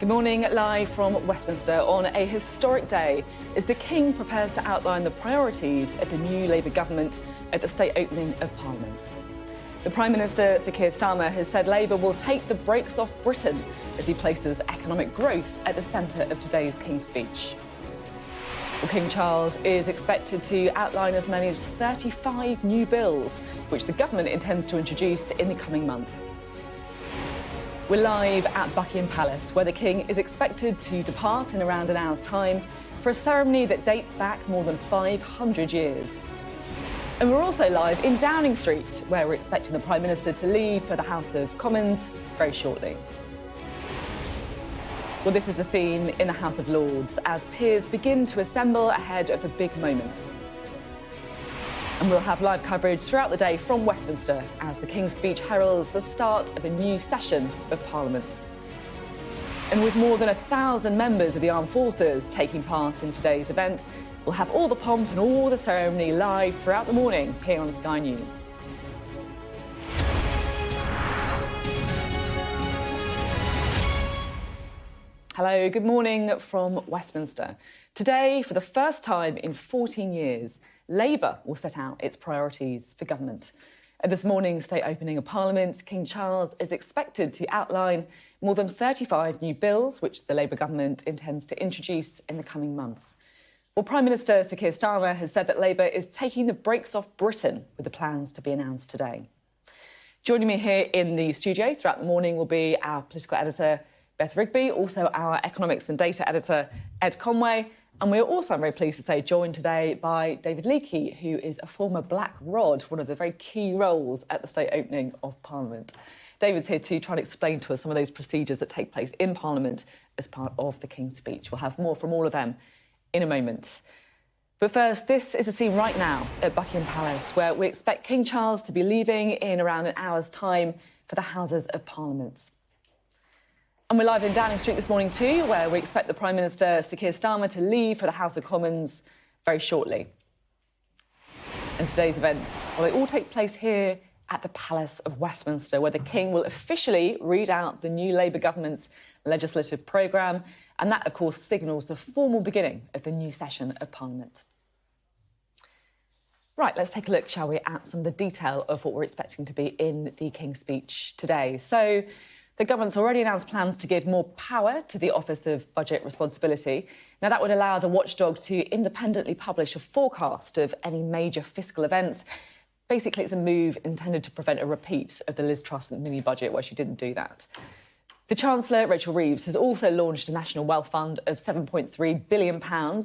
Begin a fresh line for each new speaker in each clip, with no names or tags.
Good morning, live from Westminster on a historic day as the King prepares to outline the priorities of the new Labour government at the state opening of Parliament. The Prime Minister, Sir Keir Starmer, has said Labour will take the brakes off Britain as he places economic growth at the centre of today's King's speech. Well, King Charles is expected to outline as many as 35 new bills, which the government intends to introduce in the coming months. We're live at Buckingham Palace, where the King is expected to depart in around an hour's time for a ceremony that dates back more than 500 years. And we're also live in Downing Street, where we're expecting the Prime Minister to leave for the House of Commons very shortly. Well, this is the scene in the House of Lords as peers begin to assemble ahead of the big moment. And we'll have live coverage throughout the day from Westminster as the King's speech heralds the start of a new session of Parliament. And with more than 1,000 members of the armed forces taking part in today's event, we'll have all the pomp and all the ceremony live throughout the morning here on Sky News. Hello, good morning from Westminster. Today, for the first time in 14 years, Labour will set out its priorities for government. At this morning's state opening of Parliament, King Charles is expected to outline more than 35 new bills which the Labour government intends to introduce in the coming months. Well, Prime Minister Sir Keir Starmer has said that Labour is taking the brakes off Britain with the plans to be announced today. Joining me here in the studio throughout the morning will be our political editor, Beth Rigby, also our economics and data editor, Ed Conway. And we're also, I'm very pleased to say, joined today by David Leakey, who is a former Black Rod, one of the very key roles at the state opening of Parliament. David's here to try and explain to us some of those procedures that take place in Parliament as part of the King's speech. We'll have more from all of them in a moment. But first, this is a scene right now at Buckingham Palace, where we expect King Charles to be leaving in around an hour's time for the Houses of Parliament. And we're live in Downing Street this morning too, where we expect the Prime Minister, Sir Keir Starmer, to leave for the House of Commons very shortly. And today's events, well, they all take place here at the Palace of Westminster, where the King will officially read out the new Labour government's legislative programme. And that, of course, signals the formal beginning of the new session of Parliament. Right, let's take a look, shall we, at some of the detail of what we're expecting to be in the King's speech today. So, the government's already announced plans to give more power to the Office of Budget Responsibility. Now, that would allow the watchdog to independently publish a forecast of any major fiscal events. Basically, it's a move intended to prevent a repeat of the Liz Truss mini-budget, where she didn't do that. The Chancellor, Rachel Reeves, has also launched a National Wealth Fund of £7.3 billion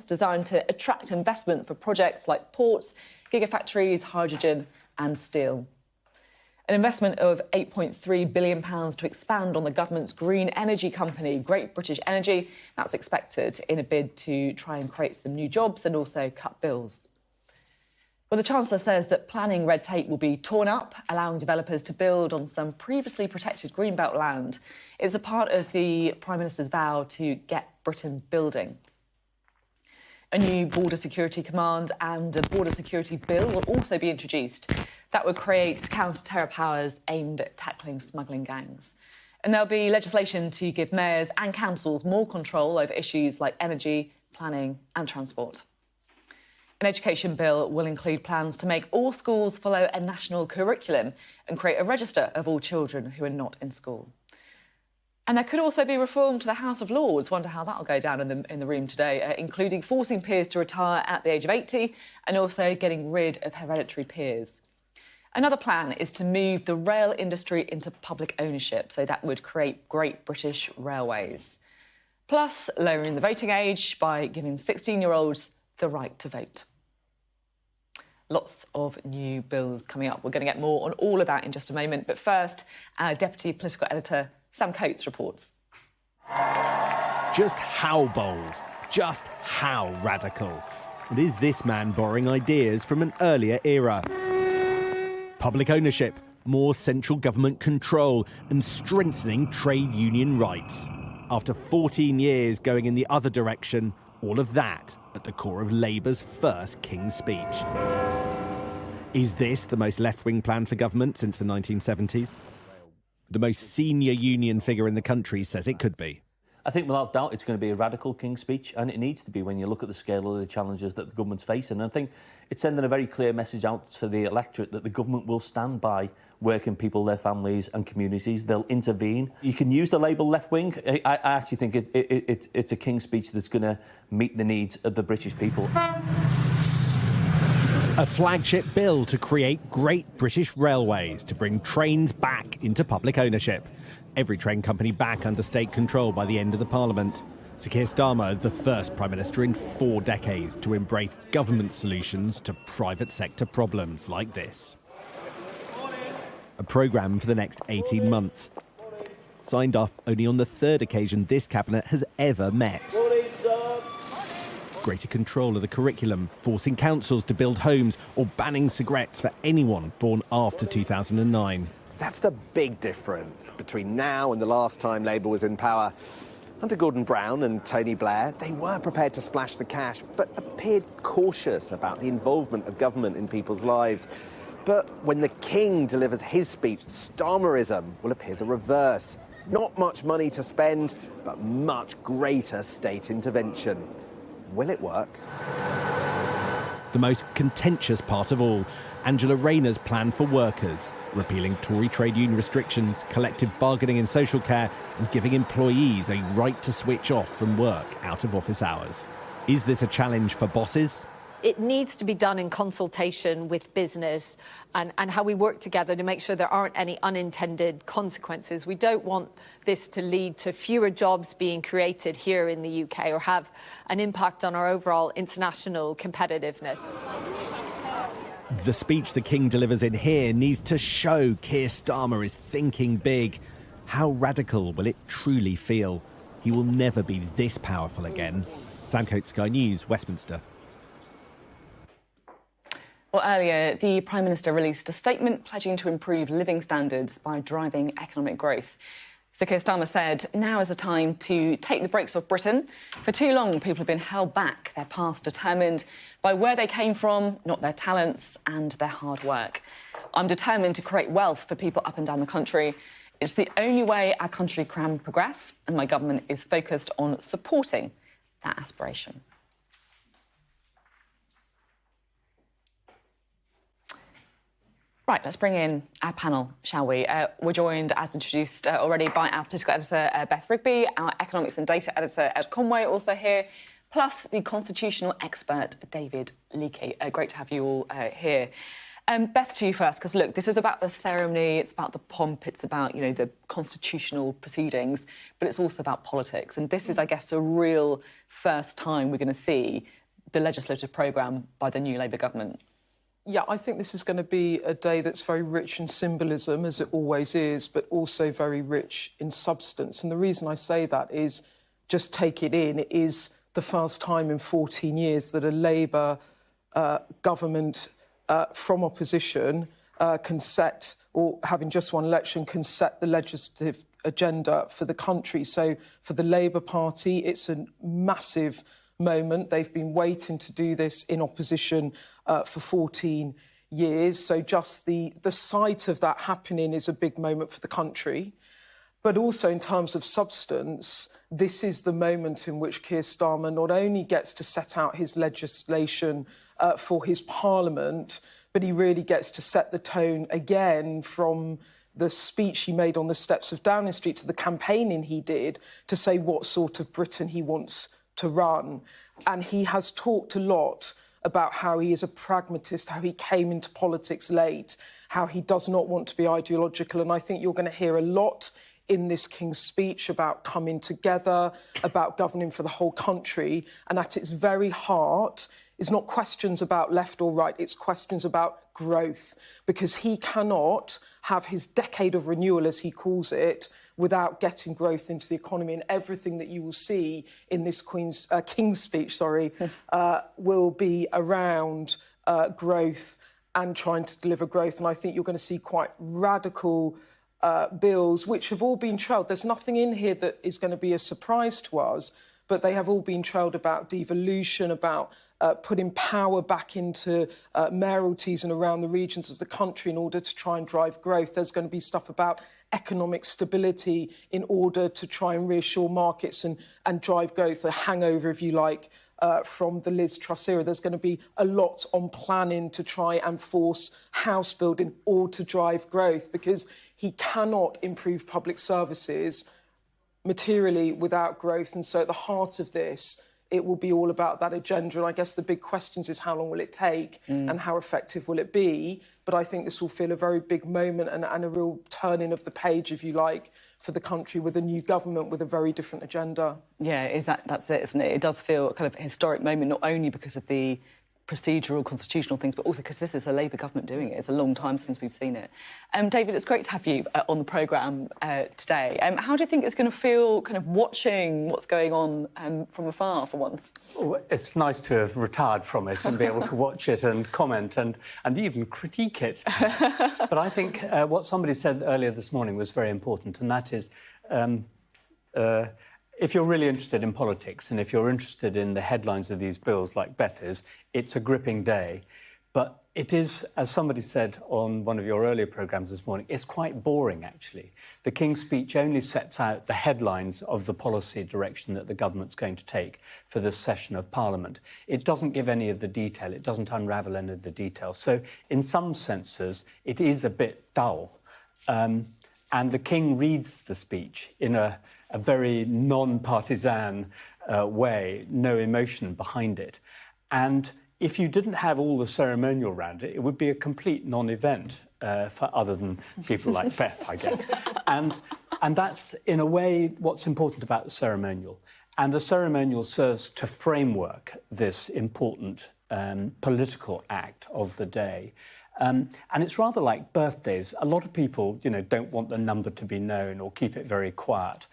designed to attract investment for projects like ports, gigafactories, hydrogen and steel. An investment of £8.3 billion to expand on the government's green energy company, Great British Energy. That's expected in a bid to try and create some new jobs and also cut bills. Well, the Chancellor says that planning red tape will be torn up, allowing developers to build on some previously protected greenbelt land. It's a part of the Prime Minister's vow to get Britain building. A new border security command and a border security bill will also be introduced. That would create counter-terror powers aimed at tackling smuggling gangs. And there'll be legislation to give mayors and councils more control over issues like energy, planning and transport. An education bill will include plans to make all schools follow a national curriculum and create a register of all children who are not in school. And there could also be reform to the House of Lords. Wonder how that'll go down in the room today, including forcing peers to retire at the age of 80 and also getting rid of hereditary peers. Another plan is to move the rail industry into public ownership, so that would create Great British Railways. Plus, lowering the voting age by giving 16-year-olds the right to vote. Lots of new bills coming up. We're going to get more on all of that in just a moment. But first, our Deputy Political Editor, Sam Coates, reports.
Just how bold, just how radical. And is this man borrowing ideas from an earlier era? Public ownership, more central government control and strengthening trade union rights. After 14 years going in the other direction, all of that at the core of Labour's first King's speech. Is this the most left-wing plan for government since the 1970s? The most senior union figure in the country says it could be.
I think without doubt it's going to be a radical King's speech, and it needs to be when you look at the scale of the challenges that the government's facing. And I think it's sending a very clear message out to the electorate that the government will stand by working people, their families and communities. They'll intervene. You can use the label left wing. I actually think it's a King's speech that's going to meet the needs of the British people.
A flagship bill to create Great British Railways to bring trains back into public ownership. Every train company back under state control by the end of the Parliament. Sir Keir Starmer, the first Prime Minister in 4 decades to embrace government solutions to private sector problems like this. A programme for the next 18 months. Signed off only on the 3rd occasion this cabinet has ever met. Greater control of the curriculum, forcing councils to build homes or banning cigarettes for anyone born after 2009.
That's the big difference between now and the last time Labour was in power. Under Gordon Brown and Tony Blair, they were prepared to splash the cash, but appeared cautious about the involvement of government in people's lives. But when the King delivers his speech, Starmerism will appear the reverse. Not much money to spend, but much greater state intervention. Will it work?
The most contentious part of all, Angela Rayner's plan for workers, repealing Tory trade union restrictions, collective bargaining in social care and giving employees a right to switch off from work out of office hours. Is this a challenge for bosses?
It needs to be done in consultation with business and how we work together to make sure there aren't any unintended consequences. We don't want this to lead to fewer jobs being created here in the UK or have an impact on our overall international competitiveness.
The speech the King delivers in here needs to show Keir Starmer is thinking big. How radical will it truly feel? He will never be this powerful again. Sam Coates, Sky News, Westminster.
Well, earlier, the Prime Minister released a statement pledging to improve living standards by driving economic growth. Sir Keir Starmer said now is the time to take the brakes off Britain. For too long, people have been held back, their past determined by where they came from, not their talents and their hard work. I'm determined to create wealth for people up and down the country. It's the only way our country can progress, and my government is focused on supporting that aspiration. Right, let's bring in our panel, shall we? We're joined, as introduced already, by our political editor, Beth Rigby, our economics and data editor, Ed Conway, also here, plus the constitutional expert, David Leakey. Great to have you all here. Beth, to you first, because, look, this is about the ceremony, it's about the pomp, it's about, you know, the constitutional proceedings, but it's also about politics. And this is, I guess, a real first time we're going to see the legislative programme by the new Labour government.
Yeah, I think this is going to be a day that's very rich in symbolism, as it always is, but also very rich in substance. And the reason I say that is, just take it in, it is the first time in 14 years that a Labour government from opposition can set, or having just one election, can set the legislative agenda for the country. So for the Labour Party, it's a massive moment. They've been waiting to do this in opposition for 14 years. So just the sight of that happening is a big moment for the country. But also in terms of substance, this is the moment in which Keir Starmer not only gets to set out his legislation for his Parliament, but he really gets to set the tone again from the speech he made on the steps of Downing Street to the campaigning he did to say what sort of Britain he wants to run. And he has talked a lot about how he is a pragmatist, how he came into politics late, how he does not want to be ideological. And I think you're going to hear a lot in this King's speech about coming together, about governing for the whole country. And at its very heart is not questions about left or right, it's questions about growth. Because he cannot have his decade of renewal, as he calls it, without getting growth into the economy. And everything that you will see in this King's speech, will be around growth and trying to deliver growth. And I think you're going to see quite radical bills, which have all been trailed. There's nothing in here that is going to be a surprise to us, but they have all been trailed about devolution, about putting power back into mayoralties and around the regions of the country in order to try and drive growth. There's going to be stuff about economic stability in order to try and reassure markets and drive growth, a hangover, if you like, from the Liz Truss era. There's going to be a lot on planning to try and force house building or to drive growth, because he cannot improve public services materially without growth. And so at the heart of this, it will be all about that agenda. And I guess the big questions is how long will it take and how effective will it be? But I think this will feel a very big moment and a real turning of the page, if you like, for the country, with a new government with a very different agenda.
Yeah, that's it, isn't it? It does feel kind of a historic moment, not only because of the procedural, constitutional things, but also because this is a Labour government doing it. It's a long time since we've seen it. David, it's great to have you on the programme today. How do you think it's going to feel kind of watching what's going on from afar for once?
Well, it's nice to have retired from it and be able to watch it and comment and even critique it. But I think what somebody said earlier this morning was very important, and that is if you're really interested in politics and if you're interested in the headlines of these bills like Beth is, it's a gripping day. But it is, as somebody said on one of your earlier programmes this morning, it's quite boring, actually. The King's speech only sets out the headlines of the policy direction that the government's going to take for this session of Parliament. It doesn't give any of the detail. It doesn't unravel any of the detail. So, in some senses, it is a bit dull. And the King reads the speech in a very non-partisan way, no emotion behind it. And if you didn't have all the ceremonial around it, it would be a complete non-event for other than people like Beth, I guess. And that's, in a way, what's important about the ceremonial. And the ceremonial serves to framework this important political act of the day. And it's rather like birthdays. A lot of people, don't want the number to be known or keep it very quiet.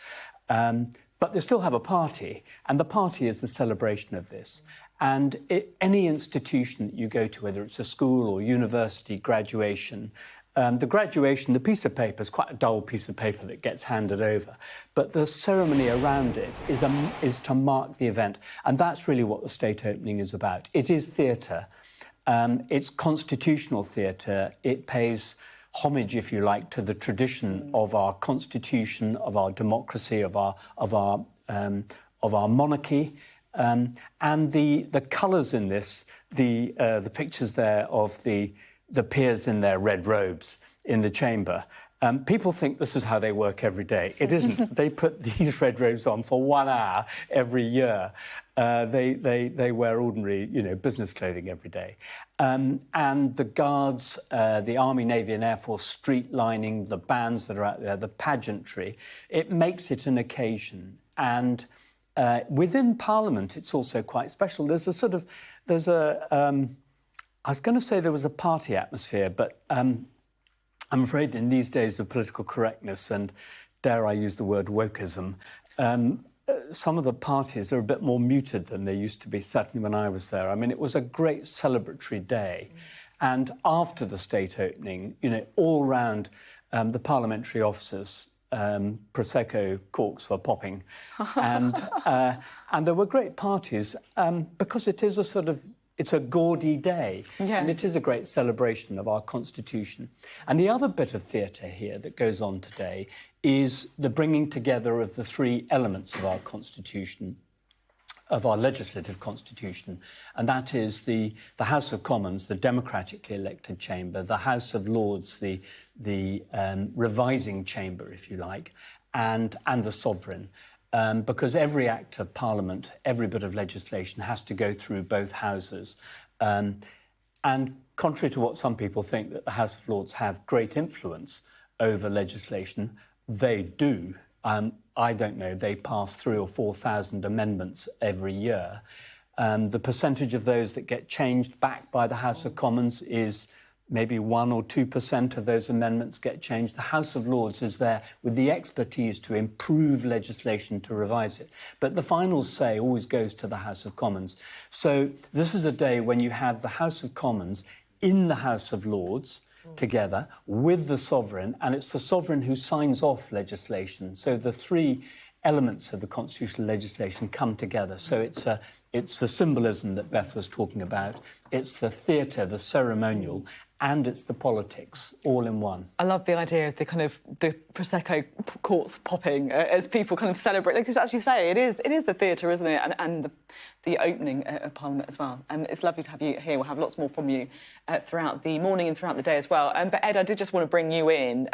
But they still have a party, and the party is the celebration of this. And any institution that you go to, whether it's a school or university graduation, the piece of paper is quite a dull piece of paper that gets handed over. But the ceremony around it is to mark the event. And that's really what the state opening is about. It is theatre. It's constitutional theatre. It pays homage, if you like, to the tradition of our constitution, of our democracy, of our monarchy, and the colours in this, the pictures there of the peers in their red robes in the chamber. People think this is how they work every day. It isn't. They put these red robes on for 1 hour every year. They wear ordinary, business clothing every day. And the guards, the Army, Navy and Air Force street lining, the bands that are out there, the pageantry, it makes it an occasion. And within Parliament, it's also quite special. I was going to say there was a party atmosphere, but I'm afraid in these days of political correctness and, dare I use the word, wokeism, some of the parties are a bit more muted than they used to be, certainly when I was there. I mean, it was a great celebratory day. And after the state opening, all round the parliamentary offices, Prosecco corks were popping. And there were great parties because it is it's a gaudy day, and it is a great celebration of our Constitution. And the other bit of theatre here that goes on today is the bringing together of the three elements of our Constitution, of our legislative Constitution, and that is the House of Commons, the democratically elected chamber, the House of Lords, the revising chamber, if you like, and the sovereign. Because every act of Parliament, every bit of legislation has to go through both houses. And contrary to what some people think, that the House of Lords have great influence over legislation, they do. I don't know, they pass 3,000 or 4,000 amendments every year. The percentage of those that get changed back by the House of Commons is maybe 1 or 2% of those amendments get changed. The House of Lords is there with the expertise to improve legislation, to revise it. But the final say always goes to the House of Commons. So this is a day when you have the House of Commons in the House of Lords together with the sovereign, and it's the sovereign who signs off legislation. So the three elements of the constitutional legislation come together. So it's the symbolism that Beth was talking about, it's the theatre, the ceremonial, and it's the politics all in one.
I love the idea of the Prosecco courts popping as people kind of celebrate. Because as you say, it is the theatre, isn't it? And the opening of Parliament as well. And it's lovely to have you here. We'll have lots more from you throughout the morning and throughout the day as well. But Ed, I did just want to bring you in.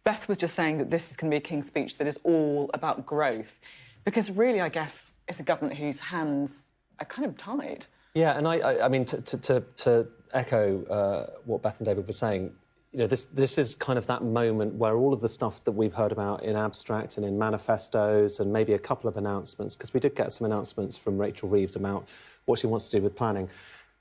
Beth was just saying that this is going to be a King's speech that is all about growth. Because really, I guess, it's a government whose hands are kind of tied.
Yeah, and I mean, to echo what Beth and David were saying, you know, this is kind of that moment where all of the stuff that we've heard about in abstract and in manifestos and maybe a couple of announcements, because we did get some announcements from Rachel Reeves about what she wants to do with planning.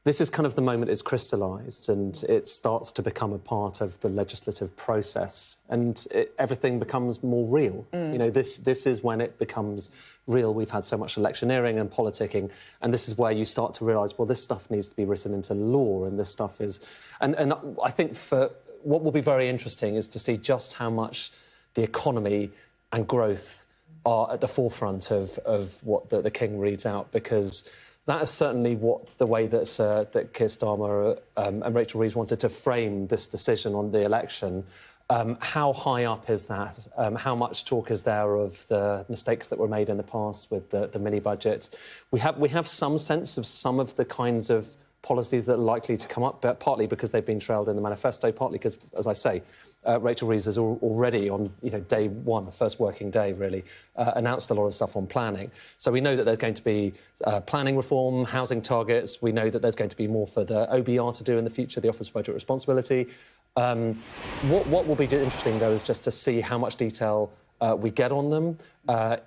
This is kind of the moment it's crystallised and it starts to become a part of the legislative process and everything becomes more real. You know, this is when it becomes real. We've had so much electioneering and politicking, and this is where you start to realise, well, this stuff needs to be written into law, and this stuff is... And I think for what will be very interesting is to see just how much the economy and growth are at the forefront of what the King reads out, because... that is certainly the way that Keir Starmer and Rachel Reeves wanted to frame this decision on the election. How high up is that? How much talk is there of the mistakes that were made in the past with the mini-budget? We have some sense of some of the kinds of policies that are likely to come up, but partly because they've been trailed in the manifesto, partly because, as I say, Rachel Reeves has already on day one, the first working day really, announced a lot of stuff on planning. So we know that there's going to be planning reform, housing targets. We know that there's going to be more for the OBR to do in the future, the Office of Budget Responsibility. What will be interesting though is just to see how much detail we get on them.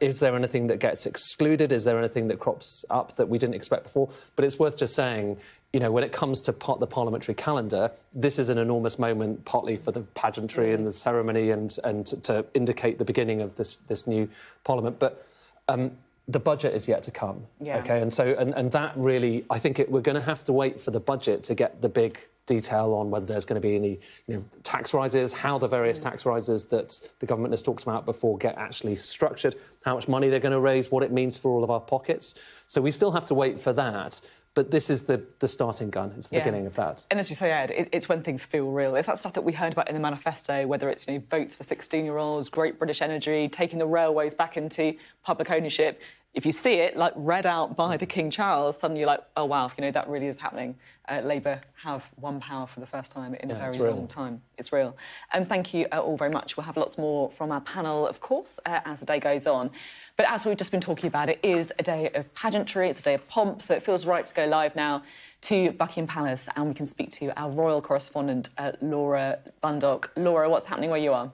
Is there anything that gets excluded? Is there anything that crops up that we didn't expect before? But it's worth just saying, you know, when it comes to the parliamentary calendar, this is an enormous moment, partly for the pageantry and the ceremony and to indicate the beginning of this new parliament. But the budget is yet to come, OK? And so and that really, I think we're going to have to wait for the budget to get the big detail on whether there's going to be any tax rises, how the various tax rises that the government has talked about before get actually structured, how much money they're going to raise, what it means for all of our pockets. So we still have to wait for that. But this is the starting gun. It's the beginning of that.
And as you say, Ed, it's when things feel real. It's that stuff that we heard about in the manifesto, whether it's votes for 16-year-olds, Great British Energy, taking the railways back into public ownership. If you see it, read out by the King Charles, suddenly you're like, oh, wow, that really is happening. Labour have won power for the first time in a very long time. It's real. And thank you all very much. We'll have lots more from our panel, of course, as the day goes on. But as we've just been talking about, it is a day of pageantry, it's a day of pomp, so it feels right to go live now to Buckingham Palace, and we can speak to our royal correspondent, Laura Bundock. Laura, what's happening where you are?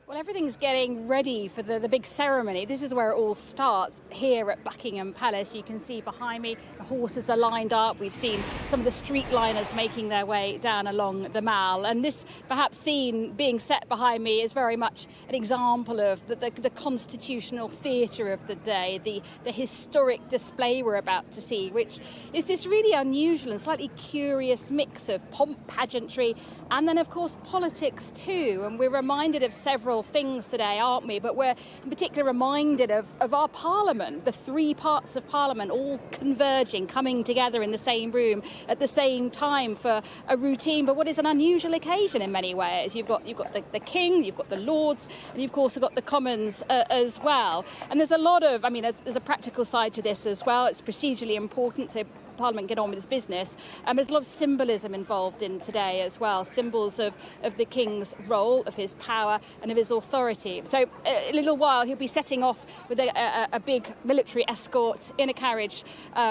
Well, everything's getting ready for the big ceremony. This is where it all starts, here at Buckingham Palace. You can see behind me, the horses are lined up. We've seen some of the streetliners making their way down along the Mall. And this, perhaps, scene being set behind me is very much an example of the constitutional theatre of the day, the historic display we're about to see, which is this really unusual and slightly curious mix of pomp, pageantry, and then, of course, politics too. And we're reminded of several things today, aren't we? But we're in particular reminded of our Parliament, the three parts of Parliament all converging, coming together in the same room at the same time for a routine, but what is an unusual occasion in many ways. You've got the King, you've got the Lords, and you've of course got the Commons as well. And there's a lot of, there's a practical side to this as well. It's procedurally important, so Parliament get on with its business. There's a lot of symbolism involved in today as well, symbols of the King's role, of his power and of his authority. So in a little while he'll be setting off with a big military escort in a carriage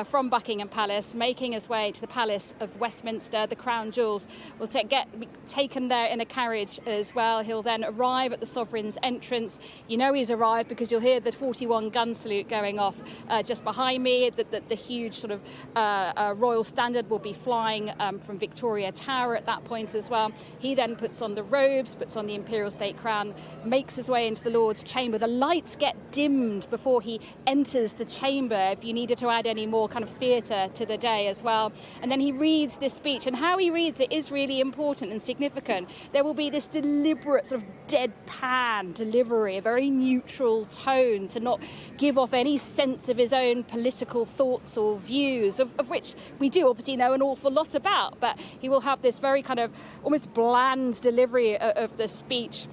from Buckingham Palace, making his way to the Palace of Westminster. The crown jewels will be taken there in a carriage as well. He'll then arrive at the Sovereign's entrance. You know he's arrived because you'll hear the 41 gun salute going off just behind me, the huge sort of royal standard will be flying from Victoria Tower at that point as well. He then puts on the robes, puts on the imperial state crown, makes his way into the Lord's chamber. The lights get dimmed before he enters the chamber, if you needed to add any more kind of theatre to the day as well. And then he reads this speech, and how he reads it is really important and significant. There will be this deliberate sort of deadpan delivery, a very neutral tone to not give off any sense of his own political thoughts or views, of which we do obviously know an awful lot about, but he will have this very kind of almost bland delivery of the speech.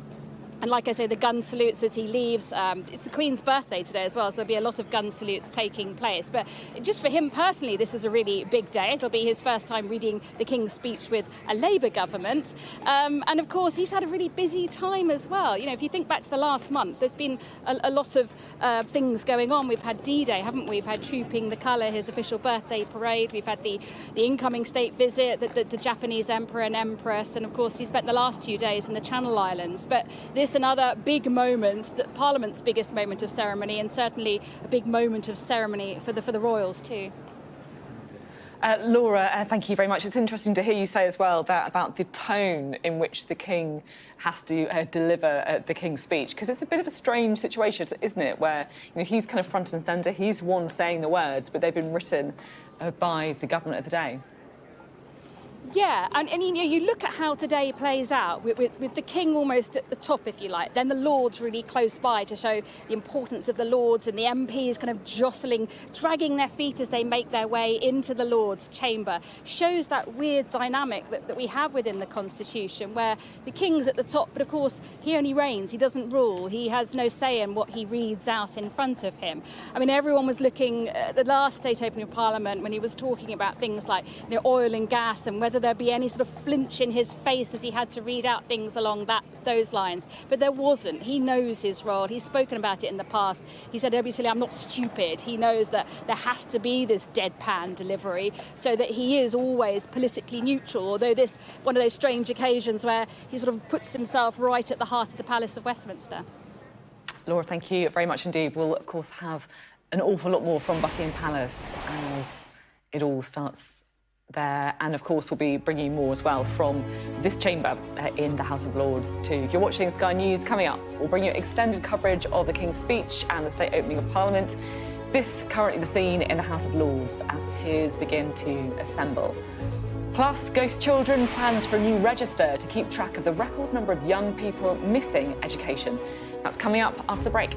And like I say, the gun salutes as he leaves. It's the Queen's birthday today as well, so there'll be a lot of gun salutes taking place. But just for him personally, this is a really big day. It'll be his first time reading the King's speech with a Labour government. And of course, he's had a really busy time as well. You know, if you think back to the last month, there's been a lot of things going on. We've had D-Day, haven't we? We've had Trooping the Colour, his official birthday parade. We've had the incoming state visit, the Japanese Emperor and Empress. And of course, he spent the last 2 days in the Channel Islands. But this another big moment, Parliament's biggest moment of ceremony, and certainly a big moment of ceremony for the royals too.
Laura, thank you very much. It's interesting to hear you say as well that about the tone in which the King has to deliver the King's speech, because it's a bit of a strange situation, isn't it, where he's kind of front and centre, he's one saying the words, but they've been written by the government of the day.
Yeah, and you look at how today plays out, with the King almost at the top, if you like, then the Lords really close by to show the importance of the Lords, and the MPs kind of jostling, dragging their feet as they make their way into the Lords' chamber. Shows that weird dynamic that we have within the Constitution, where the King's at the top, but of course he only reigns, he doesn't rule, he has no say in what he reads out in front of him. I mean, everyone was looking at the last state opening of Parliament when he was talking about things like oil and gas, and whether there'd be any sort of flinch in his face as he had to read out things along those lines. But there wasn't. He knows his role. He's spoken about it in the past. He said, obviously, I'm not stupid. He knows that there has to be this deadpan delivery so that he is always politically neutral, although this one of those strange occasions where he sort of puts himself right at the heart of the Palace of Westminster.
Laura, thank you very much indeed. We'll, of course, have an awful lot more from Buckingham Palace as it all starts there, and of course we'll be bringing you more as well from this chamber in the House of Lords too. You're watching Sky News. Coming up, we'll bring you extended coverage of the King's speech and the state opening of Parliament. This currently the scene in the House of Lords as peers begin to assemble. Plus, Ghost Children plans for a new register to keep track of the record number of young people missing education. That's coming up after the break.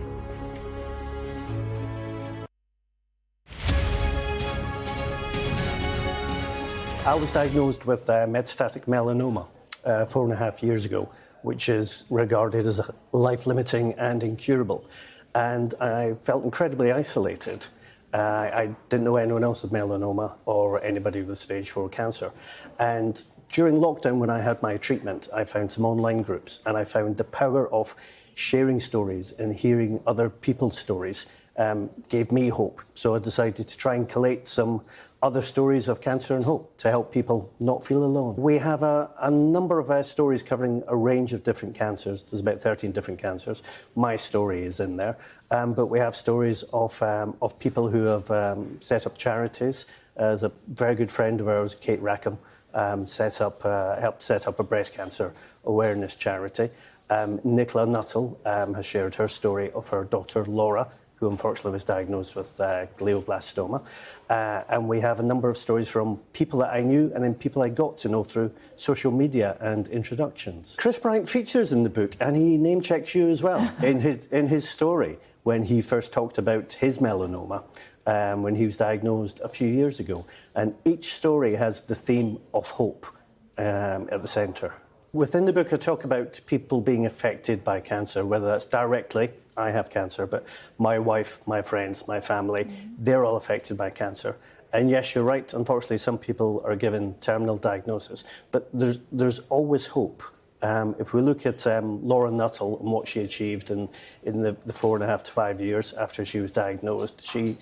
I was diagnosed with metastatic melanoma 4.5 years ago, which is regarded as life-limiting and incurable. And I felt incredibly isolated. I didn't know anyone else with melanoma or anybody with stage 4 cancer. And during lockdown, when I had my treatment, I found some online groups, and I found the power of sharing stories and hearing other people's stories gave me hope. So I decided to try and collate some other stories of cancer and hope to help people not feel alone. We have a number of stories covering a range of different cancers. There's about 13 different cancers. My story is in there. But we have stories of people who have set up charities. As a very good friend of ours, Kate Rackham, helped set up a breast cancer awareness charity. Nicola Nuttall has shared her story of her daughter Laura, who unfortunately was diagnosed with glioblastoma. And we have a number of stories from people that I knew and then people I got to know through social media and introductions. Chris Bryant features in the book, and he name-checks you as well in his story when he first talked about his melanoma when he was diagnosed a few years ago. And each story has the theme of hope at the centre. Within the book, I talk about people being affected by cancer, whether that's directly, I have cancer, but my wife, my friends, my family, they're all affected by cancer. And yes, you're right, unfortunately, some people are given terminal diagnosis, but there's always hope. If we look at Laura Nuttall and what she achieved in the 4.5 to 5 years after she was diagnosed, she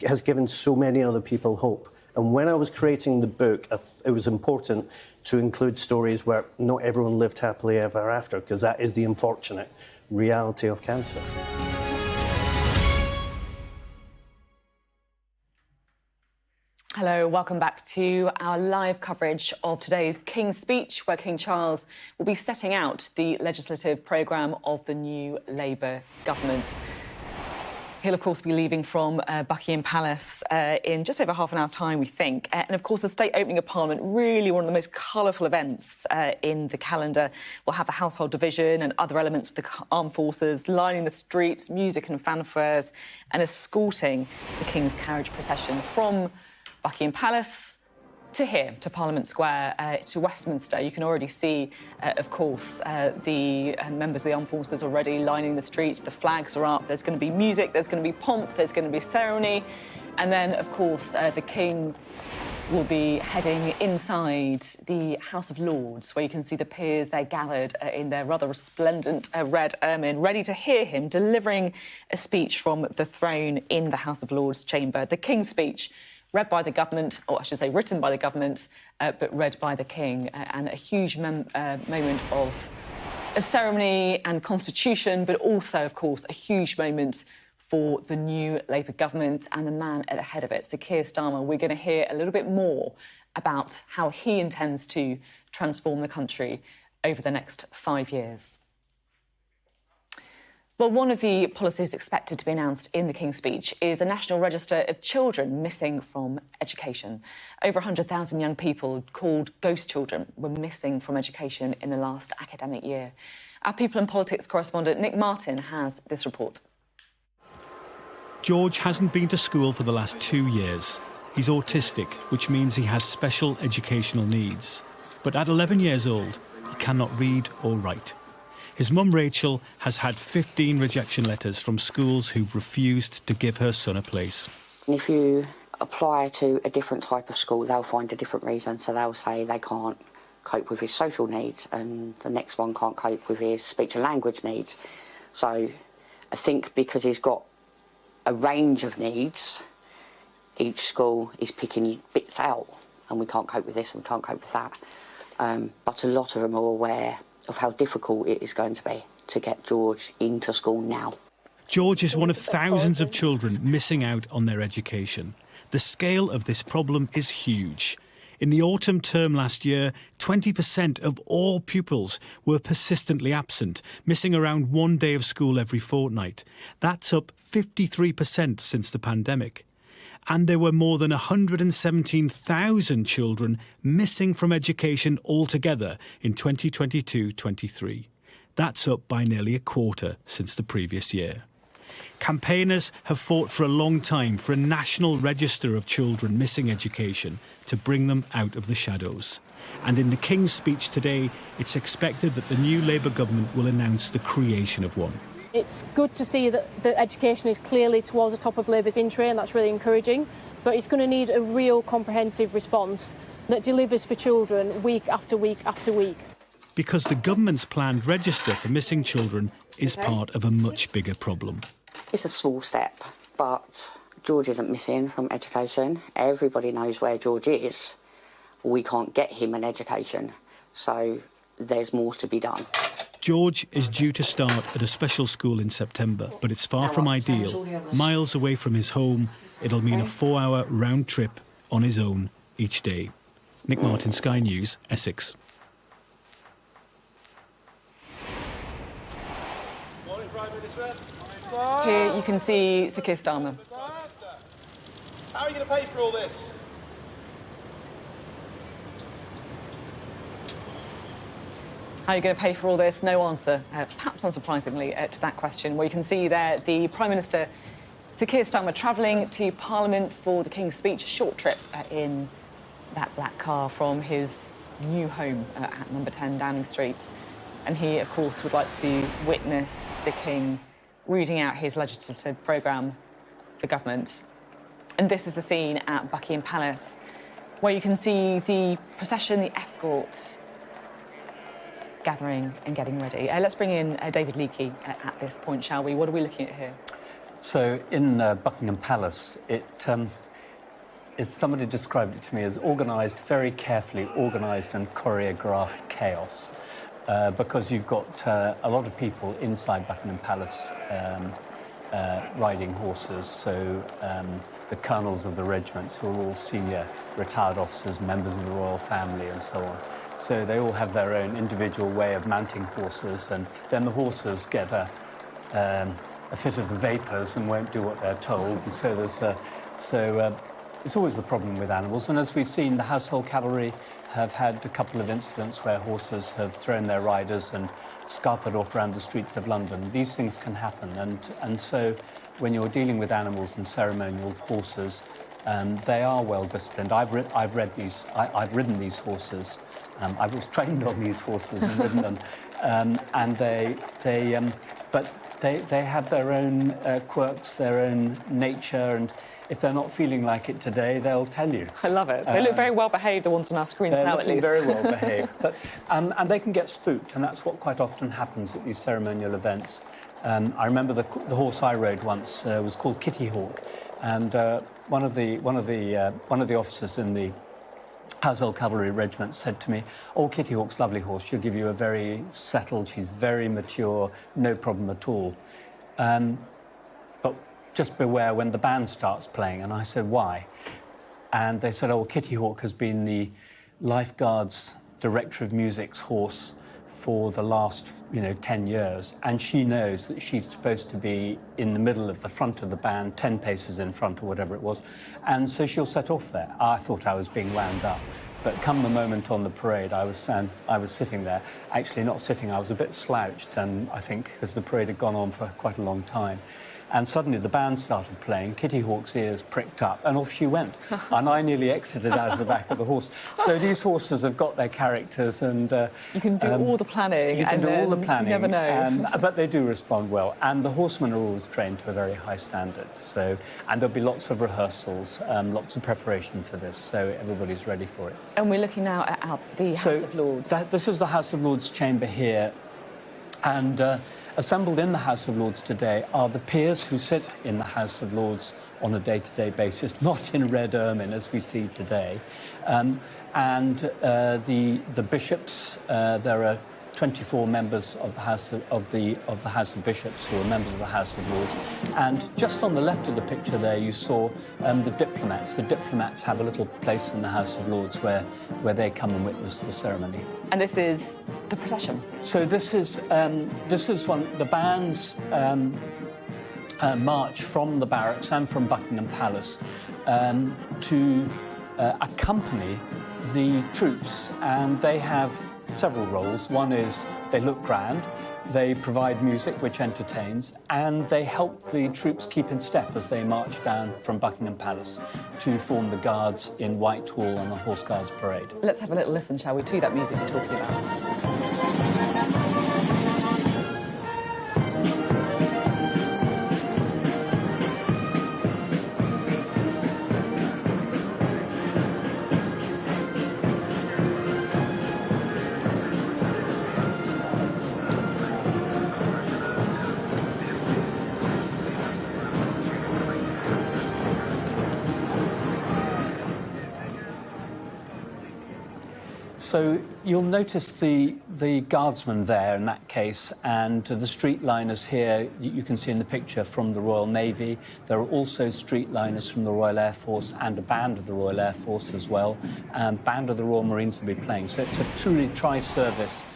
has given so many other people hope. And when I was creating the book, it was important to include stories where not everyone lived happily ever after, because that is the unfortunate reality of cancer.
Hello, welcome back to our live coverage of today's King's Speech, where King Charles will be setting out the legislative programme of the new Labour government. He'll, of course, be leaving from Buckingham Palace in just over half an hour's time, we think. And, of course, the state opening of Parliament, really one of the most colourful events in the calendar. We'll have the household division and other elements of the armed forces lining the streets, music and fanfares, and escorting the King's carriage procession from Buckingham Palace to here, to Parliament Square, to Westminster. You can already see, of course, the members of the armed forces already lining the streets. The flags are up. There's going to be music. There's going to be pomp. There's going to be ceremony. And then, of course, the King will be heading inside the House of Lords, where you can see the peers. They're gathered in their rather resplendent red ermine, ready to hear him delivering a speech from the throne in the House of Lords chamber. The King's speech, read by the government, or I should say written by the government, but read by the King, and a huge moment of ceremony and constitution, but also, of course, a huge moment for the new Labour government and the man at the head of it, Sir Keir Starmer. We're going to hear a little bit more about how he intends to transform the country over the next 5 years. Well, one of the policies expected to be announced in the King's speech is the National Register of Children missing from education. Over 100,000 young people called ghost children were missing from education in the last academic year. Our People and Politics correspondent Nick Martin has this report.
George hasn't been to school for the last 2 years. He's autistic, which means he has special educational needs. But at 11 years old, he cannot read or write. His mum, Rachel, has had 15 rejection letters from schools who've refused to give her son a place.
If you apply to a different type of school, they'll find a different reason. So they'll say they can't cope with his social needs and the next one can't cope with his speech and language needs. So I think because he's got a range of needs, each school is picking bits out, and we can't cope with this and we can't cope with that. But a lot of them are aware of how difficult it is going to be to get George into school now.
George is one of thousands of children missing out on their education. The scale of this problem is huge. In the autumn term last year, 20% of all pupils were persistently absent, missing around 1 day of school every fortnight. That's up 53% since the pandemic. And there were more than 117,000 children missing from education altogether in 2022-23. That's up by nearly a quarter since the previous year. Campaigners have fought for a long time for a national register of children missing education to bring them out of the shadows. And in the King's speech today, it's expected that the new Labour government will announce the creation of one.
It's good to see that the education is clearly towards the top of Labour's in tray, and that's really encouraging. But it's going to need a real comprehensive response that delivers for children week after week after week.
Because the government's planned register for missing children is part of a much bigger problem.
It's a small step, but George isn't missing from education. Everybody knows where George is. We can't get him an education, so there's more to be done.
George is due to start at a special school in September, but it's far from ideal. Miles away from his home, it'll mean a 4-hour round trip on his own each day. Nick Martin, Sky News, Essex.
Morning, Prime Minister.
Here you can see Sir Keir Starmer.
How are you going to pay for all this?
How are you going to pay for all this? No answer, perhaps unsurprisingly, to that question, where you can see there the Prime Minister, Sir Keir Starmer, travelling to Parliament for the King's speech, a short trip in that black car from his new home at number 10 Downing Street. And he, of course, would like to witness the King reading out his legislative programme for government. And this is the scene at Buckingham Palace, where you can see the procession, the escort, gathering and getting ready. Let's bring in David Leakey at this point, shall we? What are we looking at here?
So in Buckingham Palace, somebody described it to me as organised, very carefully organised and choreographed chaos, because you've got a lot of people inside Buckingham Palace riding horses, so the colonels of the regiments, who are all senior retired officers, members of the royal family and so on. So they all have their own individual way of mounting horses, and then the horses get a fit of the vapours and won't do what they're told. And so it's always the problem with animals. And as we've seen, the household cavalry have had a couple of incidents where horses have thrown their riders and scarpered off around the streets of London. These things can happen, and so when you're dealing with animals and ceremonial horses, they are well disciplined. I've ridden these horses. I was trained on these horses and ridden them, and they have their own quirks, their own nature, and if they're not feeling like it today, they'll tell you.
I love it. They look very well behaved, the ones on our screens now, at least.
They're very well behaved, but and they can get spooked, and that's what quite often happens at these ceremonial events. I remember the horse I rode once was called Kitty Hawk, and one of the officers in the Household Cavalry Regiment said to me, "Oh, Kitty Hawk's a lovely horse. She'll give you a very settled. She's very mature, no problem at all. But just beware when the band starts playing." And I said, "Why?" And they said, "Oh, Kitty Hawk has been the lifeguard's director of music's horse for the last 10 years, and she knows that she's supposed to be in the middle of the front of the band, 10 paces in front or whatever it was, and so she'll set off there." I thought I was being wound up, but come the moment on the parade, I was sitting there, actually not sitting, I was a bit slouched, and I think as the parade had gone on for quite a long time, and suddenly the band started playing, Kitty Hawk's ears pricked up, and off she went. And I nearly exited out of the back of the horse. So these horses have got their characters, and
you can do all the planning.
You can do all the planning.
You never know.
But they do respond well. And the horsemen are always trained to a very high standard. So, and there'll be lots of rehearsals, lots of preparation for this, so everybody's ready for it.
And we're looking now at the House of Lords.
This is the House of Lords chamber here. And assembled in the House of Lords today are the peers who sit in the House of Lords on a day-to-day basis, not in red ermine as we see today, and the bishops. There are 24 members of the House of Bishops who are members of the House of Lords, and just on the left of the picture there you saw the diplomats. The diplomats have a little place in the House of Lords where they come and witness the ceremony.
And this is the procession.
So this is the bands march from the barracks and from Buckingham Palace to accompany the troops, and they have several roles. One is they look grand, they provide music which entertains, and they help the troops keep in step as they march down from Buckingham Palace to form the guards in Whitehall on the Horse Guards Parade.
Let's have a little listen, shall we, to that music you're talking about.
So you'll notice the guardsmen there in that case, and the streetliners here you can see in the picture from the Royal Navy. There are also streetliners from the Royal Air Force and a band of the Royal Air Force as well, and band of the Royal Marines will be playing. So it's a truly tri-service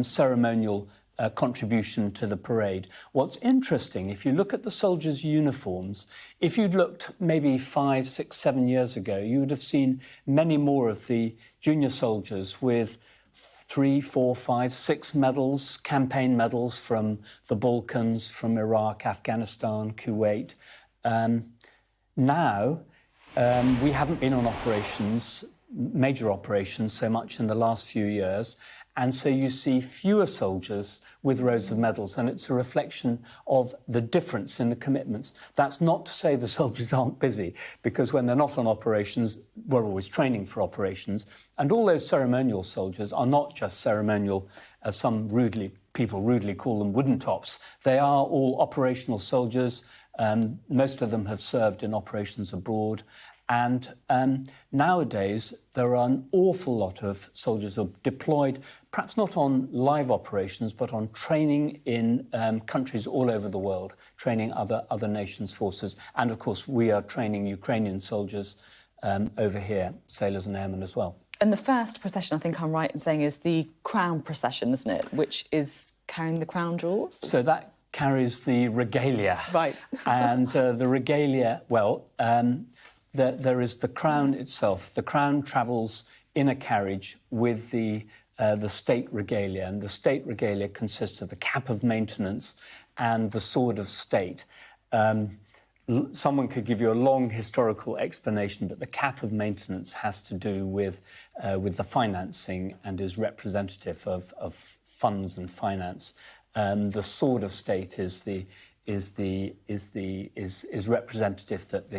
ceremonial contribution to the parade. What's interesting, if you look at the soldiers' uniforms, if you'd looked maybe 5, 6, 7 years ago, you would have seen many more of the junior soldiers with 3, 4, 5, 6 medals, campaign medals from the Balkans, from Iraq, Afghanistan, Kuwait. Now, we haven't been on operations, major operations, so much in the last few years. And so you see fewer soldiers with rows of medals, and it's a reflection of the difference in the commitments. That's not to say the soldiers aren't busy, because when they're not on operations, we're always training for operations. And all those ceremonial soldiers are not just ceremonial, as some people rudely call them, wooden tops. They are all operational soldiers. Most of them have served in operations abroad. And nowadays, there are an awful lot of soldiers who are deployed perhaps not on live operations, but on training in countries all over the world, training other nations' forces. And, of course, we are training Ukrainian soldiers over here, sailors and airmen as well.
And the first procession, I think I'm right in saying, is the crown procession, isn't it? Which is carrying the crown jewels?
So that carries the regalia.
Right.
And the regalia, well, there is the crown itself. The crown travels in a carriage with the state regalia, and the state regalia consists of the cap of maintenance and the sword of state. Someone could give you a long historical explanation, but the cap of maintenance has to do with the financing and is representative of funds and finance. The sword of state is representative that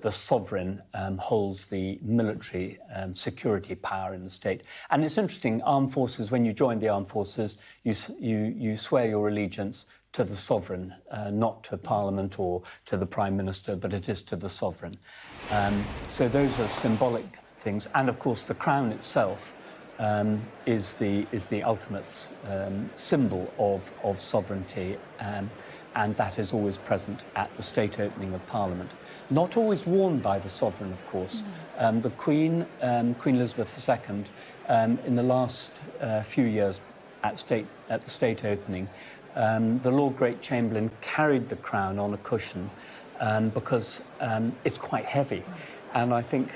the sovereign holds the military security power in the state. And it's interesting, armed forces, when you join the armed forces, you swear your allegiance to the sovereign, not to Parliament or to the Prime Minister, but it is to the sovereign. So those are symbolic things. And of course, the crown itself is the ultimate symbol of sovereignty. And that is always present at the state opening of Parliament. Not always worn by the sovereign, of course. The Queen, Queen Elizabeth II, in the last few years at the state opening, the Lord Great Chamberlain carried the crown on a cushion because it's quite heavy. And I think,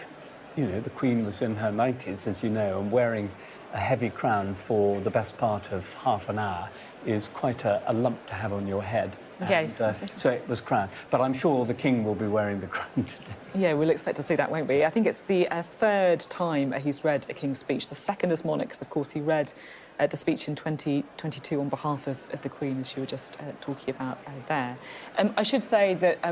the Queen was in her 90s, as you know, and wearing a heavy crown for the best part of half an hour is quite a lump to have on your head.
Okay.
And, so it was crowned. But I'm sure the King will be wearing the crown today.
Yeah, we'll expect to see that, won't we? I think it's the third time he's read a King's speech. The second as monarch, because, of course, he read the speech in 2022 on behalf of the Queen, as you were just talking about there. I should say that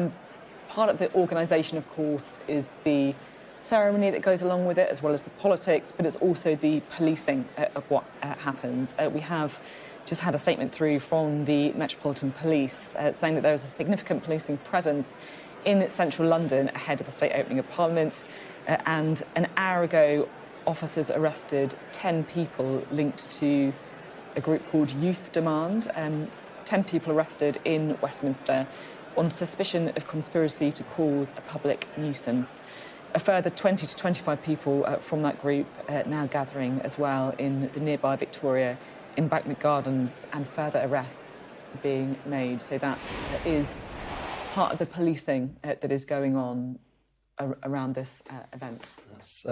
part of the organisation, of course, is the ceremony that goes along with it, as well as the politics, but it's also the policing of what happens. We have just had a statement through from the Metropolitan Police saying that there is a significant policing presence in central London ahead of the state opening of Parliament. And an hour ago, officers arrested 10 people linked to a group called Youth Demand. 10 people arrested in Westminster on suspicion of conspiracy to cause a public nuisance. A further 20 to 25 people from that group now gathering as well in the nearby Victoria Embankment Gardens, and further arrests being made. So that is part of the policing that is going on around this event.
As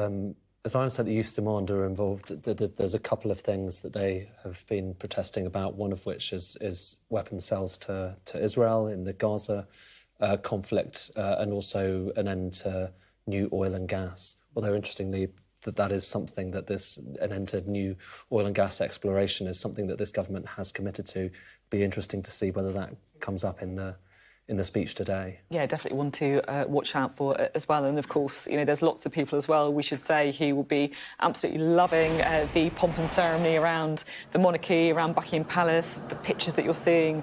I understand, the Youth Demand are involved. There's a couple of things that they have been protesting about, one of which is weapons sales to Israel in the Gaza conflict, and also an end to new oil and gas. Although, interestingly, that is something that an end to new oil and gas exploration is something that this government has committed to. Be interesting to see whether that comes up in the speech today.
Yeah, definitely one to watch out for as well. And of course, there's lots of people as well, we should say, who will be absolutely loving the pomp and ceremony around the monarchy, around Buckingham Palace, the pictures that you're seeing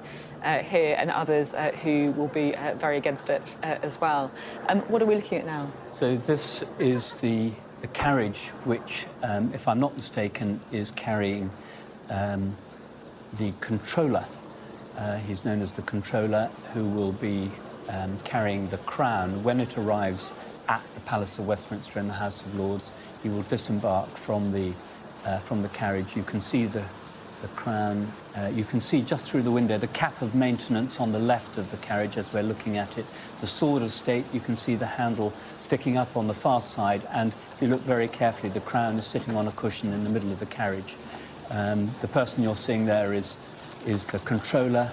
here, and others who will be very against it as well. What are we looking at now?
So this is the carriage which, if I'm not mistaken, is carrying the controller. He's known as the controller, who will be carrying the crown. When it arrives at the Palace of Westminster in the House of Lords, he will disembark from the carriage. You can see the crown. You can see just through the window the cap of maintenance on the left of the carriage as we're looking at it. The sword of state, you can see the handle sticking up on the far side, and if you look very carefully, the crown is sitting on a cushion in the middle of the carriage. The person you're seeing there is the controller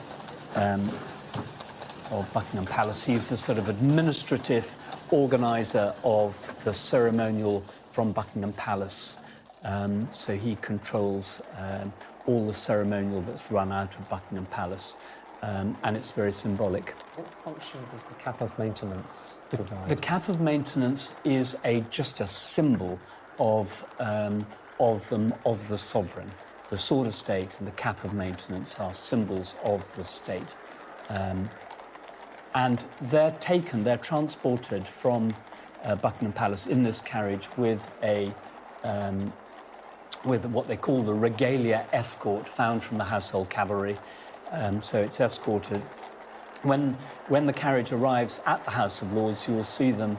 of Buckingham Palace. He's the sort of administrative organiser of the ceremonial from Buckingham Palace. So he controls all the ceremonial that's run out of Buckingham Palace, and it's very symbolic.
What function does the cap of maintenance provide?
The cap of maintenance is just a symbol of the sovereign. The sword of state and the cap of maintenance are symbols of the state. And they're transported from Buckingham Palace in this carriage with a with what they call the regalia escort, found from the household cavalry. So it's escorted. When the carriage arrives at the House of Lords, you'll see them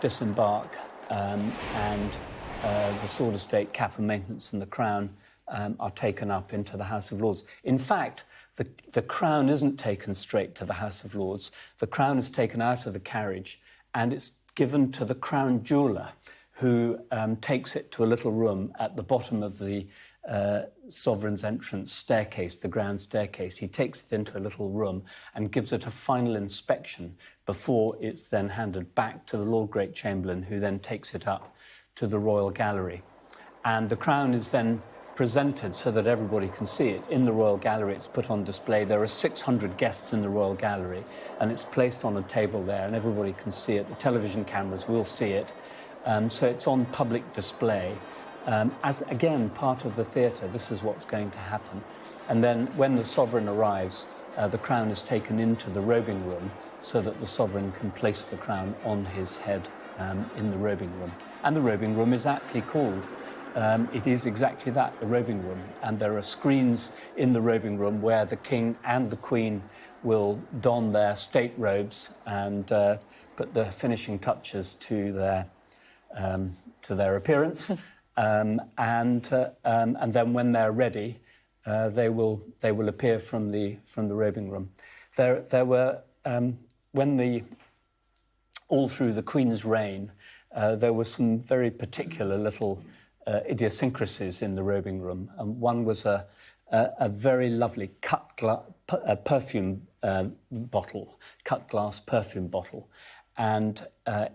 disembark, and the sword of state, cap and maintenance, and the crown are taken up into the House of Lords. In fact, the crown isn't taken straight to the House of Lords. The crown is taken out of the carriage and it's given to the crown jeweller, who takes it to a little room at the bottom of the sovereign's entrance staircase, the grand staircase. He takes it into a little room and gives it a final inspection before it's then handed back to the Lord Great Chamberlain, who then takes it up to the Royal Gallery. And the crown is then presented so that everybody can see it. In the Royal Gallery, it's put on display. There are 600 guests in the Royal Gallery, and it's placed on a table there, and everybody can see it. The television cameras will see it. So it's on public display. As, again, part of the theatre, this is what's going to happen. And then when the sovereign arrives, the crown is taken into the robing room so that the sovereign can place the crown on his head in the robing room. And the robing room is aptly called. It is exactly that, the robing room. And there are screens in the robing room where the king and the queen will don their state robes and put the finishing touches to their appearance. And then when they're ready, they will appear from the robing room. There were all through the Queen's reign, there were some very particular little idiosyncrasies in the robing room. One was a very lovely perfume bottle, cut glass perfume bottle. And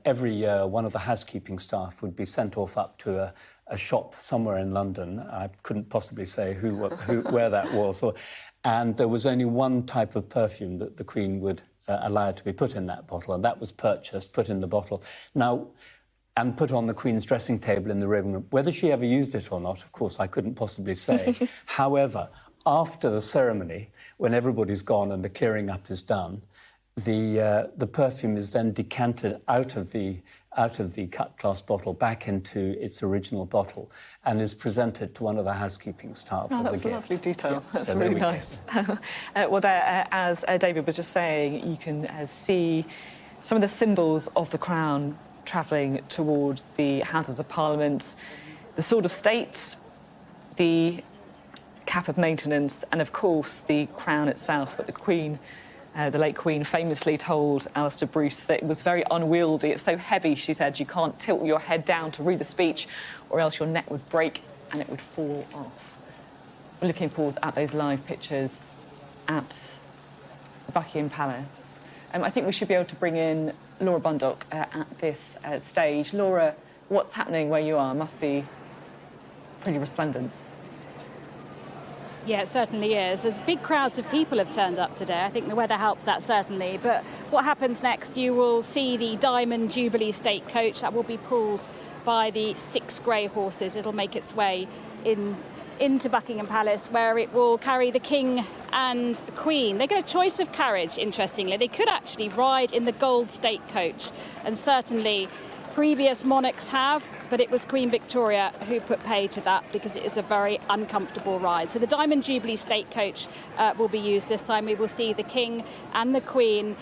every year, one of the housekeeping staff would be sent off up to a shop somewhere in London. I couldn't possibly say where that was. And there was only one type of perfume that the Queen would allow to be put in that bottle, and that was purchased, put in the bottle. Now, and put on the Queen's dressing table in the robing room. Whether she ever used it or not, of course, I couldn't possibly say. However, after the ceremony, when everybody's gone and the clearing up is done, the perfume is then decanted out of the cut glass bottle back into its original bottle and is presented to one of the housekeeping staff as a gift.
That's a lovely detail.
Yeah,
that's
so
really nice. Well, there, as David was just saying, you can see some of the symbols of the crown travelling towards the Houses of Parliament, the sword of state, the cap of maintenance, and of course the crown itself. But the Queen, the late Queen, famously told Alistair Bruce that it was very unwieldy. It's so heavy, she said, you can't tilt your head down to read the speech or else your neck would break and it would fall off. We're looking forward at those live pictures at Buckingham Palace. I think we should be able to bring in Laura Bundock at this stage. Laura, what's happening where you are must be pretty resplendent.
Yeah, it certainly is. As big crowds of people have turned up today, I think the weather helps that certainly. But what happens next, you will see the Diamond Jubilee State Coach that will be pulled by the 6 grey horses. It'll make its way into Buckingham Palace, where it will carry the King and Queen. They get a choice of carriage, interestingly. They could actually ride in the gold state coach, and certainly previous monarchs have, but it was Queen Victoria who put pay to that because it is a very uncomfortable ride. So the Diamond Jubilee State Coach will be used this time. We will see the King and the Queen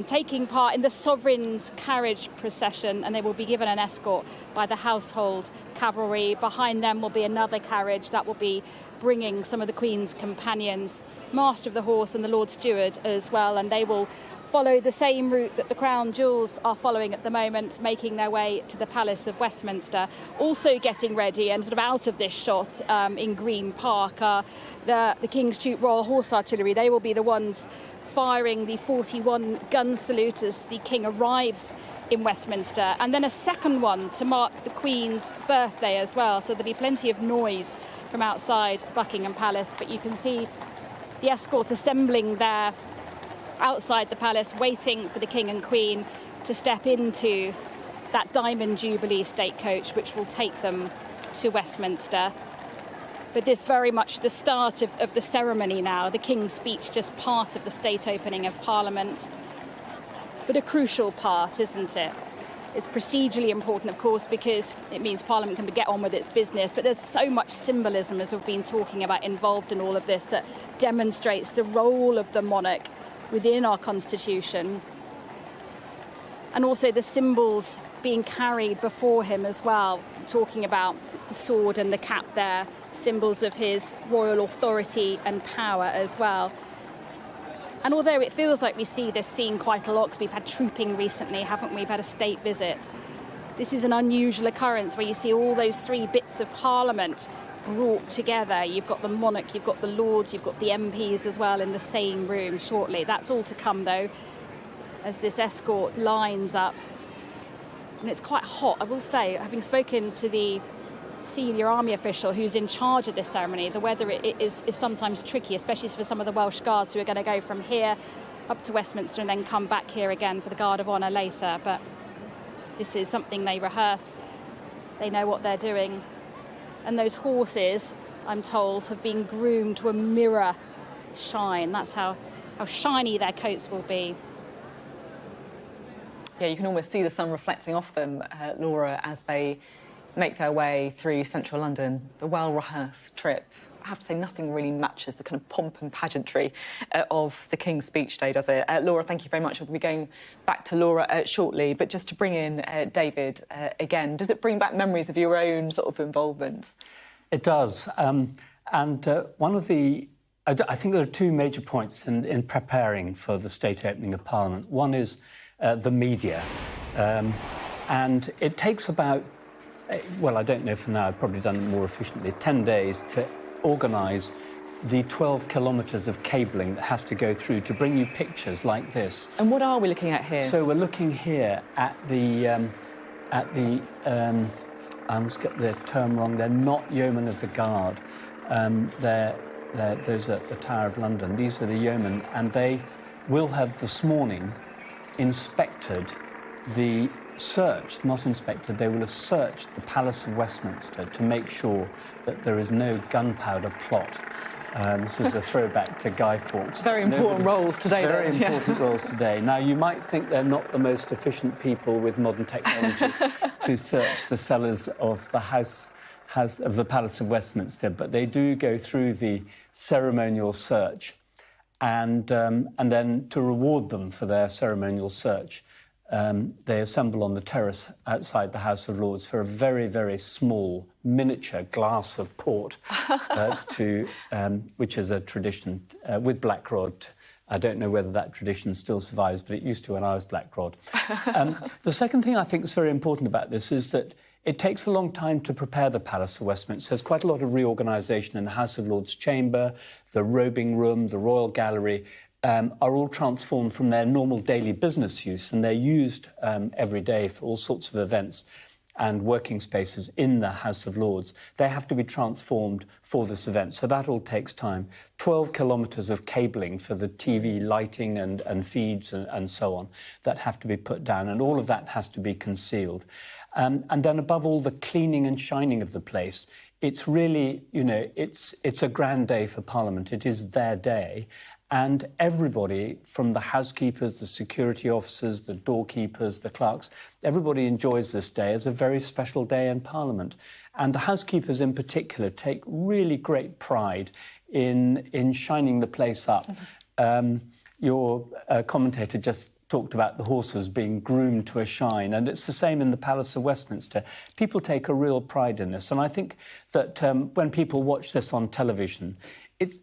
taking part in the Sovereign's carriage procession, and they will be given an escort by the household cavalry. Behind them will be another carriage that will be bringing some of the Queen's companions, Master of the Horse and the Lord Steward as well, and they will follow the same route that the Crown Jewels are following at the moment, making their way to the Palace of Westminster. Also getting ready and sort of out of this shot in Green Park are the King's Troop Royal Horse Artillery. They will be the ones firing the 41 gun salute as the King arrives in Westminster, and then a second one to mark the Queen's birthday as well. So there'll be plenty of noise from outside Buckingham Palace, but you can see the escort assembling there outside the palace, waiting for the King and Queen to step into that Diamond Jubilee State Coach, which will take them to Westminster. But this very much the start of the ceremony now. The King's speech just part of the state opening of Parliament, but a crucial part, isn't it? It's procedurally important, of course, because it means Parliament can get on with its business. But there's so much symbolism, as we've been talking about, involved in all of this that demonstrates the role of the monarch within our constitution. And also the symbols being carried before him as well, talking about the sword and the cap there, symbols of his royal authority and power as well. And although it feels like we see this scene quite a lot, because we've had trooping recently, haven't we? We've had a state visit. This is an unusual occurrence where you see all those three bits of Parliament brought together. You've got the monarch, you've got the Lords, you've got the MPs as well in the same room shortly. That's all to come, though, as this escort lines up. And it's quite hot, I will say, having spoken to the senior army official who's in charge of this ceremony. The weather is sometimes tricky, especially for some of the Welsh Guards who are going to go from here up to Westminster and then come back here again for the Guard of Honour later. But this is something they rehearse. They know what they're doing. And those horses, I'm told, have been groomed to a mirror shine. That's how shiny their coats will be.
Yeah, you can almost see the sun reflecting off them, Laura, as they make their way through central London. The well-rehearsed trip. I have to say, nothing really matches the kind of pomp and pageantry of the King's speech today, does it? Laura, thank you very much. We'll be going back to Laura shortly, but just to bring in David again, does it bring back memories of your own sort of involvement?
It does. And one of the... I think there are two major points in preparing for the state opening of Parliament. One is the media. And it takes about... well, I don't know for now, I've probably done it more efficiently, 10 days to organise the 12 kilometres of cabling that has to go through to bring you pictures like this.
And what are we looking at here?
So we're looking here at the I almost get the term wrong, they're not yeomen of the guard. Those at the Tower of London. These are the yeomen, and they will have this morning inspected the searched, not inspected, they will have searched the Palace of Westminster to make sure that there is no gunpowder plot. This is a throwback to Guy Fawkes.
Very important roles today,
Very
then.
important roles today. Now, you might think they're not the most efficient people with modern technology to search the cellars of the house of the Palace of Westminster, but they do go through the ceremonial search, and then to reward them for their ceremonial search, they assemble on the terrace outside the House of Lords for a very, very small, miniature glass of port, which is a tradition with Blackrod. I don't know whether that tradition still survives, but it used to when I was Blackrod. The second thing I think is very important about this is that it takes a long time to prepare the Palace of Westminster. There's quite a lot of reorganisation in the House of Lords chamber, the robing room, the Royal Gallery, are all transformed from their normal daily business use, and they're used every day for all sorts of events and working spaces in the House of Lords. They have to be transformed for this event, so that all takes time. 12 kilometres of cabling for the TV lighting and feeds and so on that have to be put down, and all of that has to be concealed. And then above all, the cleaning and shining of the place. It's really, you know, it's a grand day for Parliament. It is their day. And everybody, from the housekeepers, the security officers, the doorkeepers, the clerks, everybody enjoys this day as a very special day in Parliament. And the housekeepers in particular take really great pride in shining the place up. Your commentator just talked about the horses being groomed to a shine, and it's the same in the Palace of Westminster. People take a real pride in this, and I think that when people watch this on television,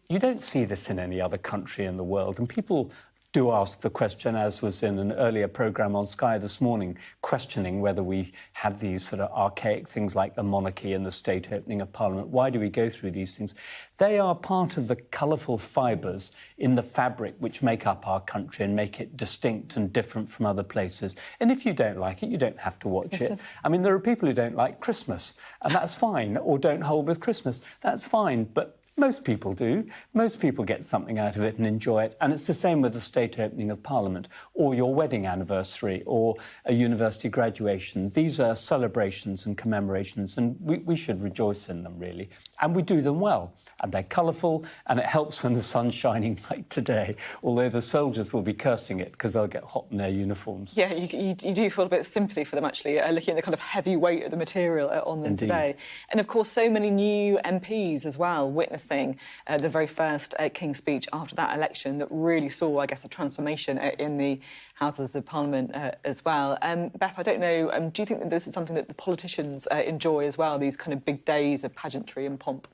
you don't see this in any other country in the world, and people do ask the question, as was in an earlier programme on Sky this morning, questioning whether we have these sort of archaic things like the monarchy and the state opening of Parliament. Why do we go through these things? They are part of the colourful fibres in the fabric which make up our country and make it distinct and different from other places. And if you don't like it, you don't have to watch it. I mean, there are people who don't like Christmas, and that's fine, or don't hold with Christmas. That's fine, but Most people do. Most people get something out of it and enjoy it. And it's the same with the state opening of Parliament or your wedding anniversary or a university graduation. These are celebrations and commemorations, and we should rejoice in them, really. And we do them well. And they're colourful, and it helps when the sun's shining like today, although the soldiers will be cursing it because they'll get hot in their uniforms.
Yeah, you do feel a bit of sympathy for them, actually, looking at the kind of heavy weight of the material on them today. And, of course, so many new MPs as well, witnessing the very first King's speech after that election that really saw, I guess, a transformation in the Houses of Parliament as well. Beth, I don't know, do you think that this is something that the politicians enjoy as well, these kind of big days of pageantry and pomp?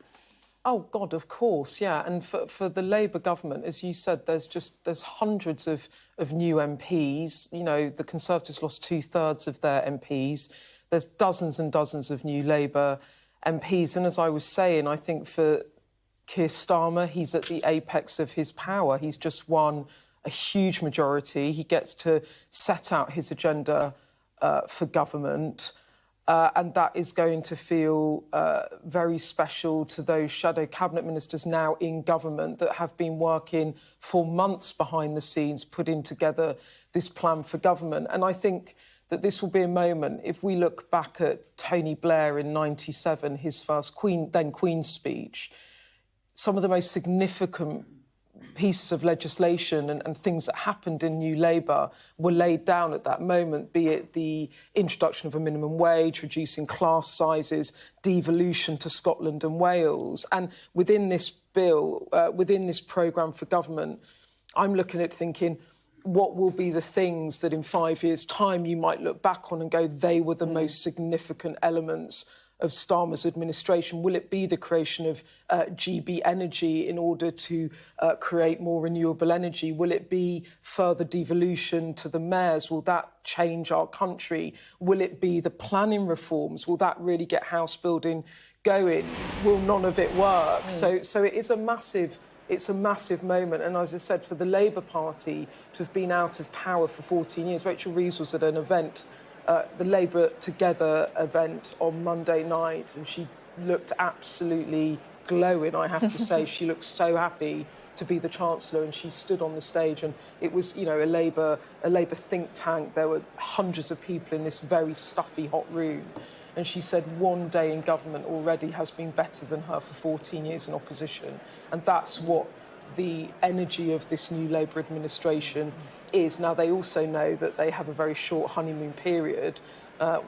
Oh, God, of course, yeah. And for the Labour government, as you said, there's hundreds of new MPs. You know, the Conservatives lost 2/3 of their MPs. There's dozens and dozens of new Labour MPs. And as I was saying, I think for Keir Starmer, he's at the apex of his power. He's just won a huge majority. He gets to set out his agenda for government. And that is going to feel very special to those shadow cabinet ministers now in government that have been working for months behind the scenes, putting together this plan for government. And I think that this will be a moment, if we look back at Tony Blair in '97, his first Queen's speech, some of the most significant pieces of legislation and things that happened in New Labour were laid down at that moment, be it the introduction of a minimum wage, reducing class sizes, devolution to Scotland and Wales. And within this bill, within this programme for government, I'm looking at thinking, what will be the things that in 5 years' time you might look back on and go, they were the most significant elements of Starmer's administration? Will it be the creation of GB Energy in order to create more renewable energy? Will it be further devolution to the mayors? Will that change our country? Will it be the planning reforms? Will that really get house building going? Will none of it work? So it is a massive... It's a massive moment. And as I said, for the Labour Party to have been out of power for 14 years, Rachel Reeves was at an event, the Labour Together event on Monday night, and she looked absolutely glowing, I have to say. She looked so happy to be the Chancellor, and she stood on the stage, and it was, you know, a Labour think tank. There were hundreds of people in this very stuffy, hot room. And she said one day in government already has been better than her for 14 years in opposition. And that's what the energy of this new Labour administration is. Now, they also know that they have a very short honeymoon period.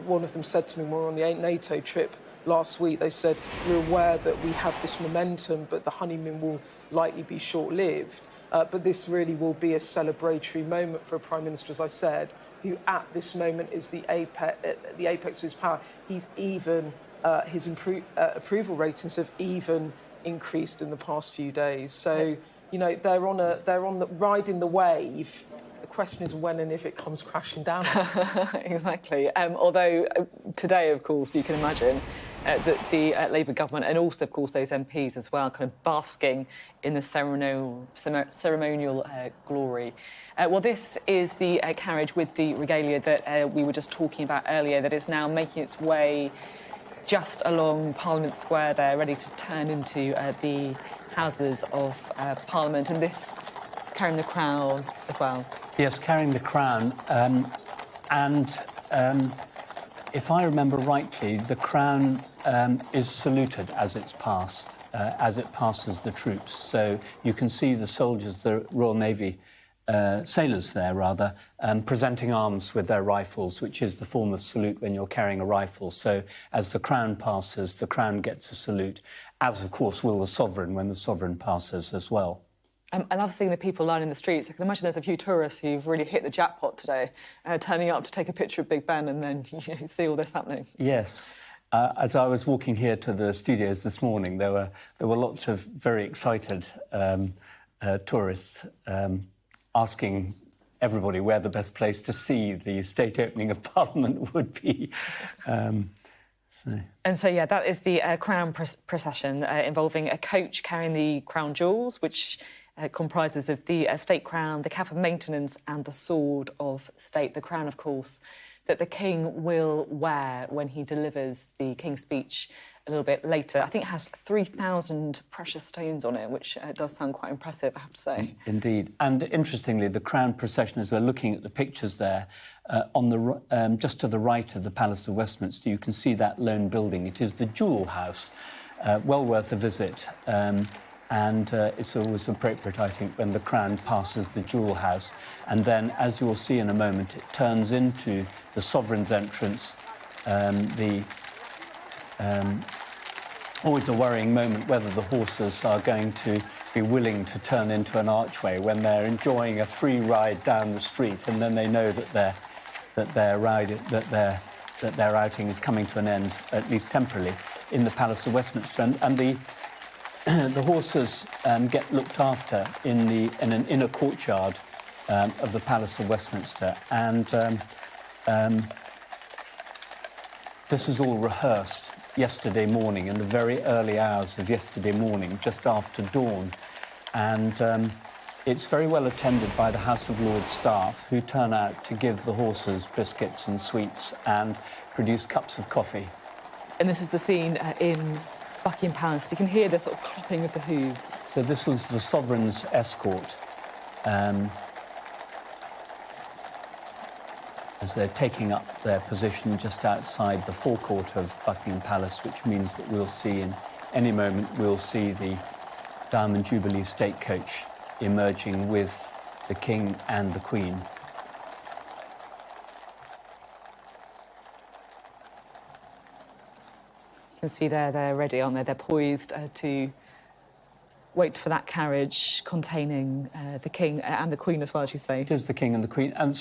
One of them said to me when we were on the NATO trip last week, they said, we're aware that we have this momentum, but the honeymoon will likely be short-lived. But this really will be a celebratory moment for a Prime Minister, as I said, who at this moment is the apex of his power. He's even, his approval ratings have even increased in the past few days. So, you know, they're riding the wave. The question is when and if it comes crashing down.
Exactly. Although today, of course, you can imagine that the Labour government and also, of course, those MPs as well, kind of basking in the ceremonial glory. Well, this is the carriage with the regalia that we were just talking about earlier, that is now making its way just along Parliament Square there, ready to turn into the Houses of Parliament. And this carrying the crown as well.
Yes, carrying the crown. If I remember rightly, the crown is saluted as it's passed, as it passes the troops. So you can see the soldiers, the Royal Navy sailors there, rather, presenting arms with their rifles, which is the form of salute when you're carrying a rifle. So as the crown passes, the crown gets a salute, as, of course, will the sovereign when the sovereign passes as well.
I love seeing the people lining the streets. I can imagine there's a few tourists who've really hit the jackpot today, turning up to take a picture of Big Ben and then see all this happening.
Yes. As I was walking here to the studios this morning, there were lots of very excited tourists asking everybody where the best place to see the state opening of Parliament would be.
And so, yeah, that is the crown procession involving a coach carrying the crown jewels, which comprises of the state crown, the cap of maintenance and the sword of state. The crown, of course, that the King will wear when he delivers the King's speech a little bit later. I think it has 3,000 precious stones on it, which does sound quite impressive, I have to say.
Indeed. And interestingly, the crown procession, as we're looking at the pictures there, just to the right of the Palace of Westminster, you can see that lone building. It is the Jewel House, well worth a visit. And it's always appropriate, I think, when the crown passes the Jewel House. And then, as you'll see in a moment, it turns into the Sovereign's entrance. Always a worrying moment whether the horses are going to be willing to turn into an archway when they're enjoying a free ride down the street, and then they know that their outing is coming to an end, at least temporarily, in the Palace of Westminster. And the horses get looked after in an inner courtyard of the Palace of Westminster, and this is all rehearsed yesterday morning, in the very early hours of yesterday morning, just after dawn, and it's very well attended by the House of Lords staff, who turn out to give the horses biscuits and sweets and produce cups of coffee.
And this is the scene in Buckingham Palace. You can hear the sort of clopping of the hooves.
So this was the Sovereign's escort as they're taking up their position just outside the forecourt of Buckingham Palace, which means that we'll see in any moment, we'll see the Diamond Jubilee State Coach emerging with the King and the Queen.
You can see they're ready, aren't they? They're poised to wait for that carriage containing the King and the Queen as well, as you say.
It is the King and the Queen. And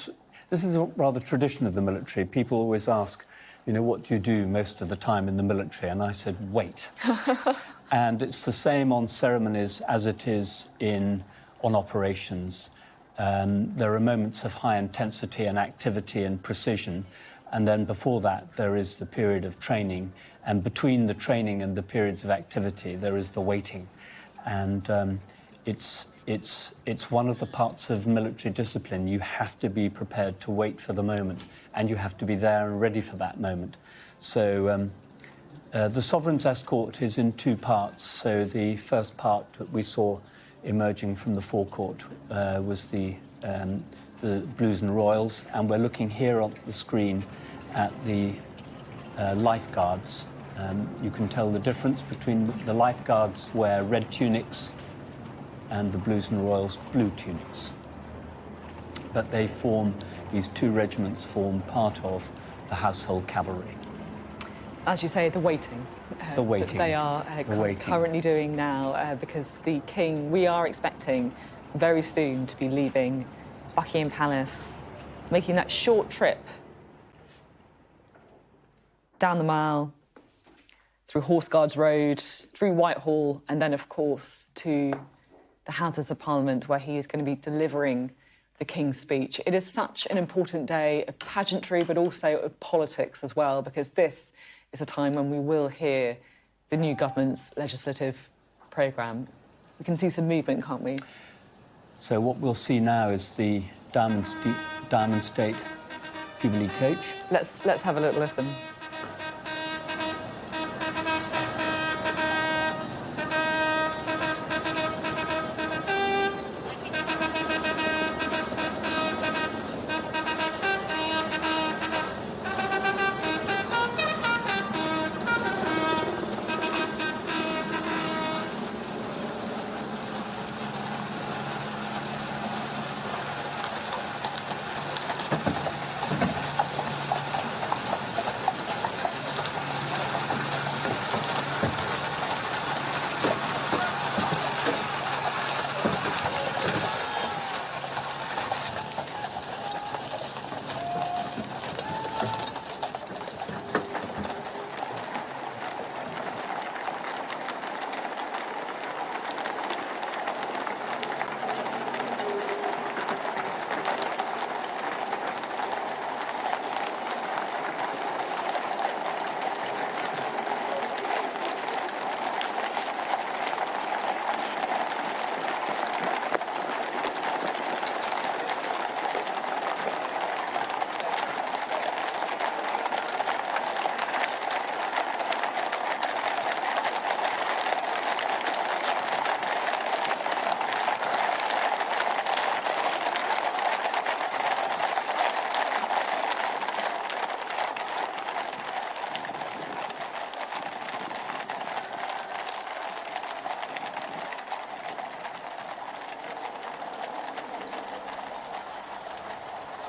this is a rather tradition of the military. People always ask, you know, what do you do most of the time in the military? And I said, wait. And it's the same on ceremonies as it is on operations. There are moments of high intensity and activity and precision. And then before that, there is the period of training. And between the training and the periods of activity, there is the waiting. And it's one of the parts of military discipline. You have to be prepared to wait for the moment, and you have to be there and ready for that moment. So the Sovereign's escort is in two parts. So the first part that we saw emerging from the forecourt was the Blues and Royals, and we're looking here on the screen at the lifeguards. You can tell the difference between the lifeguards wear red tunics and the Blues and Royals blue tunics. But these two regiments form part of the household cavalry.
As you say, the waiting.
The waiting.
That they are currently doing now, because the King, we are expecting very soon to be leaving Buckingham Palace, making that short trip down the Mall, through Horse Guards Road, through Whitehall, and then, of course, to the Houses of Parliament, where he is going to be delivering the King's speech. It is such an important day of pageantry, but also of politics as well, because this is a time when we will hear the new government's legislative programme. We can see some movement, can't we?
So what we'll see now is the Diamond State Jubilee Coach.
Let's have a little listen.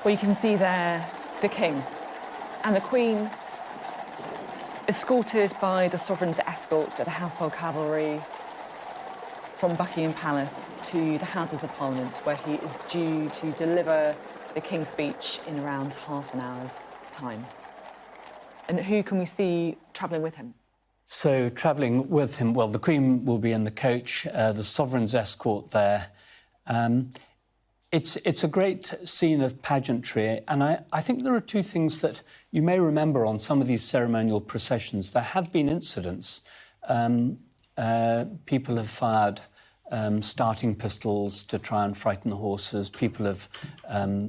Well, you can see there the King and the Queen, escorted by the sovereign's escort, so the household cavalry, from Buckingham Palace to the Houses of Parliament, where he is due to deliver the King's speech in around half an hour's time. And who can we see travelling with him?
So travelling with him, well, the Queen will be in the coach, the sovereign's escort there. It's a great scene of pageantry, and I think there are two things that you may remember on some of these ceremonial processions. There have been incidents. People have fired starting pistols to try and frighten the horses. People have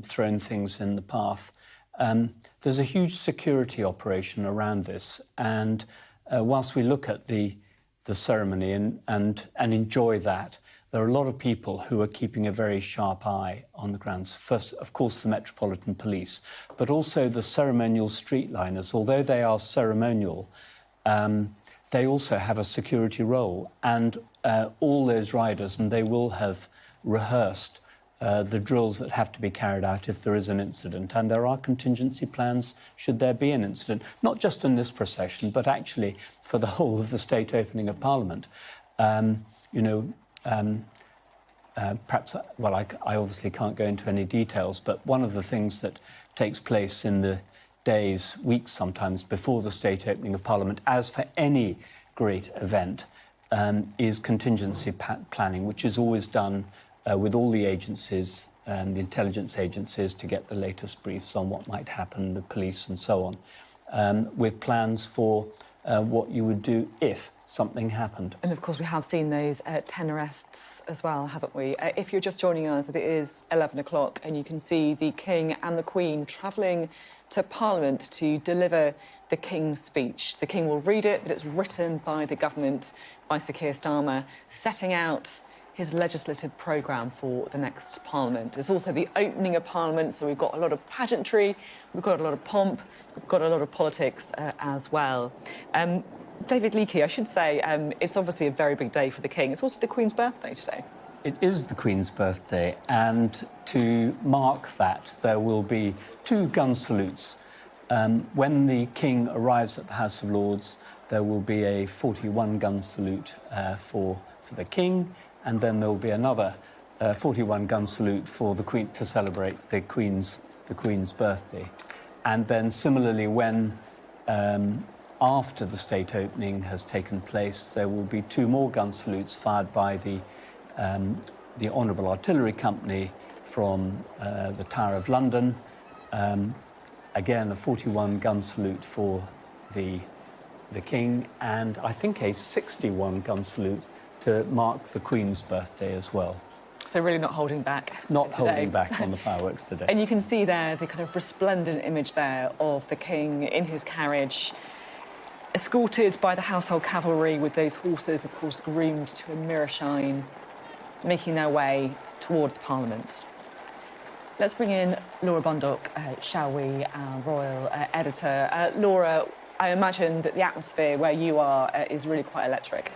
thrown things in the path. There's a huge security operation around this, and whilst we look at the ceremony and enjoy that, there are a lot of people who are keeping a very sharp eye on the grounds. First, of course, the Metropolitan Police, but also the ceremonial streetliners. Although they are ceremonial, they also have a security role, and all those riders, and they will have rehearsed the drills that have to be carried out if there is an incident. And there are contingency plans should there be an incident, not just in this procession, but actually for the whole of the state opening of Parliament. Perhaps, well, I obviously can't go into any details, but one of the things that takes place in the days, weeks sometimes, before the state opening of Parliament, as for any great event, is contingency planning, which is always done with all the agencies, the intelligence agencies, to get the latest briefs on what might happen, the police and so on, with plans for what you would do if something happened.
And of course we have seen those 10 arrests as well, haven't we? If you're just joining us, it is 11 o'clock and you can see the King and the Queen travelling to Parliament to deliver the King's speech. The King will read it, but it's written by the government, by Sir Keir Starmer, setting out his legislative programme for the next Parliament. It's also the opening of Parliament, so we've got a lot of pageantry, we've got a lot of pomp, we've got a lot of politics as well. David Leakey, I should say, it's obviously a very big day for the King. It's also the Queen's birthday today.
It is the Queen's birthday, and to mark that, there will be 2 gun salutes. When the King arrives at the House of Lords, there will be a 41 gun salute for the King, and then there will be another 41 gun salute for the Queen to celebrate the Queen's birthday. And then similarly, when after the state opening has taken place, there will be 2 more gun salutes fired by the Honourable Artillery Company from the Tower of London. Again, a 41 gun salute for the King, and I think a 61 gun salute to mark the Queen's birthday as well.
So really not holding back.
Not holding back on the fireworks today.
And you can see there the kind of resplendent image there of the King in his carriage, escorted by the household cavalry with those horses, of course, groomed to a mirror shine, making their way towards Parliament. Let's bring in Laura Bundock, shall we, our royal editor. Laura, I imagine that the atmosphere where you are is really quite electric.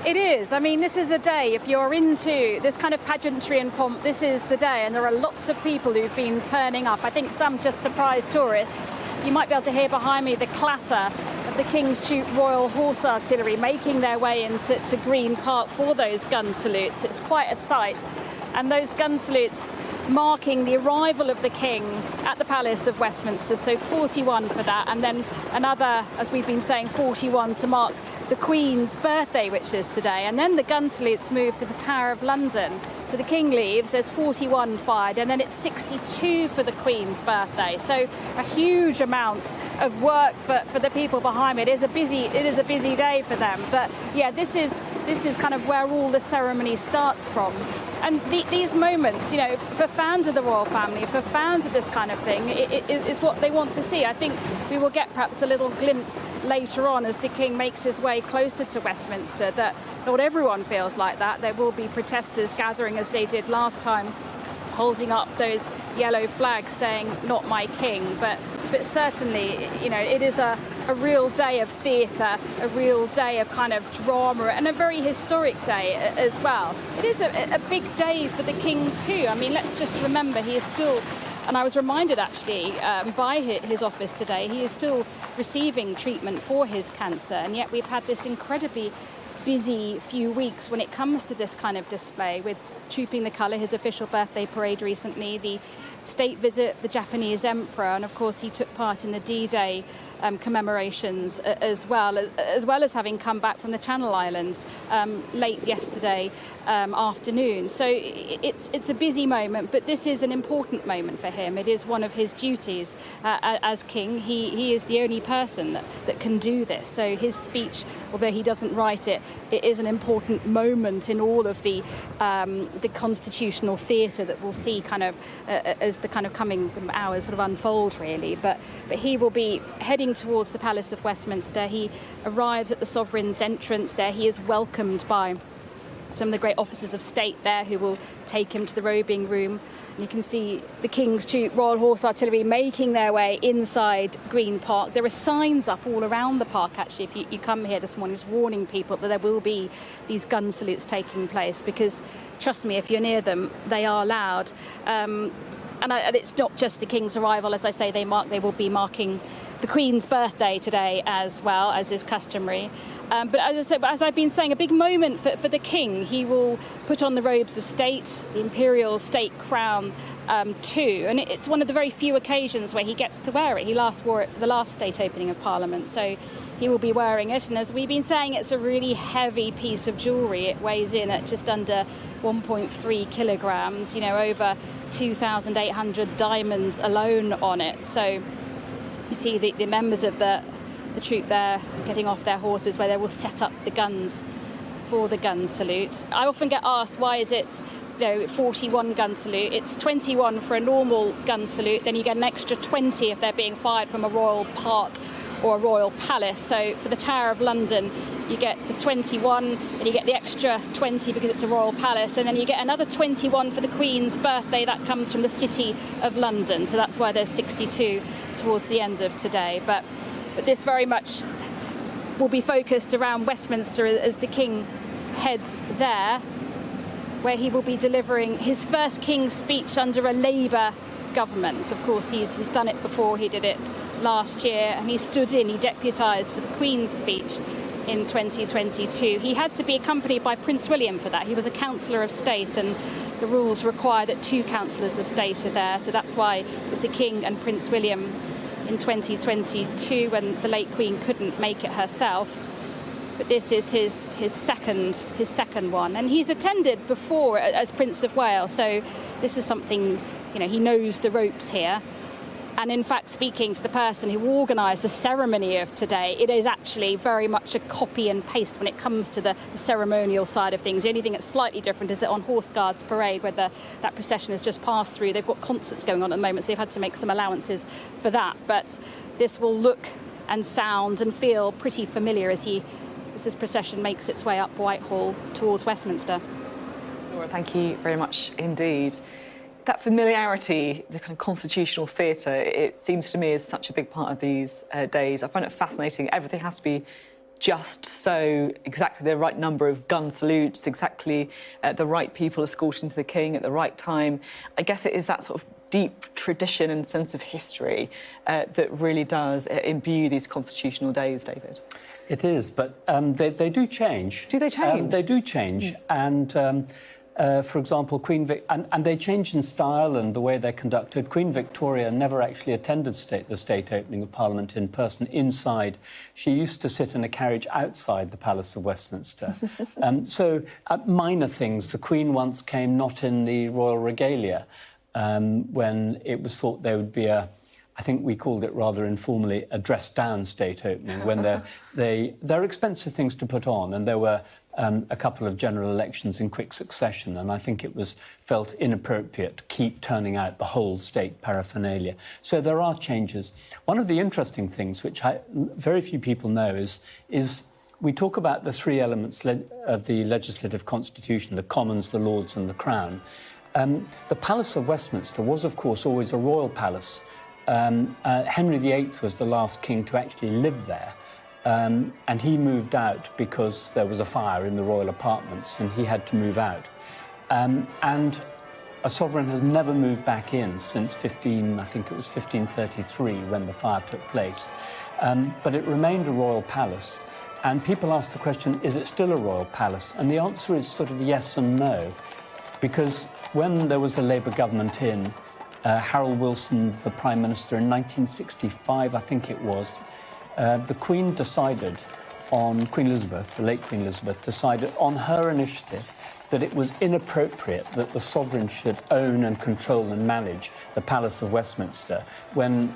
It is. I mean, this is a day, if you're into this kind of pageantry and pomp, this is the day. And there are lots of people who've been turning up. I think some just surprise tourists. You might be able to hear behind me the clatter of the King's Troop Royal Horse Artillery making their way into Green Park for those gun salutes. It's quite a sight. And those gun salutes marking the arrival of the King at the Palace of Westminster, so 41 for that, and then another, as we've been saying, 41 to mark the Queen's birthday, which is today. And then the gun salutes move to the Tower of London. So the King leaves, there's 41 fired, and then it's 62 for the Queen's birthday. So a huge amount of work for the people behind me. It is a busy day for them. But yeah, this is kind of where all the ceremony starts from. And these moments, you know, for fans of the royal family, for fans of this kind of thing, it is what they want to see. I think we will get perhaps a little glimpse later on as the King makes his way closer to Westminster that not everyone feels like that. There will be protesters gathering as they did last time, holding up those yellow flags saying, "Not my King." But certainly, you know, it is a a real day of theatre, a real day of kind of drama, and a very historic day as well. It is a big day for the King too. I mean, let's just remember he is still, and I was reminded actually by his office today, he is still receiving treatment for his cancer, and yet we've had this incredibly busy few weeks when it comes to this kind of display, with Trooping the Colour, his official birthday parade recently, the state visit, the Japanese emperor, and of course he took part in the D-Day commemorations as well as having come back from the Channel Islands late yesterday afternoon. So it's a busy moment, but this is an important moment for him. It is one of his duties as king. He is the only person that can do this. So his speech, although he doesn't write it, it is an important moment in all of the constitutional theatre that we'll see kind of as the kind of coming hours sort of unfold, really. But he will be heading towards the Palace of Westminster. He arrives at the Sovereign's entrance there. He is welcomed by some of the great officers of state there who will take him to the robing room. And you can see the King's Troop, Royal Horse Artillery, making their way inside Green Park. There are signs up all around the park, actually, if you come here this morning, just warning people that there will be these gun salutes taking place, because, trust me, if you're near them, they are loud. And it's not just the King's arrival, as I say, they will be marking the Queen's birthday today as well, as is customary. But as I've been saying, a big moment for the King. He will put on the robes of state, the imperial state crown too, and it's one of the very few occasions where he gets to wear it. He last wore it for the last state opening of Parliament, so he will be wearing it. And as we've been saying, it's a really heavy piece of jewellery. It weighs in at just under 1.3 kilograms, over 2,800 diamonds alone on it. So you see the members of the troop there getting off their horses, where they will set up the guns for the gun salute. I often get asked, why is it 41 gun salute? It's 21 for a normal gun salute, then you get an extra 20 if they're being fired from a royal park or a royal palace. So for the Tower of London, you get the 21 and you get the extra 20 because it's a royal palace, and then you get another 21 for the Queen's birthday. That comes from the City of London, so that's why there's 62 towards the end of today. But this very much will be focused around Westminster as the King heads there, where he will be delivering his first King's speech under a Labour government. Of course, he's done it before. He did it last year, and he stood in, he deputised for the Queen's speech in 2022. He had to be accompanied by Prince William for that. He was a Councillor of State, and the rules require that 2 Councillors of State are there. So that's why it was the King and Prince William in 2022, when the late Queen couldn't make it herself. But this is his second one, and he's attended before as Prince of Wales. So this is something, he knows the ropes here. And in fact, speaking to the person who organised the ceremony of today, it is actually very much a copy and paste when it comes to the ceremonial side of things. The only thing that's slightly different is that on Horse Guards Parade, where that procession has just passed through, they've got concerts going on at the moment, so they've had to make some allowances for that. But this will look and sound and feel pretty familiar as this procession makes its way up Whitehall towards Westminster.
Laura, thank you very much indeed. That familiarity, the kind of constitutional theatre, it seems to me is such a big part of these days. I find it fascinating. Everything has to be just so, exactly the right number of gun salutes, exactly the right people escorting to the King at the right time. I guess it is that sort of deep tradition and sense of history that really does imbue these constitutional days, David.
It is, but they do change.
Do they change?
They do change, and for example, and they change in style and the way they're conducted. Queen Victoria never actually attended the state opening of Parliament in person inside. She used to sit in a carriage outside the Palace of Westminster. So minor things. The Queen once came not in the royal regalia when it was thought there would be I think we called it rather informally a dressed-down state opening, when they're expensive things to put on, and there were a couple of general elections in quick succession, and I think it was felt inappropriate to keep turning out the whole state paraphernalia. So there are changes. One of the interesting things, which very few people know, is we talk about the 3 elements of the legislative constitution: the Commons, the Lords and the Crown. The Palace of Westminster was, of course, always a royal palace, Henry VIII was the last king to actually live there. And he moved out because there was a fire in the royal apartments and he had to move out. And a sovereign has never moved back in since 1533 when the fire took place. But it remained a royal palace. And people ask the question, is it still a royal palace? And the answer is sort of yes and no. Because when there was a Labour government in, Harold Wilson, the Prime Minister, in 1965, I think it was, the Queen decided on, Queen Elizabeth, the late Queen Elizabeth, decided on her initiative that it was inappropriate that the sovereign should own and control and manage the Palace of Westminster when,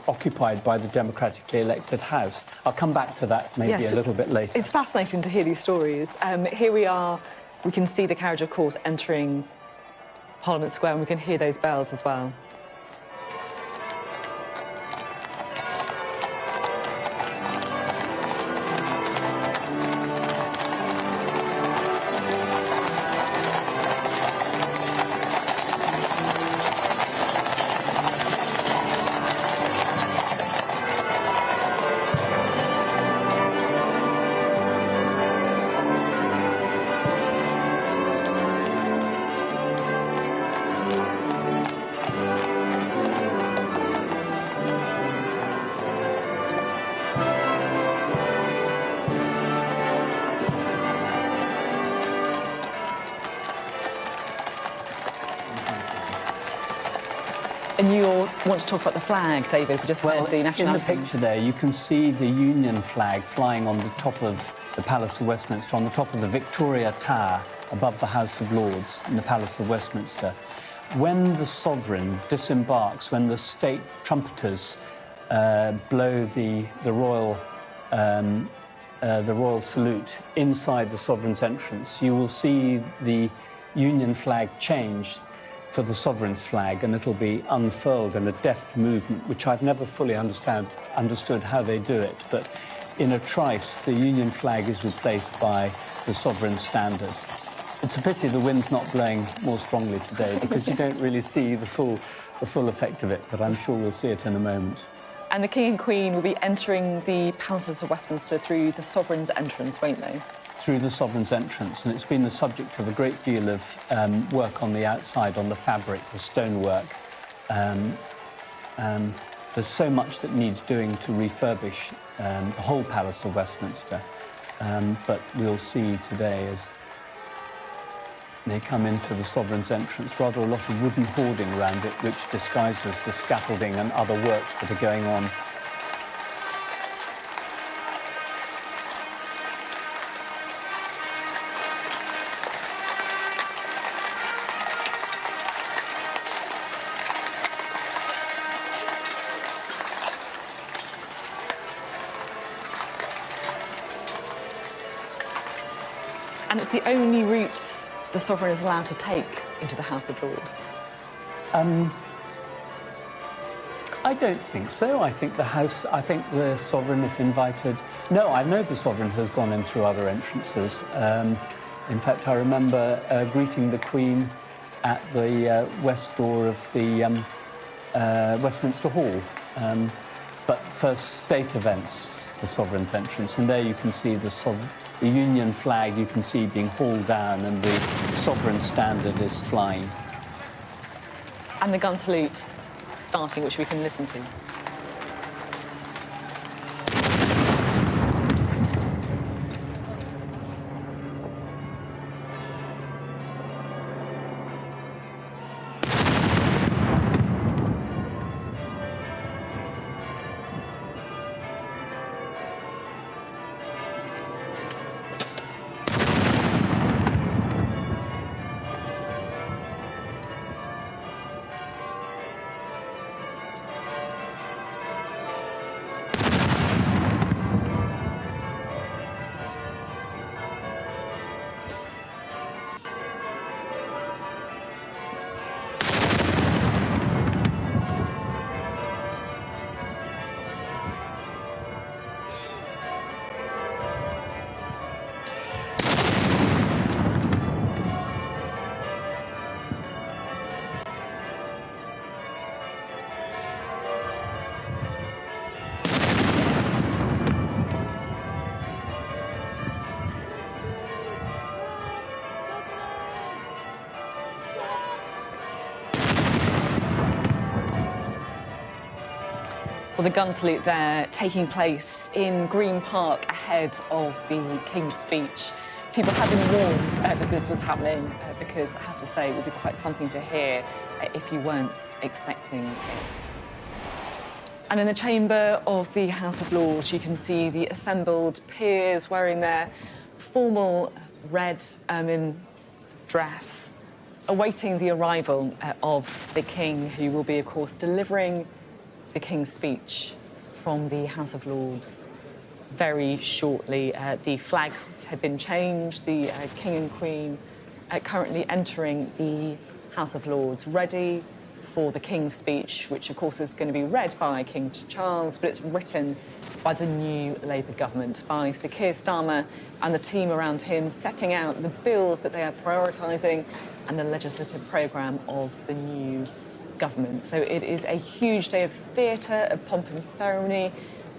occupied by the democratically elected House. I'll come back to that maybe a little bit later.
It's fascinating to hear these stories. Here we are, we can see the carriage of course entering Parliament Square, and we can hear those bells as well. And you want to talk about the flag, David? We just heard the national anthem.
In the picture there, you can see the Union flag flying on the top of the Palace of Westminster, on the top of the Victoria Tower, above the House of Lords in the Palace of Westminster. When the sovereign disembarks, when the state trumpeters blow the royal salute inside the sovereign's entrance, you will see the Union flag change for the sovereign's flag, and it'll be unfurled in a deft movement, which I've never fully understood how they do it. But in a trice, the Union flag is replaced by the sovereign standard. It's a pity the wind's not blowing more strongly today, because you don't really see the full effect of it, but I'm sure we'll see it in a moment.
And the King and Queen will be entering the Palaces of Westminster through the sovereign's entrance, won't they?
Through the sovereign's entrance, and it's been the subject of a great deal of work on the outside, on the fabric, the stonework. There's so much that needs doing to refurbish the whole Palace of Westminster, but we'll see today as they come into the sovereign's entrance, rather a lot of wooden hoarding around it, which disguises the scaffolding and other works that are going on.
And it's the only route the sovereign is allowed to take into the House of Lords.
I don't think so. I think the sovereign, if invited... No, I know the sovereign has gone in through other entrances. In fact, I remember greeting the Queen at the west door of the Westminster Hall. But for state events, the sovereign's entrance, and there you can see the Union flag, you can see being hauled down, and the sovereign standard is flying.
And the gun salute starting, which we can listen to. Well, the gun salute there taking place in Green Park ahead of the King's speech. People have been warned that this was happening because I have to say it would be quite something to hear if you weren't expecting it. And in the chamber of the House of Lords, you can see the assembled peers wearing their formal red ermine dress, awaiting the arrival of the King, who will be, of course, delivering the King's speech from the House of Lords very shortly. The flags have been changed. The King and Queen are currently entering the House of Lords, ready for the King's speech, which, of course, is going to be read by King Charles, but it's written by the new Labour government, by Sir Keir Starmer and the team around him, setting out the bills that they are prioritising and the legislative programme of the new government. So it is a huge day of theatre, of pomp and ceremony,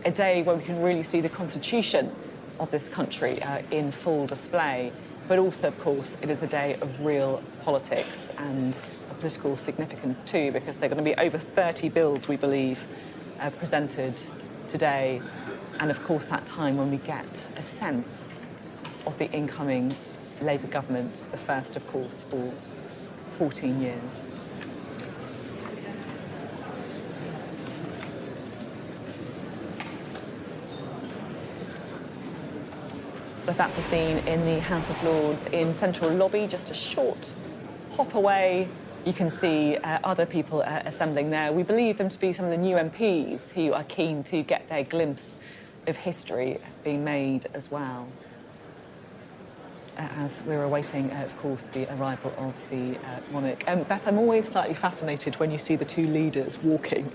a day where we can really see the constitution of this country in full display. But also, of course, it is a day of real politics and political significance too, because there are going to be over 30 bills, we believe, presented today. And of course, that time when we get a sense of the incoming Labour government, the first, of course, for 14 years. But that's a scene in the House of Lords in Central Lobby, just a short hop away. You can see other people assembling there. We believe them to be some of the new MPs who are keen to get their glimpse of history being made as well. As we're awaiting, of course, the arrival of the monarch. Beth, I'm always slightly fascinated when you see the two leaders walking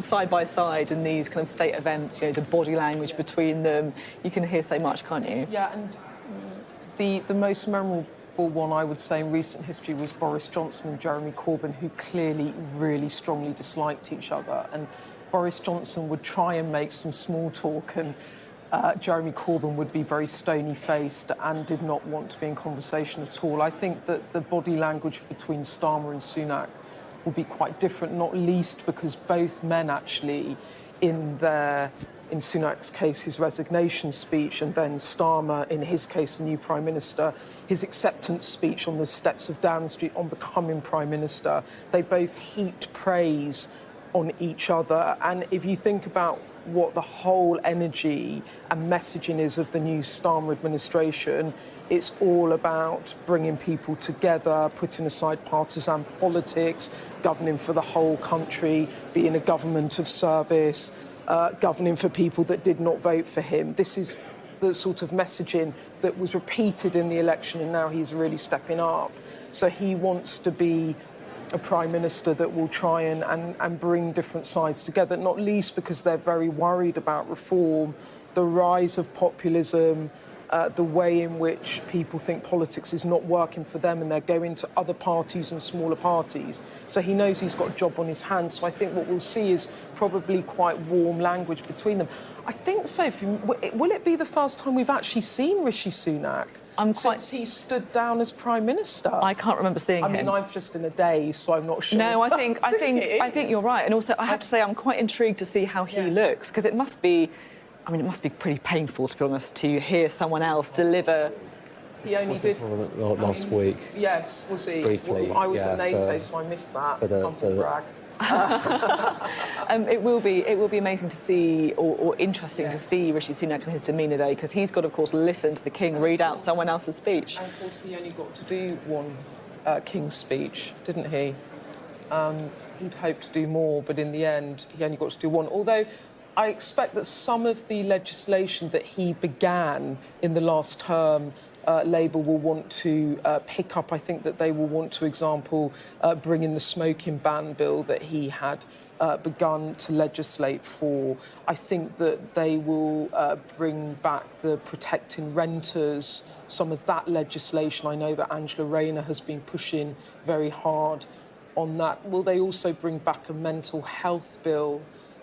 side by side in these kind of state events, you know, the body language between them. You can hear so much, can't you?
Yeah, and the most memorable one, I would say, in recent history was Boris Johnson and Jeremy Corbyn, who clearly really strongly disliked each other. And Boris Johnson would try and make some small talk, and Jeremy Corbyn would be very stony-faced and did not want to be in conversation at all. I think that the body language between Starmer and Sunak will be quite different, not least because both men actually, in Sunak's case, his resignation speech, and then Starmer, in his case, the new Prime Minister, his acceptance speech on the steps of Downing Street on becoming Prime Minister, they both heaped praise on each other. And if you think about what the whole energy and messaging is of the new Starmer administration, it's all about bringing people together, putting aside partisan politics, governing for the whole country, being a government of service, governing for people that did not vote for him. This is the sort of messaging that was repeated in the election, and now he's really stepping up. So he wants to be a Prime Minister that will try and bring different sides together, not least because they're very worried about reform, the rise of populism, the way in which people think politics is not working for them and they're going to other parties and smaller parties. So he knows he's got a job on his hands. So I think what we'll see is probably quite warm language between them. I think, Sophie, will it be the first time we've actually seen Rishi Sunak since he stood down as Prime Minister?
I can't remember seeing him.
I mean, I've just in a daze, so I'm not sure.
No, I think you're right. And also, I have to say, I'm quite intrigued to see how he looks, because it must be pretty painful, to be honest, to hear someone else deliver.
He only did
last week.
Yes, was he?
Briefly.
Well, I was at NATO, so I missed that.
For
brag.
It will be amazing to see, or interesting to see Rishi Sunak and his demeanour there, because he's got, of course, listen to the King read out someone else's speech.
And of course, he only got to do one King's speech, didn't he? He'd hoped to do more, but in the end, he only got to do one. Although I expect that some of the legislation that he began in the last term, Labour will want to pick up. I think that they will want to, example, bring in the smoking ban bill that he had begun to legislate for. I think that they will bring back the protecting renters, some of that legislation. I know that Angela Rayner has been pushing very hard on that. Will they also bring back a mental health bill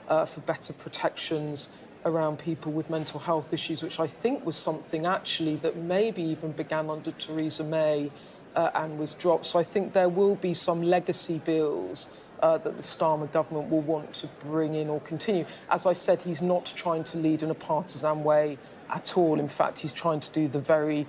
for better protections around people with mental health issues, which I think was something actually that maybe even began under Theresa May and was dropped. So I think there will be some legacy bills that the Starmer government will want to bring in or continue. As I said, he's not trying to lead in a partisan way at all. In fact, he's trying to do the very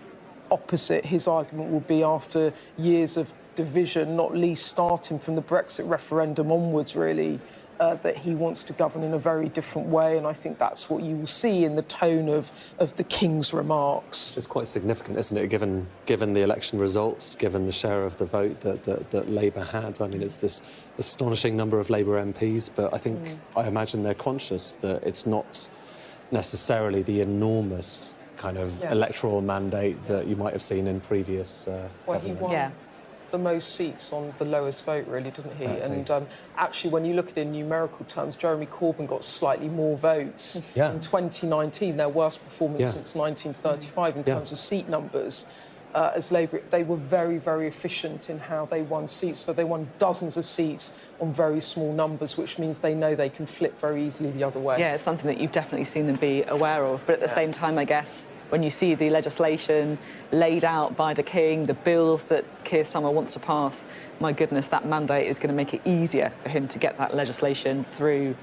opposite. His argument will be, after years of division, not least starting from the Brexit referendum onwards, really, that he wants to govern in a very different way, and I think that's what you will see in the tone of the King's remarks.
It's quite significant, isn't it, given the election results, given the share of the vote that Labour had. I mean, it's this astonishing number of Labour MPs, but I imagine they're conscious that it's not necessarily the enormous kind of electoral mandate that you might have seen in previous governments.
The most seats on the lowest vote, really, didn't he?
Exactly.
And actually, when you look at it in numerical terms, Jeremy Corbyn got slightly more votes in 2019, their worst performance since 1935 in terms of seat numbers. As Labour, they were very, very efficient in how they won seats. So they won dozens of seats on very small numbers, which means they know they can flip very easily the other way.
Yeah, it's something that you've definitely seen them be aware of. But at the same time, I guess, when you see the legislation laid out by the King, the bills that Keir Starmer wants to pass, my goodness, that mandate is going to make it easier for him to get that legislation through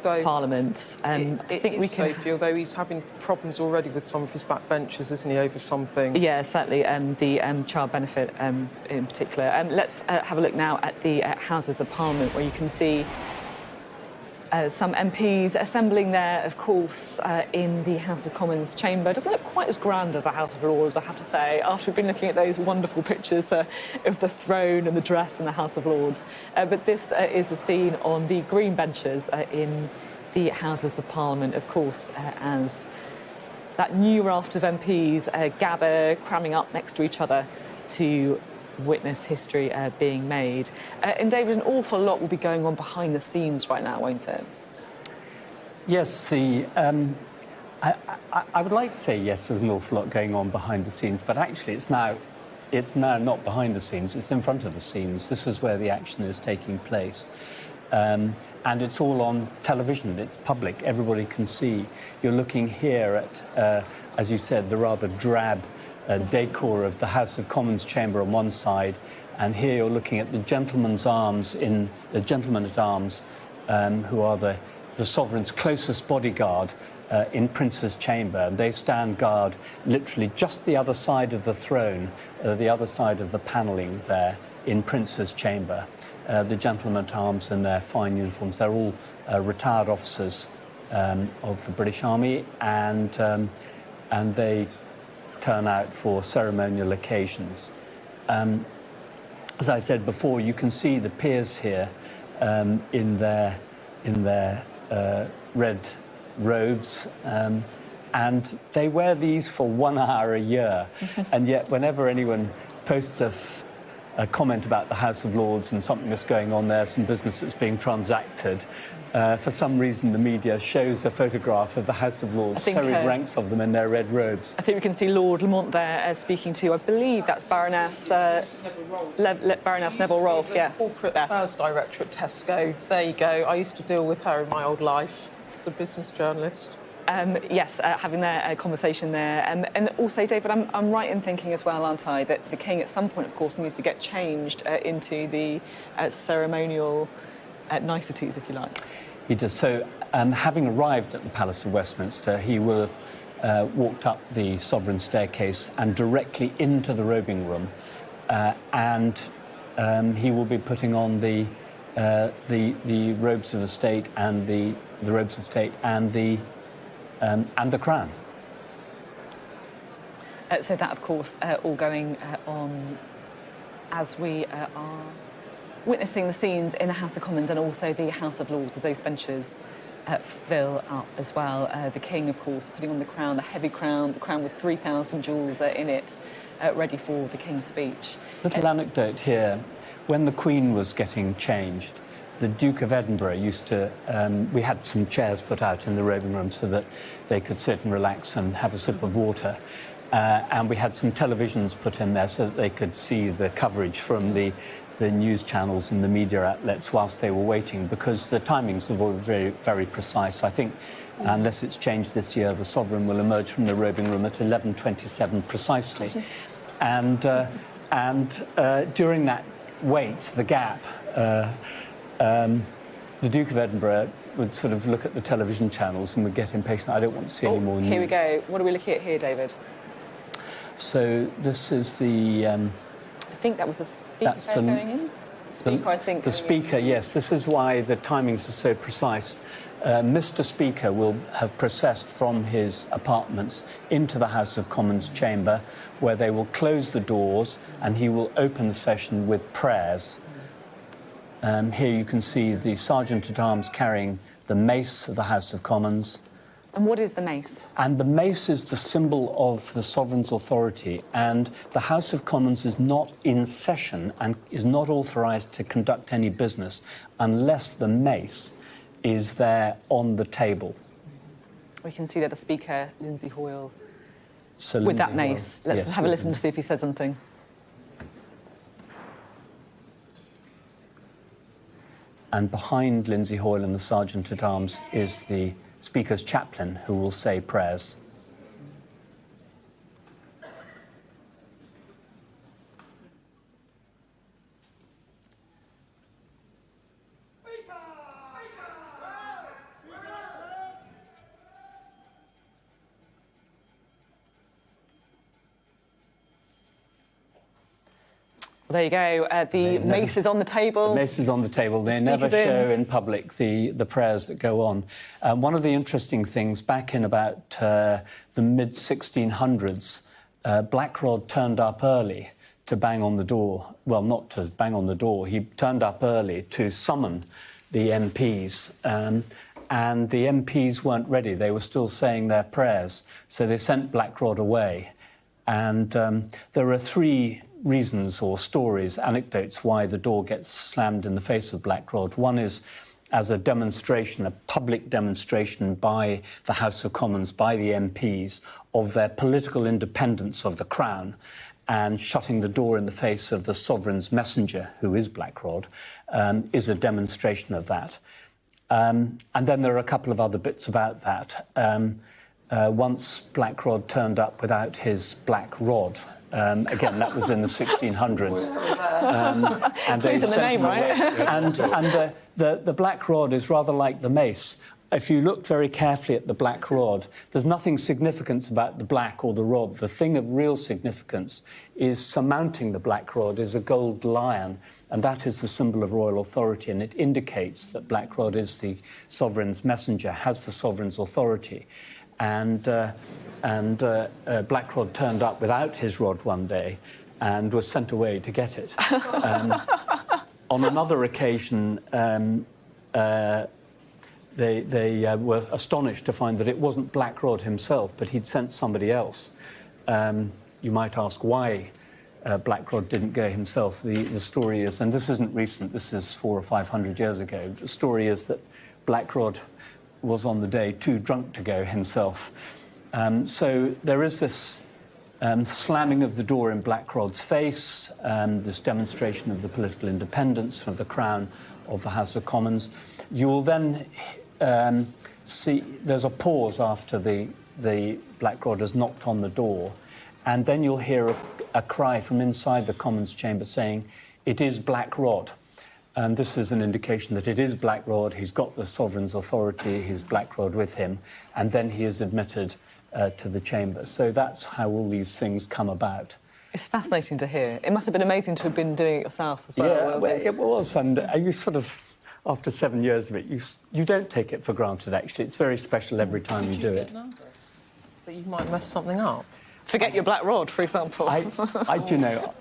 Parliament.
I think we can... Sophie, although he's having problems already with some of his backbenchers, isn't he, over some things?
Yeah, certainly, the child benefit in particular. Let's have a look now at the Houses of Parliament, where you can see some MPs assembling there, of course, in the House of Commons chamber. It doesn't look quite as grand as the House of Lords, I have to say, after we've been looking at those wonderful pictures of the throne and the dress in the House of Lords. But this is a scene on the green benches in the Houses of Parliament, of course, as that new raft of MPs gather, cramming up next to each other to witness history being made. And David, an awful lot will be going on behind the scenes right now, won't it?
Yes, I would like to say yes, there's an awful lot going on behind the scenes, but actually it's now not behind the scenes, it's in front of the scenes. This is where the action is taking place. And it's all on television, it's public, everybody can see. You're looking here at, as you said, the rather drab decor of the House of Commons chamber on one side, and here you're looking at the gentlemen at arms, who are the sovereign's closest bodyguard in Prince's chamber, and they stand guard literally just the other side of the throne, the other side of the panelling there in Prince's chamber. The gentlemen at arms in their fine uniforms, they're all retired officers of the British Army, and they turn out for ceremonial occasions. As I said before, you can see the peers here in their red robes, and they wear these for 1 hour a year. And yet, whenever anyone posts a comment about the House of Lords and something that's going on there, some business that's being transacted, for some reason the media shows a photograph of the House of Lords, serried ranks of them in their red robes.
I think we can see Lord Lamont there speaking to, I believe that's Baroness Neville Rolfe, yes.
Corporate affairs director at Tesco. There you go. I used to deal with her in my old life as a business journalist.
Yes, having their conversation there. And also, David, I'm right in thinking as well, aren't I, that the King at some point, of course, needs to get changed into the ceremonial niceties, if you like.
He does. So, having arrived at the Palace of Westminster, he will have walked up the sovereign staircase and directly into the robing room, and he will be putting on the robes of state and the robes of state and the crown.
So that, of course, all going on as we are witnessing the scenes in the House of Commons and also the House of Lords, as those benches fill up as well. The King, of course, putting on the crown, the heavy crown, the crown with 3,000 jewels in it, ready for the King's speech.
Little anecdote here. When the Queen was getting changed, the Duke of Edinburgh used to... we had some chairs put out in the robing room so that they could sit and relax and have a sip of water. And we had some televisions put in there so that they could see the coverage from the news channels and the media outlets whilst they were waiting, because the timings are all very, very precise. I think, unless it's changed this year, the Sovereign will emerge from the robing room at 11:27 precisely. And during that wait, the gap, the Duke of Edinburgh would sort of look at the television channels and would get impatient. I don't want to see any more news.
Here we go. What are we looking at here, David?
So this is the...
I think that was the speaker going in. Speaker, I think.
The speaker, yes. This is why the timings are so precise. Mr. Speaker will have processed from his apartments into the House of Commons chamber, where they will close the doors and he will open the session with prayers. Here you can see the Sergeant-at-Arms carrying the mace of the House of Commons.
And what is the mace?
And the mace is the symbol of the sovereign's authority, and the House of Commons is not in session and is not authorised to conduct any business unless the mace is there on the table.
We can see there the Speaker, Lindsay Hoyle,
So
with that
Lindsay
mace.
Hoyle,
Let's
yes,
have a
with
listen
the
to see if he says something.
And behind Lindsay Hoyle and the Sergeant-at-Arms is the Speaker's chaplain, who will say prayers.
Well, there you go. The mace is on the table.
The mace is on the table. They never show in public the prayers that go on. One of the interesting things, back in about the mid-1600s, Blackrod turned up early to bang on the door. Well, not to bang on the door. He turned up early to summon the MPs. And the MPs weren't ready. They were still saying their prayers. So they sent Blackrod away. And there are three reasons or stories, anecdotes, why the door gets slammed in the face of Blackrod. One is as a demonstration, a public demonstration by the House of Commons, by the MPs, of their political independence of the Crown, and shutting the door in the face of the sovereign's messenger, who is Blackrod, is a demonstration of that. And then there are a couple of other bits about that. Once Blackrod turned up without his black rod. Again, that was in the 1600s. And they
Please, in the name, right?
And the black rod is rather like the mace. If you look very carefully at the black rod, there's nothing significant about the black or the rod. The thing of real significance is surmounting the black rod is a gold lion, and that is the symbol of royal authority, and it indicates that Blackrod is the sovereign's messenger, has the sovereign's authority. And Blackrod turned up without his rod one day and was sent away to get it. On another occasion, they were astonished to find that it wasn't Blackrod himself, but he'd sent somebody else. You might ask why Blackrod didn't go himself. The story is, and this isn't recent, this is 400 or 500 years ago, the story is that Blackrod was on the day too drunk to go himself. So there is this slamming of the door in Blackrod's face, this demonstration of the political independence of the Crown, of the House of Commons. You will then see there's a pause after the Blackrod has knocked on the door, and then you'll hear a cry from inside the Commons chamber saying, "It is Blackrod." And this is an indication that it is Blackrod. He's got the sovereign's authority, he's Blackrod with him, and then he is admitted to the chamber. So that's how all these things come about.
It's fascinating to hear. It must have been amazing to have been doing it yourself as well.
Yeah, well, it was, and you sort of, after 7 years of it, you don't take it for granted, actually. It's very special every time you do it.
Did you get nervous that you might mess something up?
Forget your black rod, for example.
You know,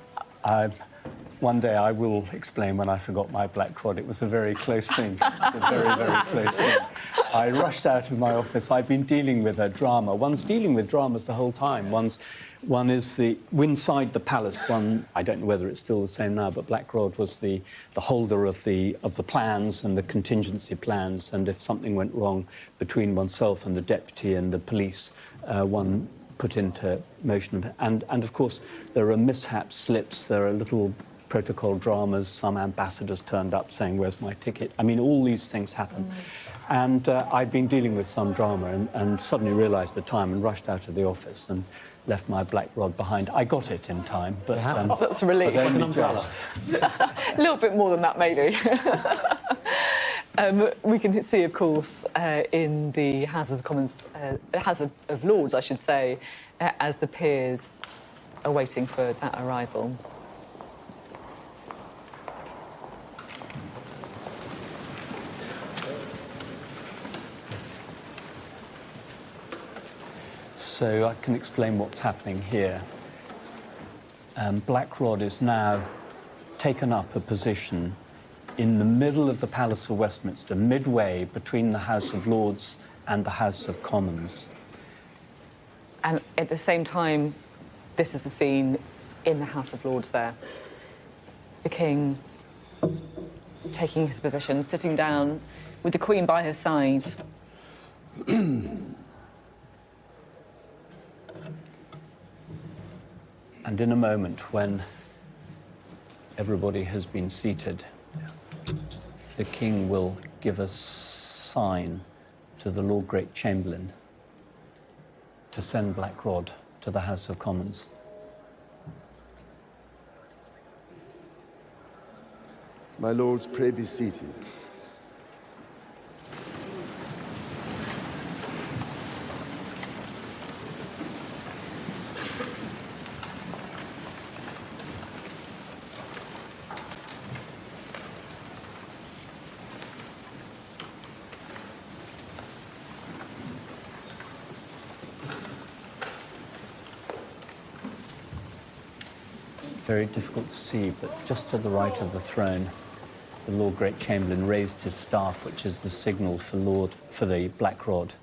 one day I will explain when I forgot my black rod. It was a very close thing. It was a very, very close thing. I rushed out of my office. I've been dealing with a drama. One's dealing with dramas the whole time. One is inside the palace. One, I don't know whether it's still the same now, but Blackrod was the holder of the plans and the contingency plans. And if something went wrong between oneself and the deputy and the police, one put into motion. And of course, there are mishaps, slips. There are little protocol dramas. Some ambassadors turned up saying, "Where's my ticket?" I mean, all these things happen. And I'd been dealing with some drama and suddenly realised the time and rushed out of the office and left my black rod behind. I got it in time, but
that's a relief.
But only just.
A little bit more than that, maybe. We can see, of course, in the House of Commons, House of Lords, I should say, as the peers are waiting for that arrival.
So I can explain what's happening here. Black Rod is now taken up a position in the middle of the Palace of Westminster, midway between the House of Lords and the House of Commons.
And at the same time, this is the scene in the House of Lords there. The King taking his position, sitting down with the Queen by his side.
And in a moment, when everybody has been seated, the King will give a sign to the Lord Great Chamberlain to send Black Rod to the House of Commons.
My lords, pray be seated.
Very difficult to see, but just to the right of the throne, the Lord Great Chamberlain raised his staff, which is the signal for the Black Rod.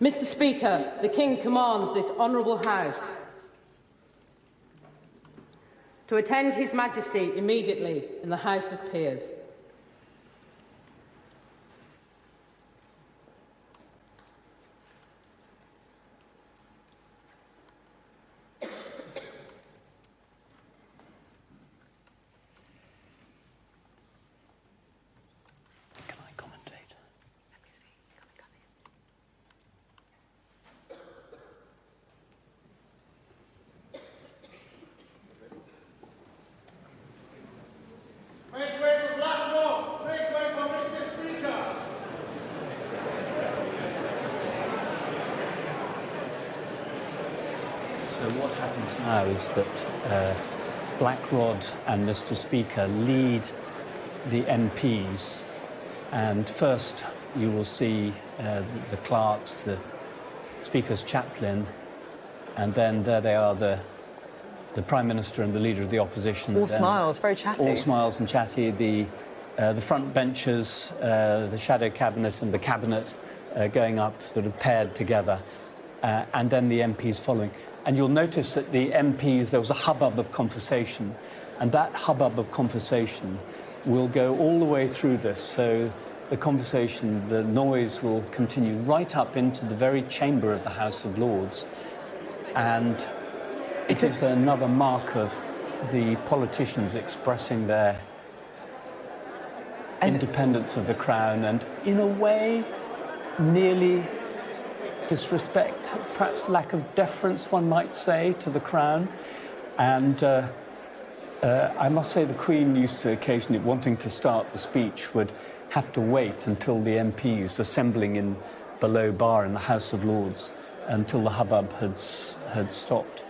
Mr. Speaker, the King commands this Honourable House to attend His Majesty immediately in the House of Peers.
So what happens now is that Black Rod and Mr. Speaker lead the MPs, and first you will see the clerks, the Speaker's chaplain, and then there they are, the Prime Minister and the Leader of the Opposition.
All smiles, very chatty.
All smiles and chatty. The front benches, the Shadow Cabinet and the Cabinet going up sort of paired together, and then the MPs following. And you'll notice that the MPs, there was a hubbub of conversation, and that hubbub of conversation will go all the way through this. So the conversation, the noise will continue right up into the very chamber of the House of Lords. And it is another mark of the politicians expressing their independence of the Crown and, in a way, nearly disrespect, perhaps lack of deference, one might say, to the Crown. And I must say the Queen used to occasionally, wanting to start the speech, would have to wait until the MPs assembling in below bar in the House of Lords, until the hubbub had stopped.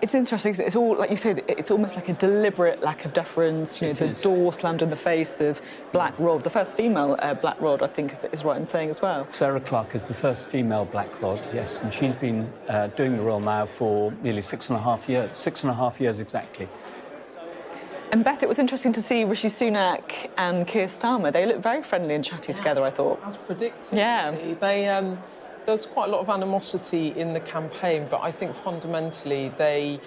It's interesting, 'cause it's all, like you say, it's almost like a deliberate lack of deference. You know, the door slammed in the face of Black Rod, the first female Black Rod, I think is right in saying as well.
Sarah Clark is the first female Black Rod, yes, and she's been doing the role now for nearly 6.5 years. 6.5 years exactly.
And Beth, it was interesting to see Rishi Sunak and Keir Starmer. They look very friendly and chatty together, I thought.
As predicted.
Yeah.
There's quite a lot of animosity in the campaign, but I think fundamentally they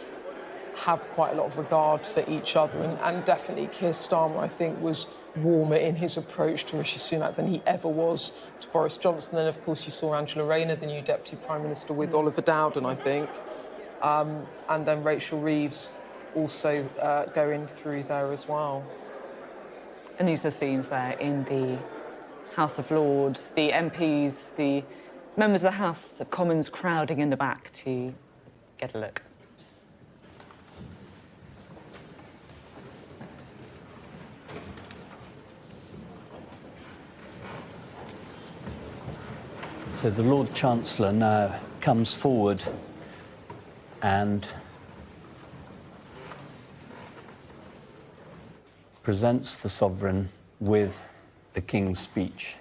have quite a lot of regard for each other. And definitely Keir Starmer, I think, was warmer in his approach to Rishi Sunak than he ever was to Boris Johnson. Then, of course, you saw Angela Rayner, the new Deputy Prime Minister, with Oliver Dowden, I think. And then Rachel Reeves also going through there as well.
And these are the scenes there in the House of Lords, the MPs, the members of the House of Commons crowding in the back to get a look.
So the Lord Chancellor now comes forward and presents the Sovereign with the King's speech.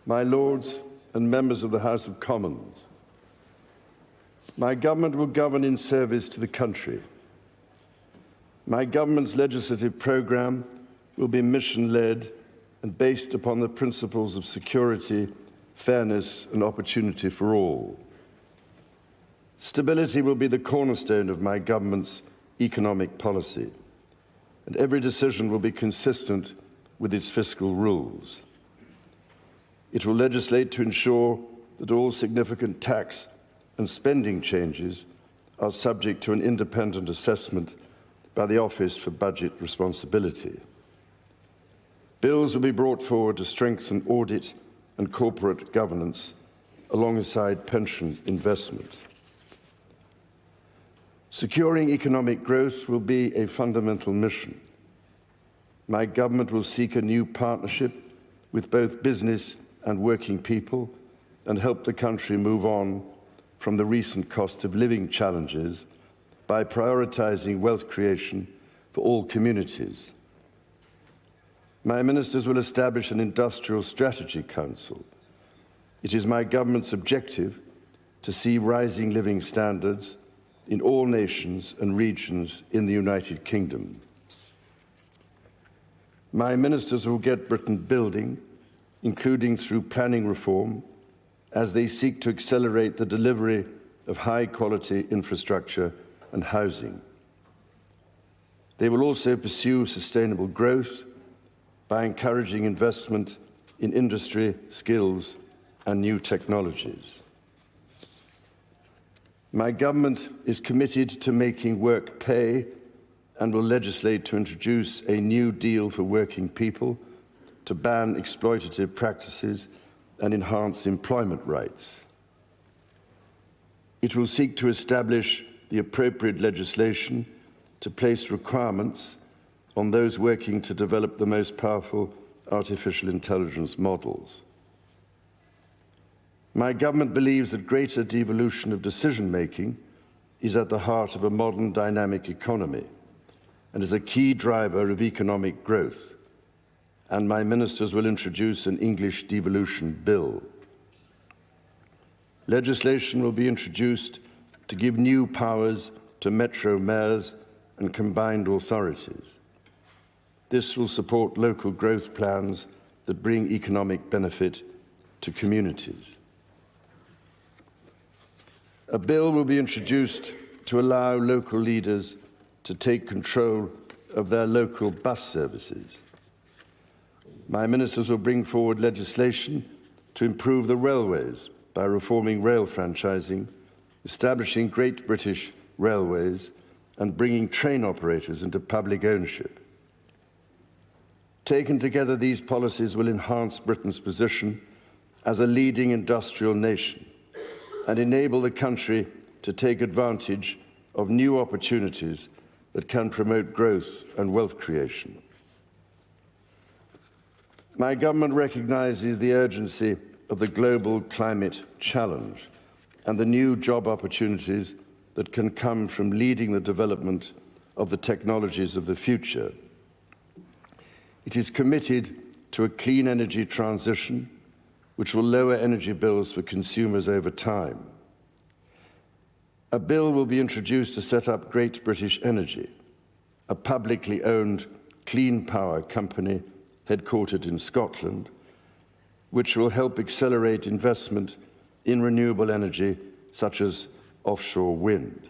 My Lords and members of the House of Commons, my government will govern in service to the country. My government's legislative programme will be mission-led and based upon the principles of security, fairness and opportunity for all. Stability will be the cornerstone of my government's economic policy, and every decision will be consistent with its fiscal rules. It will legislate to ensure that all significant tax and spending changes are subject to an independent assessment by the Office for Budget Responsibility. Bills will be brought forward to strengthen audit and corporate governance alongside pension investment. Securing economic growth will be a fundamental mission. My government will seek a new partnership with both business and working people and help the country move on from the recent cost of living challenges by prioritising wealth creation for all communities. My ministers will establish an Industrial Strategy Council. It is my government's objective to see rising living standards in all nations and regions in the United Kingdom. My ministers will get Britain building, including through planning reform, as they seek to accelerate the delivery of high-quality infrastructure and housing. They will also pursue sustainable growth by encouraging investment in industry, skills and new technologies. My government is committed to making work pay and will legislate to introduce a new deal for working people, to ban exploitative practices and enhance employment rights. It will seek to establish the appropriate legislation to place requirements on those working to develop the most powerful artificial intelligence models. My government believes that greater devolution of decision-making is at the heart of a modern dynamic economy and is a key driver of economic growth, and my ministers will introduce an English devolution bill. Legislation will be introduced to give new powers to metro mayors and combined authorities. This will support local growth plans that bring economic benefit to communities. A bill will be introduced to allow local leaders to take control of their local bus services. My ministers will bring forward legislation to improve the railways by reforming rail franchising, establishing Great British Railways, and bringing train operators into public ownership. Taken together, these policies will enhance Britain's position as a leading industrial nation and enable the country to take advantage of new opportunities that can promote growth and wealth creation. My government recognises the urgency of the global climate challenge and the new job opportunities that can come from leading the development of the technologies of the future. It is committed to a clean energy transition which will lower energy bills for consumers over time. A bill will be introduced to set up Great British Energy, a publicly owned clean power company headquartered in Scotland, which will help accelerate investment in renewable energy such as offshore wind.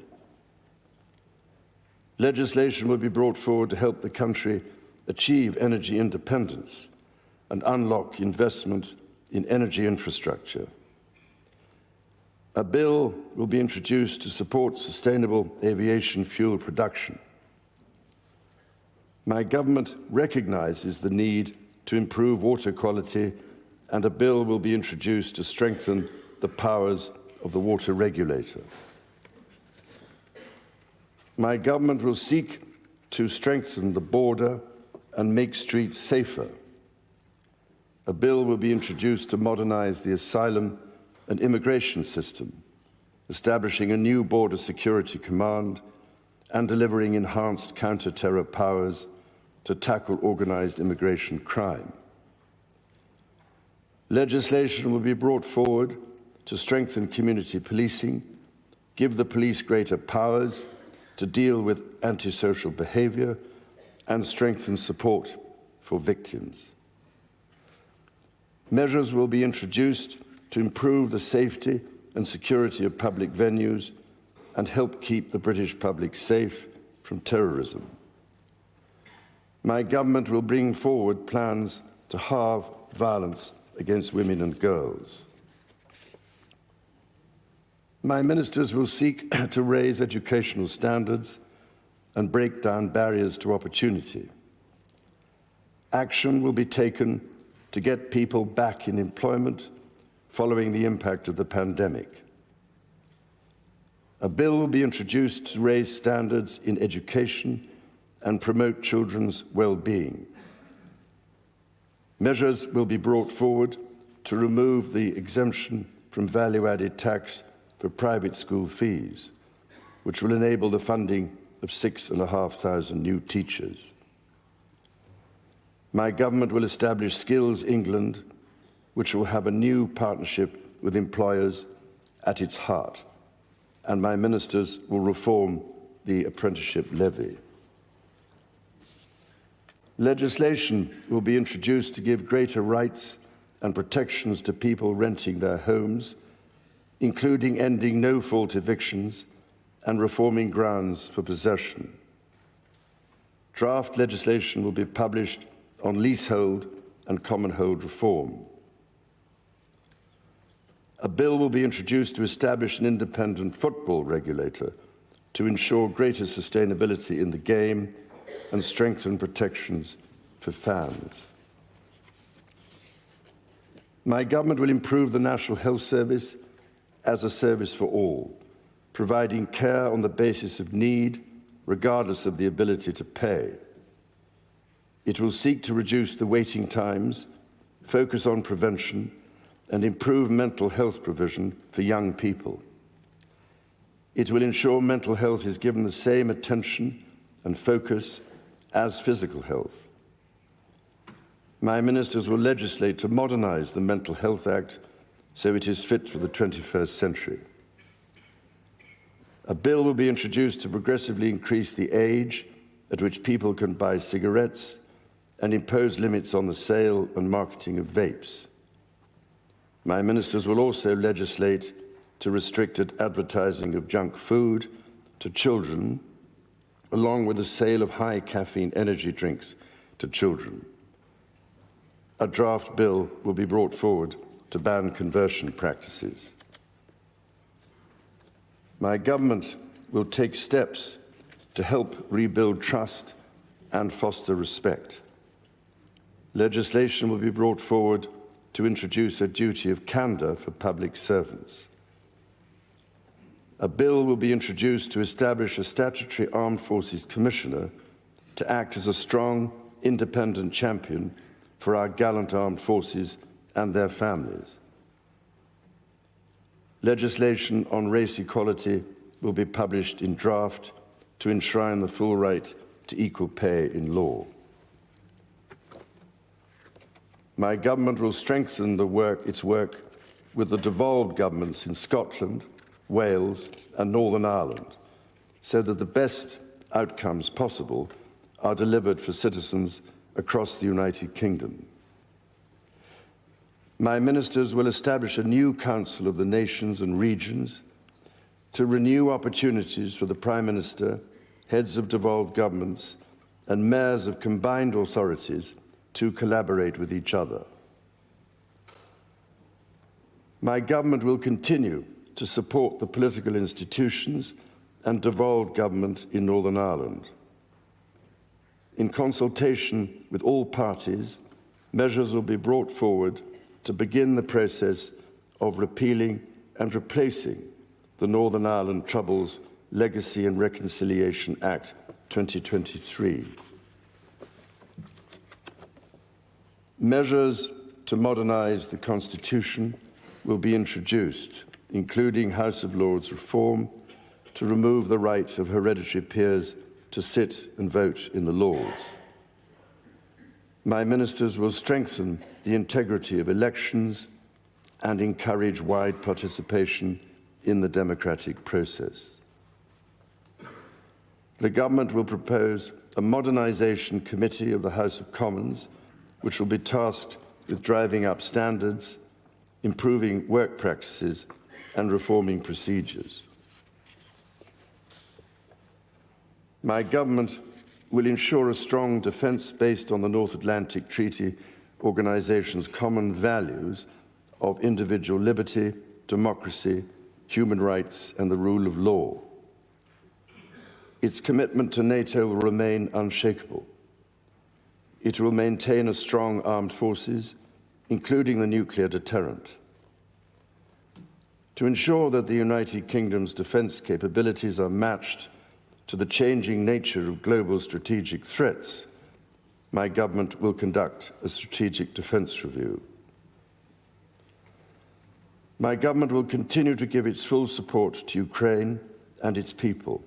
Legislation will be brought forward to help the country achieve energy independence and unlock investment in energy infrastructure. A bill will be introduced to support sustainable aviation fuel production. My government recognises the need to improve water quality, and a bill will be introduced to strengthen the powers of the water regulator. My government will seek to strengthen the border and make streets safer. A bill will be introduced to modernise the asylum and immigration system, establishing a new border security command and delivering enhanced counter-terror powers to tackle organised immigration crime. Legislation will be brought forward to strengthen community policing, give the police greater powers to deal with antisocial behaviour, and strengthen support for victims. Measures will be introduced to improve the safety and security of public venues and help keep the British public safe from terrorism. My government will bring forward plans to halve violence against women and girls. My ministers will seek to raise educational standards and break down barriers to opportunity. Action will be taken to get people back in employment following the impact of the pandemic. A bill will be introduced to raise standards in education and promote children's well-being. Measures will be brought forward to remove the exemption from value-added tax for private school fees, which will enable the funding of 6,500 new teachers. My government will establish Skills England, which will have a new partnership with employers at its heart, and my ministers will reform the apprenticeship levy. Legislation will be introduced to give greater rights and protections to people renting their homes, including ending no-fault evictions and reforming grounds for possession. Draft legislation will be published on leasehold and commonhold reform. A bill will be introduced to establish an independent football regulator to ensure greater sustainability in the game and strengthen protections for fans. My government will improve the National Health Service as a service for all, providing care on the basis of need, regardless of the ability to pay. It will seek to reduce the waiting times, focus on prevention, and improve mental health provision for young people. It will ensure mental health is given the same attention and focus as physical health. My ministers will legislate to modernise the Mental Health Act so it is fit for the 21st century. A bill will be introduced to progressively increase the age at which people can buy cigarettes and impose limits on the sale and marketing of vapes. My ministers will also legislate to restrict advertising of junk food to children, along with the sale of high caffeine energy drinks to children. A draft bill will be brought forward to ban conversion practices. My government will take steps to help rebuild trust and foster respect. Legislation will be brought forward to introduce a duty of candour for public servants. A bill will be introduced to establish a statutory Armed Forces Commissioner to act as a strong, independent champion for our gallant armed forces and their families. Legislation on race equality will be published in draft to enshrine the full right to equal pay in law. My government will strengthen its work with the devolved governments in Scotland, Wales and Northern Ireland, so that the best outcomes possible are delivered for citizens across the United Kingdom. My ministers will establish a new Council of the Nations and Regions to renew opportunities for the Prime Minister, heads of devolved governments and mayors of combined authorities to collaborate with each other. My government will continue to support the political institutions and devolved government in Northern Ireland. In consultation with all parties, measures will be brought forward to begin the process of repealing and replacing the Northern Ireland Troubles Legacy and Reconciliation Act 2023. Measures to modernise the Constitution will be introduced, including House of Lords reform, to remove the right of hereditary peers to sit and vote in the Lords. My ministers will strengthen the integrity of elections and encourage wide participation in the democratic process. The government will propose a modernisation committee of the House of Commons, which will be tasked with driving up standards, improving work practices and reforming procedures. My government will ensure a strong defence based on the North Atlantic Treaty Organisation's common values of individual liberty, democracy, human rights and the rule of law. Its commitment to NATO will remain unshakable. It will maintain a strong armed forces, including the nuclear deterrent. To ensure that the United Kingdom's defence capabilities are matched to the changing nature of global strategic threats, my government will conduct a strategic defence review. My government will continue to give its full support to Ukraine and its people,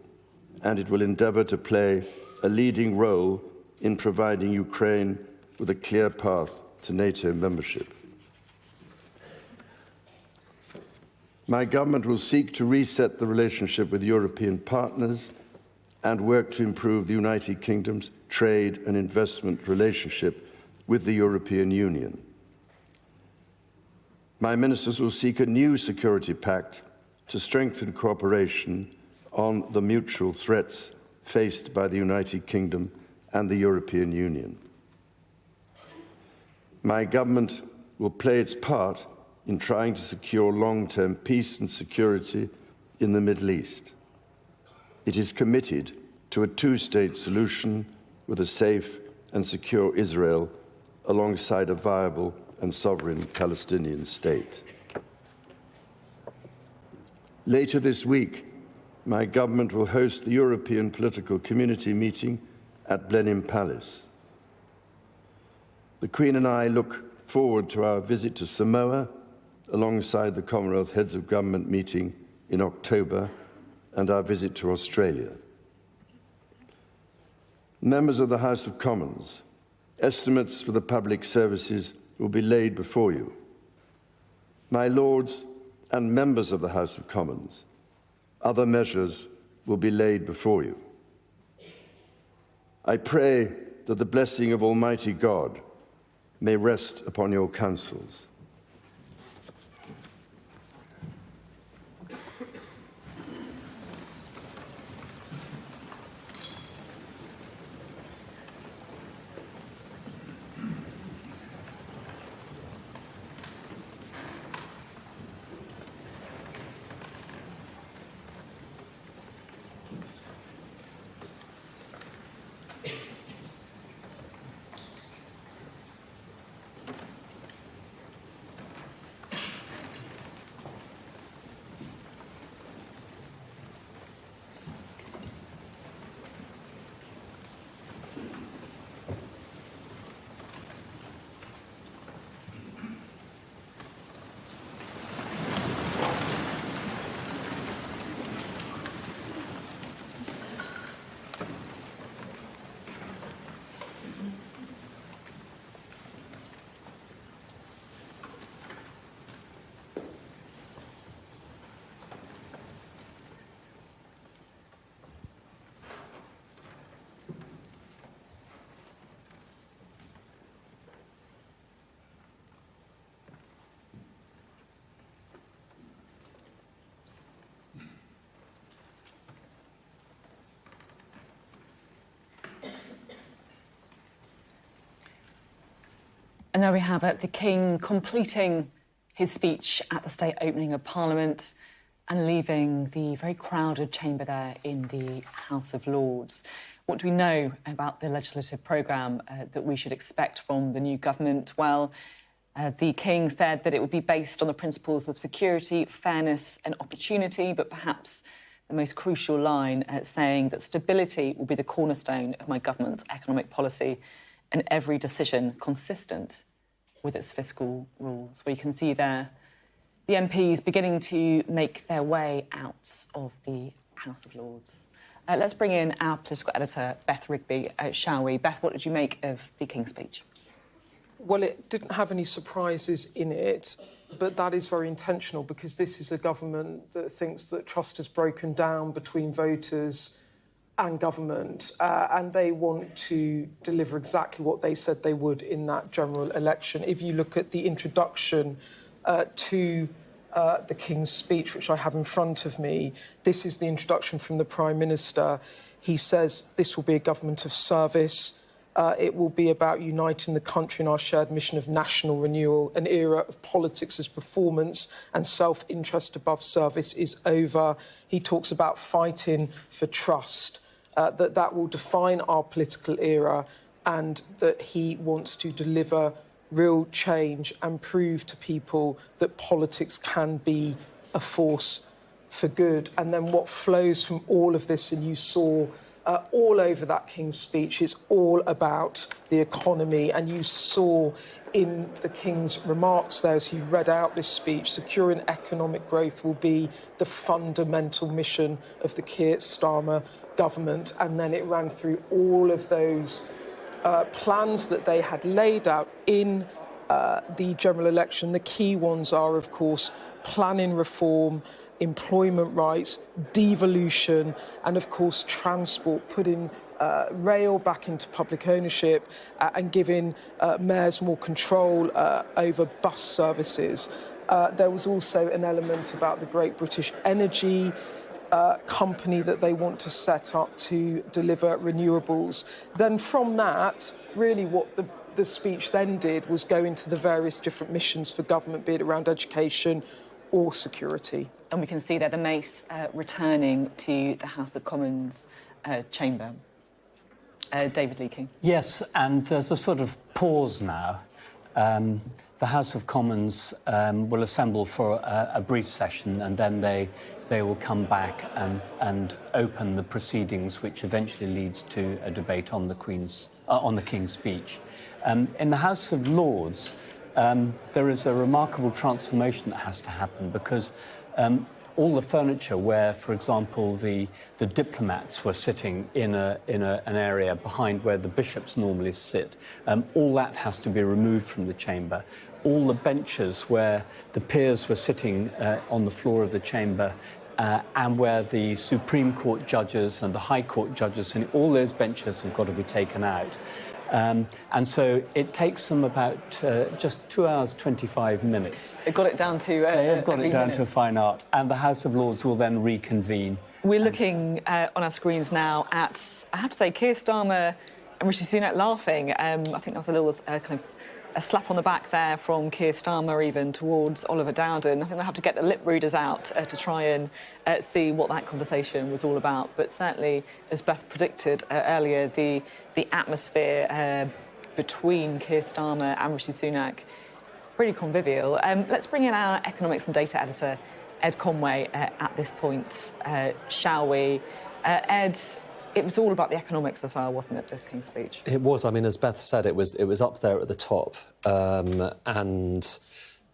and it will endeavour to play a leading role in providing Ukraine with a clear path to NATO membership. My government will seek to reset the relationship with European partners and work to improve the United Kingdom's trade and investment relationship with the European Union. My ministers will seek a new security pact to strengthen cooperation on the mutual threats faced by the United Kingdom and the European Union. My government will play its part in trying to secure long-term peace and security in the Middle East. It is committed to a two-state solution with a safe and secure Israel alongside a viable and sovereign Palestinian state. Later this week, my government will host the European Political Community meeting at Blenheim Palace. The Queen and I look forward to our visit to Samoa alongside the Commonwealth Heads of Government meeting in October and our visit to Australia. Members of the House of Commons, estimates for the public services will be laid before you. My Lords and members of the House of Commons, other measures will be laid before you. I pray that the blessing of Almighty God may rest upon your councils.
And there we have it, the King completing his speech at the state opening of Parliament and leaving the very crowded chamber there in the House of Lords. What do we know about the legislative programme that we should expect from the new government? Well, the King said that it would be based on the principles of security, fairness and opportunity, but perhaps the most crucial line saying that stability will be the cornerstone of my government's economic policy and every decision consistent with its fiscal rules. Where you can see there the MPs beginning to make their way out of the House of Lords. Let's bring in our political editor, Beth Rigby, shall we? Beth, what did you make of the King's speech?
Well, it didn't have any surprises in it, but that is very intentional because this is a government that thinks that trust has broken down between voters and government, and they want to deliver exactly what they said they would in that general election. If you look at the introduction to the King's speech, which I have in front of me, this is the introduction from the Prime Minister. He says this will be a government of service. It will be about uniting the country in our shared mission of national renewal. An era of politics as performance and self-interest above service is over. He talks about fighting for trust, that will define our political era, and that he wants to deliver real change and prove to people that politics can be a force for good. And then what flows from all of this, and you saw all over that King's speech, is all about the economy. And you saw in the King's remarks there, as he read out this speech, securing economic growth will be the fundamental mission of the Keir Starmer government. And then it ran through all of those plans that they had laid out in the general election. The key ones are, of course, planning reform, employment rights, devolution, and, of course, transport, putting rail back into public ownership and giving mayors more control over bus services. There was also an element about the Great British Energy company that they want to set up to deliver renewables. Then from that, really what the speech then did was go into the various different missions for government, be it around education or security.
And we can see there the mace returning to the House of Commons chamber. David Leaking.
Yes, and there's a sort of pause now. The House of Commons will assemble for a brief session, and then they will come back and open the proceedings, which eventually leads to a debate on the King's speech. In the House of Lords, there is a remarkable transformation that has to happen because all the furniture where, for example, the diplomats were sitting in an area behind where the bishops normally sit, all that has to be removed from the chamber. All the benches where the peers were sitting on the floor of the chamber and where the Supreme Court judges and the High Court judges, and all those benches have got to be taken out. And so it takes them about just 2 hours, 25 minutes.
They've got it down to...
they have got it down to a fine art. And the House of Lords will then reconvene.
We're looking on our screens now at, I have to say, Keir Starmer and Rishi Sunak laughing. I think that was a little kind of a slap on the back there from Keir Starmer even towards Oliver Dowden. I think they'll have to get the lip readers out to try and see what that conversation was all about. But certainly, as Beth predicted earlier, the atmosphere between Keir Starmer and Rishi Sunak, pretty convivial. Let's bring in our economics and data editor, Ed Conway, at this point, shall we? Ed, it was all about the economics as well, wasn't it, this King's speech?
It was. I mean, as Beth said, it was up there at the top. And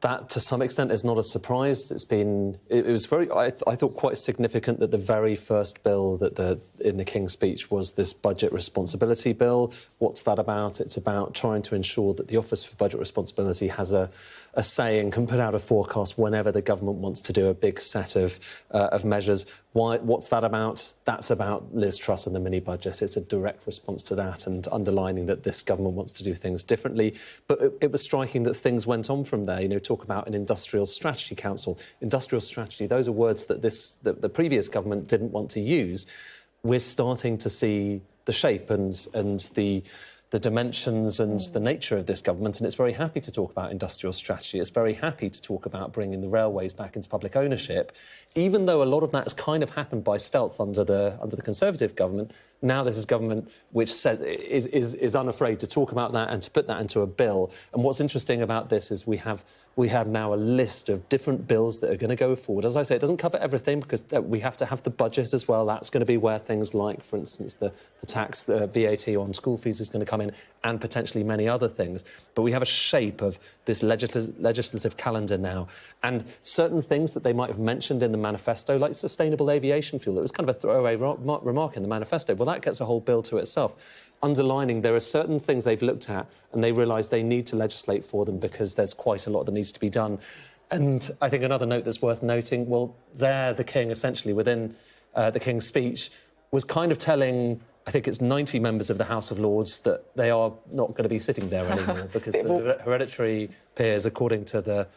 that, to some extent, is not a surprise. It was very, I thought, quite significant that the very first bill in the King's speech was this budget responsibility bill. What's that about? It's about trying to ensure that the Office for Budget Responsibility has a say and can put out a forecast whenever the government wants to do a big set of measures. What's that about? That's about Liz Truss and the mini-budget. It's a direct response to that and underlining that this government wants to do things differently. But it was striking that things went on from there. You know, talk about an Industrial Strategy Council. Industrial strategy, those are words that the previous government didn't want to use. We're starting to see the shape and the the dimensions and the nature of this government, and it's very happy to talk about industrial strategy. It's very happy to talk about bringing the railways back into public ownership, even though a lot of that has kind of happened by stealth under the Conservative government. Now this is government which is unafraid to talk about that and to put that into a bill. And what's interesting about this is we have now a list of different bills that are going to go forward. As I say, it doesn't cover everything because we have to have the budget as well. That's going to be where things like, for instance, the tax, the VAT on school fees is going to come in, and potentially many other things. But we have a shape of this legislative calendar now. And certain things that they might have mentioned in the manifesto, like sustainable aviation fuel, it was kind of a throwaway remark in the manifesto. Well, that gets a whole bill to itself, underlining there are certain things they've looked at and they realise they need to legislate for them because there's quite a lot that needs to be done. And I think another note that's worth noting, well, there the King, essentially, within the King's speech, was kind of telling, I think it's 90 members of the House of Lords, that they are not going to be sitting there anymore because the hereditary peers, according to the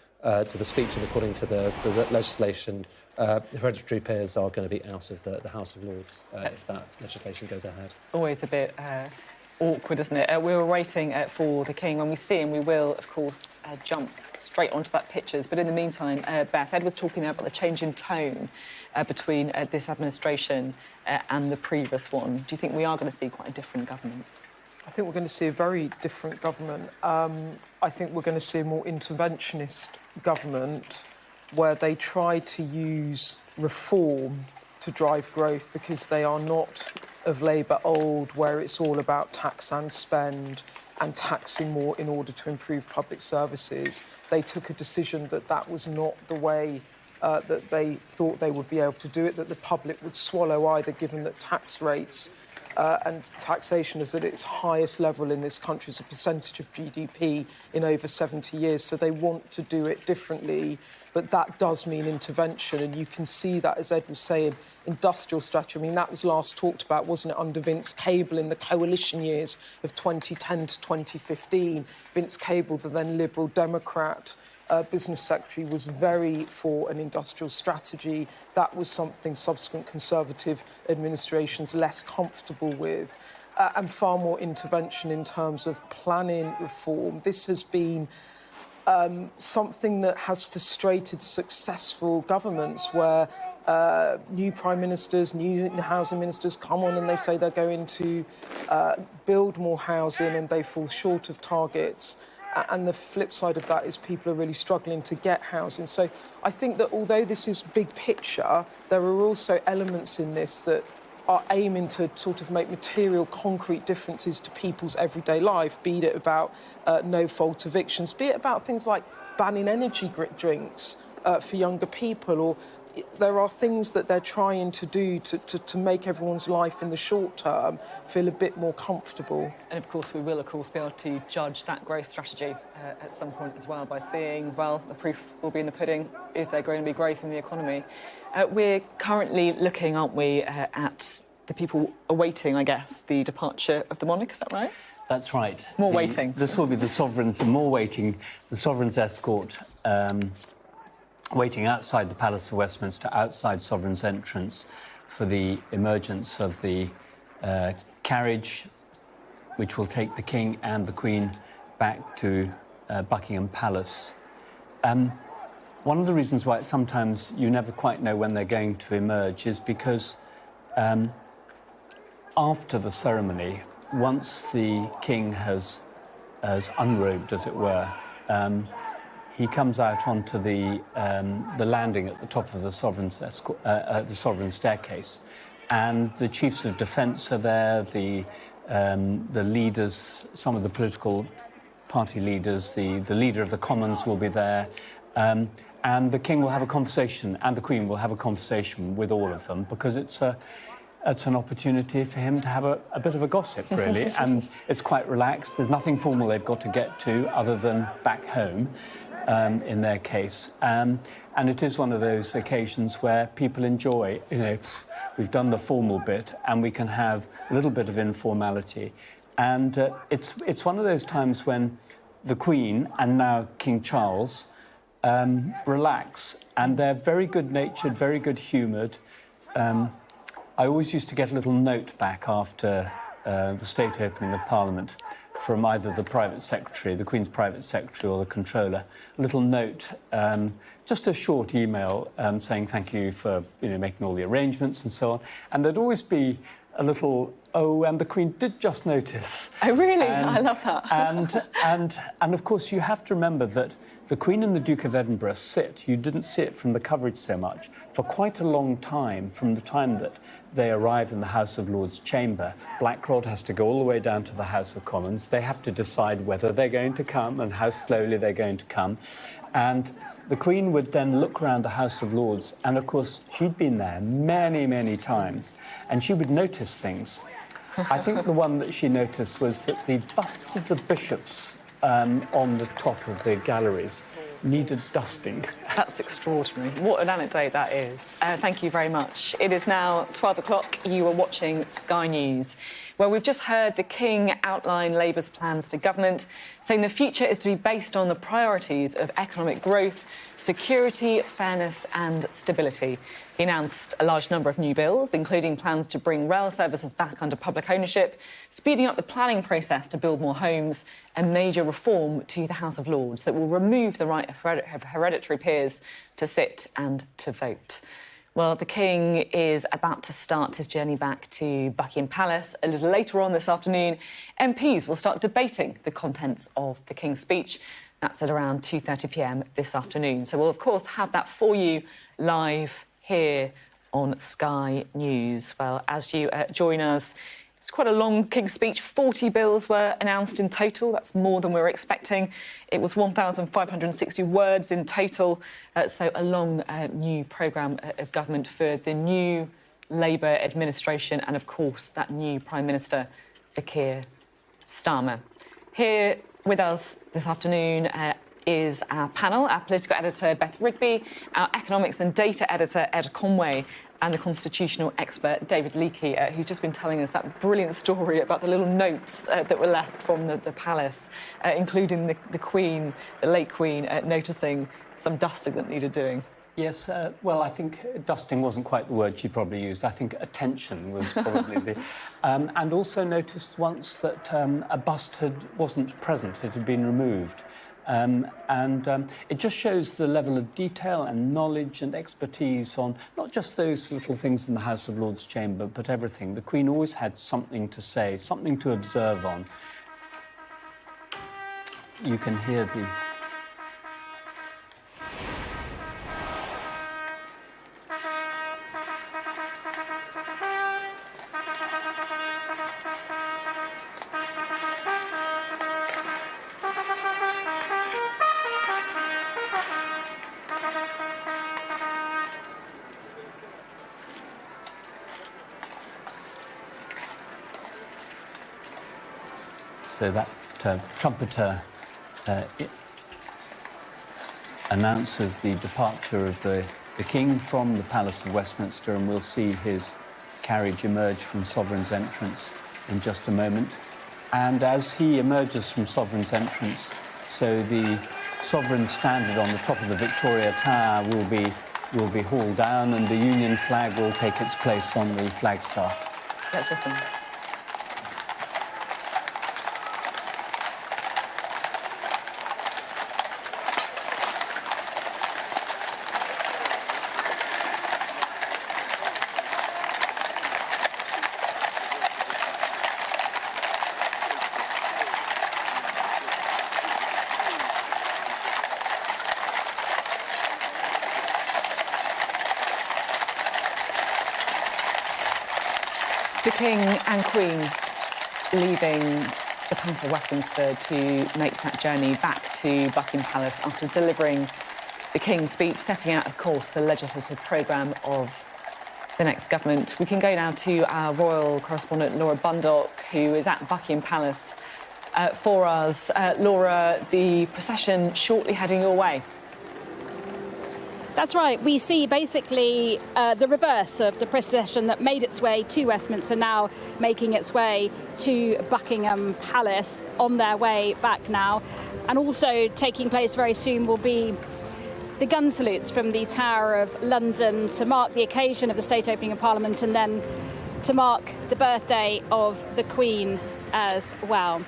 speech and according to the legislation, hereditary peers are going to be out of the House of Lords if that legislation goes ahead.
Always a bit awkward, isn't it? We were waiting for the King. When we see him, we will, of course, jump straight onto that pictures. But in the meantime, Beth, Ed was talking about the change in tone between this administration and the previous one. Do you think we are going to see quite a different government?
I think we're going to see a very different government. I think we're going to see a more interventionist government where they try to use reform to drive growth, because they are not of Labour old, where it's all about tax and spend and taxing more in order to improve public services. They took a decision that that was not the way that they thought they would be able to do it, that the public would swallow either, given that tax rates and taxation is at its highest level in this country as a percentage of GDP in over 70 years. So they want to do it differently, but that does mean intervention. And you can see that, as Ed was saying, industrial strategy. I mean, that was last talked about, wasn't it, under Vince Cable in the coalition years of 2010 to 2015. Vince Cable, the then Liberal Democrat business secretary, was very for an industrial strategy. That was something subsequent Conservative administrations less comfortable with, and far more intervention in terms of planning reform. This has been something that has frustrated successful governments, where new prime ministers, new housing ministers come on and they say they're going to build more housing and they fall short of targets. And the flip side of that is people are really struggling to get housing. So I think that although this is big picture, there are also elements in this that are aiming to sort of make material, concrete differences to people's everyday life, be it about no-fault evictions, be it about things like banning energy drinks for younger people, or there are things that they're trying to do to make everyone's life in the short term feel a bit more comfortable.
And of course, we will, of course, be able to judge that growth strategy at some point as well by seeing, well, the proof will be in the pudding. Is there going to be growth in the economy? We're currently looking, aren't we, at the people awaiting, I guess, the departure of the monarch, is that right?
That's right.
More waiting.
This will be the sovereign's, more waiting, the sovereign's escort waiting outside the Palace of Westminster, outside Sovereign's entrance, for the emergence of the carriage, which will take the King and the Queen back to Buckingham Palace. One of the reasons why sometimes you never quite know when they're going to emerge is because after the ceremony, once the King has unrobed, as it were, he comes out onto the landing at the top of the Sovereign's staircase, and the chiefs of defence are there, the leaders, some of the political party leaders, the leader of the Commons will be there, and the King will have a conversation, and the Queen will have a conversation with all of them, because it's an opportunity for him to have a bit of a gossip, really, and it's quite relaxed. There's nothing formal they've got to get to other than back home. In their case, and it is one of those occasions where people enjoy, you know, we've done the formal bit and we can have a little bit of informality, and it's one of those times when the Queen and now King Charles relax, and they're very good-natured, very good-humoured. I always used to get a little note back after the state opening of Parliament from either the private secretary, the Queen's private secretary, or the controller. A little note, just a short email saying thank you for making all the arrangements and so on. And there'd always be a little, oh, and the Queen did just notice.
Oh, really? I love that.
and of course, you have to remember that the Queen and the Duke of Edinburgh you didn't see it from the coverage so much, for quite a long time, from the time that they arrive in the House of Lords chamber. Blackrod has to go all the way down to the House of Commons. They have to decide whether they're going to come and how slowly they're going to come. And the Queen would then look around the House of Lords, and of course, she'd been there many, many times, and she would notice things. I think the one that she noticed was that the busts of the bishops on the top of the galleries needed dusting.
That's extraordinary. What an anecdote that is. Thank you very much. It is now 12 o'clock. You are watching Sky News, where we've just heard the King outline Labour's plans for government, saying the future is to be based on the priorities of economic growth, security, fairness and stability. He announced a large number of new bills, including plans to bring rail services back under public ownership, speeding up the planning process to build more homes, and major reform to the House of Lords that will remove the right of hereditary peers to sit and to vote. Well, the King is about to start his journey back to Buckingham Palace. A little later on this afternoon, MPs will start debating the contents of the King's speech. That's at around 2:30 p.m. this afternoon. So we'll, of course, have that for you live here on Sky News. Well, as you join us, it's quite a long King's speech. 40 bills were announced in total. That's more than we were expecting. It was 1,560 words in total. So a long new programme of government for the new Labour administration and, of course, that new Prime Minister, Sir Keir Starmer. Here with us this afternoon is our panel, our political editor, Beth Rigby, our economics and data editor, Ed Conway, and the constitutional expert, David Leakey, who's just been telling us that brilliant story about the little notes that were left from the palace, including the Queen, the late Queen, noticing some dusting that needed doing.
Yes, well, I think dusting wasn't quite the word she probably used. I think attention was probably the... and also noticed once that a bust wasn't present, it had been removed. It just shows the level of detail and knowledge and expertise on not just those little things in the House of Lords chamber, but everything. The Queen always had something to say, something to observe on. You can hear the... So that trumpeter announces the departure of the King from the Palace of Westminster, and we'll see his carriage emerge from Sovereign's entrance in just a moment. And as he emerges from Sovereign's entrance, so the Sovereign standard on the top of the Victoria Tower will be hauled down, and the Union flag will take its place on the flagstaff.
Let's listen. The King and Queen leaving the Palace of Westminster to make that journey back to Buckingham Palace after delivering the King's speech, setting out, of course, the legislative programme of the next government. We can go now to our royal correspondent, Laura Bundock, who is at Buckingham Palace for us. Laura, the procession shortly heading your way.
That's right. We see basically the reverse of the procession that made its way to Westminster, now making its way to Buckingham Palace, on their way back now. And also taking place very soon will be the gun salutes from the Tower of London to mark the occasion of the state opening of Parliament, and then to mark the birthday of the Queen as well.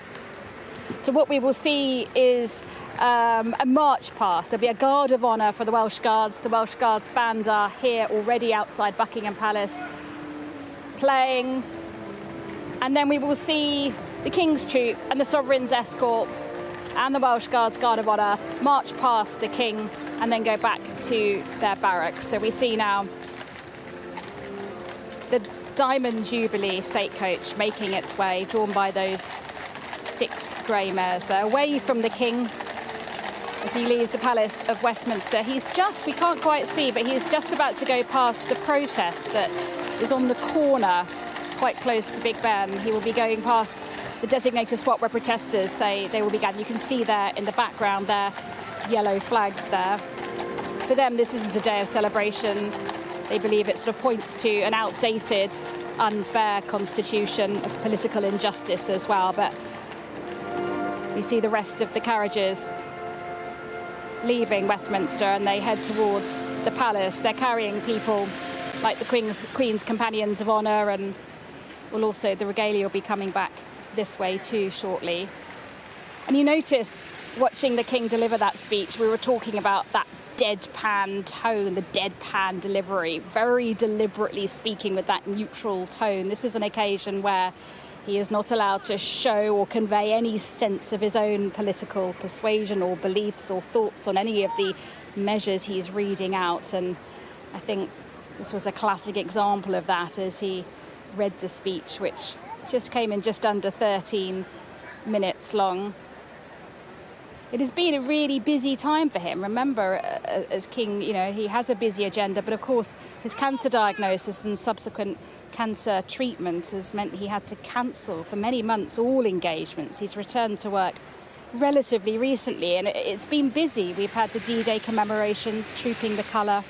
So what we will see is a march past. There'll be a guard of honour for the Welsh Guards. The Welsh Guards band are here already outside Buckingham Palace playing. And then we will see the King's Troop and the Sovereign's escort and the Welsh Guards Guard of Honour march past the King and then go back to their barracks. So we see now the Diamond Jubilee state coach making its way, drawn by those 6 grey mares there, away from the King as he leaves the Palace of Westminster. He's just, we can't quite see, but he's just about to go past the protest that is on the corner quite close to Big Ben. He will be going past the designated spot where protesters say they will be gathered. You can see there in the background there, yellow flags there. For them, this isn't a day of celebration. They believe it sort of points to an outdated, unfair constitution of political injustice as well. But we see the rest of the carriages leaving Westminster and they head towards the palace. They're carrying people like the Queen's Companions of Honour, and well, also the regalia will be coming back this way too shortly. And you notice, watching the King deliver that speech, we were talking about that deadpan tone, the deadpan delivery, very deliberately speaking with that neutral tone. This is an occasion where he is not allowed to show or convey any sense of his own political persuasion or beliefs or thoughts on any of the measures he's reading out. And I think this was a classic example of that as he read the speech, which just came in just under 13 minutes long. It has been a really busy time for him. Remember, as King, you know, he has a busy agenda, but of course his cancer diagnosis and subsequent cancer treatment has meant he had to cancel for many months all engagements. He's returned to work relatively recently, and it's been busy. We've had the D-Day commemorations, trooping the colour,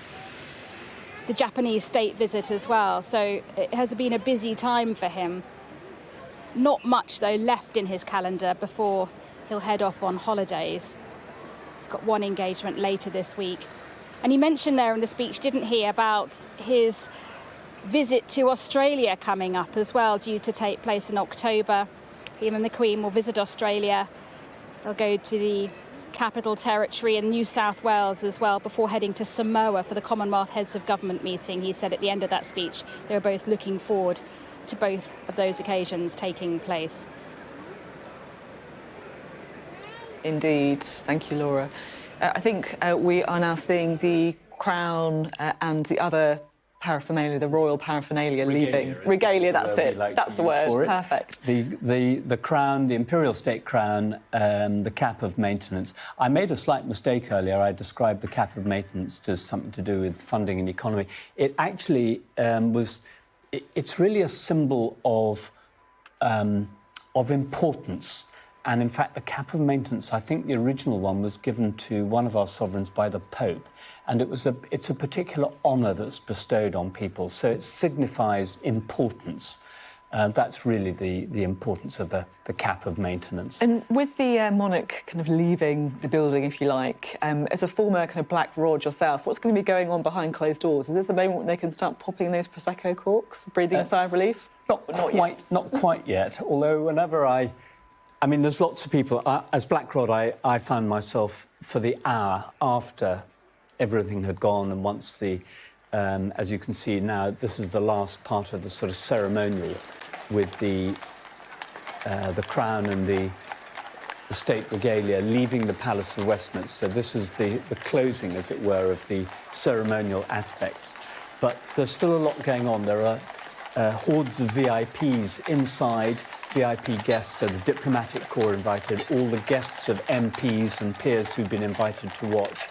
the Japanese state visit as well. So it has been a busy time for him. Not much, though, left in his calendar before he'll head off on holidays. He's got one engagement later this week. And he mentioned there in the speech, didn't he, about his visit to Australia coming up as well, due to take place in October. He and the Queen will visit Australia. They'll go to the Capital Territory in New South Wales as well before heading to Samoa for the Commonwealth Heads of Government meeting. He said at the end of that speech they were both looking forward to both of those occasions taking place.
Indeed. Thank you, Laura. I think we are now seeing the crown and the other paraphernalia, the royal paraphernalia, leaving. Regalia, that's it. That's the word. Perfect.
The crown, the imperial state crown, the cap of maintenance. I made a slight mistake earlier. I described the cap of maintenance as something to do with funding and economy. It actually was. It's really a symbol of importance. And in fact, the cap of maintenance, I think the original one was given to one of our sovereigns by the Pope. And it's a particular honour that's bestowed on people. So it signifies importance. That's really the importance of the cap of maintenance.
And with the monarch kind of leaving the building, if you like, as a former kind of Black Rod yourself, what's going to be going on behind closed doors? Is this the moment when they can start popping those Prosecco corks, breathing a sigh of relief? Not
quite yet. Although whenever I mean, there's lots of people. As Black Rod, I found myself for the hour after everything had gone, and once as you can see now, this is the last part of the sort of ceremonial with the crown and the state regalia leaving the Palace of Westminster. This is the closing, as it were, of the ceremonial aspects. But there's still a lot going on. There are hordes of VIPs inside, VIP guests, so the diplomatic corps invited, all the guests of MPs and peers who've been invited to watch.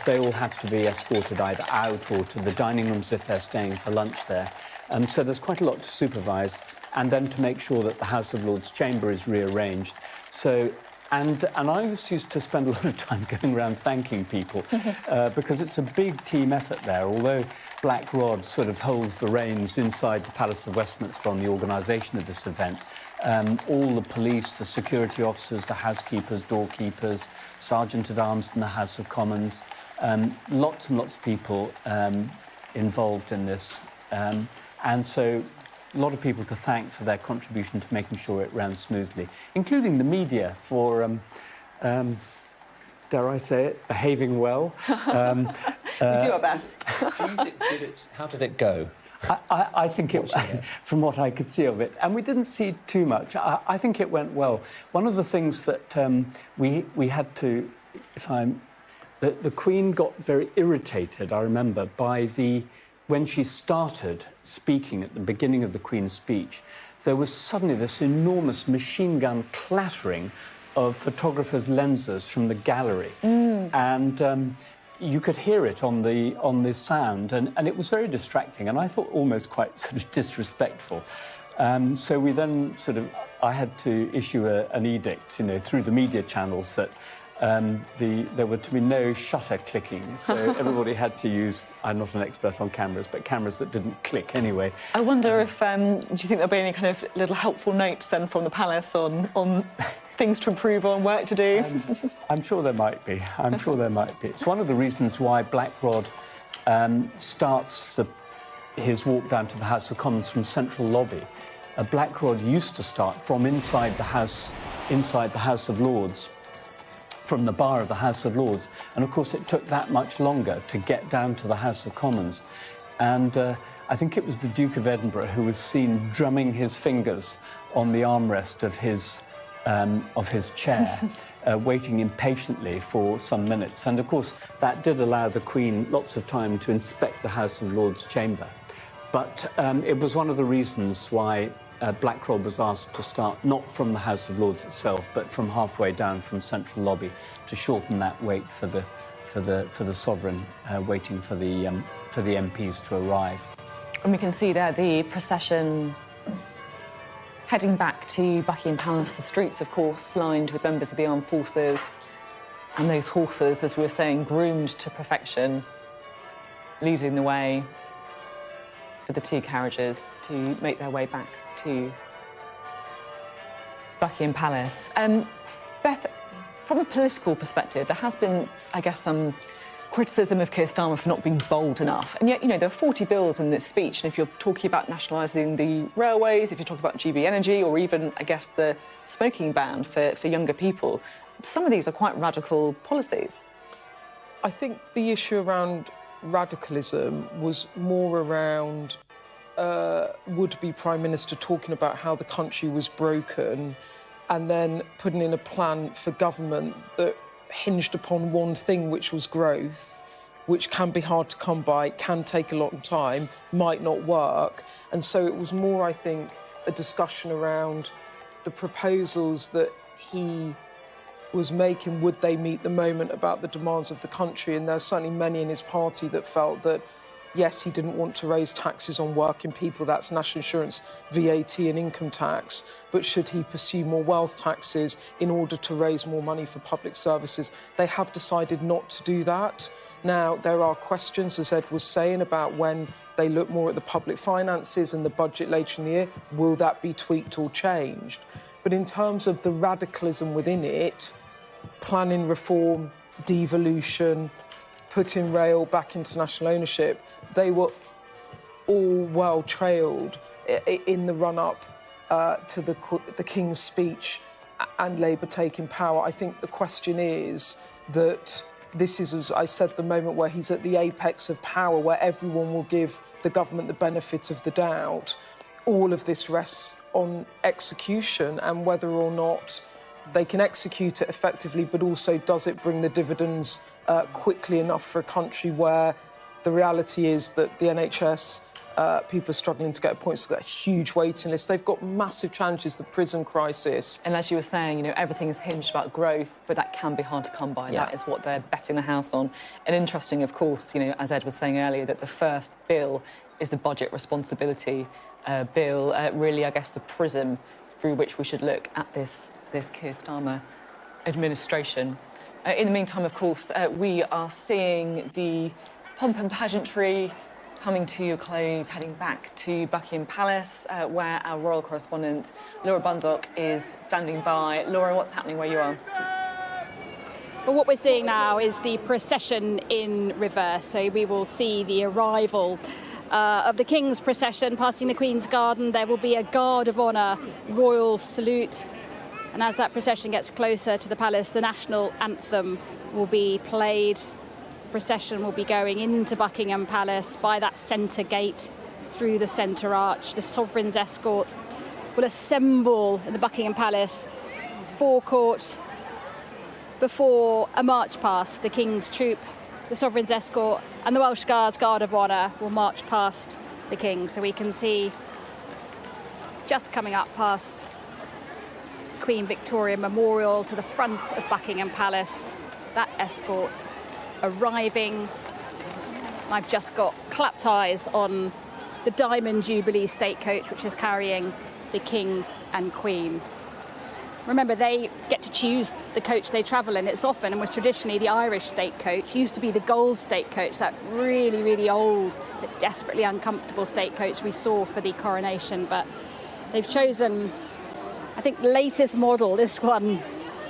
They all have to be escorted either out or to the dining rooms if they're staying for lunch there. So there's quite a lot to supervise, and then to make sure that the House of Lords chamber is rearranged. So, and I used to spend a lot of time going around thanking people because it's a big team effort there. Although Black Rod sort of holds the reins inside the Palace of Westminster on the organisation of this event, all the police, the security officers, the housekeepers, doorkeepers, sergeant-at-arms in the House of Commons, lots and lots of people involved in this. And so a lot of people to thank for their contribution to making sure it ran smoothly, including the media for, dare I say it, behaving well.
We do our best.
How did it go?
I think it, from what I could see of it, and we didn't see too much, I think it went well. One of the things that we had to, the Queen got very irritated, I remember, when she started speaking at the beginning of the Queen's speech, there was suddenly this enormous machine gun clattering of photographers' lenses from the gallery. And you could hear it on the sound, and it was very distracting, and I thought almost quite sort of disrespectful. So we then I had to issue an edict, through the media channels that there were to be no shutter clicking. So everybody had to use, I'm not an expert on cameras, but cameras that didn't click anyway.
I wonder if, do you think there'll be any kind of little helpful notes then from the palace on things to improve on, work to do?
I'm sure there might be. I'm sure there might be. It's one of the reasons why Blackrod starts his walk down to the House of Commons from Central Lobby. Blackrod used to start from inside the House of Lords, from the bar of the House of Lords. And of course, it took that much longer to get down to the House of Commons. And I think it was the Duke of Edinburgh who was seen drumming his fingers on the armrest of his chair, waiting impatiently for some minutes. And of course, that did allow the Queen lots of time to inspect the House of Lords chamber. But it was one of the reasons why Blackrod was asked to start not from the House of Lords itself, but from halfway down from Central Lobby, to shorten that wait for the sovereign, waiting for the MPs to arrive.
And we can see there the procession heading back to Buckingham Palace. The streets, of course, lined with members of the armed forces, and those horses, as we were saying, groomed to perfection, leading the way for the two carriages to make their way back to Buckingham Palace. Beth, from a political perspective, there has been, I guess, some criticism of Keir Starmer for not being bold enough. And yet, there are 40 bills in this speech, and if you're talking about nationalising the railways, if you're talking about GB Energy, or even, I guess, the smoking ban for younger people, some of these are quite radical policies.
I think the issue around radicalism was more around would-be Prime Minister talking about how the country was broken and then putting in a plan for government that hinged upon one thing, which was growth, which can be hard to come by, can take a long time, might not work. And so it was more, I think, a discussion around the proposals that he was making, would they meet the moment about the demands of the country? And there's certainly many in his party that felt that, yes, he didn't want to raise taxes on working people, that's national insurance, VAT and income tax, but should he pursue more wealth taxes in order to raise more money for public services? They have decided not to do that. Now, there are questions, as Ed was saying, about when they look more at the public finances and the budget later in the year, will that be tweaked or changed? But in terms of the radicalism within it, planning reform, devolution, putting rail back into national ownership, they were all well trailed in the run-up to the King's speech and Labour taking power. I think the question is that this is, as I said, the moment where he's at the apex of power, where everyone will give the government the benefit of the doubt. All of this rests on execution and whether or not they can execute it effectively, but also does it bring the dividends quickly enough for a country where the reality is that the NHS, people are struggling to get appointments, they've got a huge waiting list. They've got massive challenges, the prison crisis.
And as you were saying, everything is hinged about growth, but that can be hard to come by. Yeah. That is what they're betting the house on. And interesting, of course, as Ed was saying earlier, that the first bill is the budget responsibility bill, really, I guess, the prism through which we should look at this Keir Starmer administration. In the meantime, of course, we are seeing the pomp and pageantry coming to a close, heading back to Buckingham Palace, where our royal correspondent, Laura Bundock, is standing by. Laura, what's happening where you are?
Well, what we're seeing now is the procession in reverse. So we will see the arrival of the King's procession passing the Queen's garden. There will be a guard of honour royal salute. And as that procession gets closer to the palace, the national anthem will be played. The procession will be going into Buckingham Palace by that centre gate, through the centre arch. The sovereign's escort will assemble in the Buckingham Palace forecourt before a march past. The King's troop, the sovereign's escort and the Welsh Guards Guard of Honour will march past the King. So we can see just coming up past Queen Victoria Memorial to the front of Buckingham Palace, that escort arriving. I've just got clapped eyes on the Diamond Jubilee state coach, which is carrying the King and Queen. Remember, they get to choose the coach they travel in. It's often, and was traditionally, the Irish state coach. Used to be the gold state coach, that really, really old but desperately uncomfortable state coach we saw for the coronation. But they've chosen, I think, the latest model. This one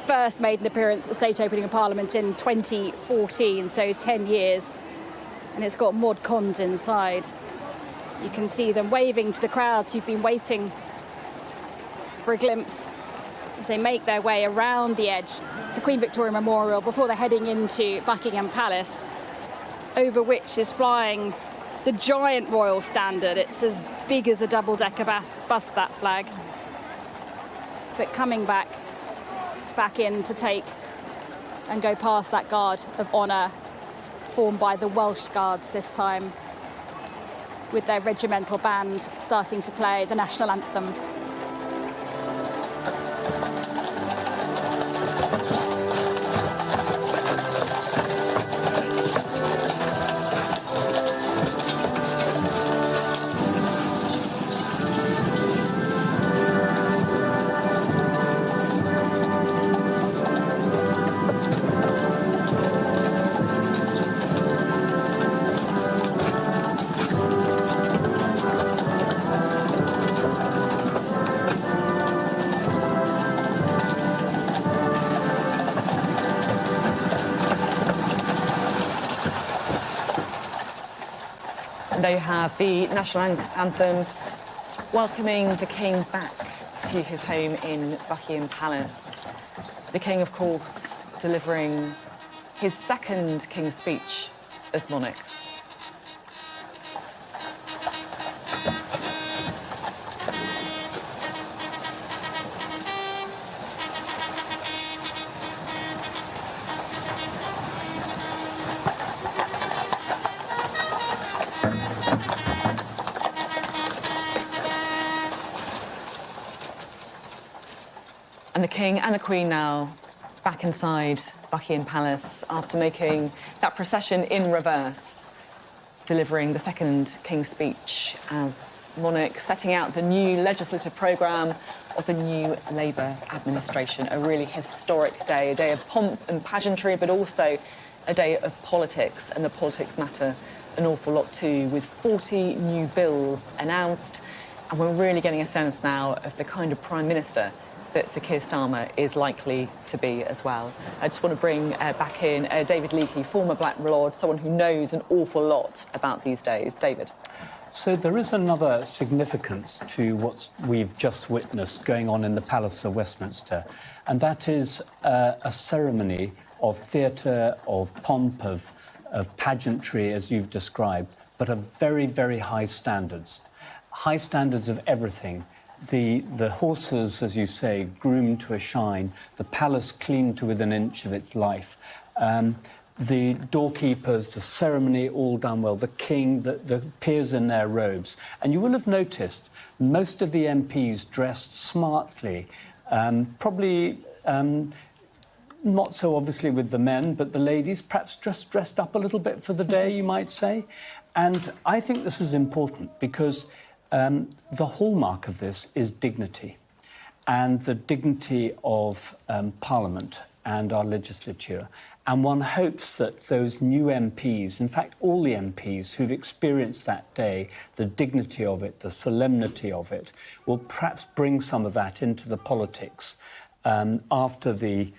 first made an appearance at the state opening of Parliament in 2014, so 10 years. And it's got mod cons inside. You can see them waving to the crowds who've been waiting for a glimpse as they make their way around the edge, the Queen Victoria Memorial, before they're heading into Buckingham Palace, over which is flying the giant royal standard. It's as big as a double-decker bus, that flag. But coming back in to take and go past that guard of honour formed by the Welsh Guards this time, with their regimental band starting to play the national anthem.
There you have the national anthem welcoming the King back to his home in Buckingham Palace. The King, of course, delivering his second King's speech as monarch. And the King and the Queen now back inside Buckingham Palace after making that procession in reverse, delivering the second King's speech as monarch, setting out the new legislative programme of the new Labour administration. A really historic day, a day of pomp and pageantry, but also a day of politics, and the politics matter an awful lot too, with 40 new bills announced, and we're really getting a sense now of the kind of Prime Minister that Sir Keir Starmer is likely to be as well. I just want to bring back in David Leakey, former Black Lord, someone who knows an awful lot about these days. David.
So there is another significance to what we've just witnessed going on in the Palace of Westminster, and that is a ceremony of theatre, of pomp, of pageantry, as you've described, but of very, very high standards. High standards of everything. The horses, as you say, groomed to a shine, the palace cleaned to within an inch of its life, the doorkeepers, the ceremony, all done well, the king, the peers in their robes. And you will have noticed most of the MPs dressed smartly, probably not so obviously with the men, but the ladies perhaps just dressed up a little bit for the day, you might say. And I think this is important because the hallmark of this is dignity, and the dignity of Parliament and our legislature. And one hopes that those new MPs, in fact, all the MPs who've experienced that day, the dignity of it, the solemnity of it, will perhaps bring some of that into the politics after the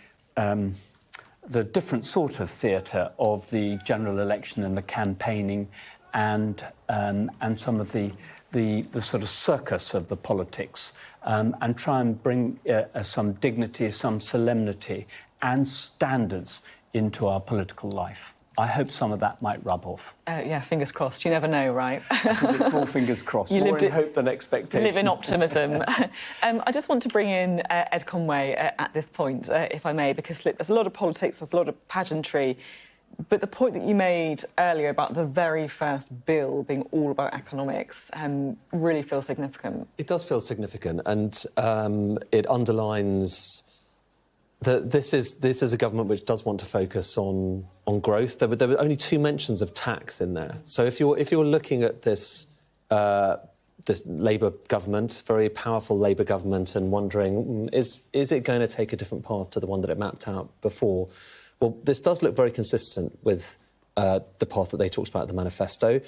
different sort of theatre of the general election and the campaigning and some of the sort of circus of the politics, and try and bring some dignity, some solemnity and standards into our political life. I hope some of that might rub off.
Yeah, fingers crossed. You never know, right?
I think it's more fingers crossed, more in hope than expectation.
Live in optimism. I just want to bring in Ed Conway at this point, if I may, because look, there's a lot of politics, there's a lot of pageantry, but the point that you made earlier about the very first bill being all about economics really feels significant.
It does feel significant, and it underlines that this is a government which does want to focus on growth. There were only 2 mentions of tax in there. So if you're looking at this this Labour government, very powerful Labour government, and wondering is it going to take a different path to the one that it mapped out before? Well, this does look very consistent with the path that they talked about in the manifesto.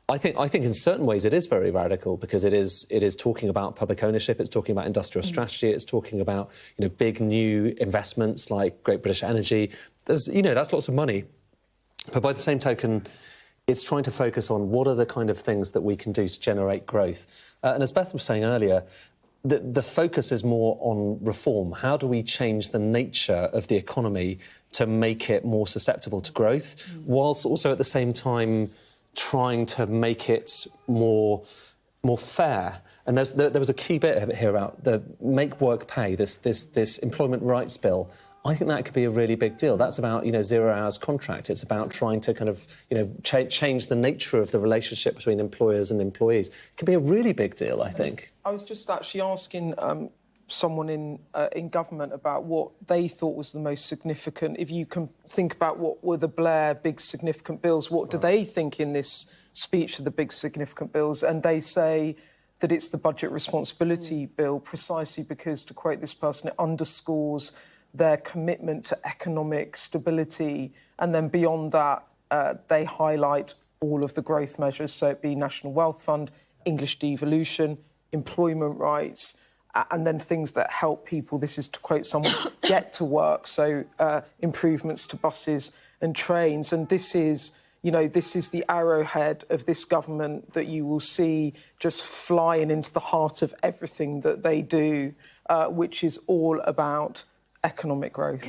I think in certain ways it is very radical, because it is talking about public ownership, it's talking about industrial strategy, it's talking about big new investments like Great British Energy. There's that's lots of money, but by the same token, it's trying to focus on what are the kind of things that we can do to generate growth. And as Beth was saying earlier, the focus is more on reform. How do we change the nature of the economy to make it more susceptible to growth, whilst also at the same time trying to make it more fair? And there was a key bit here about the Make Work Pay, this employment rights bill. I think that could be a really big deal. That's about 0 hours contract. It's about trying to kind of change the nature of the relationship between employers and employees. It could be a really big deal, I think.
I was just actually asking someone in government about what they thought was the most significant. If you can think about what were the Blair big significant bills, what do they think in this speech are the big significant bills? And they say that it's the budget responsibility bill, precisely because, to quote this person, it underscores their commitment to economic stability. And then beyond that, they highlight all of the growth measures, so it be National Wealth Fund, English devolution, employment rights, and then things that help people, this is to quote someone, get to work, so improvements to buses and trains. And this is the arrowhead of this government that you will see just flying into the heart of everything that they do, which is all about economic growth.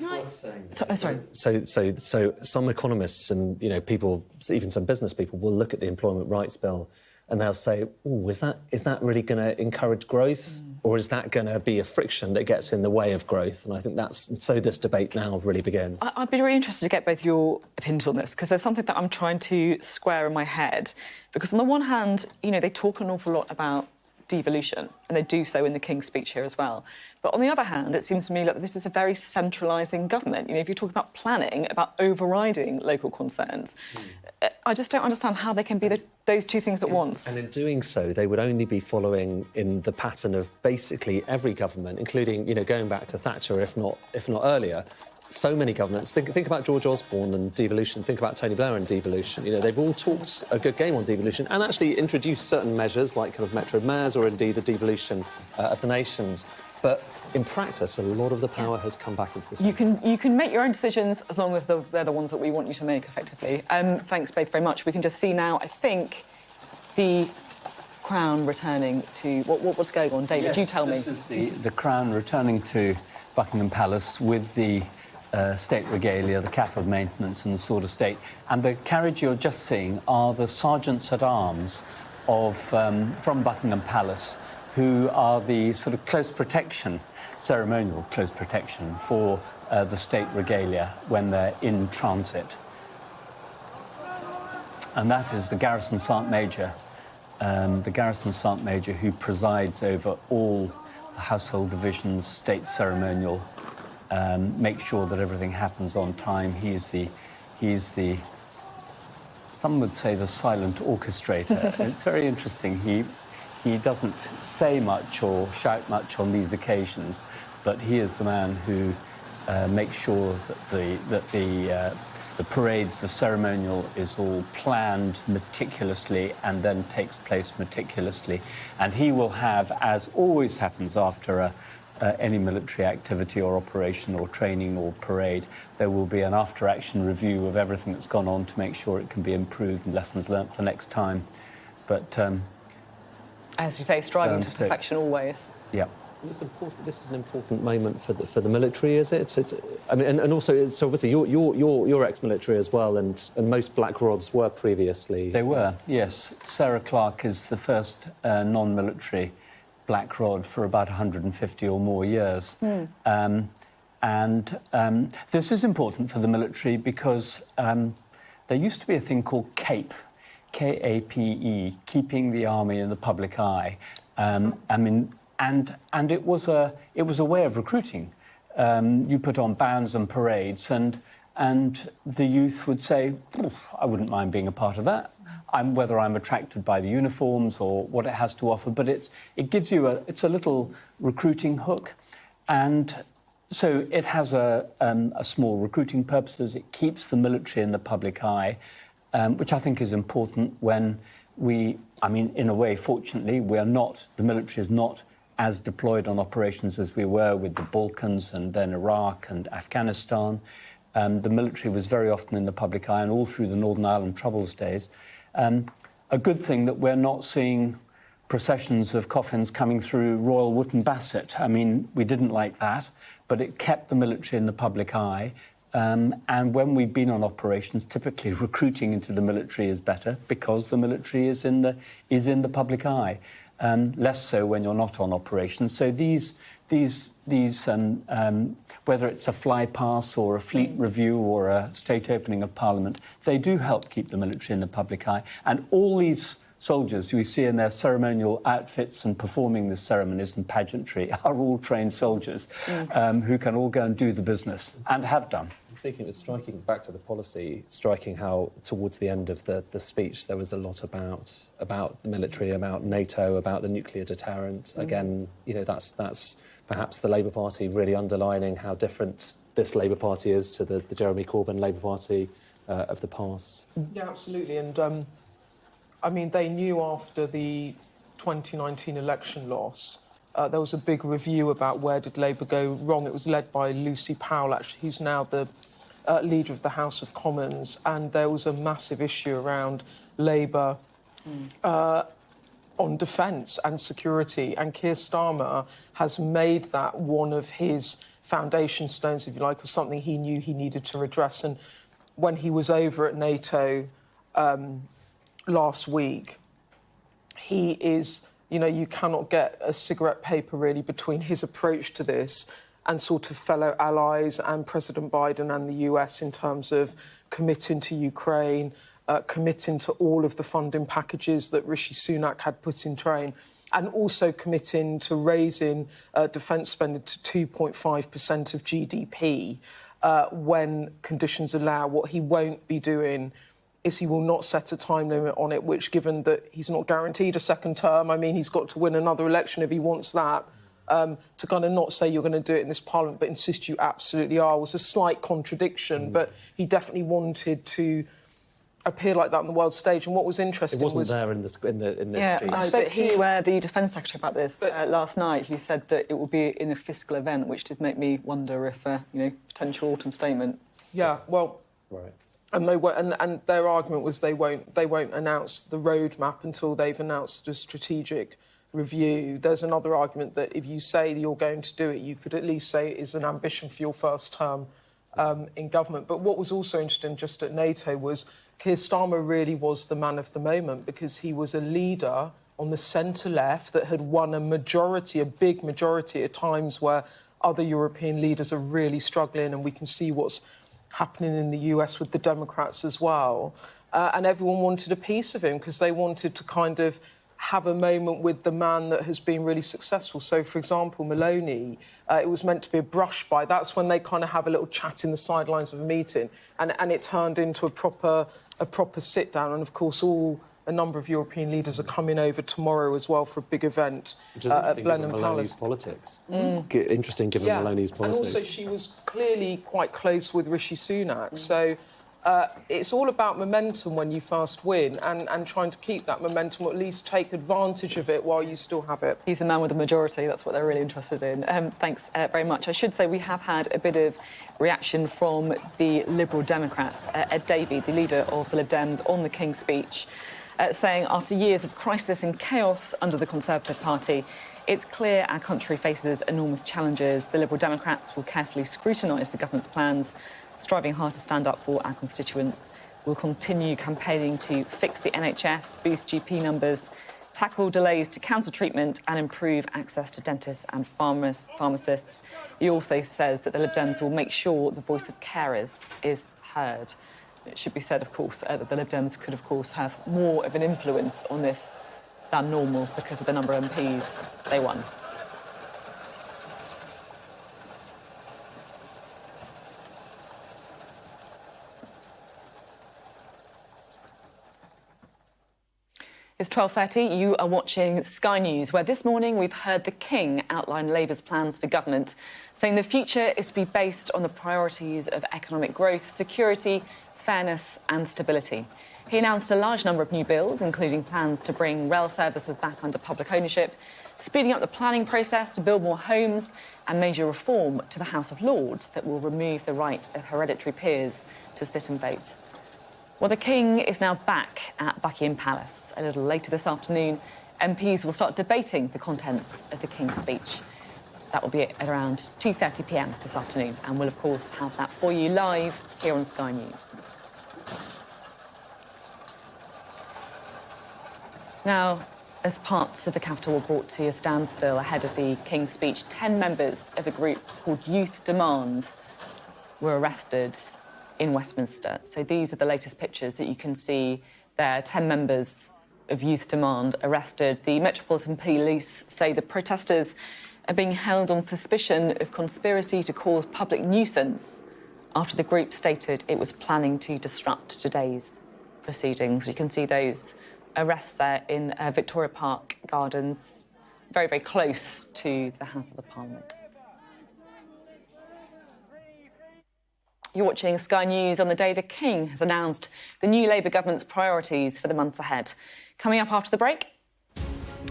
Sorry.
So some economists and people, even some business people, will look at the employment rights bill and they'll say, "Oh, is that really going to encourage growth, or is that going to be a friction that gets in the way of growth?" And I think so this debate now really begins.
I'd be really interested to get both your opinions on this, because there's something that I'm trying to square in my head. Because on the one hand, they talk an awful lot about devolution, and they do so in the King's speech here as well. But on the other hand, it seems to me that this is a very centralising government. If you talk about planning, about overriding local concerns, I just don't understand how they can be those two things at once.
And in doing so, they would only be following in the pattern of basically every government, including, going back to Thatcher, if not earlier. So many governments. Think about George Osborne and devolution. Think about Tony Blair and devolution. They've all talked a good game on devolution and actually introduced certain measures like kind of metro mayors or indeed the devolution of the nations. But in practice, a lot of the power has come back into the centre.
You can make your own decisions as long as they're the ones that we want you to make, effectively. Thanks both very much. We can just see now, I think, the Crown returning to... What's going on? David,
yes,
you tell me.
This is the Crown returning to Buckingham Palace with the state regalia, the cap of maintenance and the sword of state. And the carriage you're just seeing are the sergeants-at-arms from Buckingham Palace, who are the sort of close protection, ceremonial close protection for the state regalia when they're in transit. And that is the Garrison Sergeant Major, who presides over all the household divisions, state ceremonial, make sure that everything happens on time. He's the some would say the silent orchestrator. It's very interesting. He doesn't say much or shout much on these occasions, but he is the man who makes sure that the parades, the ceremonial, is all planned meticulously and then takes place meticulously. And he will have, as always happens after any military activity or operation or training or parade, there will be an after-action review of everything that's gone on to make sure it can be improved and lessons learnt for next time. But
as you say, striving to perfection always.
Yeah.
It's important. This is an important moment for the military, is it? I mean, and also, it's obviously you're ex-military as well, and most Black Rods were previously.
They were, yes. Sarah Clark is the first non-military Black Rod for about 150 or more years. This is important for the military because there used to be a thing called CAPE, K-A-P-E, keeping the army in the public eye. I mean. And it was a way of recruiting. You put on bands and parades, and the youth would say, "I wouldn't mind being a part of that." Whether I'm attracted by the uniforms or what it has to offer, but it gives you it's a little recruiting hook, and so it has a small recruiting purposes. It keeps the military in the public eye, which I think is important when I mean, in a way, fortunately, the military is not as deployed on operations as we were with the Balkans and then Iraq and Afghanistan. The military was very often in the public eye and all through the Northern Ireland Troubles days. A good thing that we're not seeing processions of coffins coming through Royal Wootton Bassett. I mean, we didn't like that, but it kept the military in the public eye. And when we've been on operations, typically recruiting into the military is better because the military is in the public eye. Less so when you're not on operations. So these whether it's a fly pass or a fleet review or a state opening of Parliament, they do help keep the military in the public eye. And all these soldiers we see in their ceremonial outfits and performing the ceremonies and pageantry are all trained soldiers who can all go and do the business and have done.
Speaking of striking back to the policy, striking how towards the end of the speech there was a lot about the military, about NATO, about the nuclear deterrent. Again, you know, that's perhaps the Labour Party really underlining how different this Labour Party is to the Jeremy Corbyn Labour Party of the past.
Yeah, absolutely. And I mean, they knew after the 2019 election loss, there was a big review about where did Labour go wrong. It was led by Lucy Powell, actually, who's now the leader of the House of Commons, and there was a massive issue around Labour on defence and security, and Keir Starmer has made that one of his foundation stones, if you like, of something he knew he needed to redress. And when he was over at NATO last week, he is, you know, you cannot get a cigarette paper really between his approach to this and sort of fellow allies and President Biden and the US in terms of committing to Ukraine, committing to all of the funding packages that Rishi Sunak had put in train, and also committing to raising defence spending to 2.5% of GDP when conditions allow. What he won't be doing is he will not set a time limit on it, which, given that he's not guaranteed a second term, I mean, he's got to win another election if he wants that, to kind of not say you're going to do it in this Parliament, but insist you absolutely are, was a slight contradiction. But he definitely wanted to appear like that on the world stage. And what was interesting
was... It wasn't there in this
yeah,
speech.
I spoke to the Defence Secretary about this last night, who said that it will be in a fiscal event, which did make me wonder if, you know, potential autumn statement.
Yeah, well...
Right.
And they won't, and their argument was they won't announce the roadmap until they've announced a strategic review. There's another argument that if you say you're going to do it, you could at least say it is an ambition for your first term in government. But what was also interesting just at NATO was Keir Starmer really was the man of the moment, because he was a leader on the centre-left that had won a big majority at times where other European leaders are really struggling, and we can see what's happening in the US with the Democrats as well. And everyone wanted a piece of him because they wanted to kind of have a moment with the man that has been really successful. So, for example, Maloney, it was meant to be a brush by. That's when they kind of have a little chat in the sidelines of a meeting, and it turned into a proper sit-down. And, of course, a number of European leaders are coming over tomorrow as well for a big event at Blenheim Palace.
Politics. Interesting, given Maloney's politics.
And also she was clearly quite close with Rishi Sunak. So It's all about momentum when you first win and trying to keep that momentum, or at least take advantage of it while you still have it.
He's the man with the majority. That's what they're really interested in. Thanks very much. I should say we have had a bit of reaction from the Liberal Democrats. Ed Davey, the leader of the Lib Dems, on the King's speech, saying after years of crisis and chaos under the Conservative Party, it's clear our country faces enormous challenges. The Liberal Democrats will carefully scrutinise the government's plans, striving hard to stand up for our constituents. We'll continue campaigning to fix the NHS, boost GP numbers, tackle delays to cancer treatment and improve access to dentists and pharmacists. He also says that the Lib Dems will make sure the voice of carers is heard. It should be said, of course, that the Lib Dems could, of course, have more of an influence on this than normal because of the number of MPs they won. It's 12:30. You are watching Sky News, where this morning we've heard the King outline Labour's plans for government, saying the future is to be based on the priorities of economic growth, security, fairness and stability. He announced a large number of new bills, including plans to bring rail services back under public ownership, speeding up the planning process to build more homes, and major reform to the House of Lords that will remove the right of hereditary peers to sit and vote. Well, the King is now back at Buckingham Palace. A little later this afternoon, MPs will start debating the contents of the King's speech. That will be at around 2:30 p.m. this afternoon, and we'll, of course, have that for you live here on Sky News. Now, as parts of the capital were brought to a standstill ahead of the King's speech, 10 members of a group called Youth Demand were arrested in Westminster. So these are the latest pictures that you can see there. 10 members of Youth Demand arrested. The Metropolitan Police say the protesters are being held on suspicion of conspiracy to cause public nuisance after the group stated it was planning to disrupt today's proceedings. You can see those arrests there in Victoria Park Gardens, very, very close to the Houses of Parliament. You're watching Sky News on the day the King has announced the new Labour government's priorities for the months ahead. Coming up after the break,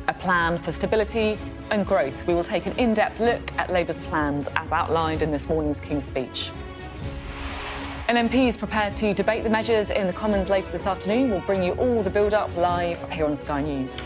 a plan for stability and growth. We will take an in-depth look at Labour's plans as outlined in this morning's King's speech. And MPs prepared to debate the measures in the Commons later this afternoon. We'll bring you all the build-up live here on Sky News.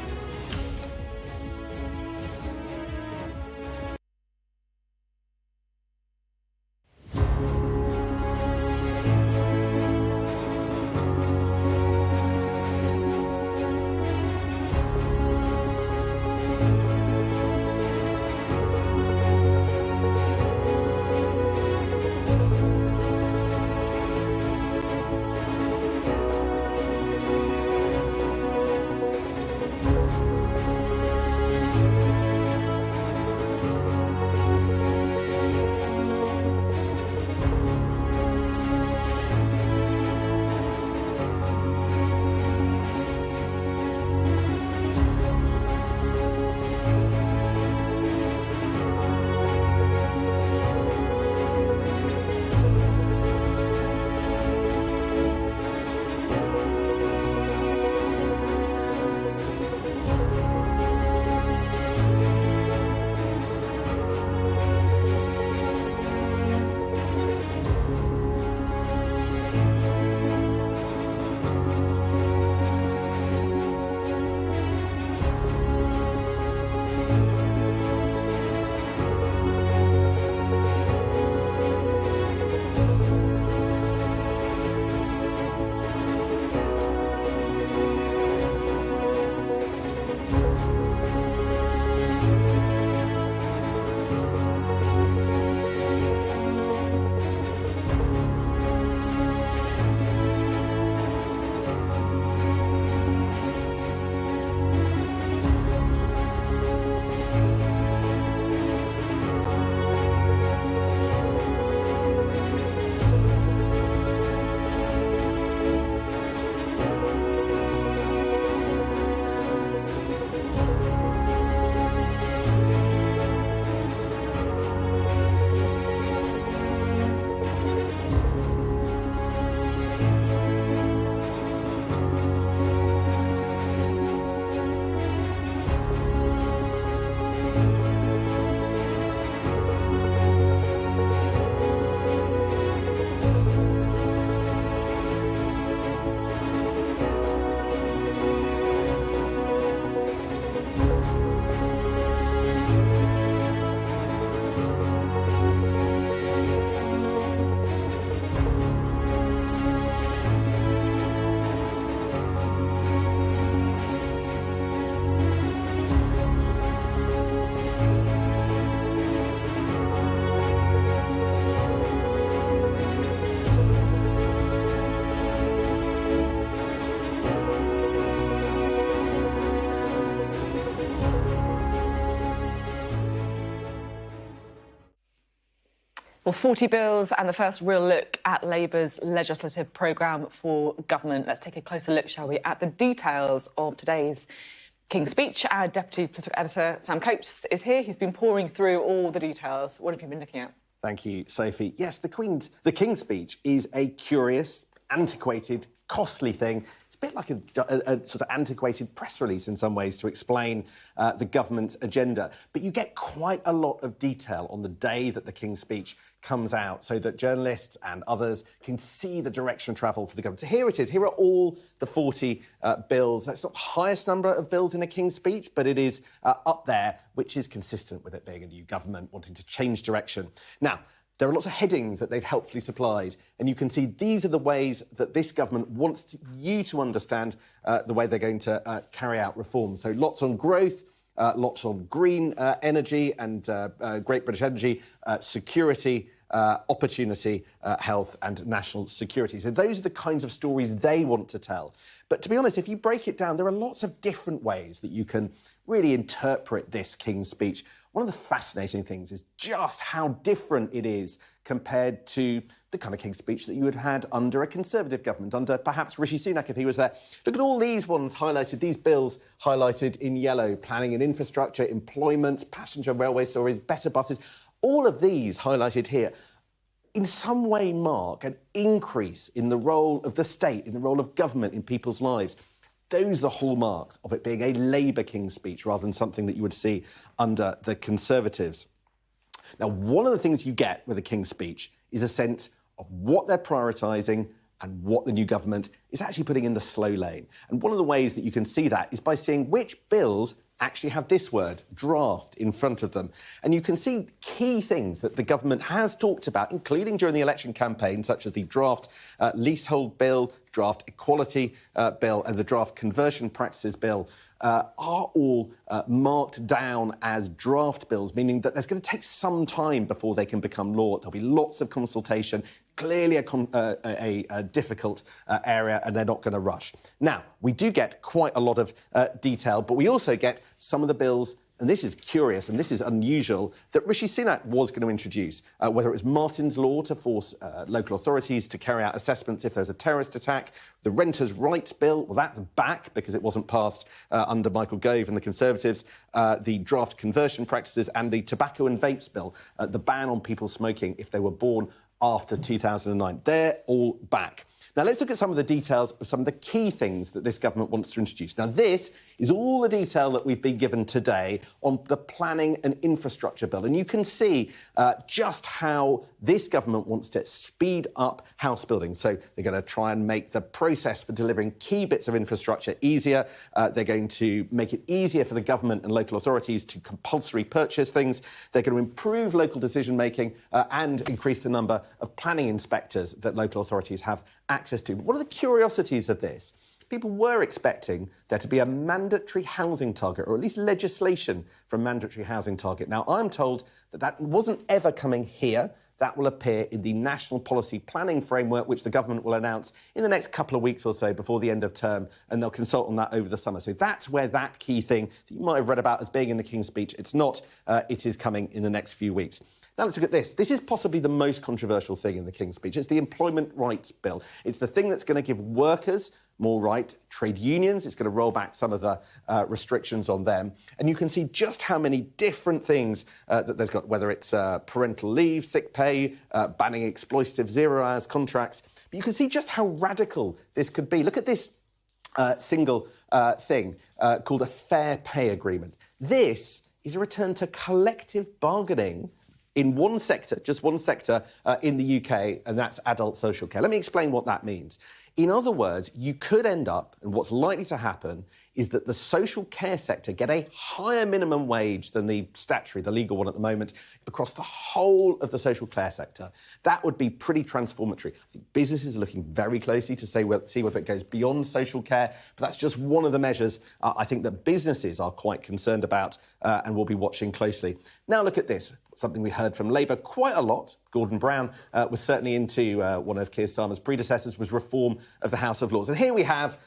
Well, 40 bills and the first real look at Labour's legislative programme for government. Let's take a closer look, shall we, at the details of today's King's Speech. Our Deputy Political Editor, Sam Coates, is here. He's been pouring through all the details. What have you been looking at?
Thank you, Sophie. Yes, the King's Speech is a curious, antiquated, costly thing. It's a bit like a sort of antiquated press release in some ways to explain the government's agenda. But you get quite a lot of detail on the day that the King's Speech comes out so that journalists and others can see the direction of travel for the government. So here it is. Here are all the 40 bills. That's not the highest number of bills in a King's Speech, but it is up there, which is consistent with it being a new government wanting to change direction. Now, there are lots of headings that they've helpfully supplied, and you can see these are the ways that this government wants you to understand the way they're going to carry out reforms. So lots on growth, lots on green energy and Great British Energy, security, opportunity, health and national security. So those are the kinds of stories they want to tell. But to be honest, if you break it down, there are lots of different ways that you can really interpret this King's Speech. One of the fascinating things is just how different it is compared to the kind of King's Speech that you would have had under a Conservative government, under perhaps Rishi Sunak if he was there. Look at all these ones highlighted, these bills highlighted in yellow: planning and infrastructure, employment, passenger railway stories, better buses. All of these highlighted here in some way mark an increase in the role of the state, in the role of government in people's lives. Those are the hallmarks of it being a Labour King's Speech rather than something that you would see under the Conservatives. Now, one of the things you get with a King's Speech is a sense of what they're prioritising and what the new government is actually putting in the slow lane. And one of the ways that you can see that is by seeing which bills actually have this word, draft, in front of them. And you can see key things that the government has talked about, including during the election campaign, such as the draft leasehold bill, draft equality bill and the draft conversion practices bill, are all marked down as draft bills, meaning that there's going to take some time before they can become law. There'll be lots of consultation, clearly a difficult area, and they're not going to rush. Now, we do get quite a lot of detail, but we also get some of the bills, and this is curious and this is unusual, that Rishi Sunak was going to introduce, whether it was Martin's Law to force local authorities to carry out assessments if there's a terrorist attack, the Renters' Rights Bill, well, that's back because it wasn't passed under Michael Gove and the Conservatives, the draft conversion practices and the Tobacco and Vapes Bill, the ban on people smoking if they were born after 2009. They're all back. Now, let's look at some of the details of some of the key things that this government wants to introduce. Now, this is all the detail that we've been given today on the planning and infrastructure bill. And you can see just how this government wants to speed up house building. So they're going to try and make the process for delivering key bits of infrastructure easier. They're going to make it easier for the government and local authorities to compulsory purchase things. They're going to improve local decision-making and increase the number of planning inspectors that local authorities have access to. But one of the curiosities of this, people were expecting there to be a mandatory housing target, or at least legislation for a mandatory housing target. Now, I'm told that that wasn't ever coming here. That will appear in the National Policy Planning Framework, which the government will announce in the next couple of weeks or so before the end of term, and they'll consult on that over the summer. So that's where that key thing that you might have read about as being in the King's Speech, it's not. It is coming in the next few weeks. Now let's look at this. This is possibly the most controversial thing in the King's Speech. It's the Employment Rights Bill. It's the thing that's going to give workers more right, trade unions. It's going to roll back some of the restrictions on them. And you can see just how many different things that there's got, whether it's parental leave, sick pay, banning exploitative zero-hours contracts. But you can see just how radical this could be. Look at this single thing called a fair pay agreement. This is a return to collective bargaining in one sector, just one sector in the UK, and that's adult social care. Let me explain what that means. In other words, you could end up, and what's likely to happen, is that the social care sector get a higher minimum wage than the statutory, the legal one at the moment, across the whole of the social care sector. That would be pretty transformatory. I think businesses are looking very closely to see whether it goes beyond social care, but that's just one of the measures I think that businesses are quite concerned about and will be watching closely. Now look at this, something we heard from Labour quite a lot. Gordon Brown was certainly into one of Keir Starmer's predecessors, was reform of the House of Lords. And here we have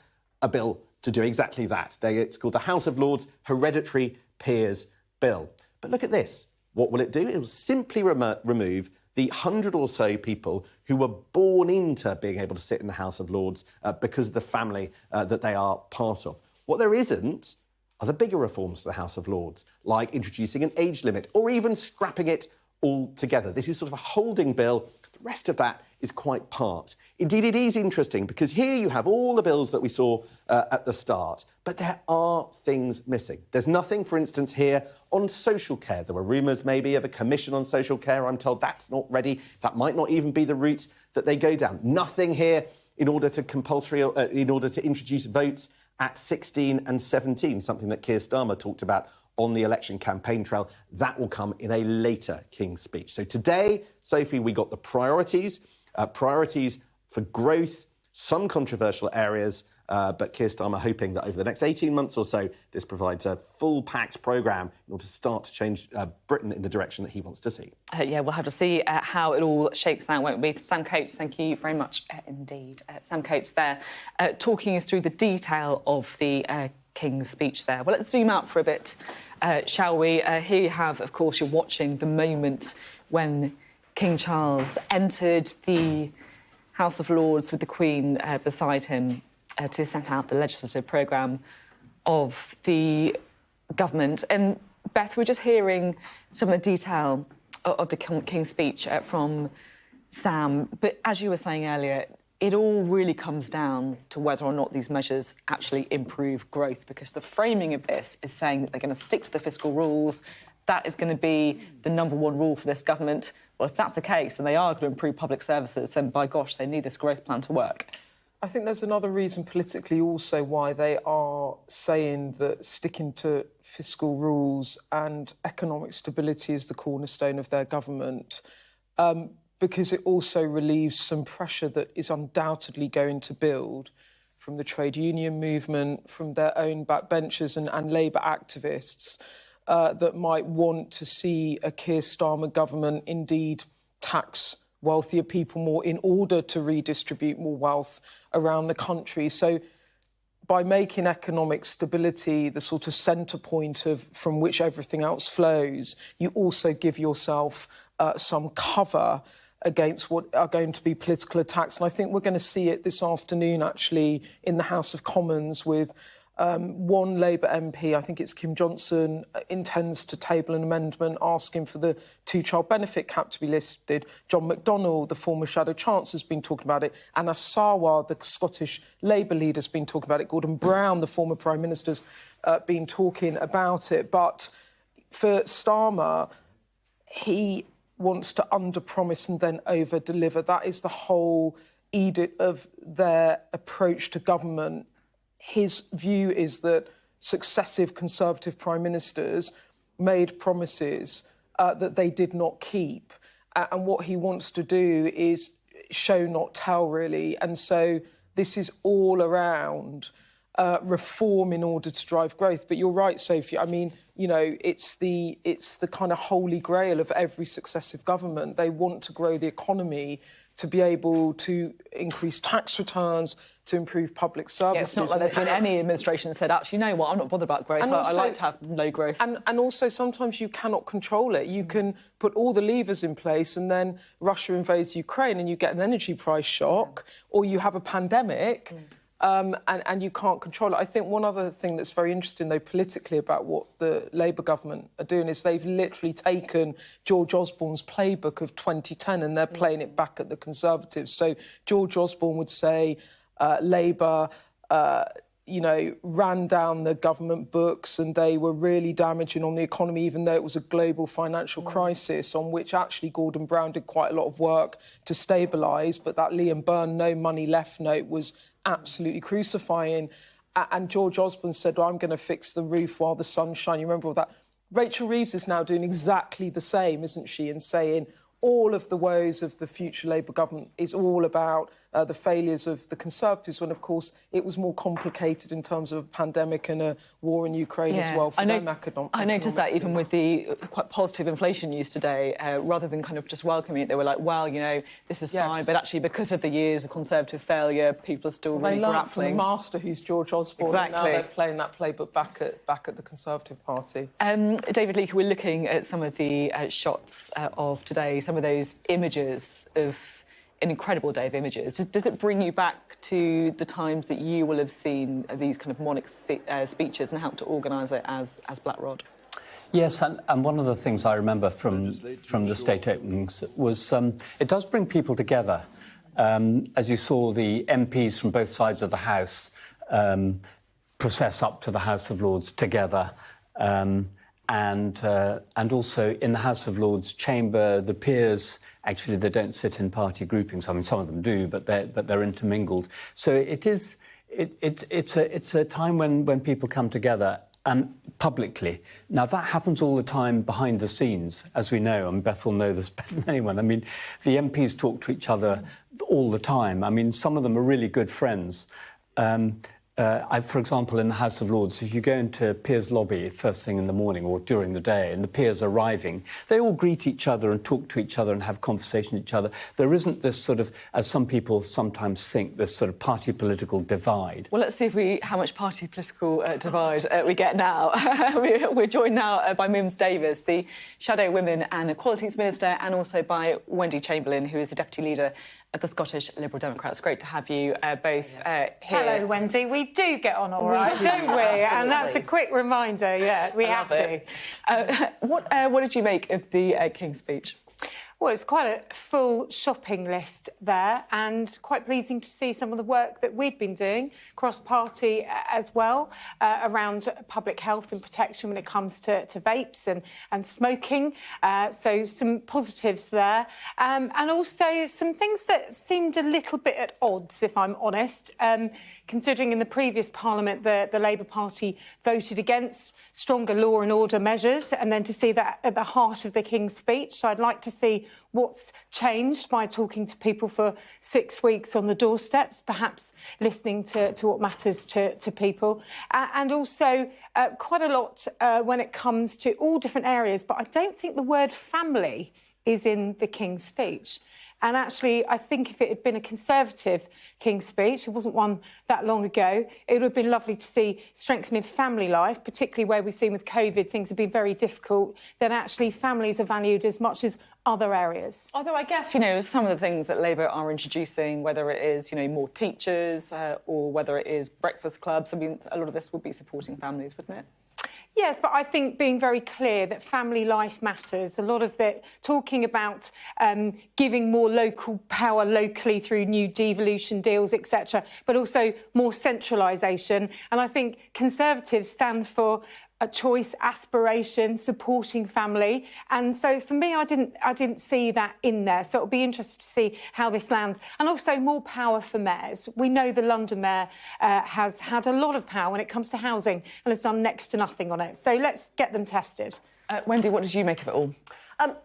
a bill to do exactly that. It's called the House of Lords Hereditary Peers Bill. But look at this. What will it do? It will simply remove the 100 or so people who were born into being able to sit in the House of Lords because of the family that they are part of. What there isn't are the bigger reforms to the House of Lords, like introducing an age limit or even scrapping it altogether. This is sort of a holding bill. The rest of that is quite parked. Indeed, it is interesting because here you have all the bills that we saw at the start, but there are things missing. There's nothing, for instance, here on social care. There were rumours maybe of a commission on social care. I'm told that's not ready. That might not even be the route that they go down. Nothing here in order to introduce votes at 16 and 17, something that Keir Starmer talked about on the election campaign trail. That will come in a later King's speech. So today, Sophie, we got the priorities for growth, some controversial areas, but Keir Starmer hoping that over the next 18 months or so, this provides a full-packed programme in order to start to change Britain in the direction that he wants to see.
Yeah, we'll have to see how it all shakes out, won't we? Sam Coates, thank you very much indeed. Sam Coates there, talking us through the detail of the King's speech there. Well, let's zoom out for a bit, shall we? Here you have, of course, you're watching the moment when King Charles entered the House of Lords with the Queen beside him to set out the legislative programme of the government. And, Beth, we're just hearing some of the detail of the King's speech from Sam. But as you were saying earlier, it all really comes down to whether or not these measures actually improve growth, because the framing of this is saying that they're going to stick to the fiscal rules. That is going to be the number one rule for this government. Well, if that's the case and they are going to improve public services, then, by gosh, they need this growth plan to work.
I think there's another reason politically also why they are saying that sticking to fiscal rules and economic stability is the cornerstone of their government, because it also relieves some pressure that is undoubtedly going to build from the trade union movement, from their own backbenchers and Labour activists that might want to see a Keir Starmer government indeed tax wealthier people more in order to redistribute more wealth around the country. So by making economic stability the sort of centre point from which everything else flows, you also give yourself some cover against what are going to be political attacks. And I think we're going to see it this afternoon, actually, in the House of Commons with one Labour MP, I think it's Kim Johnson, intends to table an amendment asking for the two-child benefit cap to be lifted. John McDonnell, the former Shadow Chancellor, has been talking about it. Anna Sarwar, the Scottish Labour leader, has been talking about it. Gordon Brown, the former Prime Minister, has been talking about it. But for Starmer, he wants to under-promise and then over-deliver. That is the whole edict of their approach to government. His view is that successive Conservative Prime Ministers made promises that they did not keep. And what he wants to do is show, not tell, really. And so this is all around reform in order to drive growth. But you're right, Sophie. I mean, you know, it's the kind of holy grail of every successive government. They want to grow the economy to be able to increase tax returns, to improve public services.
Yeah, it's not like there's been any administration that said, actually, you know what, I'm not bothered about growth. I like to have low growth.
And also, sometimes you cannot control it. You can put all the levers in place and then Russia invades Ukraine and you get an energy price shock, or you have a pandemic, and you can't control it. I think one other thing that's very interesting, though, politically about what the Labour government are doing is they've literally taken George Osborne's playbook of 2010 and they're playing it back at the Conservatives. So George Osborne would say Labour, ran down the government books and they were really damaging on the economy, even though it was a global financial crisis on which actually Gordon Brown did quite a lot of work to stabilise. But that Liam Byrne no money left note was absolutely crucifying. And George Osborne said, well, I'm going to fix the roof while the sun shines. You remember all that? Rachel Reeves is now doing exactly the same, isn't she? And saying all of the woes of the future Labour government is all about the failures of the Conservatives, when, of course, it was more complicated in terms of a pandemic and a war in Ukraine as well for them
I noticed that even with the quite positive inflation news today, rather than kind of just welcoming it, they were like, well, you know, this is fine. But actually, because of the years of Conservative failure, people are still really
grappling.
grappling.
From the master, who's George Osborne,
exactly.
and now they're playing that playbook back at the Conservative Party.
David Leaker, we're looking at some of the shots of today, some of those images of an incredible day of images. Does it bring you back to the times that you will have seen these kind of monarch speeches and helped to organise it as Black Rod?
Yes, and one of the things I remember from the state openings was it does bring people together. As you saw, the MPs from both sides of the House process up to the House of Lords together. And also in the House of Lords chamber, the peers, actually, they don't sit in party groupings. I mean, some of them do, but they're intermingled. So it's a time when people come together publicly. Now, that happens all the time behind the scenes, as we know, and Beth will know this better than anyone. I mean, the MPs talk to each other all the time. I mean, some of them are really good friends. For example, in the House of Lords, if you go into peers' lobby first thing in the morning or during the day and the peers are arriving, they all greet each other and talk to each other and have conversation with each other. There isn't this sort of, as some people sometimes think, this sort of party political divide.
Well, let's see how much party political divide we get now. We're joined now by Mims Davis, the Shadow Women and Equalities Minister, and also by Wendy Chamberlain, who is the Deputy Leader of the Scottish Liberal Democrats. Great to have you both here.
Hello, Wendy. We do get on all right, don't we? And that's a quick reminder, we have to.
What did you make of the King's speech?
Well, it's quite a full shopping list there, and quite pleasing to see some of the work that we've been doing cross-party as well around public health and protection when it comes to vapes and smoking. So some positives there, and also some things that seemed a little bit at odds, if I'm honest. Considering in the previous Parliament the Labour Party voted against stronger law and order measures, and then to see that at the heart of the King's speech. So I'd like to see what's changed by talking to people for 6 weeks on the doorsteps, perhaps listening to what matters to people. And also quite a lot when it comes to all different areas, but I don't think the word family is in the King's speech. And actually, I think if it had been a Conservative King's speech, it wasn't one that long ago, it would have been lovely to see strengthening family life, particularly where we've seen with COVID, things have been very difficult, then actually families are valued as much as other areas.
Although I guess, some of the things that Labour are introducing, whether it is, more teachers or whether it is breakfast clubs, I mean, a lot of this would be supporting families, wouldn't it?
Yes, but I think being very clear that family life matters. A lot of it talking about giving more local power locally through new devolution deals, etc., but also more centralisation. And I think Conservatives stand for a choice, aspiration, supporting family. And so for me, I didn't see that in there. So it'll be interesting to see how this lands. And also more power for mayors. We know the London mayor has had a lot of power when it comes to housing and has done next to nothing on it. So let's get them tested.
Wendy, what did you make of it all?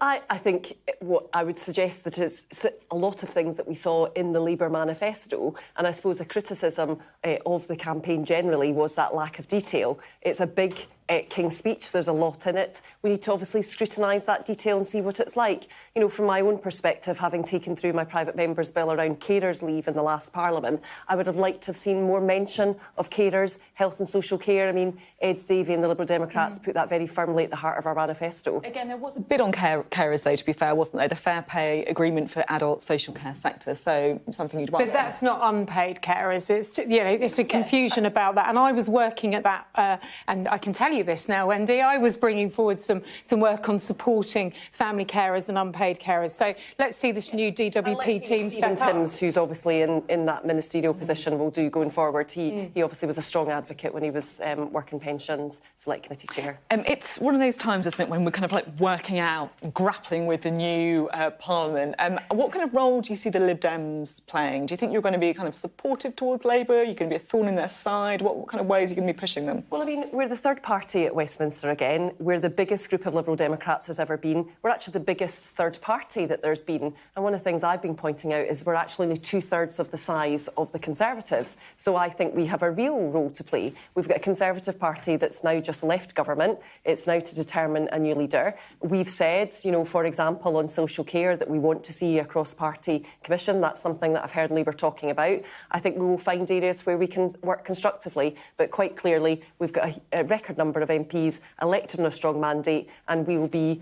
I think what I would suggest that is a lot of things that we saw in the Labour manifesto, and I suppose a criticism of the campaign generally was that lack of detail. It's a big King's speech, there's a lot in it. We need to obviously scrutinise that detail and see what it's like. From my own perspective, having taken through my private member's bill around carers' leave in the last Parliament, I would have liked to have seen more mention of carers, health and social care. I mean, Ed Davey and the Liberal Democrats put that very firmly at the heart of our manifesto.
Again, there was a bit on carers, though, to be fair, wasn't there? The fair pay agreement for adult social care sector, so something you'd want.
But that's not unpaid carers. It's a confusion about that. And I was working at that, and I can tell you this now, Wendy, I was bringing forward some work on supporting family carers and unpaid carers. So let's see this new DWP team
Stephen Timms, who's obviously in that ministerial position, will do going forward. He obviously was a strong advocate when he was working pensions, select committee chair.
It's one of those times, isn't it, when we're kind of like working out, grappling with the new Parliament. What kind of role do you see the Lib Dems playing? Do you think you're going to be kind of supportive towards Labour? You're going to be a thorn in their side? What kind of ways are you going to be pushing them?
Well, I mean, we're the third party party at Westminster again. We're the biggest group of Liberal Democrats there's ever been. We're actually the biggest third party that there's been. And one of the things I've been pointing out is we're actually only 2/3 of the size of the Conservatives. So I think we have a real role to play. We've got a Conservative party that's now just left government. It's now to determine a new leader. We've said, you know, for example, on social care that we want to see a cross-party commission. That's something that I've heard Labour talking about. I think we will find areas where we can work constructively, but quite clearly we've got a record number of MPs elected on a strong mandate, and we will be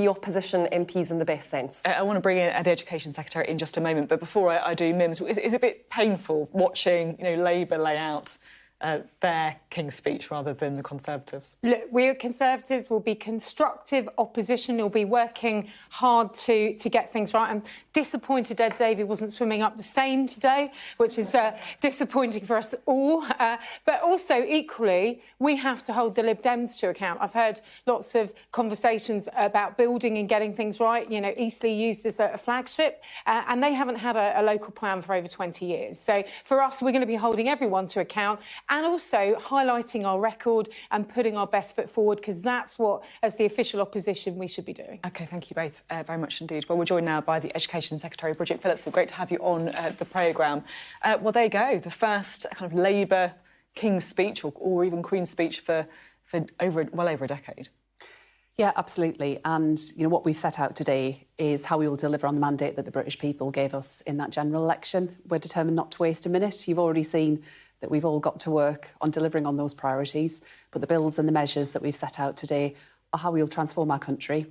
opposition MPs in the best sense.
I want to bring in the Education Secretary in just a moment, but before I do, Mims, is it a bit painful watching, you know, Labour lay out their King's Speech rather than the Conservatives?
Look, we Conservatives will be constructive opposition. We'll be working hard to get things right. I'm disappointed Ed Davey wasn't swimming up the Seine today, which is disappointing for us all. But also, equally, we have to hold the Lib Dems to account. I've heard lots of conversations about building and getting things right. You know, Eastleigh used as a flagship, and they haven't had a local plan for over 20 years. So for us, we're going to be holding everyone to account, and also highlighting our record and putting our best foot forward, because that's what, as the official opposition, we should be doing.
OK, thank you both very much indeed. Well, we're joined now by the Education Secretary, Bridget Phillips. Great to have you on the programme. Well, there you go, the first kind of Labour King's Speech or even Queen's Speech for well over a decade.
Yeah, absolutely. And, you know, what we've set out today is how we will deliver on the mandate that the British people gave us in that general election. We're determined not to waste a minute. You've already seen that we've all got to work on delivering on those priorities. But the bills and the measures that we've set out today are how we'll transform our country,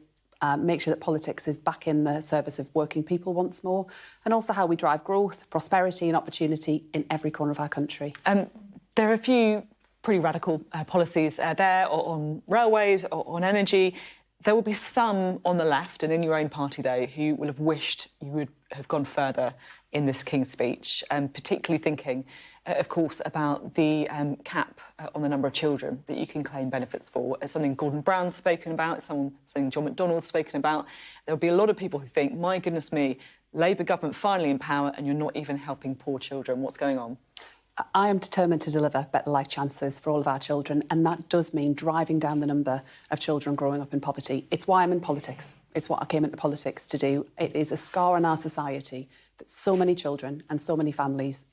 make sure that politics is back in the service of working people once more, and also how we drive growth, prosperity and opportunity in every corner of our country.
There are a few pretty radical policies there on railways, or on energy. There will be some on the left and in your own party, though, who will have wished you would have gone further in this King's Speech, particularly thinking, of course, about the cap on the number of children that you can claim benefits for. It's something Gordon Brown's spoken about, something John McDonnell's spoken about. There'll be a lot of people who think, my goodness me, Labour government finally in power and you're not even helping poor children. What's going on?
I am determined to deliver better life chances for all of our children, and that does mean driving down the number of children growing up in poverty. It's why I'm in politics. It's what I came into politics to do. It is a scar in our society that so many children and so many families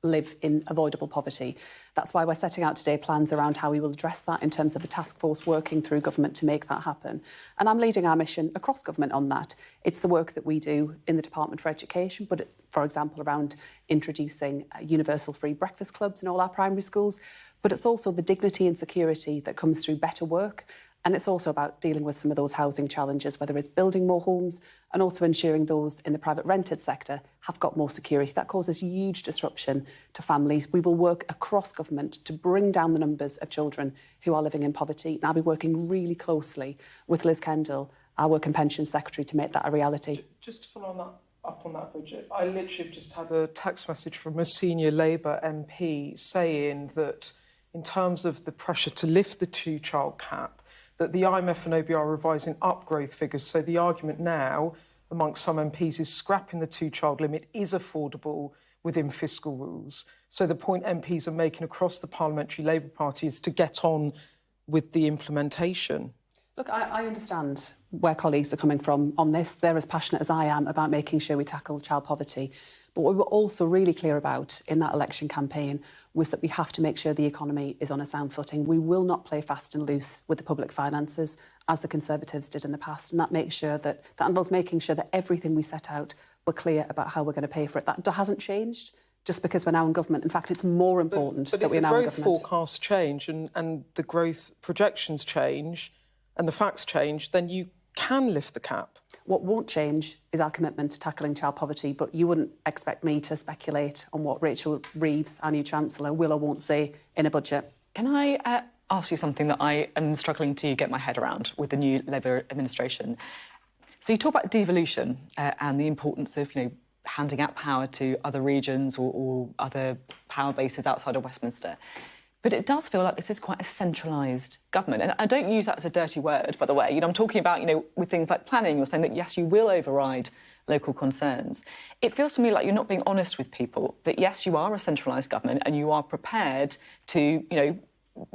live in avoidable poverty. That's why we're setting out today plans around how we will address that in terms of a task force working through government to make that happen. And I'm leading our mission across government on that. It's the work that we do in the Department for Education, but for example, around introducing universal free breakfast clubs in all our primary schools. But it's also the dignity and security that comes through better work. And it's also about dealing with some of those housing challenges, whether it's building more homes and also ensuring those in the private rented sector have got more security. That causes huge disruption to families. We will work across government to bring down the numbers of children who are living in poverty. And I'll be working really closely with Liz Kendall, our Work and Pensions Secretary, to make that a reality.
Just to follow up on that, Bridget, I literally have just had a text message from a senior Labour MP saying that in terms of the pressure to lift the two-child cap, that the IMF and OBR are revising up growth figures. So the argument now amongst some MPs is scrapping the two-child limit is affordable within fiscal rules. So the point MPs are making across the Parliamentary Labour Party is to get on with the implementation.
Look, I understand where colleagues are coming from on this. They're as passionate as I am about making sure we tackle child poverty. But what we were also really clear about in that election campaign was that we have to make sure the economy is on a sound footing. We will not play fast and loose with the public finances, as the Conservatives did in the past. And that involves making sure that everything we set out, we're clear about how we're going to pay for it. That hasn't changed just because we're now in government. In fact, it's more important that we're now in government.
But if the growth forecasts change and the growth projections change and the facts change, then you can lift the cap.
What won't change is our commitment to tackling child poverty, but you wouldn't expect me to speculate on what Rachel Reeves, our new Chancellor, will or won't say in a budget.
Can I ask you something that I am struggling to get my head around with the new Labour administration? So you talk about devolution and the importance of, handing out power to other regions or other power bases outside of Westminster. But it does feel like this is quite a centralised government. And I don't use that as a dirty word, by the way. I'm talking about, with things like planning, you're saying that, yes, you will override local concerns. It feels to me like you're not being honest with people, that, yes, you are a centralised government and you are prepared to,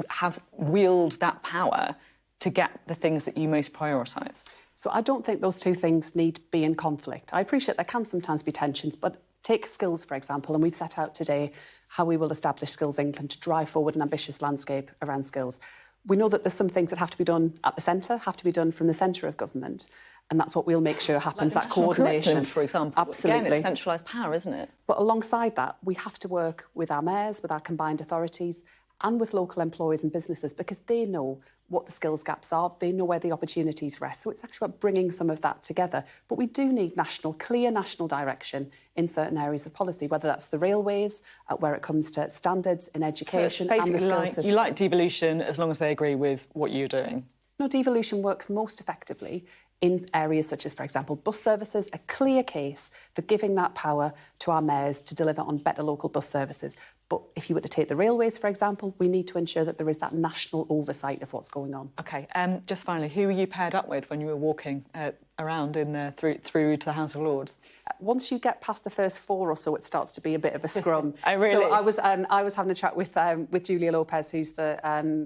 have wield that power to get the things that you most prioritise?
So I don't think those two things need to be in conflict. I appreciate there can sometimes be tensions, but take skills, for example, and we've set out today how we will establish Skills England to drive forward an ambitious landscape around skills. We know that there's some things that have to be done at the centre, have to be done from the centre of government, and that's what we'll make sure happens,
like
that coordination.
For example.
Absolutely.
Again, it's centralised power, isn't it?
But alongside that, we have to work with our mayors, with our combined authorities, and with local employers and businesses, because they know what the skills gaps are, they know where the opportunities rest. So it's actually about bringing some of that together. But we do need clear national direction in certain areas of policy, whether that's the railways, where it comes to standards in education.
So it's
and the
basically
skills
like,
system.
you like devolution as long as they agree with what you're doing?
No, devolution works most effectively in areas such as, for example, bus services, a clear case for giving that power to our mayors to deliver on better local bus services. But if you were to take the railways, for example, we need to ensure that there is that national oversight of what's going on.
OK, just finally, who were you paired up with when you were walking around through to the House of Lords?
Once you get past the first four or so, it starts to be a bit of a scrum.
Really?
So I was having a chat with Julia Lopez, who's the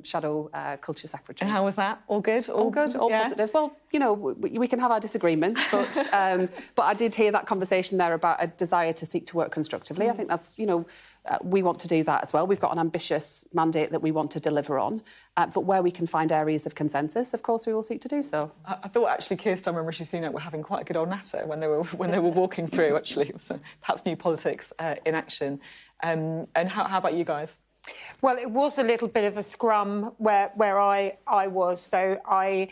Shadow Culture Secretary.
And how was that? All good?
All good, all positive. Well, you know, we can have our disagreements, but I did hear that conversation there about a desire to seek to work constructively. I think that's, you know, we want to do that as well. We've got an ambitious mandate that we want to deliver on, but where we can find areas of consensus, of course, we will seek to do so.
I thought actually Keir Starmer and Rishi Sunak were having quite a good old natter when they were walking through. Actually, it was perhaps new politics in action. And how about you guys?
Well, it was a little bit of a scrum where I was. So I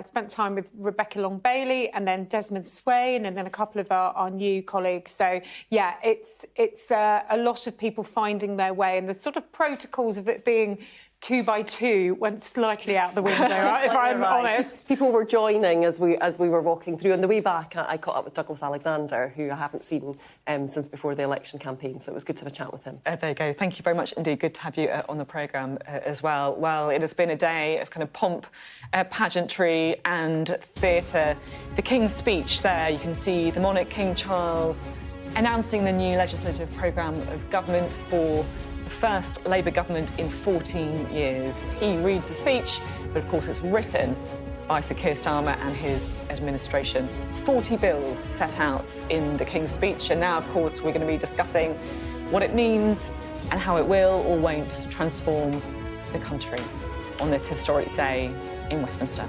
spent time with Rebecca Long-Bailey and then Desmond Swain and then a couple of our new colleagues. So, yeah, it's a lot of people finding their way, and the sort of protocols of it being 2 by 2 went slightly out the window, if I'm honest.
People were joining as we were walking through. On the way back, I caught up with Douglas Alexander, who I haven't seen since before the election campaign, so it was good to have a chat with him.
There you go. Thank you very much indeed. Good to have you on the programme as well. Well, it has been a day of kind of pomp, pageantry and theatre. The King's speech there, you can see the monarch, King Charles, announcing the new legislative programme of government for the first Labour government in 14 years. He reads the speech, but of course it's written by Sir Keir Starmer and his administration. 40 bills set out in the King's speech, and now, of course, we're going to be discussing what it means and how it will or won't transform the country on this historic day in Westminster.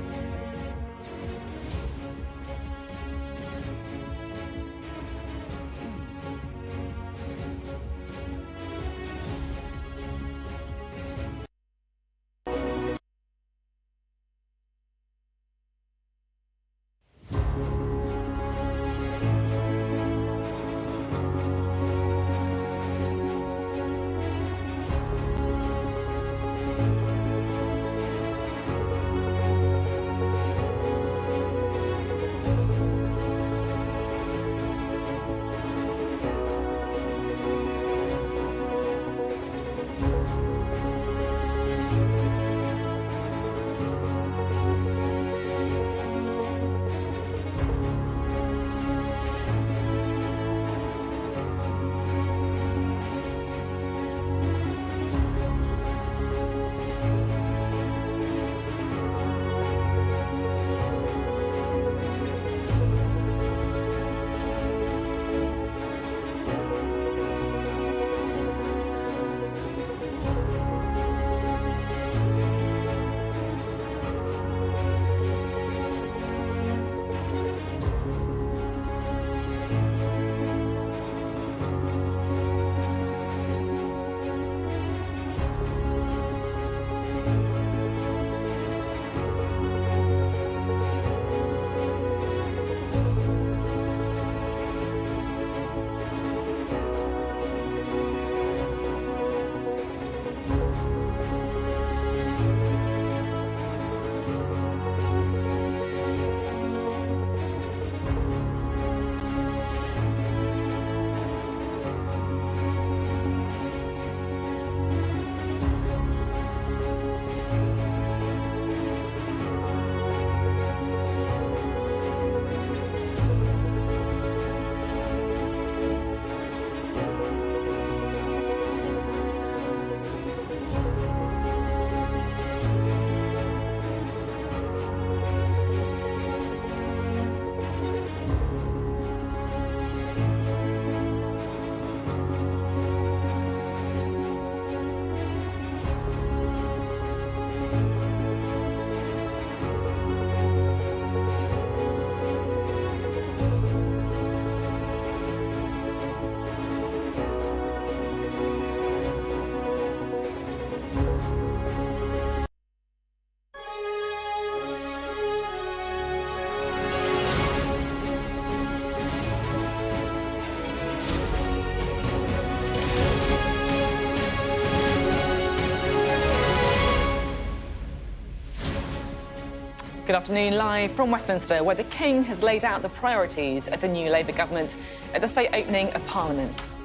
Good afternoon, live from Westminster, where the King has laid out the priorities of the new Labour government at the state opening of Parliament.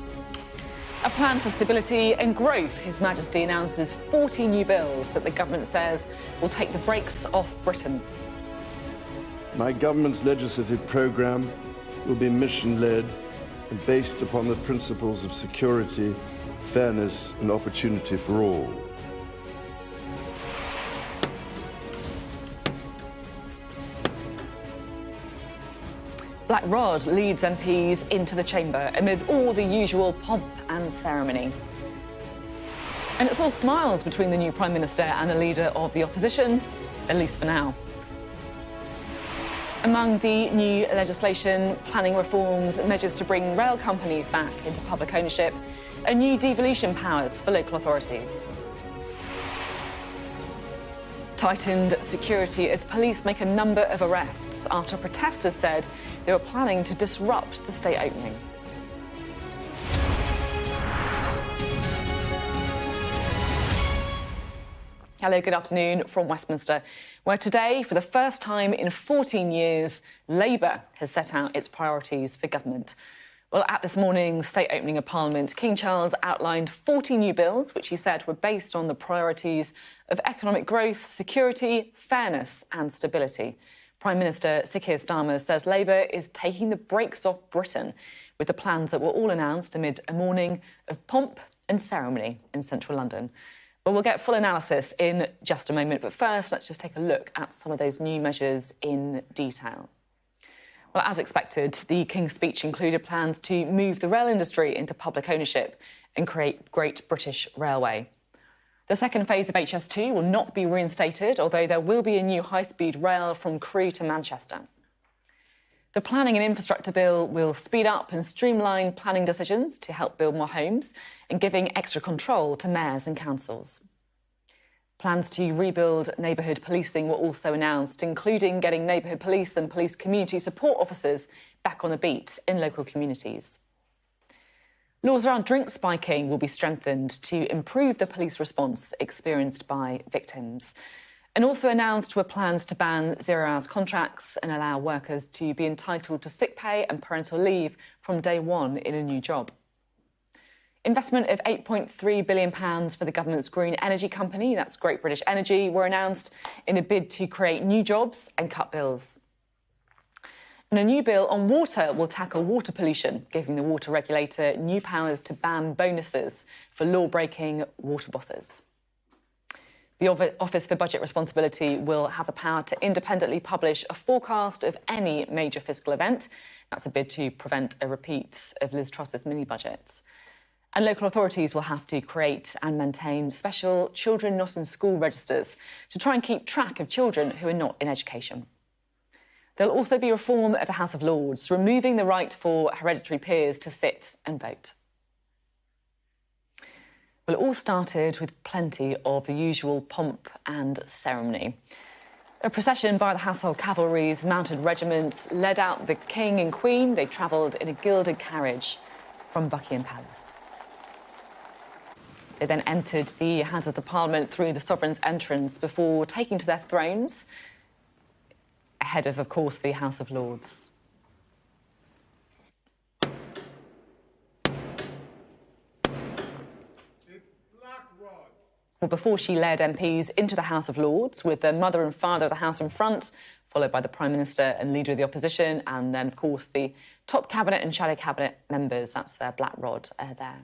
A plan for stability and growth. His Majesty announces 40 new bills that the government says will take the brakes off Britain.
My government's legislative programme will be mission-led and based upon the principles of security, fairness and opportunity for all.
Black Rod leads MPs into the chamber amid all the usual pomp and ceremony. And it's all smiles between the new Prime Minister and the leader of the opposition, at least for now. Among the new legislation, planning reforms, measures to bring rail companies back into public ownership, and new devolution powers for local authorities. Tightened security as police make a number of arrests after protesters said they were planning to disrupt the state opening. Hello, good afternoon from Westminster, where today, for the first time in 14 years, Labour has set out its priorities for government. Well, at this morning's state opening of Parliament, King Charles outlined 40 new bills, which he said were based on the priorities of economic growth, security, fairness and stability. Prime Minister Sir Keir Starmer says Labour is taking the brakes off Britain with the plans that were all announced amid a morning of pomp and ceremony in central London. Well, we'll get full analysis in just a moment, but first, let's just take a look at some of those new measures in detail. Well, as expected, the King's speech included plans to move the rail industry into public ownership and create Great British Railway. The second phase of HS2 will not be reinstated, although there will be a new high-speed rail from Crewe to Manchester. The Planning and Infrastructure Bill will speed up and streamline planning decisions to help build more homes and giving extra control to mayors and councils. Plans to rebuild neighbourhood policing were also announced, including getting neighbourhood police and police community support officers back on the beat in local communities. Laws around drink spiking will be strengthened to improve the police response experienced by victims. And also announced were plans to ban zero-hours contracts and allow workers to be entitled to sick pay and parental leave from day one in a new job. Investment of £8.3 billion for the government's green energy company, that's Great British Energy, were announced in a bid to create new jobs and cut bills. And a new bill on water will tackle water pollution, giving the water regulator new powers to ban bonuses for law-breaking water bosses. The Office for Budget Responsibility will have the power to independently publish a forecast of any major fiscal event. That's a bid to prevent a repeat of Liz Truss's mini-budget. And local authorities will have to create and maintain special children not in school registers to try and keep track of children who are not in education. There'll also be reform of the House of Lords, removing the right for hereditary peers to sit and vote. Well, it all started with plenty of the usual pomp and ceremony. A procession by the Household Cavalry's mounted regiment led out the King and Queen. They travelled in a gilded carriage from Buckingham Palace. They then entered the Houses of Parliament through the Sovereign's entrance before taking to their thrones, ahead of course, the House of Lords. Well, before she led MPs into the House of Lords, with the mother and father of the House in front, followed by the Prime Minister and Leader of the Opposition, and then, of course, the top Cabinet and Shadow Cabinet members, that's Black Rod there.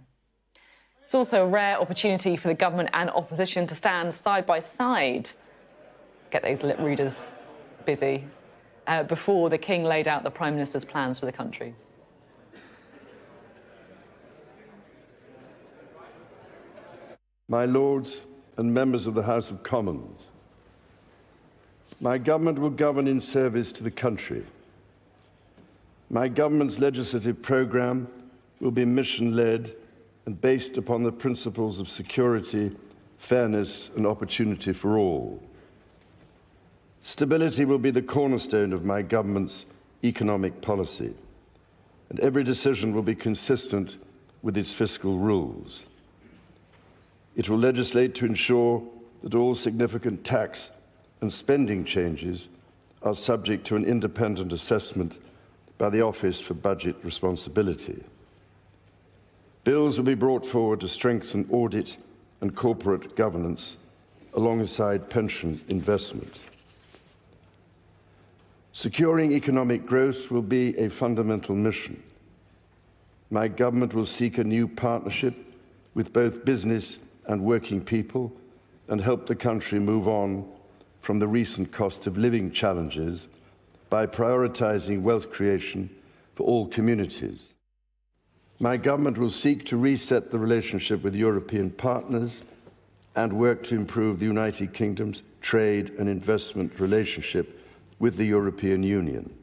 It's also a rare opportunity for the government and opposition to stand side by side, get those lip readers busy, before the King laid out the Prime Minister's plans for the country.
My Lords and members of the House of Commons, my government will govern in service to the country. My government's legislative programme will be mission-led and based upon the principles of security, fairness and opportunity for all. Stability will be the cornerstone of my government's economic policy, and every decision will be consistent with its fiscal rules. It will legislate to ensure that all significant tax and spending changes are subject to an independent assessment by the Office for Budget Responsibility. Bills will be brought forward to strengthen audit and corporate governance alongside pension investment. Securing economic growth will be a fundamental mission. My government will seek a new partnership with both business and working people and help the country move on from the recent cost of living challenges by prioritising wealth creation for all communities. My government will seek to reset the relationship with European partners and work to improve the United Kingdom's trade and investment relationship with the European Union.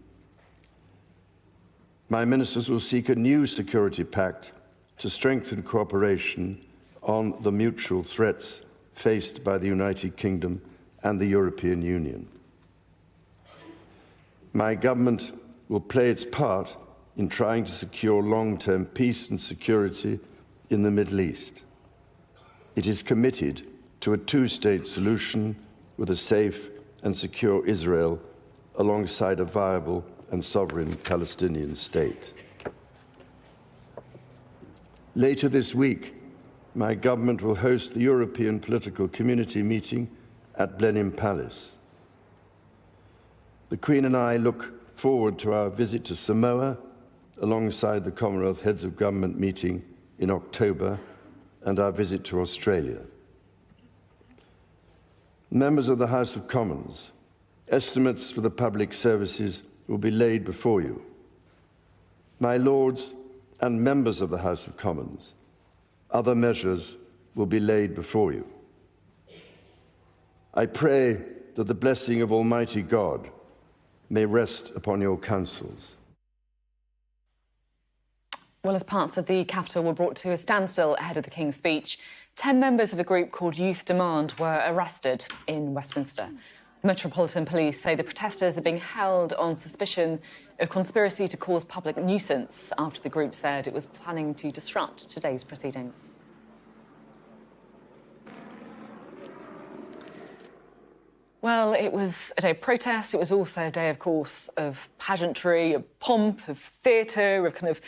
My ministers will seek a new security pact to strengthen cooperation on the mutual threats faced by the United Kingdom and the European Union. My government will play its part in trying to secure long-term peace and security in the Middle East. It is committed to a two-state solution with a safe and secure Israel alongside a viable and sovereign Palestinian state. Later this week, my government will host the European Political Community meeting at Blenheim Palace. The Queen and I look forward to our visit to Samoa alongside the Commonwealth Heads of Government meeting in October and our visit to Australia. Members of the House of Commons, estimates for the public services will be laid before you. My Lords and members of the House of Commons, other measures will be laid before you. I pray that the blessing of Almighty God may rest upon your councils.
Well, as parts of the capital were brought to a standstill ahead of the King's speech, 10 members of a group called Youth Demand were arrested in Westminster. The Metropolitan Police say the protesters are being held on suspicion of conspiracy to cause public nuisance after the group said it was planning to disrupt today's proceedings. Well, it was a day of protest. It was also a day, of course, of pageantry, of pomp, of theatre, of kind of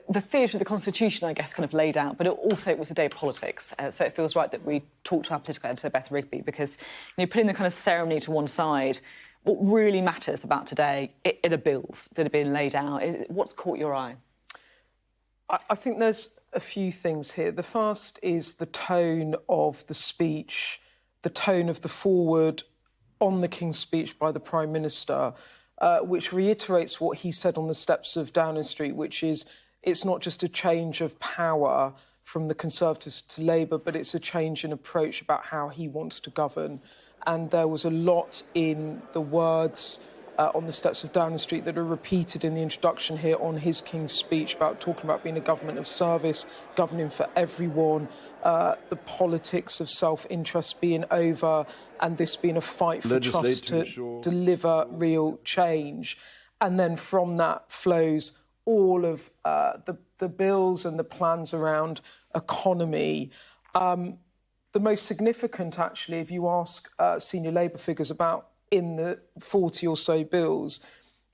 the theatre of the Constitution, I guess, kind of laid out, but it was a day of politics. So it feels right that we talk to our political editor, Beth Rigby, because putting the kind of ceremony to one side, what really matters about today are the bills that are being laid out. What's caught your eye?
I think there's a few things here. The first is the tone of the speech, the tone of the foreword on the King's speech by the Prime Minister, which reiterates what he said on the steps of Downing Street, which is it's not just a change of power from the Conservatives to Labour, but it's a change in approach about how he wants to govern. And there was a lot in the words on the steps of Downing Street that are repeated in the introduction here on his King's speech about talking about being a government of service, governing for everyone, the politics of self-interest being over, and this being a fight for trust to deliver real change. And then from that flows all of the bills and the plans around economy. The most significant, actually, if you ask senior Labour figures about in the 40 or so bills,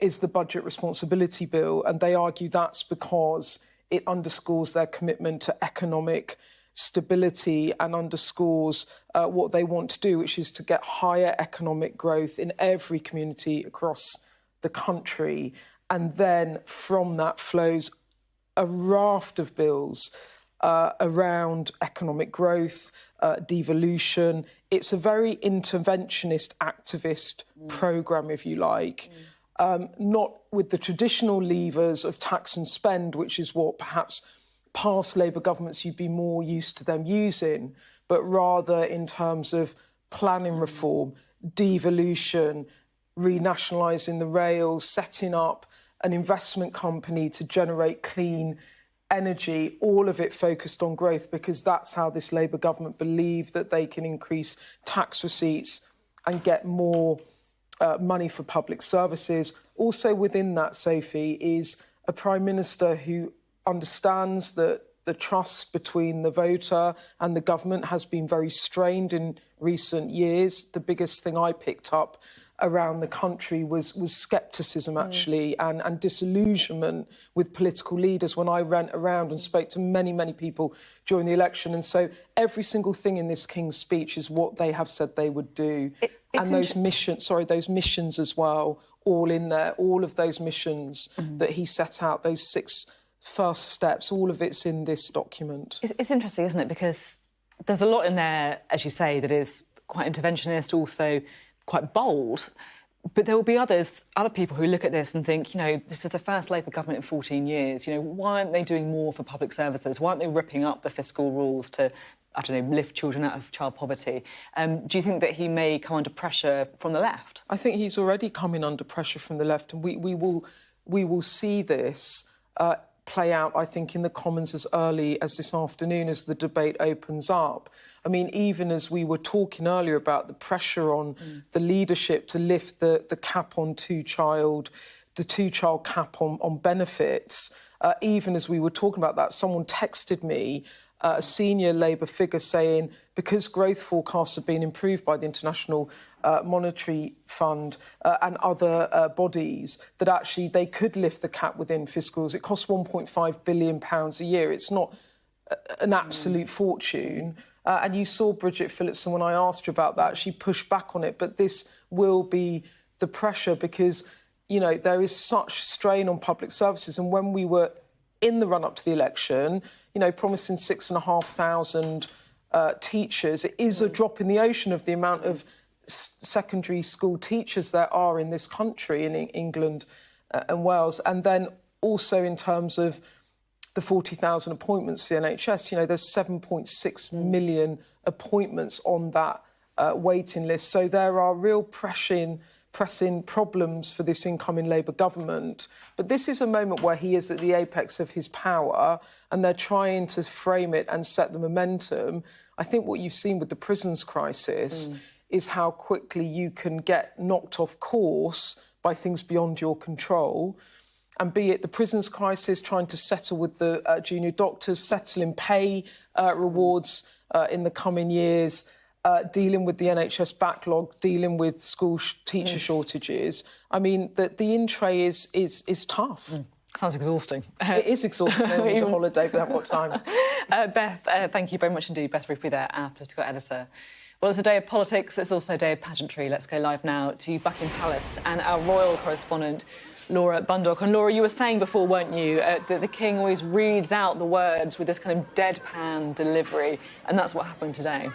is the Budget Responsibility Bill. And they argue that's because it underscores their commitment to economic stability and underscores what they want to do, which is to get higher economic growth in every community across the country. And then from that flows a raft of bills around economic growth, devolution. It's a very interventionist, activist programme, if you like, not with the traditional levers of tax and spend, which is what perhaps past Labour governments you'd be more used to them using, but rather in terms of planning reform, devolution, renationalising the rails, setting up an investment company to generate clean energy, all of it focused on growth, because that's how this Labour government believe that they can increase tax receipts and get more money for public services. Also within that, Sophie, is a Prime Minister who understands that the trust between the voter and the government has been very strained in recent years. The biggest thing I picked up around the country was scepticism, actually, and disillusionment with political leaders when I went around and spoke to many, many people during the election. And so every single thing in this King's speech is what they have said they would do. And those missions as well, all in there, all of those missions that he set out, those 6 first steps, all of it's in this document.
It's interesting, isn't it? Because there's a lot in there, as you say, that is quite interventionist, also quite bold. But there will be other people who look at this and think, this is the first Labour government in 14 years. Why aren't they doing more for public services? Why aren't they ripping up the fiscal rules to, I don't know, lift children out of child poverty? Do you think that he may come under pressure from the left?
I think he's already coming under pressure from the left, and we will see this play out, I think, in the Commons as early as this afternoon as the debate opens up. I mean, even as we were talking earlier about the pressure on the leadership to lift the cap on the two-child cap on benefits, even as we were talking about that, someone texted me, a senior Labour figure, saying because growth forecasts have been improved by the International Monetary Fund and other bodies, that actually they could lift the cap within fiscals. It costs £1.5 billion a year. It's not an absolute fortune. And you saw Bridget Phillipson, when I asked her about that, she pushed back on it. But this will be the pressure because, there is such strain on public services. And when we were in the run-up to the election, promising 6,500 teachers, it is a drop in the ocean of the amount of secondary school teachers there are in this country, in England and Wales. And then also in terms of the 40,000 appointments for the NHS, there's 7.6 million appointments on that waiting list. So there are real pressing problems for this incoming Labour government. But this is a moment where he is at the apex of his power and they're trying to frame it and set the momentum. I think what you've seen with the prisons crisis is how quickly you can get knocked off course by things beyond your control. And be it the prisons crisis, trying to settle with the junior doctors, settle in pay rewards in the coming years, dealing with the NHS backlog, dealing with school teacher shortages. I mean, the in-tray is tough.
Sounds exhausting.
It is exhausting. I need a holiday, but I haven't got time.
Beth, thank you very much indeed. Beth Rigby there, our political editor. Well, it's a day of politics. It's also a day of pageantry. Let's go live now to Buckingham Palace and our royal correspondent, Laura Bundock. And Laura, you were saying before, weren't you, that the King always reads out the words with this kind of deadpan delivery, and that's what happened today.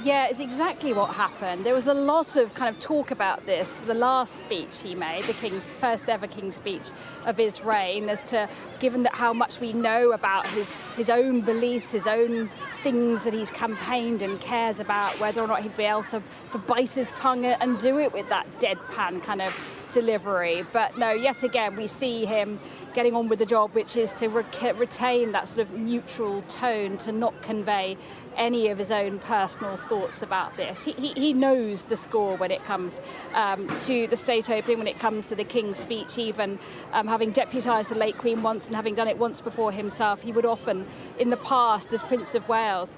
Yeah, it's exactly what happened. There was a lot of kind of talk about this for the last speech he made, the King's first ever King's speech of his reign, as to, given that how much we know about his own beliefs, his own things that he's campaigned and cares about, whether or not he'd be able to bite his tongue and do it with that deadpan kind of delivery. But no, yet again, we see him getting on with the job, which is to retain that sort of neutral tone, to not convey any of his own personal thoughts about this. He knows the score when it comes to the state opening, when it comes to the King's speech, even having deputised the late Queen once and having done it once before himself. He would often, in the past, as Prince of Wales,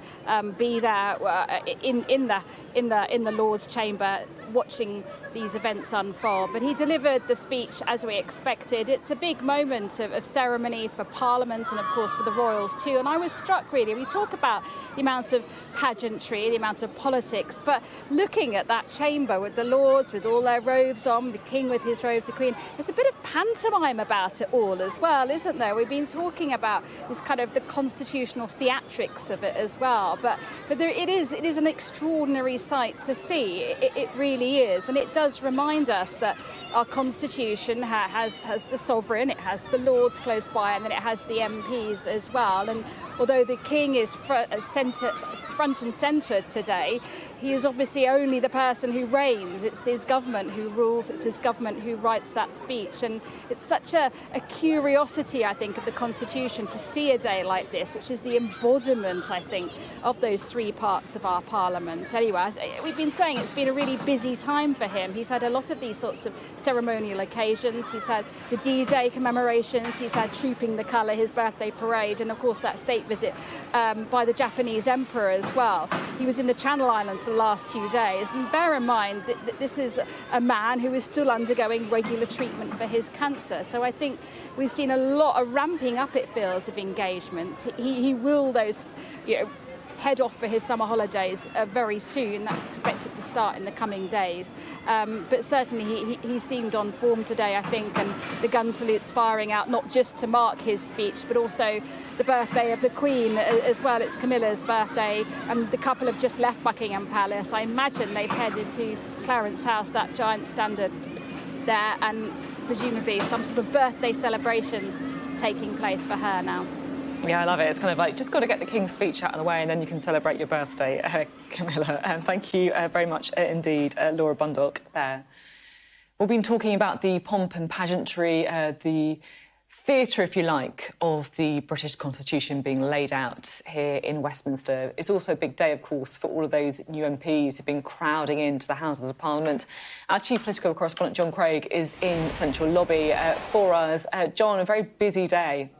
be there in the Lord's Chamber, watching these events unfold. But he delivered the speech as we expected. It's a big moment of ceremony for Parliament and, of course, for the royals too. And I was struck, really, we talk about the amount of pageantry, the amount of politics, but looking at that chamber with the lords with all their robes on, the King with his robe, the Queen, there's a bit of pantomime about it all as well, isn't there? We've been talking about this kind of the constitutional theatrics of it as well, but it is an extraordinary sight to see. It really is, and it does remind us that our constitution has the sovereign, it has the lords close by, and then it has the MPs as well. And although the King is front and centre today, he is obviously only the person who reigns. It's his government who rules, it's his government who writes that speech. And it's such a curiosity, I think, of the Constitution to see a day like this, which is the embodiment, I think, of those three parts of our Parliament. Anyway, as we've been saying, it's been a really busy time for him. He's had a lot of these sorts of ceremonial occasions. He's had the D-Day commemorations, he's had Trooping the Colour, his birthday parade, and of course that state visit by the Japanese Emperor as well. He was in the Channel Islands for the last 2 days. And bear in mind that this is a man who is still undergoing regular treatment for his cancer. So I think we've seen a lot of ramping up, it feels, of engagements. He will, head off for his summer holidays very soon. That's expected to start in the coming days. But certainly he seemed on form today, I think, and the gun salutes firing out not just to mark his speech, but also the birthday of the Queen as well. It's Camilla's birthday, and the couple have just left Buckingham Palace. I imagine they've headed to Clarence House, that giant standard there, and presumably some sort of birthday celebrations taking place for her now.
Yeah, I love it. It's kind of like, just got to get the King's speech out of the way and then you can celebrate your birthday, Camilla. And thank you very much indeed, Laura Bundock there. We've been talking about the pomp and pageantry, the theatre, if you like, of the British Constitution being laid out here in Westminster. It's also a big day, of course, for all of those new MPs who've been crowding into the Houses of Parliament. Our chief political correspondent, John Craig, is in Central Lobby for us. John, a very busy day.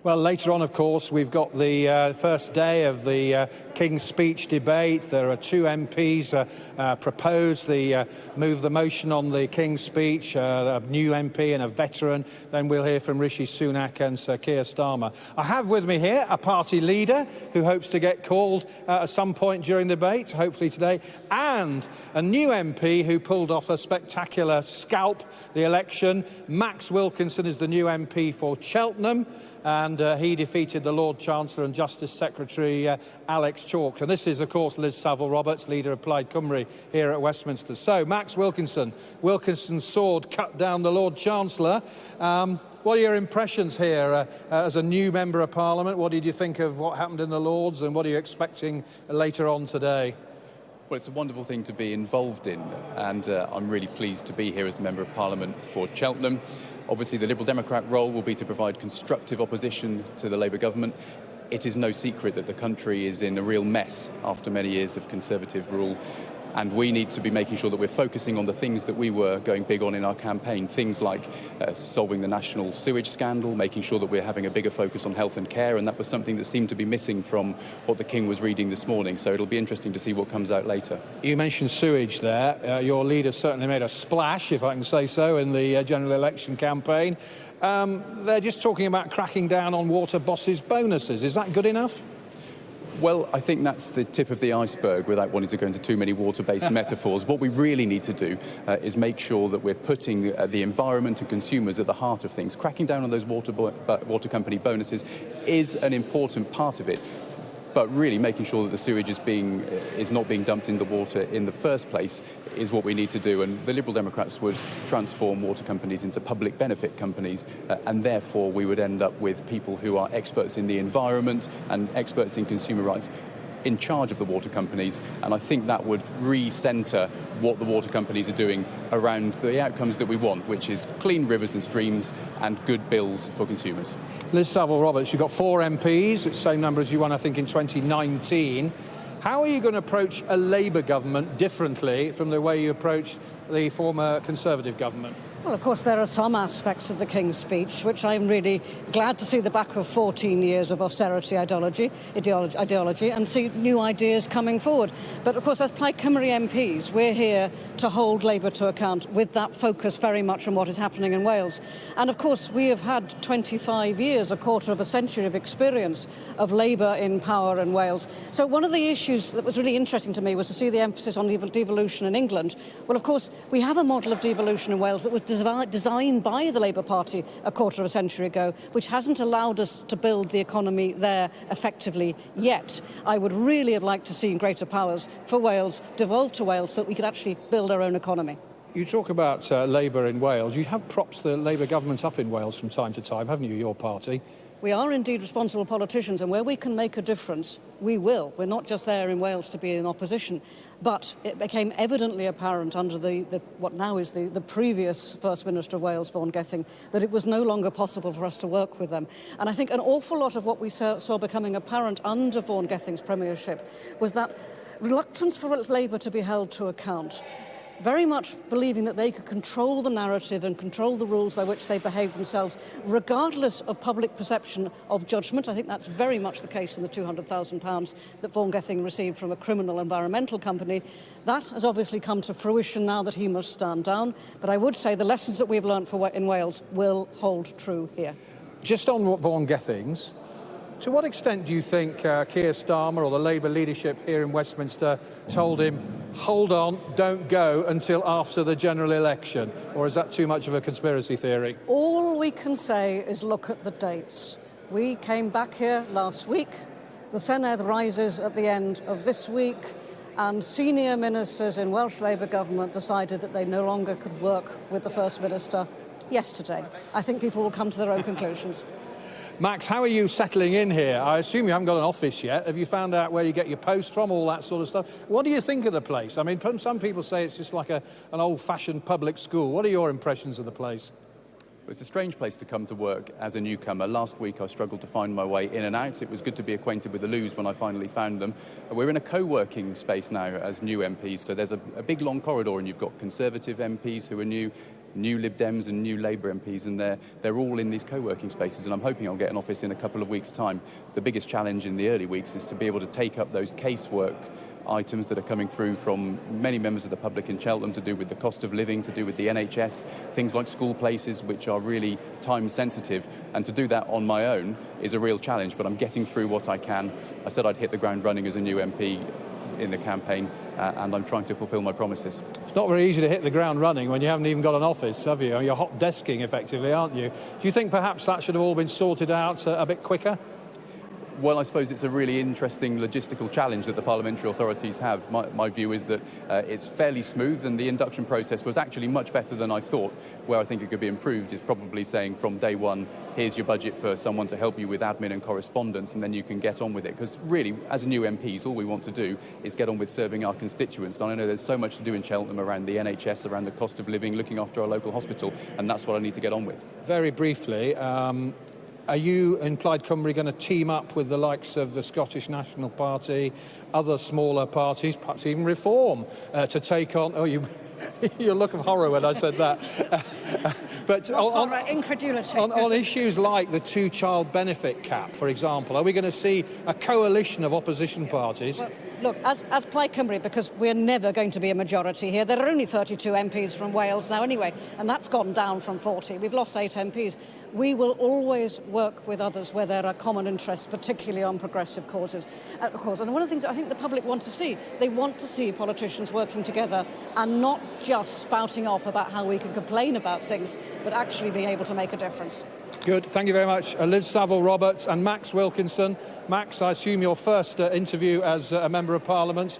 Well, later on, of course, we've got the first day of the King's Speech debate. There are 2 MPs proposed move the motion on the King's Speech, a new MP and a veteran. Then we'll hear from Rishi Sunak and Sir Keir Starmer. I have with me here a party leader who hopes to get called at some point during the debate, hopefully today, and a new MP who pulled off a spectacular scalp the election. Max Wilkinson is the new MP for Cheltenham, and he defeated the Lord Chancellor and Justice Secretary Alex Chalk. And this is, of course, Liz Saville-Roberts, leader of Plaid Cymru here at Westminster. So, Max Wilkinson, Wilkinson's sword cut down the Lord Chancellor. What are your impressions here as a new Member of Parliament? What did you think of what happened in the Lords, and what are you expecting later on today?
Well, it's a wonderful thing to be involved in, and I'm really pleased to be here as the Member of Parliament for Cheltenham. Obviously, the Liberal Democrat role will be to provide constructive opposition to the Labour government. It is no secret that the country is in a real mess after many years of Conservative rule. And we need to be making sure that we're focusing on the things that we were going big on in our campaign, things like solving the national sewage scandal, making sure that we're having a bigger focus on health and care, and that was something that seemed to be missing from what the King was reading this morning. So it'll be interesting to see what comes out later.
You mentioned sewage there. Your leader certainly made a splash, if I can say so, in the general election campaign. They're just talking about cracking down on water bosses' bonuses. Is that good enough?
Well, I think that's the tip of the iceberg without wanting to go into too many water-based metaphors. What we really need to do is make sure that we're putting the environment and consumers at the heart of things. Cracking down on those water company bonuses is an important part of it. But really making sure that the sewage is not being dumped in the water in the first place is what we need to do. And the Liberal Democrats would transform water companies into public benefit companies, and therefore we would end up with people who are experts in the environment and experts in consumer rights in charge of the water companies, and I think that would re-centre what the water companies are doing around the outcomes that we want, which is clean rivers and streams and good bills for consumers.
Liz Saville-Roberts, you've got 4 MPs, it's the same number as you won, I think, in 2019. How are you going to approach a Labour government differently from the way you approached the former Conservative government?
Well, of course, there are some aspects of the King's Speech which I'm really glad to see the back of 14 years of austerity ideology and see new ideas coming forward. But, of course, as Plaid Cymru MPs, we're here to hold Labour to account with that focus very much on what is happening in Wales. And, of course, we have had 25 years, a quarter of a century of experience of Labour in power in Wales. So one of the issues that was really interesting to me was to see the emphasis on devolution in England. Well, of course, we have a model of devolution in Wales that was designed by the Labour Party a quarter of a century ago, which hasn't allowed us to build the economy there effectively yet. I would really have liked to see greater powers for Wales devolved to Wales so that we could actually build our own economy.
You talk about Labour in Wales. You have propped the Labour government up in Wales from time to time, haven't you, your party?
We are indeed responsible politicians, and where we can make a difference, we will. We're not just there in Wales to be in opposition. But it became evidently apparent under what now is the previous First Minister of Wales, Vaughan Gething, that it was no longer possible for us to work with them. And I think an awful lot of what we saw becoming apparent under Vaughan Gething's premiership was that reluctance for Labour to be held to account. very much believing that they could control the narrative and control the rules by which they behave themselves, regardless of public perception of judgment. I think that's very much the case in the £200,000 that Vaughan Gething received from a criminal environmental company. That has obviously come to fruition now that he must stand down. But I would say the lessons that we've learned in Wales will hold true here.
Just on Vaughan Gethings, to what extent do you think Keir Starmer or the Labour leadership here in Westminster told him, hold on, don't go until after the general election? Or is that too much of a conspiracy theory?
All we can say is look at the dates. We came back here last week. The Senedd rises at the end of this week. And senior ministers in Welsh Labour government decided that they no longer could work with the First Minister yesterday. I think people will come to their own conclusions.
Max, how are you settling in here? I assume you haven't got an office yet. Have you found out where you get your post from, all that sort of stuff? What do you think of the place? I mean, some people say it's just like an old-fashioned public school. What are your impressions of the place?
It's a strange place to come to work as a newcomer. Last week I struggled to find my way in and out. It was good to be acquainted with the loos when I finally found them. We're in a co-working space now as new MPs, so there's a big long corridor and you've got Conservative MPs who are new Lib Dems and new Labour MPs, and they're all in these co-working spaces, and I'm hoping I'll get an office in a couple of weeks' time. The biggest challenge in the early weeks is to be able to take up those casework items that are coming through from many members of the public in Cheltenham to do with the cost of living, to do with the NHS, things like school places, which are really time sensitive. And to do that on my own is a real challenge, but I'm getting through what I can. I said I'd hit the ground running as a new MP in the campaign, and I'm trying to fulfil my promises.
It's not very easy to hit the ground running when you haven't even got an office, have you? You're hot desking, effectively, aren't you? Do you think perhaps that should have all been sorted out a bit quicker?
Well, I suppose it's a really interesting logistical challenge that the parliamentary authorities have. My view is that it's fairly smooth, and the induction process was actually much better than I thought. Where I think it could be improved is probably saying from day one, here's your budget for someone to help you with admin and correspondence, and then you can get on with it. Because really, as new MPs, all we want to do is get on with serving our constituents. And I know there's so much to do in Cheltenham around the NHS, around the cost of living, looking after our local hospital, and that's what I need to get on with.
Very briefly, are you in Plaid Cymru going to team up with the likes of the Scottish National Party, other smaller parties, perhaps even Reform, to take on... Oh, your look of horror when I said that. But
incredulity.
On issues like the two-child benefit cap, for example, are we going to see a coalition of opposition parties?
Well, look, as Plaid Cymru, because we're never going to be a majority here, there are only 32 MPs from Wales now anyway, and that's gone down from 40. We've lost 8 MPs. We will always work with others where there are common interests, particularly on progressive causes. And one of the things I think the public want to see, they want to see politicians working together and not just spouting off about how we can complain about things, but actually being able to make a difference.
Good, thank you very much. Liz Saville-Roberts and Max Wilkinson. Max, I assume your first interview as a Member of Parliament.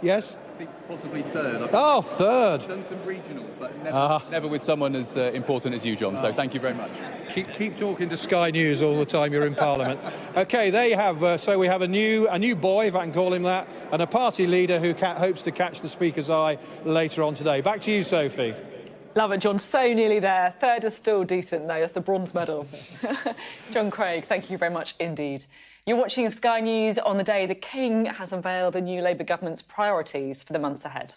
Yes?
I think possibly third.
Oh, third.
I've done some regional, but never with someone as important as you, John, so thank you very much.
Keep talking to Sky News all the time you're in Parliament. OK, there you have, so we have a new boy, if I can call him that, and a party leader who hopes to catch the Speaker's eye later on today. Back to you, Sophie.
Love it, John. So nearly there. Third is still decent, though. That's a bronze medal. John Craig, thank you very much indeed. You're watching Sky News on the day the King has unveiled the new Labour government's priorities for the months ahead.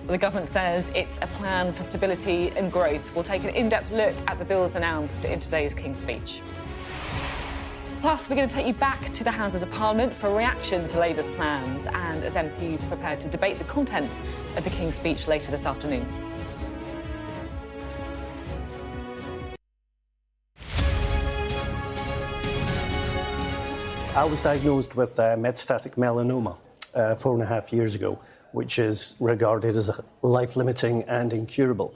The government says it's a plan for stability and growth. We'll take an in-depth look at the bills announced in today's King's speech. Plus, we're going to take you back to the Houses of Parliament for a reaction to Labour's plans and as MPs prepare to debate the contents of the King's speech later this afternoon.
I was diagnosed with metastatic melanoma 4.5 years ago, which is regarded as life-limiting and incurable.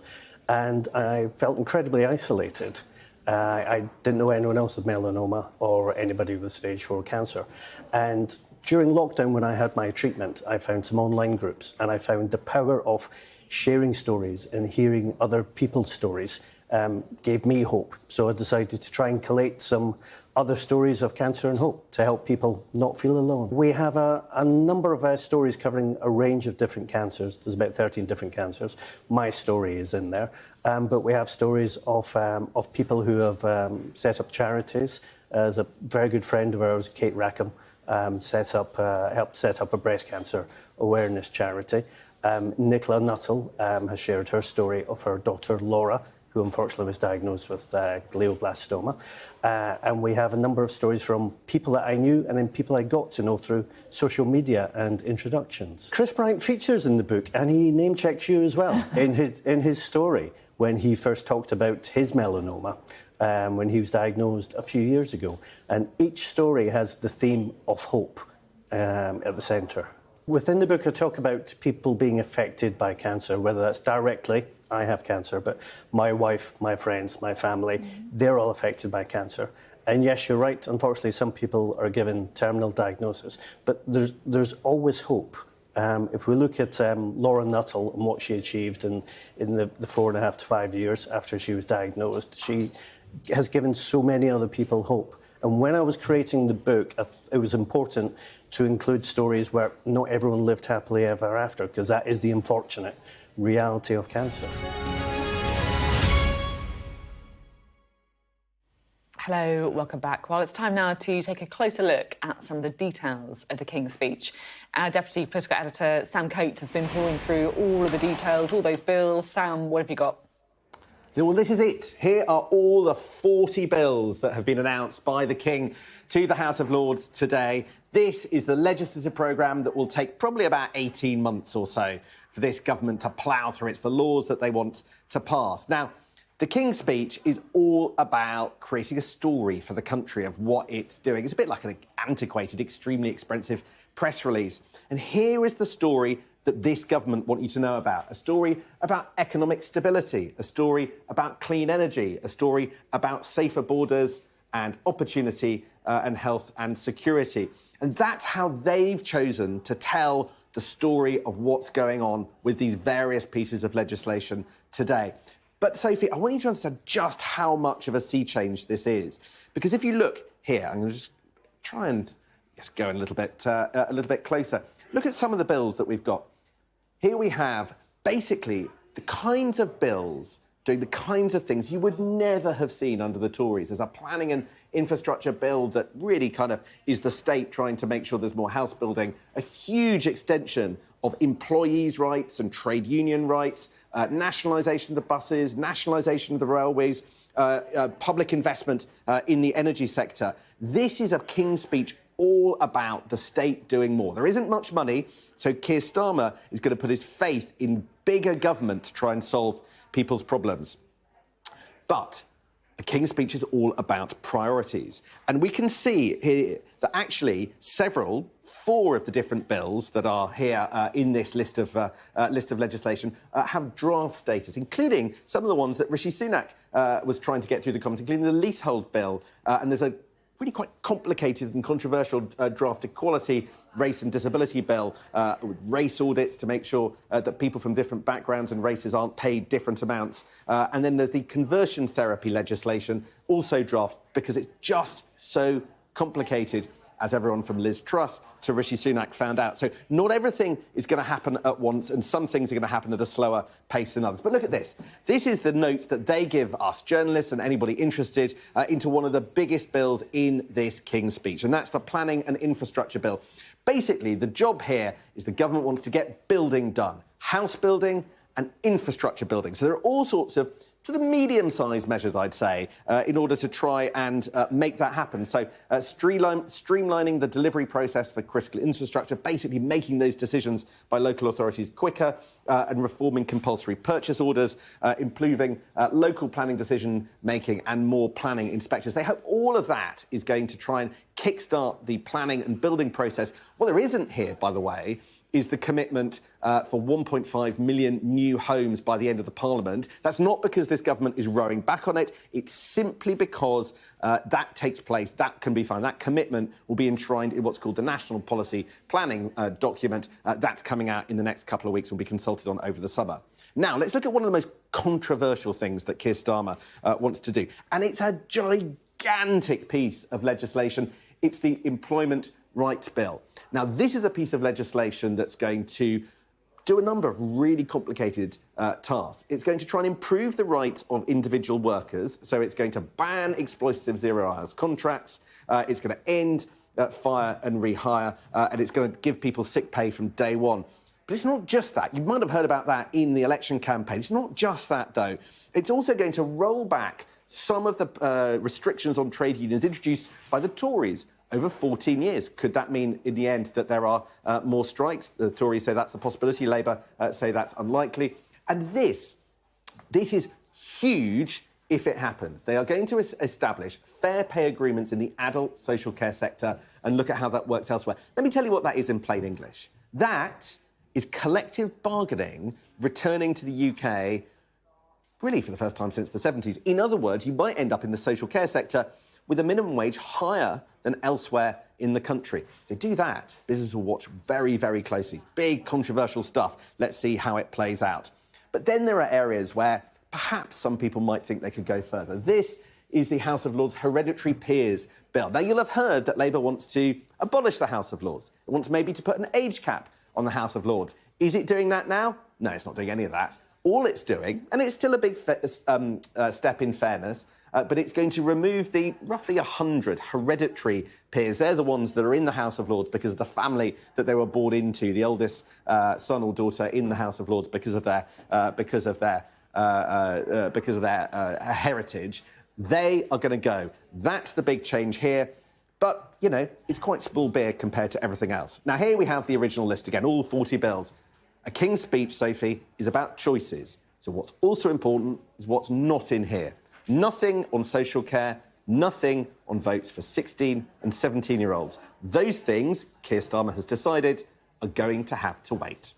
And I felt incredibly isolated. I didn't know anyone else with melanoma or anybody with stage 4 cancer. And during lockdown, when I had my treatment, I found some online groups, and I found the power of sharing stories and hearing other people's stories gave me hope. So I decided to try and collate some other stories of cancer and hope to help people not feel alone. We have a number of stories covering a range of different cancers. There's about 13 different cancers. My story is in there. But we have stories of people who have set up charities. There's a very good friend of ours, Kate Rackham, helped set up a breast cancer awareness charity. Nicola Nuttall has shared her story of her daughter Laura, who unfortunately was diagnosed with glioblastoma. And we have a number of stories from people that I knew and then people I got to know through social media and introductions. Chris Bryant features in the book, and he name-checks you as well in his story when he first talked about his melanoma when he was diagnosed a few years ago. And each story has the theme of hope at the centre. Within the book, I talk about people being affected by cancer, whether that's directly, I have cancer, but my wife, my friends, my family, they're all affected by cancer. And yes, you're right, unfortunately, some people are given terminal diagnosis, but there's always hope. If we look at Laura Nuttall and what she achieved in the 4.5 to 5 years after she was diagnosed, she has given so many other people hope. And when I was creating the book, it was important to include stories where not everyone lived happily ever after, because that is the unfortunate reality of cancer.
Hello, welcome back. Well, it's time now to take a closer look at some of the details of the King's speech. Our Deputy Political Editor, Sam Coates, has been pouring through all of the details, all those bills. Sam, what have you got?
Well, this is it. Here are all the 40 bills that have been announced by the King to the House of Lords today. This is the legislative programme that will take probably about 18 months or so for this government to plough through. It's the laws that they want to pass. Now, the King's speech is all about creating a story for the country of what it's doing. It's a bit like an antiquated, extremely expensive press release. And here is the story that this government want you to know about. A story about economic stability, a story about clean energy, a story about safer borders and opportunity and health and security. And that's how they've chosen to tell the story of what's going on with these various pieces of legislation today. But, Sophie, I want you to understand just how much of a sea change this is. Because if you look here, I'm going to just try and go a little bit closer. Look at some of the bills that we've got. Here we have, basically, the kinds of bills doing the kinds of things you would never have seen under the Tories. There's a planning and infrastructure bill that really kind of is the state trying to make sure there's more house building, a huge extension of employees' rights and trade union rights, nationalisation of the buses, nationalisation of the railways, public investment in the energy sector. This is a King's speech all about the state doing more. There isn't much money, so Keir Starmer is going to put his faith in bigger government to try and solve people's problems. But a King's speech is all about priorities. And we can see here that actually four of the different bills that are here in this list of legislation have draft status, including some of the ones that Rishi Sunak was trying to get through the Commons, including the leasehold bill. And there's a really quite complicated and controversial draft equality, race and disability bill with race audits to make sure that people from different backgrounds and races aren't paid different amounts. And then there's the conversion therapy legislation, also draft, because it's just so complicated, as everyone from Liz Truss to Rishi Sunak found out. So not everything is going to happen at once, and some things are going to happen at a slower pace than others. But look at this. This is the notes that they give us, journalists and anybody interested, into one of the biggest bills in this King's speech, and that's the planning and infrastructure bill. Basically, the job here is the government wants to get building done, house building and infrastructure building. So there are all sorts of sort of medium-sized measures, I'd say, in order to try and make that happen. So streamlining the delivery process for critical infrastructure, basically making those decisions by local authorities quicker, and reforming compulsory purchase orders, improving local planning decision-making and more planning inspectors. They hope all of that is going to try and kickstart the planning and building process. What there isn't here, by the way, is the commitment for 1.5 million new homes by the end of the Parliament. That's not because this government is rowing back on it. It's simply because that takes place, that can be found. That commitment will be enshrined in what's called the National Policy Planning document. That's coming out in the next couple of weeks and will be consulted on over the summer. Now, let's look at one of the most controversial things that Keir Starmer wants to do. And it's a gigantic piece of legislation. It's the Employment Rights Bill. Now, this is a piece of legislation that's going to do a number of really complicated tasks. It's going to try and improve the rights of individual workers. So it's going to ban exploitative zero-hours contracts. It's going to end fire and rehire. And it's going to give people sick pay from day one. But it's not just that. You might have heard about that in the election campaign. It's not just that, though. It's also going to roll back some of the restrictions on trade unions introduced by the Tories over 14 years. Could that mean, in the end, that there are more strikes? The Tories say that's a possibility. Labour say that's unlikely. And this is huge if it happens. They are going to establish fair pay agreements in the adult social care sector and look at how that works elsewhere. Let me tell you what that is in plain English. That is collective bargaining returning to the UK, really for the first time since the 70s. In other words, you might end up in the social care sector with a minimum wage higher than elsewhere in the country. If they do that, business will watch very, very closely. Big, controversial stuff. Let's see how it plays out. But then there are areas where perhaps some people might think they could go further. This is the House of Lords Hereditary Peers Bill. Now, you'll have heard that Labour wants to abolish the House of Lords. It wants maybe to put an age cap on the House of Lords. Is it doing that now? No, it's not doing any of that. All it's doing, and it's still a big step in fairness, but it's going to remove the roughly 100 hereditary peers. They're the ones that are in the House of Lords because of the family that they were born into, the oldest son or daughter in the House of Lords because of their heritage. They are going to go. That's the big change here. But, you know, it's quite small beer compared to everything else. Now, here we have the original list again, all 40 bills. A King's Speech, Sophie, is about choices. So what's also important is what's not in here. Nothing on social care, nothing on votes for 16 and 17-year-olds. Those things, Keir Starmer has decided, are going to have to wait.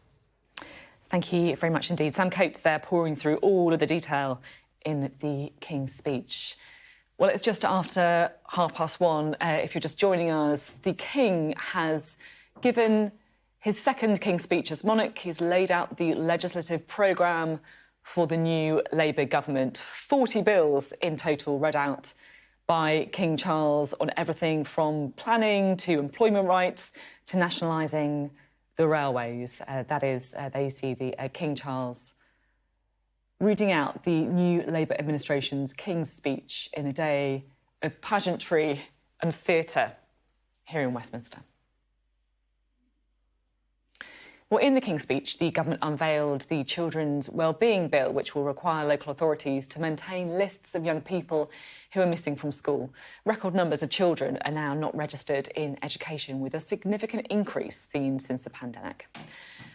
Thank you very much indeed. Sam Coates there pouring through all of the detail in the King's Speech. Well, it's just after 1:30. If you're just joining us, the King has given his second King's Speech as monarch. He's laid out the legislative programme for the new Labour government. 40 bills in total read out by King Charles on everything from planning to employment rights to nationalising the railways. That is, there you see the King Charles reading out the new Labour administration's King's Speech in a day of pageantry and theatre here in Westminster. Well, in the King's Speech, the government unveiled the Children's Wellbeing Bill, which will require local authorities to maintain lists of young people who are missing from school. Record numbers of children are now not registered in education, with a significant increase seen since the pandemic.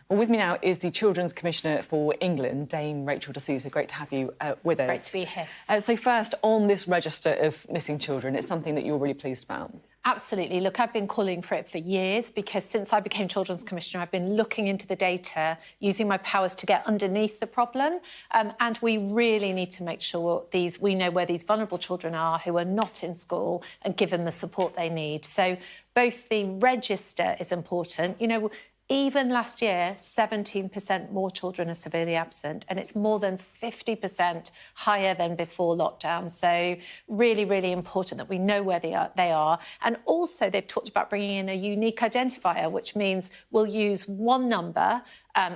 Well, with me now is the Children's Commissioner for England, Dame Rachel de Sousa. Great to have you with us.
Great to be here.
So first, on this register of missing children, it's something that you're really pleased about.
Absolutely. Look, I've been calling for it for years because since I became Children's Commissioner, I've been looking into the data, using my powers to get underneath the problem. And we really need to make sure we know where these vulnerable children are who are not in school and give them the support they need. So both the register is important. You know, even last year, 17% more children are severely absent, and it's more than 50% higher than before lockdown. So really, really important that we know where they are. And also, they've talked about bringing in a unique identifier, which means we'll use one number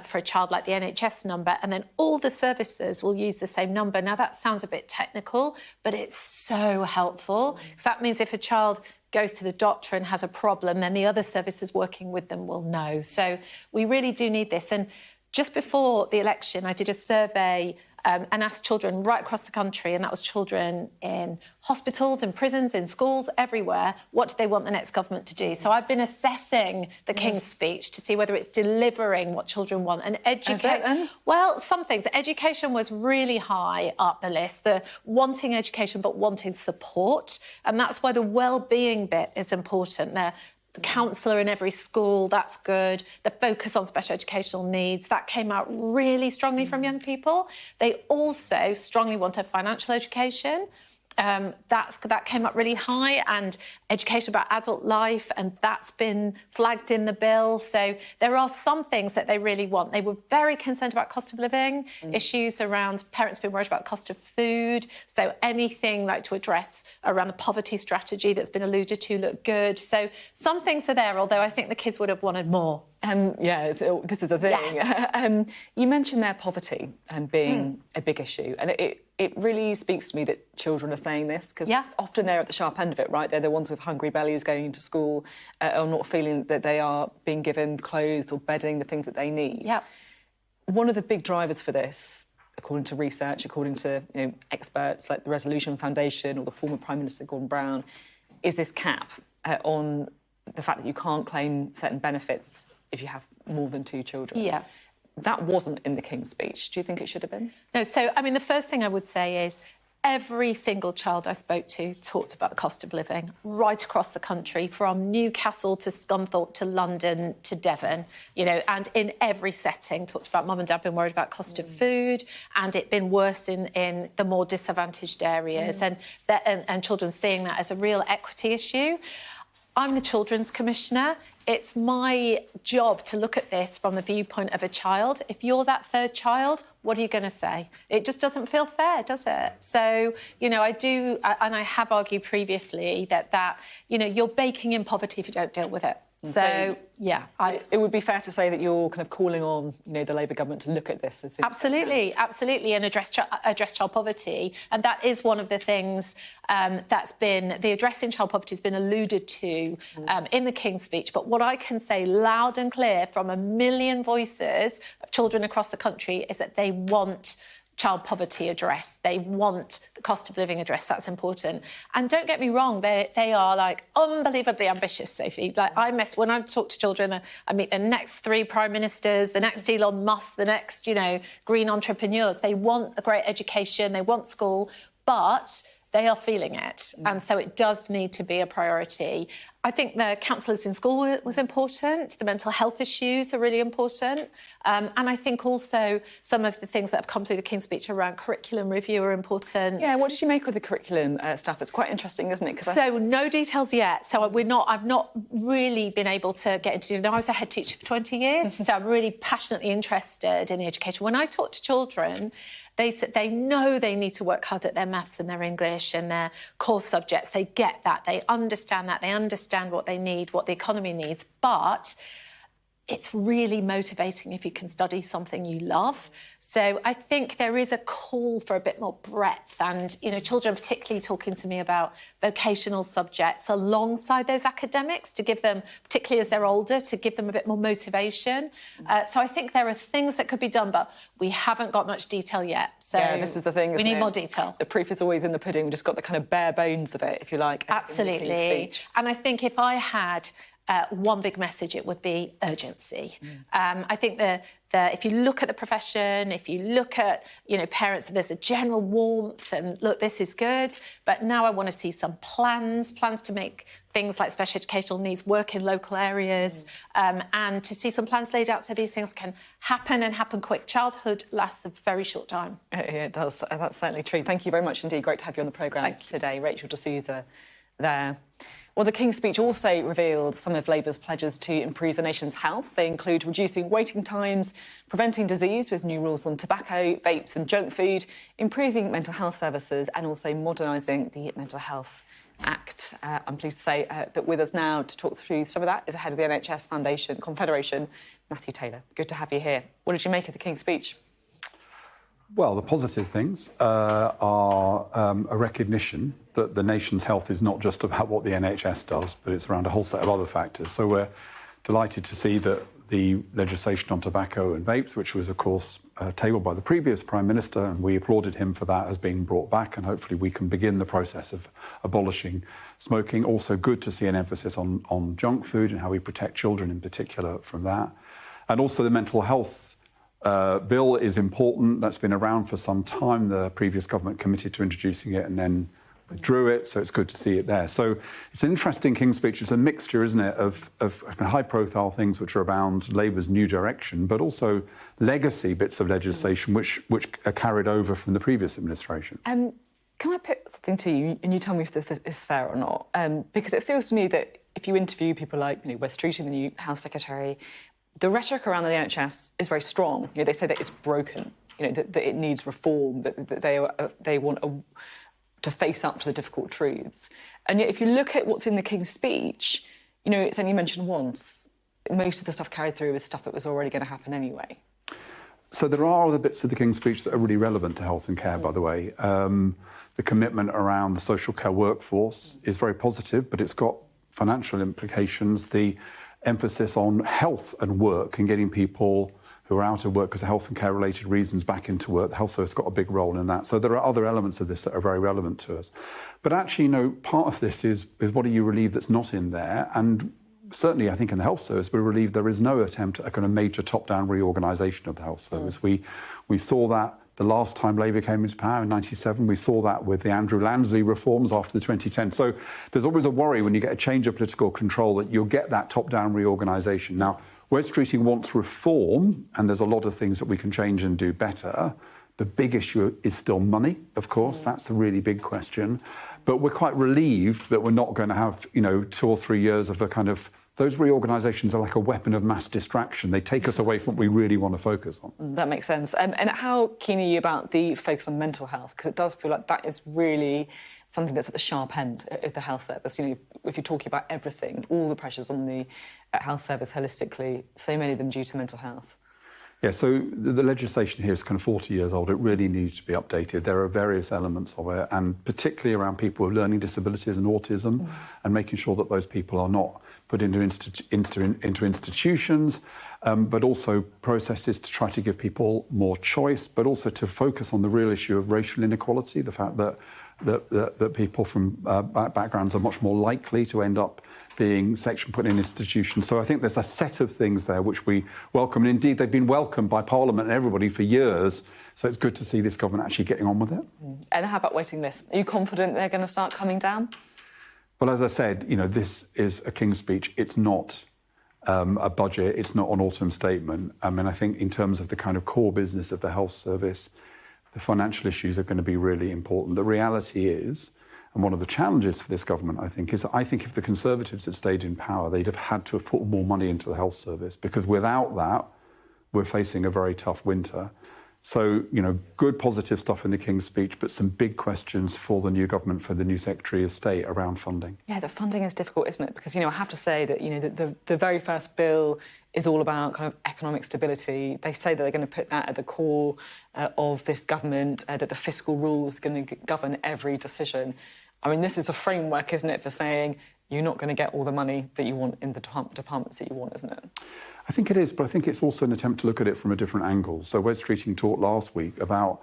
for a child, like the NHS number, and then all the services will use the same number. Now, that sounds a bit technical, but it's so helpful, because that means if a child goes to the doctor and has a problem, then the other services working with them will know. So we really do need this. And just before the election, I did a survey and asked children right across the country, and that was children in hospitals, in prisons, in schools, everywhere, what do they want the next government to do? So I've been assessing the King's Speech to see whether it's delivering what children want. And well, some things. Education was really high up the list, the wanting education but wanting support, and that's why the well-being bit is important. The counsellor in every school, that's good. The focus on special educational needs, that came out really strongly from young people. They also strongly want a financial education. That came up really high, and education about adult life, and that's been flagged in the bill. So there are some things that they really want. They were very concerned about cost of living, issues around parents being worried about the cost of food. So anything like to address around the poverty strategy that's been alluded to look good. So some things are there, although I think the kids would have wanted more.
Yeah, this is the thing.
Yes.
You mentioned their poverty being a big issue, and it really speaks to me that children are saying this, because often they're at the sharp end of it, right? They're the ones with hungry bellies going into school, or not feeling that they are being given clothes or bedding, the things that they need.
Yeah.
One of the big drivers for this, according to research, according to experts like the Resolution Foundation or the former Prime Minister Gordon Brown, is this cap on the fact that you can't claim certain benefits if you have more than 2 children.
Yeah.
That wasn't in the King's speech. Do you think it should have been?
No, so, I mean, the first thing I would say is every single child I spoke to talked about the cost of living right across the country, from Newcastle to Scunthorpe to London to Devon, and in every setting talked about mum and dad being worried about cost of food, and it been worse in the more disadvantaged areas, and children seeing that as a real equity issue. I'm the Children's Commissioner. It's my job to look at this from the viewpoint of a child. If you're that 3rd child, what are you going to say? It just doesn't feel fair, does it? So, I do, and I have argued previously that you're baking in poverty if you don't deal with it. So, yeah.
It would be fair to say that you're kind of calling on, the Labour government to look at this as soon as
absolutely, and address child poverty. And that is one of the things that's been, the addressing child poverty has been alluded to in the King's speech. But what I can say loud and clear from 1 million voices of children across the country is that they want child poverty addressed. They want the cost of living addressed. That's important. And don't get me wrong, they are like unbelievably ambitious, Sophie. Like when I talk to children, I meet the next 3 prime ministers, the next Elon Musk, the next, green entrepreneurs. They want a great education, they want school, but they are feeling it. And so it does need to be a priority. I think the counsellors in school was important. The mental health issues are really important. And I think also some of the things that have come through the King's speech around curriculum review are important.
Yeah, what did you make of the curriculum stuff? It's quite interesting, isn't it?
No details yet. So I've not really been able to get into... I was a head teacher for 20 years, so I'm really passionately interested in the education. When I talk to children, they said they know they need to work hard at their maths and their English and their core subjects. They get that. They understand that. They understand what they need, what the economy needs. But it's really motivating if you can study something you love. So I think there is a call for a bit more breadth, and, children particularly talking to me about vocational subjects alongside those academics, to give them, particularly as they're older, to give them a bit more motivation. So I think there are things that could be done, but we haven't got much detail yet. So
yeah, this is the thing,
we need more detail.
The proof is always in the pudding. We've just got the kind of bare bones of it, if you like.
Absolutely. And I think if I had one big message, it would be urgency. I think that if you look at the profession, if you look at, parents, there's a general warmth and, look, this is good, but now I want to see some plans to make things like special educational needs work in local areas, and to see some plans laid out so these things can happen and happen quick. Childhood lasts a very short time.
Yeah, it does. That's certainly true. Thank you very much indeed. Great to have you on the programme today. Rachel D'Souza there. Well, the King's speech also revealed some of Labour's pledges to improve the nation's health. They include reducing waiting times, preventing disease with new rules on tobacco, vapes and junk food, improving mental health services and also modernising the Mental Health Act. I'm pleased to say that with us now to talk through some of that is the head of the NHS Foundation Confederation, Matthew Taylor. Good to have you here. What did you make of the King's speech?
Well, the positive things are a recognition that the nation's health is not just about what the NHS does, but it's around a whole set of other factors. So we're delighted to see that the legislation on tobacco and vapes, which was, of course, tabled by the previous Prime Minister, and we applauded him for that, as being brought back, and hopefully we can begin the process of abolishing smoking. Also good to see an emphasis on junk food and how we protect children in particular from that. And also the mental health bill is important. That's been around for some time. The previous government committed to introducing it and then withdrew it, so it's good to see it there. So it's an interesting King's speech. It's a mixture, isn't it, of high-profile things which are around Labour's new direction, but also legacy bits of legislation which are carried over from the previous administration.
Can I put something to you, and you tell me if this is fair or not? Because it feels to me that if you interview people like Wes Streeting, the new Health Secretary, the rhetoric around the NHS is very strong. They say that it's broken, that it needs reform, that they want to face up to the difficult truths. And yet, if you look at what's in the King's speech, it's only mentioned once. Most of the stuff carried through is stuff that was already going to happen anyway.
So there are other bits of the King's Speech that are really relevant to health and care, by the way. The commitment around the social care workforce is very positive, but it's got financial implications. The emphasis on health and work and getting people who are out of work because of health and care related reasons back into work. The health service has got a big role in that. So there are other elements of this that are very relevant to us. But actually, you know, part of this is what do you relieve that's not in there? And certainly, I think in the health service, we're relieved there is no attempt at a kind of major top-down reorganisation of the health service. We saw that the last time Labour came into power in '97. We saw that with the Andrew Lansley reforms after the 2010. So there's always a worry when you get a change of political control that you'll get that top-down reorganisation. Now, West Streeting wants reform, and there's a lot of things that we can change and do better. The big issue is still money, of course. That's the really big question. But we're quite relieved that we're not going to have, you know, 2 or 3 years of a kind of... Those reorganisations are like a weapon of mass distraction. They take us away from what we really want to focus on.
That makes sense. And how keen are you about the focus on mental health? Because it does feel like that is really something that's at the sharp end of the health service. You know, if you're talking about everything, all the pressures on the health service holistically, so many of them due to mental health.
Yeah, so the legislation here is kind of 40 years old. It really needs to be updated. There are various elements of it, and particularly around people with learning disabilities and autism, and making sure that those people are not put into institutions, but also processes to try to give people more choice, but also to focus on the real issue of racial inequality, the fact that people from backgrounds are much more likely to end up being put in institutions. So I think there's a set of things there which we welcome. And indeed, they've been welcomed by Parliament and everybody for years. So it's good to see this government actually getting on with it.
And how about waiting lists? Are you confident they're going to start coming down?
Well, as I said, you know, this is a King's Speech. It's not a budget. It's not an autumn statement. I mean, I think in terms of the kind of core business of the health service, the financial issues are going to be really important. The reality is, and one of the challenges for this government, I think if the Conservatives had stayed in power, they'd have had to have put more money into the health service, because without that, we're facing a very tough winter. So, you know, good positive stuff in the King's Speech, but some big questions for the new government, for the new Secretary of State around funding.
Yeah, the funding is difficult, isn't it? Because, you know, I have to say that, you know, the very first bill is all about kind of economic stability. They say that they're going to put that at the core of this government, that the fiscal rules are going to govern every decision. I mean, this is a framework, isn't it, for saying you're not going to get all the money that you want in the departments that you want, isn't it?
I think it is, but I think it's also an attempt to look at it from a different angle. So West Streeting talked last week about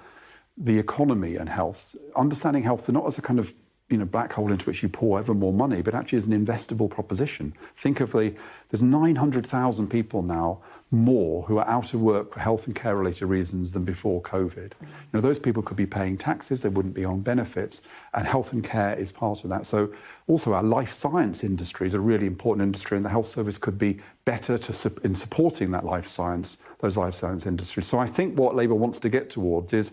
the economy and health, understanding health not as a kind of, you know, black hole into which you pour ever more money, but actually as an investable proposition. Think of there's 900,000 people now more who are out of work for health and care related reasons than before COVID. You know, those people could be paying taxes, they wouldn't be on benefits, and health and care is part of that. So also our life science industry is a really important industry, and the health service could be better in supporting those life science industries. So I think what Labour wants to get towards is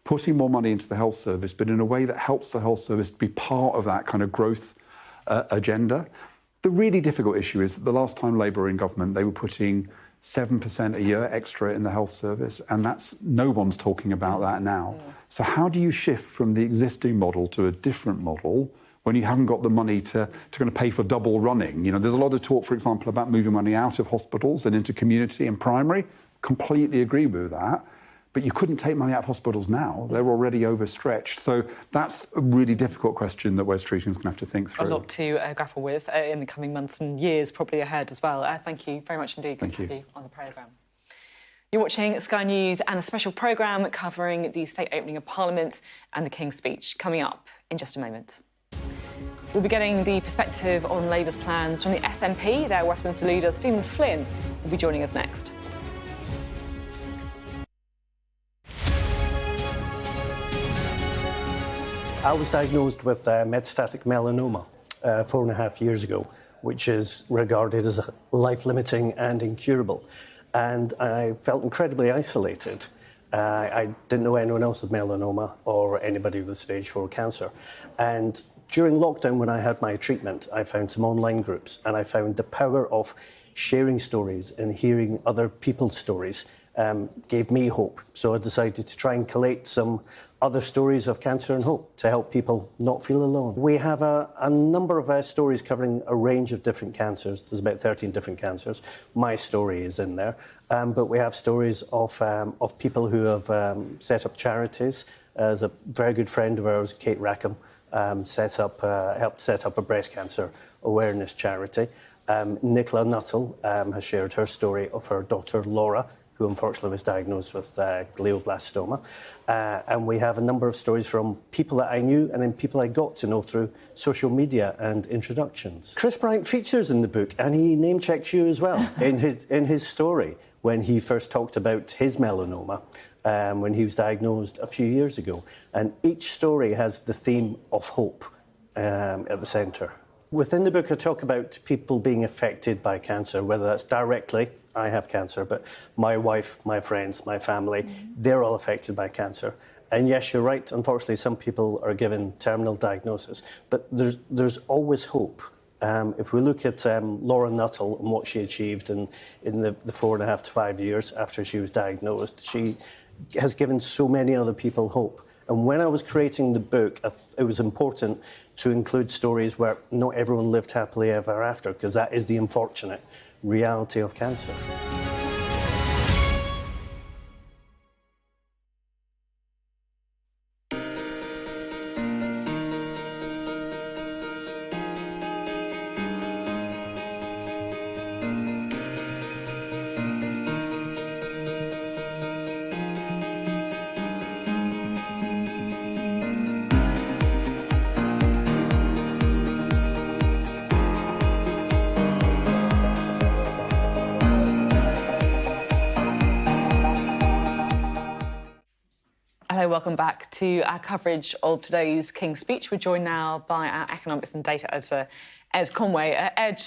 putting more money into the health service, but in a way that helps the health service be part of that kind of growth agenda. The really difficult issue is that the last time Labour were in government, they were putting 7% a year extra in the health service, and no one's talking about that now. So how do you shift from the existing model to a different model when you haven't got the money to kind of pay for double running? You know, there's a lot of talk, for example, about moving money out of hospitals and into community and primary. Completely agree with that. But you couldn't take money out of hospitals now. They're already overstretched. So that's a really difficult question that West Streeting is going to have to think through.
A lot to grapple with in the coming months and years probably ahead as well. Thank you very much indeed. Good to have you on the programme. You're watching Sky News and a special programme covering the state opening of Parliament and the King's Speech, coming up in just a moment. We'll be getting the perspective on Labour's plans from the SNP. Their Westminster leader, Stephen Flynn, will be joining us next.
I was diagnosed with metastatic melanoma 4.5 years ago, which is regarded as life-limiting and incurable. And I felt incredibly isolated. I didn't know anyone else with melanoma or anybody with stage 4 cancer. And during lockdown, when I had my treatment, I found some online groups, and I found the power of sharing stories and hearing other people's stories gave me hope. So I decided to try and collate some other stories of cancer and hope to help people not feel alone. We have a number of stories covering a range of different cancers. There's about 13 different cancers. My story is in there. But we have stories of people who have set up charities. As a very good friend of ours, Kate Rackham, helped set up a breast cancer awareness charity. Nicola Nuttall has shared her story of her daughter Laura, who unfortunately was diagnosed with glioblastoma. And we have a number of stories from people that I knew and then people I got to know through social media and introductions. Chris Bryant features in the book, and he name-checks you as well in his story when he first talked about his melanoma when he was diagnosed a few years ago. And each story has the theme of hope at the centre. Within the book, I talk about people being affected by cancer, whether that's directly, I have cancer, but my wife, my friends, my family, they're all affected by cancer. And yes, you're right, unfortunately, some people are given terminal diagnosis, but there's always hope. If we look at Laura Nuttall and what she achieved in the 4.5 to 5 years after she was diagnosed, she has given so many other people hope. And when I was creating the book, it was important to include stories where not everyone lived happily ever after, because that is the unfortunate reality of cancer.
Hello, welcome back to our coverage of today's King's Speech. We're joined now by our economics and data editor, Ed Conway. Ed,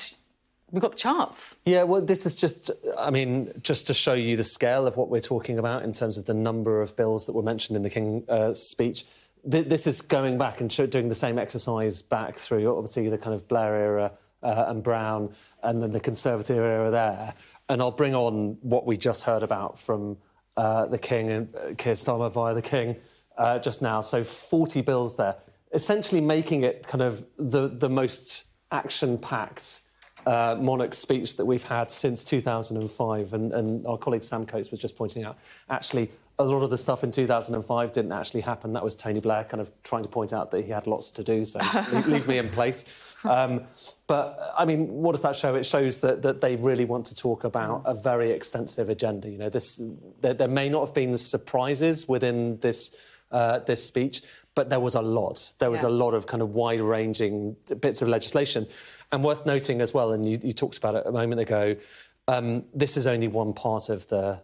we've got the charts.
Yeah, well, this is just, I mean, just to show you the scale of what we're talking about in terms of the number of bills that were mentioned in the King's Speech. This is going back and doing the same exercise back through, obviously, the kind of Blair era and Brown, and then the Conservative era there. And I'll bring on what we just heard about from the King and Keir Starmer via the King just now. So 40 bills there, essentially making it kind of the most action-packed monarch speech that we've had since 2005. And our colleague Sam Coates was just pointing out, actually, a lot of the stuff in 2005 didn't actually happen. That was Tony Blair kind of trying to point out that he had lots to do, so leave me in place. But, I mean, what does that show? It shows that they really want to talk about a very extensive agenda. You know, there may not have been the surprises within this speech, but there was a lot. There was a lot of kind of wide-ranging bits of legislation. And worth noting as well, and you talked about it a moment ago, this is only one part of the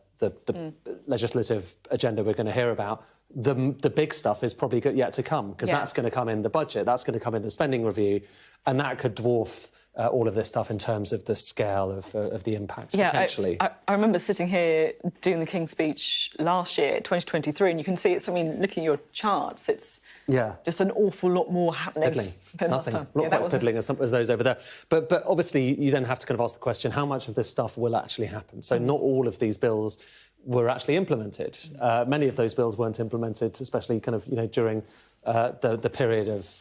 legislative agenda we're going to hear about. The big stuff is probably yet to come, because that's going to come in the budget, that's going to come in the spending review, and that could dwarf all of this stuff in terms of the scale of the impact, potentially.
I remember sitting here doing the King's Speech last year, 2023, and you can see it's, I mean, looking at your charts, it's just an awful lot more happening than last time.
Not quite as piddling as those over there. But obviously, you then have to kind of ask the question, how much of this stuff will actually happen? So not all of these bills were actually implemented. Many of those bills weren't implemented, especially kind of, you know, during the period of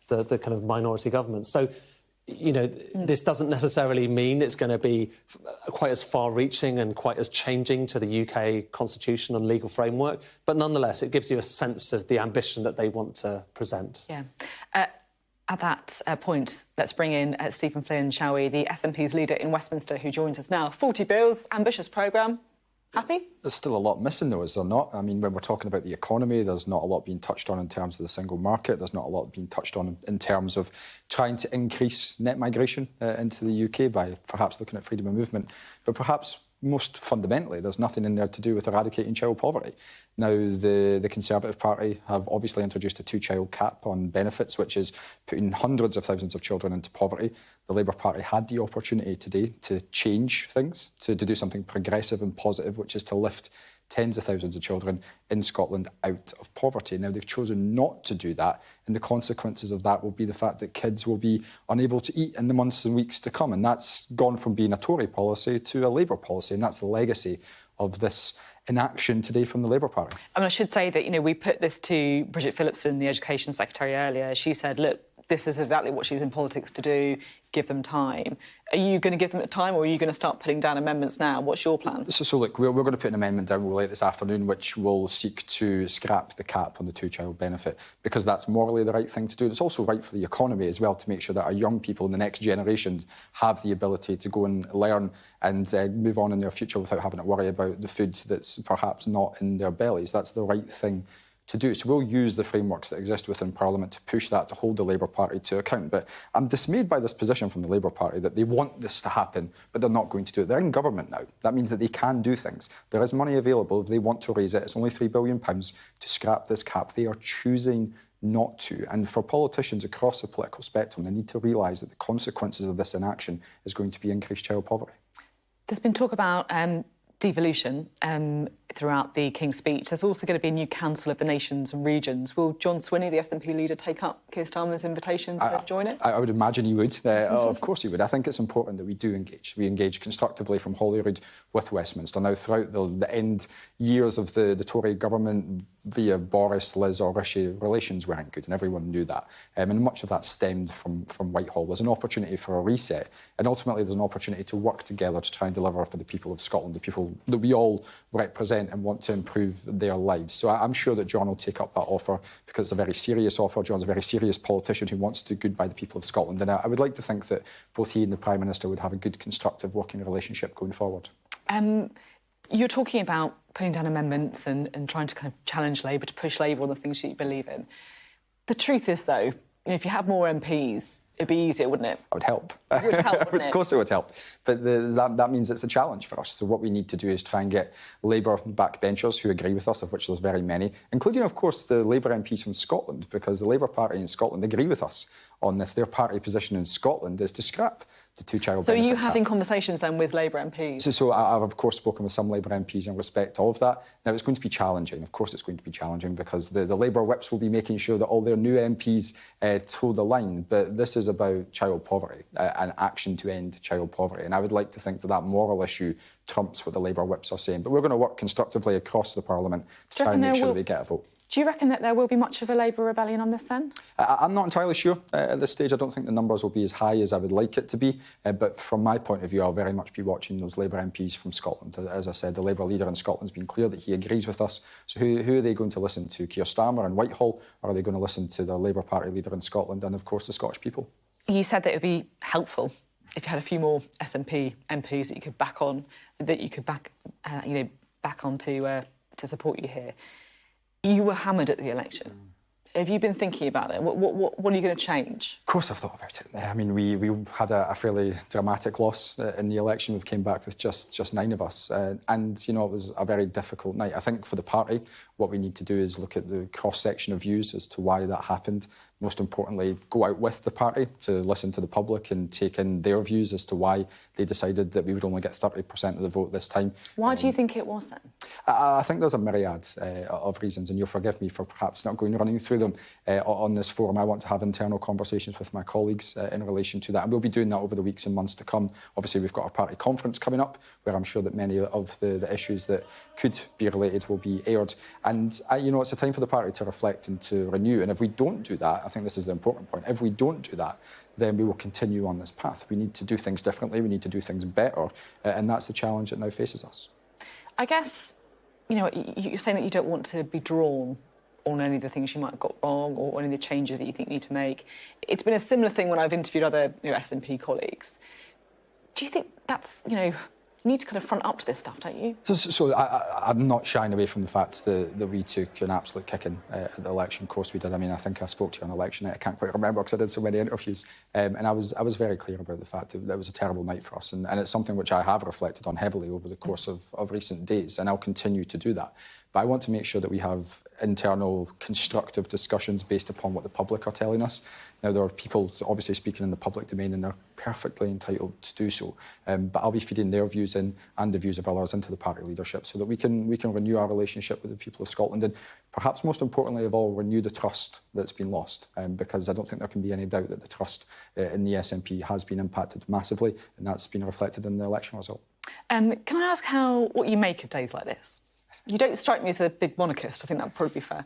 the kind of minority government. So, you know, this doesn't necessarily mean it's going to be quite as far-reaching and quite as changing to the UK constitution and legal framework, but nonetheless, it gives you a sense of the ambition that they want to present.
Yeah. At that point, let's bring in Stephen Flynn, shall we, the SNP's leader in Westminster, who joins us now. 40 bills, ambitious programme. Happy?
There's still a lot missing, though, is there not? I mean, when we're talking about the economy, there's not a lot being touched on in terms of the single market. There's not a lot being touched on in terms of trying to increase net migration into the UK by perhaps looking at freedom of movement. But perhaps most fundamentally, there's nothing in there to do with eradicating child poverty. Now, the Conservative Party have obviously introduced a 2-child cap on benefits, which is putting hundreds of thousands of children into poverty. The Labour Party had the opportunity today to change things, to do something progressive and positive, which is to lift tens of thousands of children in Scotland out of poverty. Now, they've chosen not to do that, and the consequences of that will be the fact that kids will be unable to eat in the months and weeks to come, and that's gone from being a Tory policy to a Labour policy, and that's the legacy of this inaction today from the Labour Party.
I mean, I should say that, we put this to Bridget Phillipson, the Education Secretary, earlier. She said, look, this is exactly what she's in politics to do, give them time. Are you going to give them time, or are you going to start putting down amendments now? What's your plan?
So look, we're going to put an amendment down late this afternoon which will seek to scrap the cap on the two-child benefit, because that's morally the right thing to do. It's also right for the economy as well, to make sure that our young people in the next generation have the ability to go and learn and move on in their future without having to worry about the food that's perhaps not in their bellies. That's the right thing to do. So we'll use the frameworks that exist within Parliament to push that, to hold the Labour Party to account. But I'm dismayed by this position from the Labour Party that they want this to happen, but they're not going to do it. They're in government now. That means that they can do things. There is money available if they want to raise it. It's only £3 billion to scrap this cap. They are choosing not to. And for politicians across the political spectrum, they need to realise that the consequences of this inaction is going to be increased child poverty.
There's been talk about devolution throughout the King's speech. There's also going to be a new Council of the Nations and Regions. Will John Swinney, the SNP leader, take up Keir Starmer's invitation to join it?
I would imagine he would. Of course he would. I think it's important that we do engage. We engage constructively from Holyrood with Westminster. Now, throughout the end years of the Tory government, via Boris, Liz or Rishi, relations weren't good, and everyone knew that. And much of that stemmed from Whitehall. There's an opportunity for a reset, and ultimately there's an opportunity to work together to try and deliver for the people of Scotland, the people that we all represent and want to improve their lives. So I'm sure that John will take up that offer, because it's a very serious offer. John's a very serious politician who wants to do good by the people of Scotland, and I would like to think that both he and the Prime Minister would have a good, constructive working relationship going forward.
You're talking about putting down amendments and trying to kind of challenge Labour, to push Labour on the things you believe in. The truth is, though, if you had more MPs, it'd be easier, wouldn't it?
It would help.
It would help, wouldn't it?
Of course it would help. But that means it's a challenge for us. So what we need to do is try and get Labour backbenchers who agree with us, of which there's very many, including, of course, the Labour MPs from Scotland, because the Labour Party in Scotland agree with us on this. Their party position in Scotland is to scrap the two-child benefit.
So are you having conversations then with Labour MPs?
So I've, of course, spoken with some Labour MPs in respect of that. Now, it's going to be challenging. Of course it's going to be challenging, because the Labour whips will be making sure that all their new MPs toe the line. But this is about child poverty, and action to end child poverty. And I would like to think that that moral issue trumps what the Labour whips are saying. But we're going to work constructively across the Parliament to try and make sure that we get a vote.
Do you reckon that there will be much of a Labour rebellion on this then?
I'm not entirely sure at this stage. I don't think the numbers will be as high as I would like it to be. But from my point of view, I'll very much be watching those Labour MPs from Scotland. As I said, the Labour leader in Scotland's been clear that he agrees with us. So who are they going to listen to? Keir Starmer and Whitehall? Or are they going to listen to the Labour Party leader in Scotland and, of course, the Scottish people? You
said that it would be helpful if you had a few more SNP MPs that you could back on, that you could back on to support you here. You were hammered at the election. Have you been thinking about it? What are you going to change?
Of course I've thought about it. I mean, we had a fairly dramatic loss in the election. We came back with just 9 of us. And, it was a very difficult night. I think for the party, what we need to do is look at the cross-section of views as to why that happened. Most importantly, go out with the party to listen to the public and take in their views as to why they decided that we would only get 30% of the vote this time.
Why do you think it was then?
I think there's a myriad of reasons, and you'll forgive me for perhaps not running through them on this forum. I want to have internal conversations with my colleagues in relation to that, and we'll be doing that over the weeks and months to come. Obviously, we've got our party conference coming up, where I'm sure that many of the issues that could be related will be aired. And, it's a time for the party to reflect and to renew. And if we don't do that, I think this is the important point, if we don't do that, then we will continue on this path. We need to do things differently, we need to do things better, and that's the challenge that now faces us.
I guess, you're saying that you don't want to be drawn on any of the things you might have got wrong or any of the changes that you think you need to make. It's been a similar thing when I've interviewed other SNP colleagues. Do you think that's, you need to kind of front up to this stuff, don't you?
So I'm not shying away from the fact that we took an absolute kicking at the election. Of course we did. I mean, I think I spoke to you on election night. I can't quite remember because I did so many interviews. And I was very clear about the fact that it was a terrible night for us. And it's something which I have reflected on heavily over the course of recent days, and I'll continue to do that. But I want to make sure that we have internal constructive discussions based upon what the public are telling us. Now, there are people obviously speaking in the public domain, and they're perfectly entitled to do so. But I'll be feeding their views in and the views of others into the party leadership so that we can renew our relationship with the people of Scotland, and perhaps most importantly of all, renew the trust that's been lost. Because I don't think there can be any doubt that the trust in the SNP has been impacted massively, and that's been reflected in the election result.
Can I ask what you make of days like this? You don't strike me as a big monarchist. I think that would probably be fair.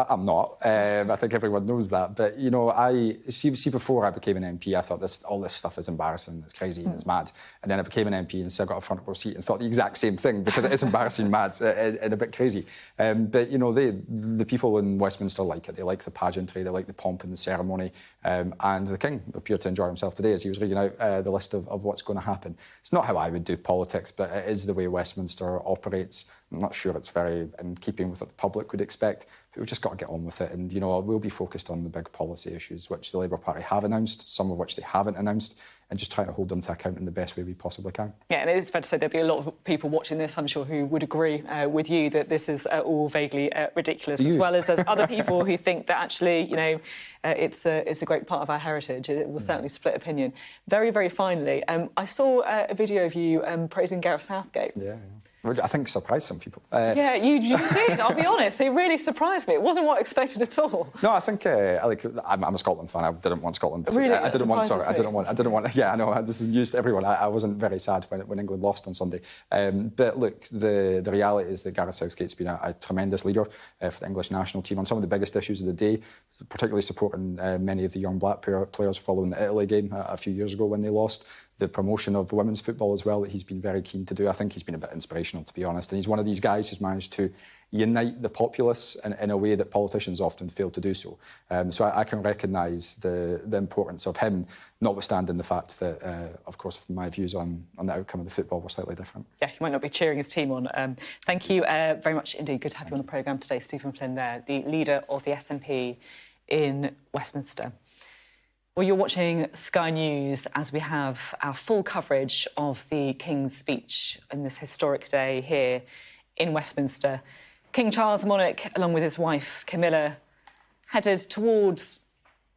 I'm not. I think everyone knows that. But, you know, I see before I became an MP, I thought all this stuff is embarrassing, it's crazy, and it's mad. And then I became an MP and still got a front row seat and thought the exact same thing, because it is embarrassing, mad, and a bit crazy. But, you know, the people in Westminster like it. They like the pageantry, they like the pomp and the ceremony. And the King appeared to enjoy himself today as he was reading out the list of what's going to happen. It's not how I would do politics, but it is the way Westminster operates. I'm not sure it's very in keeping with what the public would expect, but we've just got to get on with it. And, you know, we'll be focused on the big policy issues, which the Labour Party have announced, some of which they haven't announced, and just trying to hold them to account in the best way we possibly can. Yeah,
and it is fair to say there'll be a lot of people watching this, I'm sure, who would agree with you that this is all vaguely ridiculous, as well as there's other people who think that actually, you know, it's a great part of our heritage. It will certainly split opinion. Very, very finally, I saw a video of you praising Gareth Southgate.
Yeah. I think surprised some people.
Yeah, you did. I'll be honest. It really surprised me. It wasn't what I expected at all.
No, I think I'm a Scotland fan. I didn't want Scotland.
Really,
I didn't want. Yeah, I know. This is news to everyone. I wasn't very sad when England lost on Sunday. But look, the reality is that Gareth Southgate's been a tremendous leader for the English national team on some of the biggest issues of the day, particularly supporting many of the young black players following the Italy game a few years ago when they lost. The promotion of women's football as well that he's been very keen to do. I think he's been a bit inspirational, to be honest. And he's one of these guys who's managed to unite the populace in a way that politicians often fail to do so. So I can recognise the importance of him, notwithstanding the fact that, of course, my views on the outcome of the football were slightly different.
Yeah, you might not be cheering his team on. Thank you very much indeed. Good to have you on the programme today. Stephen Flynn there, the leader of the SNP in Westminster. Well, you're watching Sky News as we have our full coverage of the King's speech in this historic day here in Westminster. King Charles, the monarch, along with his wife Camilla, headed towards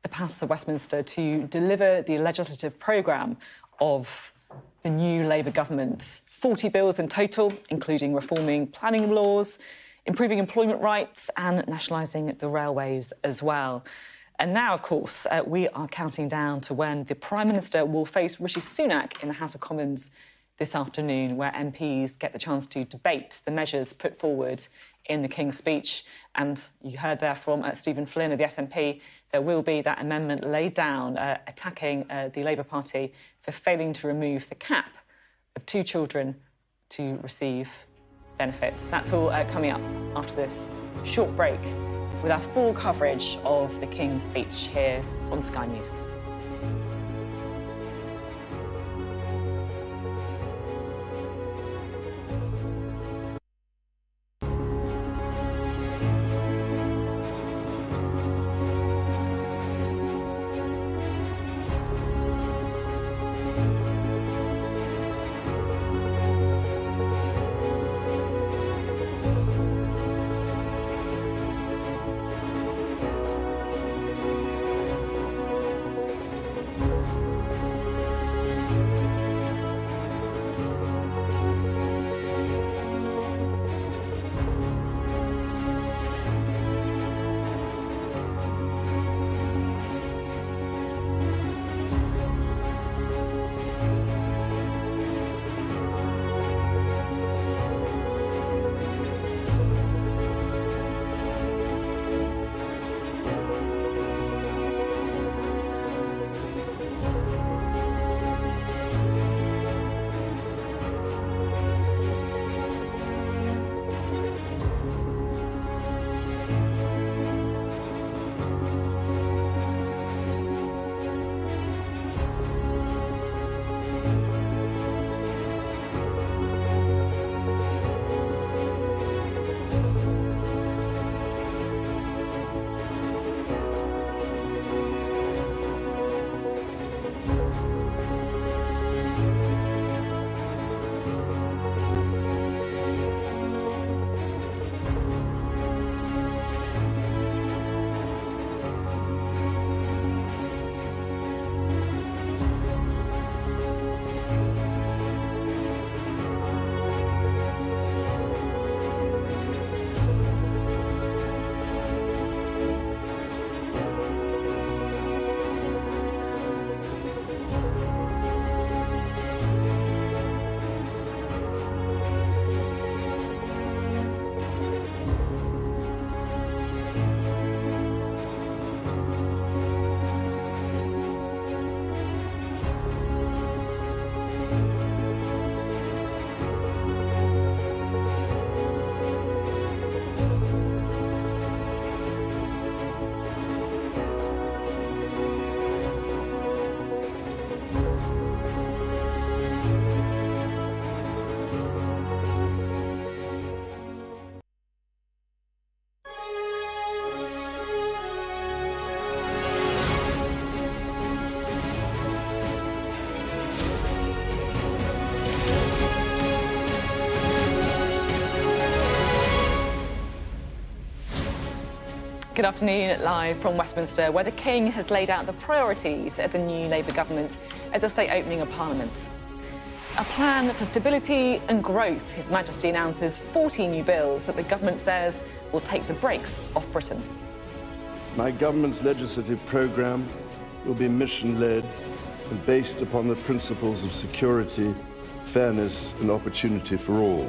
the paths of Westminster to deliver the legislative programme of the new Labour government. 40 bills in total, including reforming planning laws, improving employment rights and nationalising the railways as well. And now, of course, we are counting down to when the Prime Minister will face Rishi Sunak in the House of Commons this afternoon, where MPs get the chance to debate the measures put forward in the King's speech. And you heard there from Stephen Flynn of the SNP, there will be that amendment laid down attacking the Labour Party for failing to remove the cap of 2 children to receive benefits. That's all coming up after this short break, with our full coverage of the King's speech here on Sky News. Good afternoon, live from Westminster, where the King has laid out the priorities of the new Labour government at the state opening of Parliament. A plan for stability and growth. His Majesty announces 40 new bills that the government says will take the brakes off Britain.
My government's legislative programme will be mission-led and based upon the principles of security, fairness and opportunity for all.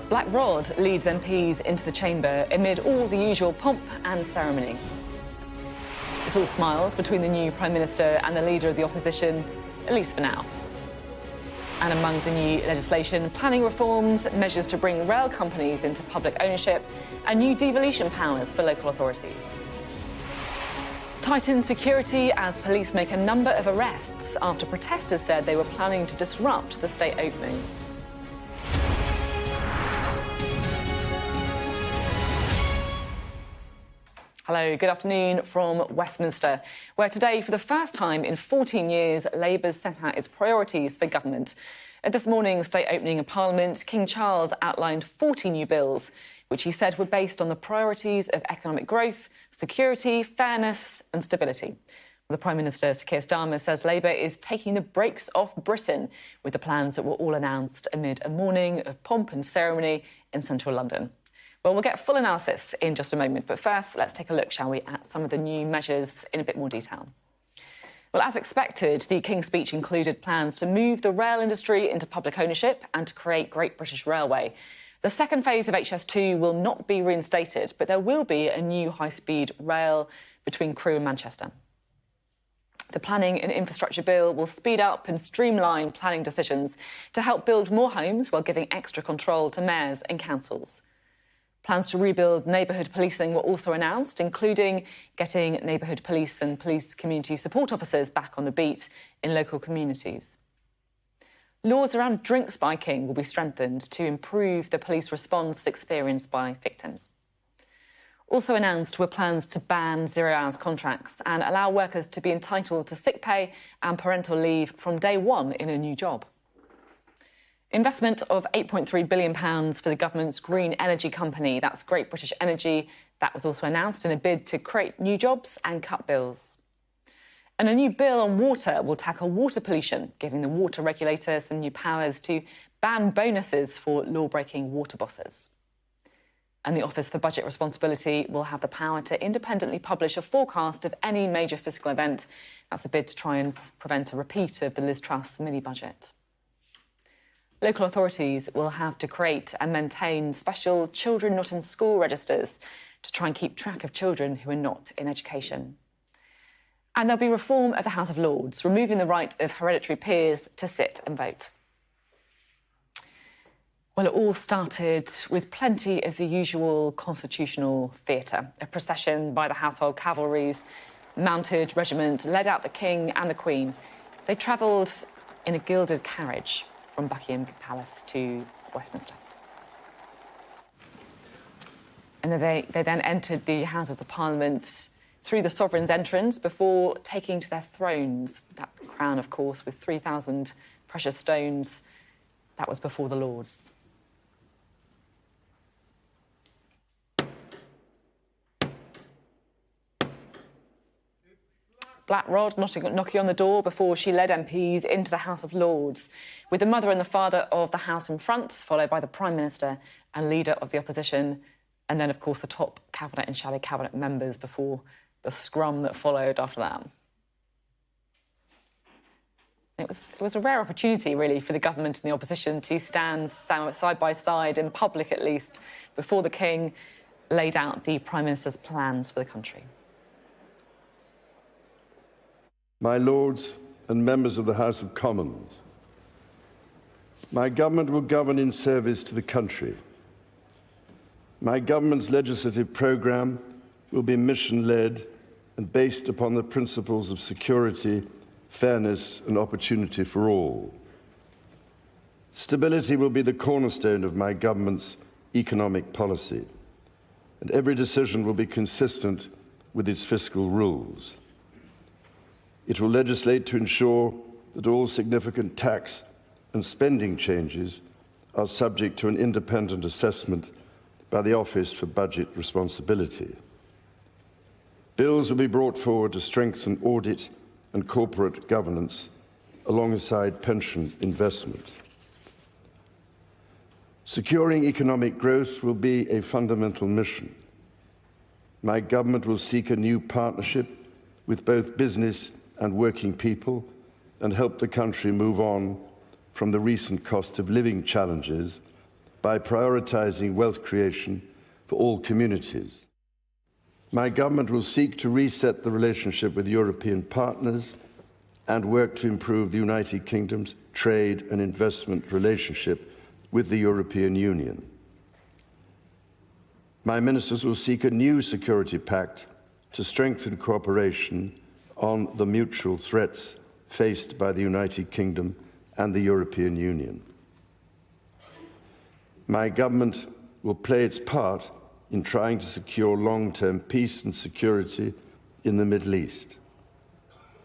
Black Rod leads MPs into the chamber amid all the usual pomp and ceremony. It's all smiles between the new Prime Minister and the Leader of the Opposition, at least for now. And among the new legislation, planning reforms, measures to bring rail companies into public ownership, and new devolution powers for local authorities. Tightened security as police make a number of arrests after protesters said they were planning to disrupt the state opening. Hello, good afternoon from Westminster, where today, for the first time in 14 years, Labour's set out its priorities for government. At this morning's state opening of Parliament, King Charles outlined 40 new bills, which he said were based on the priorities of economic growth, security, fairness and stability. The Prime Minister, Sir Keir Starmer, says Labour is taking the brakes off Britain with the plans that were all announced amid a morning of pomp and ceremony in central London. Well, we'll get full analysis in just a moment, but first, let's take a look, shall we, at some of the new measures in a bit more detail. Well, as expected, the King's speech included plans to move the rail industry into public ownership and to create Great British Railway. The second phase of HS2 will not be reinstated, but there will be a new high-speed rail between Crewe and Manchester. The Planning and Infrastructure Bill will speed up and streamline planning decisions to help build more homes while giving extra control to mayors and councils. Plans to rebuild neighbourhood policing were also announced, including getting neighbourhood police and police community support officers back on the beat in local communities. Laws around drink spiking will be strengthened to improve the police response experienced by victims. Also announced were plans to ban zero-hours contracts and allow workers to be entitled to sick pay and parental leave from day one in a new job. Investment of £8.3 billion for the government's green energy company, that's Great British Energy. That was also announced in a bid to create new jobs and cut bills. And a new bill on water will tackle water pollution, giving the water regulator some new powers to ban bonuses for law-breaking water bosses. And the Office for Budget Responsibility will have the power to independently publish a forecast of any major fiscal event. That's a bid to try and prevent a repeat of the Liz Truss mini-budget. Local authorities will have to create and maintain special children not in school registers to try and keep track of children who are not in education. And there'll be reform of the House of Lords, removing the right of hereditary peers to sit and vote. Well, it all started with plenty of the usual constitutional theatre. A procession by the household cavalry's mounted regiment led out the King and the Queen. They travelled in a gilded carriage from Buckingham Palace to Westminster. And they then entered the Houses of Parliament through the Sovereign's entrance before taking to their thrones. That crown, of course, with 3,000 precious stones, that was before the Lords. Black Rod knocking on the door before she led MPs into the House of Lords, with the mother and the father of the House in front, followed by the Prime Minister and Leader of the Opposition, and then, of course, the top Cabinet and shadow Cabinet members before the scrum that followed after that. It was a rare opportunity, really, for the government and the opposition to stand side by side, in public at least, before the King laid out the Prime Minister's plans for the country.
My Lords and members of the House of Commons, my government will govern in service to the country. My government's legislative programme will be mission-led and based upon the principles of security, fairness and opportunity for all. Stability will be the cornerstone of my government's economic policy, and every decision will be consistent with its fiscal rules. It will legislate to ensure that all significant tax and spending changes are subject to an independent assessment by the Office for Budget Responsibility. Bills will be brought forward to strengthen audit and corporate governance alongside pension investment. Securing economic growth will be a fundamental mission. My government will seek a new partnership with both business and working people and help the country move on from the recent cost of living challenges by prioritising wealth creation for all communities. My government will seek to reset the relationship with European partners and work to improve the United Kingdom's trade and investment relationship with the European Union. My ministers will seek a new security pact to strengthen cooperation on the mutual threats faced by the United Kingdom and the European Union. My government will play its part in trying to secure long-term peace and security in the Middle East.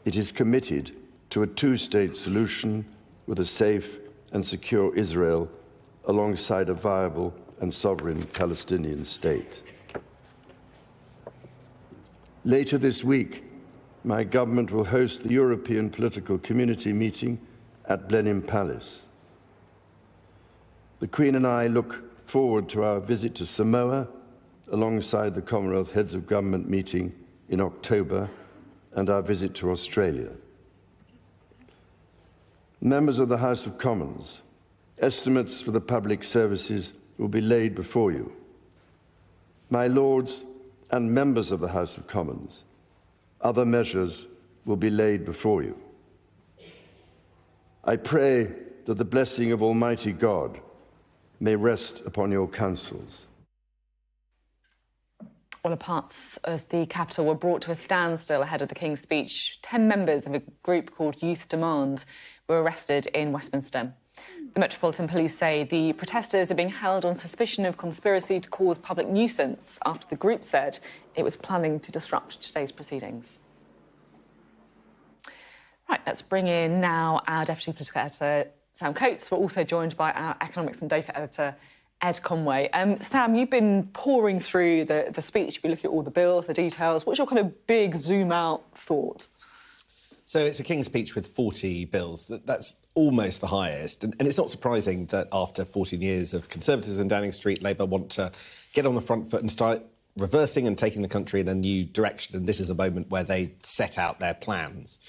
It is committed to a two-state solution with a safe and secure Israel alongside a viable and sovereign Palestinian state. Later this week, my government will host the European Political Community meeting at Blenheim Palace. The Queen and I look forward to our visit to Samoa alongside the Commonwealth Heads of Government meeting in October and our visit to Australia. Members of the House of Commons, estimates for the public services will be laid before you. My Lords and members of the House of Commons, other measures will be laid before you. I pray that the blessing of Almighty God may rest upon your councils.
Well, parts of the capital were brought to a standstill ahead of the King's speech. 10 members of a group called Youth Demand were arrested in Westminster. The Metropolitan Police say the protesters are being held on suspicion of conspiracy to cause public nuisance after the group said it was planning to disrupt today's proceedings. Right, let's bring in now our Deputy Political Editor, Sam Coates. We're also joined by our Economics and Data Editor, Ed Conway. Sam, you've been pouring through the speech. You've been looking at all the bills, the details. What's your kind of big zoom-out thought?
So it's a King's speech with 40 bills. That's almost the highest. And it's not surprising that after 14 years of Conservatives in Downing Street, Labour want to get on the front foot and start reversing and taking the country in a new direction. And this is a moment where they set out their plans.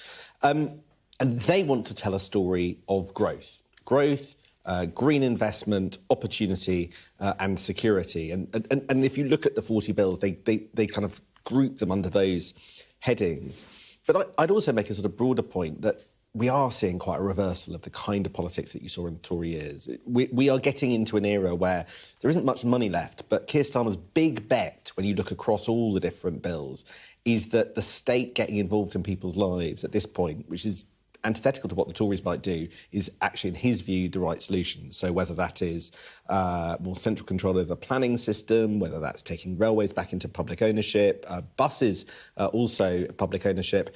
And they want to tell a story of growth. Growth, green investment, opportunity and security. And if you look at the 40 bills, they kind of group them under those headings. But I'd also make a sort of broader point that we are seeing quite a reversal of the kind of politics that you saw in the Tory years. We are getting into an era where there isn't much money left, but Keir Starmer's big bet, when you look across all the different bills, is that the state getting involved in people's lives at this point, which is antithetical to what the Tories might do, is actually, in his view, the right solution. So whether that is more central control over the planning system, whether that's taking railways back into public ownership, buses also public ownership.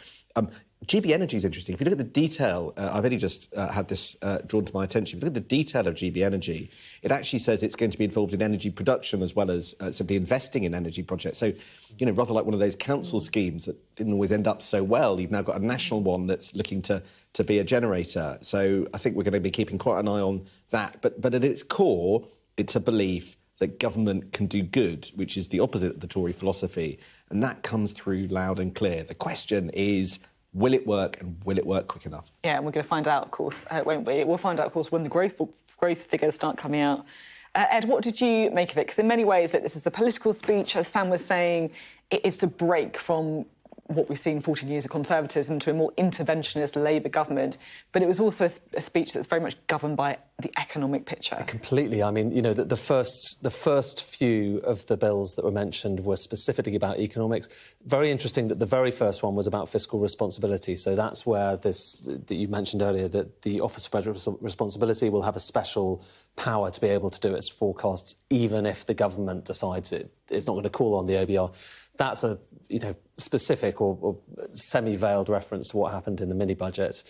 GB Energy is interesting. If you look at the detail, I've only just had this drawn to my attention. If you look at the detail of GB Energy, it actually says it's going to be involved in energy production as well as simply investing in energy projects. So, rather like one of those council schemes that didn't always end up so well, you've now got a national one that's looking to be a generator. So I think we're going to be keeping quite an eye on that. But at its core, it's a belief that government can do good, which is the opposite of the Tory philosophy. And that comes through loud and clear. The question is, will it work, and will it work quick enough? Yeah, and we're going to find out, of course, won't we? We'll find out, of course, when the growth figures start coming out. Ed, what did you make of it? Because in many ways, this is a political speech. As Sam was saying, it's a break from what we've seen 14 years of Conservatism to a more interventionist Labour government. But it was also a speech that's very much governed by the economic picture.
Completely. I mean, the first few of the bills that were mentioned were specifically about economics. Very interesting that the very first one was about fiscal responsibility. So that's where that you mentioned earlier, that the Office for Budget Responsibility will have a special power to be able to do its forecasts, even if the government decides it's not going to call on the OBR. That's a specific or semi-veiled reference to what happened in the mini-budget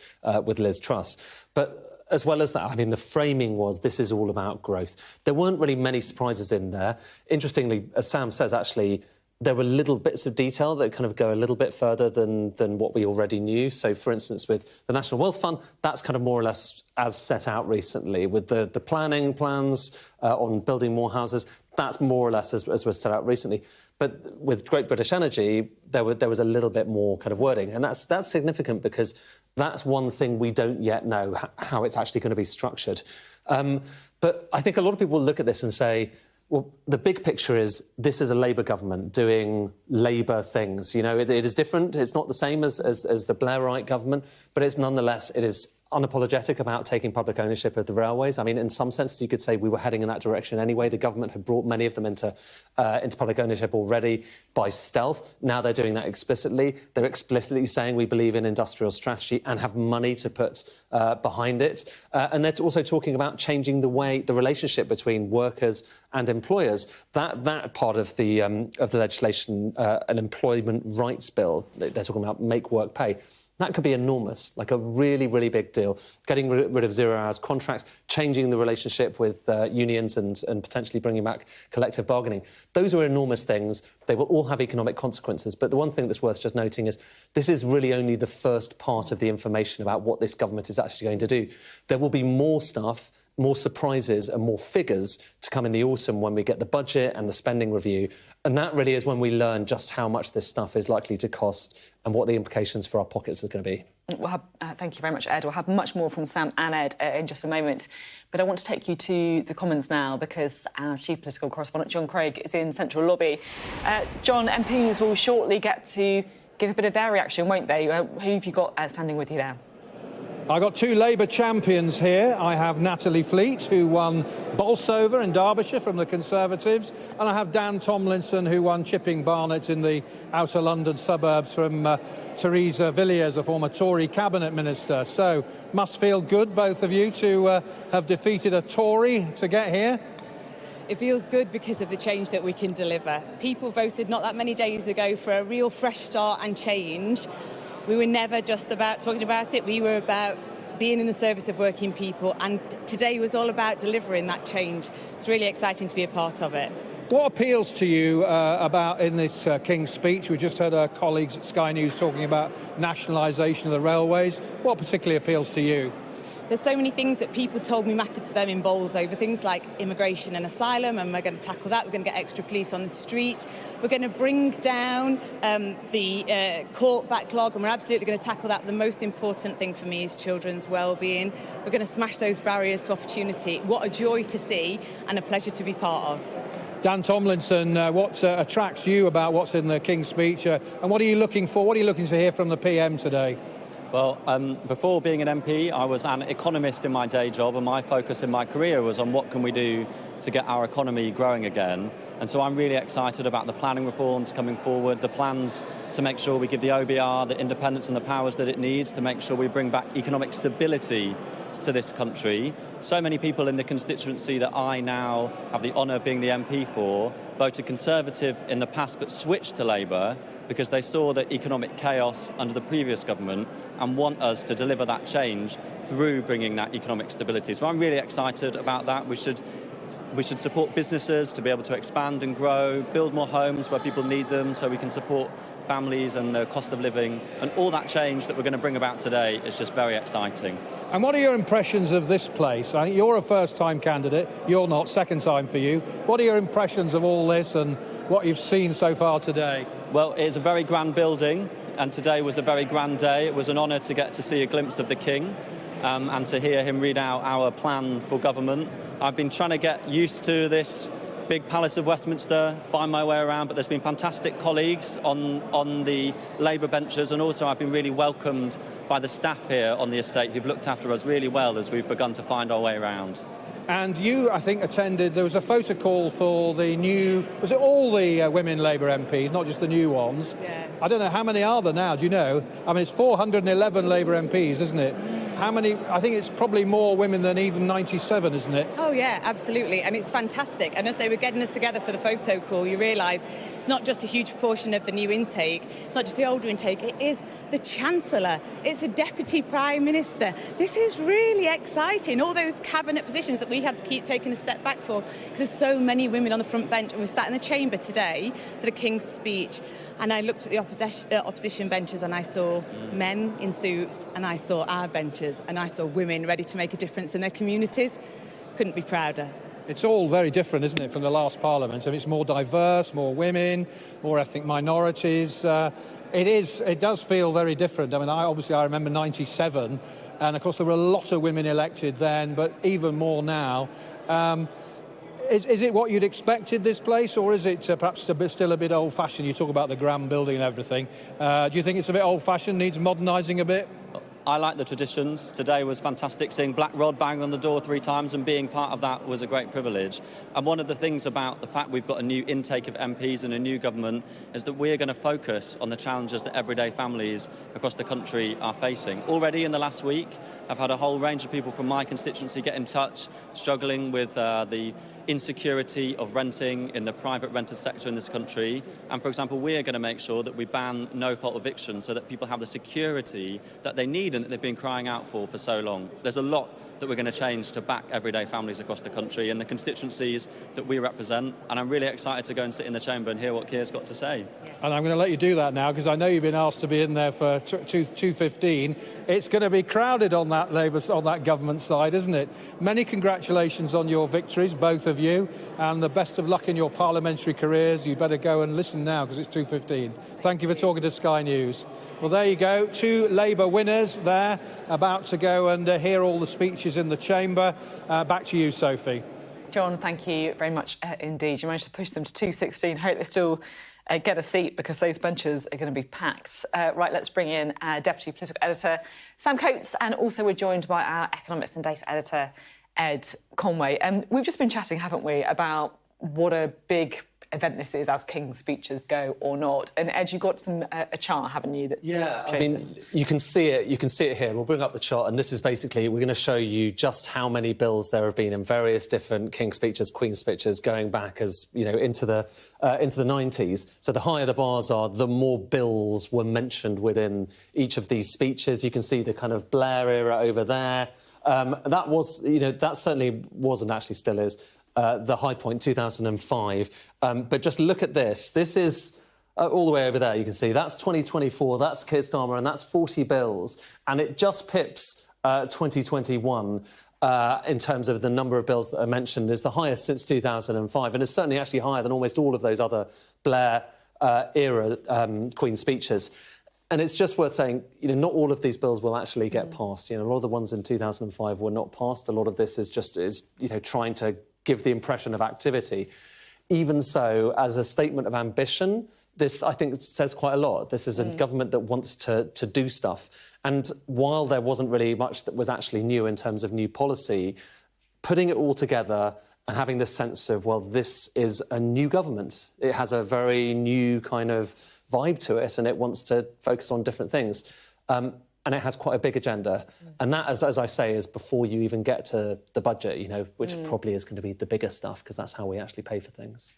with Liz Truss. But as well as that, I mean, the framing was this is all about growth. There weren't really many surprises in there. Interestingly, as Sam says, actually, there were little bits of detail that kind of go a little bit further than what we already knew. So, for instance, with the National Wealth Fund, that's kind of more or less as set out recently. With the planning plans on building more houses, that's more or less as was set out recently. But with Great British Energy, there was a little bit more kind of wording. And that's significant because that's one thing we don't yet know, how it's actually going to be structured. But I think a lot of people look at this and say, well, the big picture is this is a Labour government doing Labour things. You know, it is different. It's not the same as the Blairite government, but it's nonetheless, it is unapologetic about taking public ownership of the railways. I mean, in some senses, you could say we were heading in that direction anyway. The government had brought many of them into public ownership already by stealth. Now they're doing that explicitly. They're explicitly saying we believe in industrial strategy and have money to put behind it. And they're also talking about changing the relationship between workers and employers. That part of the legislation, an employment rights bill, they're talking about make work pay. That could be enormous, like a really, really big deal. Getting rid of zero-hours contracts, changing the relationship with unions and potentially bringing back collective bargaining. Those are enormous things. They will all have economic consequences. But the one thing that's worth just noting is this is really only the first part of the information about what this government is actually going to do. There will be more stuff, more surprises and more figures to come in the autumn when we get the budget and the spending review. And that really is when we learn just how much this stuff is likely to cost and what the implications for our pockets are going to be.
We'll have, thank you very much, Ed. We'll have much more from Sam and Ed in just a moment. But I want to take you to the Commons now because our chief political correspondent, John Craig, is in Central Lobby. John, MPs will shortly get to give a bit of their reaction, won't they? Who have you got standing with you there?
I got two Labour champions here. I have Natalie Fleet, who won Bolsover in Derbyshire from the Conservatives, and I have Dan Tomlinson, who won Chipping Barnet in the outer London suburbs from Theresa Villiers, a former Tory cabinet minister. So, must feel good, both of you, to have defeated a Tory to get here.
It feels good because of the change that we can deliver. People voted not that many days ago for a real fresh start and change. We were never just about talking about it. We were about being in the service of working people. And today was all about delivering that change. It's really exciting to be a part of it.
What appeals to you about in this King's speech? We just heard our colleagues at Sky News talking about nationalisation of the railways. What particularly appeals to you?
There's so many things that people told me matter to them in Bolsover, things like immigration and asylum, and we're going to tackle that. We're going to get extra police on the street. We're going to bring down the court backlog, and we're absolutely going to tackle that. The most important thing for me is children's well-being. We're going to smash those barriers to opportunity. What a joy to see and a pleasure to be part of.
Dan Tomlinson, what attracts you about what's in the King's speech, and what are you looking for? What are you looking to hear from the PM today?
Well, before being an MP, I was an economist in my day job, and my focus in my career was on what can we do to get our economy growing again. And so I'm really excited about the planning reforms coming forward, the plans to make sure we give the OBR the independence and the powers that it needs to make sure we bring back economic stability to this country. So many people in the constituency that I now have the honour of being the MP for voted Conservative in the past but switched to Labour because they saw the economic chaos under the previous government and want us to deliver that change through bringing that economic stability. So I'm really excited about that. We should support businesses to be able to expand and grow, build more homes where people need them so we can support families and the cost of living. And all that change that we're going to bring about today is just very exciting.
And what are your impressions of this place? You're a first-time candidate. You're not. Second time for you. What are your impressions of all this and what you've seen so far today?
Well, it's a very grand building, and today was a very grand day. It was an honour to get to see a glimpse of the King and to hear him read out our plan for government. I've been trying to get used to this big Palace of Westminster, find my way around, but there's been fantastic colleagues on the Labour benches, and also I've been really welcomed by the staff here on the estate who've looked after us really well as we've begun to find our way around.
And you, I think, attended, there was a photo call for the new, was it all the women Labour MPs, not just the new ones?
Yeah.
I don't know, how many are there now, do you know? I mean, it's 411 Labour MPs, isn't it? how many? I think it's probably more women than even 97, isn't it?
Oh, yeah, absolutely. And it's fantastic. And as they were getting us together for the photo call, you realise it's not just a huge proportion of the new intake, it's not just the older intake, it is the Chancellor, it's a Deputy Prime Minister. This is really exciting. All those cabinet positions that we had to keep taking a step back for, because there's so many women on the front bench. And we sat in the chamber today for the King's speech, and I looked at the opposition benches and I saw men in suits, and I saw our benches, and I saw women ready to make a difference in their communities. Couldn't be prouder.
It's all very different, isn't it, from the last Parliament? I mean, it's more diverse, more women, more ethnic minorities. It does feel very different. I mean, I remember 97, and of course there were a lot of women elected then, but even more now. Is it what you'd expected, this place, or is it perhaps still a bit old-fashioned? You talk about the grand building and everything. Do you think it's a bit old-fashioned, needs modernising a bit?
I like the traditions. Today was fantastic, seeing Black Rod bang on the door 3 times, and being part of that was a great privilege. And one of the things about the fact we've got a new intake of MPs and a new government is that we're going to focus on the challenges that everyday families across the country are facing. Already in the last week, I've had a whole range of people from my constituency get in touch, struggling with the insecurity of renting in the private rented sector in this country. And for example, we are going to make sure that we ban no-fault eviction so that people have the security that they need and that they've been crying out for so long. There's a lot that we're going to change to back everyday families across the country and the constituencies that we represent. And I'm really excited to go and sit in the chamber and hear what Keir's got to say.
And I'm going to let you do that now, because I know you've been asked to be in there for 2:15. It's going to be crowded on that government side, isn't it? Many congratulations on your victories, both of you, and the best of luck in your parliamentary careers. You better go and listen now, because it's 2:15. Thank you for talking to Sky News. Well, there you go. 2 Labour winners there, about to go and hear all the speeches in the chamber. Back to you, Sophie.
John, thank you very much indeed. You managed to push them to 2:16. Hope they still get a seat, because those benches are going to be packed. Right, let's bring in our Deputy Political Editor, Sam Coates, and also we're joined by our Economics and Data Editor, Ed Conway. We've just been chatting, haven't we, about what a big event this is as King's speeches go or not. And Ed, you got a chart, haven't you?
I mean, you can see it. You can see it here. We'll bring up the chart, and this is basically, we're going to show you just how many bills there have been in various different King's speeches, Queen's speeches, going back as into the 90s. So the higher the bars are, the more bills were mentioned within each of these speeches. You can see the kind of Blair era over there. That was, that certainly was and actually still is the high point, 2005. But just look at this. This is all the way over there. You can see that's 2024. That's Keir Starmer, and that's 40 bills. And it just pips 2021 in terms of the number of bills that are mentioned, is the highest since 2005. And it's certainly actually higher than almost all of those other Blair era Queen speeches. And it's just worth saying, not all of these bills will actually get passed. A lot of the ones in 2005 were not passed. A lot of this is just trying to give the impression of activity. Even so, as a statement of ambition, this, I think, says quite a lot. This is a government that wants to do stuff. And while there wasn't really much that was actually new in terms of new policy, putting it all together and having this sense of, well, this is a new government. It has a very new kind of vibe to it, and it wants to focus on different things. And it has quite a big agenda. And that, as I say, is before you even get to the budget, which probably is going to be the bigger stuff, because that's how we actually pay for things.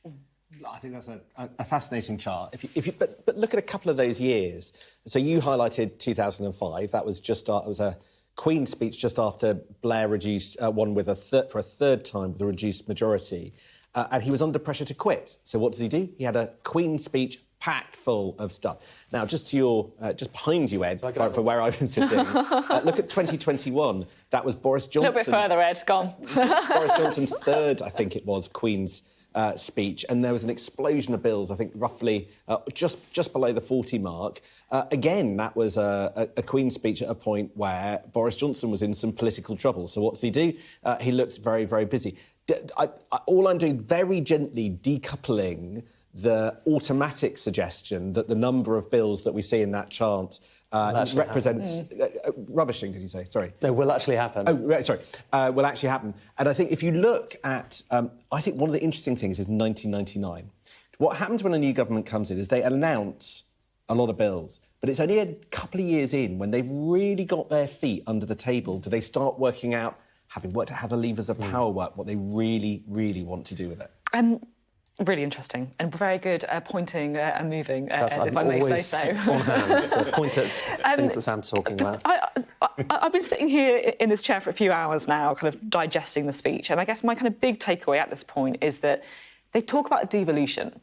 I think that's a fascinating chart. But look at a couple of those years. So you highlighted 2005. That was it was a Queen's speech just after Blair won with for a third time with a reduced majority. And he was under pressure to quit. So what does he do? He had a Queen's speech packed full of stuff. Now, just behind you, Ed, for where I've been sitting, look at 2021. That was Boris Johnson's...
A little bit further, Ed, gone.
Boris Johnson's third, I think it was, Queen's speech, and there was an explosion of bills, I think roughly just below the 40 mark. Again, that was a Queen's speech at a point where Boris Johnson was in some political trouble. So what does he do? He looks very, very busy. All I'm doing, very gently decoupling the automatic suggestion that the number of bills that we see in that chart represents... rubbishing, did you say? Sorry.
No, will actually happen.
Oh, right, sorry. Will actually happen. And I think if you look at... I think one of the interesting things is 1999. What happens when a new government comes in is they announce a lot of bills, But it's only a couple of years in, when they've really got their feet under the table, do they start working out, having worked out how the levers of power work, what they really, really want to do with it.
Really interesting and very good pointing and moving, Ed, if I
I'm
may
always
say so.
on hand to point at things that Sam's talking about.
I've been sitting here in this chair for a few hours now, kind of digesting the speech, and I guess my kind of big takeaway at this point is that they talk about devolution,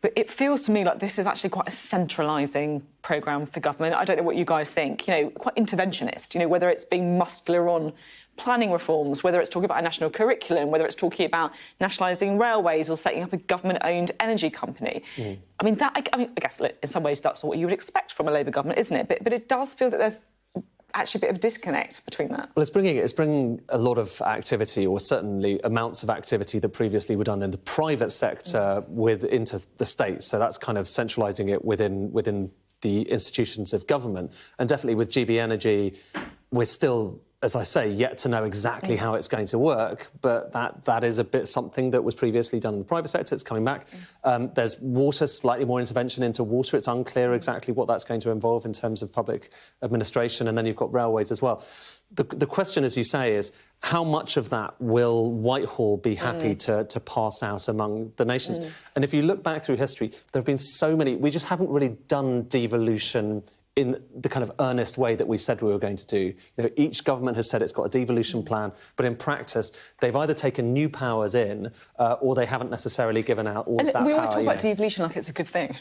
but it feels to me like this is actually quite a centralising programme for government. I don't know what you guys think, quite interventionist, whether it's being muscular on planning reforms, whether it's talking about a national curriculum, whether it's talking about nationalising railways or setting up a government-owned energy company. I guess look, in some ways that's what you would expect from a Labour government, isn't it? But it does feel that there's actually a bit of disconnect between that.
Well, it's bringing a lot of activity, or certainly amounts of activity that previously were done in the private sector into the state. So that's kind of centralising it within the institutions of government. And definitely with GB Energy, we're still, as I say, yet to know exactly how it's going to work, but that is a bit something that was previously done in the private sector. It's coming back. There's water, slightly more intervention into water. It's unclear exactly what that's going to involve in terms of public administration, and then you've got railways as well. The question, as you say, is how much of that will Whitehall be happy to pass out among the nations? And if you look back through history, there have been so many. We just haven't really done devolution in the kind of earnest way that we said we were going to do. Each government has said it's got a devolution plan, but in practice, they've either taken new powers in or they haven't necessarily given out all of that power.
We always talk about devolution like it's a good thing.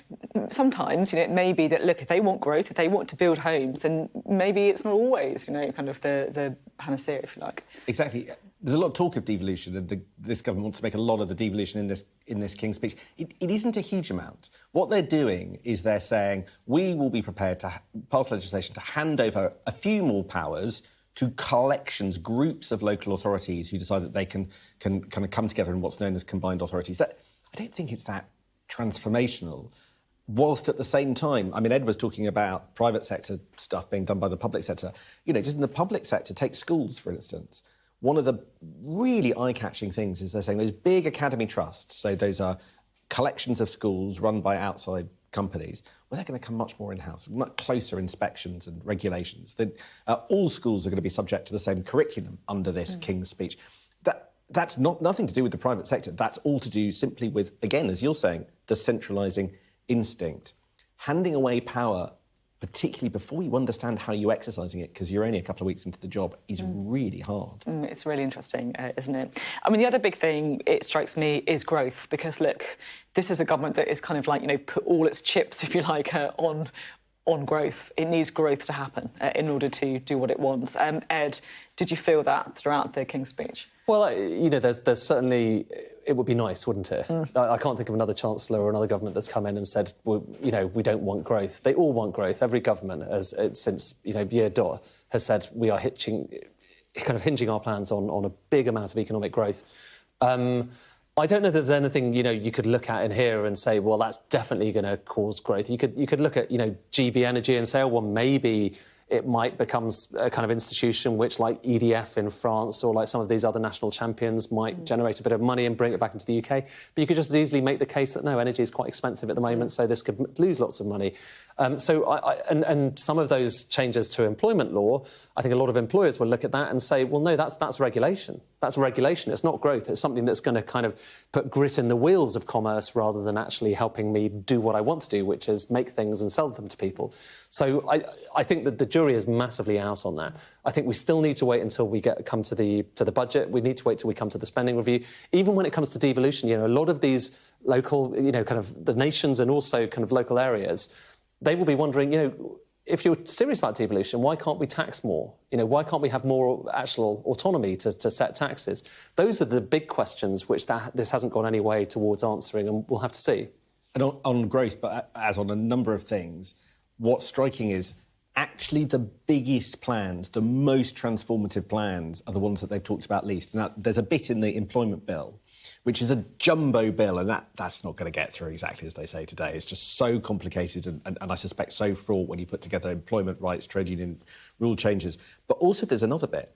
Sometimes, it may be that, look, if they want growth, if they want to build homes, then maybe it's not always, kind of the panacea, if you like.
Exactly. There's a lot of talk of devolution, and this government wants to make a lot of the devolution in this King's Speech. It isn't a huge amount. What they're doing is they're saying we will be prepared to pass legislation to hand over a few more powers to collections, groups of local authorities who decide that they can kind of come together in what's known as combined authorities. I don't think it's that transformational. Whilst at the same time, Ed was talking about private sector stuff being done by the public sector. Just in the public sector, take schools, for instance. One of the really eye-catching things is they're saying those big academy trusts, so those are collections of schools run by outside companies, well, they're going to come much more in-house, much closer inspections and regulations. All schools are going to be subject to the same curriculum under this King's Speech. That's nothing to do with the private sector. That's all to do simply with, again, as you're saying, the centralising instinct. Handing away power, particularly before you understand how you're exercising it, because you're only a couple of weeks into the job, is really hard.
It's really interesting, isn't it? The other big thing, it strikes me, is growth, because, look, this is a government that is kind of like, put all its chips, if you like, on growth. It needs growth to happen in order to do what it wants. Ed, did you feel that throughout the King's Speech?
Well, there's certainly... It would be nice, wouldn't it? I can't think of another chancellor or another government that's come in and said, well, we don't want growth. They all want growth. Every government since year dot has said we are hinging our plans on a big amount of economic growth. I don't know that there's anything you could look at in here and say, well, that's definitely going to cause growth. You could look at GB Energy and say, oh, well, maybe it might become a kind of institution which, like EDF in France or like some of these other national champions, might generate a bit of money and bring it back into the UK. But you could just as easily make the case that, no, energy is quite expensive at the moment, so this could lose lots of money. And some of those changes to employment law, I think a lot of employers will look at that and say, well, no, that's regulation. That's regulation. It's not growth. It's something that's going to kind of put grit in the wheels of commerce rather than actually helping me do what I want to do, which is make things and sell them to people. So I think that the jury is massively out on that. I think we still need to wait until we come to the budget. We need to wait till we come to the spending review. Even when it comes to devolution, a lot of these local, kind of the nations and also kind of local areas, they will be wondering, if you're serious about devolution, why can't we tax more? Why can't we have more actual autonomy to set taxes? Those are the big questions which this hasn't gone any way towards answering, and we'll have to see.
And on growth, but as on a number of things, what's striking is actually the biggest plans, the most transformative plans, are the ones that they've talked about least. And there's a bit in the employment bill, which is a jumbo bill, and that's not going to get through exactly as they say today. It's just so complicated and I suspect so fraught when you put together employment rights, trade union rule changes. But also there's another bit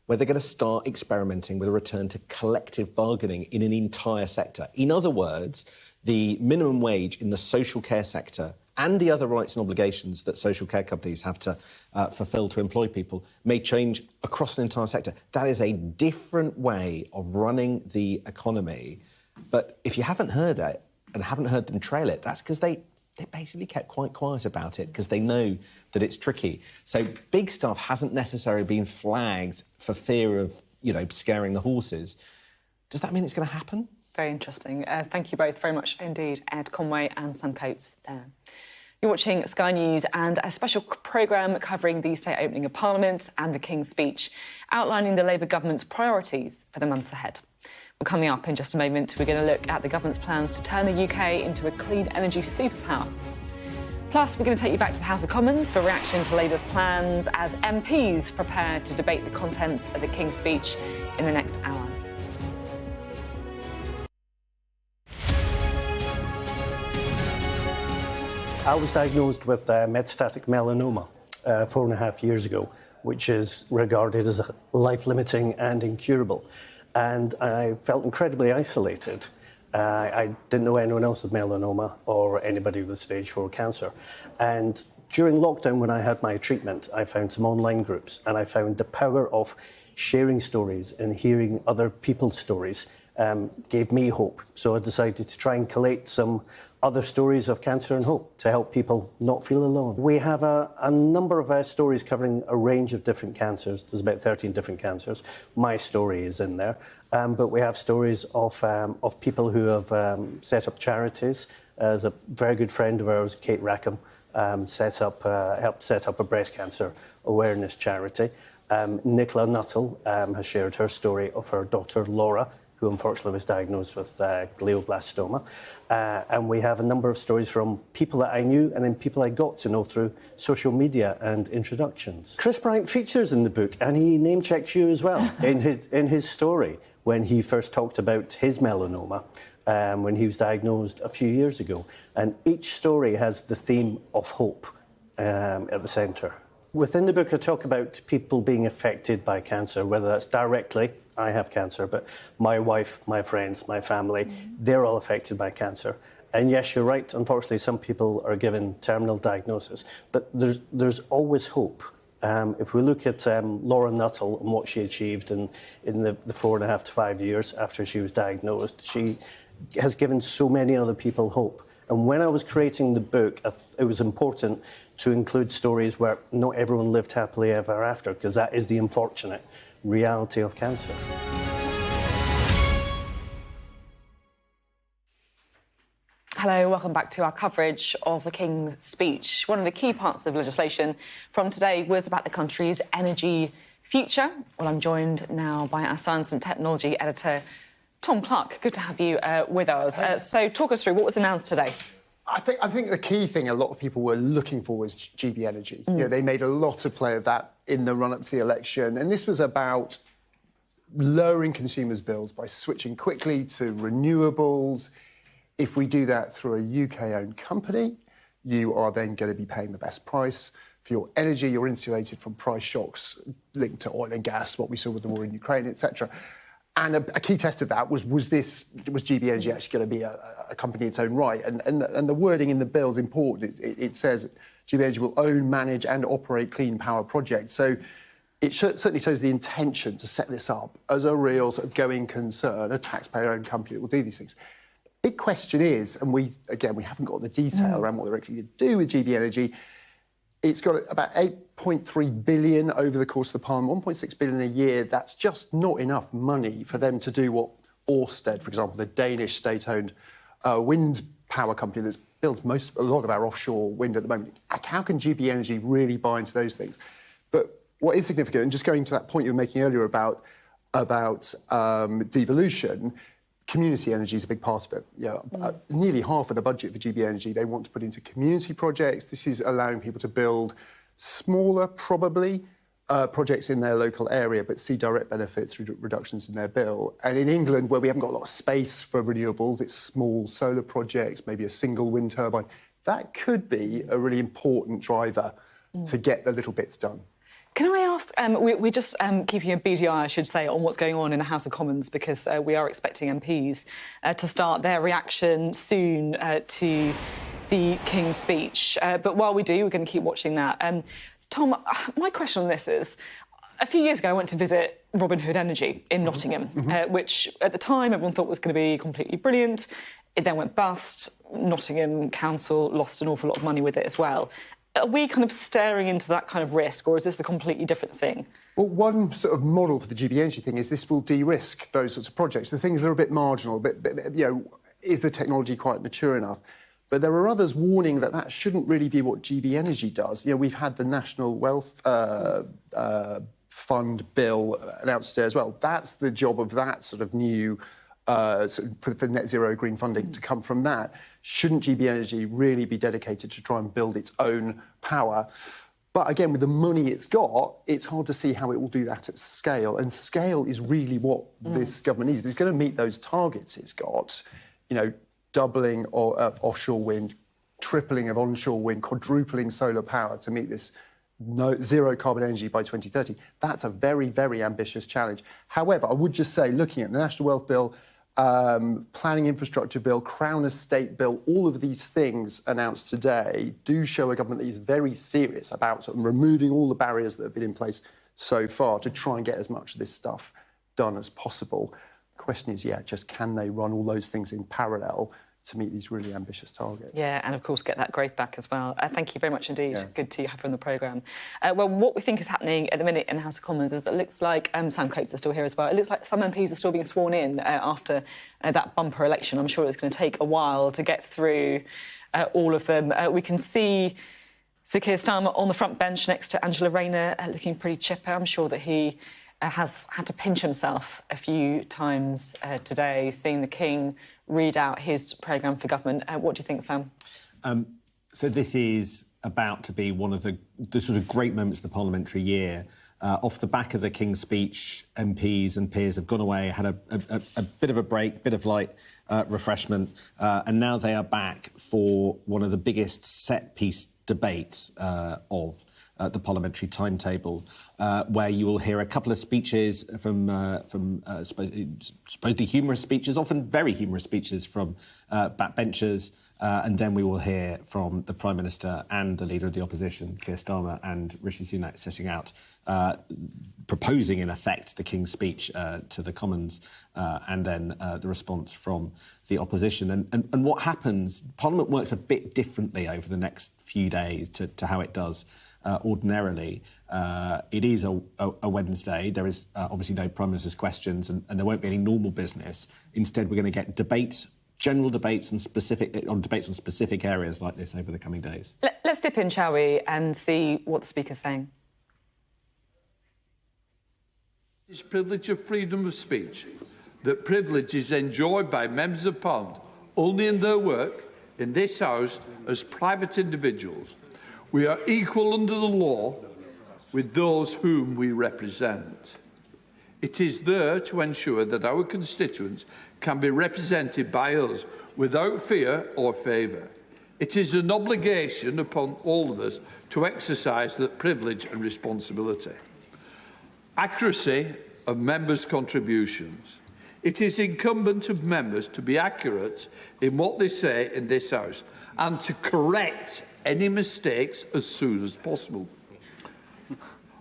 where they're going to start experimenting with a return to collective bargaining in an entire sector. In other words, the minimum wage in the social care sector and the other rights and obligations that social care companies have to fulfil to employ people may change across an entire sector. That is a different way of running the economy. But if you haven't heard it and haven't heard them trail it, that's because they basically kept quite quiet about it because they know that it's tricky. So big stuff hasn't necessarily been flagged for fear of, scaring the horses. Does that mean it's going to happen?
Very interesting. Thank you both very much indeed, Ed Conway and Sam Coates there. You're watching Sky News and a special programme covering the state opening of Parliament and the King's speech, outlining the Labour government's priorities for the months ahead. Well, coming up in just a moment, we're going to look at the government's plans to turn the UK into a clean energy superpower. Plus, we're going to take you back to the House of Commons for reaction to Labour's plans as MPs prepare to debate the contents of the King's speech in the next hour.
I was diagnosed with metastatic melanoma 4.5 years ago, which is regarded as life-limiting and incurable. And I felt incredibly isolated. I didn't know anyone else with melanoma or anybody with stage 4 cancer. And during lockdown, when I had my treatment, I found some online groups, and I found the power of sharing stories and hearing other people's stories gave me hope. So I decided to try and collate some other stories of cancer and hope to help people not feel alone. We have a number of stories covering a range of different cancers. There's about 13 different cancers. My story is in there. But we have stories of people who have set up charities. There's a very good friend of ours, Kate Rackham, helped set up a breast cancer awareness charity. Nicola Nuttall has shared her story of her daughter Laura, who unfortunately was diagnosed with glioblastoma. And we have a number of stories from people that I knew and then people I got to know through social media and introductions. Chris Bryant features in the book, and he name-checks you as well in his story when he first talked about his melanoma when he was diagnosed a few years ago. And each story has the theme of hope at the centre. Within the book, I talk about people being affected by cancer, whether that's directly, I have cancer, but my wife, my friends, my family, they're all affected by cancer. And yes, you're right, unfortunately, some people are given terminal diagnosis, but there's always hope. If we look at Laura Nuttall and what she achieved in the 4.5 to 5 years after she was diagnosed, she has given so many other people hope. And when I was creating the book, it was important to include stories where not everyone lived happily ever after, because that is the unfortunate reality of cancer.
Hello, welcome back to our coverage of the King's speech. One of the key parts of legislation from today was about the country's energy future. Well, I'm joined now by our science and technology editor, Tom Clark. Good to have you with us. So talk us through what was announced today.
I think the key thing a lot of people were looking for was GB Energy. They made a lot of play of that in the run-up to the election, and this was about lowering consumers' bills by switching quickly to renewables. If we do that through a UK-owned company, you are then going to be paying the best price for your energy. You're insulated from price shocks linked to oil and gas, what we saw with the war in Ukraine, etc. And a key test of that was GB Energy actually going to be a company in its own right? And the wording in the bill is important. It says GB Energy will own, manage and operate clean power projects. So it certainly shows the intention to set this up as a real sort of going concern, a taxpayer-owned company that will do these things. Big question is, and we haven't got the detail around what they're actually going to do with GB Energy. It's got about 8.3 billion over the course of the Parliament, 1.6 billion a year. That's just not enough money for them to do what Ørsted, for example, the Danish state-owned wind power company that builds a lot of our offshore wind at the moment. How can GB Energy really buy into those things? But what is significant, and just going to that point you were making earlier about devolution, community energy is a big part of it. Nearly half of the budget for GB Energy they want to put into community projects. This is allowing people to build smaller, probably, projects in their local area, but see direct benefits through reductions in their bill. And in England, where we haven't got a lot of space for renewables, it's small solar projects, maybe a single wind turbine. That could be a really important driver to get the little bits done.
Can I ask, we're just keeping a beady eye, I should say, on what's going on in the House of Commons, because we are expecting MPs to start their reaction soon to the King's speech. But while we do, we're going to keep watching that. Tom, my question on this is, a few years ago, I went to visit Robin Hood Energy in Nottingham, which at the time everyone thought was going to be completely brilliant. It then went bust. Nottingham Council lost an awful lot of money with it as well. Are we kind of staring into that kind of risk, or is this a completely different thing?
Well, one sort of model for the GB Energy thing is this will de-risk those sorts of projects. The things that are a bit marginal, is the technology quite mature enough? But there are others warning that that shouldn't really be what GB Energy does. We've had the National Wealth Fund bill announced today as well. That's the job of that sort of new for net zero green funding to come from that. Shouldn't GB Energy really be dedicated to try and build its own power? But again, with the money it's got, it's hard to see how it will do that at scale. And scale is really what this government needs. If it's going to meet those targets it's got, doubling of offshore wind, tripling of onshore wind, quadrupling solar power to meet this zero carbon energy by 2030. That's a very, very ambitious challenge. However, I would just say, looking at the National Wealth Bill, Planning Infrastructure Bill, Crown Estate Bill, all of these things announced today do show a government that is very serious about sort of removing all the barriers that have been in place so far to try and get as much of this stuff done as possible. The question is, just can they run all those things in parallel to meet these really ambitious targets? Yeah,
and of course get that growth back as well. Thank you very much indeed. Good to have you on the programme. Well, what we think is happening at the minute in the House of Commons is it looks like Sam Coates is still here as well. It looks like some MPs are still being sworn in after that bumper election. I'm sure it's going to take a while to get through all of them. We can see Sir Keir Starmer on the front bench next to Angela Rayner, looking pretty chipper. I'm sure that he has had to pinch himself a few times today, seeing the King read out his programme for government. What do you think, Sam?
So this is about to be one of the sort of great moments of the parliamentary year. Off the back of the King's speech, MPs and peers have gone away, had a bit of a break, bit of light refreshment, and now they are back for one of the biggest set-piece debates of the parliamentary timetable, where you will hear a couple of speeches from supposedly humorous speeches, often very humorous speeches from backbenchers, and then we will hear from the Prime Minister and the Leader of the Opposition, Keir Starmer, and Rishi Sunak setting out, proposing in effect the King's speech to the Commons, and then the response from the opposition. And what happens, Parliament works a bit differently over the next few days to how it does ordinarily. It is a Wednesday. There is obviously no Prime Minister's questions, and there won't be any normal business. Instead, we're going to get debates, general debates on specific areas like this over the coming days.
Let's dip in, shall we, and see what the Speaker's saying.
This privilege of freedom of speech, that privilege is enjoyed by members of Parliament only in their work in this House as private individuals. We are equal under the law with those whom we represent. It is there to ensure that our constituents can be represented by us without fear or favour. It is an obligation upon all of us to exercise that privilege and responsibility. Accuracy of members' contributions. It is incumbent of members to be accurate in what they say in this House and to correct any mistakes as soon as possible.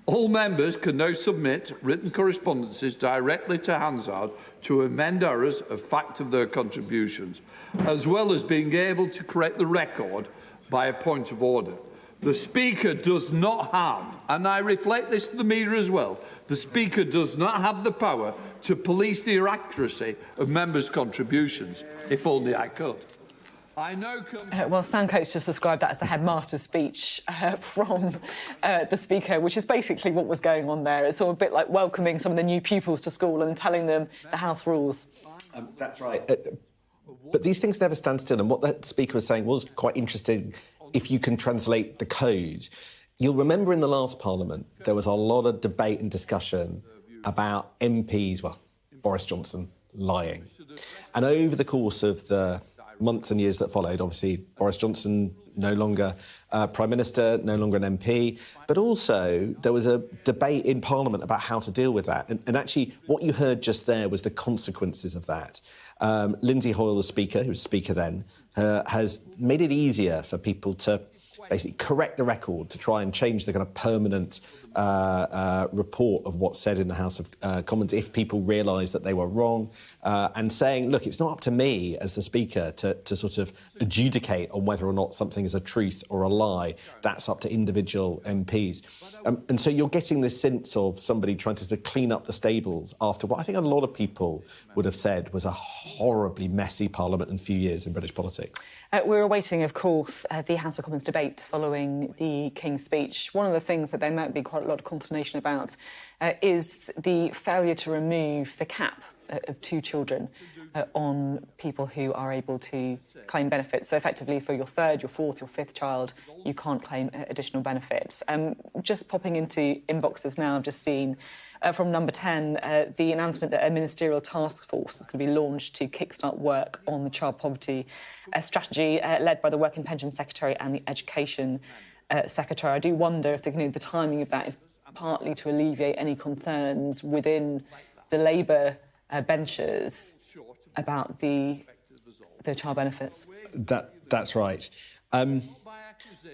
All members can now submit written correspondences directly to Hansard to amend errors of fact of their contributions, as well as being able to correct the record by a point of order. The Speaker does not have, and I reflect this to the media as well, the Speaker does not have the power to police the accuracy of members' contributions, if only I could.
Well, Sam Coates just described that as the headmaster's speech from the Speaker, which is basically what was going on there. It's sort of a bit like welcoming some of the new pupils to school and telling them the House rules.
That's right. But these things never stand still, and what the Speaker was saying was quite interesting if you can translate the code. You'll remember in the last Parliament there was a lot of debate and discussion about MPs, well, Boris Johnson, lying. And over the course of the months and years that followed. Obviously, Boris Johnson no longer Prime Minister, no longer an MP, but also there was a debate in Parliament about how to deal with that. And actually, what you heard just there was the consequences of that. Lindsay Hoyle, the Speaker, who was Speaker then, has made it easier for people to basically correct the record, to try and change the kind of permanent report of what's said in the House of Commons if people realise that they were wrong, and saying, look, it's not up to me as the Speaker to sort of adjudicate on whether or not something is a truth or a lie. That's up to individual MPs. And so you're getting this sense of somebody trying to clean up the stables after what I think a lot of people would have said was a horribly messy Parliament and few years in British politics.
We're awaiting, of course, the House of Commons debate following the King's speech. One of the things that there might be quite a lot of consternation about is the failure to remove the cap of 2 children on people who are able to claim benefits. So effectively, for your 3rd, your 4th, your 5th child, you can't claim additional benefits. Just popping into inboxes now, I've just seen from Number 10 the announcement that a ministerial task force is going to be launched to kickstart work on the child poverty strategy led by the Work and Pension Secretary and the Education Secretary. I do wonder if the timing of that is partly to alleviate any concerns within the Labour benches about the child benefits.
That's right.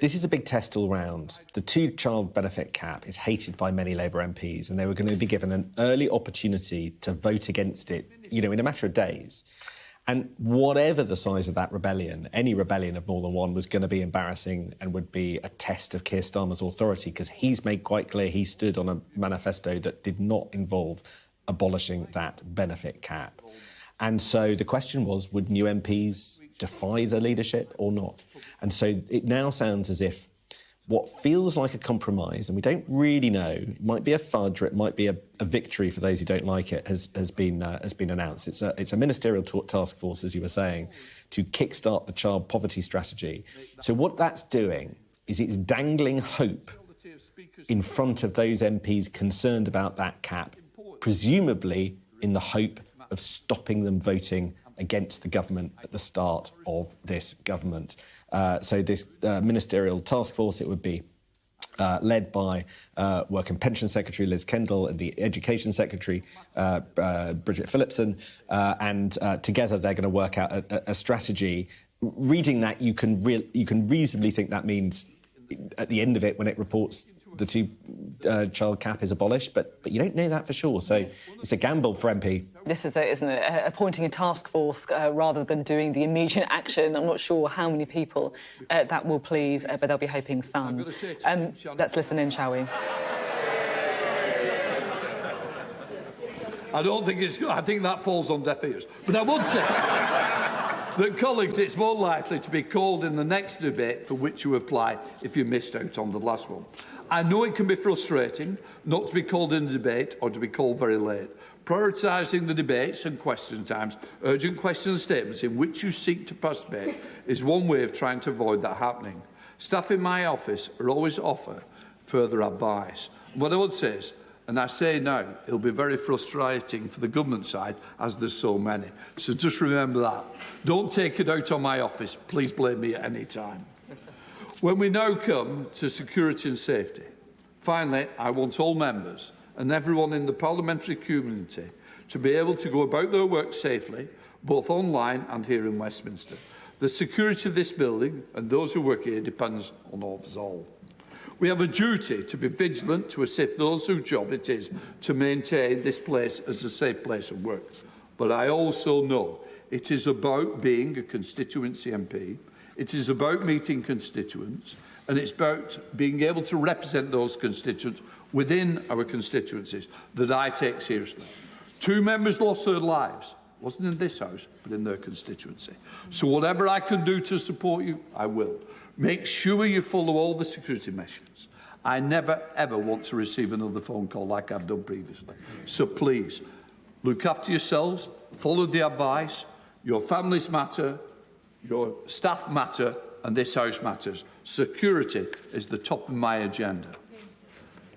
This is a big test all round. The 2-child benefit cap is hated by many Labour MPs, and they were going to be given an early opportunity to vote against it, in a matter of days. And whatever the size of that rebellion, any rebellion of more than one was going to be embarrassing and would be a test of Keir Starmer's authority, because he's made quite clear he stood on a manifesto that did not involve abolishing that benefit cap. And so the question was, would new MPs defy the leadership or not? And so it now sounds as if what feels like a compromise, and we don't really know, it might be a fudge or it might be a victory for those who don't like it, has been announced. It's a ministerial task force, as you were saying, to kickstart the child poverty strategy. So what that's doing is it's dangling hope in front of those MPs concerned about that cap, presumably in the hope of stopping them voting against the government at the start of this government. So this ministerial task force, it would be led by Work and Pension Secretary Liz Kendall and the Education Secretary Bridget Phillipson, and together they're going to work out a strategy. Reading that, you can reasonably think that means at the end of it, when it reports the 2-child cap is abolished, but you don't know that for sure. So it's a gamble for MP.
This is, isn't it, appointing a task force rather than doing the immediate action. I'm not sure how many people that will please, but they'll be hoping some. Let's listen in, shall we?
I think that falls on deaf ears. But I would say that, colleagues, it's more likely to be called in the next debate for which you apply if you missed out on the last one. I know it can be frustrating not to be called in a debate or to be called very late. Prioritising the debates and question times, urgent question and statements in which you seek to participate is one way of trying to avoid that happening. Staff in my office are always offer further advice. What I would say is, and I say now, it'll be very frustrating for the government side, as there's so many. So just remember that. Don't take it out on my office. Please blame me at any time. When we now come to security and safety, finally, I want all members and everyone in the parliamentary community to be able to go about their work safely, both online and here in Westminster. The security of this building and those who work here depends on us all. We have a duty to be vigilant to assist those whose job it is to maintain this place as a safe place of work. But I also know it is about being a constituency MP. It is about meeting constituents, and it's about being able to represent those constituents within our constituencies that I take seriously. 2 members lost their lives. It wasn't in this House, but in their constituency. So whatever I can do to support you, I will. Make sure you follow all the security measures. I never, ever want to receive another phone call like I've done previously. So please, look after yourselves, follow the advice. Your families matter, your staff matter, and this House matters. Security is the top of my agenda.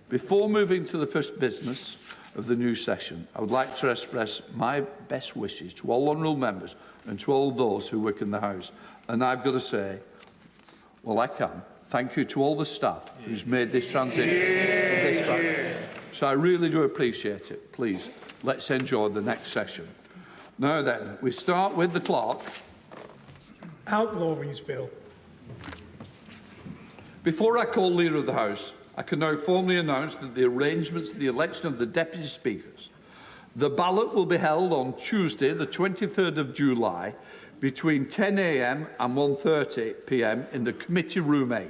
Before moving to the first business of the new session, I would like to express my best wishes to all honourable members and to all those who work in the House. And I've got to say, well, I can. Thank you to all the staff who's made this transition. So I really do appreciate it. Please, let's enjoy the next session. Now then, we start with the clerk.
Outlawries Bill.
Before I call Leader of the House, I can now formally announce that the arrangements for the election of the Deputy Speakers. The ballot will be held on Tuesday, the 23rd of July, between 10 a.m. and 1:30 p.m. in the Committee Room 8.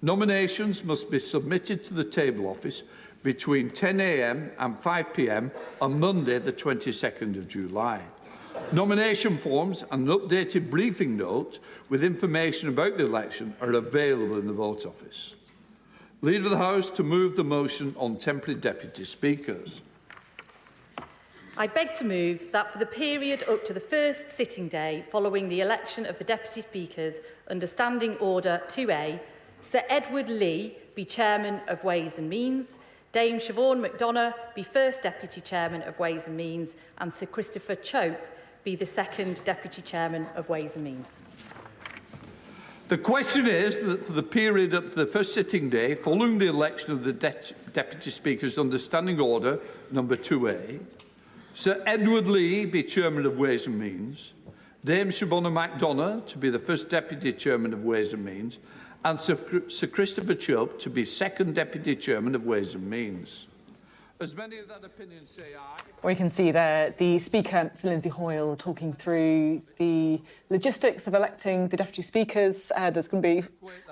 Nominations must be submitted to the table office between 10 a.m. and 5 p.m. on Monday, the 22nd of July. Nomination forms and an updated briefing note with information about the election are available in the vote office. Leader of the House to move the motion on temporary deputy speakers.
I beg to move that for the period up to the first sitting day following the election of the deputy speakers under Standing Order 2A, Sir Edward Lee be Chairman of Ways and Means, Dame Siobhan McDonough be First Deputy Chairman of Ways and Means, and Sir Christopher Chope be the Second Deputy Chairman of Ways and Means.
The question is that for the period up to the first sitting day following the election of the deputy speakers under Standing Order number 2A, Sir Edward Lee be Chairman of Ways and Means, Dame Siobhan McDonough to be the First Deputy Chairman of Ways and Means, and Sir Christopher Chope to be Second Deputy Chairman of Ways and Means. As many of that opinion say aye.
We can see there the Speaker, Sir Lindsay Hoyle, talking through the logistics of electing the Deputy Speakers. There's going to be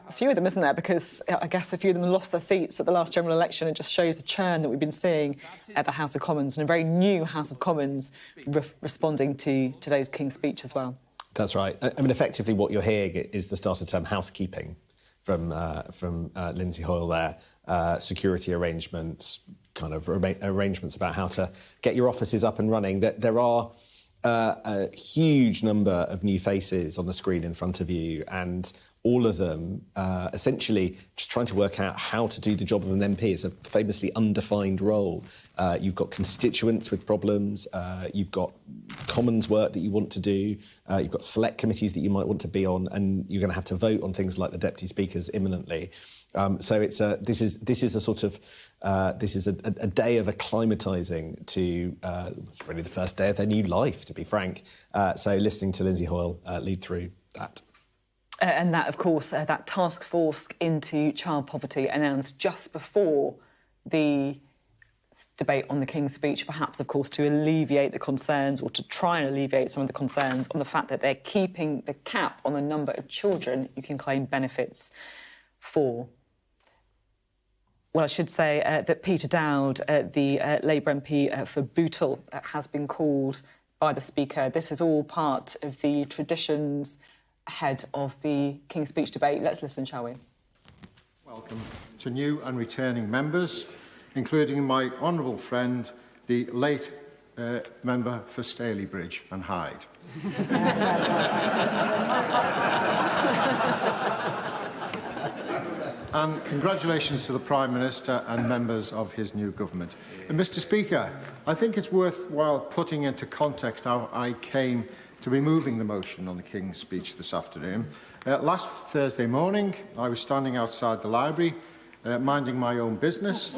a few of them, isn't there? Because I guess a few of them lost their seats at the last general election. It just shows the churn that we've been seeing at the House of Commons, and a very new House of Commons responding to today's King's speech as well.
That's right. I mean, effectively what you're hearing is the start of term housekeeping from Lindsay Hoyle there. Security arrangements, kind of arrangements about how to get your offices up and running. There are a huge number of new faces on the screen in front of you, and all of them essentially just trying to work out how to do the job of an MP. It's a famously undefined role. You've got constituents with problems, you've got Commons work that you want to do, you've got select committees that you might want to be on, and you're going to have to vote on things like the deputy speakers imminently. So it's this is a sort of a day of acclimatising to it's really the first day of their new life, to be frank. So listening to Lindsay Hoyle lead through that.
And that, of course, that task force into child poverty announced just before the debate on the King's speech, perhaps, of course, to alleviate the concerns, or to try and alleviate some of the concerns on the fact that they're keeping the cap on the number of children you can claim benefits for. Well, I should say that Peter Dowd, the Labour MP for Bootle, has been called by the Speaker. This is all part of the traditions ahead of the King's speech debate. Let's listen, shall we?
Welcome to new and returning members, including my honourable friend, the late member for Stalybridge and Hyde. And congratulations to the Prime Minister and members of his new government. And Mr. Speaker, I think it's worthwhile putting into context how I came to be moving the motion on the King's speech this afternoon. Last Thursday morning, I was standing outside the library, minding my own business,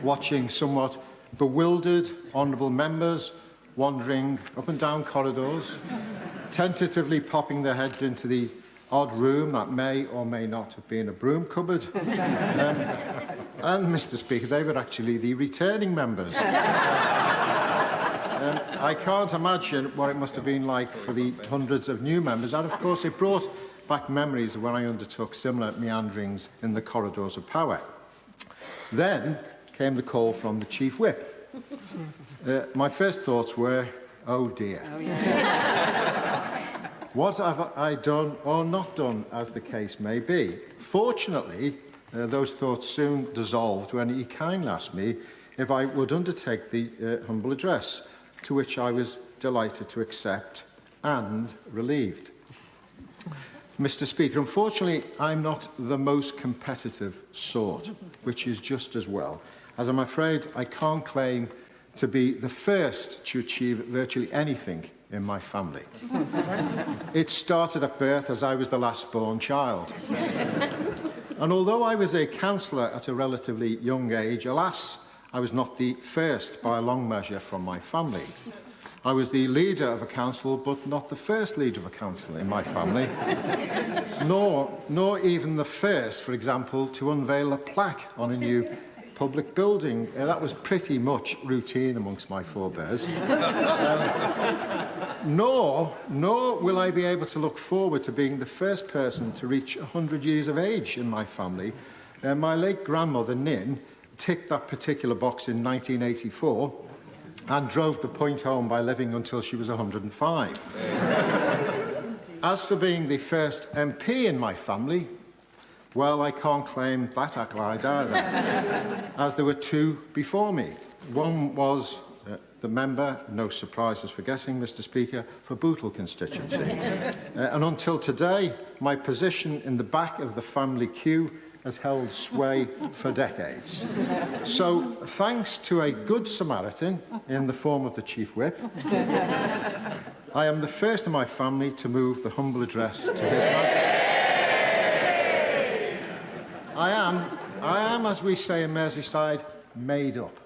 watching somewhat bewildered honourable members wandering up and down corridors, tentatively popping their heads into the odd room that may or may not have been a broom cupboard. And, Mr. Speaker, they were actually the returning members. I can't imagine what it must have been like for the hundreds of new members, and of course it brought back memories of when I undertook similar meanderings in the corridors of power. Then came the call from the Chief Whip. My first thoughts were, oh dear. Oh, yeah. What have I done or not done, as the case may be? Fortunately, those thoughts soon dissolved when he kindly asked me if I would undertake the humble address, to which I was delighted to accept and relieved. Mr. Speaker, unfortunately, I'm not the most competitive sort, which is just as well. as I'm afraid I can't claim to be the first to achieve virtually anything in my family. It started at birth, as I was the last born child. And although I was a councillor at a relatively young age, alas, I was not the first by a long measure from my family. I was the leader of a council, but not the first leader of a council in my family, nor even the first, for example, to unveil a plaque on a new public building. That was pretty much routine amongst my forebears. Nor will I be able to look forward to being the first person to reach 100 years of age in my family. My late grandmother, Nin, ticked that particular box in 1984 and drove the point home by living until she was 105. As for being the first MP in my family, well, I can't claim that accolade either, as there were two before me. One was the member, no surprises for guessing, Mr. Speaker, for Bootle constituency. And until today, my position in the back of the family queue has held sway for decades. So, thanks to a good Samaritan in the form of the Chief Whip, I am the first in my family to move the humble address to his bank. I am, as we say in Merseyside, made up.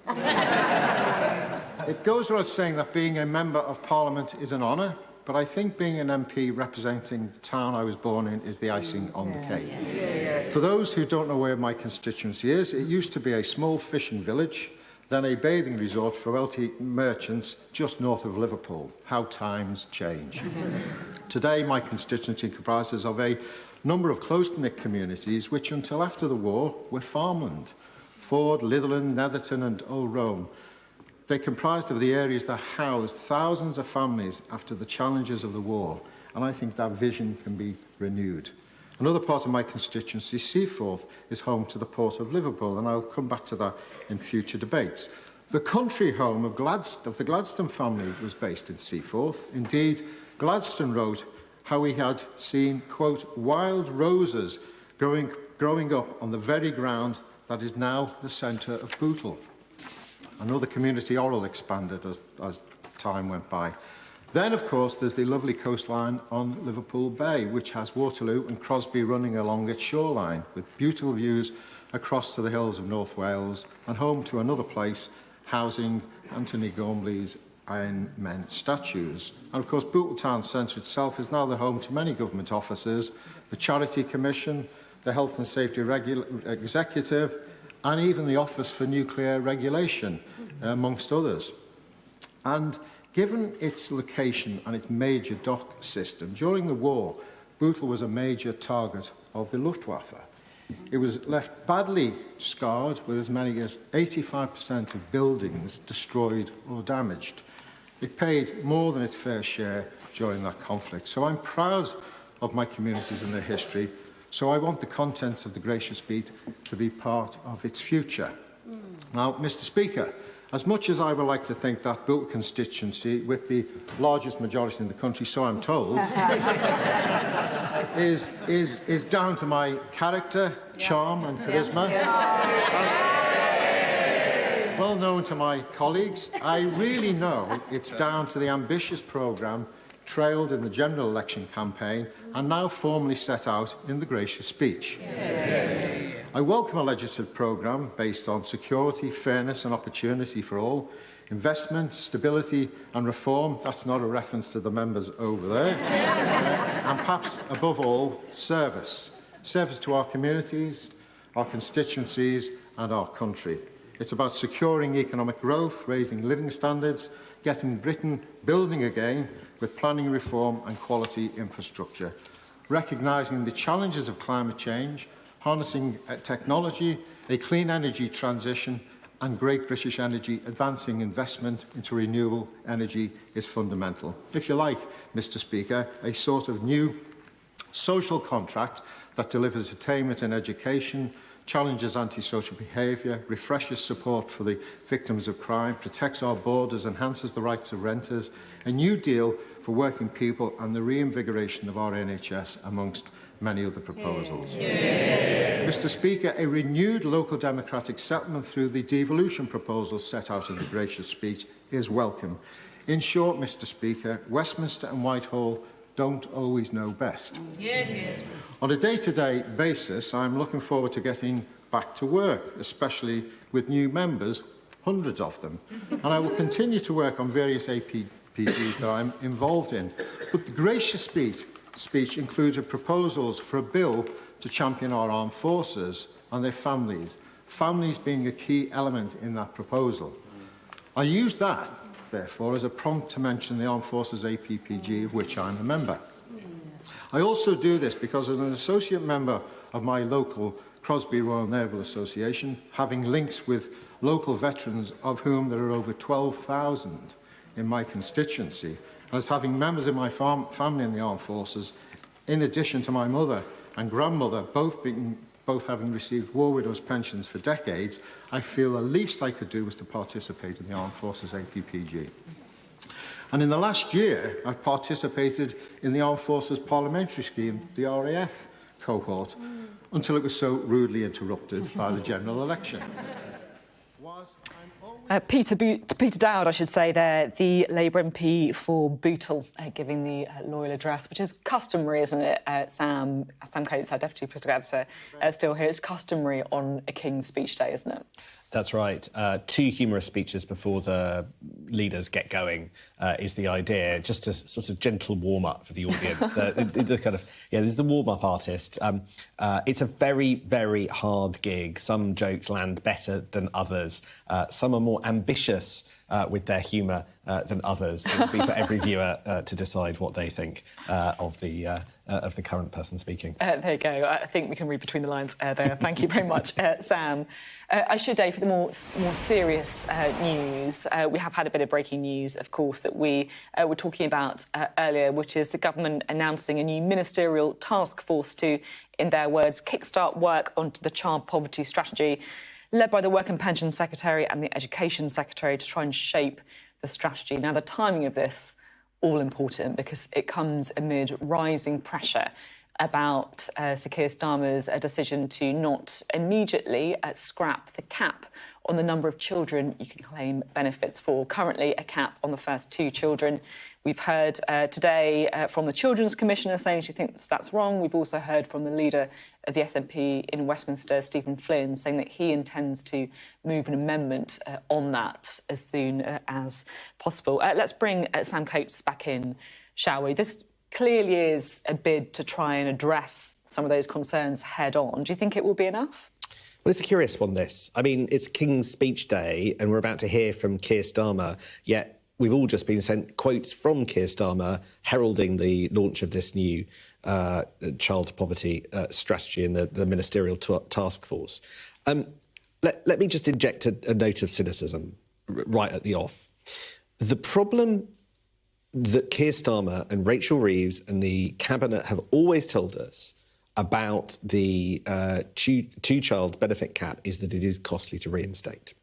It goes without saying that being a Member of Parliament is an honour, but I think being an MP representing the town I was born in is the icing on the cake. For those who don't know where my constituency is, it used to be a small fishing village, then a bathing resort for wealthy merchants just north of Liverpool. How times change. Today, my constituency comprises of a number of close-knit communities which, until after the war, were farmland. Ford, Litherland, Netherton and Old Rome. They comprised of the areas that housed thousands of families after the challenges of the war, and I think that vision can be renewed. Another part of my constituency, Seaforth, is home to the Port of Liverpool, and I'll come back to that in future debates. The country home of the Gladstone family was based in Seaforth. Indeed, Gladstone wrote how he had seen, quote, wild roses growing up on the very ground that is now the centre of Bootle. Another community, Orrell, expanded as time went by. Then, of course, there's the lovely coastline on Liverpool Bay, which has Waterloo and Crosby running along its shoreline, with beautiful views across to the hills of North Wales, and home to another place housing Anthony Gormley's Iron Men statues. And, of course, Bootle Town Centre itself is now the home to many government offices, the Charity Commission, the Health and Safety Executive, and even the Office for Nuclear Regulation, amongst others. And given its location and its major dock system, during the war, Bootle was a major target of the Luftwaffe. It was left badly scarred, with as many as 85% of buildings destroyed or damaged. It paid more than its fair share during that conflict. So I'm proud of my communities and their history. So I want the contents of the gracious speech to be part of its future. Now, Mr. Speaker, as much as I would like to think that Bootle constituency, with the largest majority in the country, so I'm told, is down to my character, charm and charisma, well known to my colleagues, I really know it's down to the ambitious programme trailed in the general election campaign and now formally set out in the gracious speech. I welcome a legislative programme based on security, fairness and opportunity for all, investment, stability and reform. That's not a reference to the members over there. And perhaps, above all, service. Service to our communities, our constituencies and our country. It's about securing economic growth, raising living standards, getting Britain building again with planning reform and quality infrastructure, recognising the challenges of climate change, harnessing technology, a clean energy transition and Great British Energy advancing investment into renewable energy is fundamental. If you like, Mr. Speaker, a sort of new social contract that delivers attainment in education, challenges antisocial behaviour, refreshes support for the victims of crime, protects our borders, enhances the rights of renters, a new deal for working people and the reinvigoration of our NHS, amongst many other proposals. Mr Speaker, a renewed local democratic settlement through the devolution proposals set out in the gracious speech is welcome. In short, Mr Speaker, Westminster and Whitehall don't always know best. On a day-to-day basis, I'm looking forward to getting back to work, especially with new members, hundreds of them, and I will continue to work on various APPGs that I'm involved in. But the gracious speech included proposals for a bill to champion our armed forces and their families, families being a key element in that proposal. I used that, therefore, as a prompt to mention the Armed Forces APPG, of which I'm a member. I also do this because, as an associate member of my local Crosby Royal Naval Association, having links with local veterans, of whom there are over 12,000 in my constituency, and as having members of my family in the armed forces, in addition to my mother and grandmother, both having received war widows' pensions for decades, I feel the least I could do was to participate in the Armed Forces APPG. And in the last year, I participated in the Armed Forces Parliamentary scheme, the RAF cohort, until it was so rudely interrupted by the general election.
Peter Dowd, I should say there, the Labour MP for Bootle, giving the loyal address, which is customary, isn't it, Sam Coates, our Deputy Political Editor, still here. It's customary on a King's Speech Day, isn't it?
That's right. 2 humorous speeches before the leaders get going is the idea, just a sort of gentle warm-up for the audience. There's the warm-up artist. It's a very, very hard gig. Some jokes land better than others. Some are more ambitious with their humour than others. It will be for every viewer to decide what they think of the current person speaking.
There you go. I think we can read between the lines there. Thank you very much, Sam. I should say, for the more serious news, we have had a bit of breaking news, of course, that we were talking about earlier, which is the government announcing a new ministerial task force to, in their words, kickstart work onto the child poverty strategy, led by the Work and Pensions Secretary and the Education Secretary, to try and shape the strategy. Now, the timing of this, all important, because it comes amid rising pressure about Sir Keir Starmer's decision to not immediately scrap the cap on the number of children you can claim benefits for. Currently, a cap on the first 2 children. We've heard today from the Children's Commissioner saying she thinks that's wrong. We've also heard from the leader of the SNP in Westminster, Stephen Flynn, saying that he intends to move an amendment on that as soon as possible. Let's bring Sam Coates back in, shall we? This clearly is a bid to try and address some of those concerns head on. Do you think it will be enough?
Well, it's a curious one, this. I mean, it's King's Speech Day, and we're about to hear from Keir Starmer, yet we've all just been sent quotes from Keir Starmer heralding the launch of this new child poverty strategy in the ministerial task force. Let me just inject a note of cynicism right at the off. The problem that Keir Starmer and Rachel Reeves and the Cabinet have always told us about the two-child benefit cap is that it is costly to reinstate.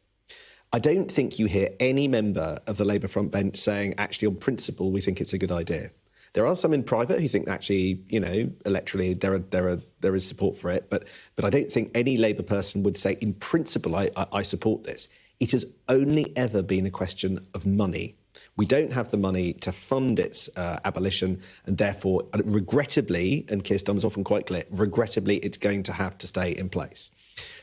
I don't think you hear any member of the Labour front bench saying, actually, on principle, we think it's a good idea. There are some in private who think, actually, you know, electorally there is support for it, but I don't think any Labour person would say, in principle, I support this. It has only ever been a question of money. We don't have the money to fund its abolition, and therefore, regrettably, and Keir Starmer's often quite clear, regrettably, it's going to have to stay in place.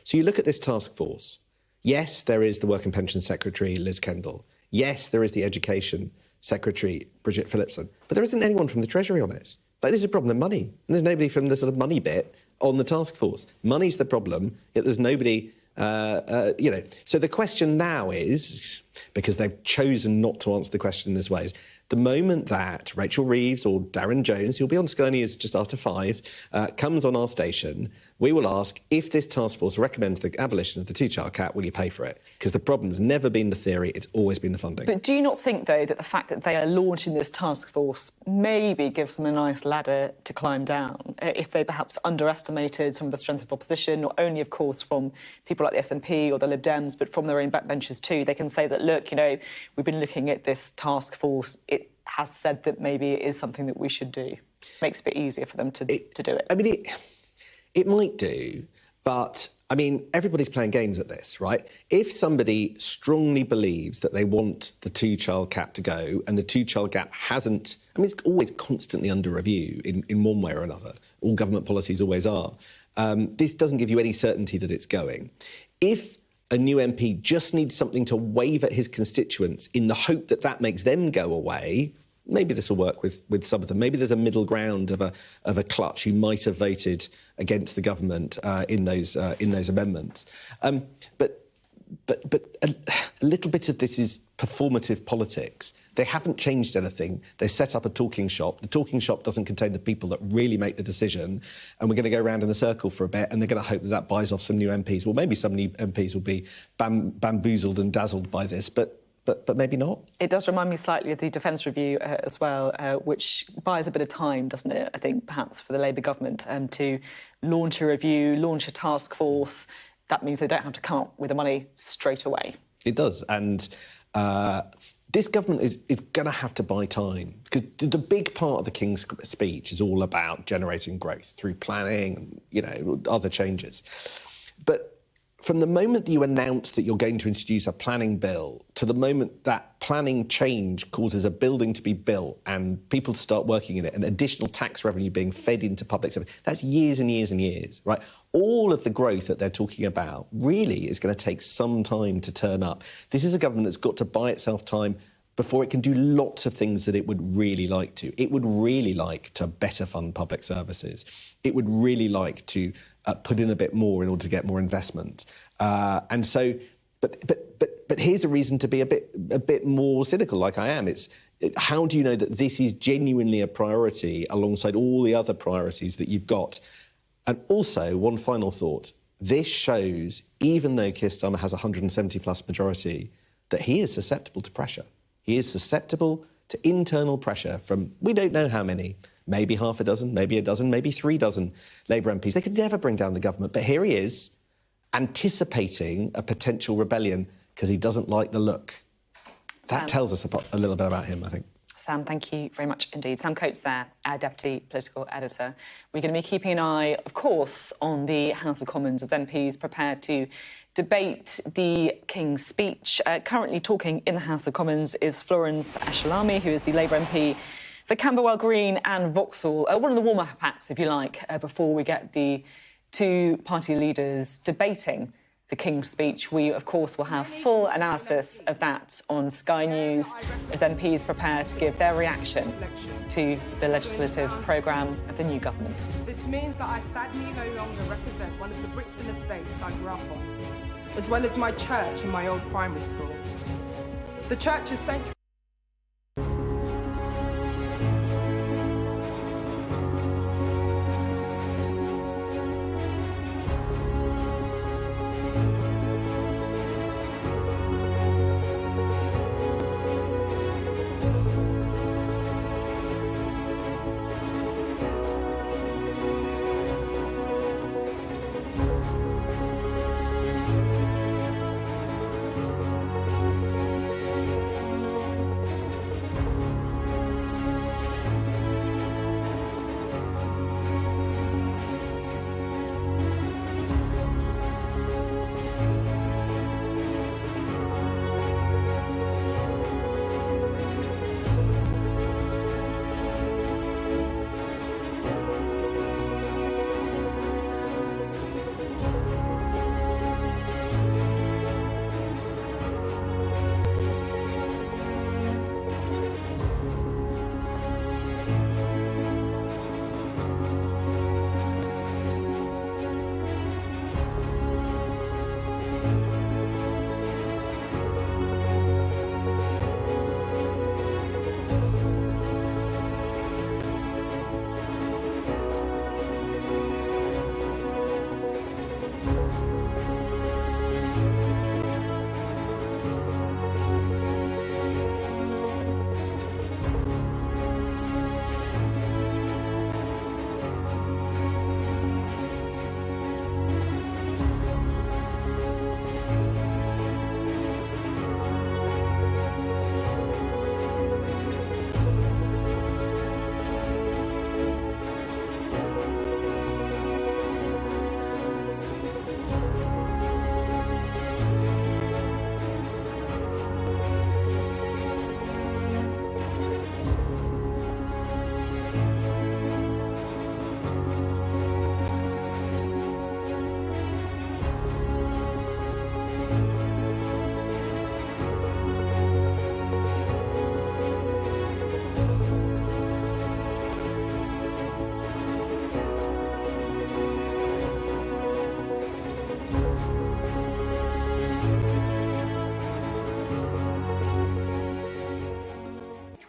So you look at this task force. Yes, there is the Work and Pensions Secretary, Liz Kendall. Yes, there is the Education Secretary, Bridget Phillipson. But there isn't anyone from the Treasury on it. Like, this is a problem of money. And there's nobody from the sort of money bit on the task force. Money's the problem, yet there's nobody... So the question now is, because they've chosen not to answer the question in this way, is the moment that Rachel Reeves or Darren Jones, who'll be on Sky News just after 5, comes on our station, we will ask, if this task force recommends the abolition of the two-child cap, will you pay for it? Because the problem's never been the theory, it's always been the funding.
But do you not think, though, that the fact that they are launching this task force maybe gives them a nice ladder to climb down, if they perhaps underestimated some of the strength of opposition, not only, of course, from people like the SNP or the Lib Dems, but from their own backbenchers too? They can say that, look, you know, we've been looking at this task force, has said that maybe it is something that we should do. Makes it a bit easier for them to do it.
I mean, it might do, but, I mean, everybody's playing games at this, right? If somebody strongly believes that they want the two-child cap to go and the two-child cap hasn't... I mean, it's always constantly under review in one way or another. All government policies always are. This doesn't give you any certainty that it's going. If a new MP just needs something to wave at his constituents in the hope that that makes them go away, maybe this will work with some of them. Maybe there's a middle ground of a clutch who might have voted against the government in those amendments. But a little bit of this is performative politics. They haven't changed anything. They set up a talking shop. The talking shop doesn't contain the people that really make the decision, and we're going to go around in a circle for a bit, and they're going to hope that that buys off some new MPs. Well, maybe some new MPs will be bamboozled and dazzled by this, but maybe not.
It does remind me slightly of the Defence Review as well, which buys a bit of time, doesn't it, I think, perhaps for the Labour government to launch a review, launch a task force. That means they don't have to come up with the money straight away.
It does, and this government is going to have to buy time, because the big part of the King's speech is all about generating growth through planning and, other changes. But from the moment that you announce that you're going to introduce a planning bill to the moment that planning change causes a building to be built and people to start working in it and additional tax revenue being fed into public service, that's years and years and years, right? All of the growth that they're talking about really is going to take some time to turn up. This is a government that's got to buy itself time before it can do lots of things that it would really like to. It would really like to better fund public services. It would really like to put in a bit more in order to get more investment. And so, but here's a reason to be a bit more cynical, like I am. How do you know that this is genuinely a priority alongside all the other priorities that you've got? And also, one final thought. This shows, even though Keir Starmer has a 170-plus majority, that he is susceptible to pressure. He is susceptible to internal pressure from, we don't know how many, maybe half a dozen, maybe a dozen, maybe 3 dozen Labour MPs. They could never bring down the government, but here he is, anticipating a potential rebellion because he doesn't like the look. That tells us a little bit about him, I think.
Sam, thank you very much indeed. Sam Coates there, our Deputy Political Editor. We're going to be keeping an eye, of course, on the House of Commons as MPs prepare to debate the King's speech. Currently talking in the House of Commons is Florence Ashlami, who is the Labour MP for Camberwell Green and Vauxhall. One of the warm-up acts, if you like, before we get the two party leaders debating the King's speech. We, of course, will have full analysis of that on Sky News as MPs prepare to give their reaction to the legislative programme of the new government.
This means that I sadly no longer represent one of the Brixton estates I grew up on, as well as my church and my old primary school. The church is central.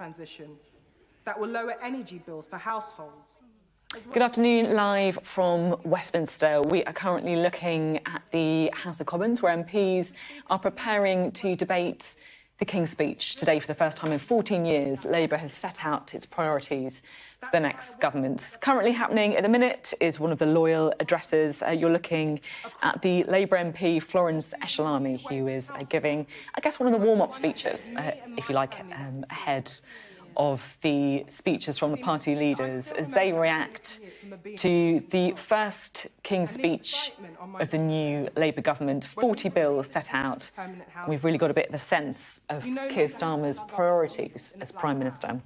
transition that will lower energy bills for households.
Good afternoon, live from Westminster. We are currently looking at the House of Commons, where MPs are preparing to debate the King's Speech. Today, for the first time in 14 years, Labour has set out its priorities for the next government. Currently happening at the minute is one of the loyal addresses. You're looking at the Labour MP Florence Eshelami, who is giving, I guess, one of the warm-up speeches, if you like, ahead of the speeches from the party leaders as they react to the first King's Speech of the new Labour government. 40 bills set out. We've really got a bit of a sense of Keir Starmer's priorities as Prime Minister.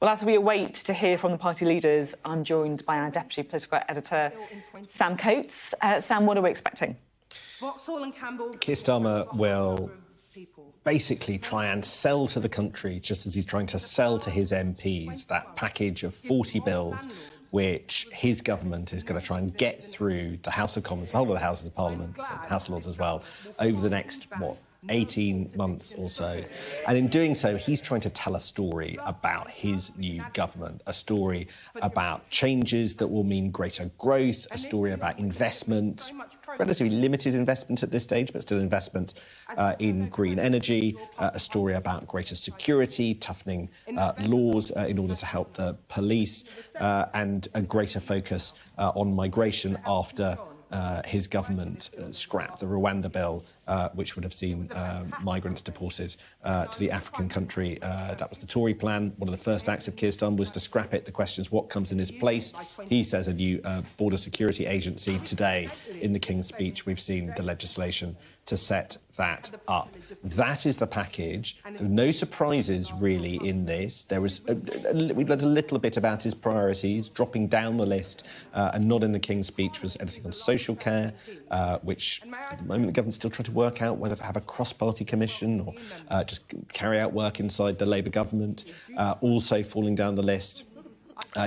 Well, as we await to hear from the party leaders, I'm joined by our Deputy Political Editor, Sam Coates. Sam, what are we expecting?
Keir Starmer will basically try and sell to the country, just as he's trying to sell to his MPs, that package of 40 bills which his government is going to try and get through the House of Commons, the whole of the Houses of Parliament, House of Lords as well, over the next, 18 months or so. And in doing so, he's trying to tell a story about his new government, a story about changes that will mean greater growth, a story about investment, relatively limited investment at this stage, but still investment in green energy, a story about greater security, toughening laws in order to help the police, and a greater focus on migration after his government scrapped the Rwanda bill, which would have seen migrants deported to the African country. That was the Tory plan. One of the first acts of Keir Starmer was to scrap it. The question is what comes in his place. He says a new border security agency. Today, in the King's Speech, we've seen the legislation to set that up. That is the package. There were no surprises, really, in this. There was we learned a little bit about his priorities. Dropping down the list and not in the King's Speech was anything on social care, which at the moment the government's still trying to work out whether to have a cross-party commission or just carry out work inside the Labour government. Also falling down the list,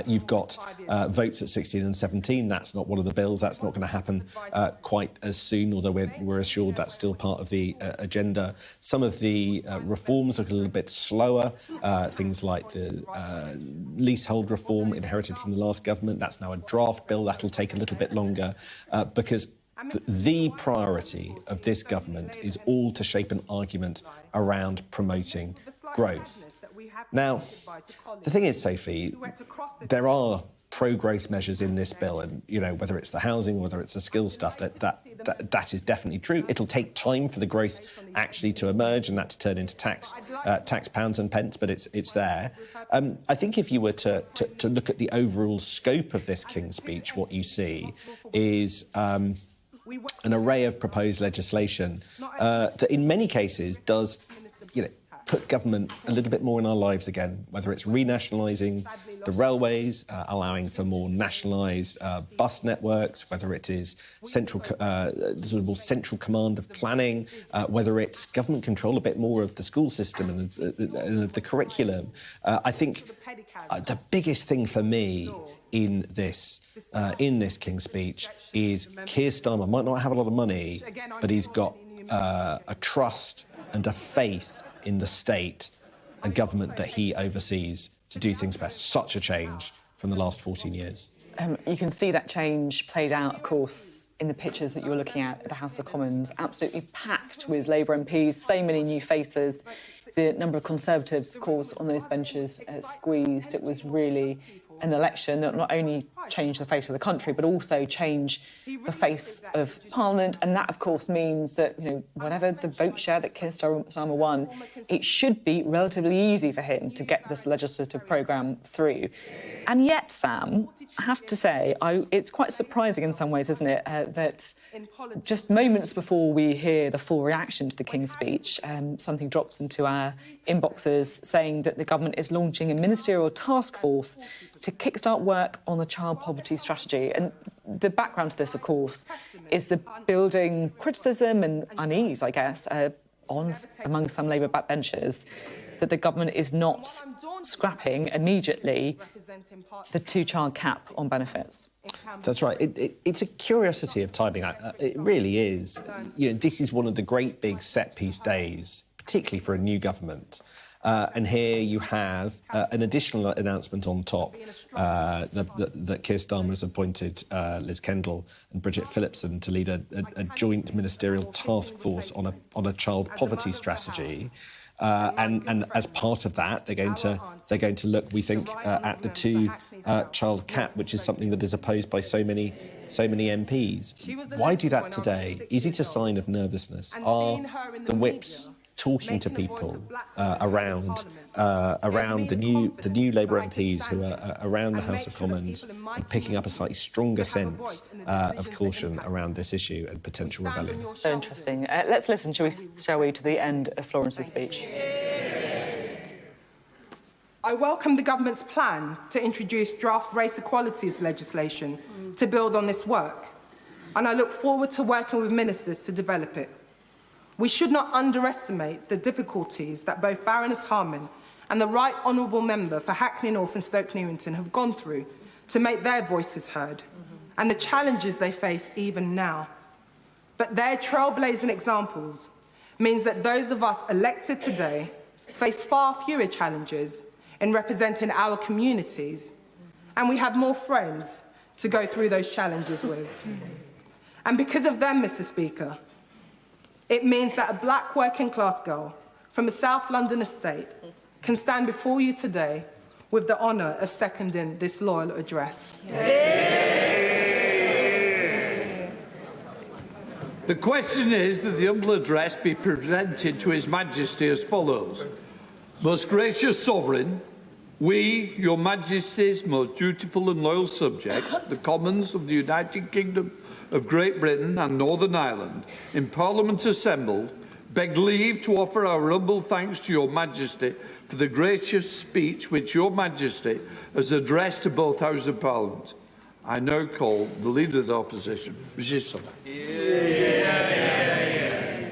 you've got votes at 16 and 17. That's not one of the bills. That's not going to happen quite as soon, although we're assured that's still part of the agenda. Some of the reforms look a little bit slower. Things like the leasehold reform inherited from the last government. That's now a draft bill. That'll take a little bit longer because the priority of this government is all to shape an argument around promoting growth. Now, the thing is, Sophie, there are pro-growth measures in this bill, and whether it's the housing, whether it's the skills stuff, that is definitely true. It'll take time for the growth actually to emerge and that to turn into tax pounds and pence, but it's there. I think if you were to look at the overall scope of this King's Speech, what you see is an array of proposed legislation that in many cases does, put government a little bit more in our lives again, whether it's renationalising the railways, allowing for more nationalised bus networks, whether it is central command of planning, whether it's government control a bit more of the school system and of the curriculum. I think the biggest thing for me in this King's Speech is Keir Starmer might not have a lot of money, but he's got a trust and a faith in the state and government that he oversees to do things best. Such a change from the last 14 years.
You can see that change played out, of course, in the pictures that you're looking at the House of Commons, absolutely packed with Labour MPs, so many new faces. The number of Conservatives, of course, on those benches squeezed. It was really an election that not only changed the face of the country, but also change the face of Parliament. And that, of course, means that, whatever the vote share that Keir Starmer won, it should be relatively easy for him to get this legislative programme through. And yet, Sam, I have to say, it's quite surprising in some ways, isn't it, that just moments before we hear the full reaction to the King's Speech, something drops into our inboxes saying that the government is launching a ministerial task force to kickstart work on the child poverty strategy. And the background to this, of course, is the building criticism and unease, I guess, among some Labour backbenchers that the government is not scrapping immediately the two-child cap on benefits.
That's right. It's a curiosity of timing. It really is. This is one of the great big set-piece days, particularly for a new government. And here you have an additional announcement on top that Keir Starmer has appointed Liz Kendall and Bridget Phillipson to lead a joint ministerial task force on a child poverty strategy. And as part of that, they're going to look, we think, at the two-child cap, which is something that is opposed by so many MPs. Why do that today? Is it a sign of nervousness? Are the whips talking to people around the new Labour MPs who are around the House of Commons and picking up a slightly stronger sense of caution around this issue and potential rebellion?
So interesting. Let's listen, shall we, to the end of Florence's speech.
I welcome the government's plan to introduce draft race equalities legislation to build on this work, and I look forward to working with ministers to develop it. We should not underestimate the difficulties that both Baroness Harman and the Right Honourable Member for Hackney North and Stoke Newington have gone through to make their voices heard, and the challenges they face even now. But their trailblazing examples means that those of us elected today face far fewer challenges in representing our communities, and we have more friends to go through those challenges with. And because of them, Mr. Speaker, it means that a black working-class girl from a South London estate can stand before you today with the honour of seconding this loyal address.
The question is that the humble address be presented to His Majesty as follows. Most gracious Sovereign, we, Your Majesty's most dutiful and loyal subjects, the Commons of the United Kingdom of Great Britain and Northern Ireland, in Parliament assembled, beg leave to offer our humble thanks to Your Majesty for the gracious speech which Your Majesty has addressed to both Houses of Parliament. I now call the Leader of the Opposition, Mrs.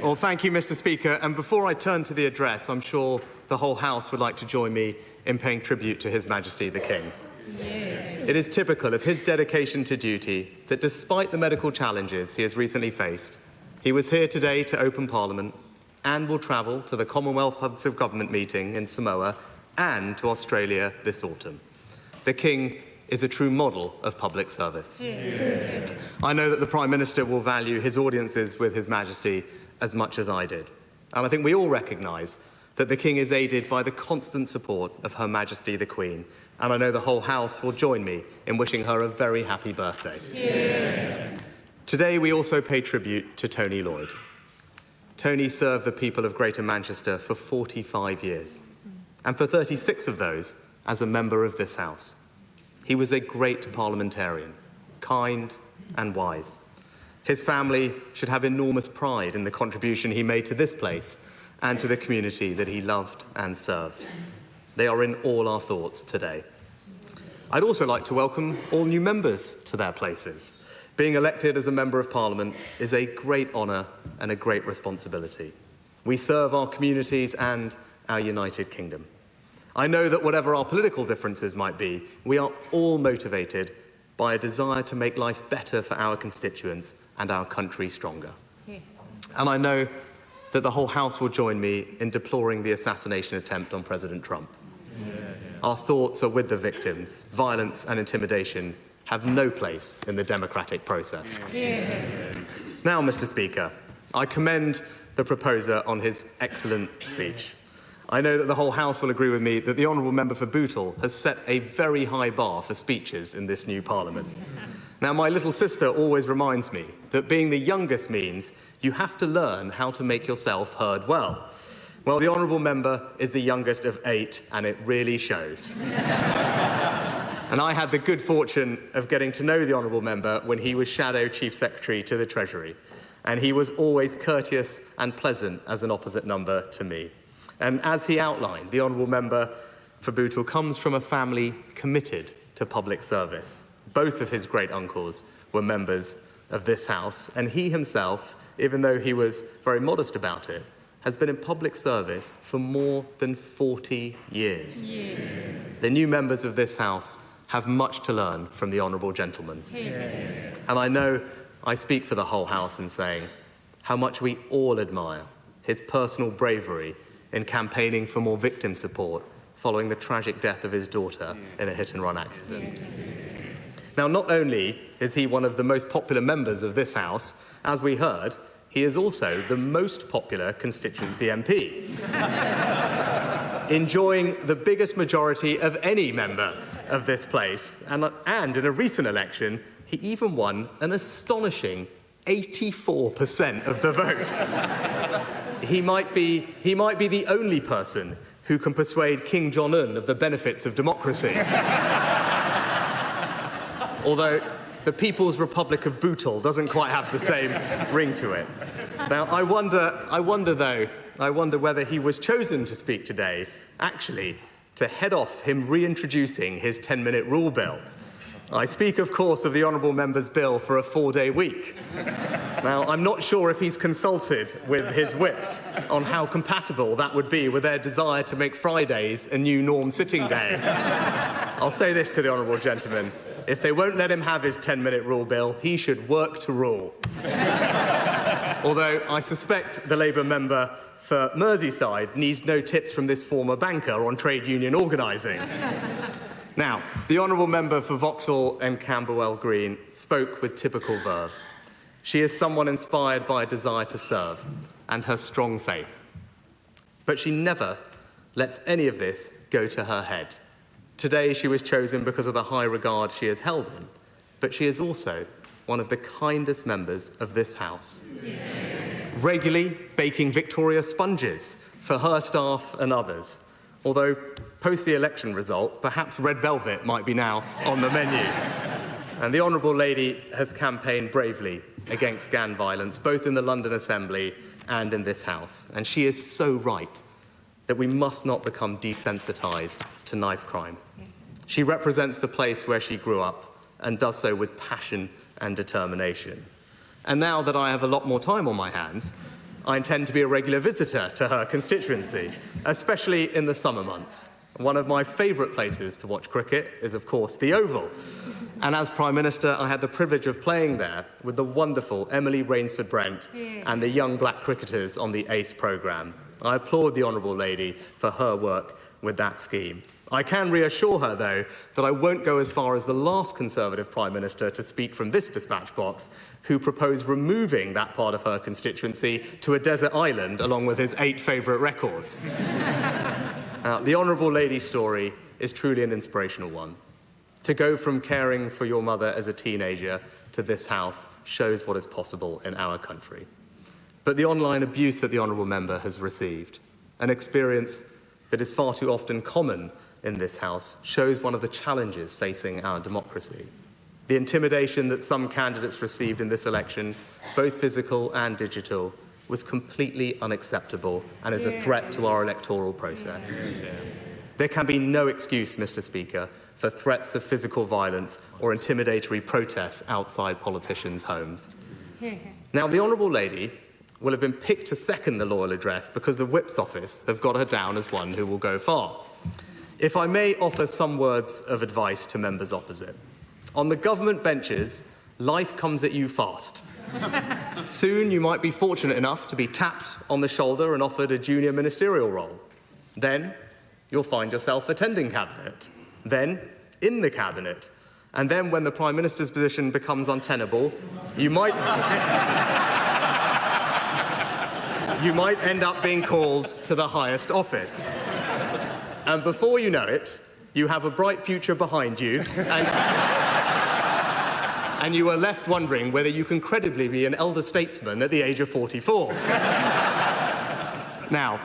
Well, thank you, Mr. Speaker. And before I turn to the address, I'm sure the whole House would like to join me in paying tribute to His Majesty the King. It is typical of his dedication to duty that despite the medical challenges he has recently faced, he was here today to open Parliament and will travel to the Commonwealth Hubs of Government meeting in Samoa and to Australia this autumn. The King is a true model of public service. I know that the Prime Minister will value his audiences with His Majesty as much as I did. And I think we all recognise that the King is aided by the constant support of Her Majesty the Queen, and I know the whole House will join me in wishing her a very happy birthday. Today we also pay tribute to Tony Lloyd. Tony served the people of Greater Manchester for 45 years, and for 36 of those as a member of this House. He was a great parliamentarian, kind and wise. His family should have enormous pride in the contribution he made to this place and to the community that he loved and served. They are in all our thoughts today. I'd also like to welcome all new members to their places. Being elected as a Member of Parliament is a great honour and a great responsibility. We serve our communities and our United Kingdom. I know that whatever our political differences might be, we are all motivated by a desire to make life better for our constituents and our country stronger. And I know that the whole House will join me in deploring the assassination attempt on President Trump. Our thoughts are with the victims. Violence and intimidation have no place in the democratic process. Now, Mr. Speaker, I commend the proposer on his excellent speech. I know that the whole House will agree with me that the Honourable Member for Bootle has set a very high bar for speeches in this new Parliament. Now, my little sister always reminds me that being the youngest means you have to learn how to make yourself heard well. Well, the Honourable Member is the youngest of 8, and it really shows. And I had the good fortune of getting to know the Honourable Member when he was Shadow Chief Secretary to the Treasury, and he was always courteous and pleasant as an opposite number to me. And as he outlined, the Honourable Member for Bootle comes from a family committed to public service. Both of his great-uncles were members of this House, and he himself, even though he was very modest about it, has been in public service for more than 40 years. The new members of this House have much to learn from the honourable gentleman. And I know I speak for the whole House in saying how much we all admire his personal bravery in campaigning for more victim support following the tragic death of his daughter in a hit-and-run accident. Now, not only is he one of the most popular members of this House, as we heard, he is also the most popular constituency MP, enjoying the biggest majority of any member of this place. And in a recent election, he even won an astonishing 84% of the vote. He might be the only person who can persuade King Jong-un of the benefits of democracy. Although the People's Republic of Bhootal doesn't quite have the same ring to it. Now, I wonder whether he was chosen to speak today, actually, to head off him reintroducing his 10-minute rule bill. I speak, of course, of the honourable member's bill for a 4-day week. Now, I'm not sure if he's consulted with his whips on how compatible that would be with their desire to make Fridays a new norm sitting day. I'll say this to the honourable gentleman. If they won't let him have his 10-minute rule bill, he should work to rule. Although I suspect the Labour member for Merseyside needs no tips from this former banker on trade union organising. Now, the honourable member for Vauxhall and Camberwell Green spoke with typical verve. She is someone inspired by a desire to serve and her strong faith. But she never lets any of this go to her head. Today she was chosen because of the high regard she is held in, but she is also one of the kindest members of this House. Yeah. Regularly baking Victoria sponges for her staff and others, although post the election result, perhaps red velvet might be now on the menu. And the honourable lady has campaigned bravely against gang violence, both in the London Assembly and in this House. And she is so right that we must not become desensitised to knife crime. She represents the place where she grew up and does so with passion and determination. And now that I have a lot more time on my hands, I intend to be a regular visitor to her constituency, especially in the summer months. One of my favourite places to watch cricket is, of course, the Oval. And as Prime Minister, I had the privilege of playing there with the wonderful Emily Rainsford-Brent and the young black cricketers on the ACE programme. I applaud the honourable lady for her work with that scheme. I can reassure her, though, that I won't go as far as the last Conservative Prime Minister to speak from this dispatch box, who proposed removing that part of her constituency to a desert island along with his 8 favourite records. The honourable lady's story is truly an inspirational one. To go from caring for your mother as a teenager to this House shows what is possible in our country. But the online abuse that the honourable member has received, an experience that is far too often common in this House, shows one of the challenges facing our democracy. The intimidation that some candidates received in this election, both physical and digital, was completely unacceptable and is a threat to our electoral process. There can be no excuse, Mr. Speaker, for threats of physical violence or intimidatory protests outside politicians' homes. Now, the honourable lady will have been picked to second the loyal address because the Whip's office have got her down as one who will go far. If I may offer some words of advice to members opposite. On the government benches, life comes at you fast. Soon you might be fortunate enough to be tapped on the shoulder and offered a junior ministerial role. Then you'll find yourself attending cabinet, then in the cabinet, and then when the Prime Minister's position becomes untenable, you might end up being called to the highest office. And before you know it, you have a bright future behind you, and you are left wondering whether you can credibly be an elder statesman at the age of 44. Now,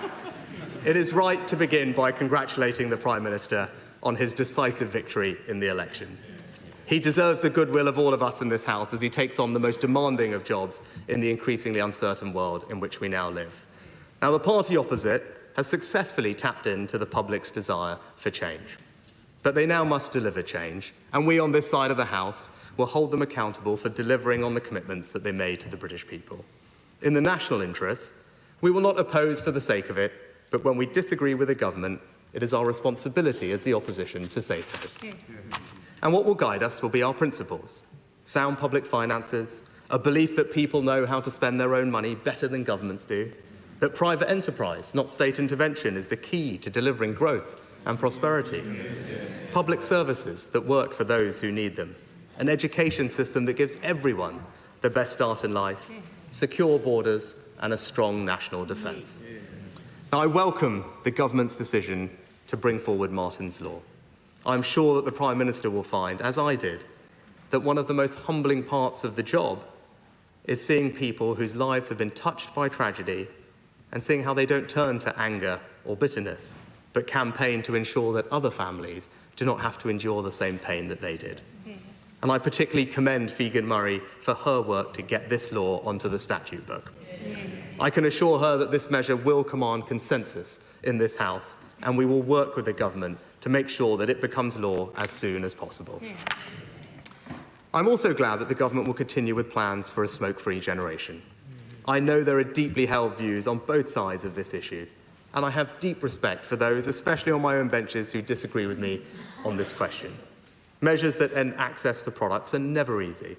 it is right to begin by congratulating the Prime Minister on his decisive victory in the election. He deserves the goodwill of all of us in this House as he takes on the most demanding of jobs in the increasingly uncertain world in which we now live. Now, the party opposite has successfully tapped into the public's desire for change. But they now must deliver change, and we on this side of the House will hold them accountable for delivering on the commitments that they made to the British people. In the national interest, we will not oppose for the sake of it, but when we disagree with the government, it is our responsibility as the opposition to say so. And what will guide us will be our principles: sound public finances, a belief that people know how to spend their own money better than governments do, that private enterprise, not state intervention, is the key to delivering growth and prosperity, public services that work for those who need them, an education system that gives everyone the best start in life, secure borders and a strong national defence. Now, I welcome the government's decision to bring forward Martin's Law. I'm sure that the Prime Minister will find, as I did, that one of the most humbling parts of the job is seeing people whose lives have been touched by tragedy and seeing how they don't turn to anger or bitterness, but campaign to ensure that other families do not have to endure the same pain that they did. And I particularly commend Figen Murray for her work to get this law onto the statute book. I can assure her that this measure will command consensus in this House, and we will work with the government to make sure that it becomes law as soon as possible. I'm also glad that the government will continue with plans for a smoke-free generation. I know there are deeply held views on both sides of this issue, and I have deep respect for those, especially on my own benches, who disagree with me on this question. Measures that end access to products are never easy,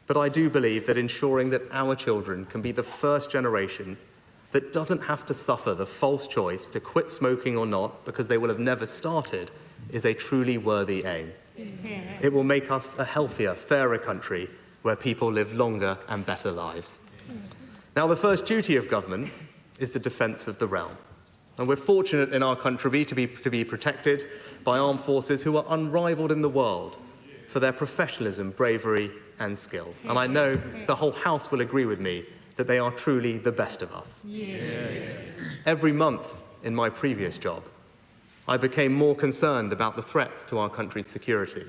but I do believe that ensuring that our children can be the first generation that doesn't have to suffer the false choice to quit smoking or not because they will have never started is a truly worthy aim. It will make us a healthier, fairer country where people live longer and better lives. Now, the first duty of government is the defence of the realm. And we're fortunate in our country to be protected by armed forces who are unrivalled in the world for their professionalism, bravery and skill. And I know the whole House will agree with me that they are truly the best of us. Every month in my previous job, I became more concerned about the threats to our country's security.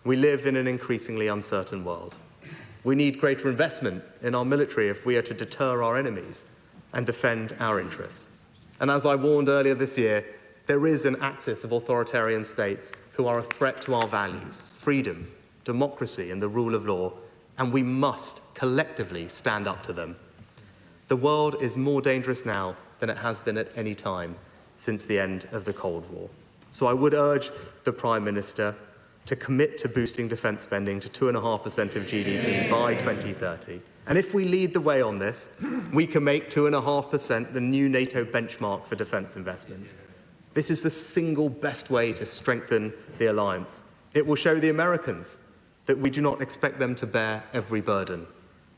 We live in an increasingly uncertain world. We need greater investment in our military if we are to deter our enemies and defend our interests. And as I warned earlier this year, there is an axis of authoritarian states who are a threat to our values, freedom, democracy and the rule of law, and we must collectively stand up to them. The world is more dangerous now than it has been at any time since the end of the Cold War. So I would urge the Prime Minister to commit to boosting defence spending to 2.5% of GDP by 2030. And if we lead the way on this, we can make 2.5% the new NATO benchmark for defence investment. This is the single best way to strengthen the alliance. It will show the Americans that we do not expect them to bear every burden.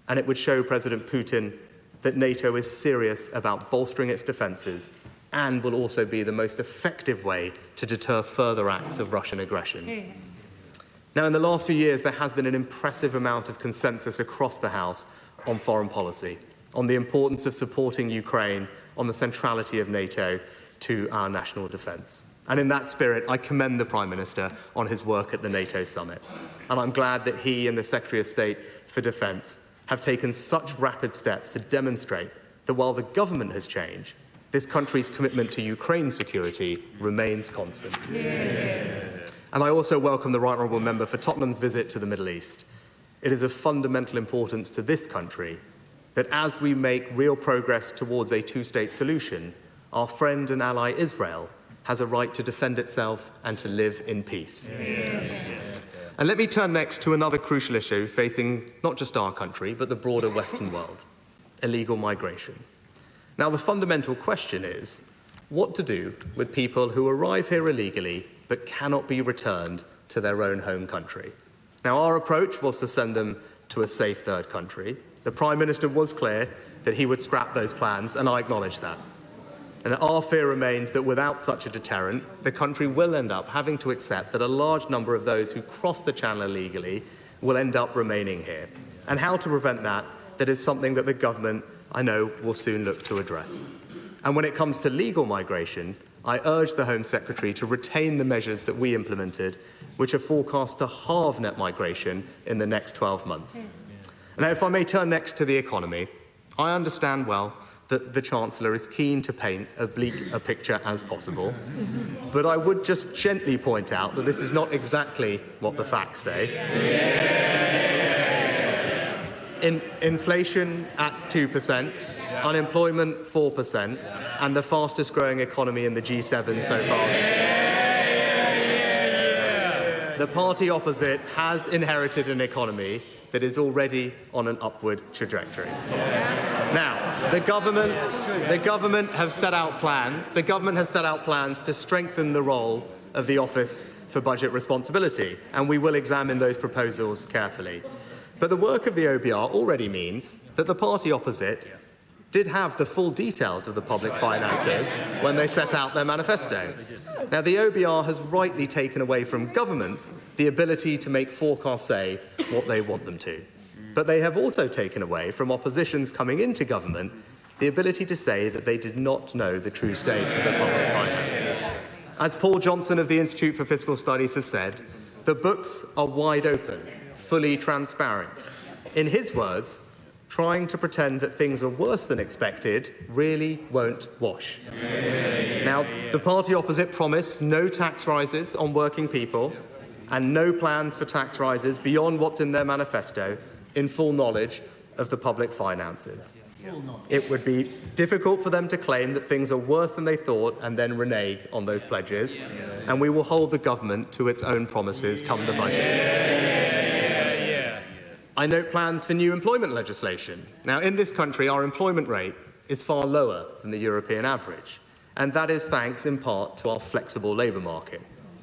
And it would show President Putin that NATO is serious about bolstering its defences and will also be the most effective way to deter further acts of Russian aggression. Now, in the last few years, there has been an impressive amount of consensus across the House on foreign policy, on the importance of supporting Ukraine, on the centrality of NATO to our national defence. And in that spirit, I commend the Prime Minister on his work at the NATO summit. And I'm glad that he and the Secretary of State for Defence have taken such rapid steps to demonstrate that while the government has changed, this country's commitment to Ukraine's security remains constant. And I also welcome the Right Honourable Member for Tottenham's visit to the Middle East. It is of fundamental importance to this country that as we make real progress towards a two-state solution, our friend and ally Israel has a right to defend itself and to live in peace. And let me turn next to another crucial issue facing not just our country, but the broader Western world: illegal migration. Now, the fundamental question is what to do with people who arrive here illegally but cannot be returned to their own home country. Now, our approach was to send them to a safe third country. The Prime Minister was clear that he would scrap those plans, and I acknowledge that. And our fear remains that without such a deterrent, the country will end up having to accept that a large number of those who cross the channel illegally will end up remaining here. And how to prevent that is something that the government, I know, will soon look to address. And when it comes to legal migration, I urge the Home Secretary to retain the measures that we implemented, which are forecast to halve net migration in the next 12 months. Now, if I may turn next to the economy, I understand well that the Chancellor is keen to paint as bleak a picture as possible, but I would just gently point out that this is not exactly what the facts say. Inflation at 2%, unemployment 4%, and the fastest growing economy in the G7 so far. The party opposite has inherited an economy that is already on an upward trajectory. Now, the government have set out plans. The government has set out plans to strengthen the role of the Office for Budget Responsibility, and we will examine those proposals carefully. But the work of the OBR already means that the party opposite did have the full details of the public finances when they set out their manifesto. Now, the OBR has rightly taken away from governments the ability to make forecasts say what they want them to. But they have also taken away from oppositions coming into government the ability to say that they did not know the true state of the public finances. As Paul Johnson of the Institute for Fiscal Studies has said, the books are wide open, fully transparent. In his words, trying to pretend that things are worse than expected really won't wash. Now, the party opposite promised no tax rises on working people and no plans for tax rises beyond what's in their manifesto, in full knowledge of the public finances. It would be difficult for them to claim that things are worse than they thought and then renege on those pledges, and we will hold the government to its own promises come the budget. I note plans for new employment legislation. Now, in this country, our employment rate is far lower than the European average, and that is thanks in part to our flexible labour market.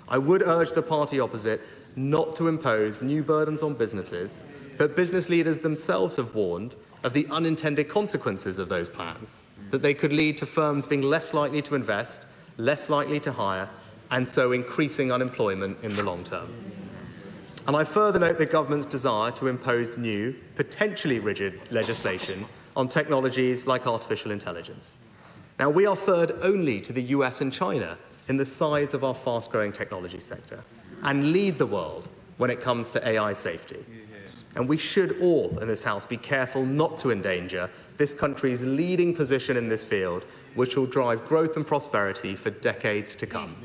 I would urge the party opposite not to impose new burdens on businesses, but business leaders themselves have warned of the unintended consequences of those plans, that they could lead to firms being less likely to invest, less likely to hire, and so increasing unemployment in the long term. And I further note the government's desire to impose new, potentially rigid legislation on technologies like artificial intelligence. Now, we are third only to the US and China in the size of our fast-growing technology sector and lead the world when it comes to AI safety. And we should all in this House be careful not to endanger this country's leading position in this field, which will drive growth and prosperity for decades to come.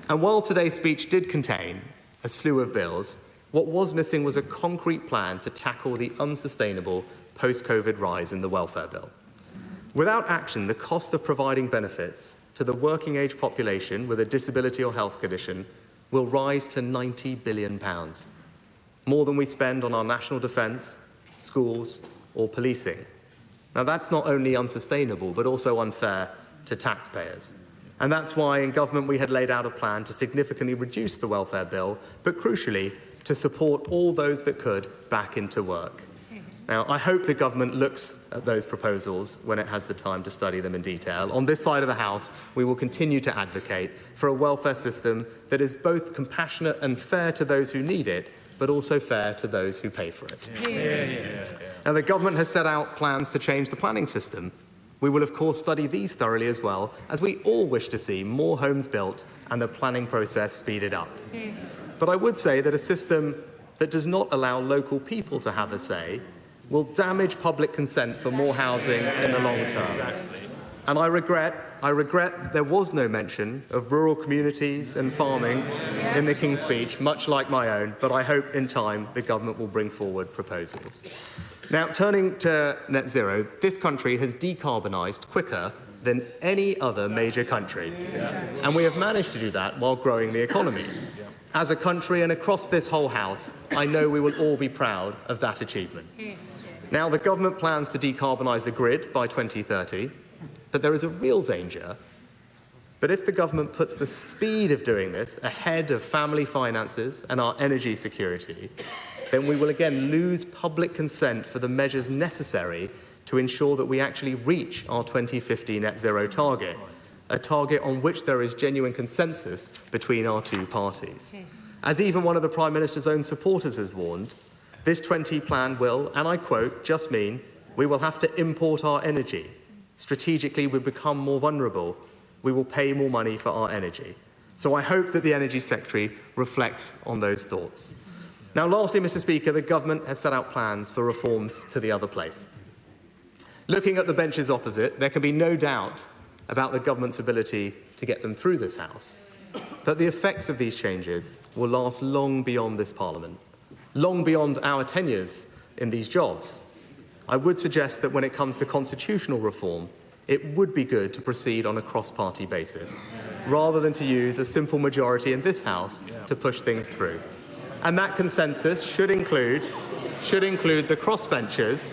And while today's speech did contain a slew of bills, what was missing was a concrete plan to tackle the unsustainable post-COVID rise in the welfare bill. Without action, the cost of providing benefits to the working-age population with a disability or health condition will rise to £90 billion. More than we spend on our national defence, schools or policing. Now, that's not only unsustainable, but also unfair to taxpayers. And that's why in government we had laid out a plan to significantly reduce the welfare bill, but crucially, to support all those that could back into work. Now, I hope the government looks at those proposals when it has the time to study them in detail. On this side of the House, we will continue to advocate for a welfare system that is both compassionate and fair to those who need it, but also fair to those who pay for it. Now, the government has set out plans to change the planning system. We will, of course, study these thoroughly as well, as we all wish to see more homes built and the planning process speeded up. But I would say that a system that does not allow local people to have a say will damage public consent for more housing in the long term. And I regret there was no mention of rural communities and farming in the King's Speech, much like my own, but I hope in time the government will bring forward proposals. Now, turning to net zero, this country has decarbonised quicker than any other major country. And we have managed to do that while growing the economy. As a country and across this whole House, I know we will all be proud of that achievement. Now, the government plans to decarbonise the grid by 2030, but there is a real danger. But if the government puts the speed of doing this ahead of family finances and our energy security, then we will again lose public consent for the measures necessary to ensure that we actually reach our 2050 net zero target, a target on which there is genuine consensus between our two parties. As even one of the Prime Minister's own supporters has warned, this 20 plan will, and I quote, just mean we will have to import our energy. Strategically, we become more vulnerable. We will pay more money for our energy. So I hope that the Energy Secretary reflects on those thoughts. Now, lastly, Mr. Speaker, the government has set out plans for reforms to the other place. Looking at the benches opposite, there can be no doubt about the government's ability to get them through this House. But the effects of these changes will last long beyond this Parliament, long beyond our tenures in these jobs. I would suggest that when it comes to constitutional reform, it would be good to proceed on a cross-party basis, rather than to use a simple majority in this House to push things through. And that consensus should include the crossbenchers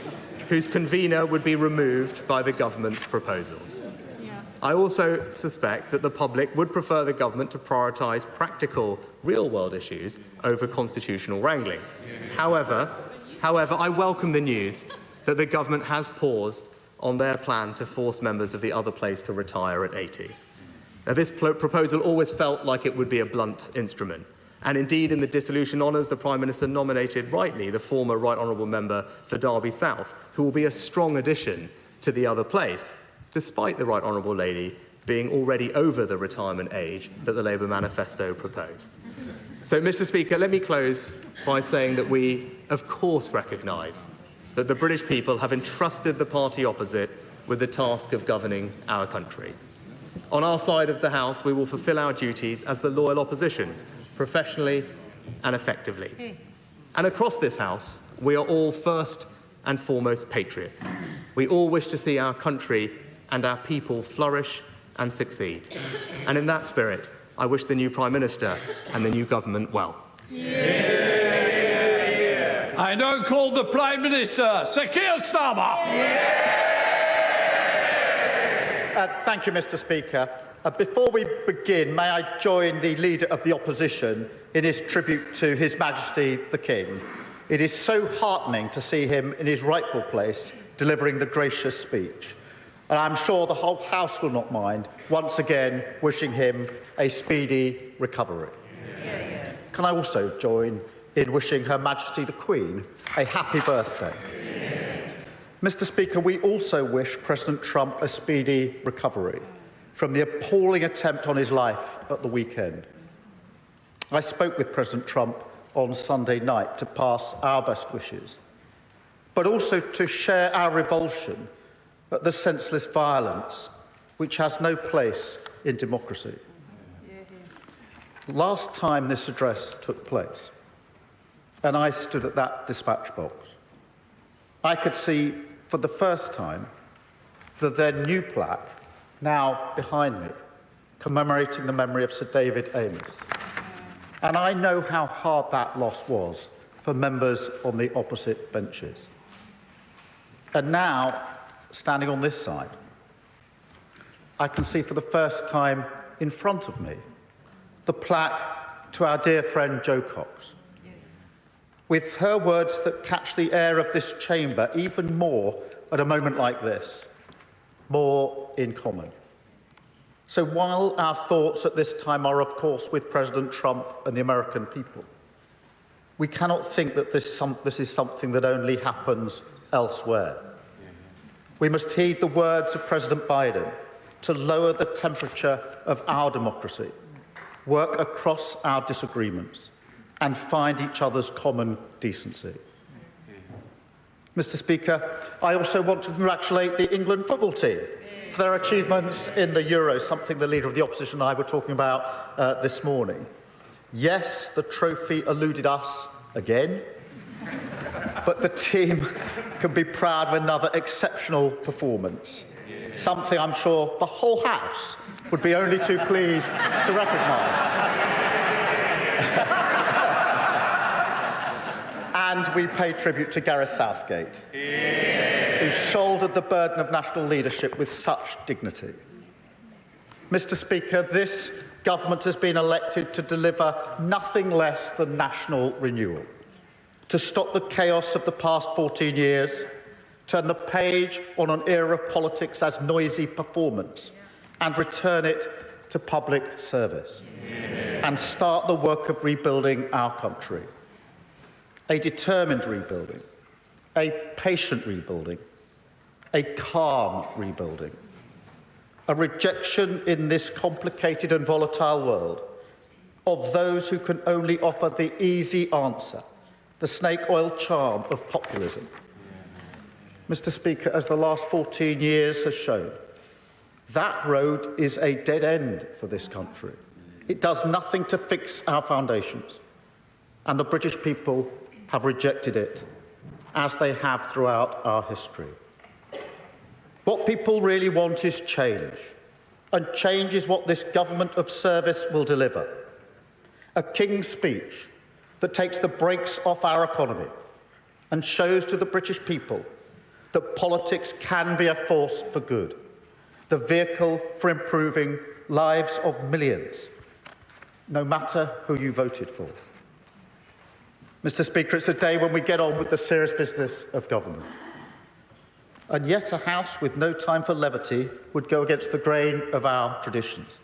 whose convener would be removed by the government's proposals. I also suspect that the public would prefer the government to prioritise practical, real-world issues over constitutional wrangling. However, I welcome the news that the government has paused on their plan to force members of the other place to retire at 80. Now, this proposal always felt like it would be a blunt instrument. And indeed, in the dissolution honours, the Prime Minister nominated rightly the former Right Honourable Member for Derby South, who will be a strong addition to the other place, despite the Right Honourable Lady being already over the retirement age that the Labour manifesto proposed. So, Mr. Speaker, let me close by saying that we, of course, recognise that the British people have entrusted the party opposite with the task of governing our country. On our side of the House, we will fulfil our duties as the loyal opposition, professionally and effectively. And across this House, we are all first and foremost patriots. We all wish to see our country and our people flourish and succeed. And in that spirit, I wish the new Prime Minister and the new government well.
I now call the Prime Minister, Sir Keir Starmer.
Thank you, Mr. Speaker. Before we begin, may I join the Leader of the Opposition in his tribute to His Majesty the King. It is so heartening to see him in his rightful place, delivering the gracious speech. And I'm sure the whole House will not mind once again wishing him a speedy recovery. Can I also join in wishing Her Majesty the Queen a happy birthday? Mr. Speaker, we also wish President Trump a speedy recovery from the appalling attempt on his life at the weekend. I spoke with President Trump on Sunday night to pass our best wishes, but also to share our revulsion at the senseless violence which has no place in democracy. Last time this address took place, and I stood at that dispatch box, I could see for the first time the then new plaque, now behind me, commemorating the memory of Sir David Amess. And I know how hard that loss was for members on the opposite benches. And now, standing on this side, I can see for the first time in front of me the plaque to our dear friend Jo Cox, with her words that catch the air of this chamber even more at a moment like this, more in common. So while our thoughts at this time are, of course, with President Trump and the American people, we cannot think that this is something that only happens elsewhere. We must heed the words of President Biden to lower the temperature of our democracy, work across our disagreements, and find each other's common decency. Mr. Speaker, I also want to congratulate the England football team for their achievements in the Euros, something the Leader of the Opposition and I were talking about this morning. Yes, the trophy eluded us again, but the team can be proud of another exceptional performance, something I'm sure the whole House would be only too pleased to recognise. And we pay tribute to Gareth Southgate, who shouldered the burden of national leadership with such dignity. Mr. Speaker, this government has been elected to deliver nothing less than national renewal, to stop the chaos of the past 14 years, turn the page on an era of politics as noisy performance, and return it to public service, and start the work of rebuilding our country. A determined rebuilding, a patient rebuilding, a calm rebuilding, a rejection in this complicated and volatile world of those who can only offer the easy answer, the snake oil charm of populism. Mr. Speaker, as the last 14 years has shown, that road is a dead end for this country. It does nothing to fix our foundations, and the British people have rejected it, as they have throughout our history. What people really want is change, and change is what this government of service will deliver. A King's speech that takes the brakes off our economy and shows to the British people that politics can be a force for good, the vehicle for improving lives of millions, no matter who you voted for. Mr. Speaker, it's a day when we get on with the serious business of government. And yet a House with no time for levity would go against the grain of our traditions.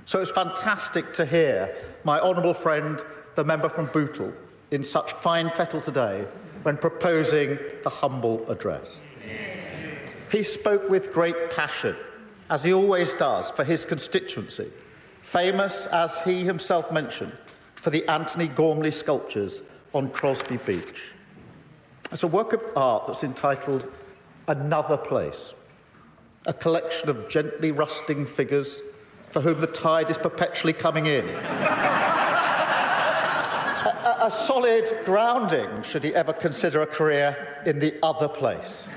So it's fantastic to hear my honourable friend, the member from Bootle, in such fine fettle today when proposing the humble address. He spoke with great passion, as he always does, for his constituency, famous, as he himself mentioned, for the Anthony Gormley sculptures on Crosby Beach. It's a work of art that's entitled Another Place, a collection of gently rusting figures for whom the tide is perpetually coming in. A solid grounding should he ever consider a career in the other place.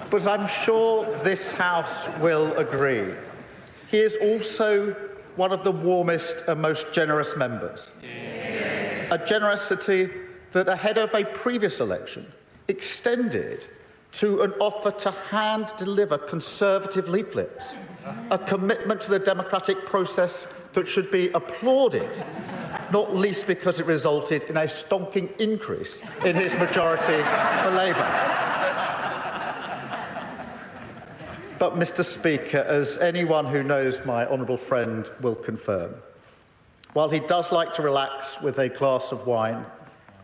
But I'm sure this House will agree. He is also one of the warmest and most generous members. A generosity that, ahead of a previous election, extended to an offer to hand-deliver Conservative leaflets, a commitment to the democratic process that should be applauded, not least because it resulted in a stonking increase in his majority for Labour. But, Mr. Speaker, as anyone who knows my honourable friend will confirm, while he does like to relax with a glass of wine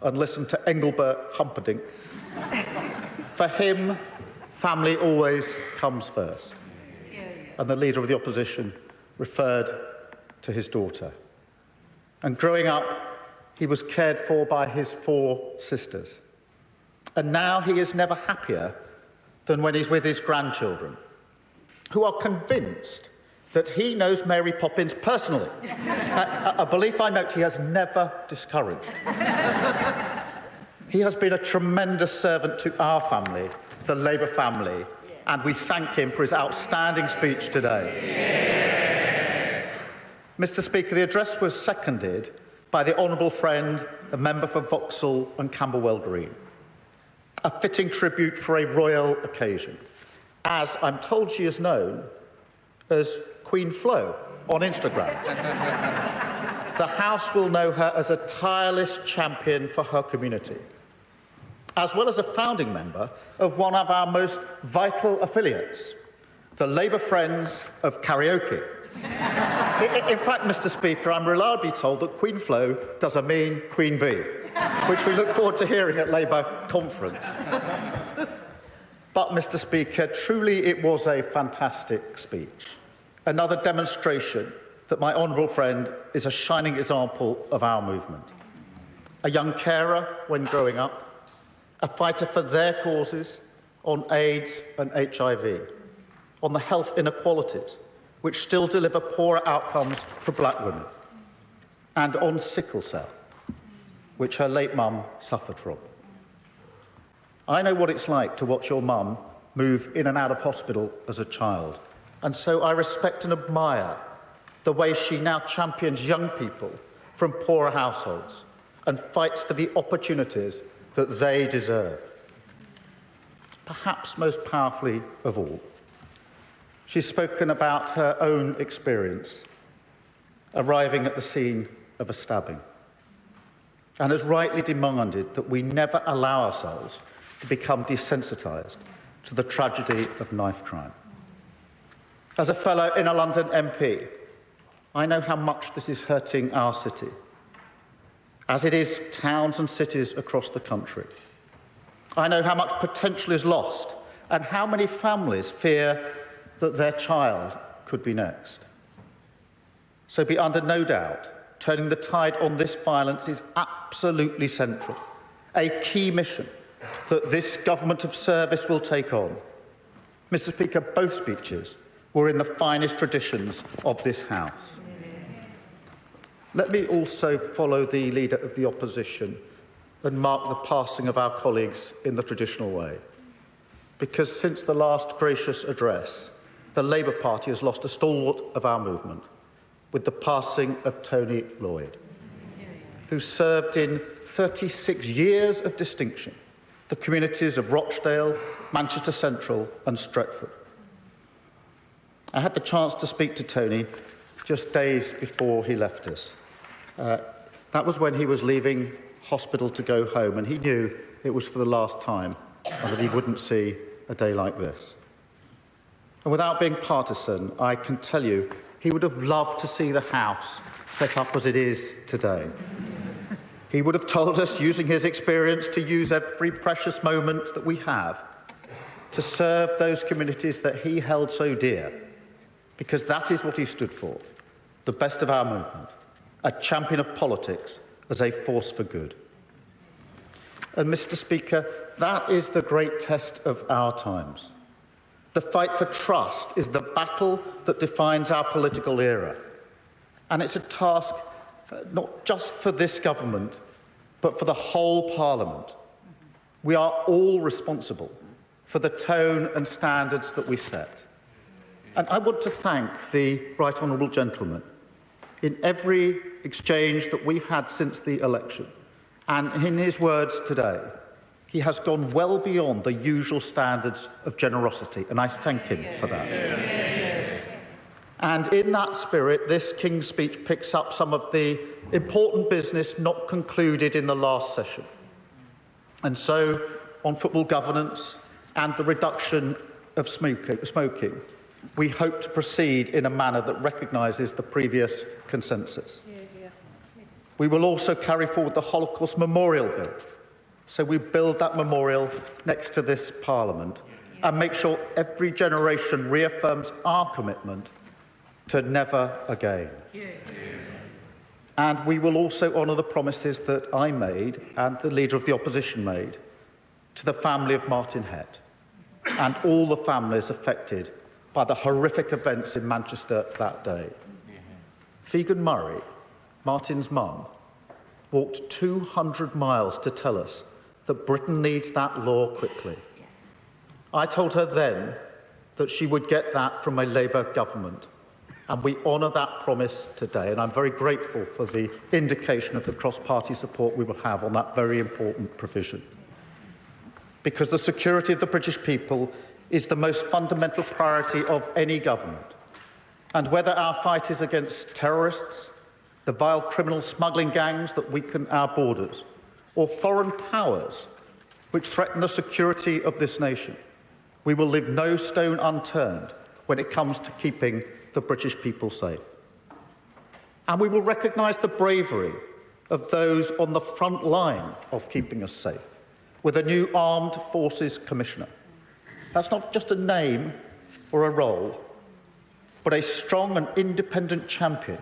and listen to Engelbert Humperdinck, for him, family always comes first. And the Leader of the Opposition referred to his daughter. And growing up, he was cared for by his 4 sisters. And now he is never happier than when he's with his grandchildren, who are convinced that he knows Mary Poppins personally, a belief I note he has never discouraged. He has been a tremendous servant to our family, the Labour family, and we thank him for his outstanding speech today. Mr. Speaker, the address was seconded by the honourable friend, the member for Vauxhall and Camberwell Green, a fitting tribute for a royal occasion, as I'm told she is known as Queen Flo on Instagram. The House will know her as a tireless champion for her community, as well as a founding member of one of our most vital affiliates, the Labour Friends of Karaoke. In fact, Mr. Speaker, I'm reliably told that Queen Flo doesn't mean Queen Bee, which we look forward to hearing at Labour conference. But, Mr. Speaker, truly it was a fantastic speech. Another demonstration that my honourable friend is a shining example of our movement. A young carer when growing up, a fighter for their causes on AIDS and HIV, on the health inequalities which still deliver poorer outcomes for black women, and on sickle cell, which her late mum suffered from. I know what it's like to watch your mum move in and out of hospital as a child, and so I respect and admire the way she now champions young people from poorer households and fights for the opportunities that they deserve. Perhaps most powerfully of all, she's spoken about her own experience arriving at the scene of a stabbing and has rightly demanded that we never allow ourselves to become desensitised to the tragedy of knife crime. As a fellow inner London MP, I know how much this is hurting our city, as it is towns and cities across the country. I know how much potential is lost and how many families fear that their child could be next. So be under no doubt, turning the tide on this violence is absolutely central, a key mission that this government of service will take on. Mr. Speaker, both speeches were in the finest traditions of this House. Let me also follow the Leader of the Opposition and mark the passing of our colleagues in the traditional way. Because since the last gracious address, the Labour Party has lost a stalwart of our movement with the passing of Tony Lloyd, who served in 36 years of distinction the communities of Rochdale, Manchester Central and Stretford. I had the chance to speak to Tony just days before he left us. That was when he was leaving hospital to go home, and he knew it was for the last time and that he wouldn't see a day like this. And without being partisan, I can tell you he would have loved to see the House set up as it is today. He would have told us, using his experience, to use every precious moment that we have to serve those communities that he held so dear, because that is what he stood for, the best of our movement, a champion of politics as a force for good. And, Mr. Speaker, that is the great test of our times. The fight for trust is the battle that defines our political era. And it's a task not just for this government, but for the whole Parliament. We are all responsible for the tone and standards that we set. And I want to thank the Right Honourable Gentleman. In every exchange that we've had since the election, and in his words today, he has gone well beyond the usual standards of generosity, and I thank him for that. And in that spirit, this King's Speech picks up some of the important business not concluded in the last session. And so, on football governance and the reduction of smoking, we hope to proceed in a manner that recognises the previous consensus. We will also carry forward the Holocaust Memorial Bill. So we build that memorial next to this Parliament and make sure every generation reaffirms our commitment to never again. And we will also honour the promises that I made and the Leader of the Opposition made to the family of Martin Hett and all the families affected by the horrific events in Manchester that day. Figan Murray, Martin's mum, walked 200 miles to tell us that Britain needs that law quickly. I told her then that she would get that from a Labour government, and we honour that promise today, and I'm very grateful for the indication of the cross-party support we will have on that very important provision. Because the security of the British people is the most fundamental priority of any government. And whether our fight is against terrorists, the vile criminal smuggling gangs that weaken our borders, or foreign powers which threaten the security of this nation, we will leave no stone unturned when it comes to keeping the British people safe. And we will recognise the bravery of those on the front line of keeping us safe, with a new Armed Forces Commissioner. That's not just a name or a role, but a strong and independent champion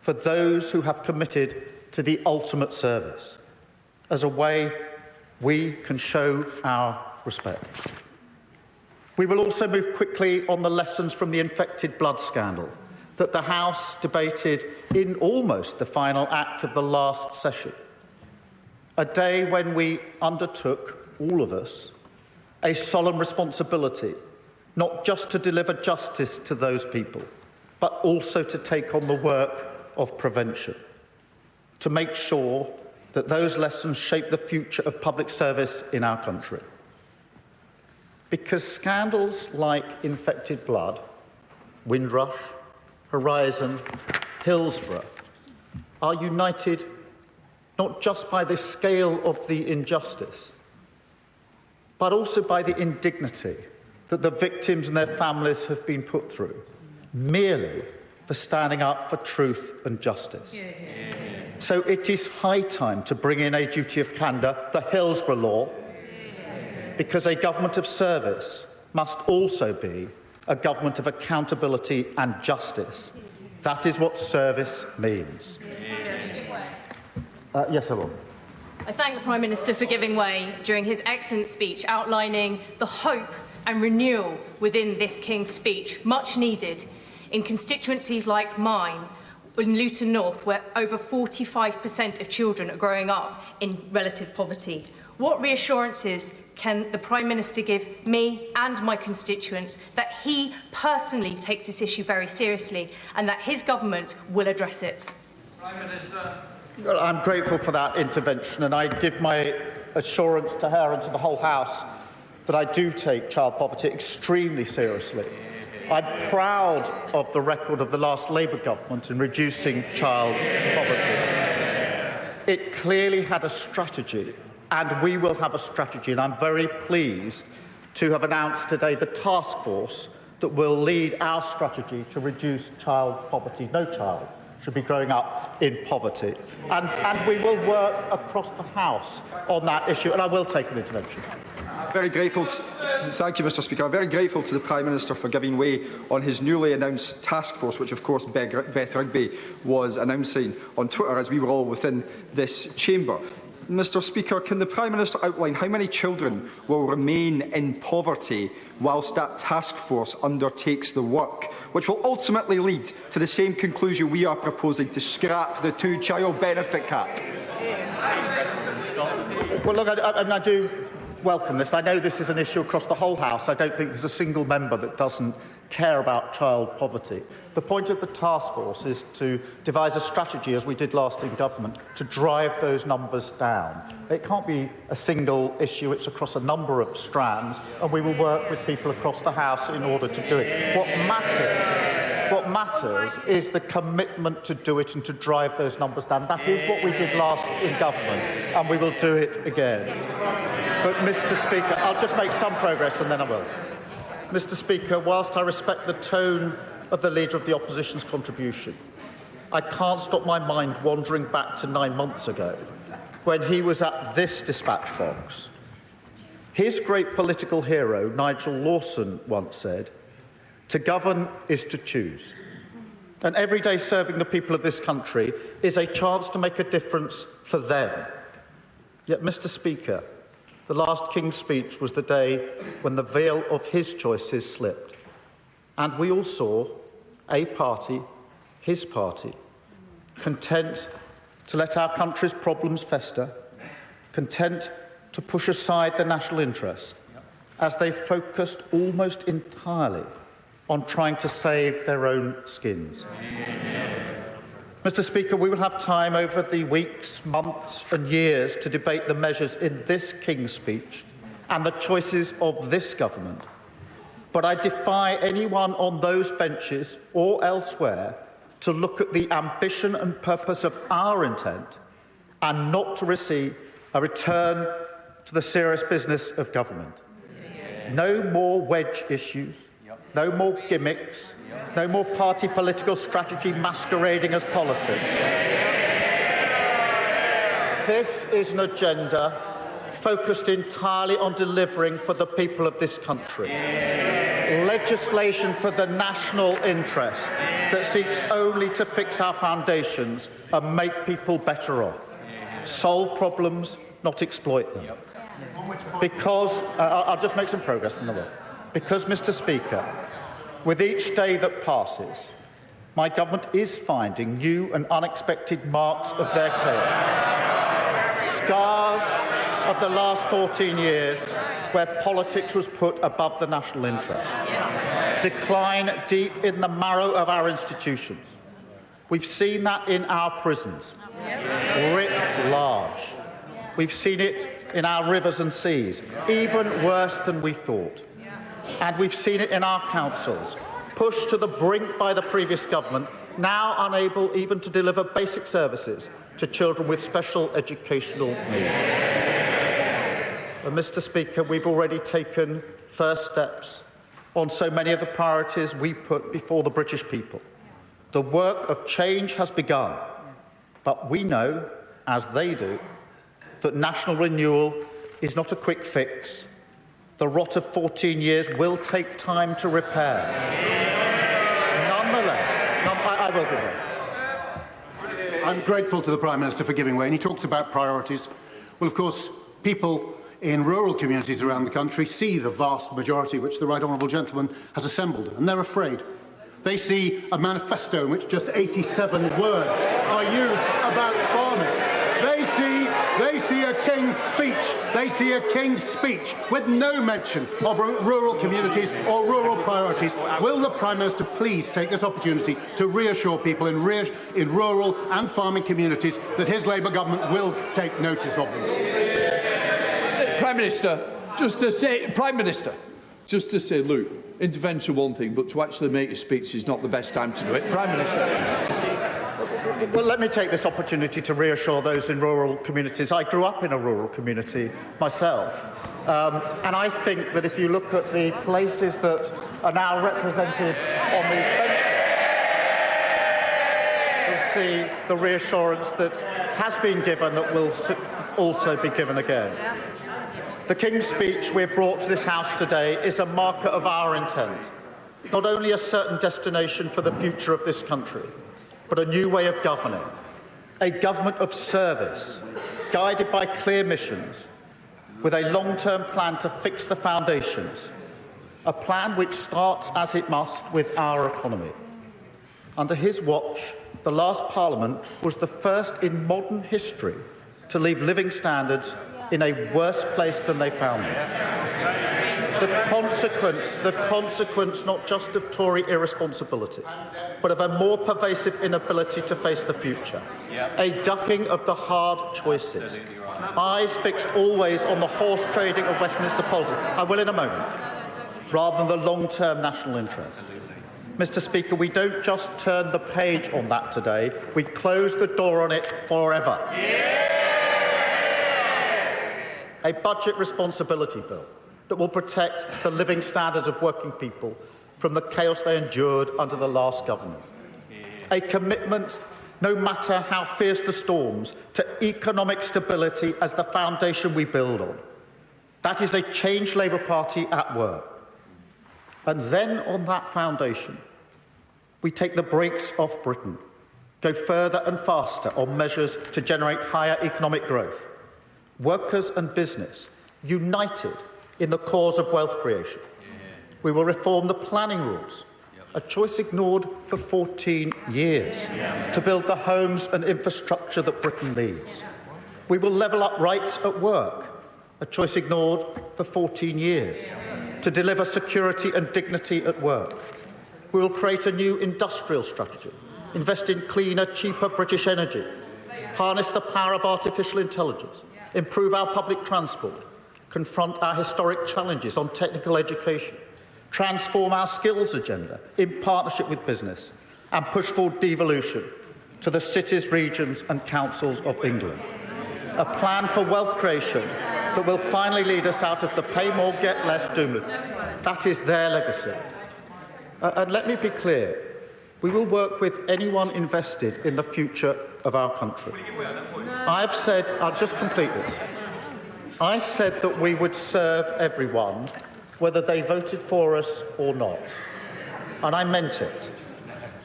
for those who have committed to the ultimate service, as a way we can show our respect. We will also move quickly on the lessons from the infected blood scandal that the House debated in almost the final act of the last session, a day when we undertook, all of us, a solemn responsibility, not just to deliver justice to those people, but also to take on the work of prevention, to make sure that those lessons shape the future of public service in our country. Because scandals like infected blood, Windrush, Horizon, Hillsborough are united not just by the scale of the injustice, but also by the indignity that the victims and their families have been put through, merely for standing up for truth and justice. So it is high time to bring in a duty of candour, the Hillsborough Law, because a government of service must also be a government of accountability and justice. That is what service means. Yes, I will.
I thank the Prime Minister for giving way during his excellent speech, outlining the hope and renewal within this King's Speech, much needed in constituencies like mine, in Luton North, where over 45% of children are growing up in relative poverty. What reassurances can the Prime Minister give me and my constituents that he personally takes this issue very seriously and that his government will address it?
Prime Minister. Well, I'm grateful for that intervention, and I give my assurance to her and to the whole House that I do take child poverty extremely seriously. I'm proud of the record of the last Labour government in reducing child poverty. It clearly had a strategy, and we will have a strategy, and I'm very pleased to have announced today the task force that will lead our strategy to reduce child poverty. No child should be growing up in poverty. And we will work across the House on that issue, and I will take an intervention.
Very grateful. Thank you, Mr. Speaker. I'm very grateful to the Prime Minister for giving way on his newly announced task force, which, of course, Beth Rigby was announcing on Twitter as we were all within this chamber. Mr. Speaker, can the Prime Minister outline how many children will remain in poverty whilst that task force undertakes the work, which will ultimately lead to the same conclusion we are proposing, to scrap the two-child benefit cap?
Well, look, I do welcome this. I know this is an issue across the whole House. I don't think there's a single member that doesn't care about child poverty. The point of the task force is to devise a strategy, as we did last in government, to drive those numbers down. It can't be a single issue. It's across a number of strands, and we will work with people across the House in order to do it. What matters is the commitment to do it and to drive those numbers down. That is what we did last in government, and we will do it again. But, Mr. Speaker, I'll just make some progress and then I will. Mr. Speaker, whilst I respect the tone of the Leader of the Opposition's contribution, I can't stop my mind wandering back to 9 months ago when he was at this dispatch box. His great political hero, Nigel Lawson, once said, "To govern is to choose." And every day serving the people of this country is a chance to make a difference for them. Yet, Mr. Speaker, the last King's speech was the day when the veil of his choices slipped. And we all saw a party, his party, content to let our country's problems fester, content to push aside the national interest, as they focused almost entirely on trying to save their own skins. Mr. Speaker, we will have time over the weeks, months and years to debate the measures in this King's speech and the choices of this government. But I defy anyone on those benches or elsewhere to look at the ambition and purpose of our intent and not to receive a return to the serious business of government. No more wedge issues, no more gimmicks, no more party political strategy masquerading as policy. This is an agenda focused entirely on delivering for the people of this country. Legislation for the national interest that seeks only to fix our foundations and make people better off. Solve problems, not exploit them. Because, I'll just make some progress in the work. Because, Mr. Speaker, with each day that passes, my government is finding new and unexpected marks of their claim. Scars of the last 14 years where politics was put above the national interest. Decline deep in the marrow of our institutions. We've seen that in our prisons, writ large. We've seen it in our rivers and seas, even worse than we thought. And we've seen it in our councils, pushed to the brink by the previous government, now unable even to deliver basic services to children with special educational needs. And, Mr. Speaker, we've already taken first steps on so many of the priorities we put before the British people. The work of change has begun, but we know, as they do, that national renewal is not a quick fix. The rot of 14 years will take time to repair. Nonetheless, I will give way.
I'm grateful to the Prime Minister for giving way, and he talks about priorities. Well, of course, people in rural communities around the country see the vast majority which the Right Honourable Gentleman has assembled, and they're afraid. They see a manifesto in which just 87 words are used about farming. They see a King's speech. They see a King's speech with no mention of rural communities or rural priorities. Will the Prime Minister please take this opportunity to reassure people in rural and farming communities that his Labour government will take notice of them?
Prime Minister, just to say, look, intervention one thing, but to actually make your speech is not the best time to do it. Prime Minister.
Well, let me take this opportunity to reassure those in rural communities. I grew up in a rural community myself, and I think that if you look at the places that are now represented on these benches, you'll see the reassurance that has been given that will also be given again. The King's speech we've brought to this House today is a marker of our intent, not only a certain destination for the future of this country, but a new way of governing, a government of service, guided by clear missions, with a long-term plan to fix the foundations, a plan which starts, as it must, with our economy. Under his watch, the last Parliament was the first in modern history to leave living standards in a worse place than they found them. The consequence not just of Tory irresponsibility, but of a more pervasive inability to face the future. A ducking of the hard choices. Eyes fixed always on the horse trading of Westminster politics. I will in a moment. Rather than the long-term national interest. Mr. Speaker, we don't just turn the page on that today, we close the door on it forever. A budget responsibility bill that will protect the living standards of working people from the chaos they endured under the last government. A commitment, no matter how fierce the storms, to economic stability as the foundation we build on. That is a Change Labour Party at work. And then on that foundation, we take the brakes off Britain, go further and faster on measures to generate higher economic growth. Workers and business united in the cause of wealth creation. We will reform the planning rules, a choice ignored for 14 years, to build the homes and infrastructure that Britain needs. We will level up rights at work, a choice ignored for 14 years, to deliver security and dignity at work. We will create a new industrial strategy, invest in cleaner, cheaper British energy, harness the power of artificial intelligence, improve our public transport, confront our historic challenges on technical education, transform our skills agenda in partnership with business, and push forward devolution to the cities, regions and councils of England. A plan for wealth creation that will finally lead us out of the pay more, get less doom loop. That is their legacy. And let me be clear, we will work with anyone invested in the future of our country. I've said, I'll just complete this. I said that we would serve everyone, whether they voted for us or not. And I meant it.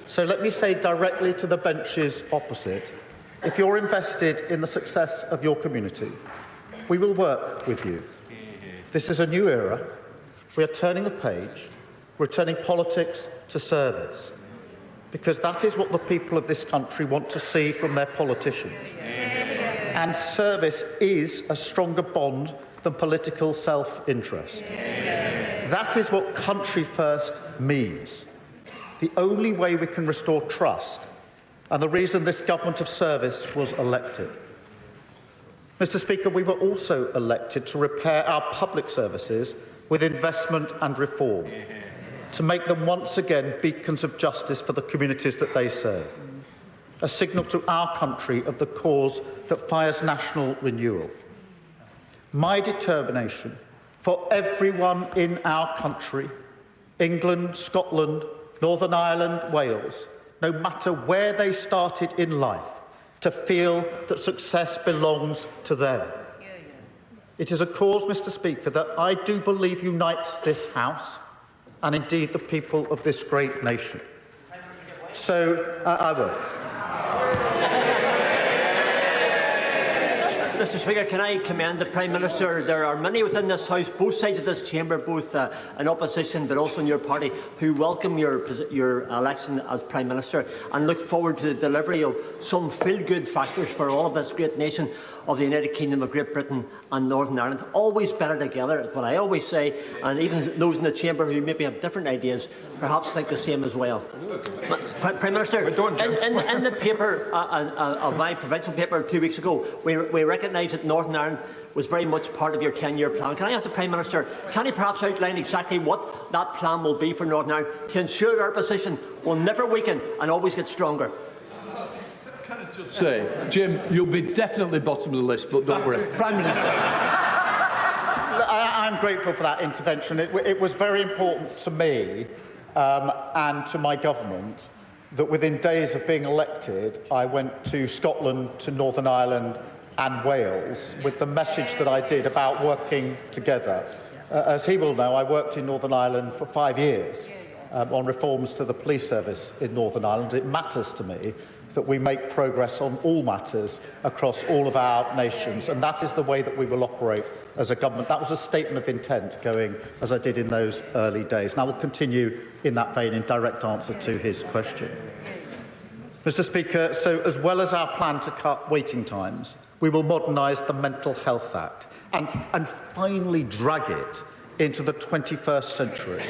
So let me say directly to the benches opposite, if you're invested in the success of your community, we will work with you. This is a new era. We are turning the page. We're turning politics to service. Because that is what the people of this country want to see from their politicians. And service is a stronger bond than political self-interest. That is what country first means. The only way we can restore trust, and the reason this government of service was elected. Mr. Speaker, we were also elected to repair our public services with investment and reform, to make them once again beacons of justice for the communities that they serve. A signal to our country of the cause that fires national renewal. My determination for everyone in our country, England, Scotland, Northern Ireland, Wales, no matter where they started in life, to feel that success belongs to them. It is a cause, Mr. Speaker, that I do believe unites this House and indeed the people of this great nation. So I will.
Mr. Speaker, can I commend the Prime Minister? There are many within this House, both sides of this chamber, both in opposition but also in your party, who welcome your election as Prime Minister and look forward to the delivery of some feel-good factors for all of this great nation of the United Kingdom of Great Britain and Northern Ireland. Always better together, is what I always say, and even those in the chamber who maybe have different ideas perhaps think the same as well. Prime Minister, in the paper, of my provincial paper 2 weeks ago, we recognised recognise that Northern Ireland was very much part of your 10-year plan. Can I ask the Prime Minister, can he perhaps outline exactly what that plan will be for Northern Ireland to ensure our position will never weaken and always get stronger?
Can I just say, Jim, you'll be definitely bottom of the list, but don't worry. Prime Minister.
I'm grateful for that intervention. It was very important to me and to my government that within days of being elected, I went to Scotland, to Northern Ireland and Wales with the message that I did about working together. As he will know, I worked in Northern Ireland for 5 years on reforms to the police service in Northern Ireland. It matters to me that we make progress on all matters across all of our nations, and that is the way that we will operate as a government. That was a statement of intent going as I did in those early days, and I will continue in that vein in direct answer to his question. Mr. Speaker, so as well as our plan to cut waiting times, we will modernise the Mental Health Act and finally drag it into the 21st century.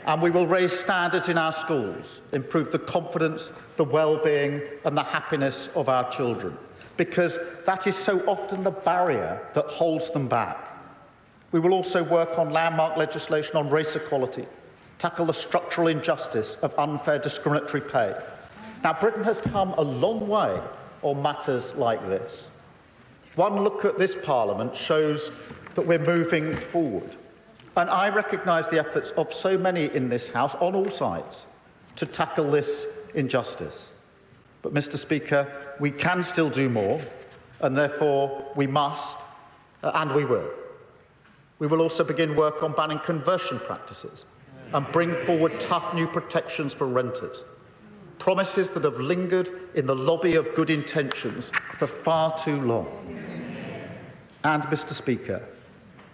And we will raise standards in our schools, improve the confidence, the well-being and the happiness of our children, because that is so often the barrier that holds them back. We will also work on landmark legislation on race equality, tackle the structural injustice of unfair discriminatory pay. Now, Britain has come a long way on matters like this. One look at this Parliament shows that we're moving forward. And I recognise the efforts of so many in this House, on all sides, to tackle this injustice. But, Mr. Speaker, we can still do more, and therefore we must, and we will. We will also begin work on banning conversion practices and bring forward tough new protections for renters. Promises that have lingered in the lobby of good intentions for far too long. And, Mr. Speaker,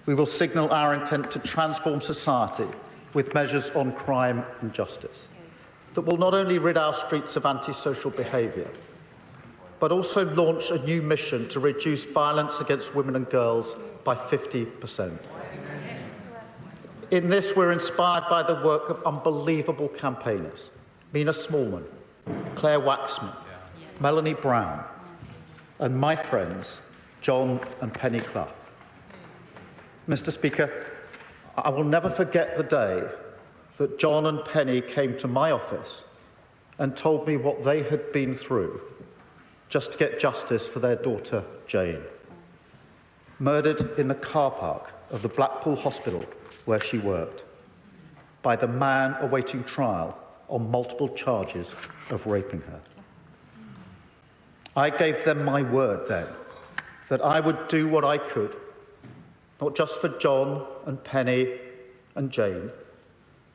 we will signal our intent to transform society with measures on crime and justice that will not only rid our streets of antisocial behaviour, but also launch a new mission to reduce violence against women and girls by 50%. In this, we're inspired by the work of unbelievable campaigners: Mina Smallman, Claire Waxman, Melanie Brown, and my friends, John and Penny Clough. Mr. Speaker, I will never forget the day that John and Penny came to my office and told me what they had been through just to get justice for their daughter, Jane, murdered in the car park of the Blackpool Hospital where she worked by the man awaiting trial on multiple charges of raping her. I gave them my word then that I would do what I could, not just for John and Penny and Jane,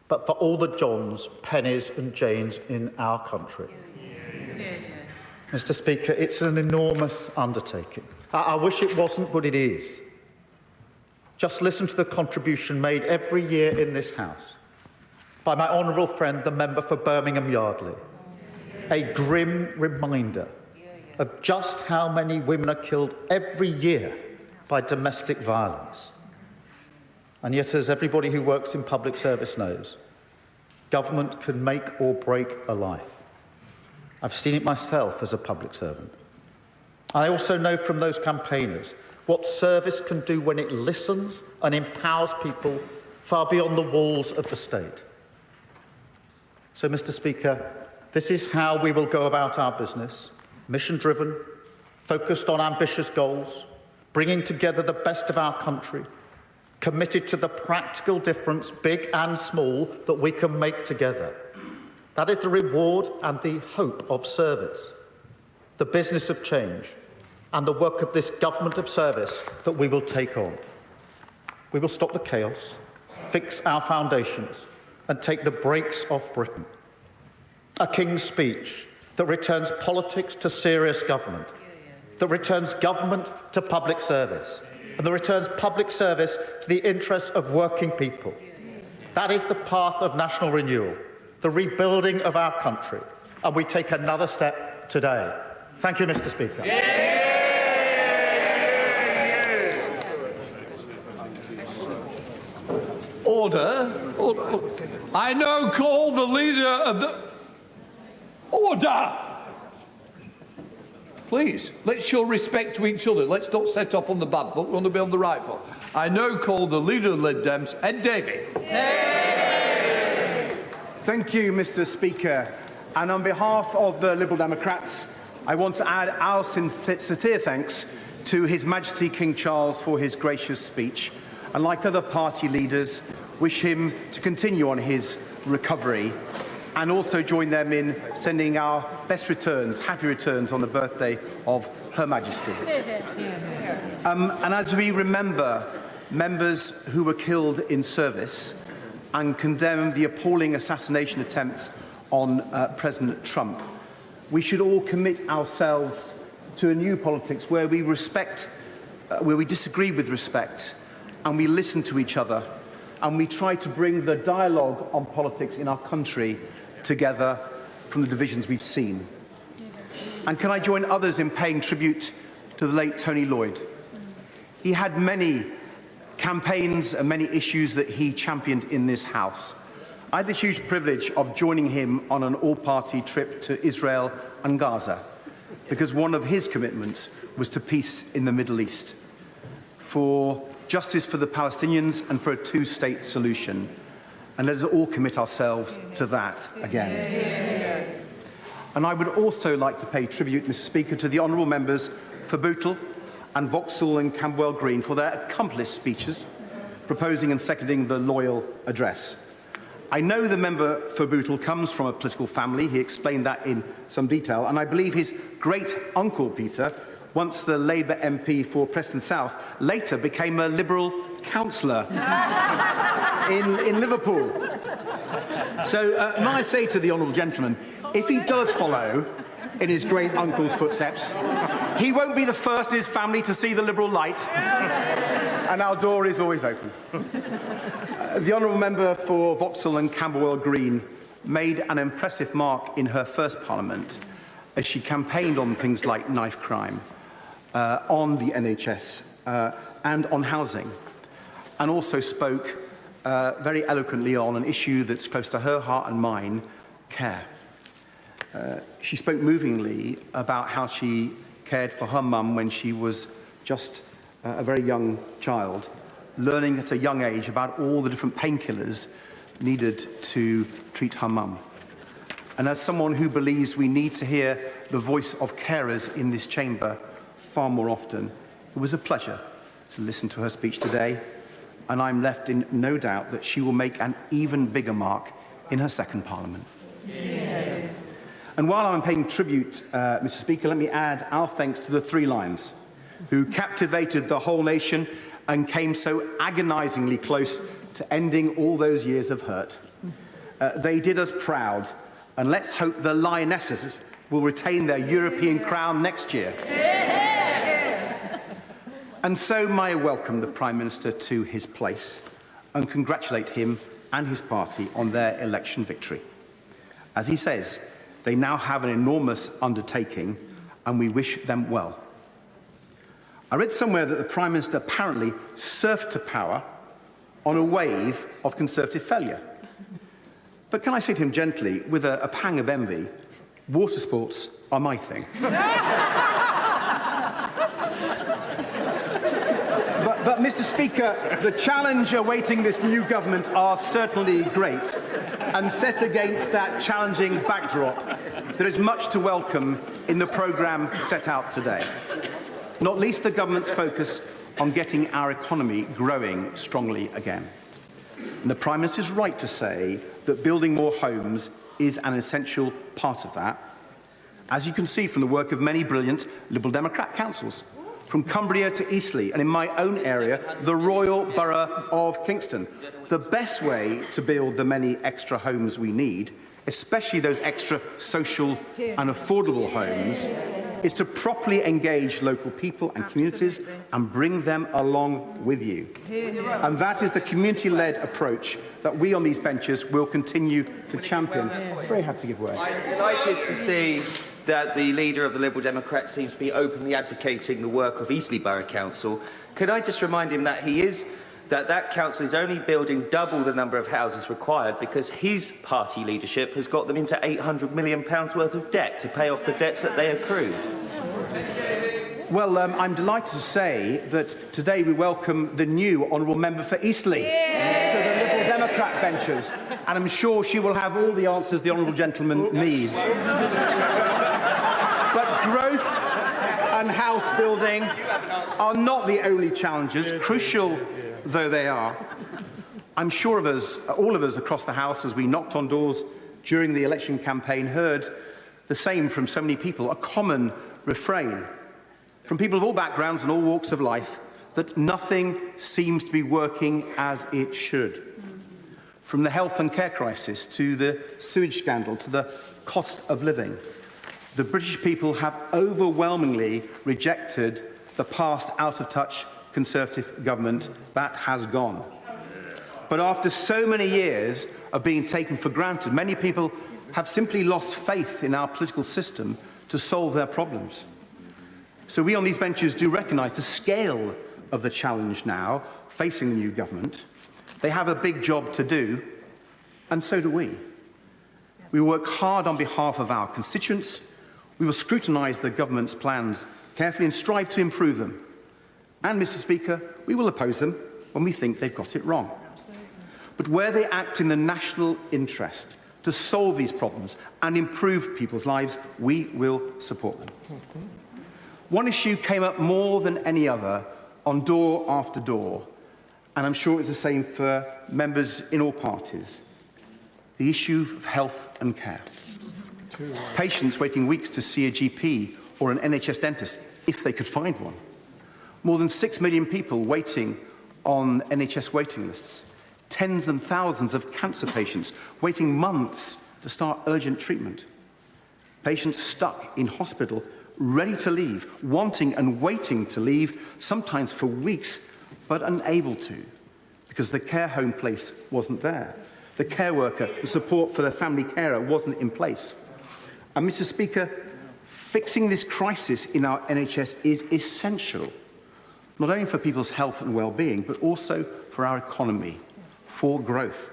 but for all the Johns, Pennies and Janes in our country. Mr. Speaker, it's an enormous undertaking. I wish it wasn't, but it is. Just listen to the contribution made every year in this House by my honourable friend, the member for Birmingham Yardley. A grim reminder of just how many women are killed every year by domestic violence. And yet, as everybody who works in public service knows, government can make or break a life. I've seen it myself as a public servant. I also know from those campaigners what service can do when it listens and empowers people far beyond the walls of the state. So, Mr. Speaker, this is how we will go about our business: mission-driven, focused on ambitious goals, bringing together the best of our country, committed to the practical difference, big and small, that we can make together. That is the reward and the hope of service, the business of change, and the work of this government of service that we will take on. We will stop the chaos, fix our foundations, and take the brakes off Britain. A King's Speech that returns politics to serious government, that returns government to public service, and that returns public service to the interests of working people. That is the path of national renewal, the rebuilding of our country, and we take another step today. Thank you, Mr. Speaker.
Order. I now call the leader of the... Order! please, let's show respect to each other. Let's not set off on the bad foot, we want to be on the right foot. I now call the Leader of the Lib Dems, Ed Davey.
Thank you, Mr. Speaker. And on behalf of the Liberal Democrats, I want to add our sincere thanks to His Majesty King Charles for his gracious speech. And like other party leaders, wish him to continue on his recovery and also join them in sending our best returns, happy returns on the birthday of Her Majesty. And as we remember members who were killed in service and condemn the appalling assassination attempts on President Trump, we should all commit ourselves to a new politics where we respect, where we disagree with respect, and we listen to each other, and we try to bring the dialogue on politics in our country together from the divisions we've seen. And can I join others in paying tribute to the late Tony Lloyd? He had many campaigns and many issues that he championed in this House. I had the huge privilege of joining him on an all-party trip to Israel and Gaza, because one of his commitments was to peace in the Middle East, for justice for the Palestinians and for a two-state solution. And let us all commit ourselves to that again. And I would also like to pay tribute, Mr. Speaker, to the honourable members for Bootle and Vauxhall and Camberwell Green for their accomplished speeches, proposing and seconding the loyal address. I know the member for Bootle comes from a political family. He explained that in some detail. And I believe his great-uncle, Peter, once the Labour MP for Preston South, later became a Liberal councillor in Liverpool. So may I say to the honourable gentleman, if he does follow in his great-uncle's footsteps, he won't be the first in his family to see the Liberal light, and our door is always open. The honourable member for Vauxhall and Camberwell Green made an impressive mark in her first Parliament as she campaigned on things like knife crime, on the NHS and on housing, and also spoke very eloquently on an issue that's close to her heart and mine, care. She spoke movingly about how she cared for her mum when she was just a very young child, learning at a young age about all the different painkillers needed to treat her mum. And as someone who believes we need to hear the voice of carers in this chamber far more often, it was a pleasure to listen to her speech today, and I'm left in no doubt that she will make an even bigger mark in her second Parliament. Yeah. And while I'm paying tribute, Mr. Speaker, let me add our thanks to the Three Lions, who captivated the whole nation and came so agonisingly close to ending all those years of hurt. They did us proud, and let's hope the Lionesses will retain their European crown next year. And so may I welcome the Prime Minister to his place and congratulate him and his party on their election victory. As he says, they now have an enormous undertaking, and we wish them well. I read somewhere that the Prime Minister apparently surfed to power on a wave of Conservative failure. But can I say to him gently, with a pang of envy, water sports are my thing. But, Mr. Speaker, the challenge awaiting this new government are certainly great. And set against that challenging backdrop, there is much to welcome in the programme set out today. Not least the government's focus on getting our economy growing strongly again. And the Prime Minister is right to say that building more homes is an essential part of that, as you can see from the work of many brilliant Liberal Democrat councils, from Cumbria to Eastleigh, and in my own area, the Royal Borough of Kingston. The best way to build the many extra homes we need, especially those extra social and affordable homes, is to properly engage local people and communities and bring them along with you. And that is the community-led approach that we on these benches will continue to champion. Very happy to give way.
I'm delighted to see that the leader of the Liberal Democrats seems to be openly advocating the work of Eastleigh Borough Council. Could I just remind him that that council is only building double the number of houses required because his party leadership has got them into £800 million worth of debt to pay off the debts that they accrued?
Well, I'm delighted to say that today we welcome the new Honourable Member for Eastleigh to the Liberal Democrat benches, and I'm sure she will have all the answers the Honourable Gentleman needs. But growth and house building are not the only challenges, crucial though they are. I'm sure of us, all of us across the House, as we knocked on doors during the election campaign, heard the same from so many people, a common refrain from people of all backgrounds and all walks of life, that nothing seems to be working as it should. From the health and care crisis to the sewage scandal to the cost of living, the British people have overwhelmingly rejected the past out-of-touch Conservative government that has gone. But after so many years of being taken for granted, many people have simply lost faith in our political system to solve their problems. So we on these benches do recognise the scale of the challenge now facing the new government. They have a big job to do, and so do we. We work hard on behalf of our constituents. We will scrutinise the government's plans carefully and strive to improve them. And, Mr. Speaker, we will oppose them when we think they've got it wrong. But where they act in the national interest to solve these problems and improve people's lives, we will support them. One issue came up more than any other on door after door, and I'm sure it's the same for members in all parties: the issue of health and care. Patients waiting weeks to see a GP or an NHS dentist, if they could find one. More than 6 million people waiting on NHS waiting lists. Tens and thousands of cancer patients waiting months to start urgent treatment. Patients stuck in hospital, ready to leave, wanting and waiting to leave, sometimes for weeks, but unable to, because the care home place wasn't there. The care worker, the support for the family carer wasn't in place. And, Mr. Speaker, fixing this crisis in our NHS is essential, not only for people's health and well-being, but also for our economy, for growth.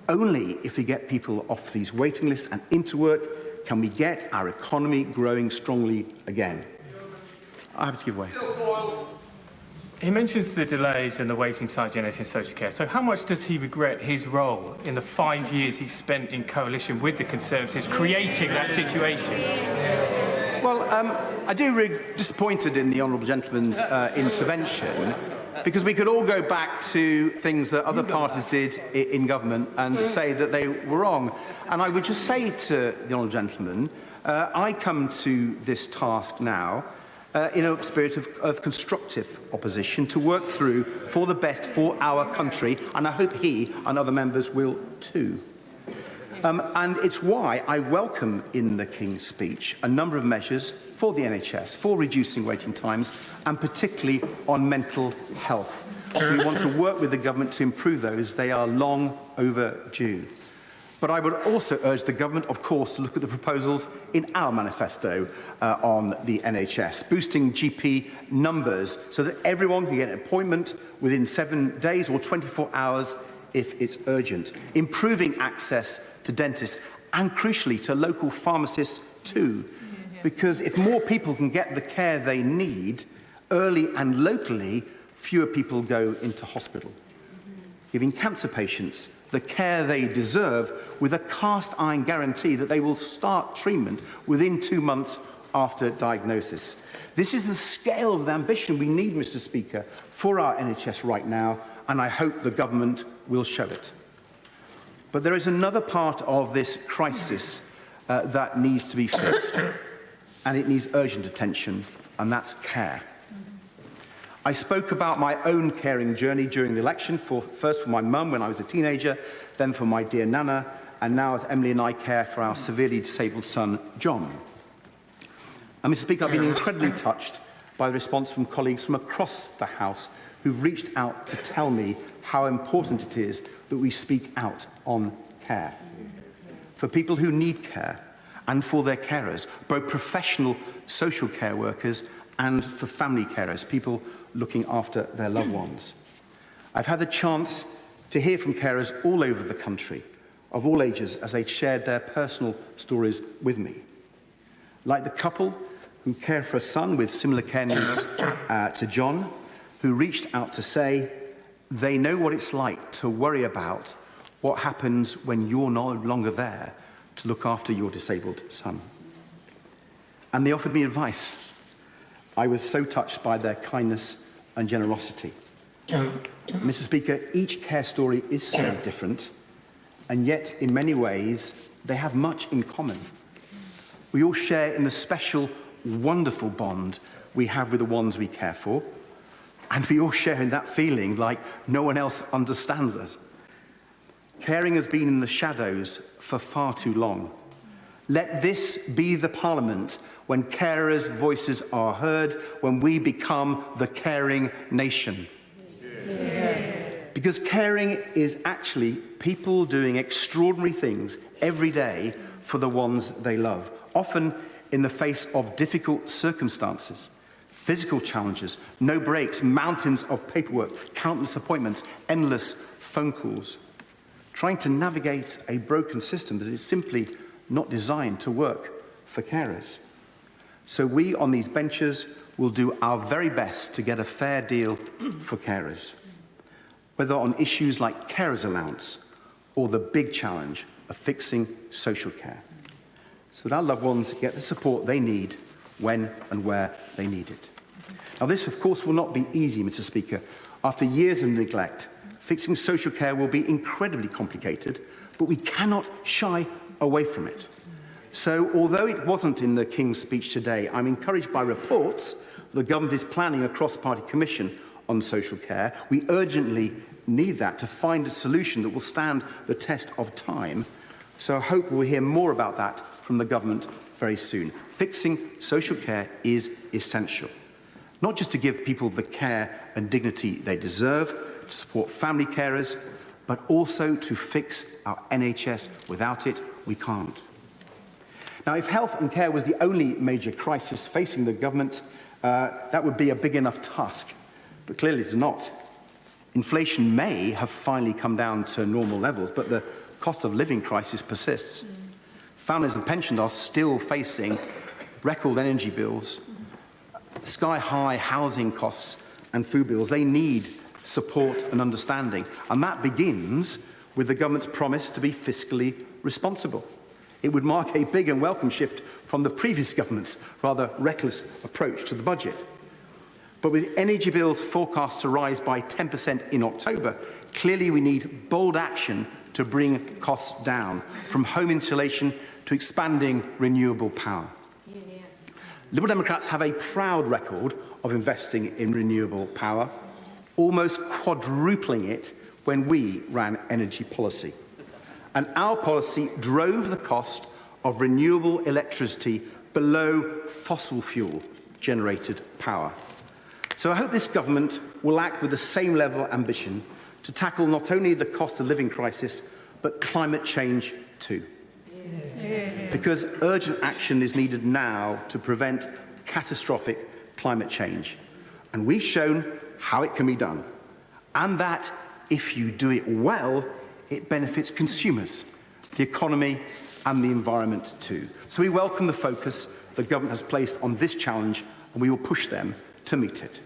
Only if we get people off these waiting lists and into work can we get our economy growing strongly again. I have to give way.
He mentions the delays and the waiting times in NHS social care. So how much does he regret his role in the 5 years he spent in coalition with the Conservatives creating that situation?
Well, I do disappointed in the Honourable Gentleman's intervention, because we could all go back to things that other parties did in government and say that they were wrong. And I would just say to the Honourable Gentleman, I come to this task now in a spirit of constructive opposition to work through for the best for our country, and I hope he and other members will too. And it's why I welcome in the King's speech a number of measures for the NHS, for reducing waiting times, and particularly on mental health. We want to work with the government to improve those. They are long overdue. But I would also urge the government, of course, to look at the proposals in our manifesto on the NHS, boosting GP numbers so that everyone can get an appointment within 7 days or 24 hours if it's urgent, improving access to dentists and, crucially, to local pharmacists too. Because if more people can get the care they need early and locally, fewer people go into hospital. Giving cancer patients the care they deserve with a cast-iron guarantee that they will start treatment within 2 months after diagnosis. This is the scale of the ambition we need, Mr. Speaker, for our NHS right now, and I hope the government will show it. But there is another part of this crisis that needs to be fixed, and it needs urgent attention, and that's care. I spoke about my own caring journey during the election, first for my mum when I was a teenager, then for my dear Nana, and now as Emily and I care for our severely disabled son, John. And, Mr. Speaker, I've been incredibly touched by the response from colleagues from across the House who've reached out to tell me how important it is that we speak out on care. For people who need care and for their carers, both professional social care workers and for family carers, people looking after their loved ones. I've had the chance to hear from carers all over the country, of all ages, as they shared their personal stories with me. Like the couple who care for a son with similar care needs to John, who reached out to say they know what it's like to worry about what happens when you're no longer there to look after your disabled son. And they offered me advice. I was so touched by their kindness and generosity. Mr. Speaker, each care story is so different, and yet in many ways they have much in common. We all share in the special, wonderful bond we have with the ones we care for, and we all share in that feeling like no one else understands us. Caring has been in the shadows for far too long. Let this be the Parliament when carers' voices are heard, when we become the caring nation. Because caring is actually people doing extraordinary things every day for the ones they love, often in the face of difficult circumstances, physical challenges, no breaks, mountains of paperwork, countless appointments, endless phone calls, trying to navigate a broken system that is simply not designed to work for carers. So we on these benches will do our very best to get a fair deal for carers, whether on issues like carers allowance or the big challenge of fixing social care, so that our loved ones get the support they need when and where they need it. Now this, of course, will not be easy, Mr. Speaker. After years of neglect, fixing social care will be incredibly complicated, but we cannot shy away from it. So, although it wasn't in the King's speech today, I'm encouraged by reports the government is planning a cross-party commission on social care. We urgently need that to find a solution that will stand the test of time. So I hope we'll hear more about that from the government very soon. Fixing social care is essential, not just to give people the care and dignity they deserve, to support family carers, but also to fix our NHS. Without it, we can't. Now, if health and care was the only major crisis facing the government, that would be a big enough task. But clearly it's not. Inflation may have finally come down to normal levels, but the cost of living crisis persists. Families and pensioners are still facing record energy bills, sky-high housing costs and food bills. They need support and understanding. And that begins with the government's promise to be fiscally responsible. It would mark a big and welcome shift from the previous government's rather reckless approach to the budget. But with energy bills forecast to rise by 10% in October, clearly we need bold action to bring costs down, from home insulation to expanding renewable power. Liberal Democrats have a proud record of investing in renewable power, almost quadrupling it when we ran energy policy. And our policy drove the cost of renewable electricity below fossil fuel generated power. So I hope this government will act with the same level of ambition to tackle not only the cost of living crisis, but climate change too. Because urgent action is needed now to prevent catastrophic climate change. And we've shown how it can be done. And that, if you do it well, it benefits consumers, the economy and the environment too. So we welcome the focus the government has placed on this challenge, and we will push them to meet it.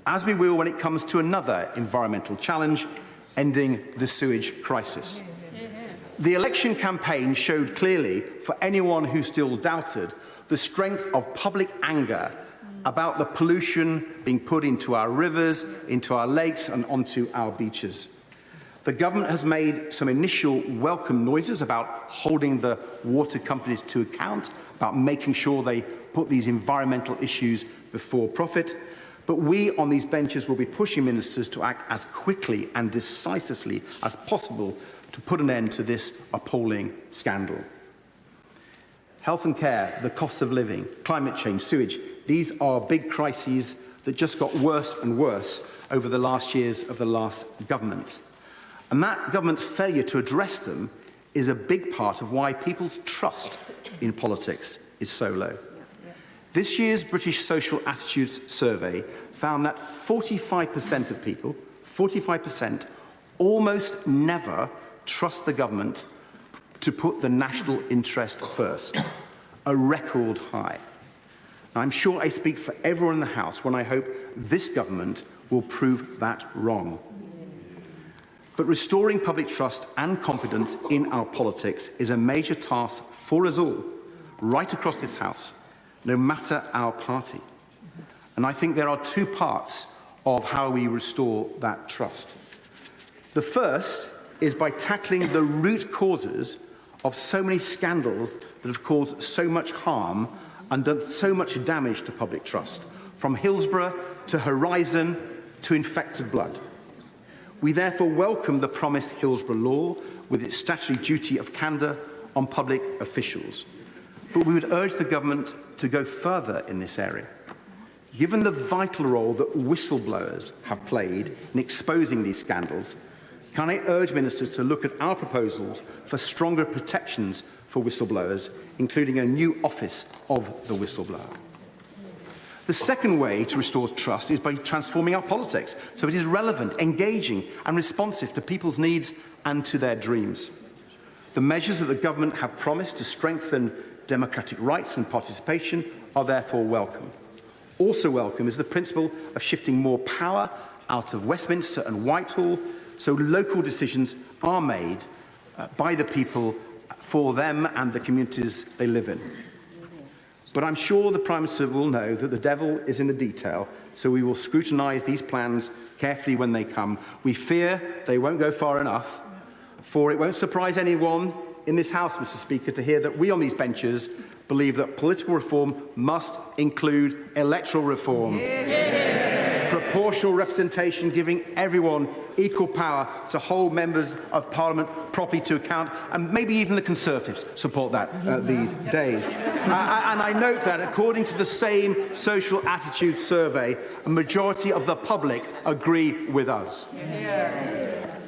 As we will when it comes to another environmental challenge, ending the sewage crisis. The election campaign showed clearly, for anyone who still doubted, the strength of public anger about the pollution being put into our rivers, into our lakes and onto our beaches. The government has made some initial welcome noises about holding the water companies to account, about making sure they put these environmental issues before profit. But we on these benches will be pushing ministers to act as quickly and decisively as possible to put an end to this appalling scandal. Health and care, the cost of living, climate change, sewage, these are big crises that just got worse and worse over the last years of the last government. And that government's failure to address them is a big part of why people's trust in politics is so low. This year's British Social Attitudes Survey found that 45% of people, 45%, almost never trust the government to put the national interest first, a record high. Now, I'm sure I speak for everyone in the House when I hope this government will prove that wrong. But restoring public trust and confidence in our politics is a major task for us all, right across this House, no matter our party. And I think there are two parts of how we restore that trust. The first is by tackling the root causes of so many scandals that have caused so much harm and done so much damage to public trust, from Hillsborough to Horizon to infected blood. We therefore welcome the promised Hillsborough law with its statutory duty of candour on public officials. But we would urge the government to go further in this area. Given the vital role that whistleblowers have played in exposing these scandals, can I urge ministers to look at our proposals for stronger protections for whistleblowers, including a new office of the whistleblower? The second way to restore trust is by transforming our politics so it is relevant, engaging and responsive to people's needs and to their dreams. The measures that the government have promised to strengthen democratic rights and participation are therefore welcome. Also welcome is the principle of shifting more power out of Westminster and Whitehall so local decisions are made by the people for them and the communities they live in. But I'm sure the Prime Minister will know that the devil is in the detail, so we will scrutinise these plans carefully when they come. We fear they won't go far enough, for it won't surprise anyone in this House, Mr. Speaker, to hear that we on these benches believe that political reform must include electoral reform. Proportional representation, giving everyone equal power to hold members of Parliament properly to account, and maybe even the Conservatives support that these days. And I note that, according to the same social attitude survey, a majority of the public agree with us.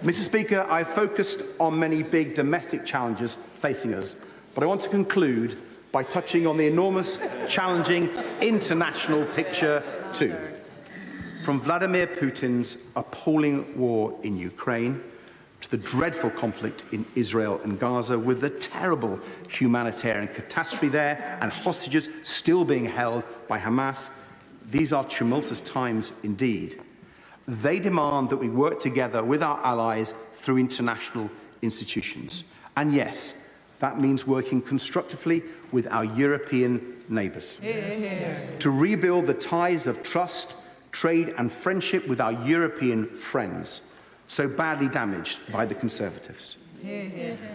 Mr. Speaker, I focused on many big domestic challenges facing us, but I want to conclude by touching on the enormous, challenging international picture too. From Vladimir Putin's appalling war in Ukraine to the dreadful conflict in Israel and Gaza, with the terrible humanitarian catastrophe there and hostages still being held by Hamas, these are tumultuous times indeed. They demand that we work together with our allies through international institutions. And yes, that means working constructively with our European neighbours. To rebuild the ties of trust, trade and friendship with our European friends, so badly damaged by the Conservatives.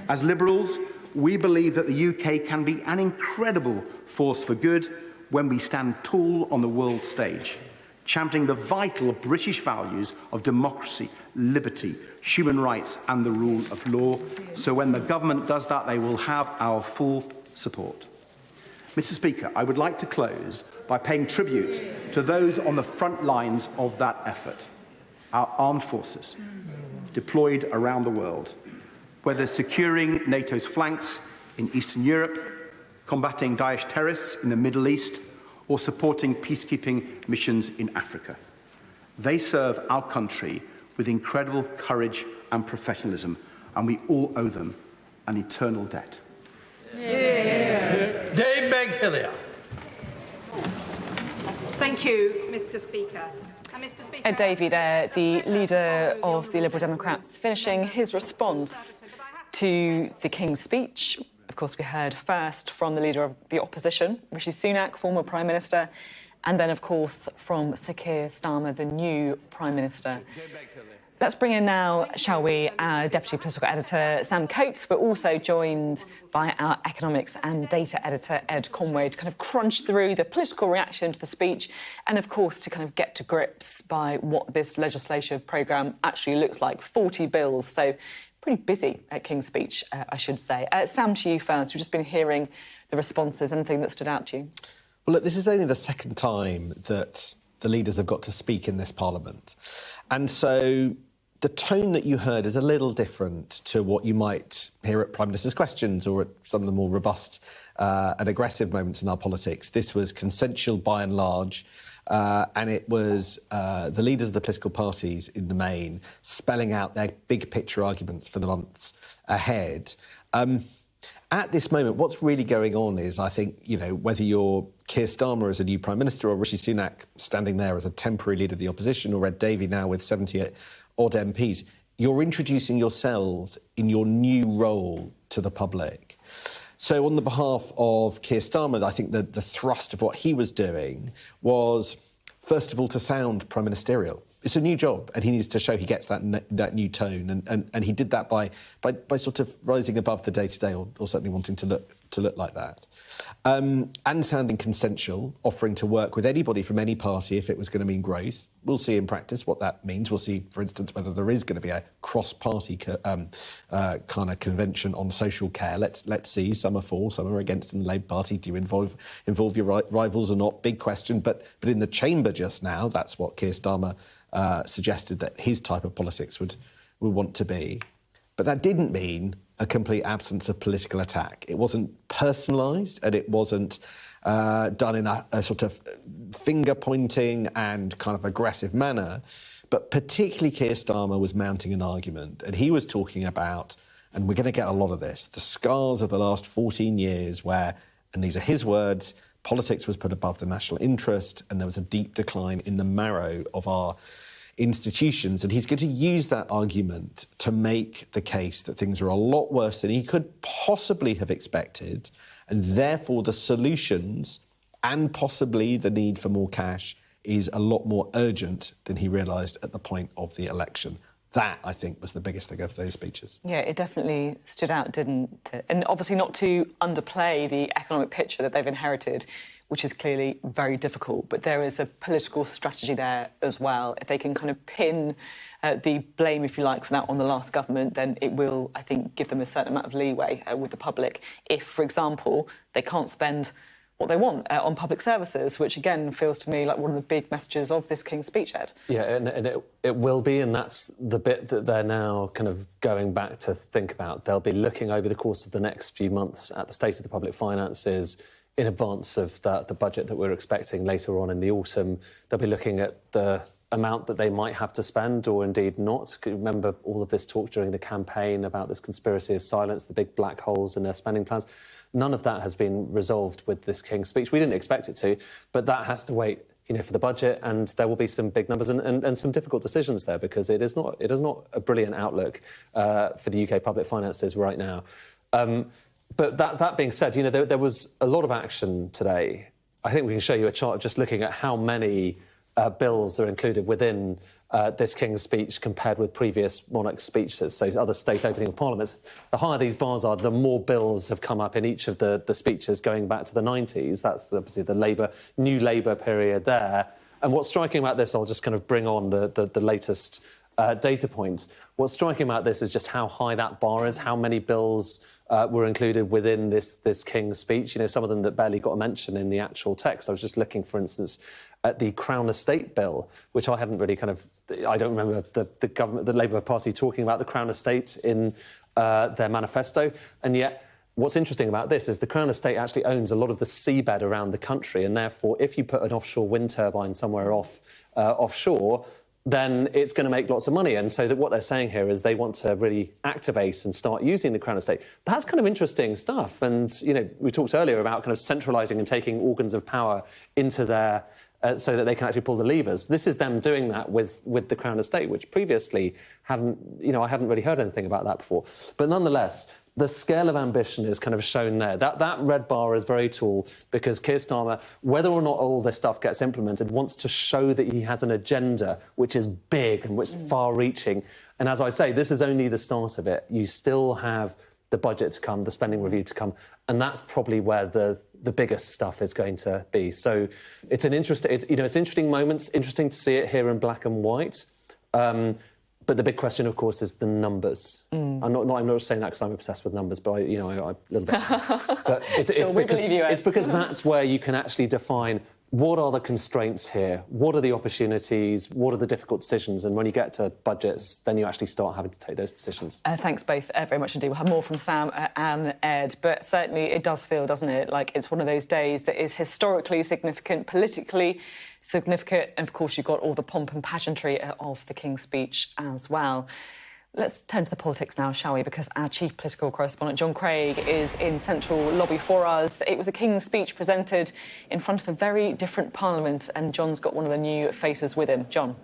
As Liberals, we believe that the UK can be an incredible force for good when we stand tall on the world stage, championing the vital British values of democracy, liberty, human rights and the rule of law. So when the government does that, they will have our full support. Mr. Speaker, I would like to close by paying tribute to those on the front lines of that effort, our armed forces deployed around the world, whether securing NATO's flanks in Eastern Europe, combating Daesh terrorists in the Middle East, or supporting peacekeeping missions in Africa. They serve our country with incredible courage and professionalism, and we all owe them an eternal debt.
Dave Hillier.
Thank you, Mr. Speaker. Mr. Speaker,
Ed Davey there, the leader of the Liberal Democrats, finishing his response to the King's speech. Of course, we heard first from the leader of the opposition, Rishi Sunak, former Prime Minister, and then, of course, from Sir Keir Starmer, the new Prime Minister. Let's bring in now, shall we, our Deputy Political Editor, Sam Coates. We're also joined by our Economics and Data Editor, Ed Conway, to kind of crunch through the political reaction to the speech and, of course, to kind of get to grips by what this legislative programme actually looks like. 40 bills, so pretty busy at King's speech, I should say. Sam, to you first. We've just been hearing the responses. Anything that stood out to you?
Well, look, this is only the second time that the leaders have got to speak in this Parliament. And so the tone that you heard is a little different to what you might hear at Prime Minister's questions or at some of the more robust and aggressive moments in our politics. This was consensual by and large, and it was the leaders of the political parties in the main spelling out their big picture arguments for the months ahead. at this moment, what's really going on is, I think, you know, whether you're Keir Starmer as a new Prime Minister or Rishi Sunak standing there as a temporary leader of the opposition, or Ed Davey now with 70-odd MPs, you're introducing yourselves in your new role to the public. So on the behalf of Keir Starmer, I think the thrust of what he was doing was, first of all, to sound prime ministerial. It's a new job, and he needs to show he gets that new tone, and he did that by sort of rising above the day-to-day, or certainly wanting to look like that, and sounding consensual, offering to work with anybody from any party if it was going to mean growth. We'll see in practice what that means. We'll see, for instance, whether there is going to be a cross-party kind of convention on social care. Let's see. Some are for, some are against in the Labour Party. Do you involve your rivals or not? Big question. But in the chamber just now, that's what Keir Starmer suggested that his type of politics would want to be. But that didn't mean a complete absence of political attack. It wasn't personalised, and it wasn't done in a sort of finger-pointing and kind of aggressive manner. But particularly Keir Starmer was mounting an argument, and he was talking about, and we're going to get a lot of this, the scars of the last 14 years where, and these are his words, politics was put above the national interest, and there was a deep decline in the marrow of our institutions. And he's going to use that argument to make the case that things are a lot worse than he could possibly have expected, and therefore the solutions and possibly the need for more cash is a lot more urgent than he realised at the point of the election. That, I think, was the biggest thing of those speeches.
Yeah, it definitely stood out, didn't it? And obviously not to underplay the economic picture that they've inherited, which is clearly very difficult, but there is a political strategy there as well. If they can kind of pin the blame, if you like, for that on the last government, then it will, I think, give them a certain amount of leeway with the public. If, for example, they can't spend what they want on public services, which again feels to me like one of the big messages of this King's Speech, Ed.
Yeah, and it will be, and that's the bit that they're now kind of going back to think about. They'll be looking over the course of the next few months at the state of the public finances in advance of the budget that we're expecting later on in the autumn. They'll be looking at the amount that they might have to spend, or indeed not. Remember all of this talk during the campaign about this conspiracy of silence, the big black holes in their spending plans. None of that has been resolved with this King's Speech. We didn't expect it to, but that has to wait, you know, for the budget, and there will be some big numbers and some difficult decisions there, because it is not a brilliant outlook for the UK public finances right now. But that being said, you know, there was a lot of action today. I think we can show you a chart just looking at how many bills are included within this King's Speech compared with previous monarch speeches, so other state opening of parliaments. The higher these bars are, the more bills have come up in each of the speeches going back to the 90s. That's obviously the new Labour period there. And what's striking about this, I'll just kind of bring on the latest data point. What's striking about this is just how high that bar is, how many bills were included within this King's Speech. You know, some of them that barely got a mention in the actual text. I was just looking, for instance, at the Crown Estate Bill, which I hadn't really I don't remember the government, the Labour Party talking about the Crown Estate in their manifesto. And yet, what's interesting about this is the Crown Estate actually owns a lot of the seabed around the country, and therefore, if you put an offshore wind turbine somewhere offshore, then it's going to make lots of money. And so that what they're saying here is they want to really activate and start using the Crown Estate. That's kind of interesting stuff. And, you know, we talked earlier about kind of centralising and taking organs of power into their... so that they can actually pull the levers. This is them doing that with the Crown Estate, which previously I hadn't really heard anything about that before. But nonetheless, the scale of ambition is kind of shown there. That red bar is very tall because Keir Starmer, whether or not all this stuff gets implemented, wants to show that he has an agenda which is big and which is far-reaching. And as I say, this is only the start of it. You still have the budget to come, the spending review to come, and that's probably where the biggest stuff is going to be. So it's it's interesting moments, interesting to see it here in black and white. But the big question, of course, is the numbers. I'm not saying that because I'm obsessed with numbers, but I a little bit. But it's because that's where you can actually define what are the constraints here, what are the opportunities, what are the difficult decisions, and when you get to budgets, then you actually start having to take those decisions.
Thanks both very much indeed. We'll have more from Sam and Ed, but certainly it does feel, doesn't it, like it's one of those days that is historically significant, politically significant, and of course you've got all the pomp and pageantry of the King's Speech as well. Let's turn to the politics now, shall we? Because our chief political correspondent, John Craig, is in central lobby for us. It was a King's speech presented in front of a very different Parliament, and John's got one of the new faces with him. John.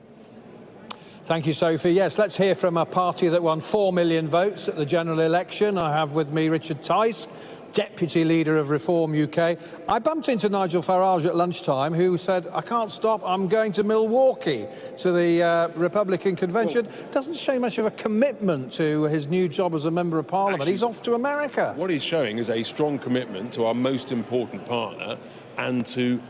Thank you, Sophie. Yes, let's hear from a party that won 4 million votes at the general election. I have with me Richard Tice, Deputy Leader of Reform UK. I bumped into Nigel Farage at lunchtime, who said, I can't stop, I'm going to Milwaukee to the Republican convention. Doesn't show much of a commitment to his new job as a Member of Parliament. Actually, he's off to America.
What he's showing is a strong commitment to our most important partner and to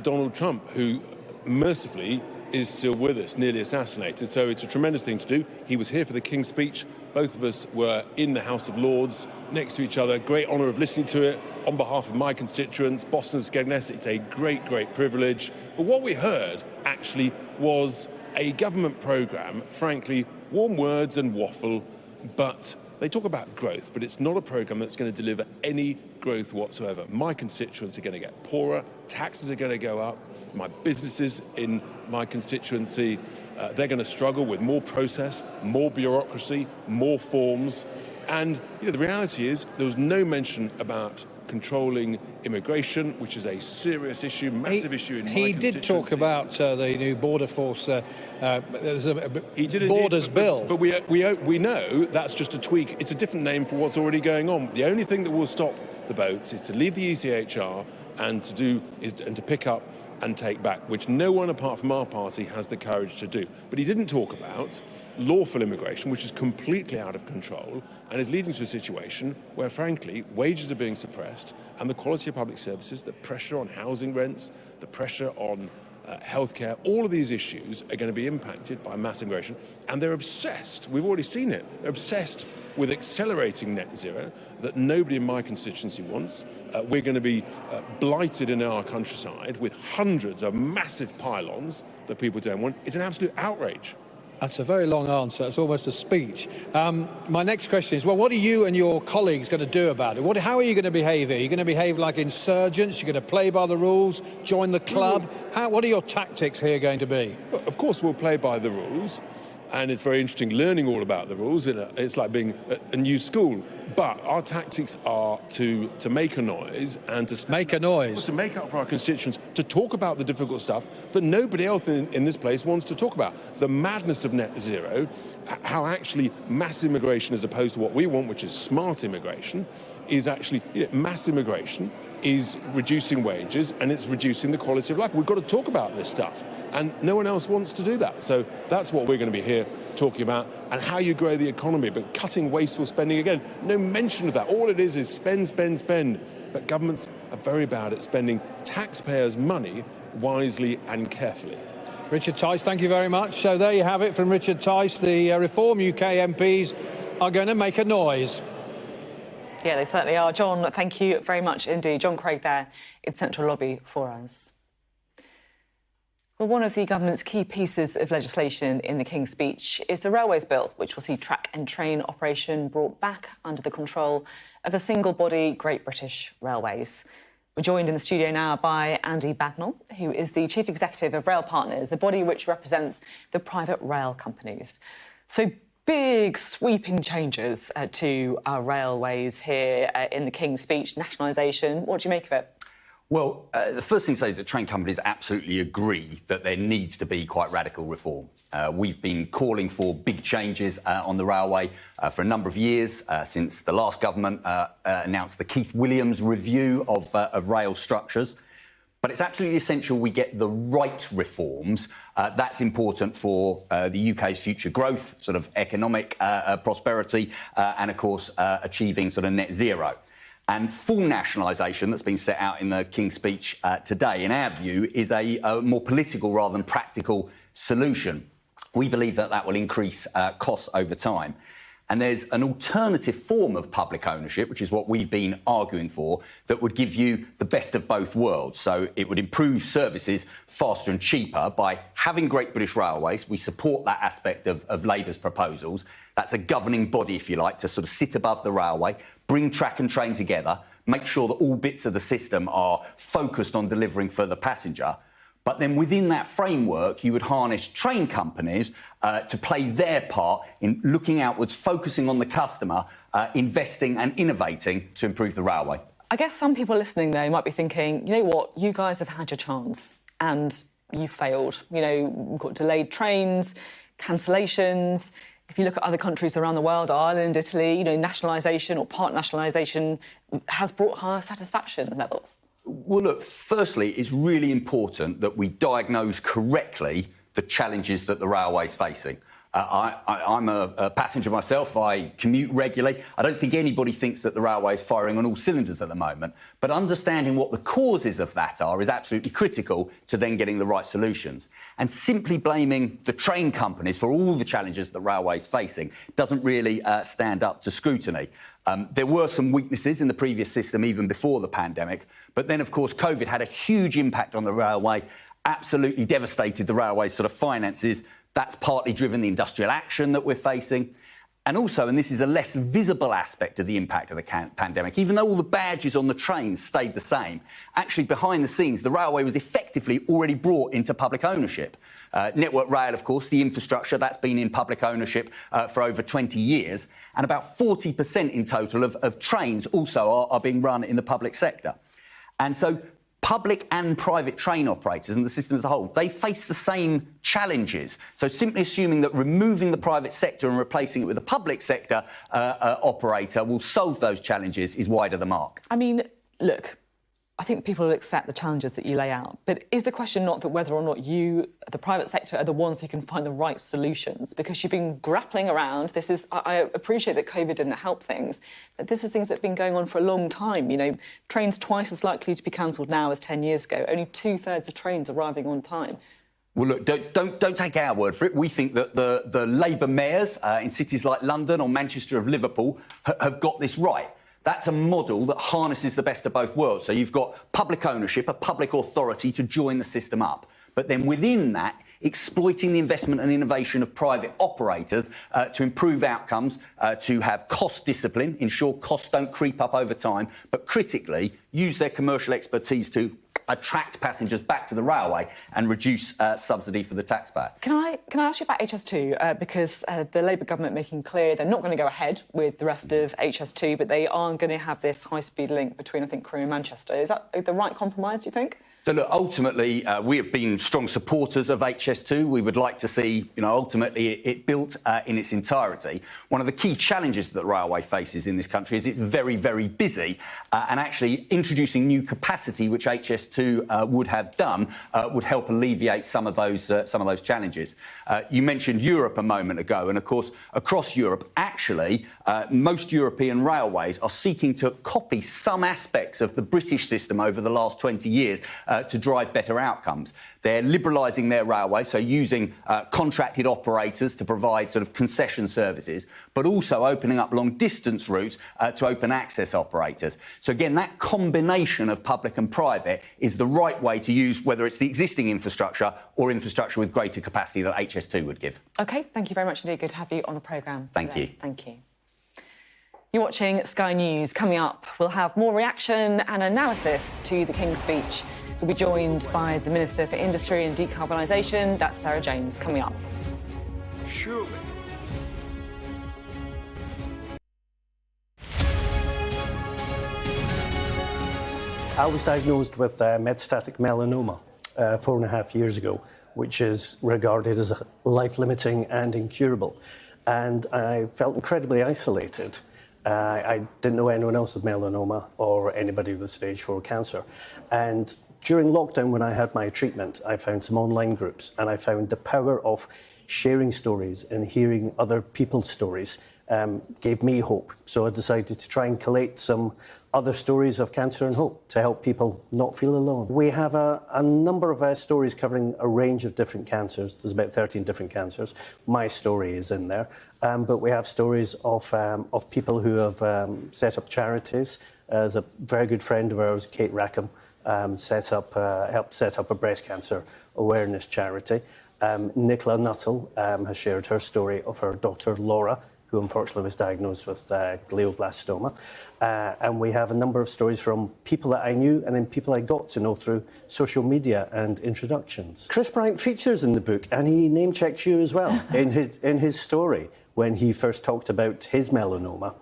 Donald Trump, who mercifully is still with us, nearly assassinated. So it's a tremendous thing to do. He was here for the King's speech. Both of us were in the House of Lords next to each other. Great honour of listening to it on behalf of my constituents, Boston and Skegness. It's a great, great privilege. But what we heard actually was a government programme, frankly, warm words and waffle, but they talk about growth, but it's not a programme that's going to deliver any growth whatsoever. My constituents are going to get poorer, taxes are going to go up, my businesses in my constituency, they're going to struggle with more process, more bureaucracy, more forms. And the reality is there was no mention about controlling immigration, which is a serious issue, massive issue in my constituency.
He did talk about the new border force, there's a borders bill.
But we know that's just a tweak. It's a different name for what's already going on. The only thing that will stop the boats is to leave the ECHR and to pick up and take back, which no one apart from our party has the courage to do. But he didn't talk about lawful immigration, which is completely out of control and is leading to a situation where, frankly, wages are being suppressed and the quality of public services, the pressure on housing rents, the pressure on healthcare, all of these issues are going to be impacted by mass immigration. And they're obsessed, we've already seen it, they're obsessed with accelerating net zero that nobody in my constituency wants. We're going to be blighted in our countryside with hundreds of massive pylons that people don't want. It's an absolute outrage.
That's a very long answer. It's almost a speech. My next question is, well, what are you and your colleagues going to do about it? How are you going to behave here? Are you going to behave like insurgents? You're going to play by the rules, join the club? What are your tactics here going to be?
Well, of course, we'll play by the rules. And it's very interesting learning all about the rules. It's like being a new school. But our tactics are to make a noise and to make up for our constituents, to talk about the difficult stuff that nobody else in this place wants to talk about. The madness of net zero, how actually mass immigration as opposed to what we want, which is smart immigration, is actually mass immigration is reducing wages and it's reducing the quality of life. We've got to talk about this stuff. And no one else wants to do that. So that's what we're going to be here talking about, and how you grow the economy, but cutting wasteful spending again. No mention of that. All it is spend, spend, spend. But governments are very bad at spending taxpayers' money wisely and carefully.
Richard Tice, thank you very much. So there you have it from Richard Tice. The Reform UK MPs are going to make a noise.
Yeah, they certainly are. John, thank you very much indeed. John Craig there in Central Lobby for us. Well, one of the government's key pieces of legislation in the King's speech is the Railways Bill, which will see track and train operation brought back under the control of a single body, Great British Railways. We're joined in the studio now by Andy Bagnall, who is the Chief Executive of Rail Partners, a body which represents the private rail companies. So big sweeping changes to our railways here in the King's speech, nationalisation. What do you make of it?
Well, the first thing to say is that train companies absolutely agree that there needs to be quite radical reform. We've been calling for big changes on the railway for a number of years, since the last government announced the Keith Williams review of rail structures. But it's absolutely essential we get the right reforms. That's important for the UK's future growth, sort of economic prosperity, and, of course, achieving sort of net zero. And full nationalisation that's been set out in the King's speech today, in our view, is a more political rather than practical solution. We believe that that will increase costs over time. And there's an alternative form of public ownership, which is what we've been arguing for, that would give you the best of both worlds. So it would improve services faster and cheaper by having Great British Railways. We support that aspect of Labour's proposals. That's a governing body, if you like, to sort of sit above the railway, bring track and train together, make sure that all bits of the system are focused on delivering for the passenger. But then within that framework, you would harness train companies to play their part in looking outwards, focusing on the customer, investing and innovating to improve the railway.
I guess some people listening, though, might be thinking, you know what, you guys have had your chance and you failed. You know, we've got delayed trains, cancellations. If you look at other countries around the world, Ireland, Italy, you know, nationalisation or part nationalisation has brought higher satisfaction levels.
Well, look, firstly, it's really important that we diagnose correctly the challenges that the railway is facing. I'm a passenger myself. I commute regularly. I don't think anybody thinks that the railway is firing on all cylinders at the moment. But understanding what the causes of that are is absolutely critical to then getting the right solutions. And simply blaming the train companies for all the challenges that the railway is facing doesn't really stand up to scrutiny. There were some weaknesses in the previous system even before the pandemic. But then, of course, COVID had a huge impact on the railway, absolutely devastated the railway's sort of finances. That's partly driven the industrial action that we're facing. And also, and this is a less visible aspect of the impact of the pandemic, even though all the badges on the trains stayed the same, actually behind the scenes, the railway was effectively already brought into public ownership. Network Rail, of course, the infrastructure, that's been in public ownership for over 20 years. And about 40% in total of trains also are being run in the public sector. And so public and private train operators and the system as a whole, they face the same challenges. So simply assuming that removing the private sector and replacing it with a public sector operator will solve those challenges is wide of the mark.
I mean, look, I think people will accept the challenges that you lay out. But is the question not that whether or not you, the private sector, are the ones who can find the right solutions? Because you've been grappling around. This is, I appreciate that COVID didn't help things, but this is things that have been going on for a long time. You know, trains twice as likely to be cancelled now as 10 years ago. Only 2/3 of trains arriving on time.
Well, look, don't take our word for it. We think that the Labour mayors in cities like London or Manchester or Liverpool have got this right. That's a model that harnesses the best of both worlds. So you've got public ownership, a public authority to join the system up. But then within that, exploiting the investment and innovation of private operators to improve outcomes, to have cost discipline, ensure costs don't creep up over time, but critically use their commercial expertise to attract passengers back to the railway and reduce subsidy for the taxpayer.
Can I ask you about HS2? Because the Labour government making clear they're not going to go ahead with the rest of HS2, but they are going to have this high-speed link between, I think, Crewe and Manchester. Is that the right compromise, do you think?
So, look, ultimately, we have been strong supporters of HS2. We would like to see, you know, ultimately it built in its entirety. One of the key challenges that the railway faces in this country is it's very, very busy, and actually introducing new capacity, which HS2 would have done, would help alleviate some of those challenges. You mentioned Europe a moment ago, and of course, across Europe, actually, most European railways are seeking to copy some aspects of the British system over the last 20 years. To drive better outcomes. They're liberalising their railway, so using contracted operators to provide sort of concession services, but also opening up long-distance routes to open access operators. So again, that combination of public and private is the right way to use, whether it's the existing infrastructure or infrastructure with greater capacity that HS2 would give.
OK, thank you very much indeed. Good to have you on the programme.
Thank you.
Thank you. You're watching Sky News. Coming up, we'll have more reaction and analysis to the King's speech. We'll be joined by the Minister for Industry and Decarbonisation. That's Sarah James, coming up.
Surely.
I was diagnosed with metastatic melanoma 4.5 years ago, which is regarded as life-limiting and incurable. And I felt incredibly isolated. I didn't know anyone else with melanoma or anybody with stage 4 cancer. And during lockdown, when I had my treatment, I found some online groups, and I found the power of sharing stories and hearing other people's stories gave me hope. So I decided to try and collate some other stories of cancer and hope to help people not feel alone. We have a number of stories covering a range of different cancers. There's about 13 different cancers. My story is in there. But we have stories of people who have set up charities. There's a very good friend of ours, Kate Rackham, helped set up a breast cancer awareness charity. Nicola Nuttall has shared her story of her daughter Laura, who unfortunately was diagnosed with glioblastoma. And we have a number of stories from people that I knew and then people I got to know through social media and introductions. Chris Bryant features in the book, and he name-checks you as well in his story when he first talked about his melanoma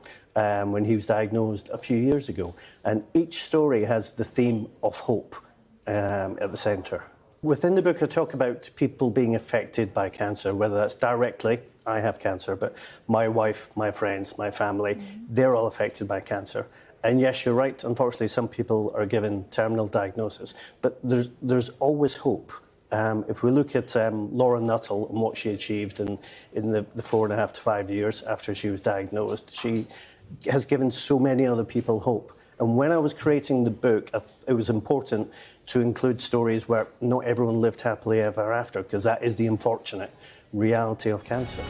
when he was diagnosed a few years ago. And each story has the theme of hope at the centre. Within the book, I talk about people being affected by cancer, whether that's directly, I have cancer, but my wife, my friends, my family, they're all affected by cancer. And yes, you're right, unfortunately, some people are given terminal diagnosis, but there's always hope. If we look at Laura Nuttall and what she achieved in the 4.5 to 5 years after she was diagnosed, she has given so many other people hope. And when I was creating the book, it was important to include stories where not everyone lived happily ever after, because that is the unfortunate reality of cancer.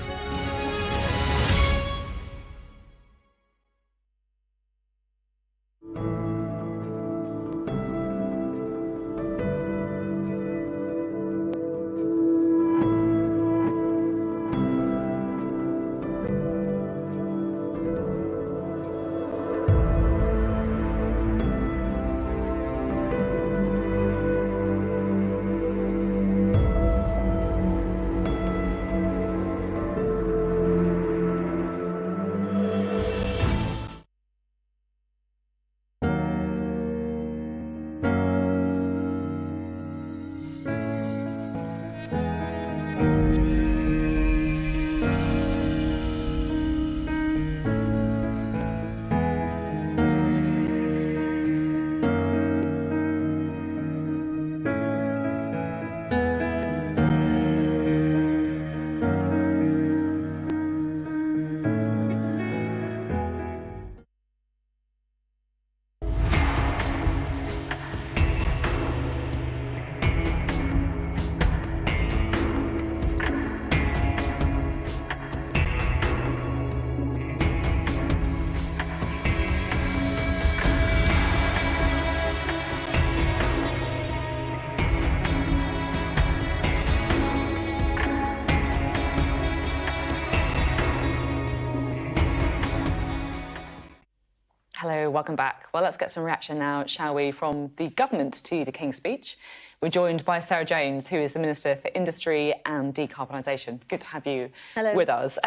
Hello, welcome back. Well, let's get some reaction now, shall we, from the government to the King's speech. We're joined by Sarah Jones, who is the Minister for Industry and Decarbonisation. Good to have you with us.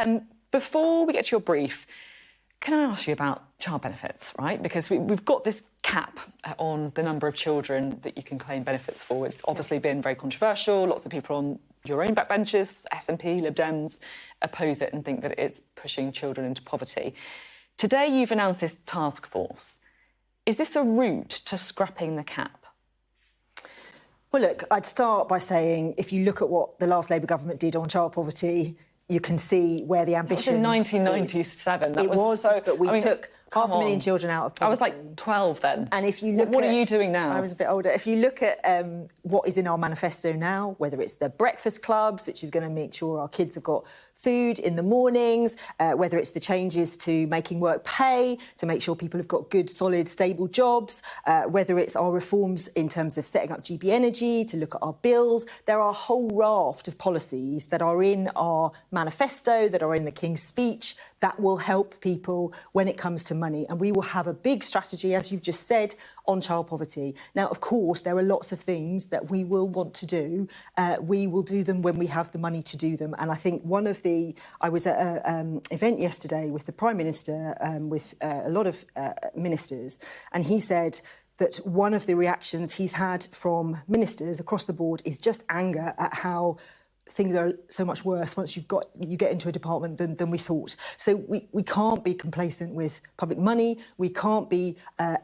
Before we get to your brief, can I ask you about child benefits, right? Because we've got this cap on the number of children that you can claim benefits for. It's obviously been very controversial. Lots of people on your own backbenches, SNP, Lib Dems, oppose it and think that it's pushing children into poverty. Today, you've announced this task force. Is this a route to scrapping the cap?
Well, look, I'd start by saying if you look at what the last Labour government did on child poverty, you can see where the ambition
in 1997.
It was, but we took 500,000 children out of poverty.
I was like 12 then.
And if you look
what are you doing now?
I was a bit older. If you look at what is in our manifesto now, whether it's the breakfast clubs, which is going to make sure our kids have got food in the mornings, whether it's the changes to making work pay, to make sure people have got good, solid, stable jobs, whether it's our reforms in terms of setting up GB Energy, to look at our bills, there are a whole raft of policies that are in our manifesto, that are in the King's speech, that will help people when it comes to money. And we will have a big strategy, as you've just said, on child poverty. Now, of course, there are lots of things that we will want to do. We will do them when we have the money to do them. And I think one of the... I was at an event yesterday with the Prime Minister, with a lot of ministers, and he said that one of the reactions he's had from ministers across the board is just anger at how things are so much worse once you get into a department than we thought. So we can't be complacent with public money. We can't be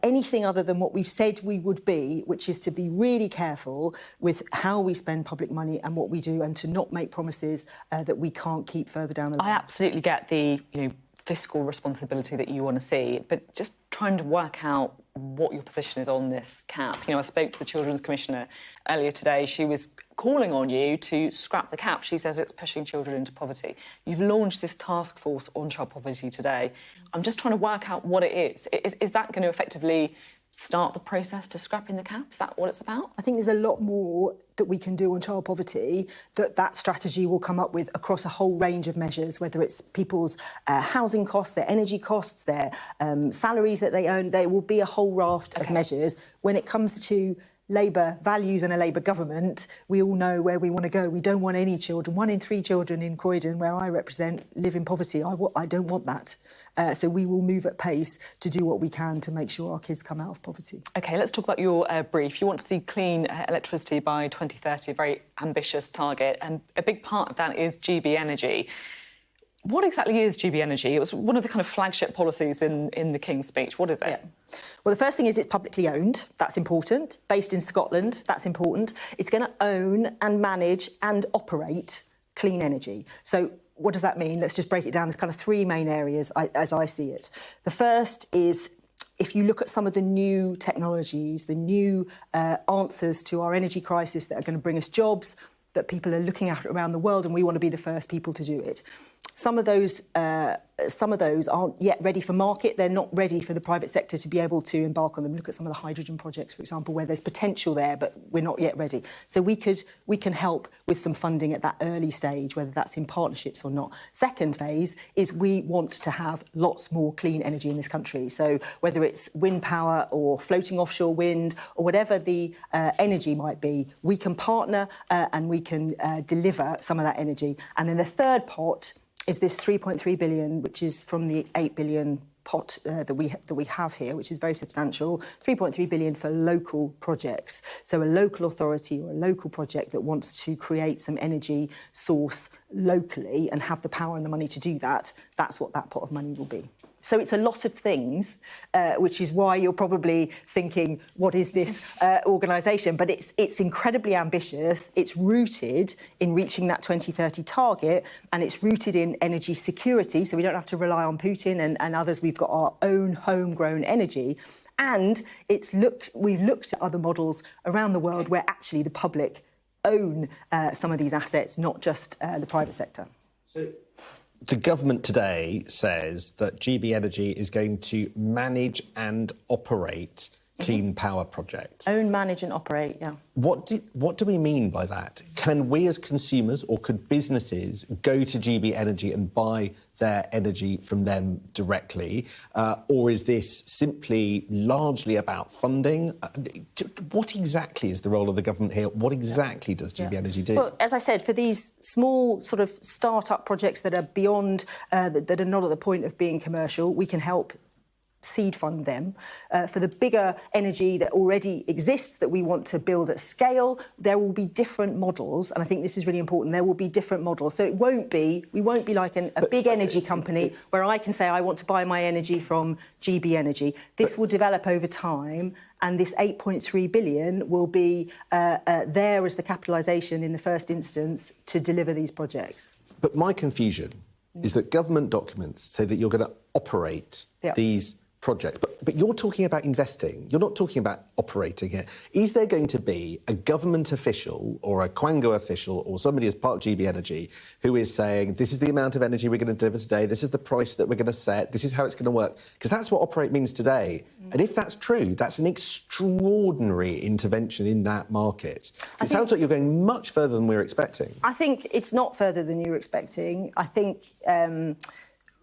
anything other than what we've said we would be, which is to be really careful with how we spend public money and what we do, and to not make promises that we can't keep further down the line.
I absolutely get the fiscal responsibility that you want to see, but just trying to work out what your position is on this cap. I spoke to the Children's Commissioner earlier today. She was calling on you to scrap the cap. She says it's pushing children into poverty. You've launched this task force on child poverty today. I'm just trying to work out what it is. Is that going to effectively start the process to scrapping the cap? Is that what it's about?
I think there's a lot more that we can do on child poverty that strategy will come up with across a whole range of measures, whether it's people's housing costs, their energy costs, their salaries that they earn. There will be a whole raft of measures. When it comes to Labour values and a Labour government, we all know where we want to go. We don't want any children. 1 in 3 children in Croydon, where I represent, live in poverty. I don't want that. So we will move at pace to do what we can to make sure our kids come out of poverty.
OK, let's talk about your brief. You want to see clean electricity by 2030, a very ambitious target, and a big part of that is GB Energy. What exactly is GB Energy? It was one of the kind of flagship policies in the King's speech. What is it?
Yeah. Well, the first thing is it's publicly owned. That's important. Based in Scotland. That's important. It's going to own and manage and operate clean energy. So what does that mean? Let's just break it down. There's kind of 3 main areas as I see it. The first is, if you look at some of the new technologies, the new answers to our energy crisis that are going to bring us jobs, that people are looking at around the world, and we want to be the first people to do it. Some of those aren't yet ready for market. They're not ready for the private sector to be able to embark on them. Look at some of the hydrogen projects, for example, where there's potential there, but we're not yet ready. So we can help with some funding at that early stage, whether that's in partnerships or not. Second phase is we want to have lots more clean energy in this country. So whether it's wind power or floating offshore wind or whatever the energy might be, we can partner and we can deliver some of that energy. And then the third pot is this 3.3 billion, which is from the 8 billion pot that we have here, which is very substantial. 3.3 billion for local projects. So a local authority or a local project that wants to create some energy source locally and have the power and the money to do that, that's what that pot of money will be. So it's a lot of things, which is why you're probably thinking, what is this organisation? But it's incredibly ambitious. It's rooted in reaching that 2030 target, and it's rooted in energy security, so we don't have to rely on Putin and others. We've got our own homegrown energy. And we've looked at other models around the world where actually the public own some of these assets, not just the private sector.
So the government today says that GB Energy is going to manage and operate clean power projects.
Own, manage and operate, yeah.
What do we mean by that? Can we as consumers or could businesses go to GB Energy and buy their energy from them directly? Or is this simply largely about funding? What exactly is the role of the government here? What exactly does GB Energy do?
Well, as I said, for these small sort of start-up projects that are beyond, that are not at the point of being commercial, we can help seed fund them. For the bigger energy that already exists that we want to build at scale, there will be different models, and I think this is really important. There will be different models. So we won't be like a big energy company where I can say I want to buy my energy from GB Energy. This will develop over time, and this 8.3 billion will be there as the capitalisation in the first instance to deliver these projects.
But my confusion is that government documents say that you're going to operate these projects. But you're talking about investing. You're not talking about operating it. Is there going to be a government official or a Quango official or somebody as part of GB Energy who is saying, this is the amount of energy we're going to deliver today, this is the price that we're going to set, this is how it's going to work? Because that's what operate means today. And if that's true, that's an extraordinary intervention in that market. It sounds like you're going much further than we were expecting.
I think it's not further than you were expecting. I think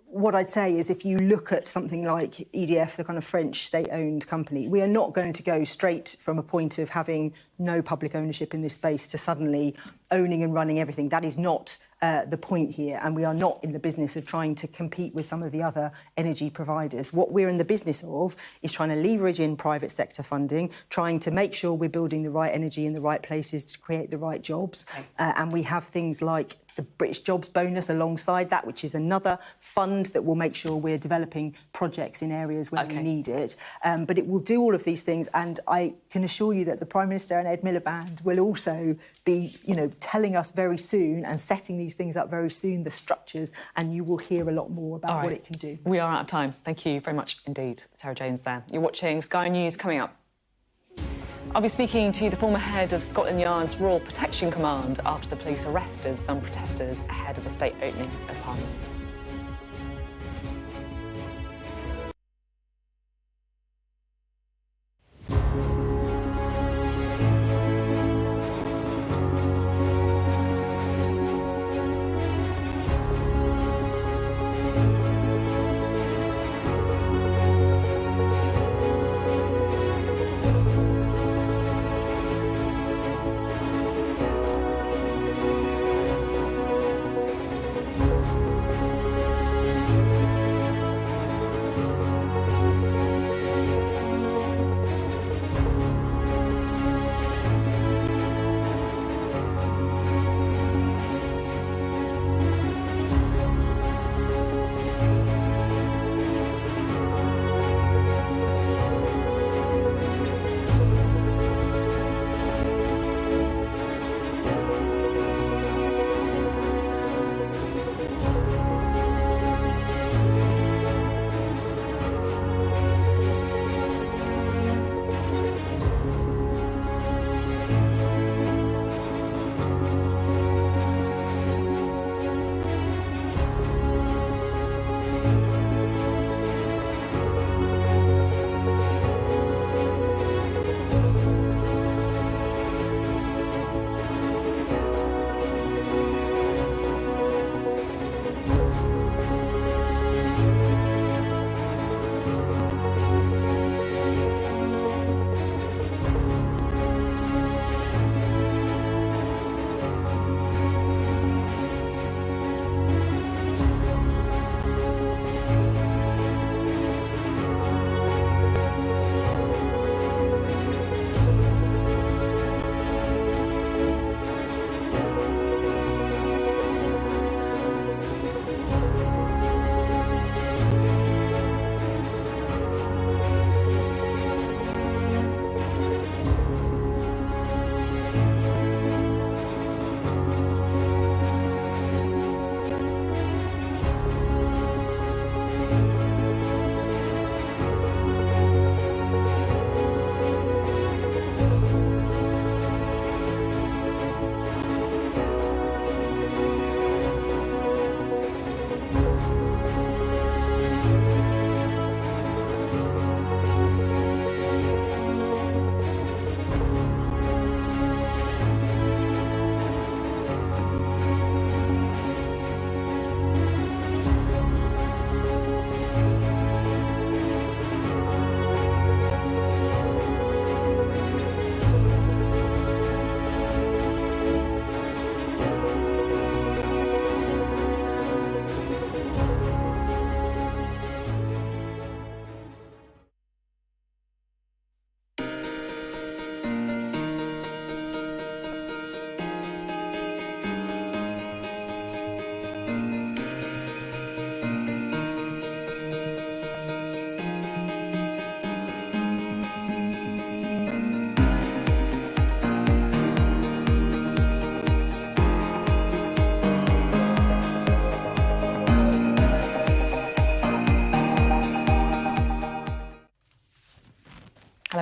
what I'd say is if you look at something like EDF, the kind of French state-owned company, we are not going to go straight from a point of having no public ownership in this space to suddenly owning and running everything. That is not the point here, and we are not in the business of trying to compete with some of the other energy providers. What we're in the business of is trying to leverage in private sector funding, trying to make sure we're building the right energy in the right places to create the right jobs. And we have things like the British Jobs Bonus alongside that, which is another fund that will make sure we're developing projects in areas where we need it. But it will do all of these things, and I can assure you that the Prime Minister and Ed Miliband will also be, telling us very soon and setting these things up very soon, the structures, and you will hear a lot more about what it can do.
We are out of time. Thank you very much indeed, Sarah Jones there. You're watching Sky News. Coming up, I'll be speaking to the former head of Scotland Yard's Royal Protection Command after the police arrested some protesters ahead of the state opening of Parliament.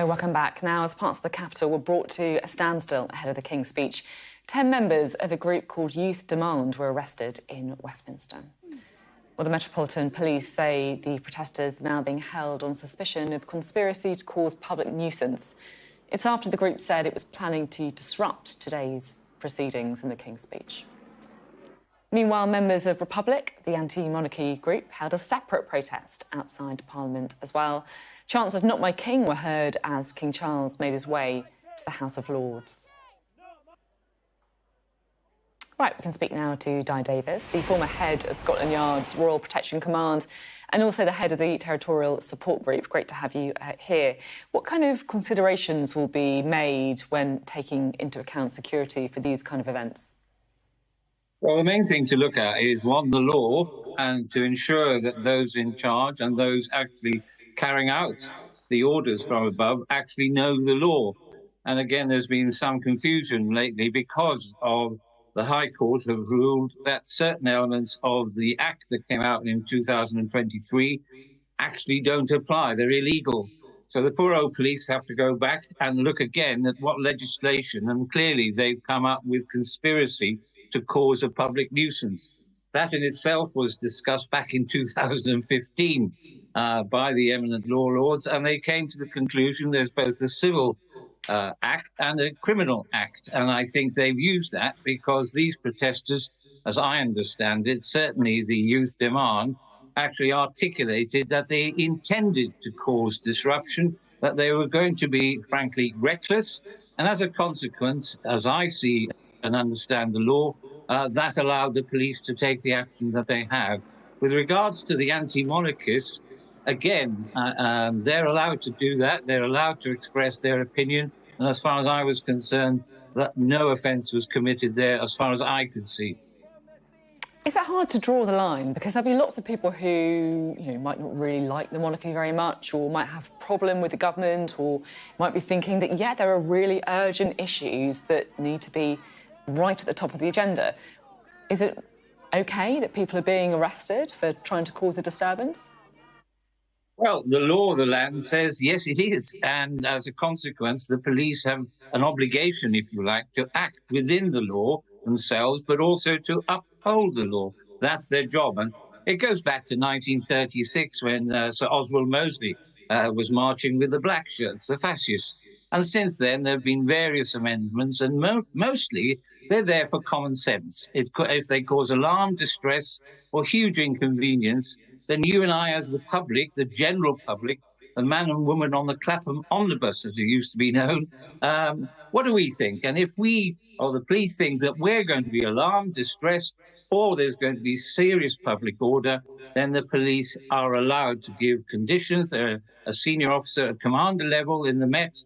Hi, welcome back. Now, as parts of the capital were brought to a standstill ahead of the King's speech, 10 members of a group called Youth Demand were arrested in Westminster. Well, the Metropolitan Police say the protesters are now being held on suspicion of conspiracy to cause public nuisance. It's after the group said it was planning to disrupt today's proceedings in the King's speech. Meanwhile, members of Republic, the anti-monarchy group, held a separate protest outside Parliament as well. Chants of "Not My King" were heard as King Charles made his way to the House of Lords. Right, we can speak now to Di Davis, the former head of Scotland Yard's Royal Protection Command and also the head of the Territorial Support Group. Great to have you here. What kind of considerations will be made when taking into account security for these kind of events?
Well, the main thing to look at is, one, the law, and to ensure that those in charge and those actually carrying out the orders from above actually know the law. And again, there's been some confusion lately because of the High Court have ruled that certain elements of the Act that came out in 2023 actually don't apply. They're illegal. So the poor old police have to go back and look again at what legislation, and clearly they've come up with conspiracy to cause a public nuisance. That in itself was discussed back in 2015 by the eminent law lords, and they came to the conclusion there's both a civil act and a criminal act. And I think they've used that because these protesters, as I understand it, certainly the Youth Demand, actually articulated that they intended to cause disruption, that they were going to be, frankly, reckless. And as a consequence, as I see and understand the law, that allowed the police to take the action that they have. With regards to the anti-monarchists, again, they're allowed to do that. They're allowed to express their opinion. And as far as I was concerned, that no offence was committed there, as far as I could see.
Is it hard to draw the line? Because there'll be lots of people who, might not really like the monarchy very much, or might have a problem with the government, or might be thinking that, yeah, there are really urgent issues that need to be right at the top of the agenda. Is it OK that people are being arrested for trying to cause a disturbance?
Well, the law of the land says, yes, it is. And as a consequence, the police have an obligation, if you like, to act within the law themselves, but also to uphold the law. That's their job. And it goes back to 1936 when Sir Oswald Mosley was marching with the black shirts, the fascists. And since then, there have been various amendments, and mostly they're there for common sense. If they cause alarm, distress, or huge inconvenience, then you and I, as the public, the general public, the man and woman on the Clapham omnibus, as it used to be known, what do we think? And if we, or the police, think that we're going to be alarmed, distressed, or there's going to be serious public order, then the police are allowed to give conditions. They're a senior officer at commander level in the Met,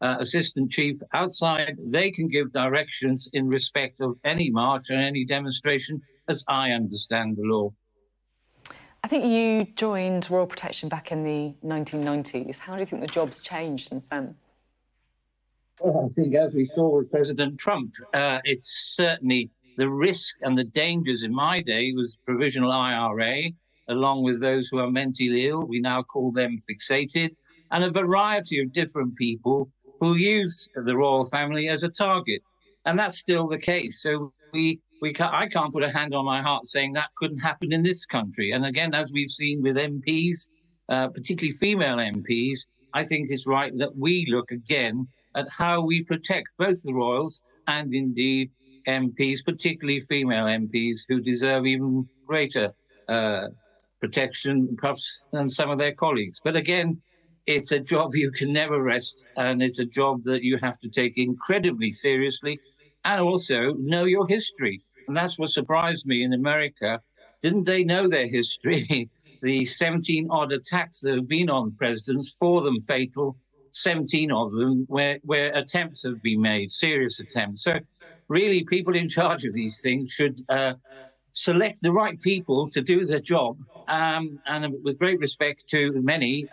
assistant chief outside. They can give directions in respect of any march or any demonstration, as I understand the law.
I think you joined Royal Protection back in the 1990s. How do you think the job's changed since then?
Well, I think as we saw with President Trump, it's certainly the risk and the dangers in my day was provisional IRA, along with those who are mentally ill. We now call them fixated, and a variety of different people who use the royal family as a target. And that's still the case. So I can't put a hand on my heart saying that couldn't happen in this country. And again, as we've seen with MPs, particularly female MPs, I think it's right that we look again at how we protect both the royals and indeed MPs, particularly female MPs, who deserve even greater protection perhaps than some of their colleagues. But again, it's a job you can never rest, and it's a job that you have to take incredibly seriously and also know your history. And that's what surprised me in America. Didn't they know their history? The 17-odd attacks that have been on presidents, 4 of them fatal, 17 of them where attempts have been made, serious attempts. So really, people in charge of these things should select the right people to do their job. And with great respect to many,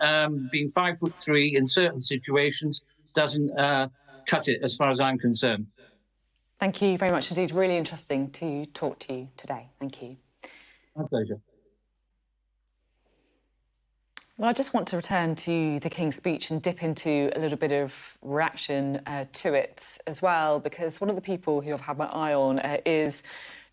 being 5'3" in certain situations doesn't cut it as far as I'm concerned.
Thank you very much indeed. Really interesting to talk to you today. Thank you.
My pleasure.
Well, I just want to return to the King's speech and dip into a little bit of reaction to it as well, because one of the people who I've had my eye on is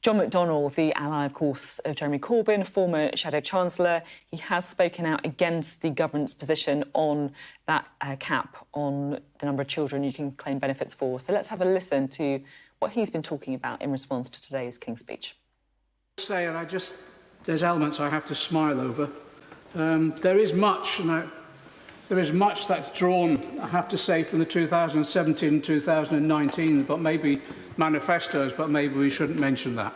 John McDonnell, the ally, of course, of Jeremy Corbyn, former Shadow Chancellor. He has spoken out against the government's position on that cap on the number of children you can claim benefits for. So let's have a listen to what he's been talking about in response to today's King's speech.
There's elements I have to smile over. There is much that's drawn, I have to say, from the 2017 and 2019, but maybe manifestos, but maybe we shouldn't mention that.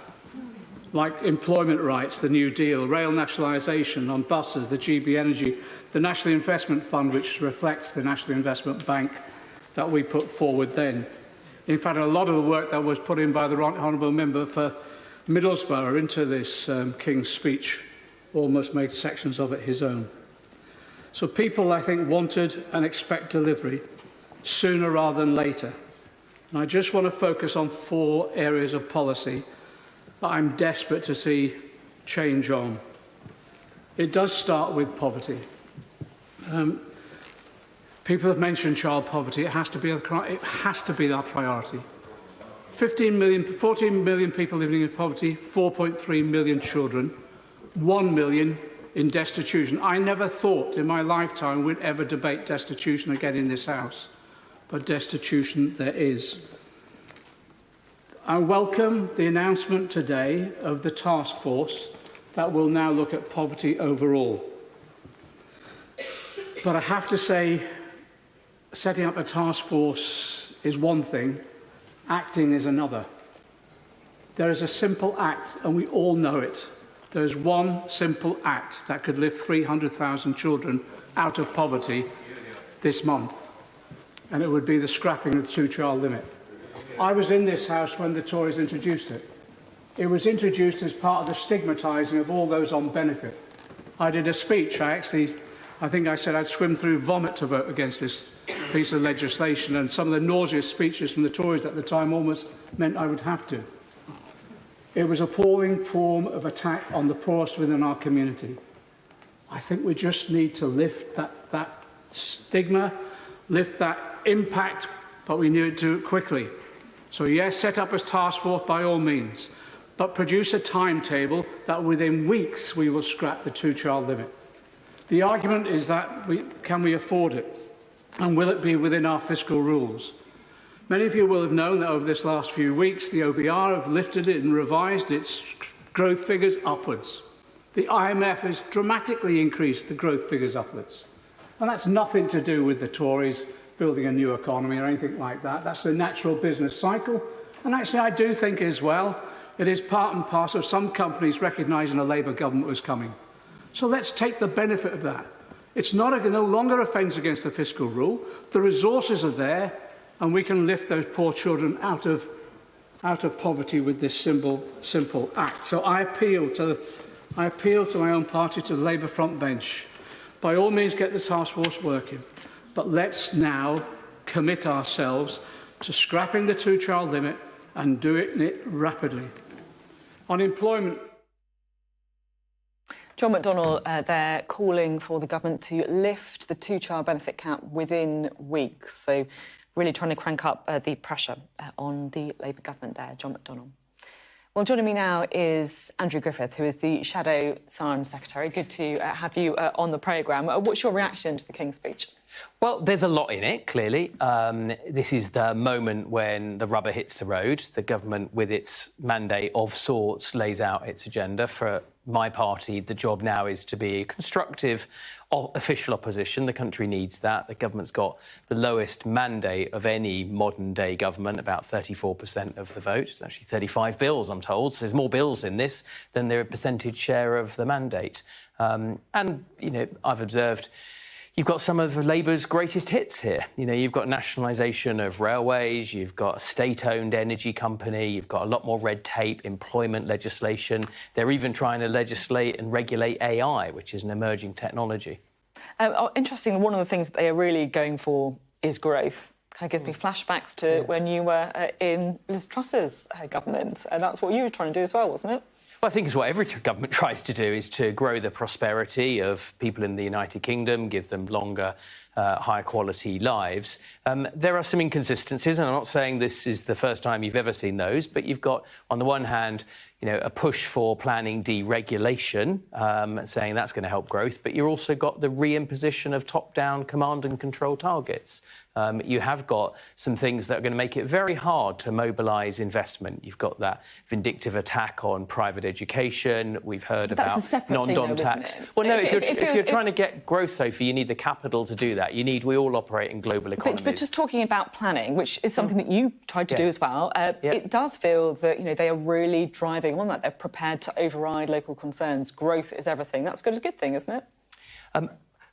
Like employment rights, the New Deal, rail nationalisation on buses, the GB Energy, the National Investment Fund, which reflects the National Investment Bank that we put forward then. In fact, a lot of the work that was put in by the Honourable Member for Middlesbrough into this King's speech almost made sections of it his own. So people, I think, wanted and expect delivery sooner rather than later. And I just want to focus on 4 areas of policy that I'm desperate to see change on. It does start with poverty. People have mentioned child poverty. It has to be our priority. 14 million people living in poverty, 4.3 million children, 1 million in destitution. I never thought in my lifetime we'd ever debate destitution again in this House, but destitution there is. I welcome the announcement today of the task force that will now look at poverty overall. But I have to say, setting up a task force is one thing, acting is another. There is a simple act, and we all know it. There's one simple act that could lift 300,000 children out of poverty this month, and it would be the scrapping of the 2-child limit. I was in this House when the Tories introduced it. It was introduced as part of the stigmatising of all those on benefit. I did a speech. I think I said I'd swim through vomit to vote against this piece of legislation, and some of the nauseous speeches from the Tories at the time almost meant I would have to. It was an appalling form of attack on the poorest within our community. I think we just need to lift that stigma, lift that impact, but we need to do it quickly. So yes, set up as task force by all means, but produce a timetable that within weeks we will scrap the 2-child limit. The argument is that can we afford it? And will it be within our fiscal rules? Many of you will have known that over this last few weeks, the OBR have lifted it and revised its growth figures upwards. The IMF has dramatically increased the growth figures upwards. And that's nothing to do with the Tories building a new economy or anything like that. That's the natural business cycle. And actually, I do think as well, it is part and parcel of some companies recognising a Labour government was coming. So let's take the benefit of that. It's no longer offence against the fiscal rule. The resources are there, and we can lift those poor children out of poverty with this simple act. So I appeal to my own party, to the Labour front bench. By all means, get the task force working, but let's now commit ourselves to scrapping the 2-child limit and doing it rapidly. On employment.
John McDonnell, they're calling for the government to lift the 2-child benefit cap within weeks. So really trying to crank up the pressure on the Labour government there, John McDonnell. Well, joining me now is Andrew Griffith, who is the Shadow Science Secretary. Good to have you on the programme. What's your reaction to the King's speech?
Well, there's a lot in it, clearly. This is the moment when the rubber hits the road. The government, with its mandate of sorts, lays out its agenda. For my party, the job now is to be a constructive official opposition. The country needs that. The government's got the lowest mandate of any modern-day government, about 34% of the vote. It's actually 35 bills, I'm told. So there's more bills in this than their percentage share of the mandate. And, you know, I've observed you've got some of Labour's greatest hits here. You know, you've got nationalisation of railways, you've got a state-owned energy company, you've got a lot more red tape, employment legislation. They're even trying to legislate and regulate AI, which is an emerging technology.
Interestingly, one of the things that they are really going for is growth. Kind of gives me flashbacks to when you were in Liz Truss's government, and that's what you were trying to do as well, wasn't it?
Well, I think it's what every government tries to do, is to grow the prosperity of people in the United Kingdom, give them longer, higher quality lives. There are some inconsistencies, and I'm not saying this is the first time you've ever seen those, but you've got, on the one hand, a push for planning deregulation, saying that's going to help growth, but you've also got the reimposition of top-down command and control targets. You have got some things that are going to make it very hard to mobilise investment. You've got that vindictive attack on private education. We've heard about non-dom tax. Well, no, if you're trying to get growth, Sophie, you need the capital to do that. We all operate in global economies.
But just talking about planning, which is something that you tried to do as well, it does feel that they are really driving on that. They're prepared to override local concerns. Growth is everything. That's a good thing, isn't it?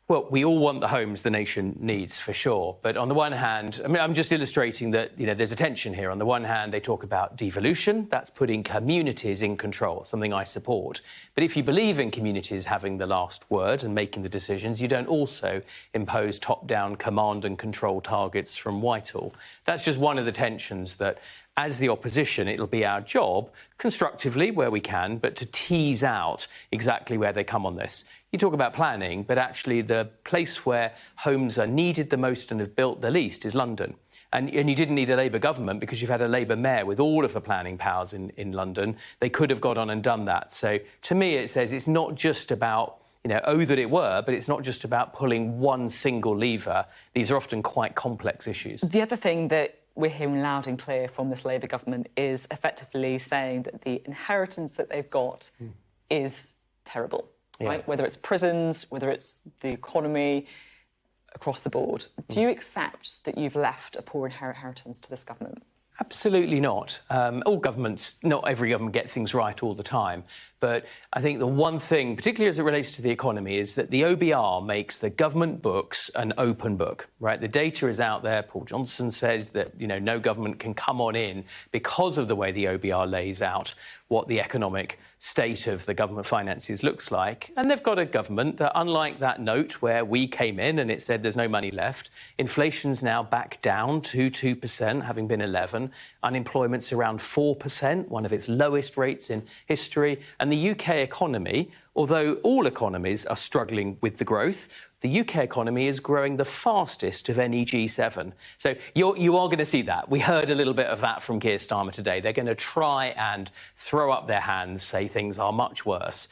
Well, we all want the homes the nation needs, for sure. But on the one hand, I'm just illustrating that, there's a tension here. On the one hand, they talk about devolution. That's putting communities in control, something I support. But if you believe in communities having the last word and making the decisions, you don't also impose top-down command and control targets from Whitehall. That's just one of the tensions that, as the opposition, it'll be our job, constructively where we can, but to tease out exactly where they come on this. You talk about planning, but actually the place where homes are needed the most and have built the least is London. And you didn't need a Labour government because you've had a Labour mayor with all of the planning powers in London. They could have got on and done that. So to me, it says it's not just about, oh, that it were, but it's not just about pulling one single lever. These are often quite complex issues.
The other thing that we're hearing loud and clear from this Labour government is effectively saying that the inheritance that they've got is terrible, right? Whether it's prisons, whether it's the economy, across the board. Do you accept that you've left a poor inheritance to this government?
Absolutely not. All governments, not every government gets things right all the time. But I think the one thing, particularly as it relates to the economy, is that the OBR makes the government books an open book, right? The data is out there. Paul Johnson says that, no government can come on in because of the way the OBR lays out what the economic state of the government finances looks like. And they've got a government that, unlike that note where we came in and it said there's no money left, inflation's now back down to 2%, having been 11%. Unemployment's around 4%, one of its lowest rates in history. And the UK economy, although all economies are struggling with the growth, the UK economy is growing the fastest of any G7. So you are going to see that. We heard a little bit of that from Keir Starmer today. They're going to try and throw up their hands, say things are much worse,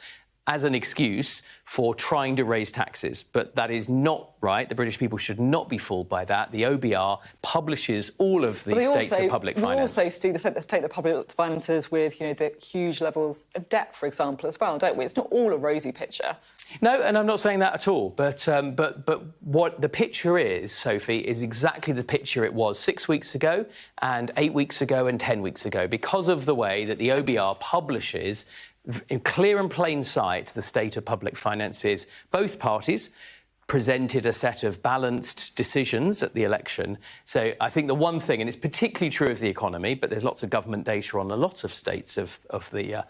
as an excuse for trying to raise taxes. But that is not right. The British people should not be fooled by that. The OBR publishes all of the states of public finance.
We also see the state of public finances with, the huge levels of debt, for example, as well, don't we? It's not all a rosy picture.
No, and I'm not saying that at all. But what the picture is, Sophie, is exactly the picture it was 6 weeks ago and 8 weeks ago and 10 weeks ago, because of the way that the OBR publishes in clear and plain sight the state of public finances. Both parties presented a set of balanced decisions at the election. So I think the one thing, and it's particularly true of the economy, but there's lots of government data on a lot of states of the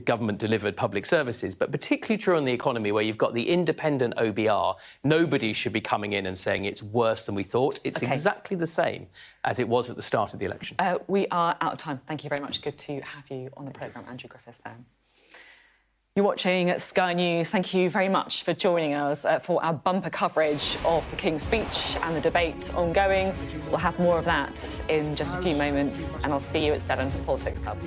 government-delivered public services, but particularly true on the economy, where you've got the independent OBR. Nobody should be coming in and saying it's worse than we thought. It's exactly the same as it was at the start of the election.
We are out of time. Thank you very much. Good to have you on the programme, Andrew Griffiths there. You're watching Sky News. Thank you very much for joining us for our bumper coverage of the King's speech and the debate ongoing. We'll have more of that in just a few moments, and I'll see you at 7 for Politics Hub.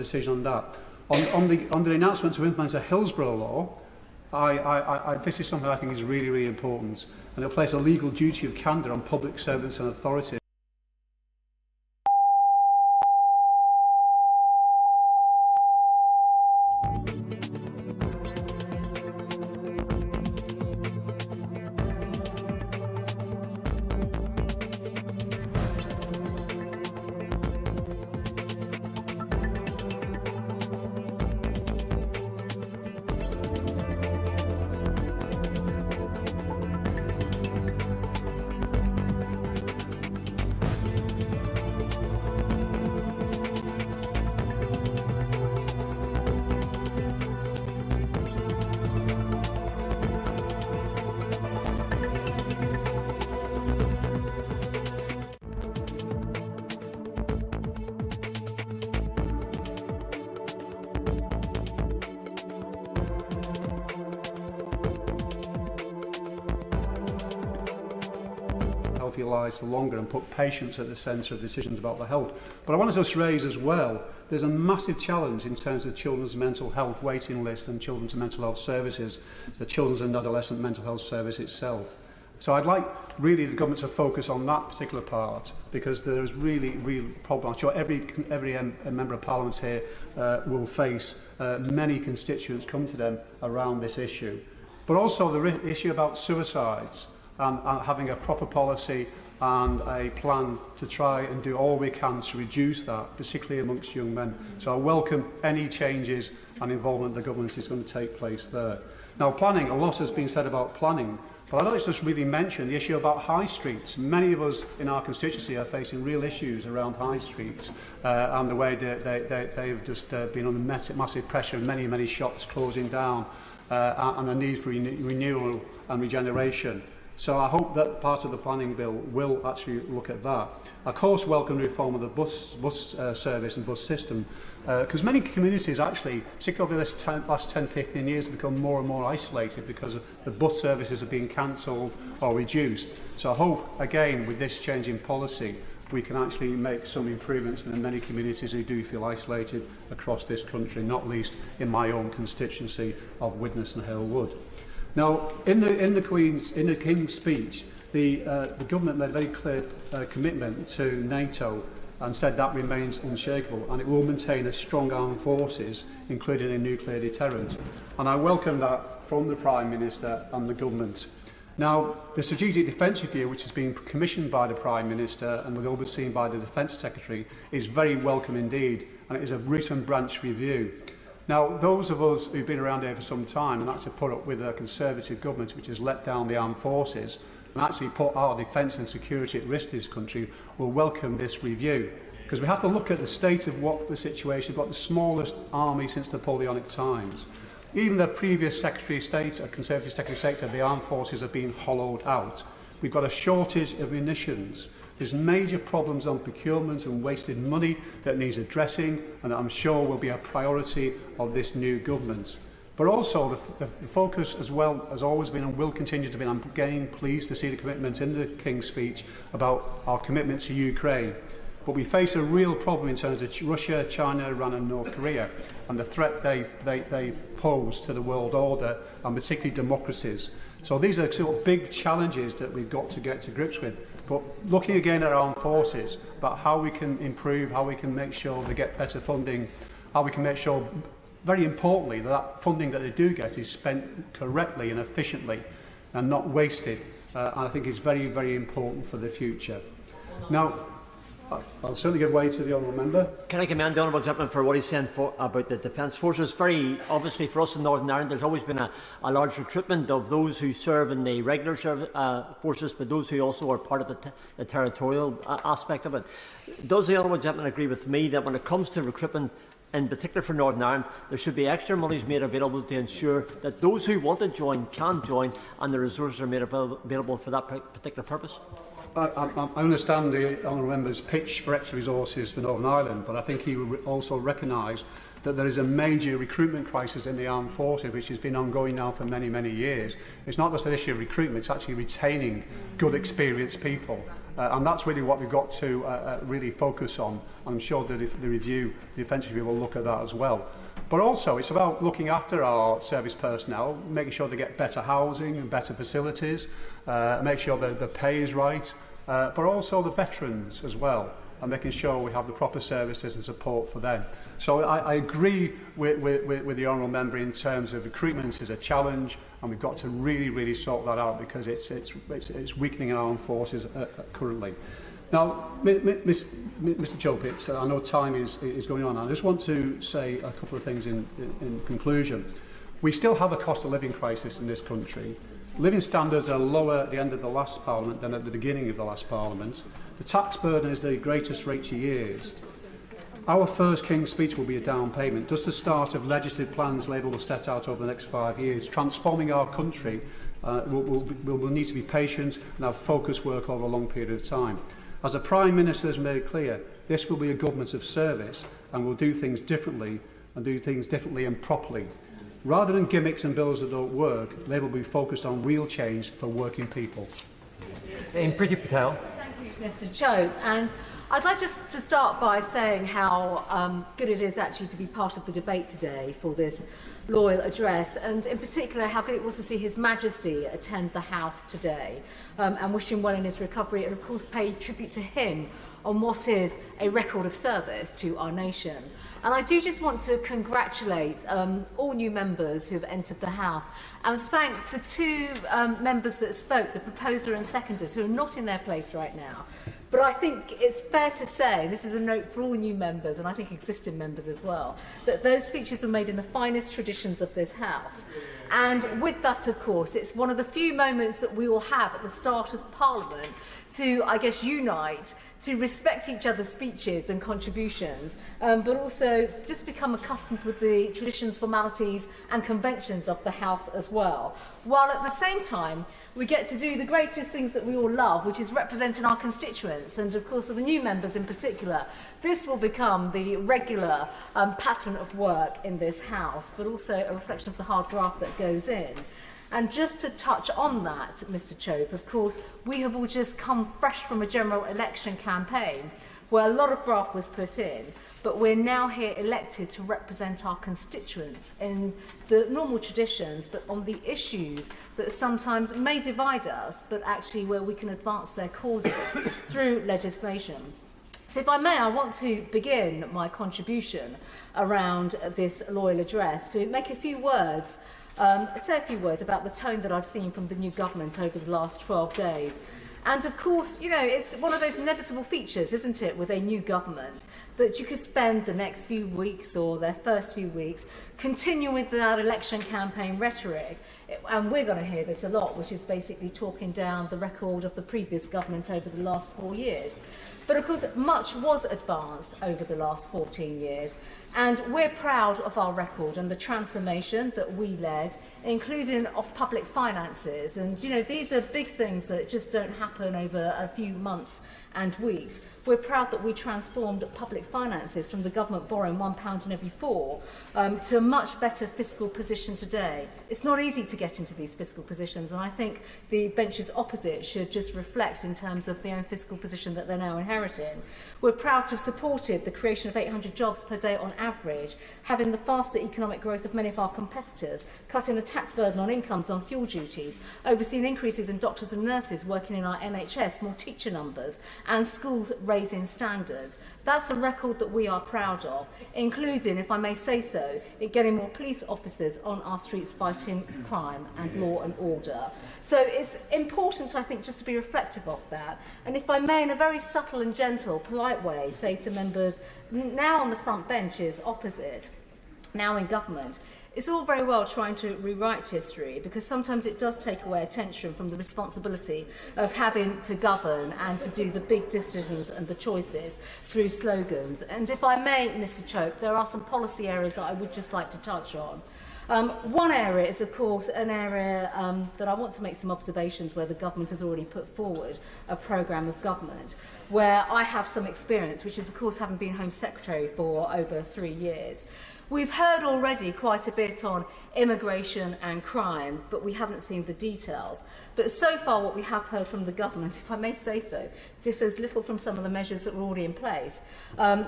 decision on that. On the announcement to implement a Hillsborough law, this is something I think is really, really important, and it places a legal duty of candour on public servants and authorities. Healthy lives for longer and put patients at the centre of decisions about their health. But I want to just raise as well, there's a massive challenge in terms of children's mental health waiting list and children's mental health services, the Children's and Adolescent Mental Health Service itself. So I'd like really the government to focus on that particular part, because there is really real problem. I'm sure every member of Parliament here will face many constituents come to them around this issue. But also the issue about suicides. And having a proper policy and a plan to try and do all we can to reduce that, particularly amongst young men. So I welcome any changes and involvement the government is going to take place there. Now, planning, a lot has been said about planning, but I'd like to just really mention the issue about high streets. Many of us in our constituency are facing real issues around high streets and the way they've just been under massive pressure, many shops closing down and a need for renewal and regeneration. So I hope that part of the planning bill will actually look at that. I of course welcome the reform of the bus service and bus system, because many communities actually, particularly over this last 10-15 years, have become more and more isolated because the bus services are being cancelled or reduced. So I hope, again, with this change in policy, we can actually make some improvements in many communities who do feel isolated across this country, not least in my own constituency of Widnes and Hale Wood. Now, in the King's speech, the government made a very clear commitment to NATO and said that remains unshakable, and it will maintain a strong armed forces, including a nuclear deterrent. And I welcome that from the Prime Minister and the government. Now, the Strategic Defence Review, which has been commissioned by the Prime Minister and was overseen by the Defence Secretary, is very welcome indeed, and it is a root and branch review. Now, those of us who've been around here for some time and actually put up with a Conservative government which has let down the armed forces and actually put our defence and security at risk in this country will welcome this review. Because we have to look at the state of what the situation, we've got the smallest army since Napoleonic times. Even the previous Secretary of State, a Conservative Secretary of State, said the armed forces are being hollowed out. We've got a shortage of munitions. There's major problems on procurement and wasted money that needs addressing, and that I'm sure will be a priority of this new government. But also the focus as well has always been and will continue to be, and I'm again pleased to see the commitment in the King's speech about our commitment to Ukraine. But we face a real problem in terms of Russia, China, Iran and North Korea and the threat they pose to the world order and particularly democracies. So these are sort of big challenges that we've got to get to grips with. But looking again at our armed forces, about how we can improve, how we can make sure they get better funding, how we can make sure, very importantly, that funding that they do get is spent correctly and efficiently and not wasted. And I think it's very, very important for the future. Now, I'll certainly give way to the honourable member.
Can I commend the honourable gentleman for what he's saying about the Defence Forces? Very obviously for us in Northern Ireland, there's always been a large recruitment of those who serve in the regular forces, but those who also are part of the territorial aspect of it. Does the honourable gentleman agree with me that when it comes to recruitment, in particular for Northern Ireland, there should be extra monies made available to ensure that those who want to join can join and the resources are made available for that particular purpose?
I understand the honourable member's pitch for extra resources for Northern Ireland, but I think he will also recognise that there is a major recruitment crisis in the armed forces, which has been ongoing now for many, many years. It's not just an issue of recruitment, it's actually retaining good, experienced people. And that's really what we've got to really focus on. And I'm sure that the review, the defence review, will look at that as well. But also, it's about looking after our service personnel, making sure they get better housing and better facilities, make sure that the pay is right, but also the veterans as well, and making sure we have the proper services and support for them. So I agree with the Honourable Member in terms of recruitment is a challenge, and we've got to really, really sort that out because it's weakening our armed forces currently. Now, Mr Chopitz, I know time is going on. I just want to say a couple of things in conclusion. We still have a cost of living crisis in this country. Living standards are lower at the end of the last Parliament than at the beginning of the last Parliament. The tax burden is the greatest for 80 years. Our first King's Speech will be a down payment, just the start of legislative plans Labour will set out over the next 5 years. Transforming our country will need to be patient and have focused work over a long period of time. As the Prime Minister has made clear, this will be a government of service and will do things differently and properly. Rather than gimmicks and bills that don't work, Labour will be focused on real change for working people.
Priti Patel.
Thank you, Mr Chope. And I'd like just to start by saying how good it is actually to be part of the debate today for this loyal address, and in particular how good it was to see His Majesty attend the House today and wish him well in his recovery, and of course pay tribute to him on what is a record of service to our nation. And I do just want to congratulate all new members who have entered the House and thank the two members that spoke, the proposer and seconders, who are not in their place right now. But I think it's fair to say, this is a note for all new members, and I think existing members as well, that those speeches were made in the finest traditions of this House. And with that, of course, it's one of the few moments that we will have at the start of Parliament to, I guess, unite, to respect each other's speeches and contributions, but also just become accustomed with the traditions, formalities and conventions of the House as well. While at the same time, we get to do the greatest things that we all love, which is representing our constituents. And of course, for the new members in particular, this will become the regular pattern of work in this House, but also a reflection of the hard graft that goes in. And just to touch on that, Mr Chope, of course, we have all just come fresh from a general election campaign where a lot of graft was put in, but we're now here elected to represent our constituents in the normal traditions, but on the issues that sometimes may divide us, but actually where we can advance their causes through legislation. So if I may, I want to begin my contribution around this loyal address to make a few words, say a few words about the tone that I've seen from the new government over the last 12 days. And of course, you know, it's one of those inevitable features, isn't it, with a new government, that you could spend the next few weeks or their first few weeks continuing with that election campaign rhetoric. And we're going to hear this a lot, which is basically talking down the record of the previous government over the last 4 years. But of course, much was advanced over the last 14 years. And we're proud of our record and the transformation that we led, including of public finances. And, you know, these are big things that just don't happen over a few months and weeks. We're proud that we transformed public finances from the government borrowing £1 in every 4 to a much better fiscal position today. It's not easy to get into these fiscal positions, and I think the benches opposite should just reflect in terms of their own fiscal position that they're now inheriting. We're proud to have supported the creation of 800 jobs per day on average, having the faster economic growth of many of our competitors, cutting the tax burden on incomes on fuel duties, overseeing increases in doctors and nurses working in our NHS, more teacher numbers, and schools raising standards. That's a record that we are proud of, including, if I may say so, in getting more police officers on our streets fighting crime and law and order. So it's important, I think, just to be reflective of that. And if I may, in a very subtle and gentle, polite way, say to members now on the front benches opposite, now in government, it's all very well trying to rewrite history, because sometimes it does take away attention from the responsibility of having to govern and to do the big decisions and the choices through slogans. And if I may, Mr Chope, there are some policy areas that I would just like to touch on. One area is, of course, an area that I want to make some observations where the government has already put forward a programme of government, where I have some experience, which is, of course, having been Home Secretary for over 3 years. We've heard already quite a bit on immigration and crime, but we haven't seen the details. But so far what we have heard from the government, if I may say so, differs little from some of the measures that were already in place,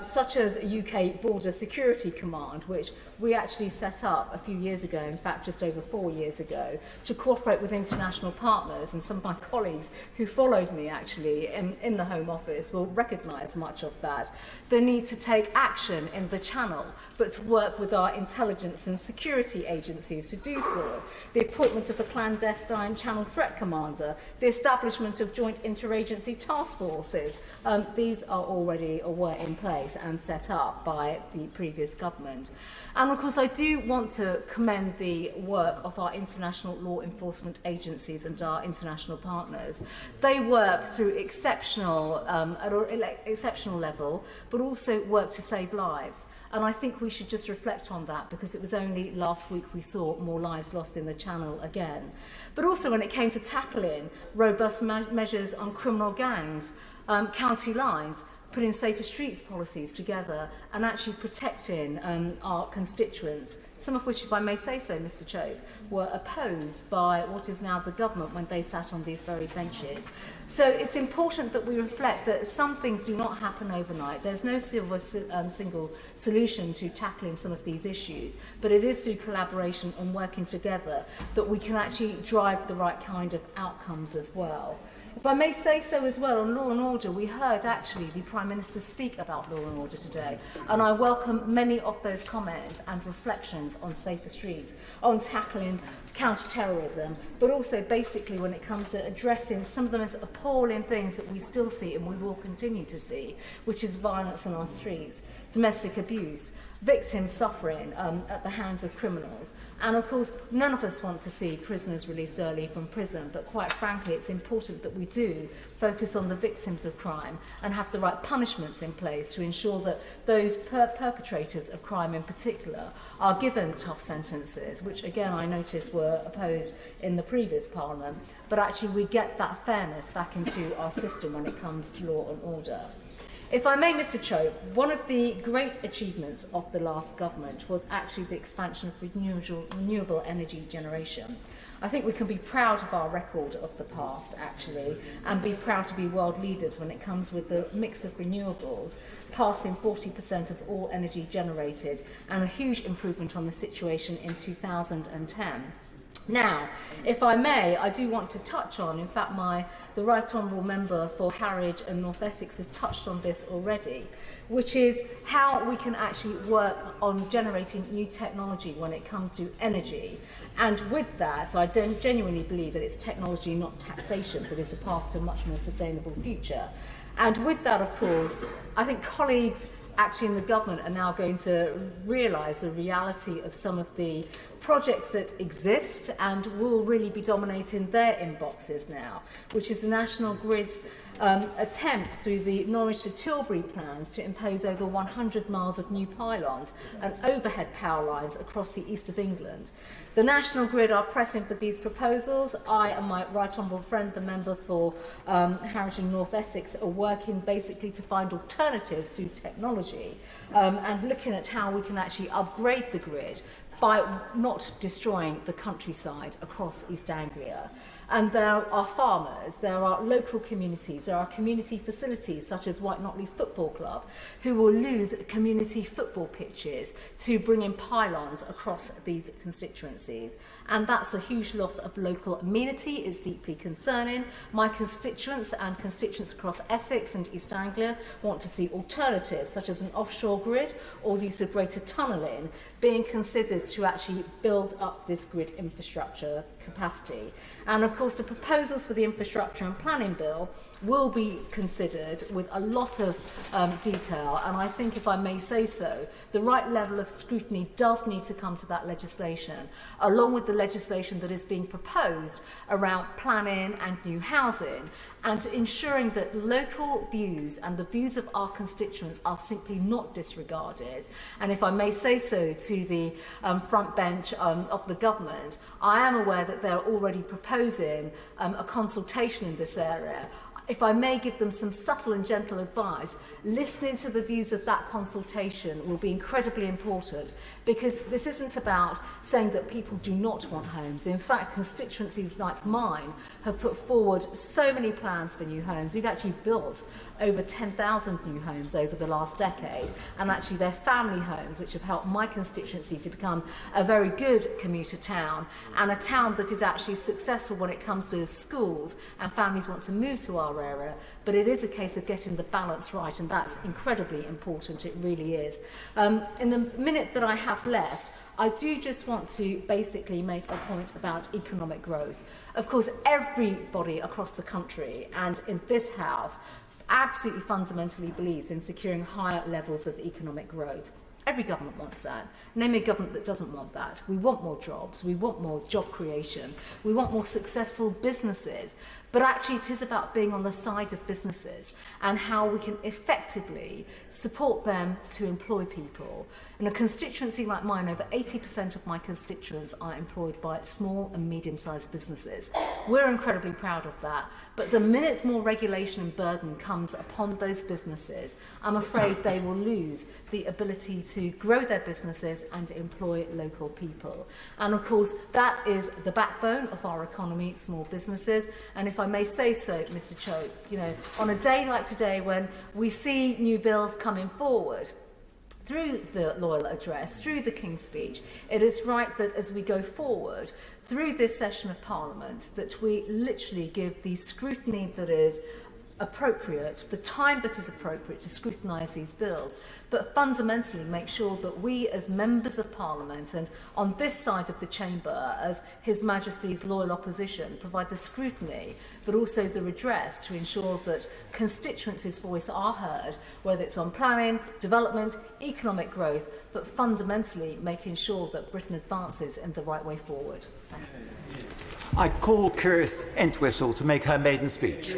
such as a UK Border Security Command, which we actually set up a few years ago, in fact just over 4 years ago, to cooperate with international partners. And some of my colleagues who followed me actually in the Home Office will recognise much of that. The need to take action in the Channel, but to work with our intelligence and security agencies to do so. The appointment of a clandestine Channel Threat Commander, the establishment of joint interagency task forces. These are already or were in place and set up by the previous government. And of course, I do want to commend the work of our international law enforcement agencies and our international partners. They work through exceptional, at an exceptional level, but also work to save lives. And I think we should just reflect on that, because it was only last week we saw more lives lost in the Channel again. But also when it came to tackling robust measures on criminal gangs, county lines, putting safer streets policies together and actually protecting our constituents, some of which, if I may say so, Mr. Chope, were opposed by what is now the government when they sat on these very benches. So it's important that we reflect that some things do not happen overnight. There's no single solution to tackling some of these issues, but it is through collaboration and working together that we can actually drive the right kind of outcomes as well. If I may say so as well, on law and order, we heard actually the Prime Minister speak about law and order today, and I welcome many of those comments and reflections on safer streets, on tackling counter-terrorism, but also basically when it comes to addressing some of the most appalling things that we still see and we will continue to see, which is violence on our streets, domestic abuse, victims suffering at the hands of criminals. And of course, none of us want to see prisoners released early from prison, but quite frankly, it's important that we do focus on the victims of crime and have the right punishments in place to ensure that those perpetrators of crime in particular are given tough sentences, which again I noticed were opposed in the previous Parliament, but actually we get that fairness back into our system when it comes to law and order. If I may, Mr. Chope, one of the great achievements of the last government was actually the expansion of renewable energy generation. I think we can be proud of our record of the past, actually, and be proud to be world leaders when it comes with the mix of renewables, passing 40% of all energy generated, and a huge improvement on the situation in 2010. Now, if I may, I do want to touch on, in fact, the Right Honourable Member for Harwich and North Essex has touched on this already, which is how we can actually work on generating new technology when it comes to energy. And with that, I genuinely believe that it's technology, not taxation, that is a path to a much more sustainable future. And with that, of course, I think colleagues actually in the government are now going to realise the reality of some of the projects that exist and will really be dominating their inboxes now, which is the National Grid's attempt through the Norwich to Tilbury plans to impose over 100 miles of new pylons and overhead power lines across the east of England. The National Grid are pressing for these proposals. I and my right honourable friend, the member for Harwich and North Essex, are working basically to find alternatives through technology and looking at how we can actually upgrade the grid by not destroying the countryside across East Anglia. And there are farmers, there are local communities, there are community facilities such as White Notley Football Club who will lose community football pitches to bring in pylons across these constituencies. And that's a huge loss of local amenity. It's deeply concerning. My constituents and constituents across Essex and East Anglia want to see alternatives such as an offshore grid or the use of greater tunnelling being considered to actually build up this grid infrastructure capacity. And of course, the proposals for the Infrastructure and Planning Bill will be considered with a lot of detail, and I think, if I may say so, the right level of scrutiny does need to come to that legislation, along with the legislation that is being proposed around planning and new housing, and ensuring that local views and the views of our constituents are simply not disregarded. And if I may say so to the front bench of the government, I am aware that they're already proposing a consultation in this area. if I may give them some subtle and gentle advice, listening to the views of that consultation will be incredibly important, because this isn't about saying that people do not want homes. In fact, constituencies like mine have put forward so many plans for new homes. We've actually built over 10,000 new homes over the last decade, and actually they're family homes which have helped my constituency to become a very good commuter town, and a town that is actually successful when it comes to schools and families want to move to our area. But it is a case of getting the balance right, and that's incredibly important. It really is. In the minute that I have left, I do just want to basically make a point about economic growth. Of course, everybody across the country and in this House absolutely fundamentally believes in securing higher levels of economic growth. Every government wants that. Name a government that doesn't want that. We want more jobs. We want more job creation. We want more successful businesses. But actually, it is about being on the side of businesses and how we can effectively support them to employ people. In a constituency like mine, over 80% of my constituents are employed by small and medium-sized businesses. We're incredibly proud of that. But the minute more regulation and burden comes upon those businesses, I'm afraid they will lose the ability to grow their businesses and employ local people. And of course, that is the backbone of our economy, small businesses. And if I may say so, Mr. Chope, on a day like today when we see new bills coming forward, through the Loyal Address, through the King's Speech, it is right that as we go forward through this session of Parliament, that we literally give the scrutiny that is appropriate, the time that is appropriate to scrutinise these bills, but fundamentally make sure that we as members of Parliament and on this side of the chamber as His Majesty's loyal opposition provide the scrutiny but also the redress to ensure that constituencies' voice are heard, whether it's on planning, development, economic growth, but fundamentally making sure that Britain advances in the right way forward. Thank you.
I call Kirith Entwistle to make her maiden speech.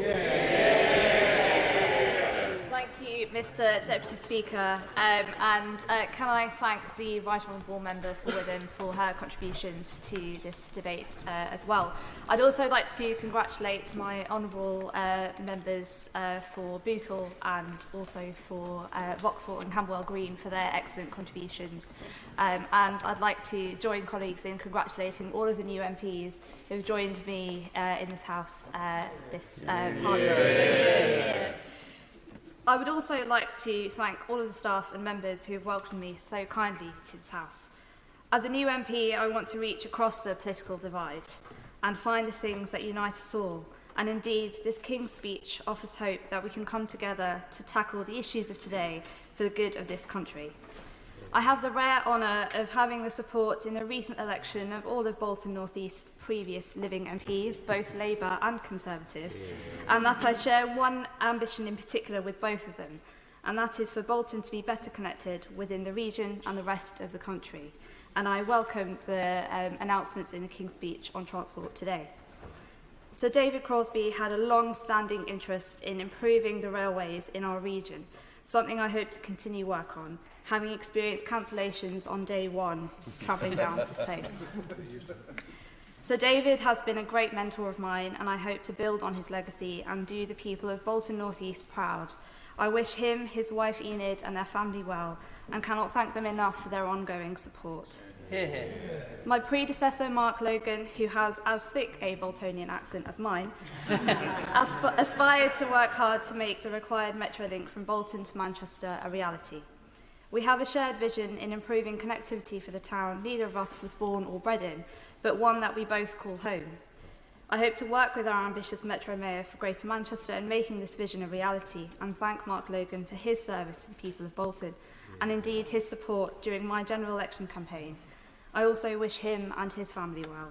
Thank you, Mr. Deputy Speaker, and can I thank the Right Honourable Member for Witham for her contributions to this debate as well. I'd also like to congratulate my honourable members for Bootle and also for Vauxhall and Camberwell Green for their excellent contributions. And I'd like to join colleagues in congratulating all of the new MPs who have joined me in this House this Parliament. I would also like to thank all of the staff and members who have welcomed me so kindly to this House. As a new MP, I want to reach across the political divide and find the things that unite us all. And indeed, this King's Speech offers hope that we can come together to tackle the issues of today for the good of this country. I have the rare honour of having the support in the recent election of all of Bolton North East's previous living MPs, both Labour and Conservative, and that I share one ambition in particular with both of them, and that is for Bolton to be better connected within the region and the rest of the country. And I welcome the announcements in the King's Speech on transport today. Sir David Crosby had a long-standing interest in improving the railways in our region, something I hope to continue work on, having experienced cancellations on day one, travelling down this place. Sir David has been a great mentor of mine, and I hope to build on his legacy and do the people of Bolton North East proud. I wish him, his wife Enid and their family well, and cannot thank them enough for their ongoing support. My predecessor, Mark Logan, who has as thick a Boltonian accent as mine, aspired to work hard to make the required metro link from Bolton to Manchester a reality. We have a shared vision in improving connectivity for the town neither of us was born or bred in, but one that we both call home. I hope to work with our ambitious Metro Mayor for Greater Manchester in making this vision a reality, and thank Mark Logan for his service to the people of Bolton, and indeed his support during my general election campaign. I also wish him and his family well.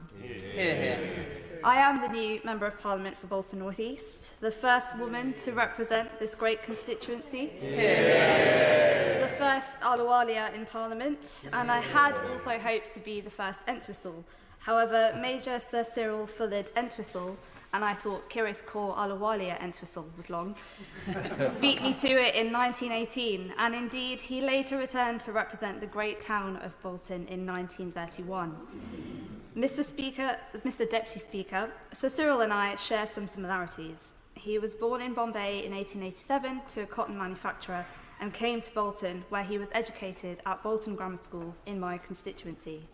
I am the new Member of Parliament for Bolton North East, the first woman to represent this great constituency, the first Ahluwalia in Parliament, and I had also hoped to be the first Entwistle. However, Major Sir Cyril Fullard Entwistle, and I thought Kirith Kaur Ahluwalia Entwistle was long, beat me to it in 1918, and indeed he later returned to represent the great town of Bolton in 1931. Mr. Deputy Speaker, Sir Cyril and I share some similarities. He was born in Bombay in 1887 to a cotton manufacturer and came to Bolton, where he was educated at Bolton Grammar School in my constituency.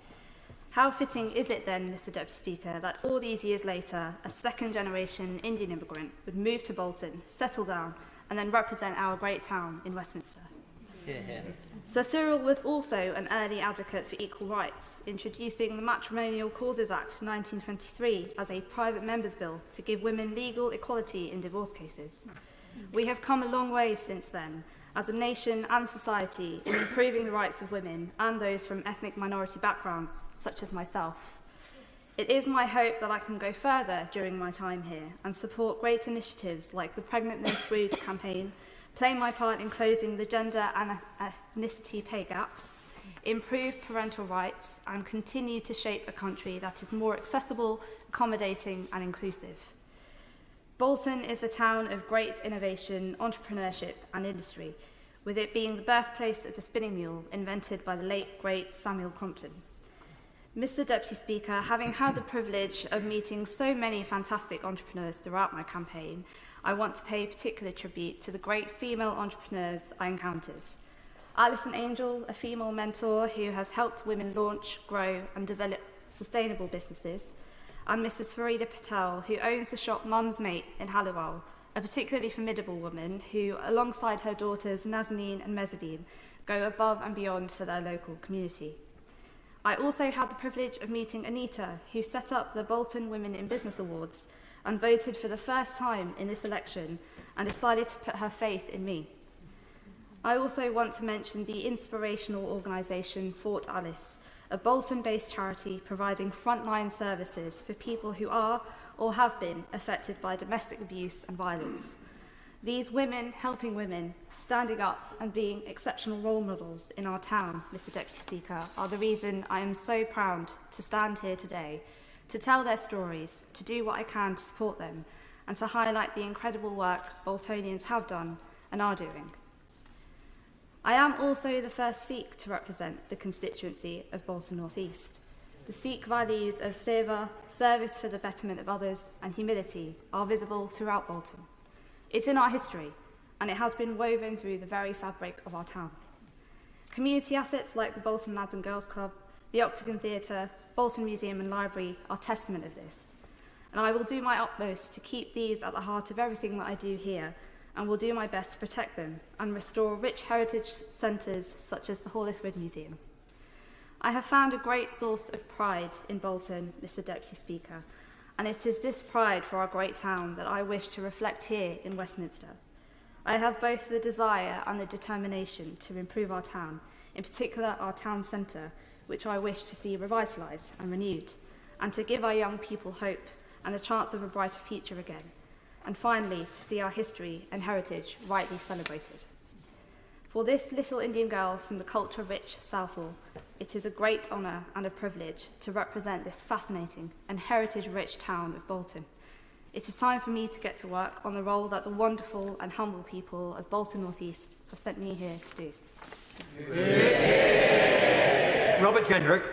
How fitting is it then, Mr Deputy Speaker, that all these years later, a second-generation Indian immigrant would move to Bolton, settle down, and then represent our great town in Westminster? Sir Cyril was also an early advocate for equal rights, introducing the Matrimonial Causes Act 1923 as a private member's bill to give women legal equality in divorce cases. We have come a long way since then, as a nation and society, in improving the rights of women and those from ethnic minority backgrounds, such as myself. It is my hope that I can go further during my time here and support great initiatives like the Pregnant No Scrooge campaign, play my part in closing the gender and ethnicity pay gap, improve parental rights, and continue to shape a country that is more accessible, accommodating, and inclusive. Bolton is a town of great innovation, entrepreneurship, and industry, with it being the birthplace of the spinning mule invented by the late, great Samuel Crompton. Mr Deputy Speaker, having had the privilege of meeting so many fantastic entrepreneurs throughout my campaign, I want to pay particular tribute to the great female entrepreneurs I encountered. Alison Angel, a female mentor who has helped women launch, grow and develop sustainable businesses, and Mrs Farida Patel, who owns the shop Mum's Mate in Halliwell, a particularly formidable woman who, alongside her daughters Nazanin and Mezzabine, go above and beyond for their local community. I also had the privilege of meeting Anita, who set up the Bolton Women in Business Awards and voted for the first time in this election and decided to put her faith in me. I also want to mention the inspirational organisation Fort Alice, a Bolton-based charity providing frontline services for people who are or have been affected by domestic abuse and violence. These women helping women, standing up and being exceptional role models in our town, Mr Deputy Speaker, are the reason I am so proud to stand here today, to tell their stories, to do what I can to support them, and to highlight the incredible work Boltonians have done and are doing. I am also the first Sikh to represent the constituency of Bolton North East. The Sikh values of seva, service for the betterment of others, and humility are visible throughout Bolton. It's in our history, and it has been woven through the very fabric of our town. Community assets like the Bolton Lads and Girls Club, the Octagon Theatre, Bolton Museum and Library are testament of this. And I will do my utmost to keep these at the heart of everything that I do here, and will do my best to protect them and restore rich heritage centres such as the Halleswood Museum. I have found a great source of pride in Bolton, Mr Deputy Speaker, and it is this pride for our great town that I wish to reflect here in Westminster. I have both the desire and the determination to improve our town, in particular our town centre, which I wish to see revitalised and renewed, and to give our young people hope and a chance of a brighter future again, and finally to see our history and heritage rightly celebrated. For this little Indian girl from the culture-rich Southall, it is a great honour and a privilege to represent this fascinating and heritage-rich town of Bolton. It is time for me to get to work on the role that the wonderful and humble people of Bolton North East have sent me here to do.
Robert Jenrick.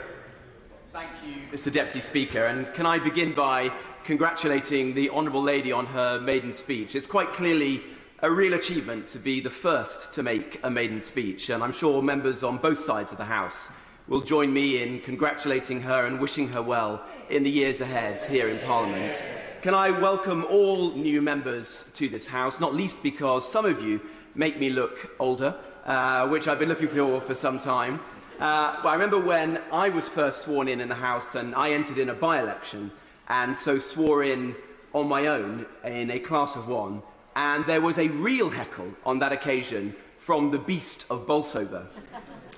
Thank you, Mr Deputy Speaker, and can I begin by congratulating the Honourable Lady on her maiden speech. It's quite clearly a real achievement to be the first to make a maiden speech, and I'm sure members on both sides of the House will join me in congratulating her and wishing her well in the years ahead here in Parliament. Can I welcome all new members to this House, not least because some of you make me look older, which I've been looking for some time. Well, I remember when I was first sworn in the House and I entered in a by-election and so swore in on my own in a class of one, and there was a real heckle on that occasion from the beast of Bolsover.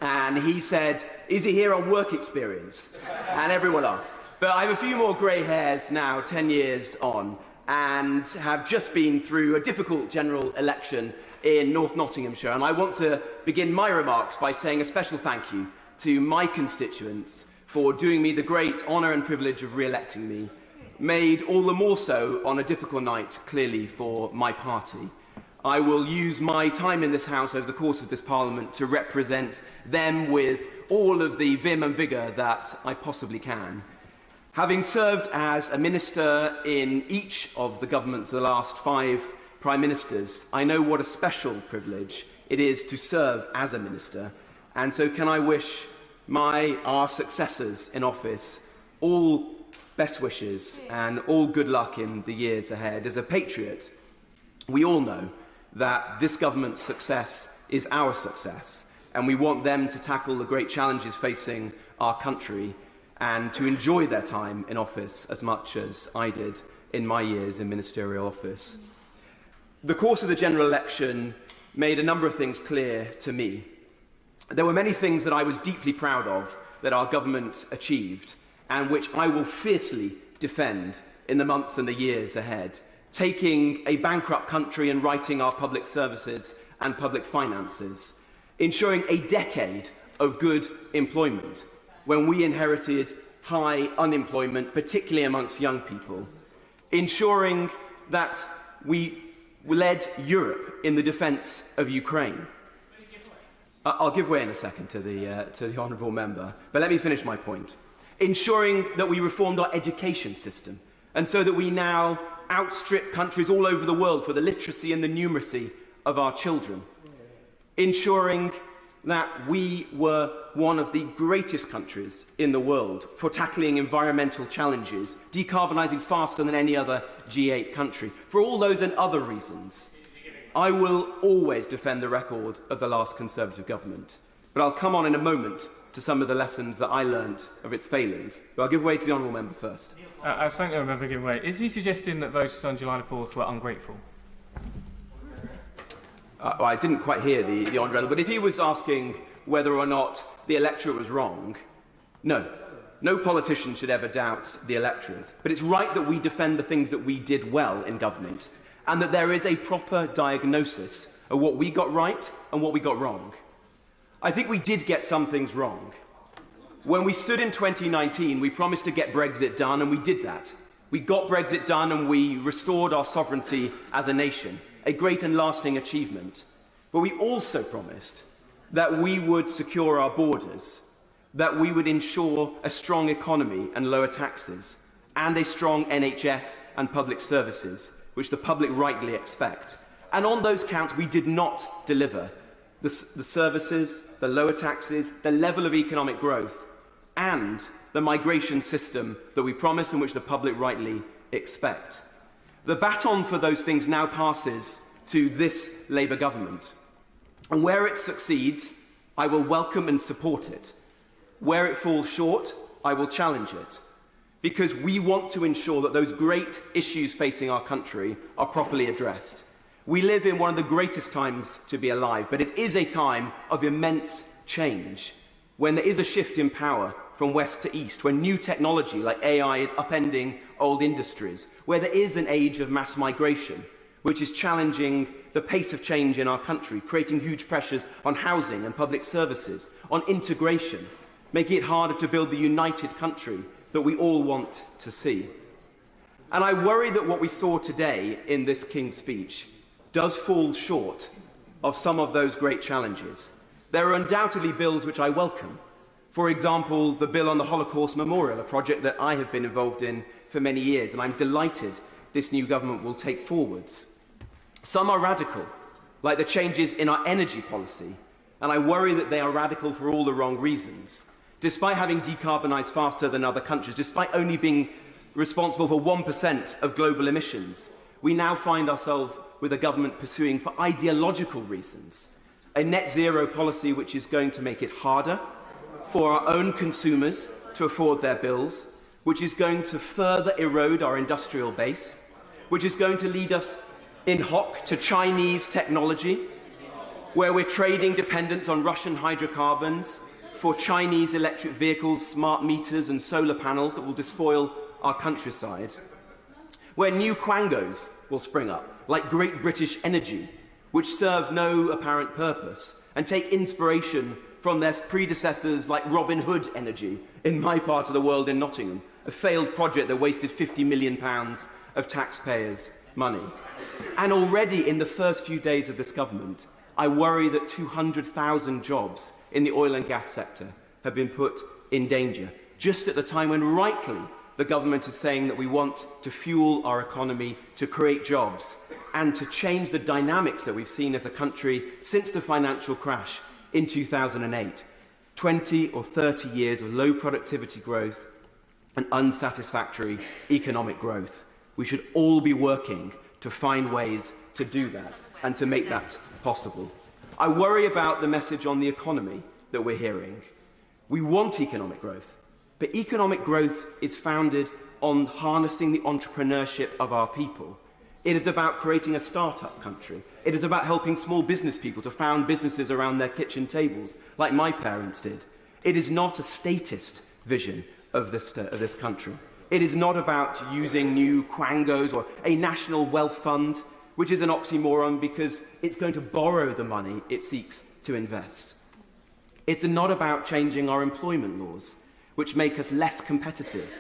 And he said, "Is he here on work experience?" And everyone laughed. But I have a few more grey hairs now, 10 years on, and have just been through a difficult general election in North Nottinghamshire. And I want to begin my remarks by saying a special thank you to my constituents for doing me the great honour and privilege of re-electing me, made all the more so on a difficult night, clearly, for my party. I will use my time in this House over the course of this Parliament to represent them with all of the vim and vigour that I possibly can. Having served as a minister in each of the governments of the last 5 prime ministers, I know what a special privilege it is to serve as a minister, and so can I wish our successors in office all best wishes and all good luck in the years ahead. As a patriot, we all know that this government's success is our success, and we want them to tackle the great challenges facing our country and to enjoy their time in office as much as I did in my years in ministerial office. The course of the general election made a number of things clear to me. There were many things that I was deeply proud of that our government achieved and which I will fiercely defend in the months and the years ahead, taking a bankrupt country and righting our public services and public finances, ensuring a decade of good employment when we inherited high unemployment, particularly amongst young people, ensuring that we led Europe in the defence of Ukraine. I'll give way in a second to the honourable member, but let me finish my point. Ensuring that we reformed our education system, and so that we now outstrip countries all over the world for the literacy and the numeracy of our children. Ensuring that we were one of the greatest countries in the world for tackling environmental challenges, decarbonising faster than any other G8 country. For all those and other reasons, I will always defend the record of the last Conservative government. But I'll come on in a moment to some of the lessons that I learnt of its failings. But I'll give way to the honourable member first.
I thank the honourable member for giving way. Is he suggesting that voters on July the 4th were ungrateful?
Well, I didn't quite hear the honourable, but if he was asking whether or not the electorate was wrong, no. No politician should ever doubt the electorate. But it's right that we defend the things that we did well in government, and that there is a proper diagnosis of what we got right and what we got wrong. I think we did get some things wrong. When we stood in 2019, we promised to get Brexit done, and we did that. We got Brexit done, and we restored our sovereignty as a nation. A great and lasting achievement. But we also promised that we would secure our borders, that we would ensure a strong economy and lower taxes, and a strong NHS and public services, which the public rightly expect. And on those counts, we did not deliver the services, the lower taxes, the level of economic growth, and the migration system that we promised and which the public rightly expect. The baton for those things now passes to this Labour government. And where it succeeds, I will welcome and support it. Where it falls short, I will challenge it. Because we want to ensure that those great issues facing our country are properly addressed. We live in one of the greatest times to be alive, but it is a time of immense change, when there is a shift in power from west to east, when new technology like AI is upending old industries, where there is an age of mass migration, which is challenging the pace of change in our country, creating huge pressures on housing and public services, on integration, making it harder to build the united country that we all want to see. And I worry that what we saw today in this King's speech does fall short of some of those great challenges. There are undoubtedly bills which I welcome. For example, the bill on the Holocaust Memorial, a project that I have been involved in for many years, and I'm delighted this new government will take forwards. Some are radical, like the changes in our energy policy, and I worry that they are radical for all the wrong reasons. Despite having decarbonised faster than other countries, despite only being responsible for 1% of global emissions, we now find ourselves with a government pursuing, for ideological reasons, a net zero policy which is going to make it harder for our own consumers to afford their bills, which is going to further erode our industrial base, which is going to lead us in hock to Chinese technology, where we're trading dependence on Russian hydrocarbons for Chinese electric vehicles, smart meters and solar panels that will despoil our countryside, where new quangos will spring up, like Great British Energy, which serve no apparent purpose and take inspiration from their predecessors like Robin Hood Energy in my part of the world in Nottingham, a failed project that wasted £50 million of taxpayers' money. And already in the first few days of this government, I worry that 200,000 jobs in the oil and gas sector have been put in danger, just at the time when rightly the government is saying that we want to fuel our economy, to create jobs, and to change the dynamics that we've seen as a country since the financial crash in 2008. 20 or 30 years of low productivity growth and unsatisfactory economic growth. We should all be working to find ways to do that and to make that possible. I worry about the message on the economy that we're hearing. We want economic growth, but economic growth is founded on harnessing the entrepreneurship of our people. It is about creating a start-up country. It is about helping small business people to found businesses around their kitchen tables, like my parents did. It is not a statist vision of this country. It is not about using new quangos or a national wealth fund, which is an oxymoron because it's going to borrow the money it seeks to invest. It's not about changing our employment laws, which make us less competitive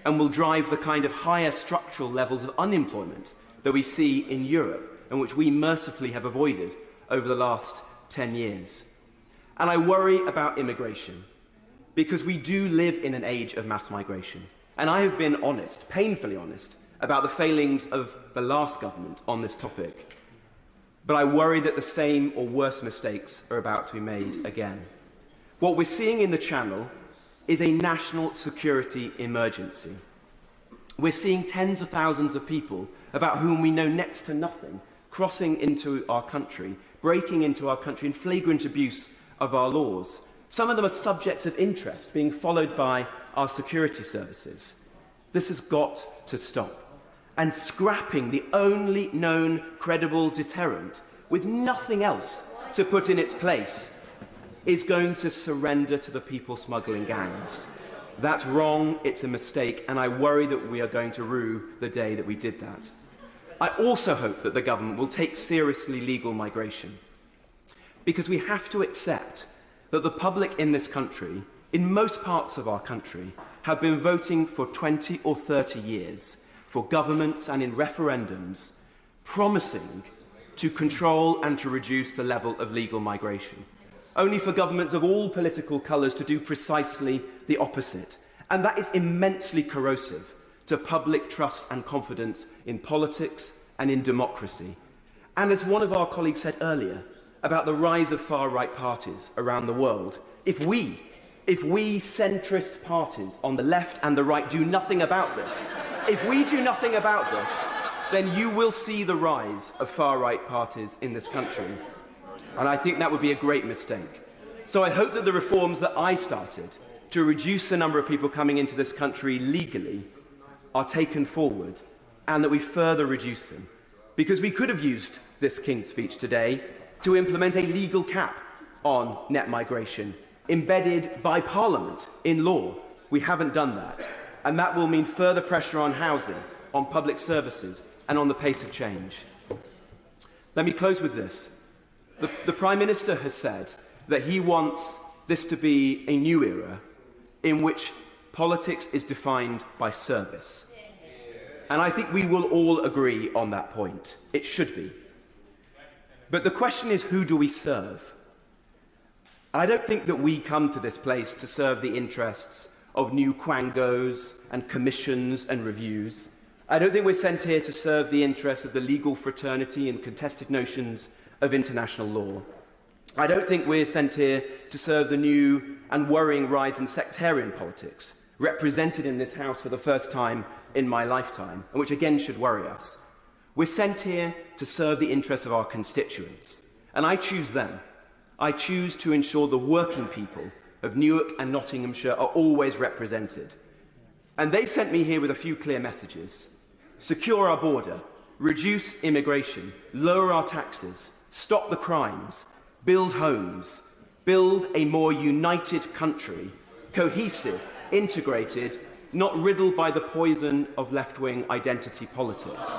and will drive the kind of higher structural levels of unemployment that we see in Europe and which we mercifully have avoided over the last 10 years. And I worry about immigration, because we do live in an age of mass migration. And I have been honest, painfully honest, about the failings of the last government on this topic. But I worry that the same or worse mistakes are about to be made again. What we're seeing in the Channel is a national security emergency. We're seeing tens of thousands of people about whom we know next to nothing crossing into our country, breaking into our country in flagrant abuse of our laws. Some of them are subjects of interest being followed by our security services. This has got to stop. And scrapping the only known credible deterrent with nothing else to put in its place is going to surrender to the people smuggling gangs. That's wrong, it's a mistake, and I worry that we are going to rue the day that we did that. I also hope that the government will take seriously legal migration, because we have to accept that the public in this country, in most parts of our country, have been voting for 20 or 30 years for governments and in referendums promising to control and to reduce the level of legal migration, only for governments of all political colours to do precisely the opposite. And that is immensely corrosive to public trust and confidence in politics and in democracy. And as one of our colleagues said earlier about the rise of far-right parties around the world, if we centrist parties on the left and the right do nothing about this, if we do nothing about this, then you will see the rise of far-right parties in this country. And I think that would be a great mistake. So I hope that the reforms that I started to reduce the number of people coming into this country legally are taken forward and that we further reduce them. Because we could have used this King's Speech today to implement a legal cap on net migration, embedded by Parliament in law. We haven't done that. And that will mean further pressure on housing, on public services, and on the pace of change. Let me close with this. The Prime Minister has said that he wants this to be a new era in which politics is defined by service. And I think we will all agree on that point. It should be. But the question is, who do we serve? I don't think that we come to this place to serve the interests of new quangos and commissions and reviews. I don't think we're sent here to serve the interests of the legal fraternity and contested notions of international law. I don't think we're sent here to serve the new and worrying rise in sectarian politics, represented in this House for the first time in my lifetime, and which again should worry us. We're sent here to serve the interests of our constituents, and I choose them. I choose to ensure the working people of Newark and Nottinghamshire are always represented. And they've sent me here with a few clear messages. Secure our border, reduce immigration, lower our taxes, stop the crimes, build homes, build a more united country, cohesive, integrated, not riddled by the poison of left-wing identity politics.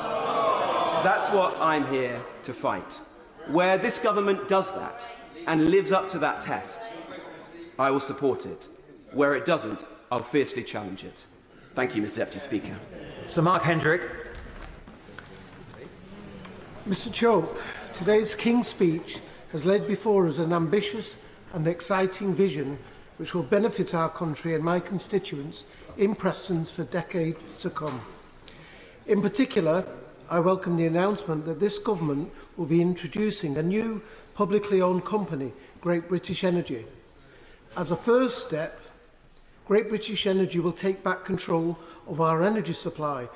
That's what I'm here to fight. Where this government does that and lives up to that test, I will support it. Where it doesn't, I'll fiercely challenge it. Thank you, Mr. Deputy Speaker.
Sir Mark Hendrick.
Mr. Chope, today's King's Speech has laid before us an ambitious and exciting vision which will benefit our country and my constituents in Prestons for decades to come. In particular, I welcome the announcement that this government will be introducing a new publicly owned company, Great British Energy. As a first step, Great British Energy will take back control of our energy supply,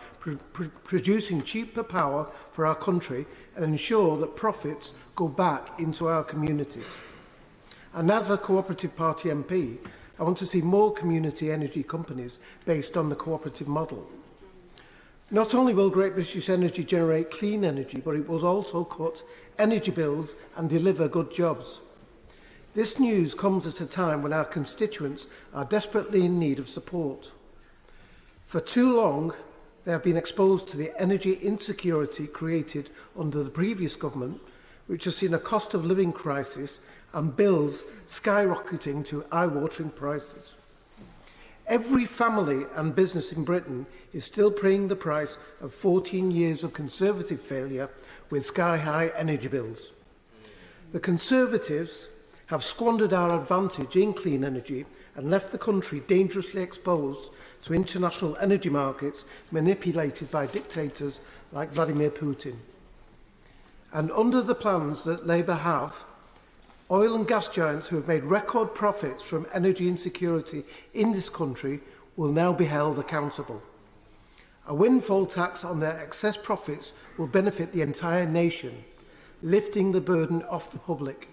producing cheaper power for our country and ensure that profits go back into our communities. And as a Cooperative Party MP, I want to see more community energy companies based on the cooperative model. Not only will Great British Energy generate clean energy, but it will also cut energy bills and deliver good jobs. This news comes at a time when our constituents are desperately in need of support. For too long, they have been exposed to the energy insecurity created under the previous government, which has seen a cost of living crisis and bills skyrocketing to eye-watering prices. Every family and business in Britain is still paying the price of 14 years of Conservative failure with sky-high energy bills. The Conservatives have squandered our advantage in clean energy and left the country dangerously exposed to international energy markets manipulated by dictators like Vladimir Putin. And under the plans that Labour have, oil and gas giants who have made record profits from energy insecurity in this country will now be held accountable. A windfall tax on their excess profits will benefit the entire nation, lifting the burden off the public.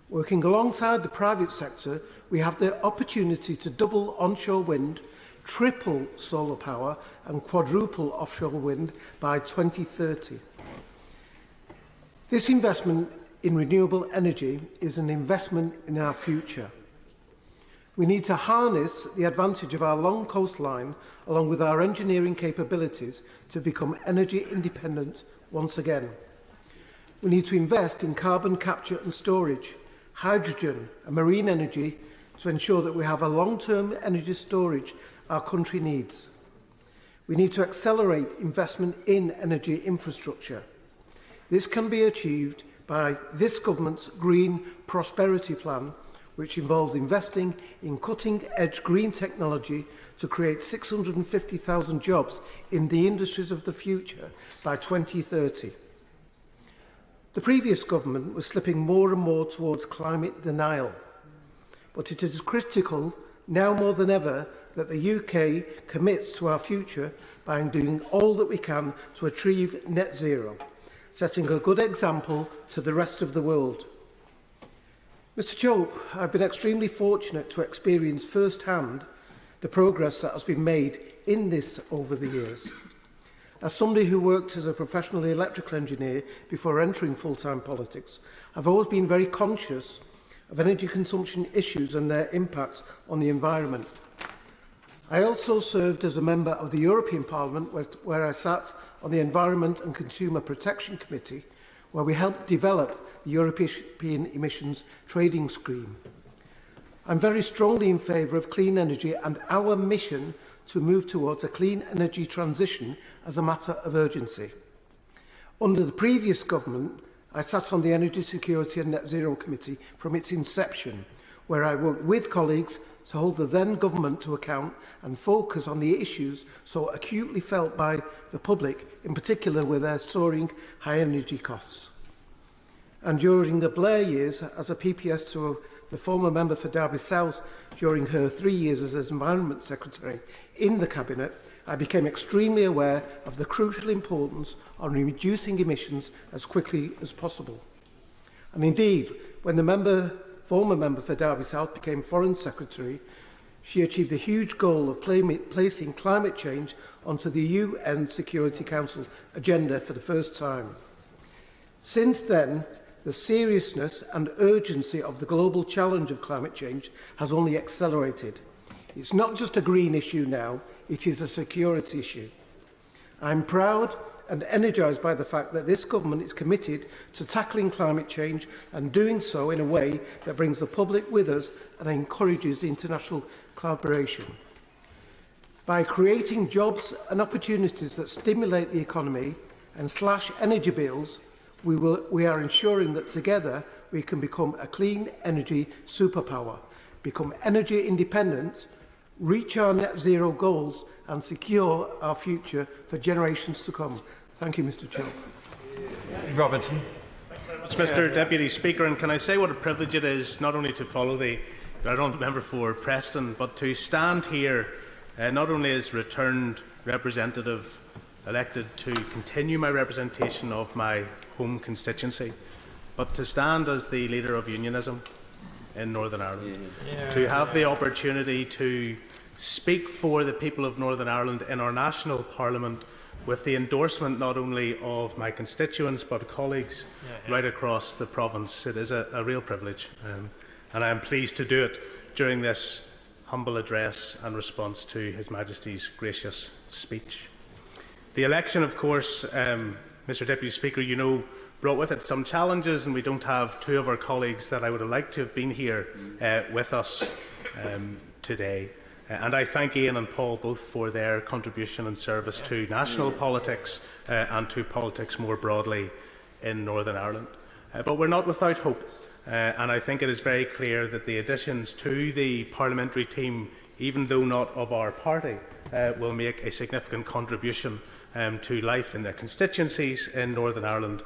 Working alongside the private sector, we have the opportunity to double onshore wind, triple solar power and quadruple offshore wind by 2030. This investment in renewable energy is an investment in our future. We need to harness the advantage of our long coastline along with our engineering capabilities to become energy independent once again. We need to invest in carbon capture and storage, hydrogen and marine energy to ensure that we have a long-term energy storage our country needs. We need to accelerate investment in energy infrastructure. This can be achieved by this government's Green Prosperity Plan, which involves investing in cutting-edge green technology to create 650,000 jobs in the industries of the future by 2030. The previous government was slipping more and more towards climate denial, but it is critical now more than ever that the UK commits to our future by doing all that we can to achieve net zero, setting a good example to the rest of the world. Mr Chope, I've been extremely fortunate to experience firsthand the progress that has been made in this over the years. As somebody who worked as a professional electrical engineer before entering full-time politics, I've always been very conscious of energy consumption issues and their impacts on the environment. I also served as a member of the European Parliament, where I sat on the Environment and Consumer Protection Committee, where we helped develop the European Emissions Trading Scheme. I'm very strongly in favour of clean energy and our mission to move towards a clean energy transition as a matter of urgency. Under the previous government, I sat on the Energy Security and Net Zero Committee from its inception, where I worked with colleagues to hold the then government to account and focus on the issues so acutely felt by the public, in particular with their soaring high energy costs. And during the Blair years, as a PPS to the former member for Derby South during her 3 years as Environment Secretary in the Cabinet, I became extremely aware of the crucial importance on reducing emissions as quickly as possible. And indeed, when the former member for Derby South became Foreign Secretary, she achieved the huge goal of placing climate change onto the UN Security Council agenda for the first time. Since then, the seriousness and urgency of the global challenge of climate change has only accelerated. It's not just a green issue now, it is a security issue. I'm proud and energised by the fact that this government is committed to tackling climate change and doing so in a way that brings the public with us and encourages international collaboration. By creating jobs and opportunities that stimulate the economy and slash energy bills, we are ensuring that together we can become a clean energy superpower, become energy independent, reach our net zero goals and secure our future for generations to come. Thank you, Mr. Chair.
Robertson.
Mr. Deputy Speaker, and can I say what a privilege it is not only to follow the Honourable Member for Preston, but to stand here not only as returned representative elected to continue my representation of my home constituency, but to stand as the leader of unionism in Northern Ireland, to have the opportunity to speak for the people of Northern Ireland in our national parliament with the endorsement not only of my constituents but colleagues right across the province. It is a real privilege, and I am pleased to do it during this humble address and response to His Majesty's gracious speech. The election, of course, Mr. Deputy Speaker, you know, brought with it some challenges, and we don't have two of our colleagues that I would have liked to have been here with us today. And I thank Ian and Paul both for their contribution and service to national politics and to politics more broadly in Northern Ireland. But we're not without hope, and I think it is very clear that the additions to the parliamentary team, even though not of our party, will make a significant contribution to life in their constituencies in Northern Ireland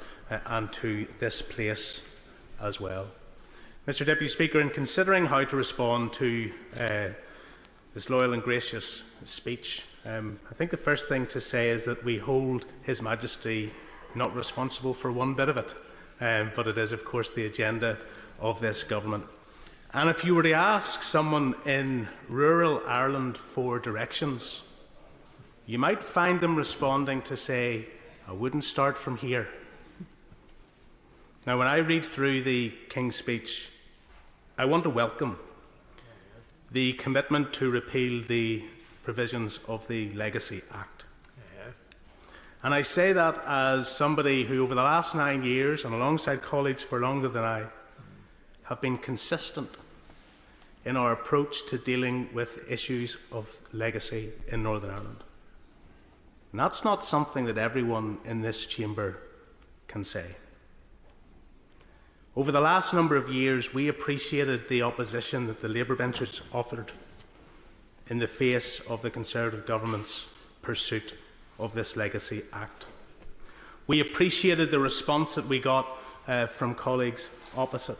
and to this place as well. Mr. Deputy Speaker, in considering how to respond to this loyal and gracious speech, I think the first thing to say is that we hold His Majesty not responsible for one bit of it, but it is, of course, the agenda of this government. And if you were to ask someone in rural Ireland for directions, you might find them responding to say, I wouldn't start from here. Now, when I read through the King's Speech, I want to welcome the commitment to repeal the provisions of the Legacy Act. And I say that as somebody who, over the last 9 years, and alongside colleagues for longer than I, have been consistent in our approach to dealing with issues of legacy in Northern Ireland. And that's not something that everyone in this chamber can say. Over the last number of years, we appreciated the opposition that the Labour benches offered in the face of the Conservative government's pursuit of this Legacy Act. We appreciated the response that we got from colleagues opposite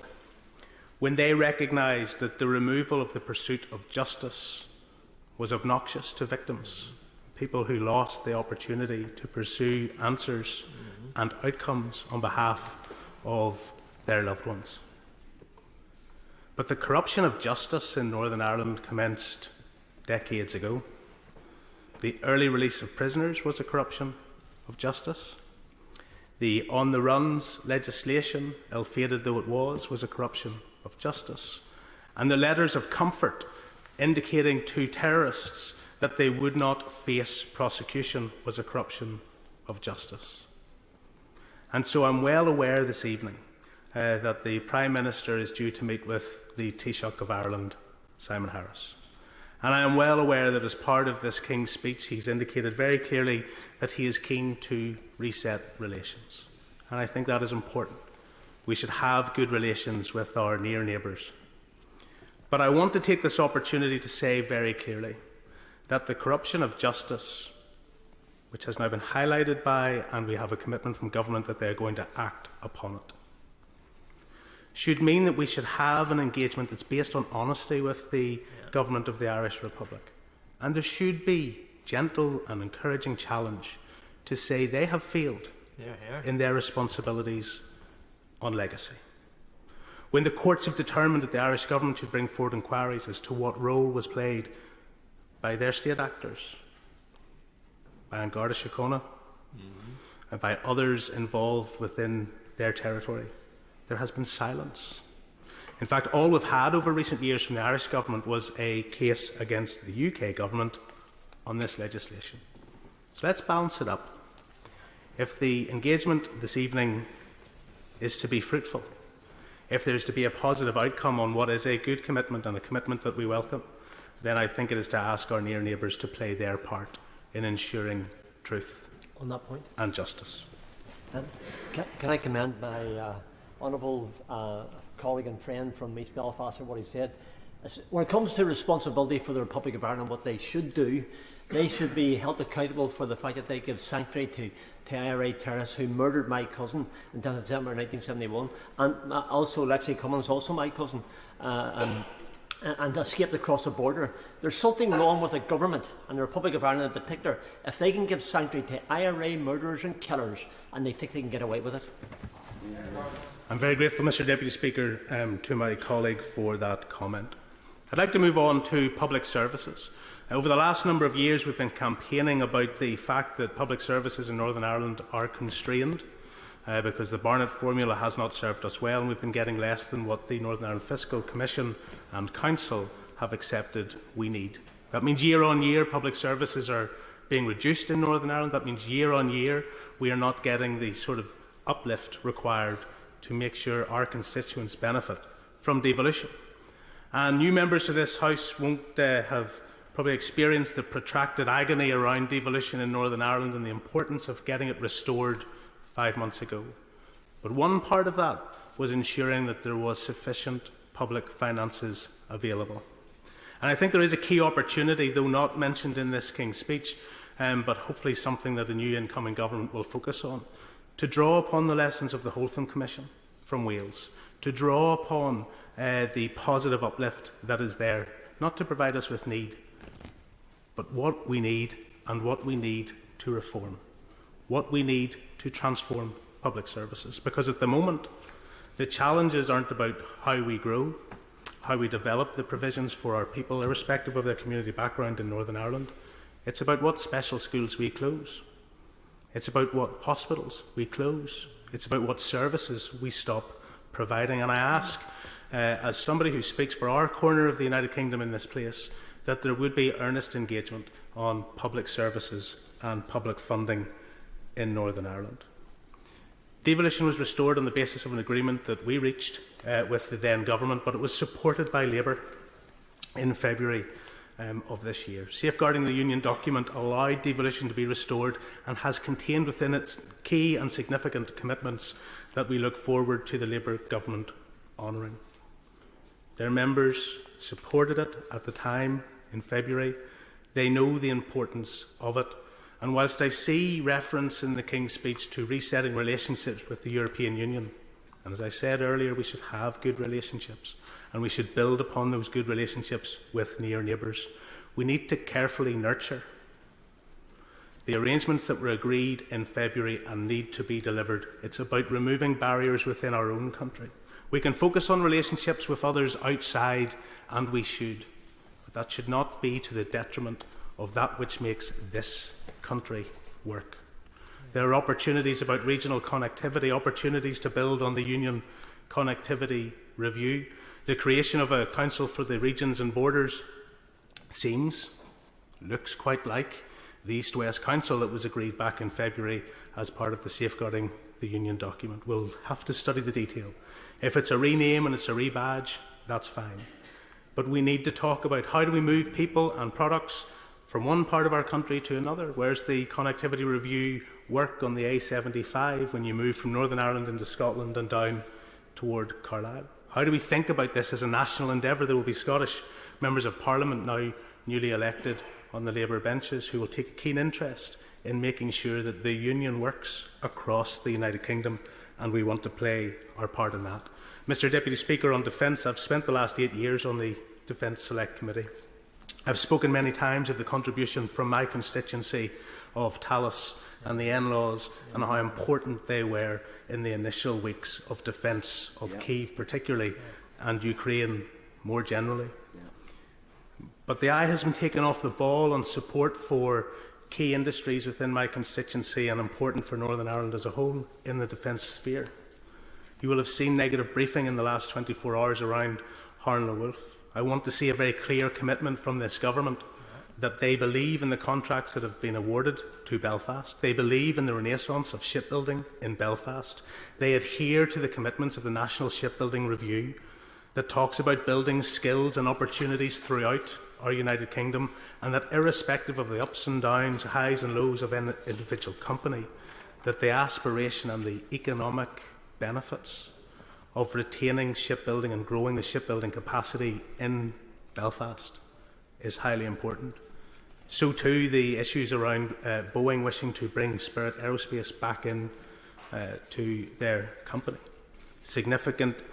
when they recognised that the removal of the pursuit of justice was obnoxious to victims, people who lost the opportunity to pursue answers and outcomes on behalf of their loved ones. But the corruption of justice in Northern Ireland commenced decades ago. The early release of prisoners was a corruption of justice. The on-the-runs legislation, ill-fated though it was a corruption of justice. And the letters of comfort indicating to terrorists that they would not face prosecution was a corruption of justice. And so I'm well aware this evening that the Prime Minister is due to meet with the Taoiseach of Ireland, Simon Harris. And I am well aware that as part of this King's Speech, he's indicated very clearly that he is keen to reset relations. And I think that is important. We should have good relations with our near neighbours. But I want to take this opportunity to say very clearly that the corruption of justice, which has now been highlighted by, and we have a commitment from government that they are going to act upon it, should mean that we should have an engagement that's based on honesty with the government of the Irish Republic. And there should be gentle and encouraging challenge to say they have failed in their responsibilities on legacy. When the courts have determined that the Irish government should bring forward inquiries as to what role was played by their state actors, by An Garda Síochána, and by others involved within their territory, there has been silence. In fact, all we've had over recent years from the Irish government was a case against the UK government on this legislation. So let's balance it up. If the engagement this evening is to be fruitful, if there is to be a positive outcome on what is a good commitment and a commitment that we welcome, then I think it is to ask our near neighbours to play their part in ensuring truth
on that point
and justice.
Can I commend my honourable colleague and friend from East Belfast for what he said? When it comes to responsibility for the Republic of Ireland, what they should do, they should be held accountable for the fact that they give sanctuary to IRA terrorists who murdered my cousin in December 1971, and also Lexi Cummins, also my cousin, and escaped across the border. There's something wrong with the government and the Republic of Ireland in particular if they can give sanctuary to IRA murderers and killers and they think they can get away with it.
I'm very grateful, Mr Deputy Speaker, to my colleague for that comment. I'd like to move on to public services. Over the last number of years, we've been campaigning about the fact that public services in Northern Ireland are constrained because the Barnett formula has not served us well, and we've been getting less than what the Northern Ireland Fiscal Commission and Council have accepted we need. That means year on year public services are being reduced in Northern Ireland. That means year on year we are not getting the sort of uplift required to make sure our constituents benefit from devolution. And new members to this House won't have probably experienced the protracted agony around devolution in Northern Ireland and the importance of getting it restored 5 months ago. But one part of that was ensuring that there was sufficient public finances available. And I think there is a key opportunity, though not mentioned in this King's speech, but hopefully something that the new incoming government will focus on, to draw upon the lessons of the Holtham Commission from Wales, to draw upon the positive uplift that is there, not to provide us with need, but what we need and what we need to reform, what we need to transform public services. Because at the moment, the challenges aren't about how we grow, how we develop the provisions for our people, irrespective of their community background in Northern Ireland. It's about what special schools we close. It's about what hospitals we close. It's about what services we stop providing. And I ask, as somebody who speaks for our corner of the United Kingdom in this place, that there would be earnest engagement on public services and public funding in Northern Ireland. Devolution was restored on the basis of an agreement that we reached with the then government, but it was supported by Labour in February of this year. Safeguarding the Union document allowed devolution to be restored and has contained within its key and significant commitments that we look forward to the Labour government honouring. Their members supported it at the time in February. They know the importance of it. And whilst I see reference in the King's speech to resetting relationships with the European Union, and as I said earlier, we should have good relationships and we should build upon those good relationships with near neighbours, we need to carefully nurture the arrangements that were agreed in February and need to be delivered. It's about removing barriers within our own country. We can focus on relationships with others outside, and we should, but that should not be to the detriment of that which makes this country work. There are opportunities about regional connectivity, opportunities to build on the Union Connectivity Review. The creation of a Council for the Regions and Borders looks quite like the East-West Council that was agreed back in February as part of the Safeguarding the Union document. We'll have to study the detail. If it's a rename and it's a rebadge, that's fine. But we need to talk about how do we move people and products from one part of our country to another. Where's the connectivity review work on the A75 when you move from Northern Ireland into Scotland and down toward Carlisle? How do we think about this as a national endeavour? There will be Scottish members of Parliament now newly elected on the Labour benches who will take a keen interest in making sure that the Union works across the United Kingdom, and we want to play our part in that. Mr Deputy Speaker, on defence, I've spent the last 8 years on the Defence Select Committee. I've spoken many times of the contribution from my constituency of Talis and the in-laws and how important they were in the initial weeks of defence of Kyiv particularly and Ukraine more generally. But the eye has been taken off the ball on support for key industries within my constituency and important for Northern Ireland as a whole in the defence sphere. You will have seen negative briefing in the last 24 hours around Harlan Wolff. I want to see a very clear commitment from this government that they believe in the contracts that have been awarded to Belfast. They believe in the renaissance of shipbuilding in Belfast. They adhere to the commitments of the National Shipbuilding Review that talks about building skills and opportunities throughout our United Kingdom, and that irrespective of the ups and downs, highs and lows of any individual company, that the aspiration and the economic benefits of retaining shipbuilding and growing the shipbuilding capacity in Belfast is highly important. So too the issues around Boeing wishing to bring Spirit Aerospace back in to their company. Significant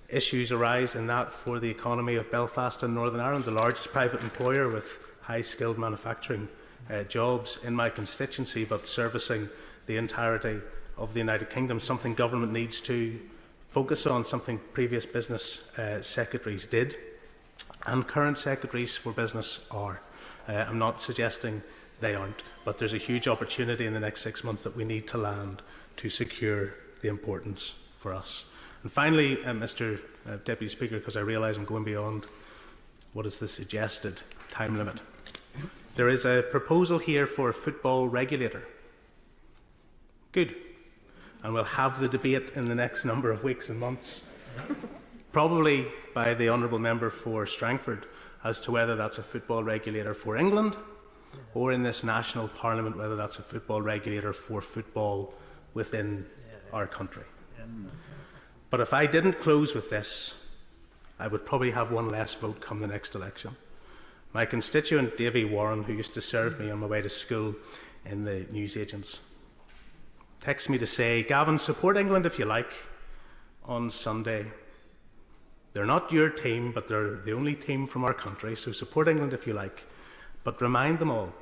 issues arise in that for the economy of Belfast and Northern Ireland, the largest private employer with high-skilled manufacturing jobs in my constituency, but servicing the entirety of the United Kingdom, something government needs to focus on, something previous business secretaries did, and current secretaries for business are. I'm not suggesting they aren't, but there's a huge opportunity in the next 6 months that we need to land to secure the importance for us. And finally, Mr. Deputy Speaker, because I realise I'm going beyond what is the suggested time limit, there is a proposal here for a football regulator. Good. And we'll have the debate in the next number of weeks and months, probably by the Honourable Member for Strangford, as to whether that's a football regulator for England or in this national parliament, whether that's a football regulator for football within our country. But if I didn't close with this, I would probably have one less vote come the next election. My constituent, Davy Warren, who used to serve me on my way to school in the newsagents, texts me to say, "Gavin, support England if you like on Sunday. They're not your team, but they're the only team from our country, so support England if you like. But remind them all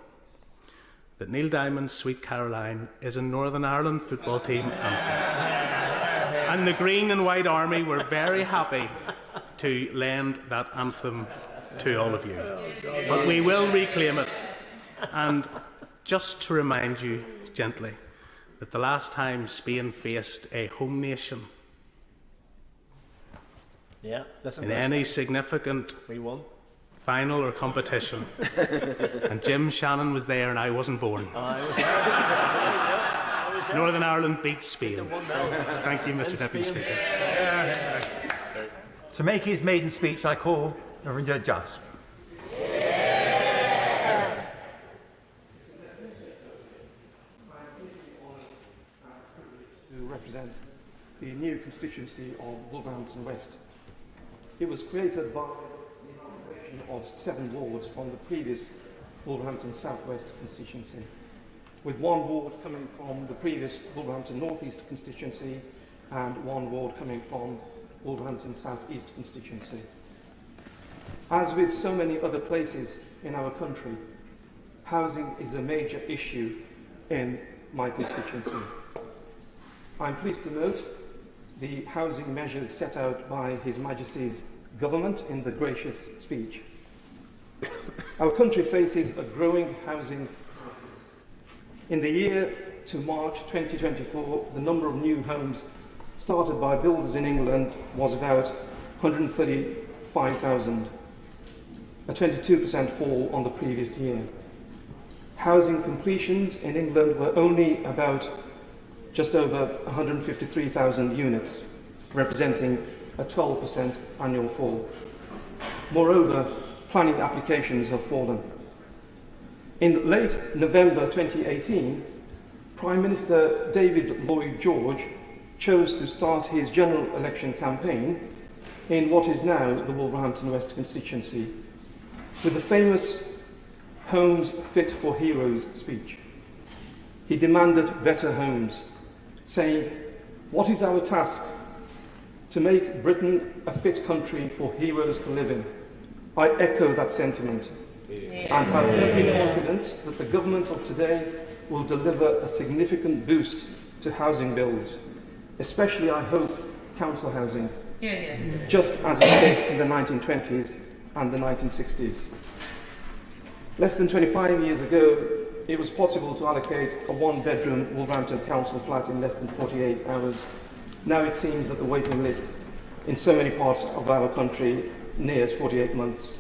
that Neil Diamond's Sweet Caroline is a Northern Ireland football team anthem." And the Green and White Army were very happy to lend that anthem to all of you. But we will reclaim it. And just to remind you gently that the last time Spain faced a home nation in any significant final or competition, and Jim Shannon was there and I wasn't born. Northern Ireland beat Spain. Thank you, Mr. Deputy Speaker.
To make his maiden speech, I call Reverend Judge Just.
To represent the new constituency of Wolverhampton West. It was created by the incorporation of 7 wards from the previous Wolverhampton South West constituency, with 1 ward coming from the previous Wolverhampton North East constituency and 1 ward coming from Wolverhampton South East constituency. As with so many other places in our country, housing is a major issue in my constituency. I'm pleased to note the housing measures set out by His Majesty's government in the gracious speech. Our country faces a growing housing crisis. In the year to March 2024, the number of new homes started by builders in England was about 135,000, a 22% fall on the previous year. Housing completions in England were only about just over 153,000 units, representing a 12% annual fall. Moreover, planning applications have fallen. In late November 2018, Prime Minister David Lloyd George chose to start his general election campaign in what is now the Wolverhampton West constituency, with the famous Homes Fit for Heroes speech. He demanded better homes, saying, "What is our task? To make Britain a fit country for heroes to live in." I echo that sentiment and have every confidence that the government of today will deliver a significant boost to housing builds, especially, I hope, council housing, just as it did in the 1920s and the 1960s. Less than 25 years ago, it was possible to allocate a 1-bedroom Wolverhampton council flat in less than 48 hours. Now it seems that the waiting list in so many parts of our country nears 48 months.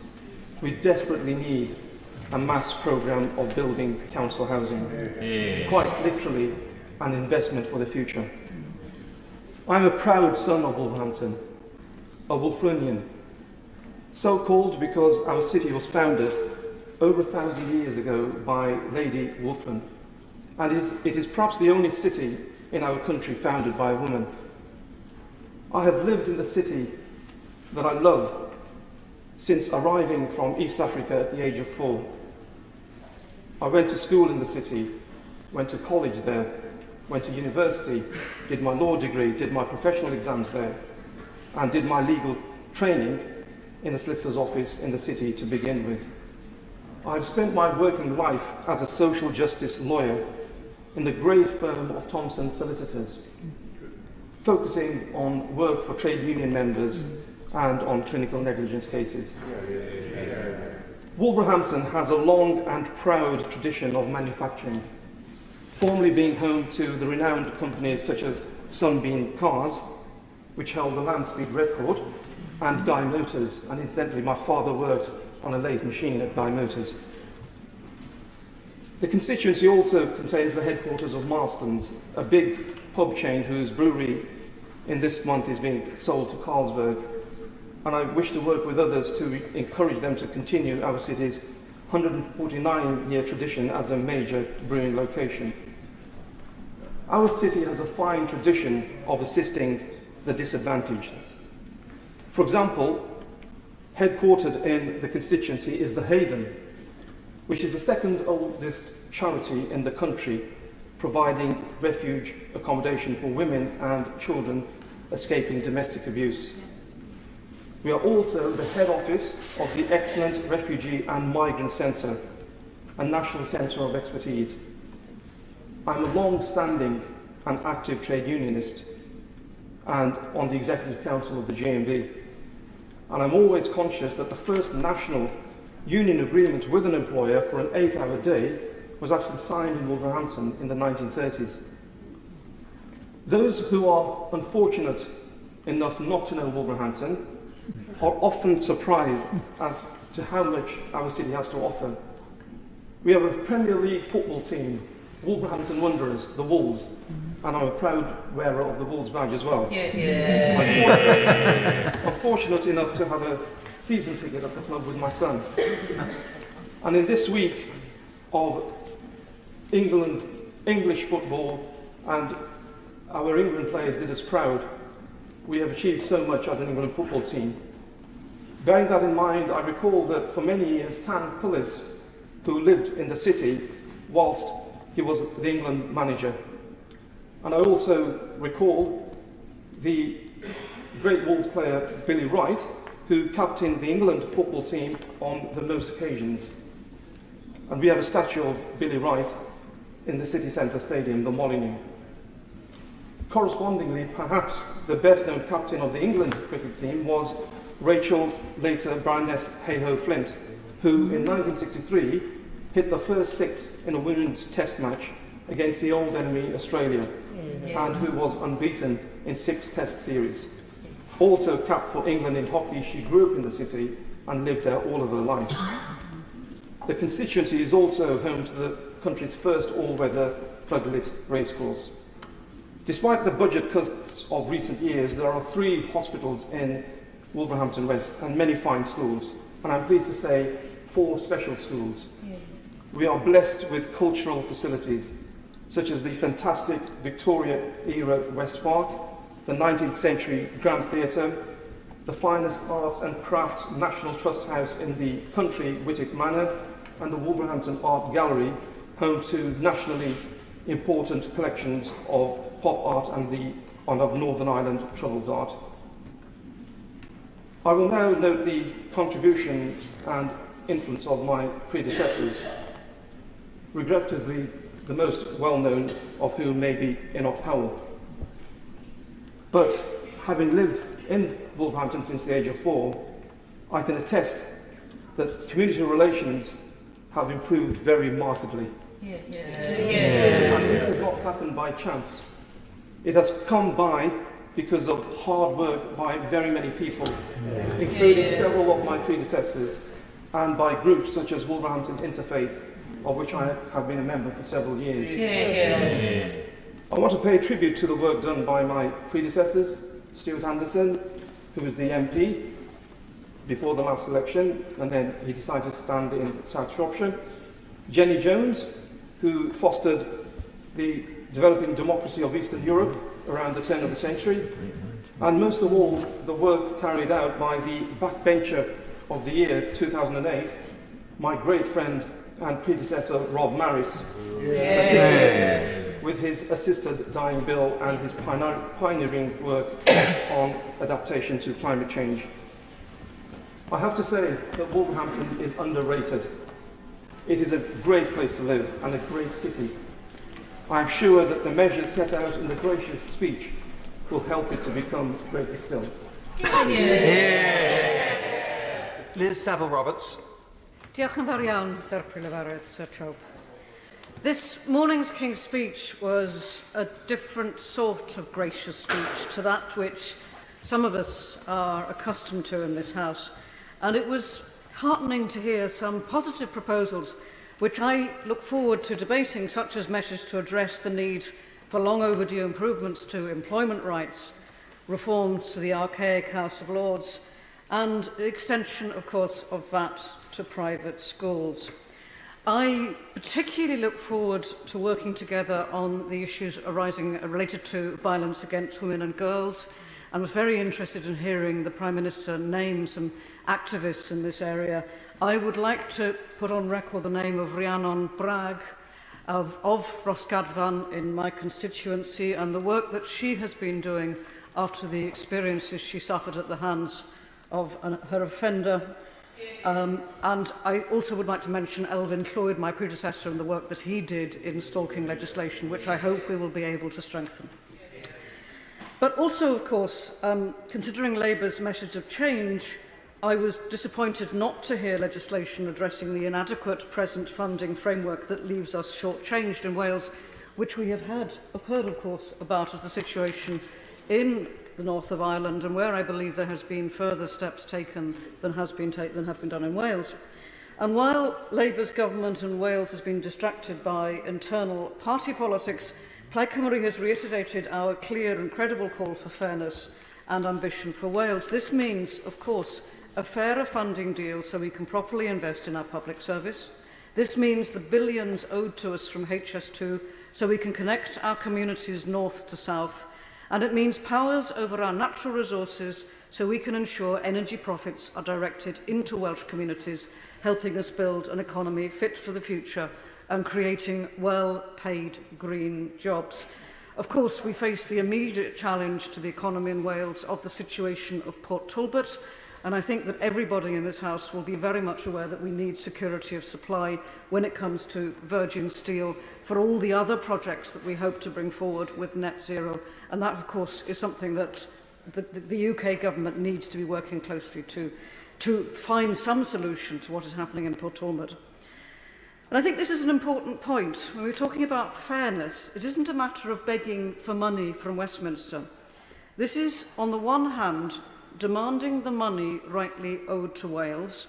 We desperately need a mass programme of building council housing, quite literally an investment for the future. I'm a proud son of Wolverhampton, a Wolfronian, so called because our city was founded over 1,000 years ago by Lady Wolfram, and it is perhaps the only city in our country founded by a woman. I have lived in the city that I love since arriving from East Africa at the age of 4. I went to school in the city, went to college there, went to university, did my law degree, did my professional exams there, and did my legal training in the solicitor's office in the city to begin with. I've spent my working life as a social justice lawyer in the great firm of Thompson Solicitors, focusing on work for trade union members and on clinical negligence cases. Wolverhampton has a long and proud tradition of manufacturing, formerly being home to the renowned companies such as Sunbeam Cars, which held the land speed record, and Guy Motors, and incidentally my father worked on a lathe machine at Guy Motors. The constituency also contains the headquarters of Marston's, a big pub chain whose brewery in this month is being sold to Carlsberg, and I wish to work with others to encourage them to continue our city's 149-year tradition as a major brewing location. Our city has a fine tradition of assisting the disadvantaged. For example, headquartered in the constituency is the Haven, which is the second oldest charity in the country, providing refuge accommodation for women and children escaping domestic abuse. We are also the head office of the excellent Refugee and Migrant Centre, a national centre of expertise. I'm a long-standing and active trade unionist and on the Executive Council of the GMB. And I'm always conscious that the first national union agreement with an employer for an 8-hour day was actually signed in Wolverhampton in the 1930s. Those who are unfortunate enough not to know Wolverhampton are often surprised as to how much our city has to offer. We have a Premier League football team, Wolverhampton Wanderers, the Wolves, and I'm a proud wearer of the Wolves badge as well. I'm fortunate enough to have a season ticket at the club with my son. And in this week of English football, and our England players did us proud, we have achieved so much as an England football team. Bearing that in mind, I recall that for many years, Tan Pullis, who lived in the city whilst he was the England manager. And I also recall the great Wolves player Billy Wright, who captained the England football team on the most occasions. And we have a statue of Billy Wright in the city centre stadium, the Molineux. Correspondingly, perhaps the best-known captain of the England cricket team was Rachel, later Baroness Hayhoe Flint, who in 1963 hit the first 6 in a women's test match against the old enemy Australia, and who was unbeaten in 6 test series. Also capped for England in hockey, she grew up in the city and lived there all of her life. The constituency is also home to the country's first all-weather floodlit racecourse. Despite the budget cuts of recent years, there are 3 hospitals in Wolverhampton West and many fine schools, and I'm pleased to say 4 special schools. We are blessed with cultural facilities, such as the fantastic Victoria-era West Park, the 19th century Grand Theatre, the finest arts and crafts National Trust House in the country, Whittick Manor, and the Wolverhampton Art Gallery, home to nationally important collections of pop art and of Northern Ireland Troubles art. I will now note the contributions and influence of my predecessors, regrettably the most well-known of whom may be Enoch Powell. But having lived in Wolverhampton since the age of 4, I can attest that community relations have improved very markedly. And this has not happened by chance. It has come by because of hard work by very many people, including several of my predecessors, and by groups such as Wolverhampton Interfaith, of which I have been a member for several years. I want to pay tribute to the work done by my predecessors, Stuart Anderson, who was the MP before the last election, and then he decided to stand in South Shropshire. Jenny Jones, who fostered the developing democracy of Eastern Europe around the turn of the century, and most of all, the work carried out by the backbencher of the year 2008, my great friend and predecessor Rob Maris, with his assisted dying bill and his pioneering work on adaptation to climate change. I have to say that Wolverhampton is underrated. It is a great place to live and a great city. I am sure that the measures set out in the gracious speech will help it to become greater still.
Liz Saville-Roberts.
Diolch yn fawr iawn, Darpar Lefarydd, Sir Trope. This morning's King's speech was a different sort of gracious speech to that which some of us are accustomed to in this House. And it was heartening to hear some positive proposals which I look forward to debating, such as measures to address the need for long overdue improvements to employment rights, reform to the archaic House of Lords, and the extension, of course, of VAT to private schools. I particularly look forward to working together on the issues arising related to violence against women and girls, and was very interested in hearing the Prime Minister name some activists in this area. I would like to put on record the name of Rhiannon Bragg of Rosgadvan in my constituency, and the work that she has been doing after the experiences she suffered at the hands of her offender. And I also would like to mention Elvin Clwyd, my predecessor, and the work that he did in stalking legislation, which I hope we will be able to strengthen. But also, of course, considering Labour's message of change, I was disappointed not to hear legislation addressing the inadequate present funding framework that leaves us shortchanged in Wales, which we have heard, of course, about as the situation in the north of Ireland, and where I believe there has been further steps taken than have been done in Wales. And while Labour's government in Wales has been distracted by internal party politics, Plaid Cymru has reiterated our clear and credible call for fairness and ambition for Wales. This means, of course, a fairer funding deal so we can properly invest in our public service. This means the billions owed to us from HS2 so we can connect our communities north to south. And it means powers over our natural resources so we can ensure energy profits are directed into Welsh communities, helping us build an economy fit for the future and creating well-paid green jobs. Of course, we face the immediate challenge to the economy in Wales of the situation of Port Talbot, and I think that everybody in this House will be very much aware that we need security of supply when it comes to virgin steel for all the other projects that we hope to bring forward with net zero. And that, of course, is something that the UK government needs to be working closely to find some solution to what is happening in Port Talbot. And I think this is an important point. When we're talking about fairness, it isn't a matter of begging for money from Westminster. This is, on the one hand, demanding the money rightly owed to Wales.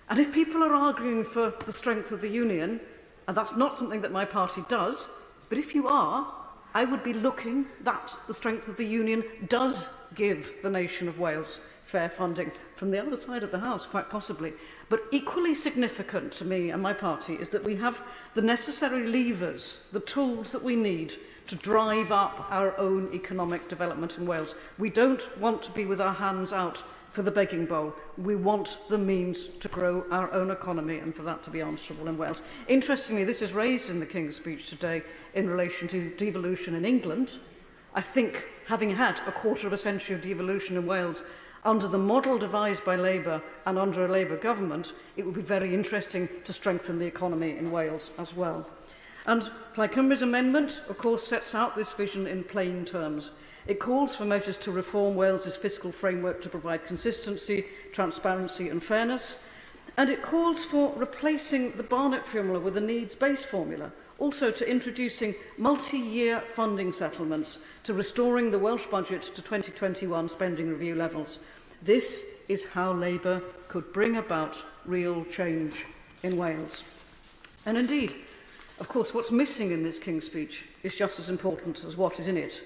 And if people are arguing for the strength of the Union, and that's not something that my party does, but if you are, I would be looking that the strength of the Union does give the nation of Wales fair funding from the other side of the House, quite possibly. But equally significant to me and my party is that we have the necessary levers, the tools that we need to drive up our own economic development in Wales. We don't want to be with our hands out for the begging bowl. We want the means to grow our own economy and for that to be answerable in Wales. Interestingly, this is raised in the King's speech today in relation to devolution in England. I think, having had a quarter of a century of devolution in Wales, under the model devised by Labour and under a Labour government, it would be very interesting to strengthen the economy in Wales as well. And Plaid Cymru's amendment, of course, sets out this vision in plain terms. It calls for measures to reform Wales's fiscal framework to provide consistency, transparency and fairness. And it calls for replacing the Barnett formula with a needs-based formula, also to introducing multi-year funding settlements, to restoring the Welsh budget to 2021 spending review levels. This is how Labour could bring about real change in Wales. And indeed, of course, what's missing in this King's speech is just as important as what is in it.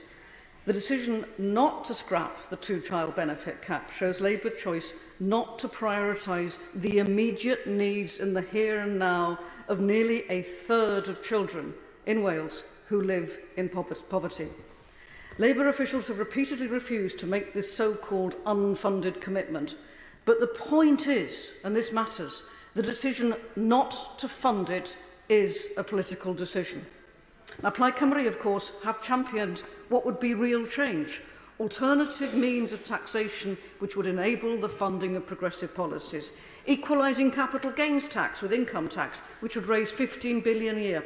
The decision not to scrap the two-child benefit cap shows Labour's choice not to prioritise the immediate needs in the here and now of nearly a third of children in Wales who live in poverty. Labour officials have repeatedly refused to make this so-called unfunded commitment. But the point is, and this matters, the decision not to fund it is a political decision. Now, Plaid Cymru, of course, have championed what would be real change, alternative means of taxation which would enable the funding of progressive policies, equalising capital gains tax with income tax, which would raise £15 billion a year.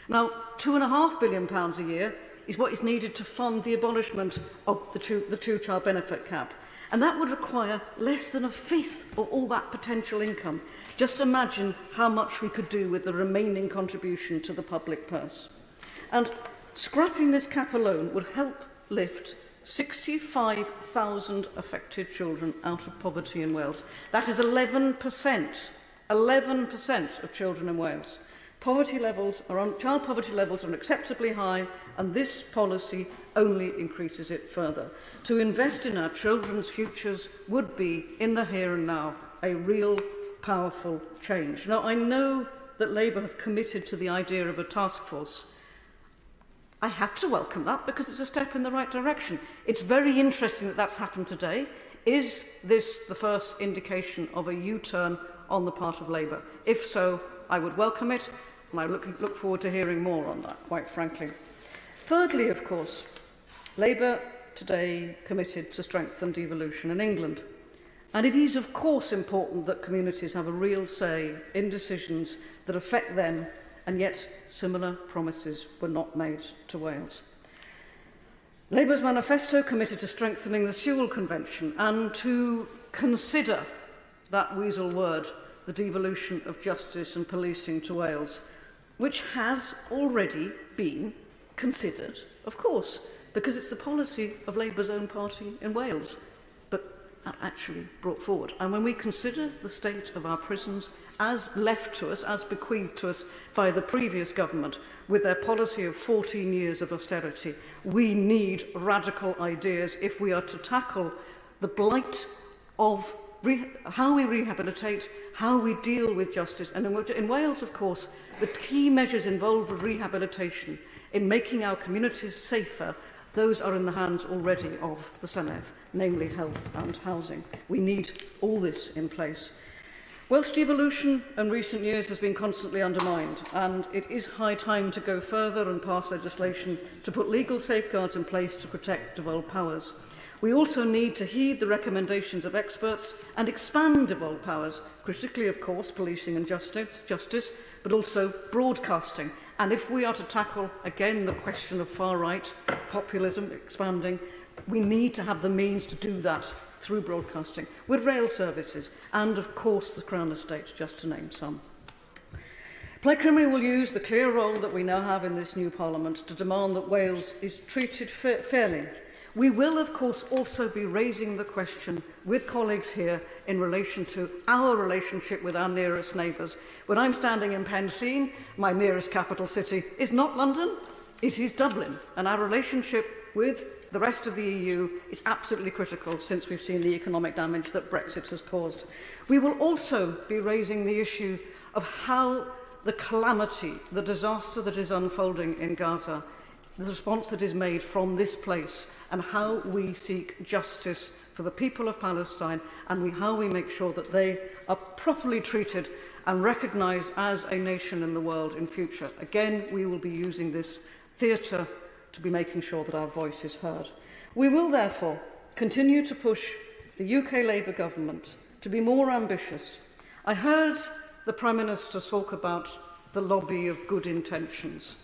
Now, £2.5 billion a year is what is needed to fund the abolishment of the two-child benefit cap. And that would require less than a fifth of all that potential income. Just imagine how much we could do with the remaining contribution to the public purse. And scrapping this cap alone would help lift 65,000 affected children out of poverty in Wales. That is 11% of children in Wales. Child poverty levels are unacceptably high, and this policy only increases it further. To invest in our children's futures would be, in the here and now, a real powerful change. Now, I know that Labour have committed to the idea of a task force. I have to welcome that because it's a step in the right direction. It's very interesting that that's happened today. Is this the first indication of a U-turn on the part of Labour? If so, I would welcome it, and I look forward to hearing more on that, quite frankly. Thirdly, of course, Labour today committed to strengthen devolution in England. And it is, of course, important that communities have a real say in decisions that affect them, and yet similar promises were not made to Wales. Labour's manifesto committed to strengthening the Sewell Convention and to consider, that weasel word, the devolution of justice and policing to Wales, which has already been considered, of course, because it's the policy of Labour's own party in Wales, but actually brought forward. And when we consider the state of our prisons as left to us, as bequeathed to us by the previous government, with their policy of 14 years of austerity, we need radical ideas if we are to tackle the blight of how we rehabilitate, how we deal with justice. And in Wales, of course, the key measures involved with rehabilitation in making our communities safer, those are in the hands already of the Senedd, namely health and housing. We need all this in place. Welsh devolution in recent years has been constantly undermined, and it is high time to go further and pass legislation to put legal safeguards in place to protect devolved powers. We also need to heed the recommendations of experts and expand devolved powers, critically, of course, policing and justice, but also broadcasting. And if we are to tackle, again, the question of far-right populism expanding, we need to have the means to do that through broadcasting, with rail services, and, of course, the Crown Estate, just to name some. Plaid Cymru will use the clear role that we now have in this new Parliament to demand that Wales is treated fairly. We will, of course, also be raising the question with colleagues here in relation to our relationship with our nearest neighbours. When I'm standing in Penllyn, my nearest capital city is not London, it is Dublin. And our relationship with the rest of the EU is absolutely critical since we've seen the economic damage that Brexit has caused. We will also be raising the issue of how the calamity, the disaster that is unfolding in Gaza, the response that is made from this place, and how we seek justice for the people of Palestine, and how we make sure that they are properly treated and recognised as a nation in the world in future. Again, we will be using this theatre to be making sure that our voice is heard. We will therefore continue to push the UK Labour government to be more ambitious. I heard the Prime Minister talk about the lobby of good intentions.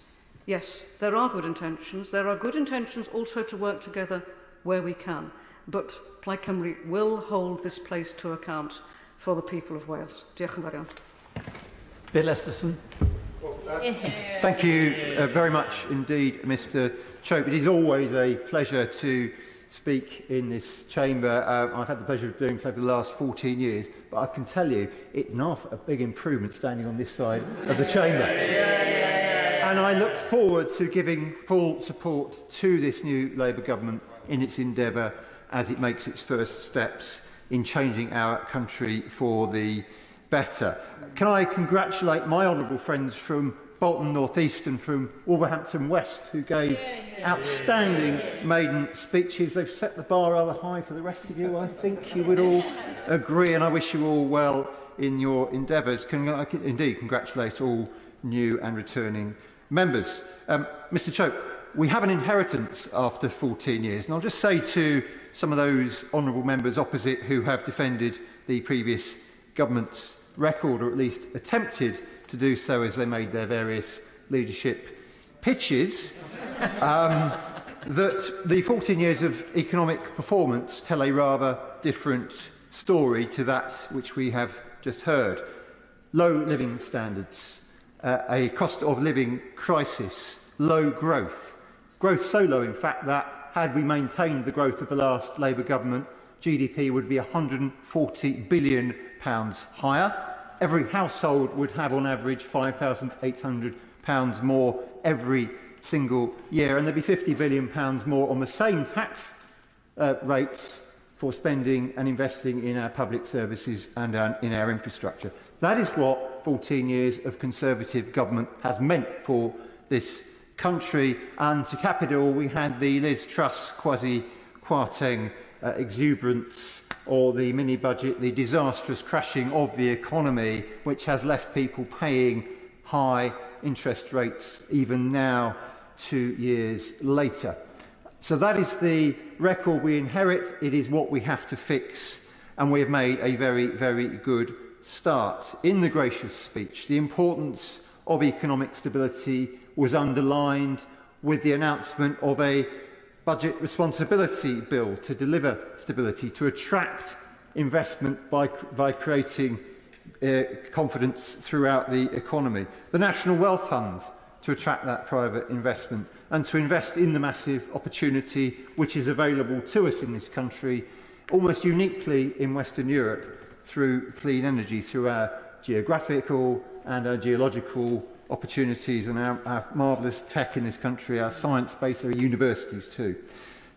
Yes, there are good intentions. There are good intentions also to work together where we can. But Plaid Cymru will hold this place to account for the people of Wales. Diolch yn fawr iawn.
Bill Esterson. Thank you very much indeed, Mr. Chope. It is always a pleasure to speak in this chamber. I've had the pleasure of doing so for the last 14 years, but I can tell you it's not a big improvement standing on this side of the chamber. And I look forward to giving full support to this new Labour government in its endeavour as it makes its first steps in changing our country for the better. Can I congratulate my honourable friends from Bolton North East and from Wolverhampton West, who gave outstanding maiden speeches. They've set the bar rather high for the rest of you, I think you would all agree, and I wish you all well in your endeavours. Indeed, congratulate all new and returning members. Mr Chope, we have an inheritance after 14 years, and I'll just say to some of those honourable members opposite who have defended the previous government's record, or at least attempted to do so as they made their various leadership pitches, that the 14 years of economic performance tell a rather different story to that which we have just heard. Low living standards, a cost of living crisis, low growth. Growth so low, in fact, that had we maintained the growth of the last Labour government, GDP would be £140 billion higher. Every household would have, on average, £5,800 more every single year, and there'd be £50 billion more on the same tax rates for spending and investing in our public services and in our infrastructure. That is what 14 years of Conservative government has meant for this country. And to cap it all, we had the Liz Truss quasi-Kwarteng exuberance, or the mini-budget, the disastrous crashing of the economy, which has left people paying high interest rates even now, 2 years later. So that is the record we inherit. It is what we have to fix, and we have made a very, very good start. In the gracious speech, the importance of economic stability was underlined with the announcement of a budget responsibility bill to deliver stability, to attract investment by creating confidence throughout the economy. The National Wealth Fund to attract that private investment and to invest in the massive opportunity which is available to us in this country, almost uniquely in Western Europe, through clean energy, through our geographical and our geological opportunities and our marvellous tech in this country, our science base, our universities too.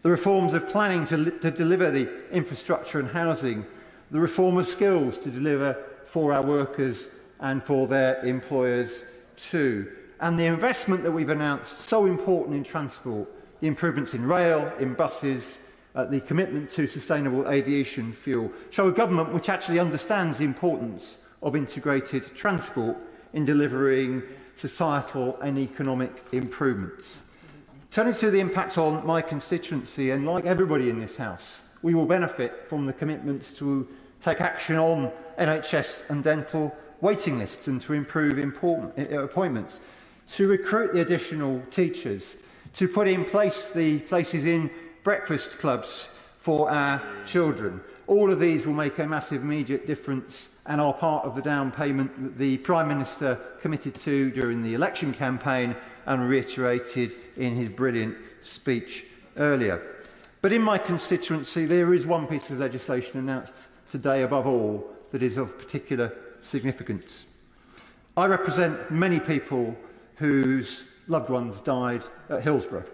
The reforms of planning to deliver the infrastructure and housing, the reform of skills to deliver for our workers and for their employers too. And the investment that we've announced, so important in transport, the improvements in rail, in buses, the commitment to sustainable aviation fuel, show a government which actually understands the importance of integrated transport in delivering societal and economic improvements. Turning to the impact on my constituency, and like everybody in this House, we will benefit from the commitments to take action on NHS and dental waiting lists and to improve appointments, to recruit the additional teachers, to put in place the places in breakfast clubs for our children. All of these will make a massive immediate difference and are part of the down payment that the Prime Minister committed to during the election campaign and reiterated in his brilliant speech earlier. But in my constituency, there is one piece of legislation announced today above all that is of particular significance. I represent many people whose loved ones died at Hillsborough,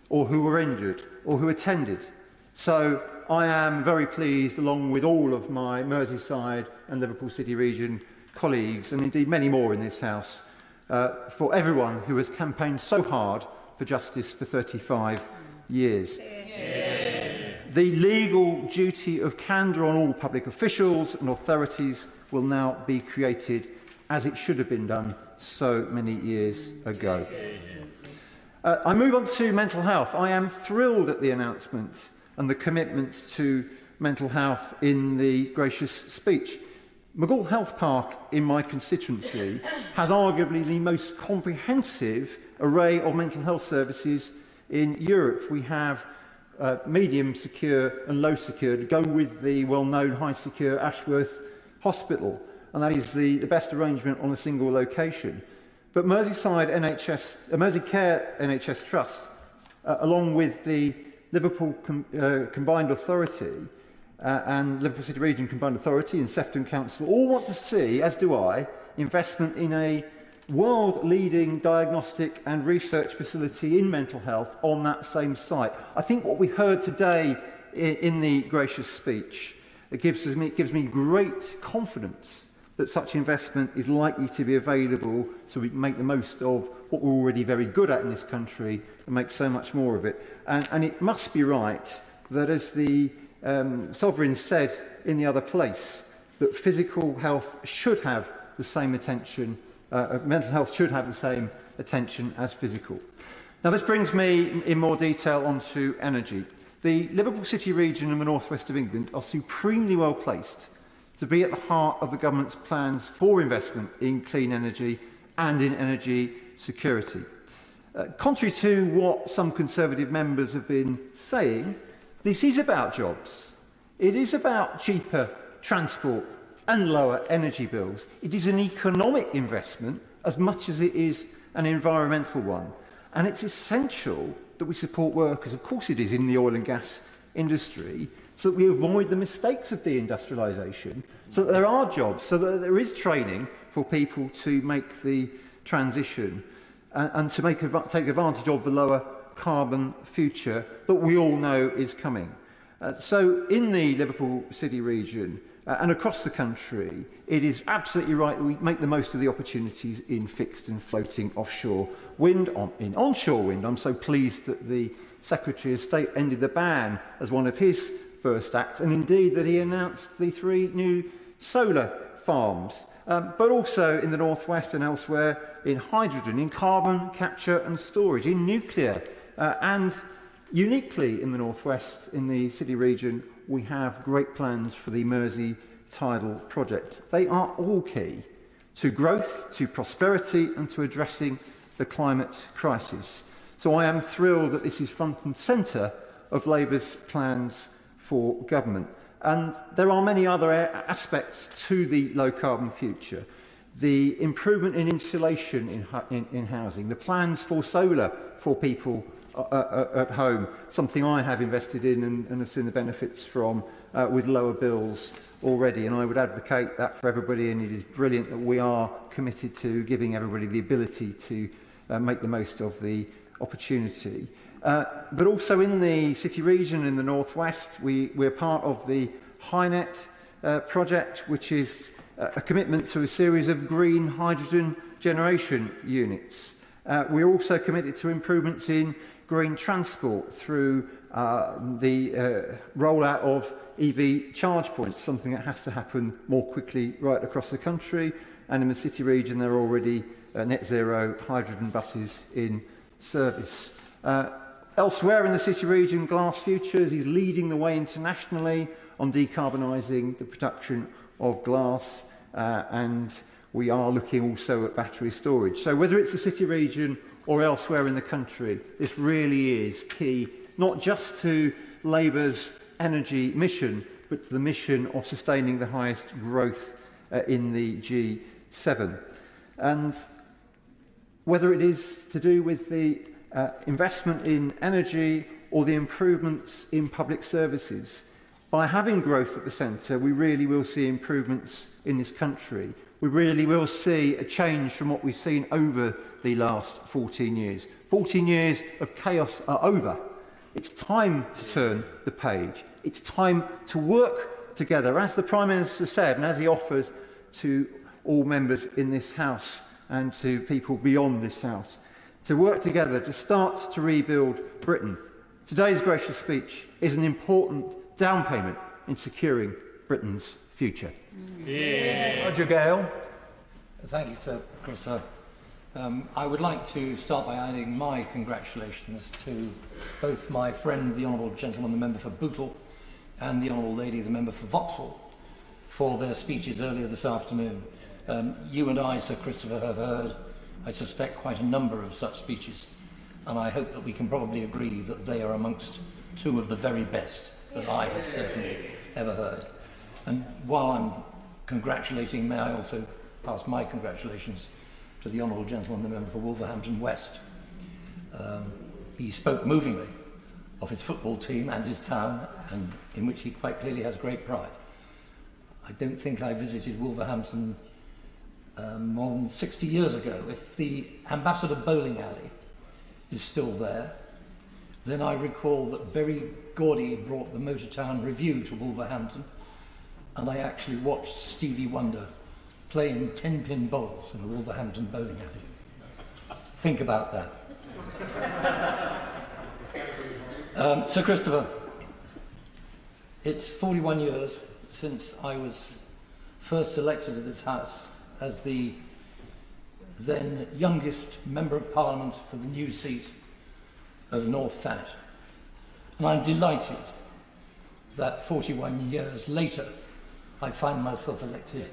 or who were injured, or who attended. So I am very pleased, along with all of my Merseyside and Liverpool City region colleagues, and indeed many more in this House, for everyone who has campaigned so hard for justice for 35 years. The legal duty of candour on all public officials and authorities will now be created as it should have been done so many years ago. I move on to mental health. I am thrilled at the announcement and the commitment to mental health in the gracious speech. Maghull Health Park in my constituency has arguably the most comprehensive array of mental health services in Europe. We have medium secure and low secure to go with the well-known high secure Ashworth Hospital, and that is the best arrangement on a single location. But Merseyside Merseycare NHS Trust, along with the Liverpool Combined Authority and Liverpool City Region Combined Authority and Sefton Council, all want to see, as do I, investment in a world-leading diagnostic and research facility in mental health on that same site. I think what we heard today in the gracious speech, it gives me great confidence that such investment is likely to be available so we can make the most of what we're already very good at in this country and make so much more of it. And it must be right that, as the Sovereign said in the other place, that physical health should have the same attention, mental health should have the same attention as physical. Now, this brings me in more detail onto energy. The Liverpool City region and the northwest of England are supremely well placed to be at the heart of the government's plans for investment in clean energy and in energy security. Contrary to what some Conservative members have been saying, this is about jobs. It is about cheaper transport and lower energy bills. It is an economic investment as much as it is an environmental one. And it's essential that we support workers, of course it is, in the oil and gas industry, so that we avoid the mistakes of deindustrialisation, so that there are jobs, so that there is training for people to make the transition and to take advantage of the lower carbon future that we all know is coming. So in the Liverpool City region and across the country, it is absolutely right that we make the most of the opportunities in fixed and floating offshore wind, in onshore wind. I'm so pleased that the Secretary of State ended the ban as one of his first acts, and indeed that he announced the 3 new solar farms, but also in the northwest and elsewhere in hydrogen, in carbon capture and storage, in nuclear, and uniquely in the northwest, in the city region, we have great plans for the Mersey tidal project. They are all key to growth, to prosperity and to addressing the climate crisis. So I am thrilled that this is front and centre of Labour's plans for government. And there are many other aspects to the low-carbon future. The improvement in insulation in housing, the plans for solar for people at home, something I have invested in and have seen the benefits from with lower bills already, and I would advocate that for everybody, and it is brilliant that we are committed to giving everybody the ability to make the most of the opportunity. But also in the city region in the northwest, we're part of the HyNet project, which is a commitment to a series of green hydrogen generation units. We're also committed to improvements in green transport through the rollout of EV charge points, something that has to happen more quickly right across the country. And in the city region, there are already net zero hydrogen buses in service. Elsewhere in the city region, Glass Futures is leading the way internationally on decarbonising the production of glass, and we are looking also at battery storage. So whether it's the city region or elsewhere in the country, this really is key, not just to Labour's energy mission, but to the mission of sustaining the highest growth in the G7. And whether it is to do with the investment in energy or the improvements in public services, by having growth at the centre, we really will see improvements in this country. We really will see a change from what we've seen over the last 14 years. 14 years of chaos are over. It's time to turn the page. It's time to work together, as the Prime Minister said, and as he offers to all members in this House and to people beyond this House, to work together to start to rebuild Britain. Today's gracious speech is an important down payment in securing Britain's future.
Yeah. Roger Gale. Thank you, Sir Christopher. I would like to start by adding my congratulations to both my friend, the Honourable Gentleman, the Member for Bootle, and the Honourable Lady, the Member for Vauxhall, for their speeches earlier this afternoon. You and I, Sir Christopher, have heard, I suspect, quite a number of such speeches, and I hope that we can probably agree that they are amongst 2 of the very best that I have certainly ever heard. And while I'm congratulating, may I also pass my congratulations to the Honourable Gentleman, the Member for Wolverhampton West. He spoke movingly of his football team and his town, and in which he quite clearly has great pride. I don't think I visited Wolverhampton more than 60 years ago. If the Ambassador Bowling Alley is still there, then I recall that Berry Gordy brought the Motortown Review to Wolverhampton, and I actually watched Stevie Wonder playing 10-pin bowls in a Wolverhampton bowling alley. Think about that. Sir Christopher, it's 41 years since I was first elected to this House as the then youngest Member of Parliament for the new seat of North Thanet. And I'm delighted that 41 years later I find myself elected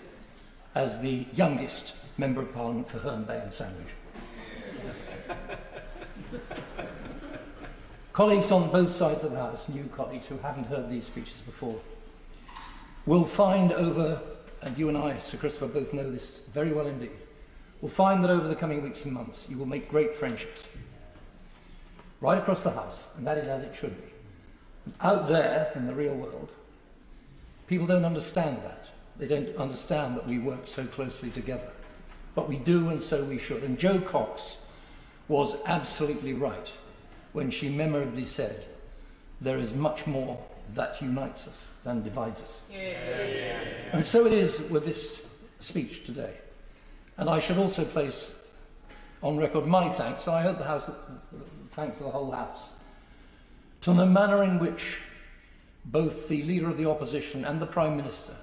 as the youngest Member of Parliament for Herne Bay and Sandwich. Colleagues on both sides of the House, new colleagues who haven't heard these speeches before, will find over, and you and I, Sir Christopher, both know this very well indeed, will find that over the coming weeks and months you will make great friendships right across the House, and that is as it should be. And out there in the real world, people don't understand that. They don't understand that we work so closely together. But we do, and so we should. And Jo Cox was absolutely right when she memorably said, there is much more that unites us than divides us. Yeah. And so it is with this speech today. And I should also place on record my thanks, and I hope the House, thanks to the whole House, to the manner in which both the Leader of the Opposition and the Prime Minister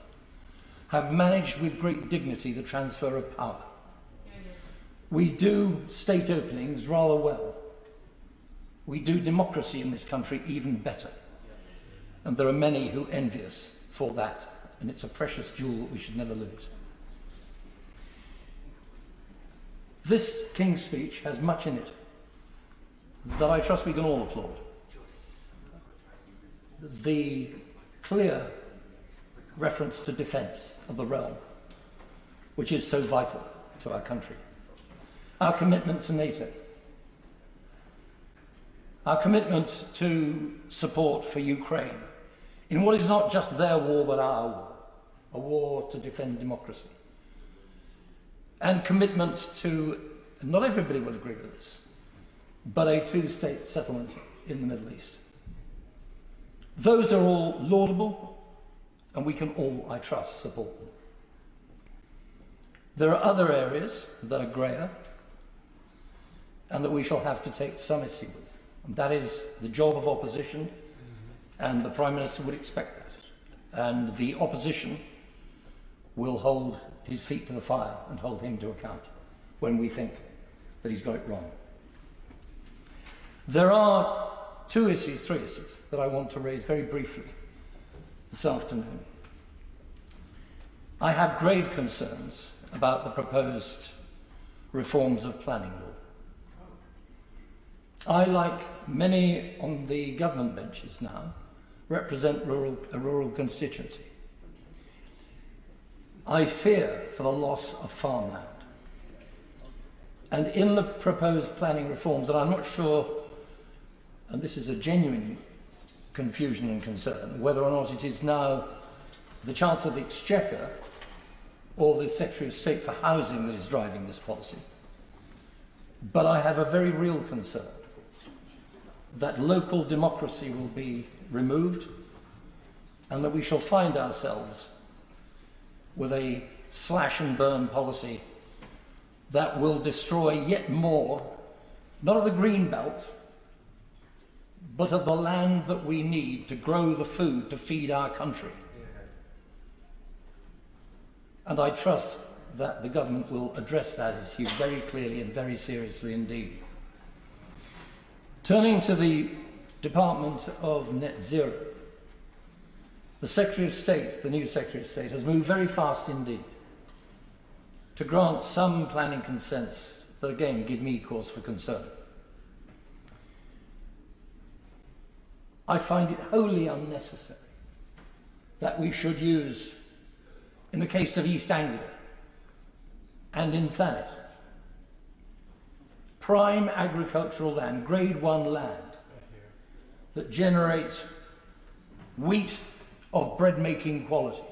have managed with great dignity the transfer of power. We do state openings rather well. We do democracy in this country even better. And there are many who envy us for that, and it's a precious jewel that we should never lose. This King's speech has much in it that I trust we can all applaud. The clear reference to defence of the realm, which is so vital to our country. Our commitment to NATO. Our commitment to support for Ukraine in what is not just their war but our war, a war to defend democracy. And commitment to, not everybody will agree with this, but a two-state settlement in the Middle East. Those are all laudable, and we can all, I trust, support them. There are other areas that are greyer and that we shall have to take some issue with. And that is the job of opposition, and the Prime Minister would expect that. And the opposition will hold his feet to the fire and hold him to account when we think that he's got it wrong. There are three issues that I want to raise very briefly this afternoon. I have grave concerns about the proposed reforms of planning law. I, like many on the government benches now, represent a rural constituency. I fear for the loss of farmland. And in the proposed planning reforms, and I'm not sure, and this is a genuine confusion and concern, whether or not it is now the Chancellor of the Exchequer or the Secretary of State for Housing that is driving this policy. But I have a very real concern that local democracy will be removed and that we shall find ourselves with a slash and burn policy that will destroy yet more, not of the green belt, but of the land that we need to grow the food to feed our country. And I trust that the government will address that issue very clearly and very seriously indeed. Turning to the Department of Net Zero, the Secretary of State, the new Secretary of State, has moved very fast indeed to grant some planning consents that again give me cause for concern. I find it wholly unnecessary that we should use, in the case of East Anglia and in Thanet, prime agricultural land, grade 1 land, that generates wheat of bread-making quality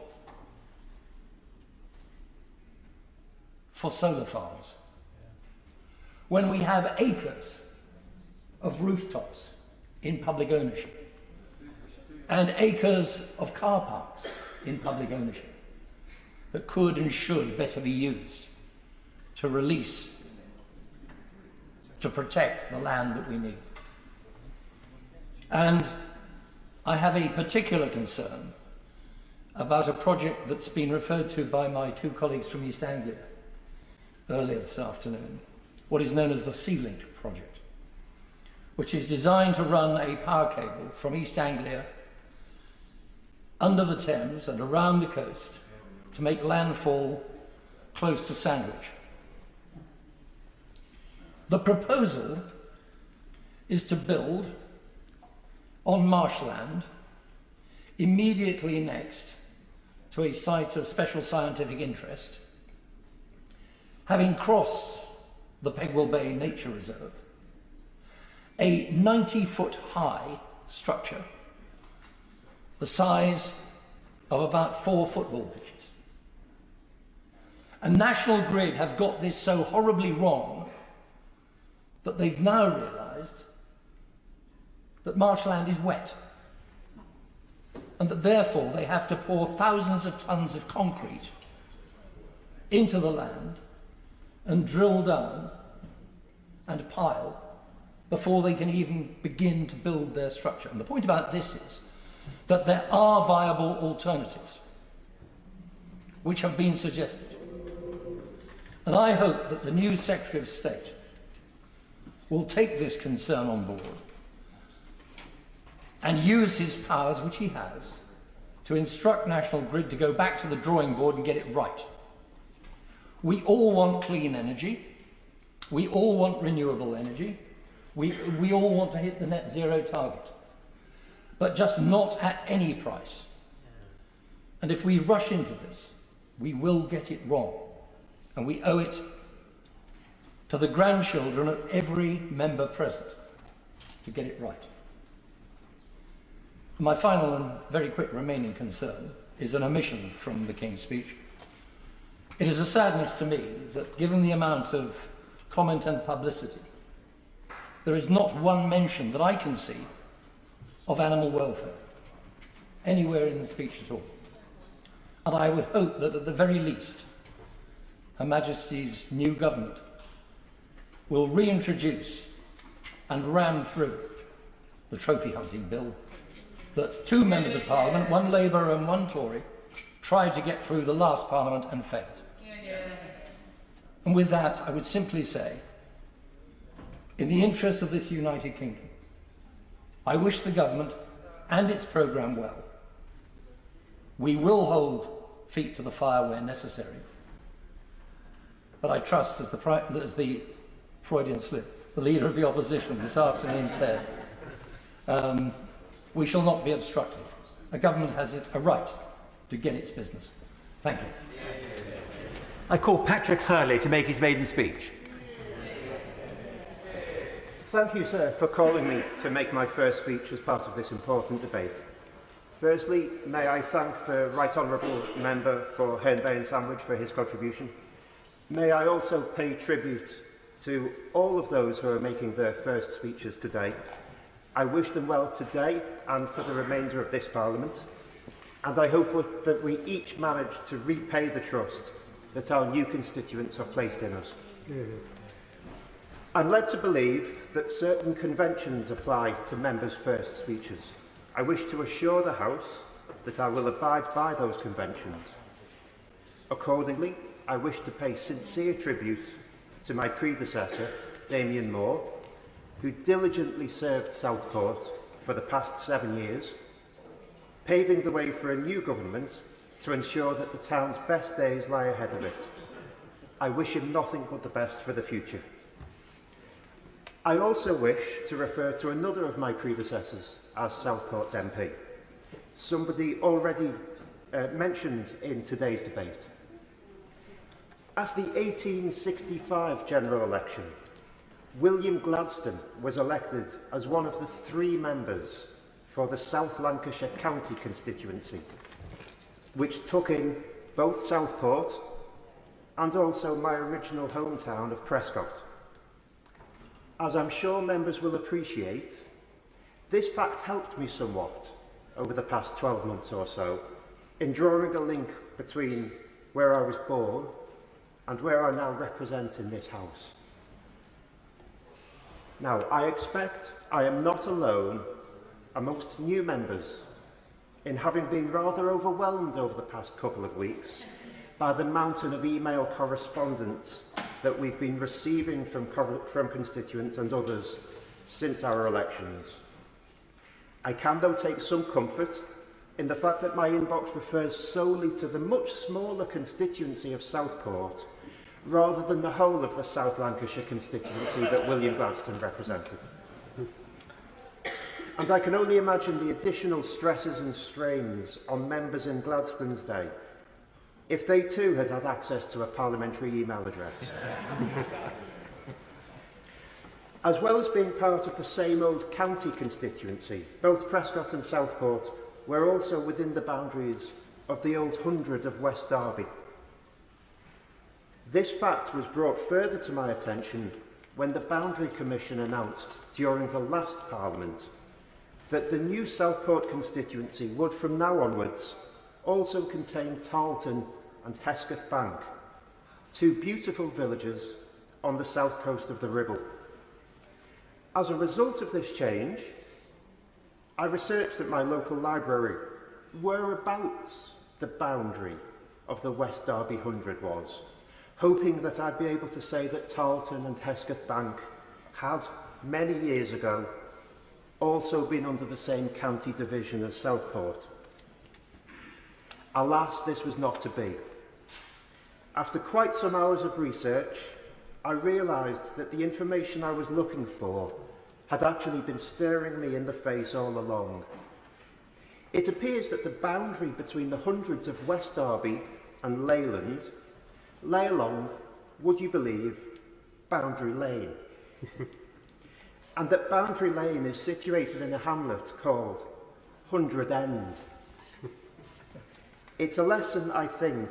for solar farms, when we have acres of rooftops in public ownership and acres of car parks in public ownership that could and should better be used to release, to protect the land that we need. And I have a particular concern about a project that's been referred to by my two colleagues from East Anglia earlier this afternoon, what is known as the Sea Link project, which is designed to run a power cable from East Anglia under the Thames and around the coast to make landfall close to Sandwich. The proposal is to build on marshland immediately next to a site of special scientific interest, having crossed the Pegwell Bay Nature Reserve, a 90-foot high structure the size of about 4 football pitches. And National Grid have got this so horribly wrong that they've now realised that marshland is wet, and that therefore they have to pour thousands of tons of concrete into the land and drill down and pile before they can even begin to build their structure. And the point about this is that there are viable alternatives which have been suggested. And I hope that the new Secretary of State will take this concern on board and use his powers, which he has, to instruct National Grid to go back to the drawing board and get it right. We all want clean energy. We all want renewable energy. We all want to hit the net zero target, but just not at any price. And if we rush into this, we will get it wrong. And we owe it to the grandchildren of every member present to get it right. My final and very quick remaining concern is an omission from the King's speech. It is a sadness to me that, given the amount of comment and publicity, there is not one mention that I can see of animal welfare anywhere in the speech at all. And I would hope that at the very least, Her Majesty's new government will reintroduce and ram through the trophy hunting bill that 2 members of Parliament, one Labour and one Tory, tried to get through the last Parliament and failed. And with that, I would simply say, in the interests of this United Kingdom, I wish the government and its programme well. We will hold feet to the fire where necessary. But I trust, as the Freudian slip, the Leader of the Opposition this afternoon said, we shall not be obstructive. A government has a right to get its business. Thank you.
I call Patrick Hurley to make his maiden speech.
Thank you, sir, for calling me to make my first speech as part of this important debate. Firstly, may I thank the Right Honourable Member for Herne Bay and Sandwich for his contribution. May I also pay tribute to all of those who are making their first speeches today. I wish them well today and for the remainder of this Parliament, and I hope that we each manage to repay the trust that our new constituents have placed in us. I'm led to believe that certain conventions apply to members' first speeches. I wish to assure the House that I will abide by those conventions. Accordingly, I wish to pay sincere tribute to my predecessor, Damien Moore, who diligently served Southport for the past 7 years, paving the way for a new government to ensure that the town's best days lie ahead of it. I wish him nothing but the best for the future. I also wish to refer to another of my predecessors as Southport's MP, somebody already mentioned in today's debate. At the 1865 general election, William Gladstone was elected as one of the 3 members for the South Lancashire County constituency, which took in both Southport and also my original hometown of Prescott. As I'm sure members will appreciate, this fact helped me somewhat over the past 12 months or so in drawing a link between where I was born and where I now represent in this House. Now, I expect I am not alone amongst new members in having been rather overwhelmed over the past couple of weeks by the mountain of email correspondence that we've been receiving from constituents and others since our elections. I can, though, take some comfort in the fact that my inbox refers solely to the much smaller constituency of Southport, rather than the whole of the South Lancashire constituency that William Gladstone represented. And I can only imagine the additional stresses and strains on members in Gladstone's day if they too had had access to a parliamentary email address. As well as being part of the same old county constituency, both Prescott and Southport were also within the boundaries of the old 100 of West Derby. This fact was brought further to my attention when the Boundary Commission announced during the last Parliament that the new Southport constituency would from now onwards also contain Tarleton and Hesketh Bank, two beautiful villages on the south coast of the Ribble. As a result of this change, I researched at my local library whereabouts the boundary of the West Derby 100 was, hoping that I'd be able to say that Tarleton and Hesketh Bank had, many years ago, also been under the same county division as Southport. Alas, this was not to be. After quite some hours of research, I realised that the information I was looking for had actually been staring me in the face all along. It appears that the boundary between the hundreds of West Derby and Leyland lay along, would you believe, Boundary Lane. And that Boundary Lane is situated in a hamlet called 100 End. It's a lesson, I think,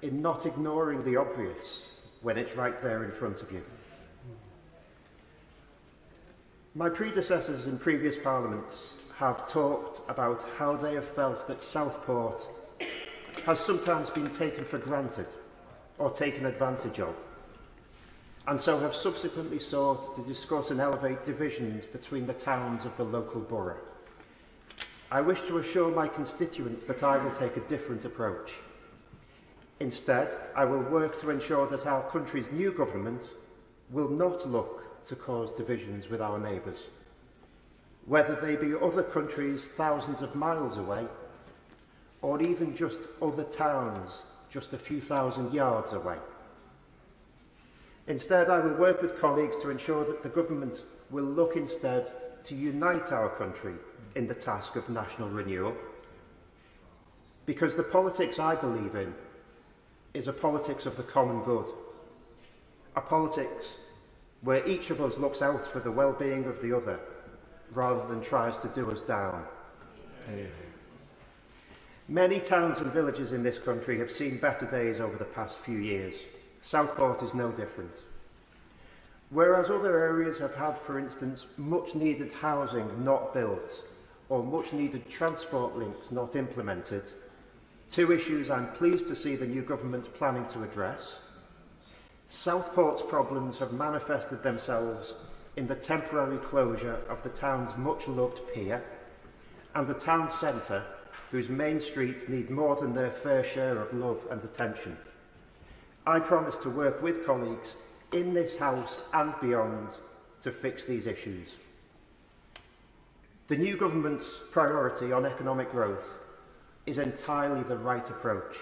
in not ignoring the obvious when it's right there in front of you. My predecessors in previous parliaments have talked about how they have felt that Southport has sometimes been taken for granted or taken advantage of, and so have subsequently sought to discuss and elevate divisions between the towns of the local borough. I wish to assure my constituents that I will take a different approach. Instead, I will work to ensure that our country's new government will not look to cause divisions with our neighbours, whether they be other countries thousands of miles away, or even just other towns just a few thousand yards away. Instead, I will work with colleagues to ensure that the government will look instead to unite our country in the task of national renewal, because the politics I believe in is a politics of the common good, a politics where each of us looks out for the well-being of the other rather than tries to do us down. Many towns and villages in this country have seen better days over the past few years. Southport is no different. Whereas other areas have had, for instance, much-needed housing not built or much-needed transport links not implemented, two issues I'm pleased to see the new government planning to address. Southport's problems have manifested themselves in the temporary closure of the town's much-loved pier and the town centre, whose main streets need more than their fair share of love and attention. I promise to work with colleagues in this House and beyond to fix these issues. The new government's priority on economic growth is entirely the right approach.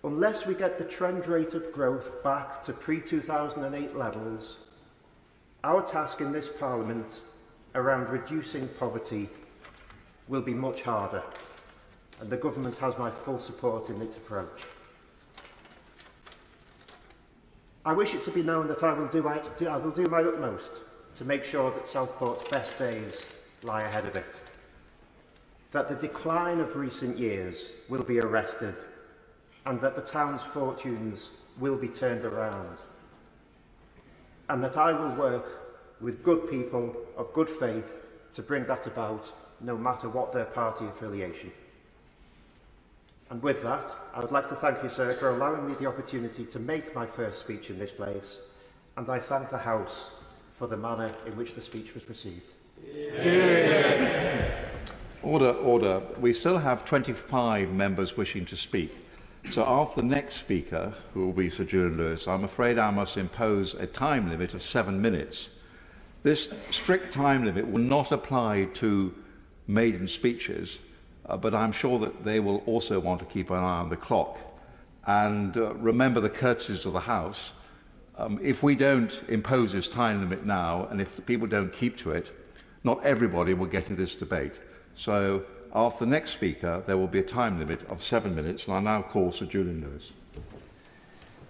Unless we get the trend rate of growth back to pre-2008 levels, our task in this Parliament around reducing poverty will be much harder, and the government has my full support in its approach. I wish it to be known that I will do my utmost to make sure that Southport's best days lie ahead of it, that the decline of recent years will be arrested, and that the town's fortunes will be turned around, and that I will work with good people of good faith to bring that about, no matter what their party affiliation. And with that, I would like to thank you, sir, for allowing me the opportunity to make my first speech in this place, and I thank the House for the manner in which the speech was received.
Order, order. We still have 25 members wishing to speak. So after the next speaker, who will be Sir Julian Lewis, I'm afraid I must impose a time limit of 7 minutes. This strict time limit will not apply to maiden speeches, but I'm sure that they will also want to keep an eye on the clock and remember the courtesies of the House. If we don't impose this time limit now, and if the people don't keep to it, not everybody will get into this debate. So after the next speaker, there will be a time limit of 7 minutes, and I now call Sir Julian Lewis.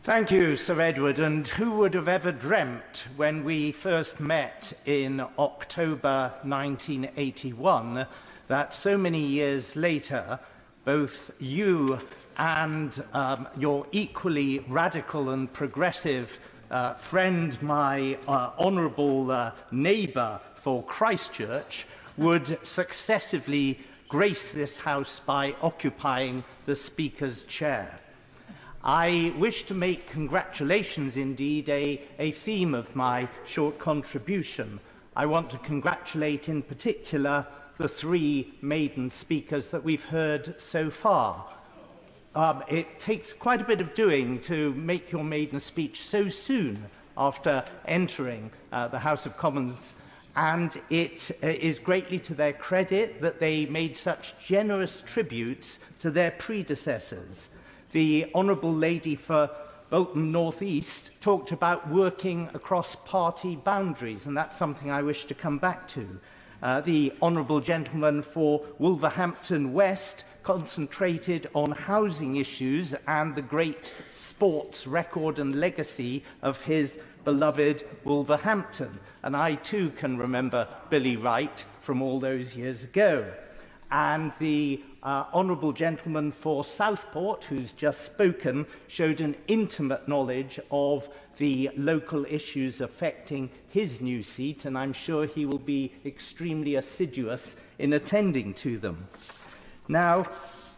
Thank you, Sir Edward. And who would have ever dreamt when we first met in October 1981 that so many years later, both you and your equally radical and progressive friend, my honourable neighbour for Christchurch, would successively grace this House by occupying the Speaker's chair. I wish to make congratulations indeed a theme of my short contribution. I want to congratulate in particular the 3 maiden speakers that we've heard so far. It takes quite a bit of doing to make your maiden speech so soon after entering the House of Commons, and it is greatly to their credit that they made such generous tributes to their predecessors. The Honourable Lady for Bolton North East talked about working across party boundaries, and that's something I wish to come back to. The Honourable Gentleman for Wolverhampton West concentrated on housing issues and the great sports record and legacy of his beloved Wolverhampton. And I too can remember Billy Wright from all those years ago. And the Honourable Gentleman for Southport, who's just spoken, showed an intimate knowledge of the local issues affecting his new seat, and I'm sure he will be extremely assiduous in attending to them. Now,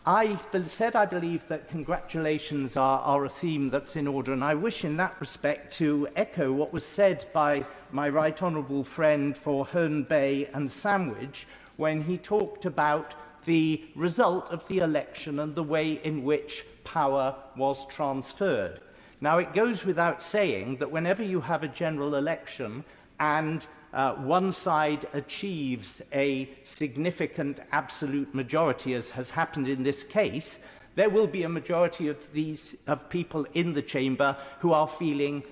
I said I believe that congratulations are a theme that's in order, and I wish in that respect to echo what was said by my right honourable friend for Herne Bay and Sandwich when he talked about the result of the election and the way in which power was transferred. Now, it goes without saying that whenever you have a general election and one side achieves a significant absolute majority, as has happened in this case, there will be a majority of people in the chamber who are feeling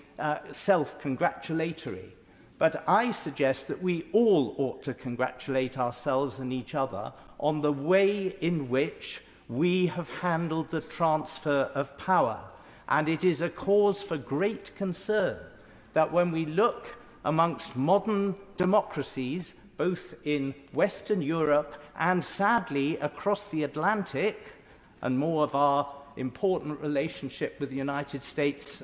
self-congratulatory. But I suggest that we all ought to congratulate ourselves and each other on the way in which we have handled the transfer of power. And it is a cause for great concern that when we look amongst modern democracies, both in Western Europe and sadly across the Atlantic, and more of our important relationship with the United States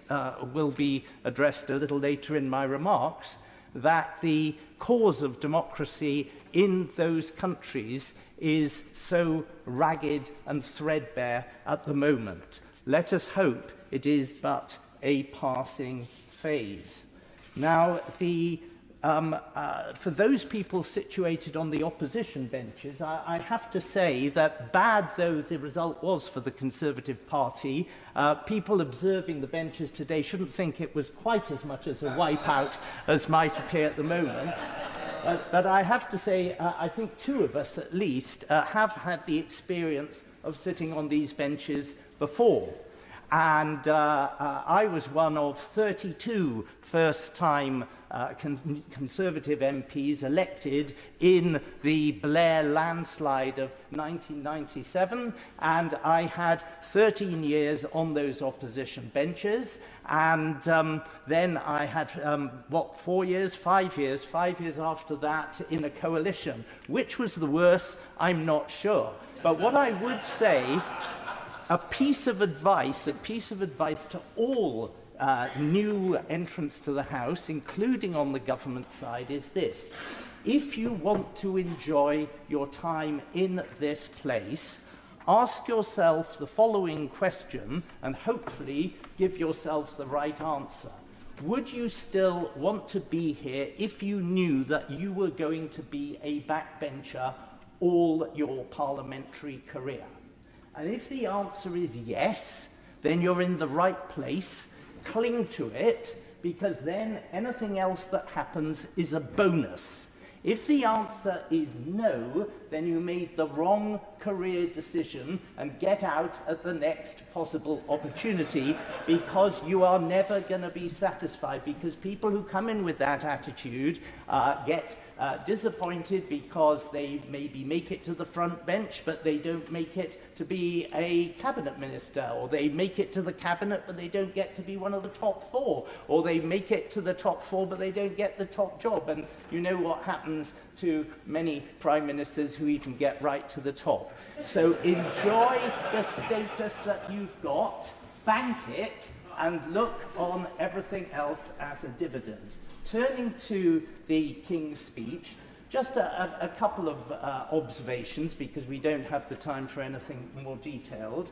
will be addressed a little later in my remarks, that the cause of democracy in those countries is so ragged and threadbare at the moment. Let us hope it is but a passing phase. Now, for those people situated on the opposition benches, I have to say that bad though the result was for the Conservative Party, people observing the benches today shouldn't think it was quite as much as a wipeout as might appear at the moment. But I have to say, I think 2 of us at least have had the experience of sitting on these benches before. And I was one of 32 first-time Conservative MPs elected in the Blair landslide of 1997, and I had 13 years on those opposition benches, and then I had, 5 years after that in a coalition. Which was the worse, I'm not sure. But what I would say, a piece of advice to all new entrants to the House, including on the government side, is this. If you want to enjoy your time in this place, ask yourself the following question and hopefully give yourself the right answer. Would you still want to be here if you knew that you were going to be a backbencher all your parliamentary career? And if the answer is yes, then you're in the right place. Cling to it, because then anything else that happens is a bonus. If the answer is no, then you made the wrong career decision and get out at the next possible opportunity, because you are never going to be satisfied, because people who come in with that attitude get disappointed because they maybe make it to the front bench, but they don't make it to be a cabinet minister, or they make it to the cabinet, but they don't get to be one of the top 4, or they make it to the top 4, but they don't get the top job. And you know what happens to many prime ministers who even get right to the top. So enjoy the status that you've got, bank it, and look on everything else as a dividend. Turning to the King's speech, just a couple of observations, because we don't have the time for anything more detailed.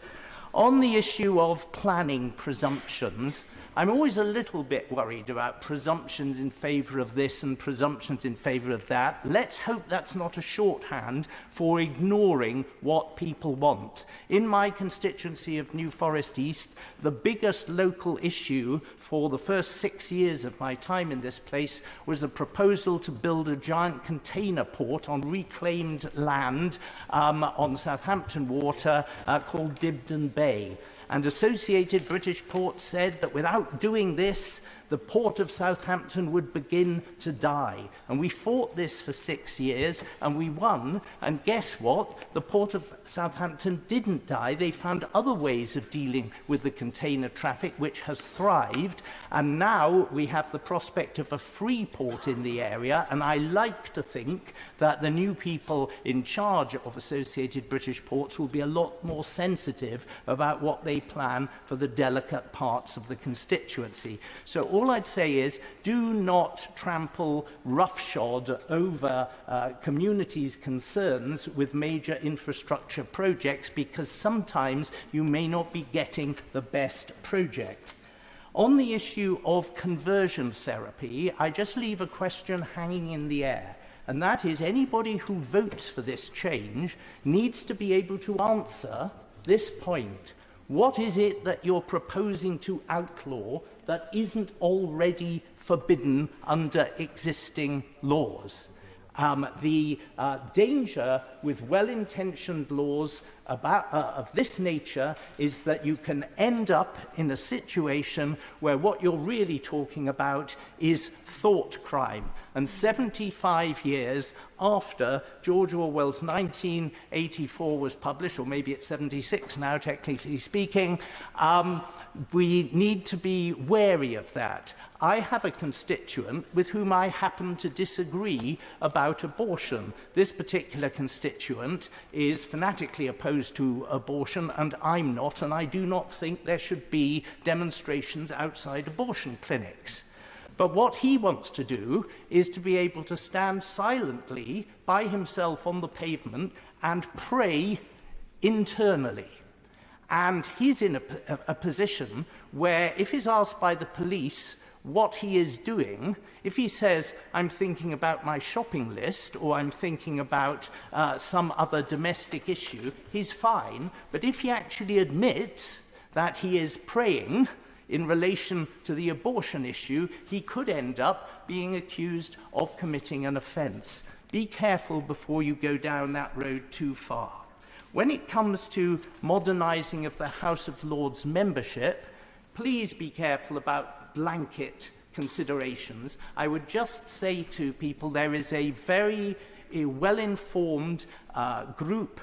On the issue of planning presumptions, I'm always a little bit worried about presumptions in favour of this and presumptions in favour of that. Let's hope that's not a shorthand for ignoring what people want. In my constituency of New Forest East, the biggest local issue for the first 6 years of my time in this place was a proposal to build a giant container port on reclaimed land on Southampton water called Dibden Bay. And Associated British Ports said that without doing this, the port of Southampton would begin to die. And we fought this for 6 years, and we won. And guess what? The port of Southampton didn't die. They found other ways of dealing with the container traffic, which has thrived. And now we have the prospect of a free port in the area. And I like to think that the new people in charge of Associated British Ports will be a lot more sensitive about what they plan for the delicate parts of the constituency. So all I'd say is, do not trample roughshod over communities' concerns with major infrastructure projects, because sometimes you may not be getting the best project. On the issue of conversion therapy, I just leave a question hanging in the air. And that is, anybody who votes for this change needs to be able to answer this point. What is it that you're proposing to outlaw that isn't already forbidden under existing laws? The danger with well-intentioned laws of this nature is that you can end up in a situation where what you're really talking about is thought crime. And 75 years after George Orwell's 1984 was published, or maybe it's 76 now, technically speaking, we need to be wary of that. I have a constituent with whom I happen to disagree about abortion. This particular constituent is fanatically opposed to abortion, and I'm not, and I do not think there should be demonstrations outside abortion clinics. But what he wants to do is to be able to stand silently by himself on the pavement and pray internally. And he's in a position where, if he's asked by the police what he is doing, if he says, I'm thinking about my shopping list, or I'm thinking about some other domestic issue, he's fine. But if he actually admits that he is praying in relation to the abortion issue, he could end up being accused of committing an offence. Be careful before you go down that road too far. When it comes to modernising of the House of Lords membership, please be careful about blanket considerations. I would just say to people, there is a very well-informed group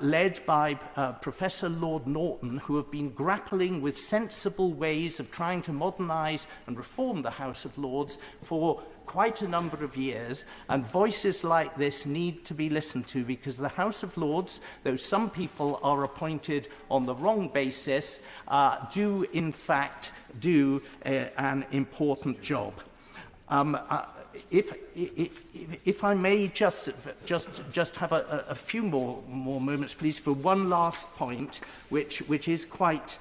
led by Professor Lord Norton, who have been grappling with sensible ways of trying to modernise and reform the House of Lords for quite a number of years, and voices like this need to be listened to, because the House of Lords, though some people are appointed on the wrong basis, do in fact do an important job. if I may just have a few more moments, please, for one last point, which is quite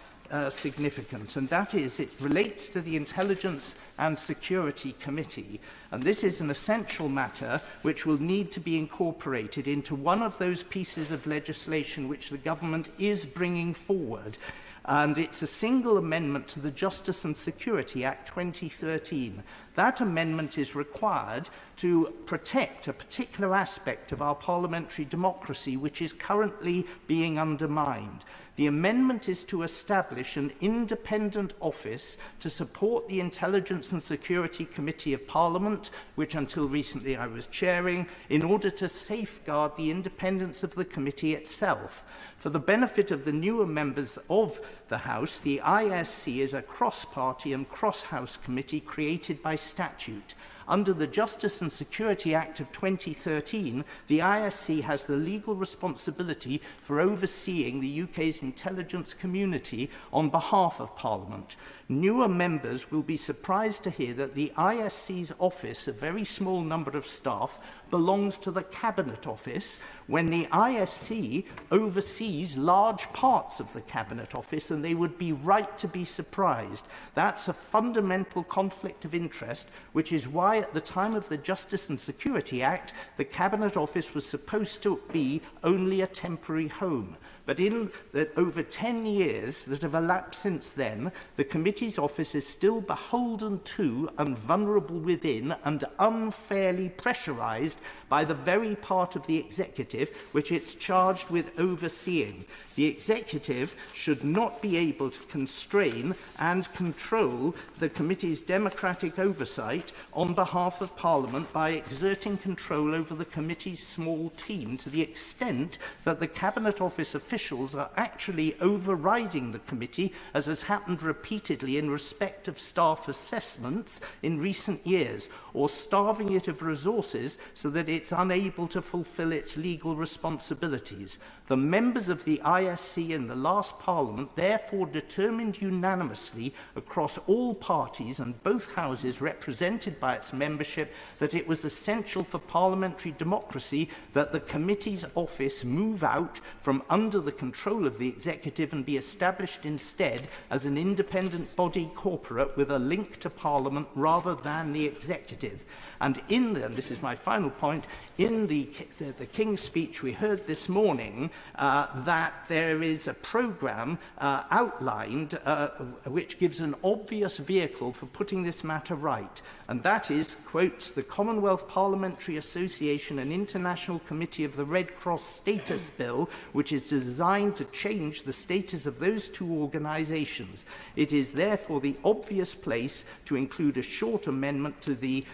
significant, and that is it relates to the Intelligence and Security Committee. And this is an essential matter which will need to be incorporated into one of those pieces of legislation which the government is bringing forward. And it's a single amendment to the Justice and Security Act 2013. That amendment is required to protect a particular aspect of our parliamentary democracy which is currently being undermined. The amendment is to establish an independent office to support the Intelligence and Security Committee of Parliament, which until recently I was chairing, in order to safeguard the independence of the committee itself. For the benefit of the newer members of the House, the ISC is a cross-party and cross-house committee created by statute. Under the Justice and Security Act of 2013, the ISC has the legal responsibility for overseeing the UK's intelligence community on behalf of Parliament. Newer members will be surprised to hear that the ISC's office, a very small number of staff, belongs to the Cabinet Office, when the ISC oversees large parts of the Cabinet Office, and they would be right to be surprised. That's a fundamental conflict of interest, which is why at the time of the Justice and Security Act, the Cabinet Office was supposed to be only a temporary home. But in the over 10 years that have elapsed since then, the committee's office is still beholden to and vulnerable within and unfairly pressurised by the very part of the executive which it's charged with overseeing. The executive should not be able to constrain and control the committee's democratic oversight on behalf of Parliament by exerting control over the committee's small team to the extent that the Cabinet Office officials are actually overriding the committee, as has happened repeatedly in respect of staff assessments in recent years, or starving it of resources so that it's unable to fulfil its legal responsibilities. The members of the ISC in the last Parliament therefore determined unanimously across all parties and both houses represented by its membership that it was essential for parliamentary democracy that the committee's office move out from under the control of the executive and be established instead as an independent body corporate with a link to Parliament rather than the executive. And this is my final point, in the King's speech we heard this morning that there is a programme outlined which gives an obvious vehicle for putting this matter right. And that is, quotes, the Commonwealth Parliamentary Association and International Committee of the Red Cross Status Bill, which is designed to change the status of those two organisations. It is therefore the obvious place to include a short amendment to the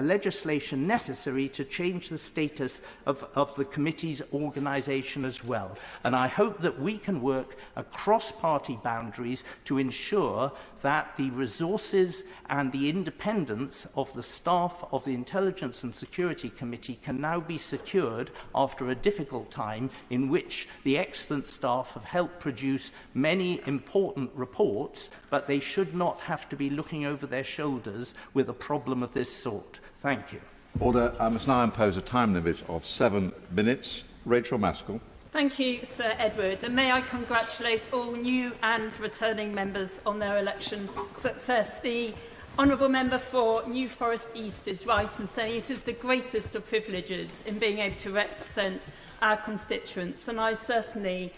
legislation necessary to change the status of the committee's organisation as well. And I hope that we can work across party boundaries to ensure that the resources and the independence of the staff of the Intelligence and Security Committee can now be secured after a difficult time in which the excellent staff have helped produce many important reports, but they should not have to be looking over their shoulders with a problem of this sort. Thank you.
Order. I must now impose a time limit of 7 minutes. Rachel Maskell.
Thank you, Sir Edward, and may I congratulate all new and returning members on their election success. The Honourable Member for New Forest East is right in saying it is the greatest of privileges in being able to represent our constituents, and I certainly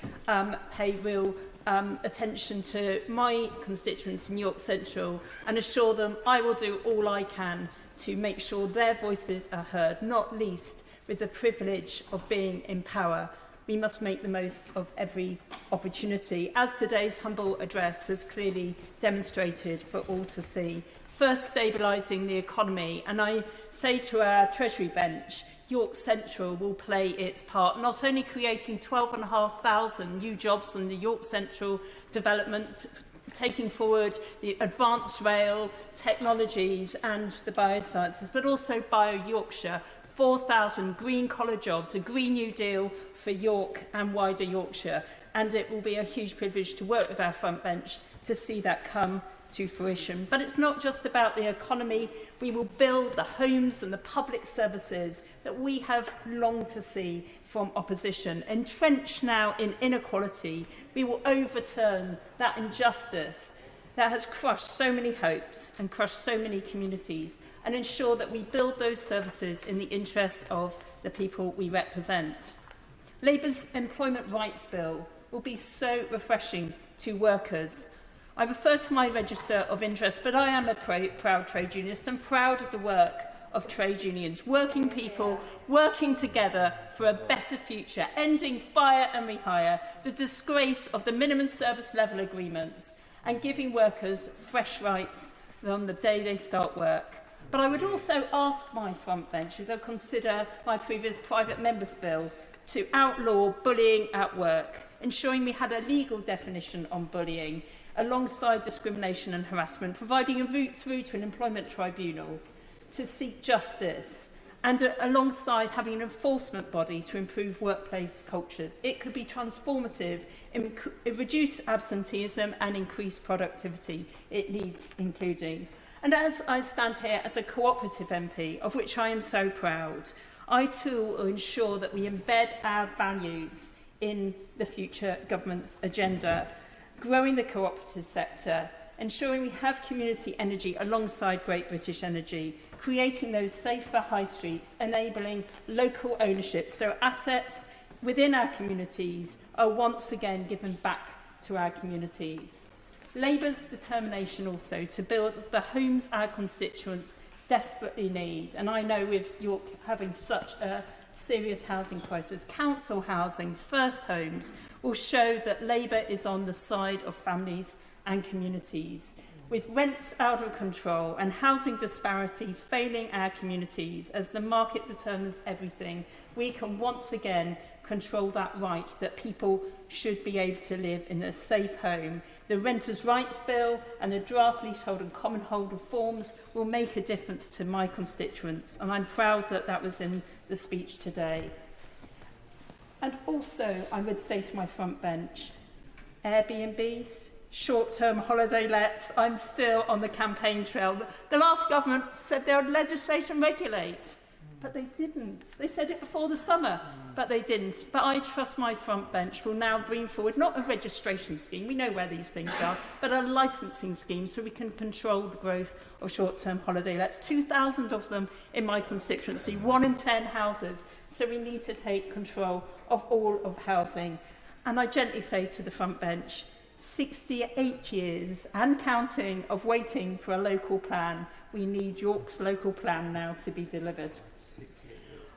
pay real attention to my constituents in York Central and assure them I will do all I can to make sure their voices are heard, not least with the privilege of being in power. We must make the most of every opportunity, as today's humble address has clearly demonstrated for all to see. First, stabilising the economy, and I say to our Treasury bench, York Central will play its part, not only creating 12,500 new jobs in the York Central development, taking forward the advanced rail technologies and the biosciences, but also Bio Yorkshire, 4,000 green-collar jobs, a Green New Deal for York and wider Yorkshire. And it will be a huge privilege to work with our front bench to see that come to fruition. But it's not just about the economy. We will build the homes and the public services that we have longed to see from opposition. Entrenched now in inequality, we will overturn that injustice that has crushed so many hopes and crushed so many communities, and ensure that we build those services in the interests of the people we represent. Labour's Employment Rights Bill will be so refreshing to workers. I refer to my register of interest, but I am a proud trade unionist and proud of the work of trade unions, working people working together for a better future, ending fire and rehire, the disgrace of the minimum service level agreements, and giving workers fresh rights on the day they start work. But I would also ask my front bench if they'll consider my previous private member's bill to outlaw bullying at work, ensuring we had a legal definition on bullying, alongside discrimination and harassment, providing a route through to an employment tribunal to seek justice, and alongside having an enforcement body to improve workplace cultures. It could be transformative, reduce absenteeism and increase productivity. It needs including. And as I stand here as a cooperative MP, of which I am so proud, I too will ensure that we embed our values in the future government's agenda, growing the cooperative sector, ensuring we have community energy alongside Great British Energy, creating those safer high streets, enabling local ownership so assets within our communities are once again given back to our communities. Labour's determination also to build the homes our constituents desperately need, and I know with York having such a serious housing crisis, council housing, first homes, will show that Labour is on the side of families and communities. With rents out of control and housing disparity failing our communities as the market determines everything, we can once again control that right that people should be able to live in a safe home. The Renters' Rights Bill and the draft leasehold and common hold reforms will make a difference to my constituents, and I'm proud that that was in the speech today. And also, I would say to my front bench, Airbnbs, short-term holiday lets, I'm still on the campaign trail. The last government said they would legislate and regulate, but they didn't. They said it before the summer, but they didn't. But I trust my front bench will now bring forward not a registration scheme, we know where these things are, but a licensing scheme so we can control the growth of short-term holiday lets. 2,000 of them in my constituency, 1 in 10 houses. So we need to take control of all of housing. And I gently say to the front bench, 68 years and counting of waiting for a local plan. We need York's local plan now to be delivered.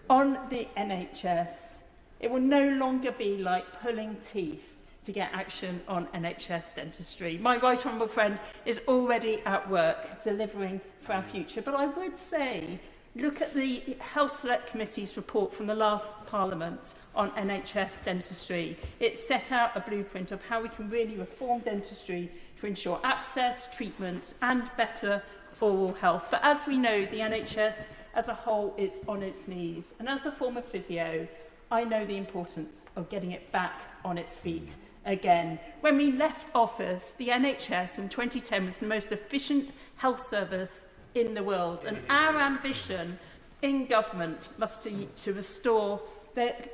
On the NHS, it will no longer be like pulling teeth to get action on NHS dentistry. My right honourable friend is already at work delivering for our future. But I would say, look at the Health Select Committee's report from the last Parliament on NHS dentistry. It set out a blueprint of how we can really reform dentistry to ensure access, treatment and better oral health. But as we know, the NHS as a whole is on its knees. And as a former physio, I know the importance of getting it back on its feet again. When we left office, the NHS in 2010 was the most efficient health service in the world. And our ambition in government must be to restore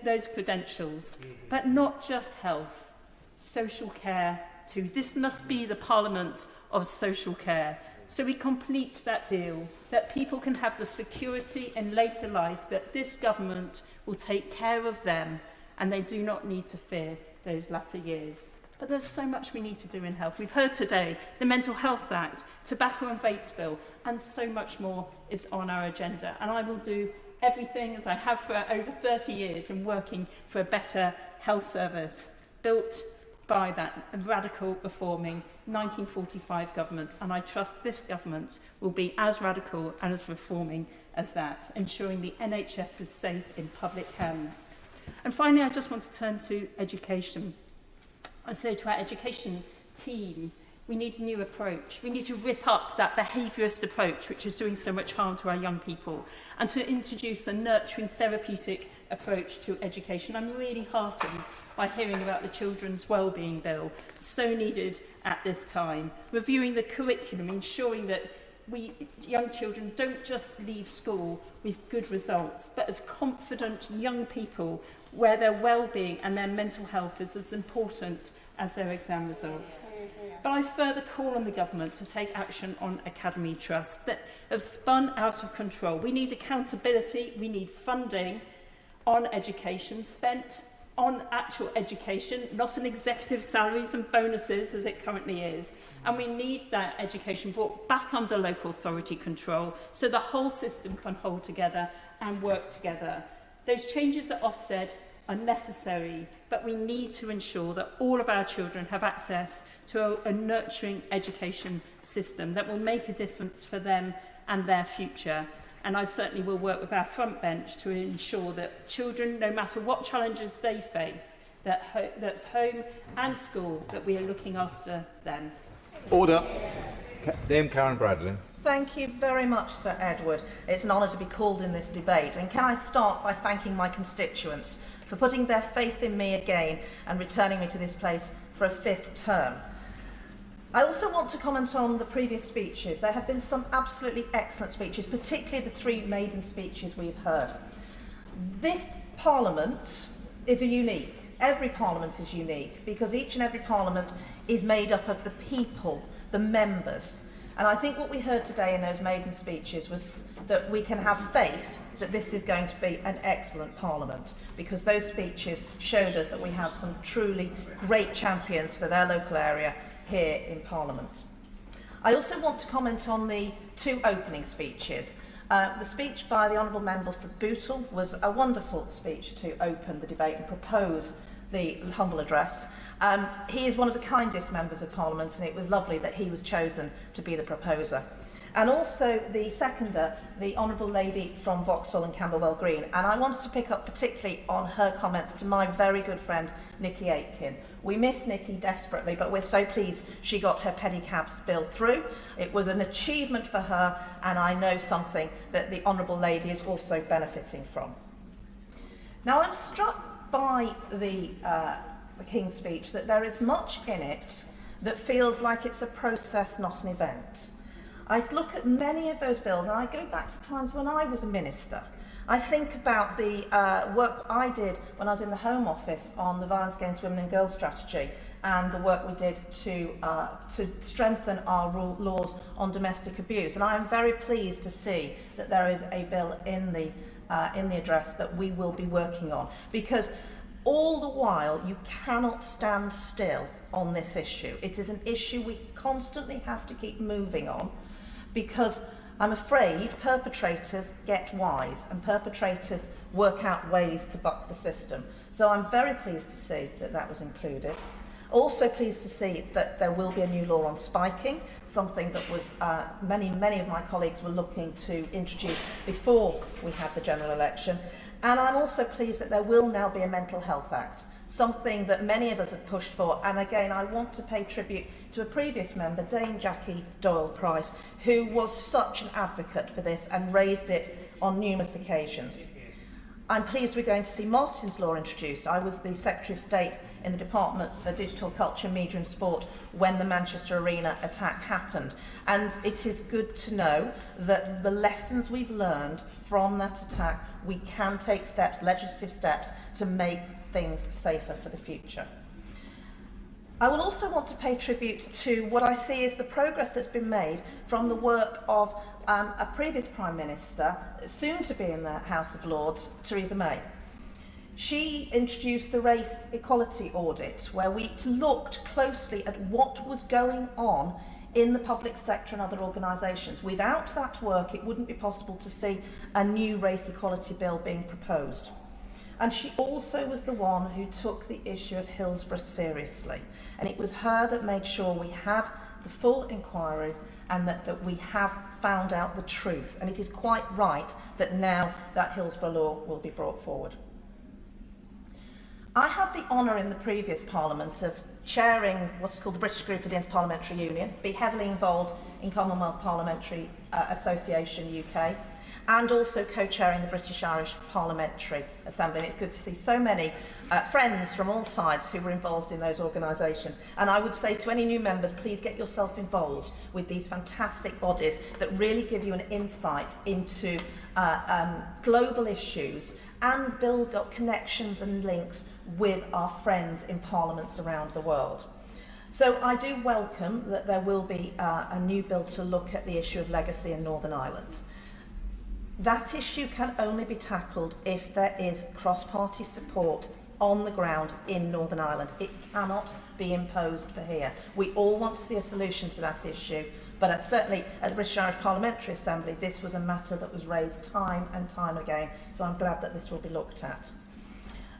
those credentials, but not just health, social care too. This must be the Parliament of social care. So we complete that deal, that people can have the security in later life, that this government will take care of them and they do not need to fear those latter years. But there's so much we need to do in health. We've heard today the Mental Health Act, Tobacco and Vapes Bill, and so much more is on our agenda. And I will do everything, as I have for over 30 years, in working for a better health service built by that radical reforming 1945 government, and I trust this government will be as radical and as reforming as that, ensuring the NHS is safe in public hands. And finally, I just want to turn to education. I say to our education team, We need a new approach. We need to rip up that behaviourist approach which is doing so much harm to our young people, and to introduce a nurturing therapeutic approach to education. I'm really heartened by hearing about the Children's Wellbeing Bill, so needed at this time. Reviewing the curriculum, ensuring that young children don't just leave school with good results, but as confident young people where their well-being and their mental health is as important as their exam results. But I further call on the government to take action on academy trusts that have spun out of control. We need accountability, we need funding on education spent on actual education, not on executive salaries and bonuses as it currently is. And we need that education brought back under local authority control so the whole system can hold together and work together. Those changes at Ofsted are necessary, but we need to ensure that all of our children have access to a nurturing education system that will make a difference for them and their future. And I certainly will work with our front bench to ensure that children, no matter what challenges they face, that's home and school, that we are looking after them.
Order. Dame Karen Bradley.
Thank you very much, Sir Edward. It's an honour to be called in this debate. And can I start by thanking my constituents for putting their faith in me again and returning me to this place for a 5th term. I also want to comment on the previous speeches. There have been some absolutely excellent speeches, particularly the 3 maiden speeches we've heard. This Parliament is unique. Every Parliament is unique because each and every Parliament is made up of the people, the members. And I think what we heard today in those maiden speeches was that we can have faith that this is going to be an excellent Parliament, because those speeches showed us that we have some truly great champions for their local area here in Parliament. I also want to comment on the 2 opening speeches. The speech by the Honourable Member for Bootle was a wonderful speech to open the debate and propose the humble address. He is one of the kindest members of Parliament, and it was lovely that he was chosen to be the proposer. And also the seconder, the Honourable Lady from Vauxhall and Camberwell Green. And I wanted to pick up particularly on her comments to my very good friend, Nikki Aitken. We miss Nikki desperately, but we're so pleased she got her pedicabs bill through. It was an achievement for her, and I know something that the Honourable Lady is also benefiting from. Now, I'm struck by the King's speech that there is much in it that feels like it's a process, not an event. I look at many of those bills, and I go back to times when I was a minister. I think about the work I did when I was in the Home Office on the Violence Against Women and Girls strategy, and the work we did to strengthen our laws on domestic abuse. And I am very pleased to see that there is a bill in the address that we will be working on, because all the while you cannot stand still on this issue. It is an issue we constantly have to keep moving on, because I'm afraid perpetrators get wise and perpetrators work out ways to buck the system. So I'm very pleased to see that that was included. Also pleased to see that there will be a new law on spiking, something that was many of my colleagues were looking to introduce before we had the general election. And I'm also pleased that there will now be a Mental Health Act, something that many of us have pushed for. And again, I want to pay tribute to a previous member, Dame Jackie Doyle-Price, who was such an advocate for this and raised it on numerous occasions. I'm pleased we're going to see Martin's Law introduced. I was the Secretary of State in the Department for Digital Culture, Media and Sport when the Manchester Arena attack happened. And it is good to know that the lessons we've learned from that attack, we can take steps, legislative steps, to make things safer for the future. I will also want to pay tribute to what I see as the progress that's been made from the work of a previous Prime Minister, soon to be in the House of Lords, Theresa May. She introduced the race equality audit, where we looked closely at what was going on in the public sector and other organisations. Without that work, it wouldn't be possible to see a new race equality bill being proposed. And she also was the one who took the issue of Hillsborough seriously. And it was her that made sure we had the full inquiry and that we have found out the truth. And it is quite right that now that Hillsborough law will be brought forward. I had the honour in the previous Parliament of chairing what's called the British Group of the Interparliamentary Union, be heavily involved in Commonwealth Parliamentary Association UK, and also co-chairing the British-Irish Parliamentary Assembly. And it's good to see so many friends from all sides who were involved in those organisations. And I would say to any new members, please get yourself involved with these fantastic bodies that really give you an insight into global issues and build up connections and links with our friends in parliaments around the world. So I do welcome that there will be a new bill to look at the issue of legacy in Northern Ireland. That issue can only be tackled if there is cross-party support on the ground in Northern Ireland. It cannot be imposed for here. We all want to see a solution to that issue, but certainly at the British Irish Parliamentary Assembly, this was a matter that was raised time and time again, so I'm glad that this will be looked at.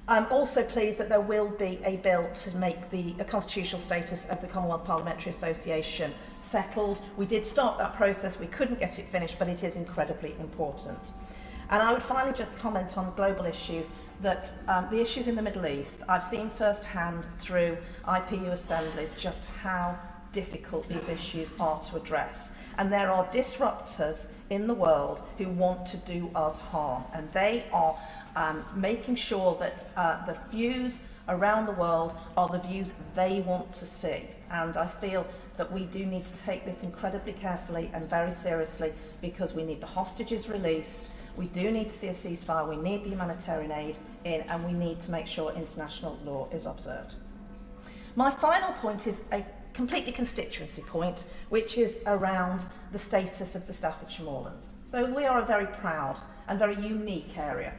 I'm also pleased that there will be a bill to make the constitutional status of the Commonwealth Parliamentary Association settled. We did start that process, we couldn't get it finished, but it is incredibly important. And I would finally just comment on global issues, that the issues in the Middle East, I've seen firsthand through IPU assemblies just how difficult these issues are to address. And there are disruptors in the world who want to do us harm, and they are making sure that the views around the world are the views they want to see. And I feel that we do need to take this incredibly carefully and very seriously, because we need the hostages released, we do need to see a ceasefire, we need the humanitarian aid in, and we need to make sure international law is observed. My final point is a completely constituency point, which is around the status of the Staffordshire Moorlands. So we are a very proud and very unique area.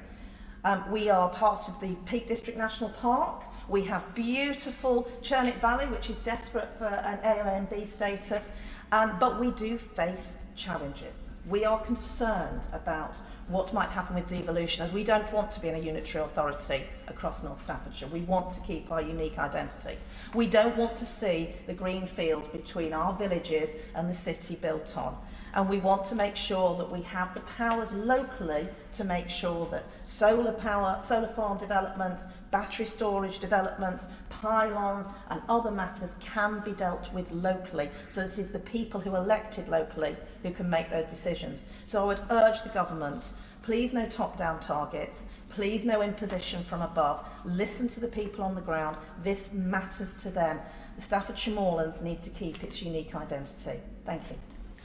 We are part of the Peak District National Park. We have beautiful Churnet Valley, which is desperate for an AONB status, but we do face challenges. We are concerned about what might happen with devolution, as we don't want to be in a unitary authority across North Staffordshire. We want to keep our unique identity. We don't want to see the green field between our villages and the city built on. And we want to make sure that we have the powers locally to make sure that solar farm developments, battery storage developments, pylons and other matters can be dealt with locally, so it is the people who are elected locally who can make those decisions. So I would urge the government, please no top-down targets, please no imposition from above, listen to the people on the ground, this matters to them. The Staffordshire Moorlands needs to keep its unique identity. Thank you.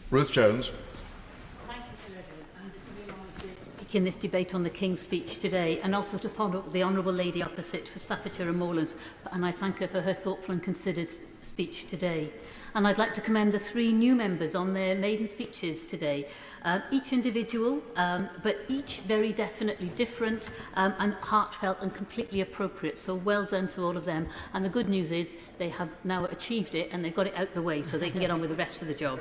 Ruth Jones.
Thank you, President. And it's a real honour to speak in this debate on the King's speech today, and also to follow up the Honourable Lady opposite for Staffordshire and Moorland, and I thank her for her thoughtful and considered speech today. And I'd like to commend the 3 new members on their maiden speeches today. Each individual, but each very definitely different and heartfelt and completely appropriate. So well done to all of them. And the good news is they have now achieved it and they've got it out the way so they can get on with the rest of the job.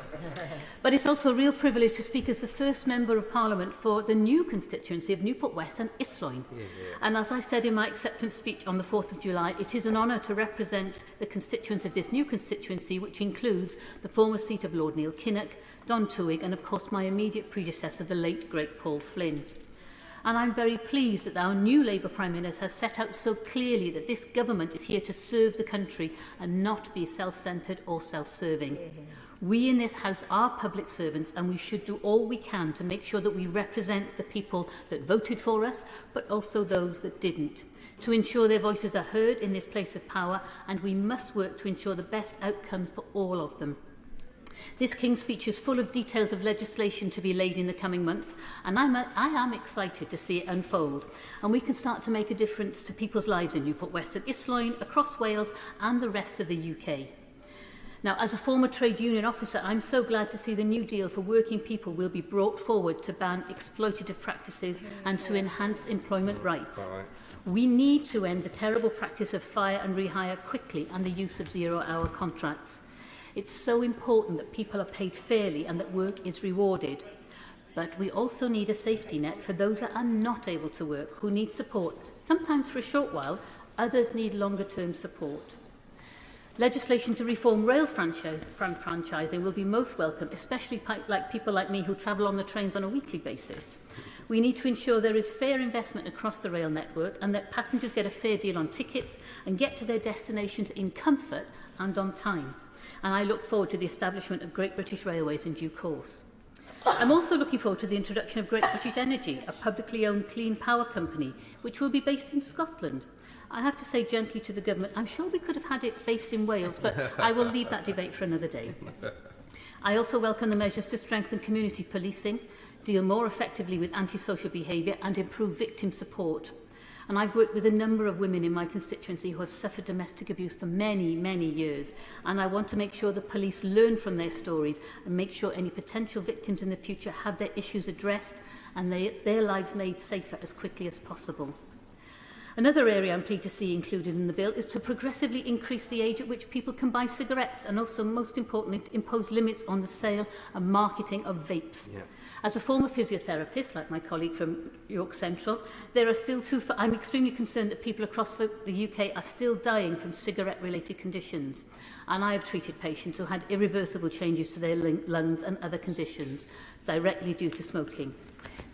But it's also a real privilege to speak as the first Member of Parliament for the new constituency of Newport West and Isloin. And as I said in my acceptance speech on the 4th of July, it is an honour to represent the constituents of this new constituency, which includes the former seat of Lord Neil Kinnock, Don Tewig, and of course my immediate predecessor, the late great Paul Flynn. And I'm very pleased that our new Labour Prime Minister has set out so clearly that this government is here to serve the country and not be self-centred or self-serving. We in this House are public servants, and we should do all we can to make sure that we represent the people that voted for us, but also those that didn't, to ensure their voices are heard in this place of power, and we must work to ensure the best outcomes for all of them. This King's speech is full of details of legislation to be laid in the coming months, and I am excited to see it unfold, and we can start to make a difference to people's lives in Newport West and Isloin, across Wales and the rest of the UK. Now, as a former trade union officer, I'm so glad to see the new deal for working people will be brought forward to ban exploitative practices and to enhance employment rights. We need to end the terrible practice of fire and rehire quickly and the use of zero-hour contracts. It's so important that people are paid fairly and that work is rewarded. But we also need a safety net for those that are not able to work, who need support, sometimes for a short while, others need longer-term support. Legislation to reform rail franchising will be most welcome, especially people like me who travel on the trains on a weekly basis. We need to ensure there is fair investment across the rail network and that passengers get a fair deal on tickets and get to their destinations in comfort and on time. And I look forward to the establishment of Great British Railways in due course. I'm also looking forward to the introduction of Great British Energy, a publicly owned clean power company, which will be based in Scotland. I have to say gently to the government, I'm sure we could have had it based in Wales, but I will leave that debate for another day. I also welcome the measures to strengthen community policing, deal more effectively with antisocial behaviour and improve victim support. And I've worked with a number of women in my constituency who have suffered domestic abuse for many, many years. And I want to make sure the police learn from their stories and make sure any potential victims in the future have their issues addressed and their lives made safer as quickly as possible. Another area I'm pleased to see included in the bill is to progressively increase the age at which people can buy cigarettes and also, most importantly, impose limits on the sale and marketing of vapes. Yeah. As a former physiotherapist, like my colleague from York Central, I'm extremely concerned that people across the UK are still dying from cigarette-related conditions. And I have treated patients who had irreversible changes to their lungs and other conditions directly due to smoking.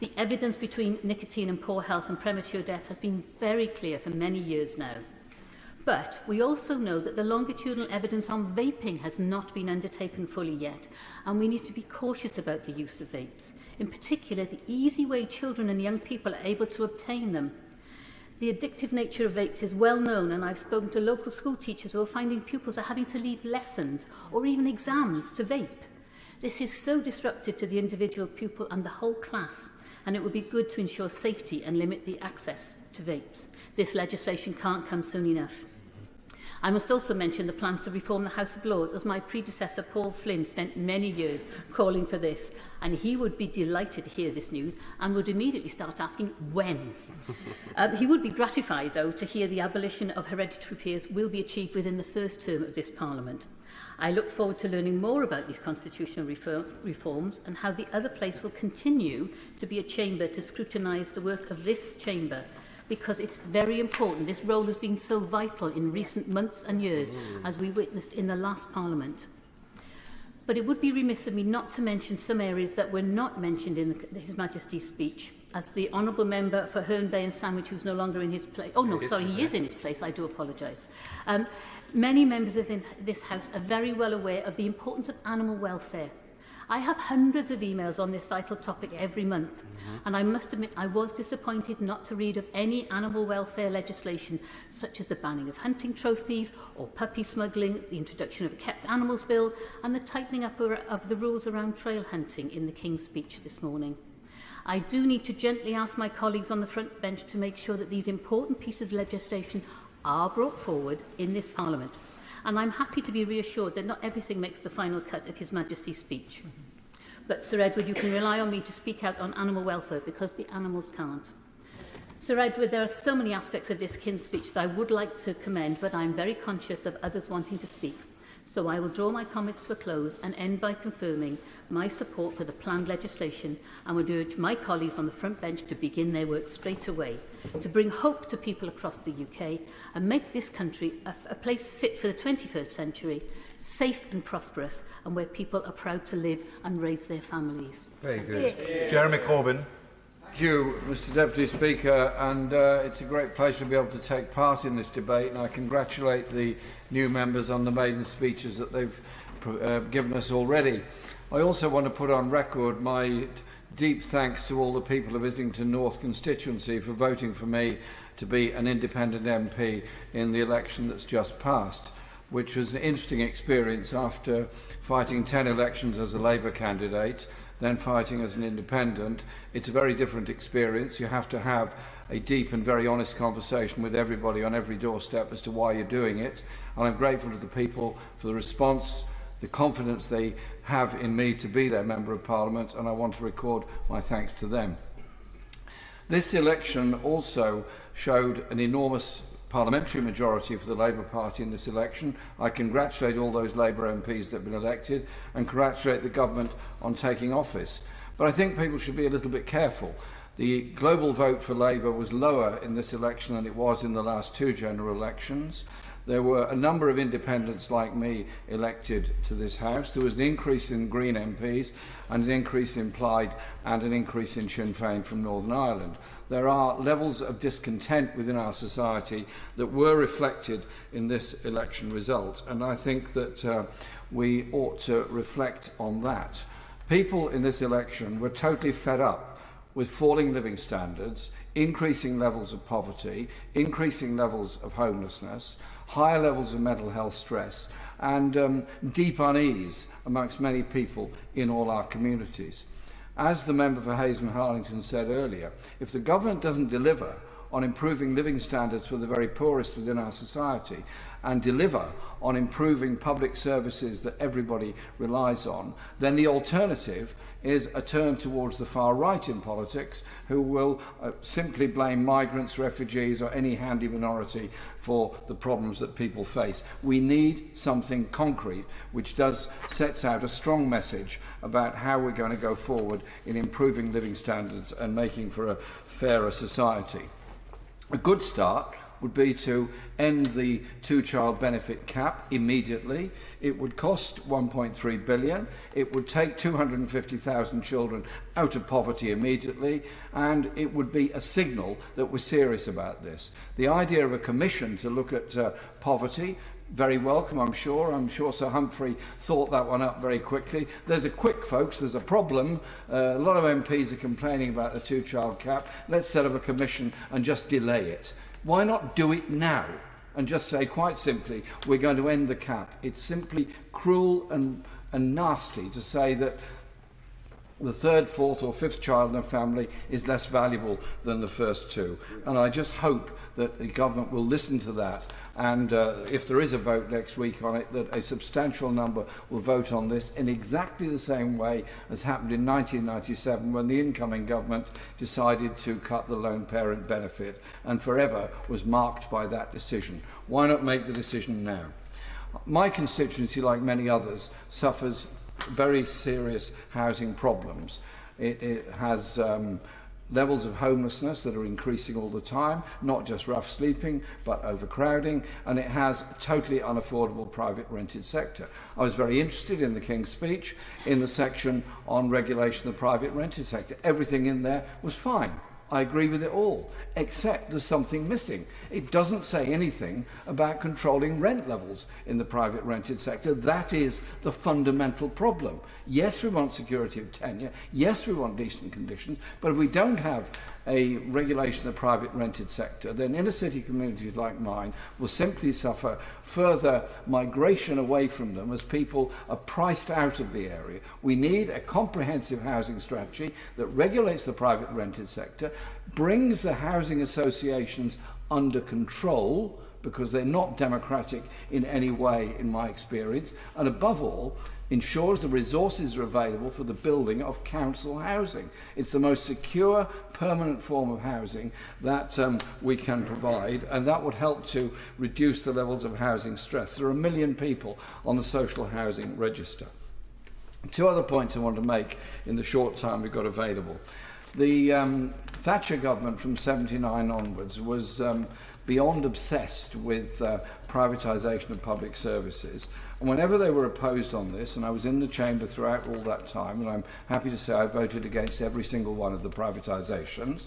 The evidence between nicotine and poor health and premature death has been very clear for many years now. But we also know that the longitudinal evidence on vaping has not been undertaken fully yet, and we need to be cautious about the use of vapes, in particular the easy way children and young people are able to obtain them. The addictive nature of vapes is well known, and I've spoken to local school teachers who are finding pupils are having to leave lessons or even exams to vape. This is so disruptive to the individual pupil and the whole class, and it would be good to ensure safety and limit the access to vapes. This legislation can't come soon enough. I must also mention the plans to reform the House of Lords, as my predecessor Paul Flynn spent many years calling for this, and he would be delighted to hear this news and would immediately start asking when. He would be gratified, though, to hear the abolition of hereditary peers will be achieved within the first term of this Parliament. I look forward to learning more about these constitutional reforms and how the other place will continue to be a chamber to scrutinise the work of this chamber, because it's very important. This role has been so vital in recent months and years, as we witnessed in the last Parliament. But it would be remiss of me not to mention some areas that were not mentioned in His Majesty's speech. As the Honourable Member for Herne Bay and Sandwich, who's no longer in his place... Oh, no, sorry, he is in his place. I do apologise. Many members of this House are very well aware of the importance of animal welfare. I have hundreds of emails on this vital topic every month, and I must admit I was disappointed not to read of any animal welfare legislation, such as the banning of hunting trophies or puppy smuggling, the introduction of a kept animals bill, and the tightening up of the rules around trail hunting in the King's speech this morning. I do need to gently ask my colleagues on the front bench to make sure that these important pieces of legislation are brought forward in this Parliament. And I'm happy to be reassured that not everything makes the final cut of His Majesty's speech. But, Sir Edward, you can rely on me to speak out on animal welfare, because the animals can't. Sir Edward, there are so many aspects of this King's speech that I would like to commend, but I'm very conscious of others wanting to speak. So I will draw my comments to a close and end by confirming my support for the planned legislation, and would urge my colleagues on the front bench to begin their work straight away, to bring hope to people across the UK and make this country a place fit for the 21st century, safe and prosperous, and where people are proud to live and raise their families.
Very good. Jeremy Corbyn.
Thank you, Mr Deputy Speaker, and it's a great pleasure to be able to take part in this debate, and I congratulate the new members on the maiden speeches that they've given us already. I also want to put on record my deep thanks to all the people of Islington North constituency for voting for me to be an independent MP in the election that's just passed, which was an interesting experience after fighting 10 elections as a Labour candidate, then fighting as an independent. It's a very different experience. You have to have a deep and very honest conversation with everybody on every doorstep as to why you're doing it. And I'm grateful to the people for the response, the confidence they have in me to be their Member of Parliament, and I want to record my thanks to them. This election also showed an enormous parliamentary majority for the Labour Party in this election. I congratulate all those Labour MPs that have been elected and congratulate the government on taking office. But I think people should be a little bit careful. The global vote for Labour was lower in this election than it was in the last two general elections. There were a number of independents like me elected to this House. There was an increase in Green MPs and an increase in Plaid and an increase in Sinn Féin from Northern Ireland. There are levels of discontent within our society that were reflected in this election result, and I think that we ought to reflect on that. People in this election were totally fed up with falling living standards, increasing levels of poverty, increasing levels of homelessness, higher levels of mental health stress, and deep unease amongst many people in all our communities. As the member for Hayes and Harlington said earlier, if the government doesn't deliver on improving living standards for the very poorest within our society and deliver on improving public services that everybody relies on, then the alternative is a turn towards the far right in politics, who will simply blame migrants, refugees or any handy minority for the problems that people face. We need something concrete which sets out a strong message about how we're going to go forward in improving living standards and making for a fairer society. A good start would be to end the two-child benefit cap immediately. It would cost $1.3 billion. It would take 250,000 children out of poverty immediately, and it would be a signal that we're serious about this. The idea of a commission to look at poverty, very welcome, I'm sure. I'm sure Sir Humphrey thought that one up very quickly. There's a quick, folks, there's a problem. A lot of MPs are complaining about the two-child cap. Let's set up a commission and just delay it. Why not do it now and just say, quite simply, we're going to end the cap? It's simply cruel and nasty to say that the third, fourth or fifth child in a family is less valuable than the first two. And I just hope that the government will listen to that. And if there is a vote next week on it, that a substantial number will vote on this in exactly the same way as happened in 1997 when the incoming government decided to cut the lone parent benefit and forever was marked by that decision. Why not make the decision now? My constituency, like many others, suffers very serious housing problems. It has levels of homelessness that are increasing all the time, not just rough sleeping, but overcrowding, and it has a totally unaffordable private rented sector. I was very interested in the King's speech in the section on regulation of the private rented sector. Everything in there was fine. I agree with it all, except there's something missing. It doesn't say anything about controlling rent levels in the private rented sector. That is the fundamental problem. Yes, we want security of tenure. Yes, we want decent conditions. But if we don't have a regulation of the private rented sector, then inner city communities like mine will simply suffer further migration away from them as people are priced out of the area. We need a comprehensive housing strategy that regulates the private rented sector, brings the housing associations under control, because they're not democratic in any way, in my experience, and above all, ensures the resources are available for the building of council housing. It's the most secure, permanent form of housing that we can provide, and that would help to reduce the levels of housing stress. There are 1 million people on the social housing register. Two other points I want to make in the short time we've got available. The Thatcher government from 79 onwards was beyond obsessed with privatisation of public services. And whenever they were opposed on this, and I was in the chamber throughout all that time, and I'm happy to say I voted against every single one of the privatisations,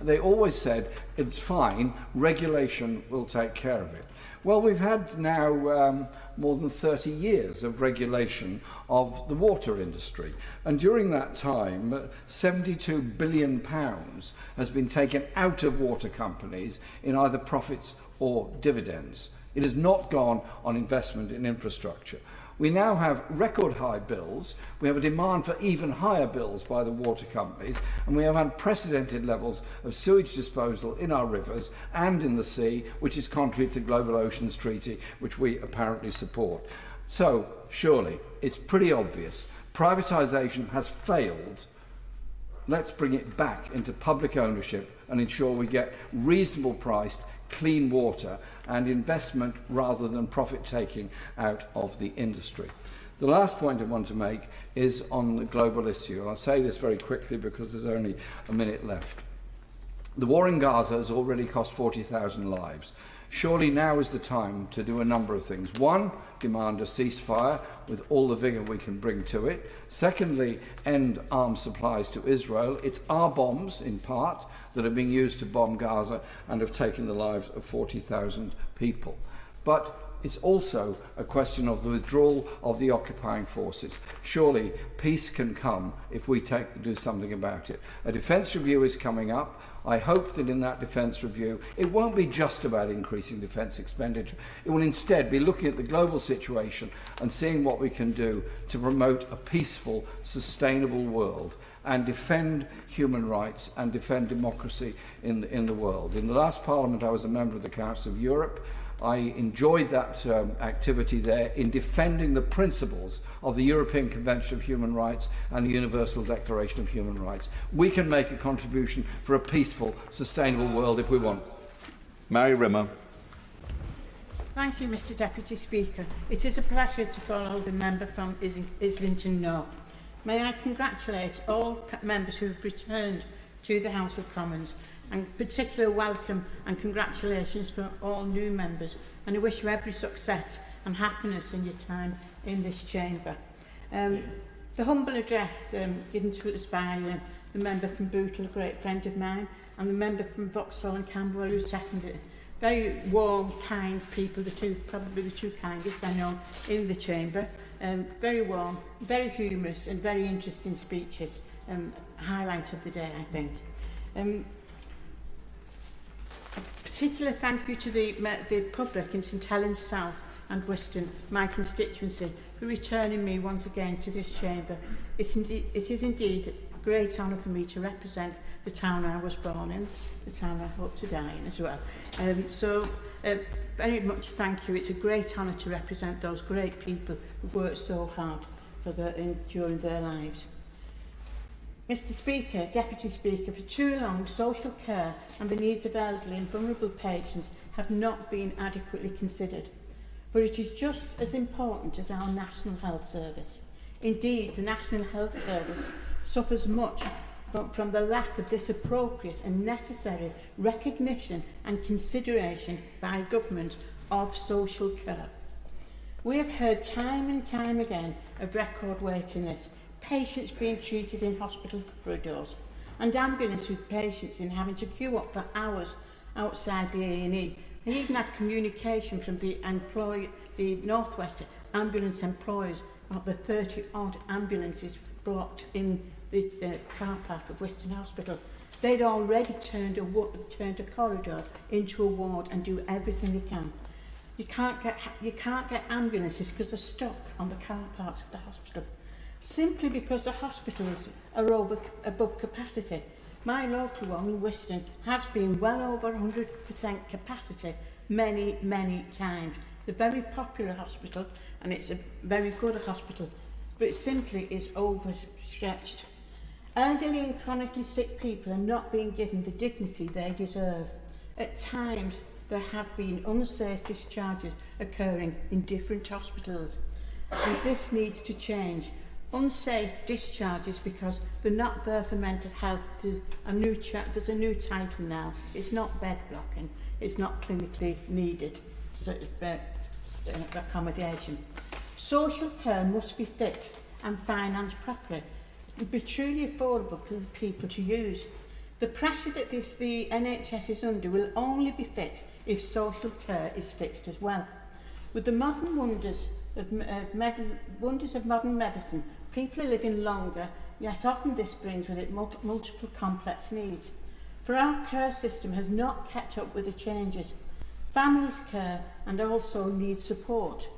they always said, it's fine, regulation will take care of it. Well, we've had now more than 30 years of regulation of the water industry. And during that time, £72 billion has been taken out of water companies in either profits or dividends. It has not gone on investment in infrastructure. We now have record high bills, we have a demand for even higher bills by the water companies, and we have unprecedented levels of sewage disposal in our rivers and in the sea, which is contrary to the Global Oceans Treaty, which we apparently support. So, surely, it's pretty obvious. Privatisation has failed. Let's bring it back into public ownership and ensure we get reasonable priced, clean water and investment rather than profit-taking out of the industry. The last point I want to make is on the global issue. And I'll say this very quickly because there's only a minute left. The war in Gaza has already cost 40,000 lives. Surely now is the time to do a number of things. One, demand a ceasefire with all the vigour we can bring to it. Secondly, end arms supplies to Israel. It's our bombs, in part, that are being used to bomb Gaza and have taken the lives of 40,000 people. But it's also a question of the withdrawal of the occupying forces. Surely peace can come if we do something about it. A defence review is coming up. I hope that in that defence review, it won't be just about increasing defence expenditure. It will instead be looking at the global situation and seeing what we can do to promote a peaceful, sustainable world and defend human rights and defend democracy in the world. In the last Parliament, I was a member of the Council of Europe. I enjoyed that activity there in defending the principles of the European Convention of Human Rights and the Universal Declaration of Human Rights. We can make a contribution for a peaceful, sustainable world if we want.
Mary Rimmer.
Thank you, Mr Deputy Speaker. It is a pleasure to follow the member from Islington North. May I congratulate all members who have returned to the House of Commons, and particular welcome and congratulations for all new members, and I wish you every success and happiness in your time in this chamber. The humble address given to us by the member from Bootle, a great friend of mine, and the member from Vauxhall and Camberwell who seconded it. Very warm, kind people, probably the two kindest I know in the chamber. Very warm, very humorous and very interesting speeches. Highlight of the day, I think. Particular thank you to the public in St Helens South and Western, my constituency, for returning me once again to this chamber. It is indeed a great honour for me to represent the town I was born in, the town I hope to die in as well. Very much thank you. It's a great honour to represent those great people who worked so hard during their lives. Mr Speaker, Deputy Speaker, for too long social care and the needs of elderly and vulnerable patients have not been adequately considered. But it is just as important as our National Health Service. Indeed, the National Health Service suffers much from the lack of this appropriate and necessary recognition and consideration by government of social care. We have heard time and time again of record waiting lists, patients being treated in hospital corridors, and ambulance with patients in having to queue up for hours outside the A&E. I even had communication from the North West ambulance employers about the 30-odd ambulances blocked in the car park of Western Hospital. They'd already turned a corridor into a ward and do everything they can. You can't get ambulances because they're stuck on the car parks of the hospital, simply because the hospitals are above capacity. My local one in Western has been well over 100% capacity many, many times. It's a very popular hospital and it's a very good hospital, but it simply is overstretched. Elderly and chronically sick people are not being given the dignity they deserve. At times, there have been unsafe discharges occurring in different hospitals, and this needs to change. Unsafe discharges because they're not there for mental health. There's a new title now. It's not bed blocking. It's not clinically needed accommodation. Social care must be fixed and financed properly. It would be truly affordable for the people to use. The pressure that the NHS is under will only be fixed if social care is fixed as well. With the modern wonders of modern medicine, people are living longer, yet often this brings with it multiple complex needs. For our care system has not kept up with the changes. Families care and also need support.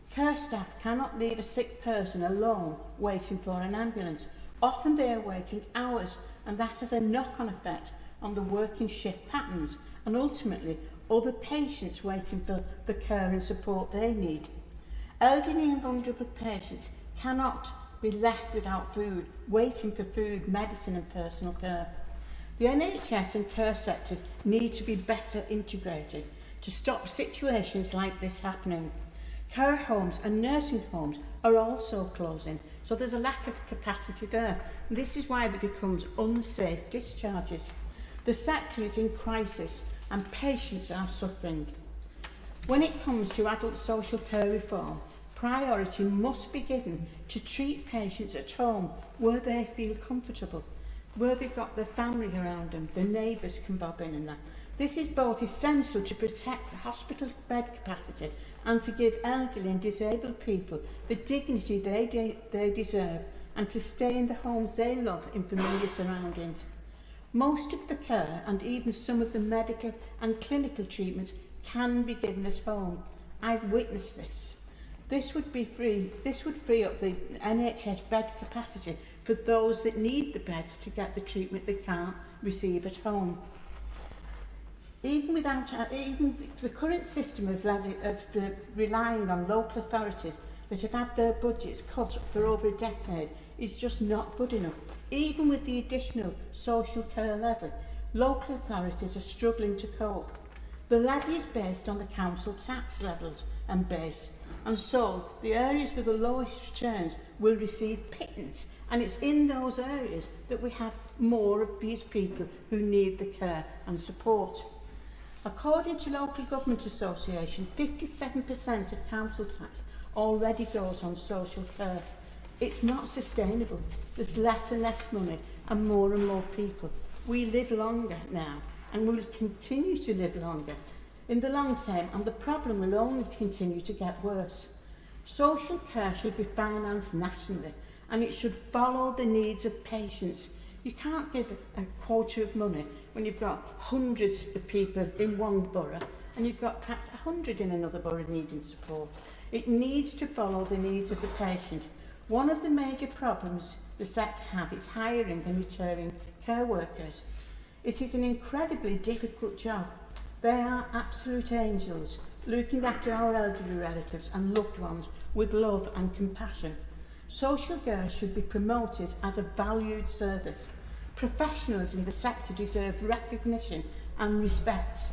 Care staff cannot leave a sick person alone waiting for an ambulance. Often they are waiting hours, and that has a knock-on effect on the working shift patterns and ultimately other patients waiting for the care and support they need. Elderly and vulnerable patients cannot be left without food, waiting for food, medicine and personal care. The NHS and care sectors need to be better integrated to stop situations like this happening. Care homes and nursing homes are also closing, so there's a lack of capacity there. And this is why there becomes unsafe discharges. The sector is in crisis and patients are suffering. When it comes to adult social care reform, priority must be given to treat patients at home where they feel comfortable, where they've got their family around them, the neighbours can bob in and that. This is both essential to protect hospital bed capacity and to give elderly and disabled people the dignity they deserve, and to stay in the homes they love in familiar surroundings. Most of the care and even some of the medical and clinical treatments can be given at home. I've witnessed this. This would free up the NHS bed capacity for those that need the beds to get the treatment they can't receive at home. Even the current system of relying on local authorities that have had their budgets cut for over a decade is just not good enough. Even with the additional social care levy, local authorities are struggling to cope. The levy is based on the council tax levels and base, and so the areas with the lowest returns will receive pittance, and it's in those areas that we have more of these people who need the care and support. According to Local Government Association, 57% of council tax already goes on social care. It's not sustainable. There's less and less money and more people. We live longer now and will continue to live longer in the long term, and the problem will only continue to get worse. Social care should be financed nationally, and it should follow the needs of patients. You can't give a quota of money when you've got hundreds of people in one borough and you've got perhaps 100 in another borough needing support. It needs to follow the needs of the patient. One of the major problems the sector has is hiring and returning care workers. It is an incredibly difficult job. They are absolute angels, looking after our elderly relatives and loved ones with love and compassion. Social care should be promoted as a valued service. Professionals in the sector deserve recognition and respect,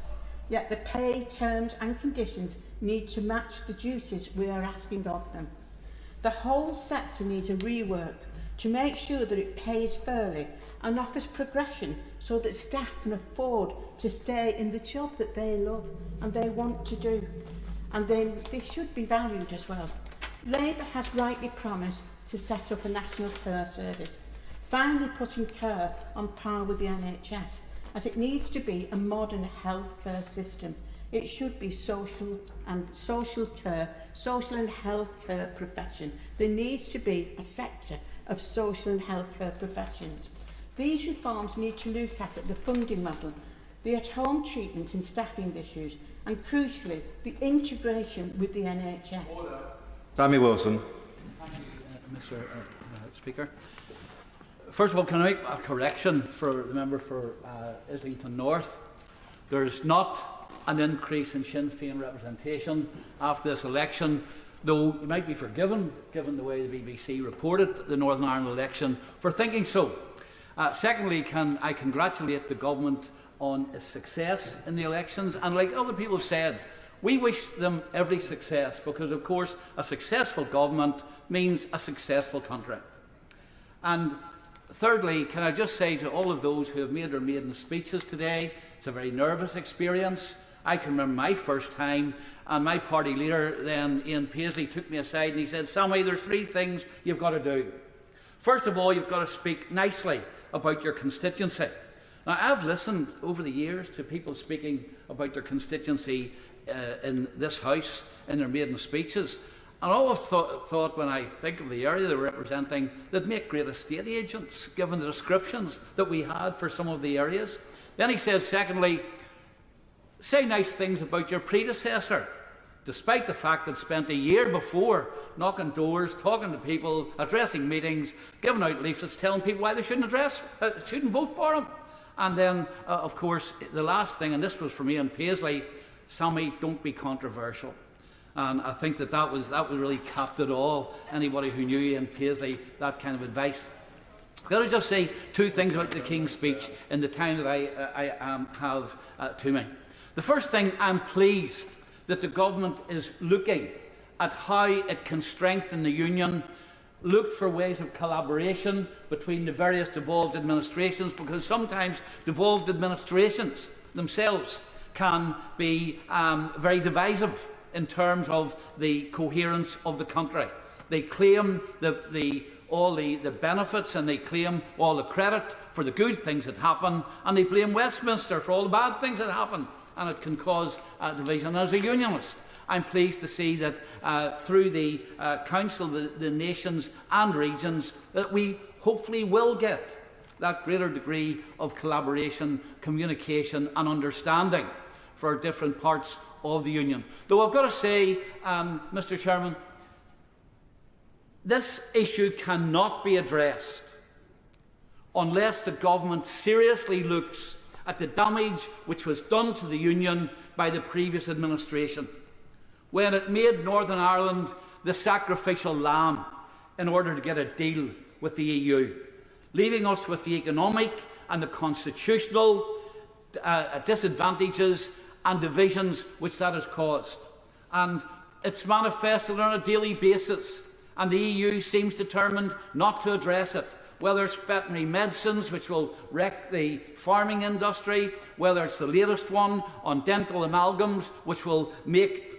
yet the pay, terms and conditions need to match the duties we are asking of them. The whole sector needs a rework to make sure that it pays fairly and offers progression so that staff can afford to stay in the job that they love and they want to do. And then they should be valued as well. Labour has rightly promised to set up a national care service, finally putting care on par with the NHS, as it needs to be a modern healthcare system. It should be social and healthcare profession. There needs to be a sector of social and healthcare professions. These reforms need to look at the funding model, the at-home treatment and staffing issues, and crucially, the integration with the NHS.
Order. Sammy Wilson.
Thank you, Mr. Speaker. First of all, can I make a correction for the member for Islington North? There's not an increase in Sinn Féin representation after this election, though you might be forgiven, given the way the BBC reported the Northern Ireland election, for thinking so. Secondly, can I congratulate the government on its success in the elections, and like other people said, we wish them every success, because of course a successful government means a successful country. And thirdly, can I just say to all of those who have made their maiden speeches today, it's a very nervous experience. I can remember my first time, and my party leader then, Ian Paisley, took me aside and he said, "Sammy, there's three things you've got to do. First of all, you've got to speak nicely about your constituency." Now, I've listened over the years to people speaking about their constituency in this House in their maiden speeches, and I always thought when I think of the area they're representing, they'd make great estate agents, given the descriptions that we had for some of the areas. Then he said, secondly, say nice things about your predecessor, despite the fact that spent a year before knocking doors, talking to people, addressing meetings, giving out leaflets, telling people why they shouldn't vote for him. And then, of course, the last thing, and this was from Ian Paisley, "Sammy, don't be controversial." And I think that was really capped it all. Anybody who knew Ian Paisley, that kind of advice. I've got to just say two things about the King's speech in the time that I have to me. The first thing, I'm pleased that the government is looking at how it can strengthen the union, look for ways of collaboration between the various devolved administrations, because sometimes devolved administrations themselves can be very divisive in terms of the coherence of the country. They claim all the benefits, and they claim all the credit for the good things that happen, and they blame Westminster for all the bad things that happen, and it can cause division. As a unionist, I'm pleased to see that through the Council, the nations and regions, that we hopefully will get that greater degree of collaboration, communication and understanding for different parts of the Union. Though I've got to say, Mr. Chairman, this issue cannot be addressed unless the government seriously looks at the damage which was done to the Union by the previous administration, when it made Northern Ireland the sacrificial lamb in order to get a deal with the EU, leaving us with the economic and the constitutional disadvantages and divisions which that has caused. And it's manifested on a daily basis, and the EU seems determined not to address it, whether it's veterinary medicines, which will wreck the farming industry, whether it's the latest one on dental amalgams, which will make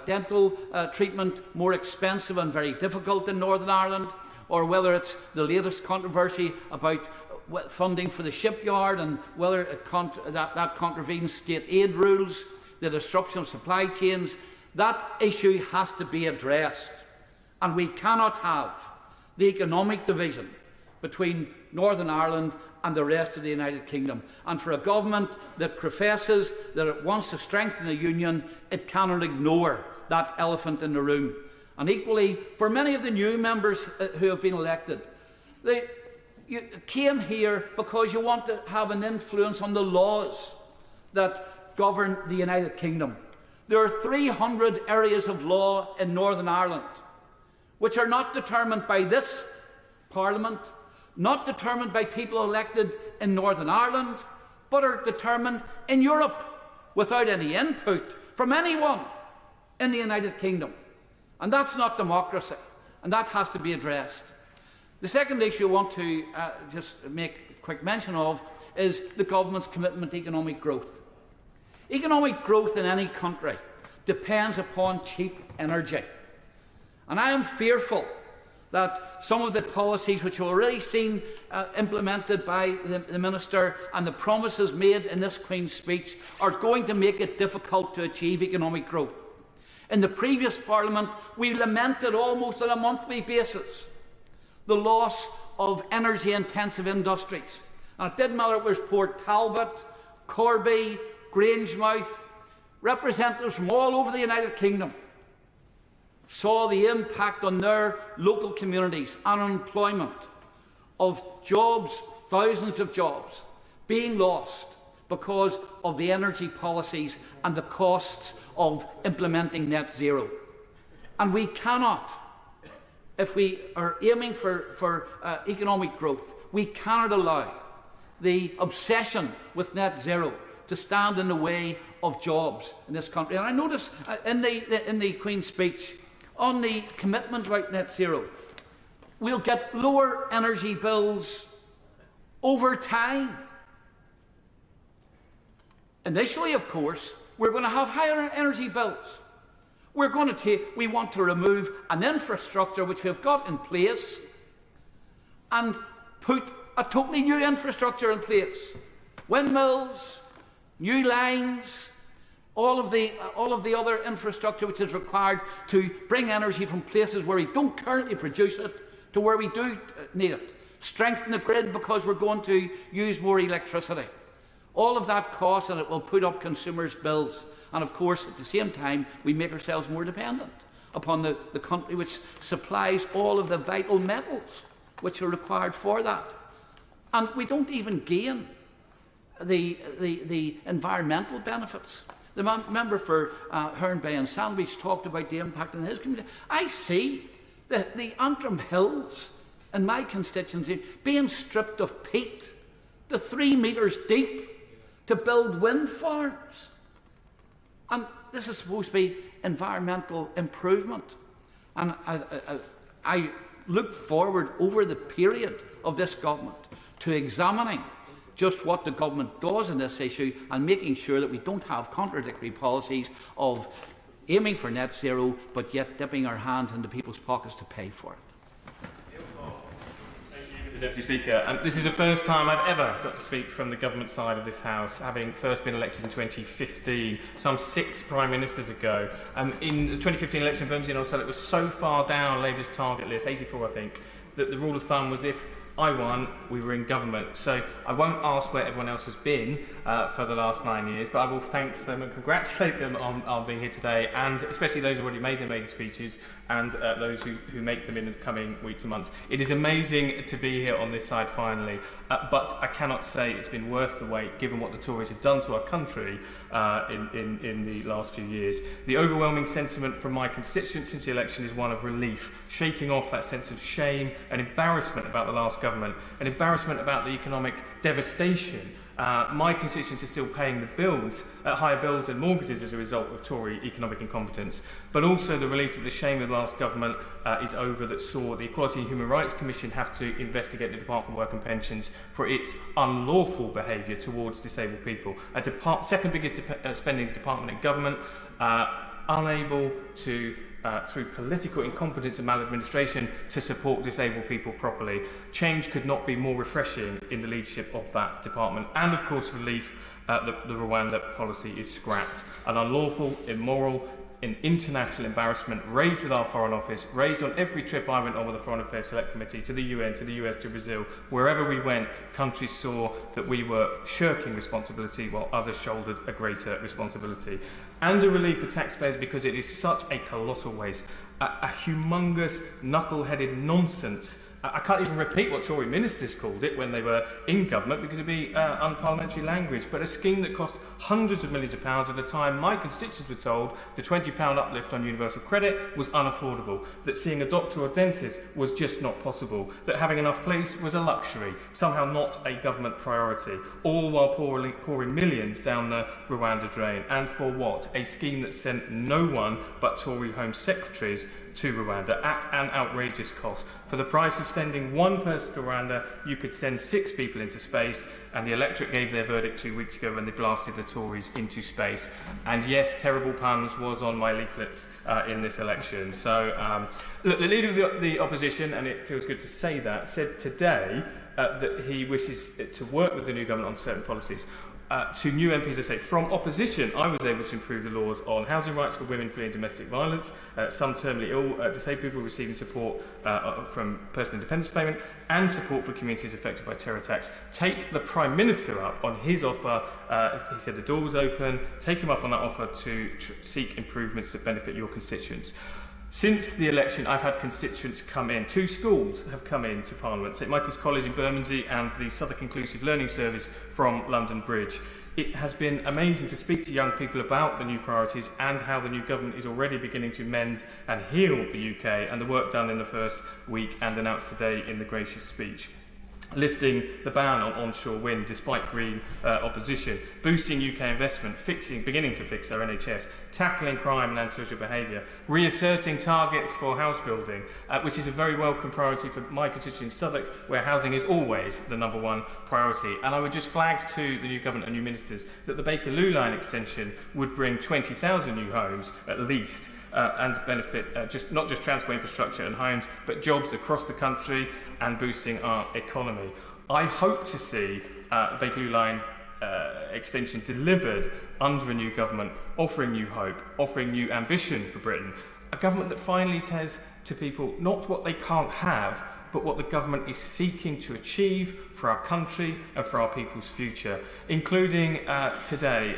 dental treatment more expensive and very difficult in Northern Ireland, or whether it's the latest controversy about funding for the shipyard and whether that contravenes state aid rules, the disruption of supply chains. That issue has to be addressed, and we cannot have the economic division between Northern Ireland and the rest of the United Kingdom. And for a government that professes that it wants to strengthen the Union, it cannot ignore that elephant in the room. And equally, for many of the new members who have been elected, you came here because you want to have an influence on the laws that govern the United Kingdom. There are 300 areas of law in Northern Ireland which are not determined by this Parliament, not determined by people elected in Northern Ireland, but are determined in Europe without any input from anyone in the United Kingdom. And that's not democracy, and that has to be addressed. The second issue I want to just make quick mention of is the government's commitment to economic growth. Economic growth in any country depends upon cheap energy. And I am fearful that some of the policies which we've already seen implemented by the Minister and the promises made in this Queen's speech are going to make it difficult to achieve economic growth. In the previous Parliament, we lamented almost on a monthly basis the loss of energy-intensive industries. And it didn't matter if it was Port Talbot, Corby, Grangemouth, representatives from all over the United Kingdom saw the impact on their local communities and unemployment of jobs, thousands of jobs, being lost because of the energy policies and the costs of implementing net zero. And we cannot, if we are aiming for economic growth, we cannot allow the obsession with net zero to stand in the way of jobs in this country. And I notice in the Queen's speech on the commitment about net zero, we'll get lower energy bills over time. Initially, of course, we're going to have higher energy bills. We want to remove an infrastructure which we've got in place and put a totally new infrastructure in place. Windmills, new lines, all of the other infrastructure which is required to bring energy from places where we don't currently produce it to where we do need it. Strengthen the grid because we're going to use more electricity. All of that costs, and it will put up consumers' bills. And of course, at the same time, we make ourselves more dependent upon the country which supplies all of the vital metals which are required for that. And we don't even gain the environmental benefits. The member for Herne Bay and Sandwich talked about the impact on his community. I see the Antrim Hills in my constituency being stripped of peat to 3 metres deep to build wind farms. And this is supposed to be environmental improvement. And I look forward over the period of this government to examining just what the government does in this issue and making sure that we don't have contradictory policies of aiming for net zero but yet dipping our hands into people's pockets to pay for it.
Mr Deputy Speaker, this is the first time I've ever got to speak from the government side of this House, having first been elected in 2015, some 6 Prime Ministers ago. In the 2015 election, Bermondsey and Southwark was so far down Labour's target list, 84 I think, that the rule of thumb was if I won, we were in government. So I won't ask where everyone else has been for the last 9 years, but I will thank them and congratulate them on being here today, and especially those who already made their maiden speeches and those who make them in the coming weeks and months. It is amazing to be here on this side finally, but I cannot say it's been worth the wait given what the Tories have done to our country in the last few years. The overwhelming sentiment from my constituents since the election is one of relief, shaking off that sense of shame and embarrassment about the last government, an embarrassment about the economic devastation. My constituents are still paying the bills, higher bills than mortgages as a result of Tory economic incompetence, but also the relief that the shame of the last government is over, that saw the Equality and Human Rights Commission have to investigate the Department for Work and Pensions for its unlawful behaviour towards disabled people. A second biggest spending department in government, unable to through political incompetence and maladministration to support disabled people properly. Change could not be more refreshing in the leadership of that department, and of course relief that the Rwanda policy is scrapped. An unlawful, immoral, an international embarrassment raised with our Foreign Office, raised on every trip I went on with the Foreign Affairs Select Committee to the UN, to the US, to Brazil. Wherever we went, countries saw that we were shirking responsibility while others shouldered a greater responsibility. And a relief for taxpayers because it is such a colossal waste, a humongous, knuckle-headed nonsense. I can't even repeat what Tory ministers called it when they were in government because it would be unparliamentary language, but a scheme that cost hundreds of millions of pounds at a time my constituents were told the £20 uplift on universal credit was unaffordable, that seeing a doctor or dentist was just not possible, that having enough police was a luxury, somehow not a government priority, all while pouring millions down the Rwanda drain. And for what? A scheme that sent no one but Tory Home Secretaries to Rwanda at an outrageous cost. For the price of sending one person to Rwanda, you could send 6 people into space, and the electorate gave their verdict 2 weeks ago when they blasted the Tories into space. And yes, terrible puns was on my leaflets in this election. So, look, the leader of the opposition, and it feels good to say that, said today that he wishes to work with the new government on certain policies. To new MPs, I say, from opposition, I was able to improve the laws on housing rights for women fleeing domestic violence, some terminally ill, disabled people receiving support from personal independence payment, and support for communities affected by terror attacks. Take the Prime Minister up on his offer. He said the door was open. Take him up on that offer to seek improvements that benefit your constituents. Since the election, I've had constituents come in. 2 schools have come in to Parliament, St Michael's College in Bermondsey and the Southwark Inclusive Learning Service from London Bridge. It has been amazing to speak to young people about the new priorities and how the new government is already beginning to mend and heal the UK, and the work done in the first week and announced today in the gracious speech. Lifting the ban on onshore wind despite Green opposition, boosting UK investment, beginning to fix our NHS, tackling crime and antisocial behaviour, reasserting targets for house building, which is a very welcome priority for my constituent Southwark, where housing is always the #1 priority. And I would just flag to the new government and new ministers that the Bakerloo line extension would bring 20,000 new homes at least, and benefit not just transport infrastructure and homes, but jobs across the country and boosting our economy. I hope to see the Bakerloo line extension delivered under a new government, offering new hope, offering new ambition for Britain. A government that finally says to people not what they can't have, but what the government is seeking to achieve for our country and for our people's future, including today,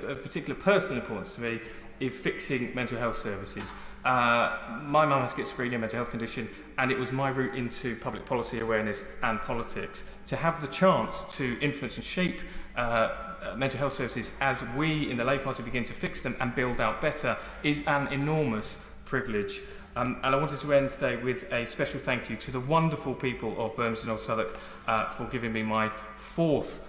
a particular personal importance to me, is fixing mental health services. My mum has schizophrenia, mental health condition, and it was my route into public policy awareness and politics. To have the chance to influence and shape mental health services as we in the Labour Party begin to fix them and build out better is an enormous privilege. And I wanted to end today with a special thank you to the wonderful people of Bermondsey and Southwark for giving me my 4th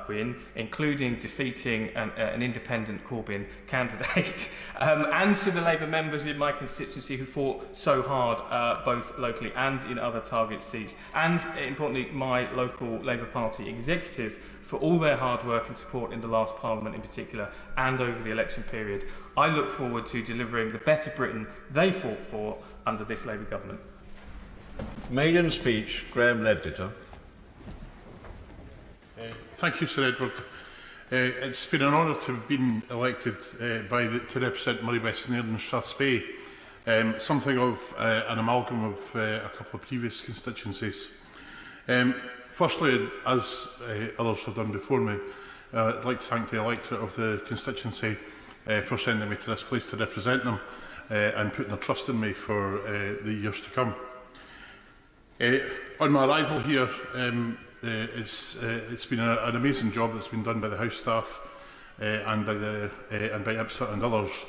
win, including defeating an independent Corbyn candidate, and to the Labour members in my constituency who fought so hard, both locally and in other target seats, and importantly my local Labour Party executive for all their hard work and support in the last Parliament in particular and over the election period. I look forward to delivering the better Britain they fought for under this Labour government.
Maiden speech, Graham Ledbetter.
Thank you, Sir Edward. It's been an honour to have been elected to represent Murray West Nairn and Strathspey, something of an amalgam of a couple of previous constituencies. Firstly, as others have done before me, I'd like to thank the electorate of the constituency for sending me to this place to represent them and putting their trust in me for the years to come. On my arrival here, it's been an amazing job that's been done by the House staff and by IPSA and others,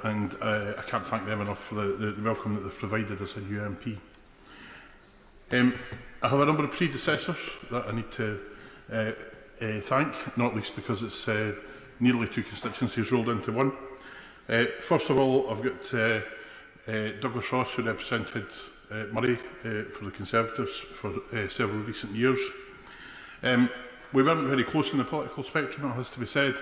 and I can't thank them enough for the welcome that they've provided as a new MP. I have a number of predecessors that I need to thank, not least because it's nearly two constituencies rolled into one. First of all, I've got Douglas Ross, who represented Murray for the Conservatives for several recent years. We weren't very close in the political spectrum, it has to be said,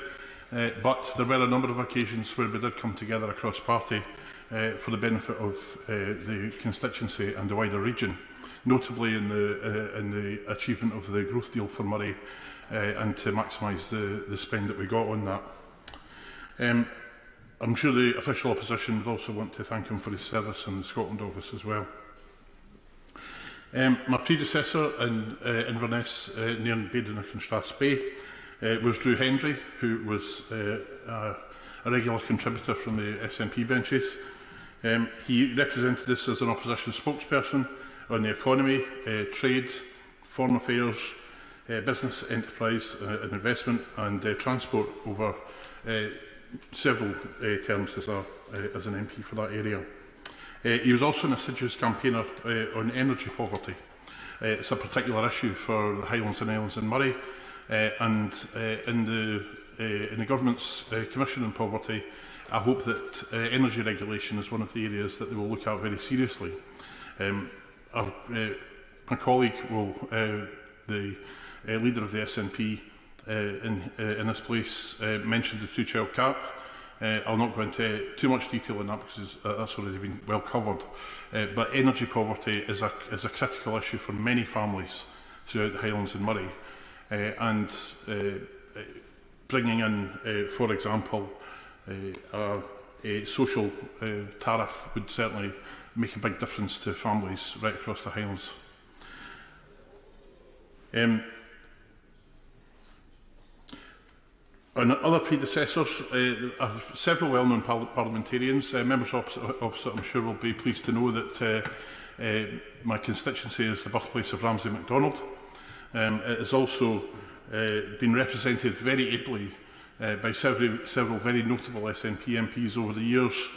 but there were a number of occasions where we did come together across party for the benefit of the constituency and the wider region, notably in the achievement of the growth deal for Murray and to maximise the spend that we got on that. I'm sure the official opposition would also want to thank him for his service in the Scotland office as well. My predecessor in Inverness, Nairn, Badenoch and Strathspey was Drew Hendry, who was a regular contributor from the SNP benches. He represented us as an opposition spokesperson on the economy, trade, foreign affairs, business, enterprise and investment and transport over several terms as an MP for that area. He was also an assiduous campaigner on energy poverty. It's a particular issue for the Highlands and Islands and Murray, and in the Government's Commission on Poverty, I hope that energy regulation is one of the areas that they will look at very seriously. My colleague, the leader of the SNP in this place, mentioned the two-child cap. I'll not go into too much detail on that because that's already been well covered. But energy poverty is a critical issue for many families throughout the Highlands and Murray. And bringing in, for example, a social tariff would certainly make a big difference to families right across the Highlands. On other predecessors, I have several well-known parliamentarians. Members opposite, I'm sure, will be pleased to know that my constituency is the birthplace of Ramsay MacDonald. It has also been represented very ably by several very notable SNP MPs over the years.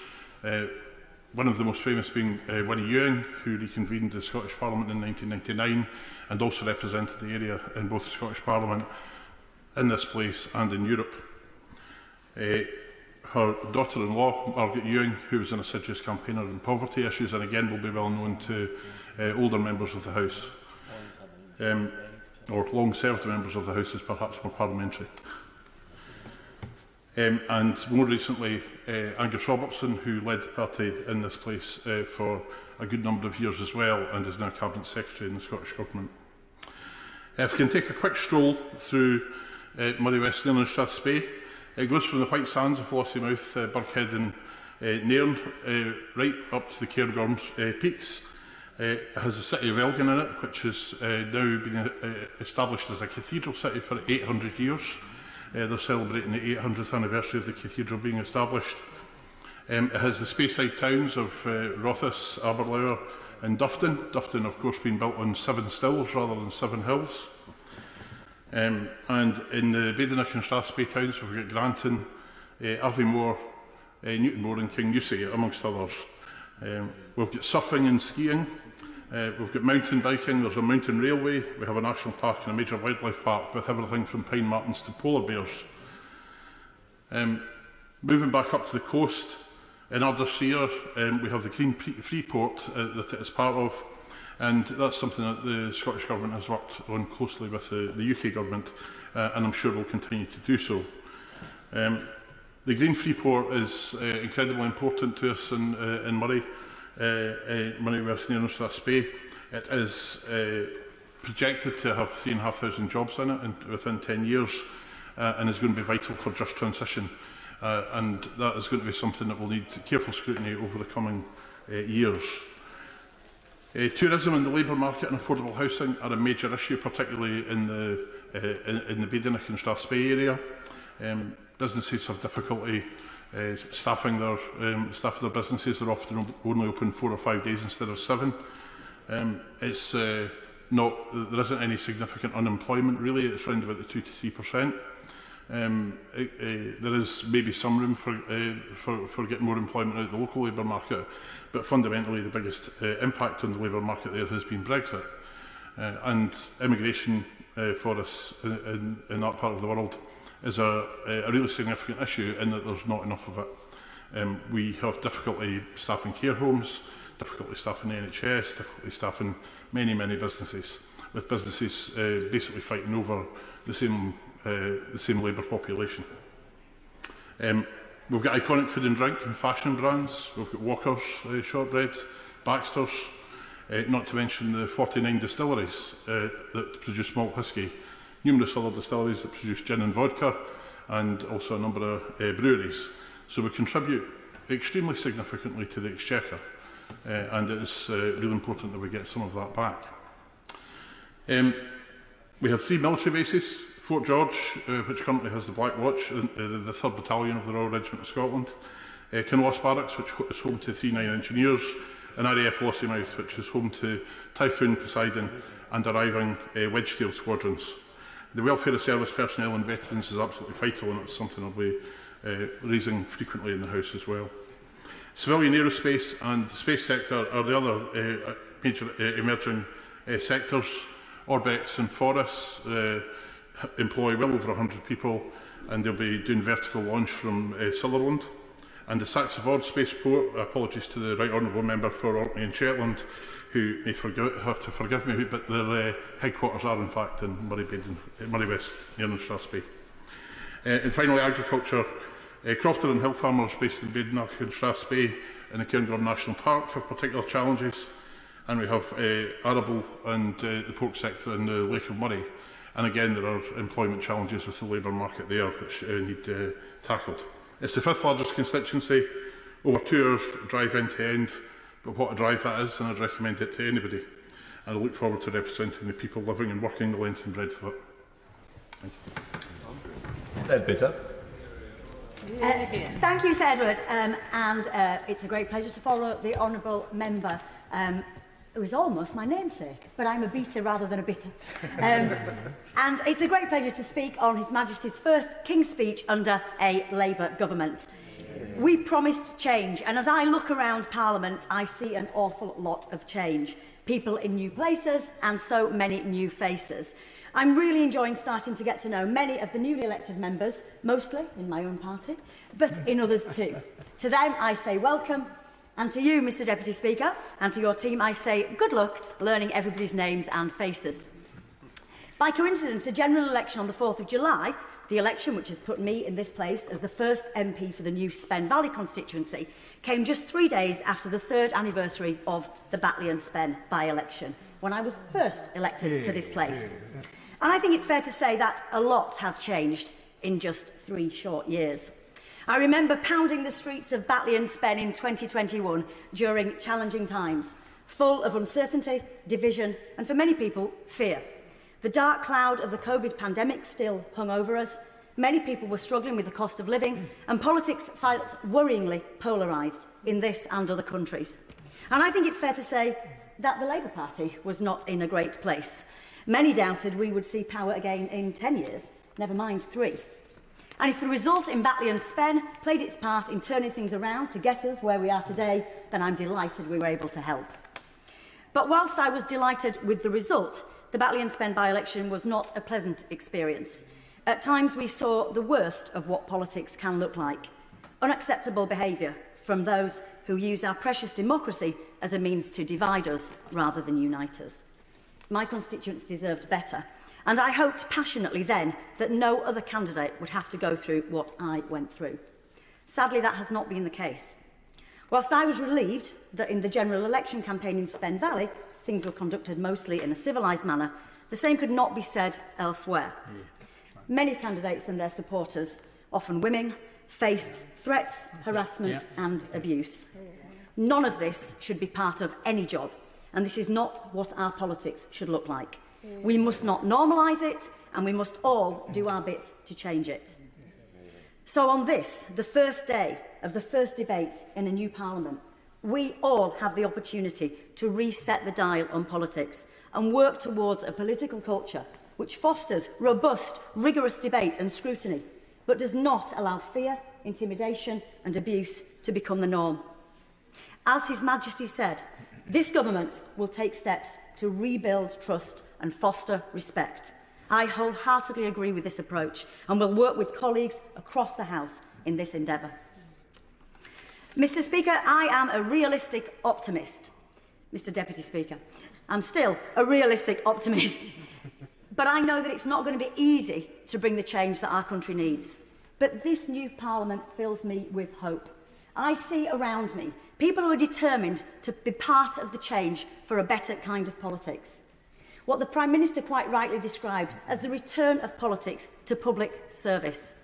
One of the most famous being Winnie Ewing, who reconvened the Scottish Parliament in 1999 and also represented the area in both the Scottish Parliament, in this place and in Europe. Her daughter-in-law, Margaret Ewing, who was an assiduous campaigner on poverty issues and again will be well known to older members of the House, or long-served members of the House is perhaps more parliamentary. And more recently, Angus Robertson, who led the party in this place for a good number of years as well and is now Cabinet Secretary in the Scottish Government. If we can take a quick stroll through Murray West Nairn and Strathspey, it goes from the White Sands of Lossiemouth, Birkhead and Nairn, right up to the Cairngorms peaks. It has the city of Elgin in it, which has now been established as a cathedral city for 800 years. They're celebrating the 800th anniversary of the cathedral being established. It has the Speyside towns of Rothes, Aberlour and Dufton. Dufton, of course, being built on 7 stills rather than 7 hills. And in the Badenoch and Strathspey towns, we've got Granton, Aviemore, Newtonmore and Kingnewsay, amongst others. We've got surfing and skiing, We've got mountain biking, there's a mountain railway, we have a national park and a major wildlife park with everything from pine martens to polar bears. Moving back up to the coast, in Ardersier, we have the Green Freeport that it is part of, and that's something that the Scottish Government has worked on closely with the UK Government, and I'm sure will continue to do so. The Green Freeport is incredibly important to us in Moray, West near Strathspey. It is projected to have 3,500 jobs in it within 10 years, and is going to be vital for just transition. And that is going to be something that will need careful scrutiny over the coming years. Tourism in the labour market and affordable housing are a major issue, particularly in the Maiden and Strathspey area. Businesses have difficulty staffing their businesses. They're often only open 4 or 5 days instead of 7. There isn't any significant unemployment really. It's around about the 2 to 3%. There is maybe some room for getting more employment out of the local labour market, but fundamentally the biggest impact on the labour market there has been Brexit. And immigration for us in that part of the world is a really significant issue in that there's not enough of it. We have difficulty staffing care homes, difficulty staffing the NHS, difficulty staffing many businesses, with businesses basically fighting over the same labour population. We've got iconic food and drink and fashion brands. We've got Walker's Shortbread, Baxter's, not to mention the 49 distilleries that produce malt whisky, numerous other distilleries that produce gin and vodka, and also a number of breweries. So we contribute extremely significantly to the exchequer, and it is really important that we get some of that back. We have 3 military bases: Fort George, which currently has the Black Watch, the 3rd Battalion of the Royal Regiment of Scotland, Kinloss Barracks, which is home to 39 engineers, and RAF Lossiemouth, which is home to Typhoon, Poseidon and arriving Wedgetail squadrons. The welfare of service personnel and veterans is absolutely vital, and it's something I'll be raising frequently in the House as well. Civilian aerospace and the space sector are the other major emerging sectors. Orbex and Forres employ well over 100 people, and they'll be doing vertical launch from Sutherland. And the Saxford Spaceport, apologies to the Right Honourable Member for Orkney and Shetland, who may have to forgive me, but their headquarters are in fact in Moray West, near Strathspey. And finally, agriculture. Crofter and hill farmers based in Maiden and Strathspey in the Cairngorm National Park have particular challenges, and we have arable and the pork sector in the Lake of Moray. And again, there are employment challenges with the labour market there, which need tackled. It's the 5th largest constituency, over 2 hours drive end to end, but what a drive that is, and I'd recommend it to anybody. And I look forward to representing the people living and working the length and breadth of it. Thank you.
Bitter.
Thank you, Sir Edward, and it's a great pleasure to follow the Honourable Member, who is almost my namesake, but I'm a beta rather than a bitter. And it's a great pleasure to speak on His Majesty's first King's Speech under a Labour government. We promised change, and as I look around Parliament, I see an awful lot of change. People in new places and so many new faces. I'm really enjoying starting to get to know many of the newly elected members, mostly in my own party, but in others too. To them, I say welcome, and to you, Mr Deputy Speaker, and to your team, I say good luck learning everybody's names and faces. By coincidence, the general election on the 4th of July, the election which has put me in this place as the first MP for the new Spen Valley constituency, came just 3 days after the 3rd anniversary of the Batley and Spen by-election, when I was first elected to this place. And I think it's fair to say that a lot has changed in just 3 short years. I remember pounding the streets of Batley and Spen in 2021 during challenging times, full of uncertainty, division, and for many people, fear. The dark cloud of the COVID pandemic still hung over us. Many people were struggling with the cost of living, and politics felt worryingly polarised in this and other countries. And I think it's fair to say that the Labour Party was not in a great place. Many doubted we would see power again in 10 years, never mind 3. And if the result in Batley and Spen played its part in turning things around to get us where we are today, then I'm delighted we were able to help. But whilst I was delighted with the result, the Batley and Spen by-election was not a pleasant experience. At times we saw the worst of what politics can look like. Unacceptable behaviour from those who use our precious democracy as a means to divide us rather than unite us. My constituents deserved better, and I hoped passionately then that no other candidate would have to go through what I went through. Sadly, that has not been the case. Whilst I was relieved that in the general election campaign in Spen Valley, things were conducted mostly in a civilised manner, the same could not be said elsewhere. Many candidates and their supporters, often women, faced threats, harassment and abuse. None of this should be part of any job, and this is not what our politics should look like. We must not normalise it, and we must all do our bit to change it. So on this, the first day of the first debate in a new Parliament, we all have the opportunity to reset the dial on politics and work towards a political culture which fosters robust, rigorous debate and scrutiny, but does not allow fear, intimidation and abuse to become the norm. As His Majesty said, this government will take steps to rebuild trust and foster respect. I wholeheartedly agree with this approach and will work with colleagues across the House in this endeavour. Mr. Speaker, I am a realistic optimist. Mr. Deputy Speaker, I'm still a realistic optimist. But I know that it's not going to be easy to bring the change that our country needs. But this new Parliament fills me with hope. I see around me people who are determined to be part of the change for a better kind of politics. What the Prime Minister quite rightly described as the return of politics to public service,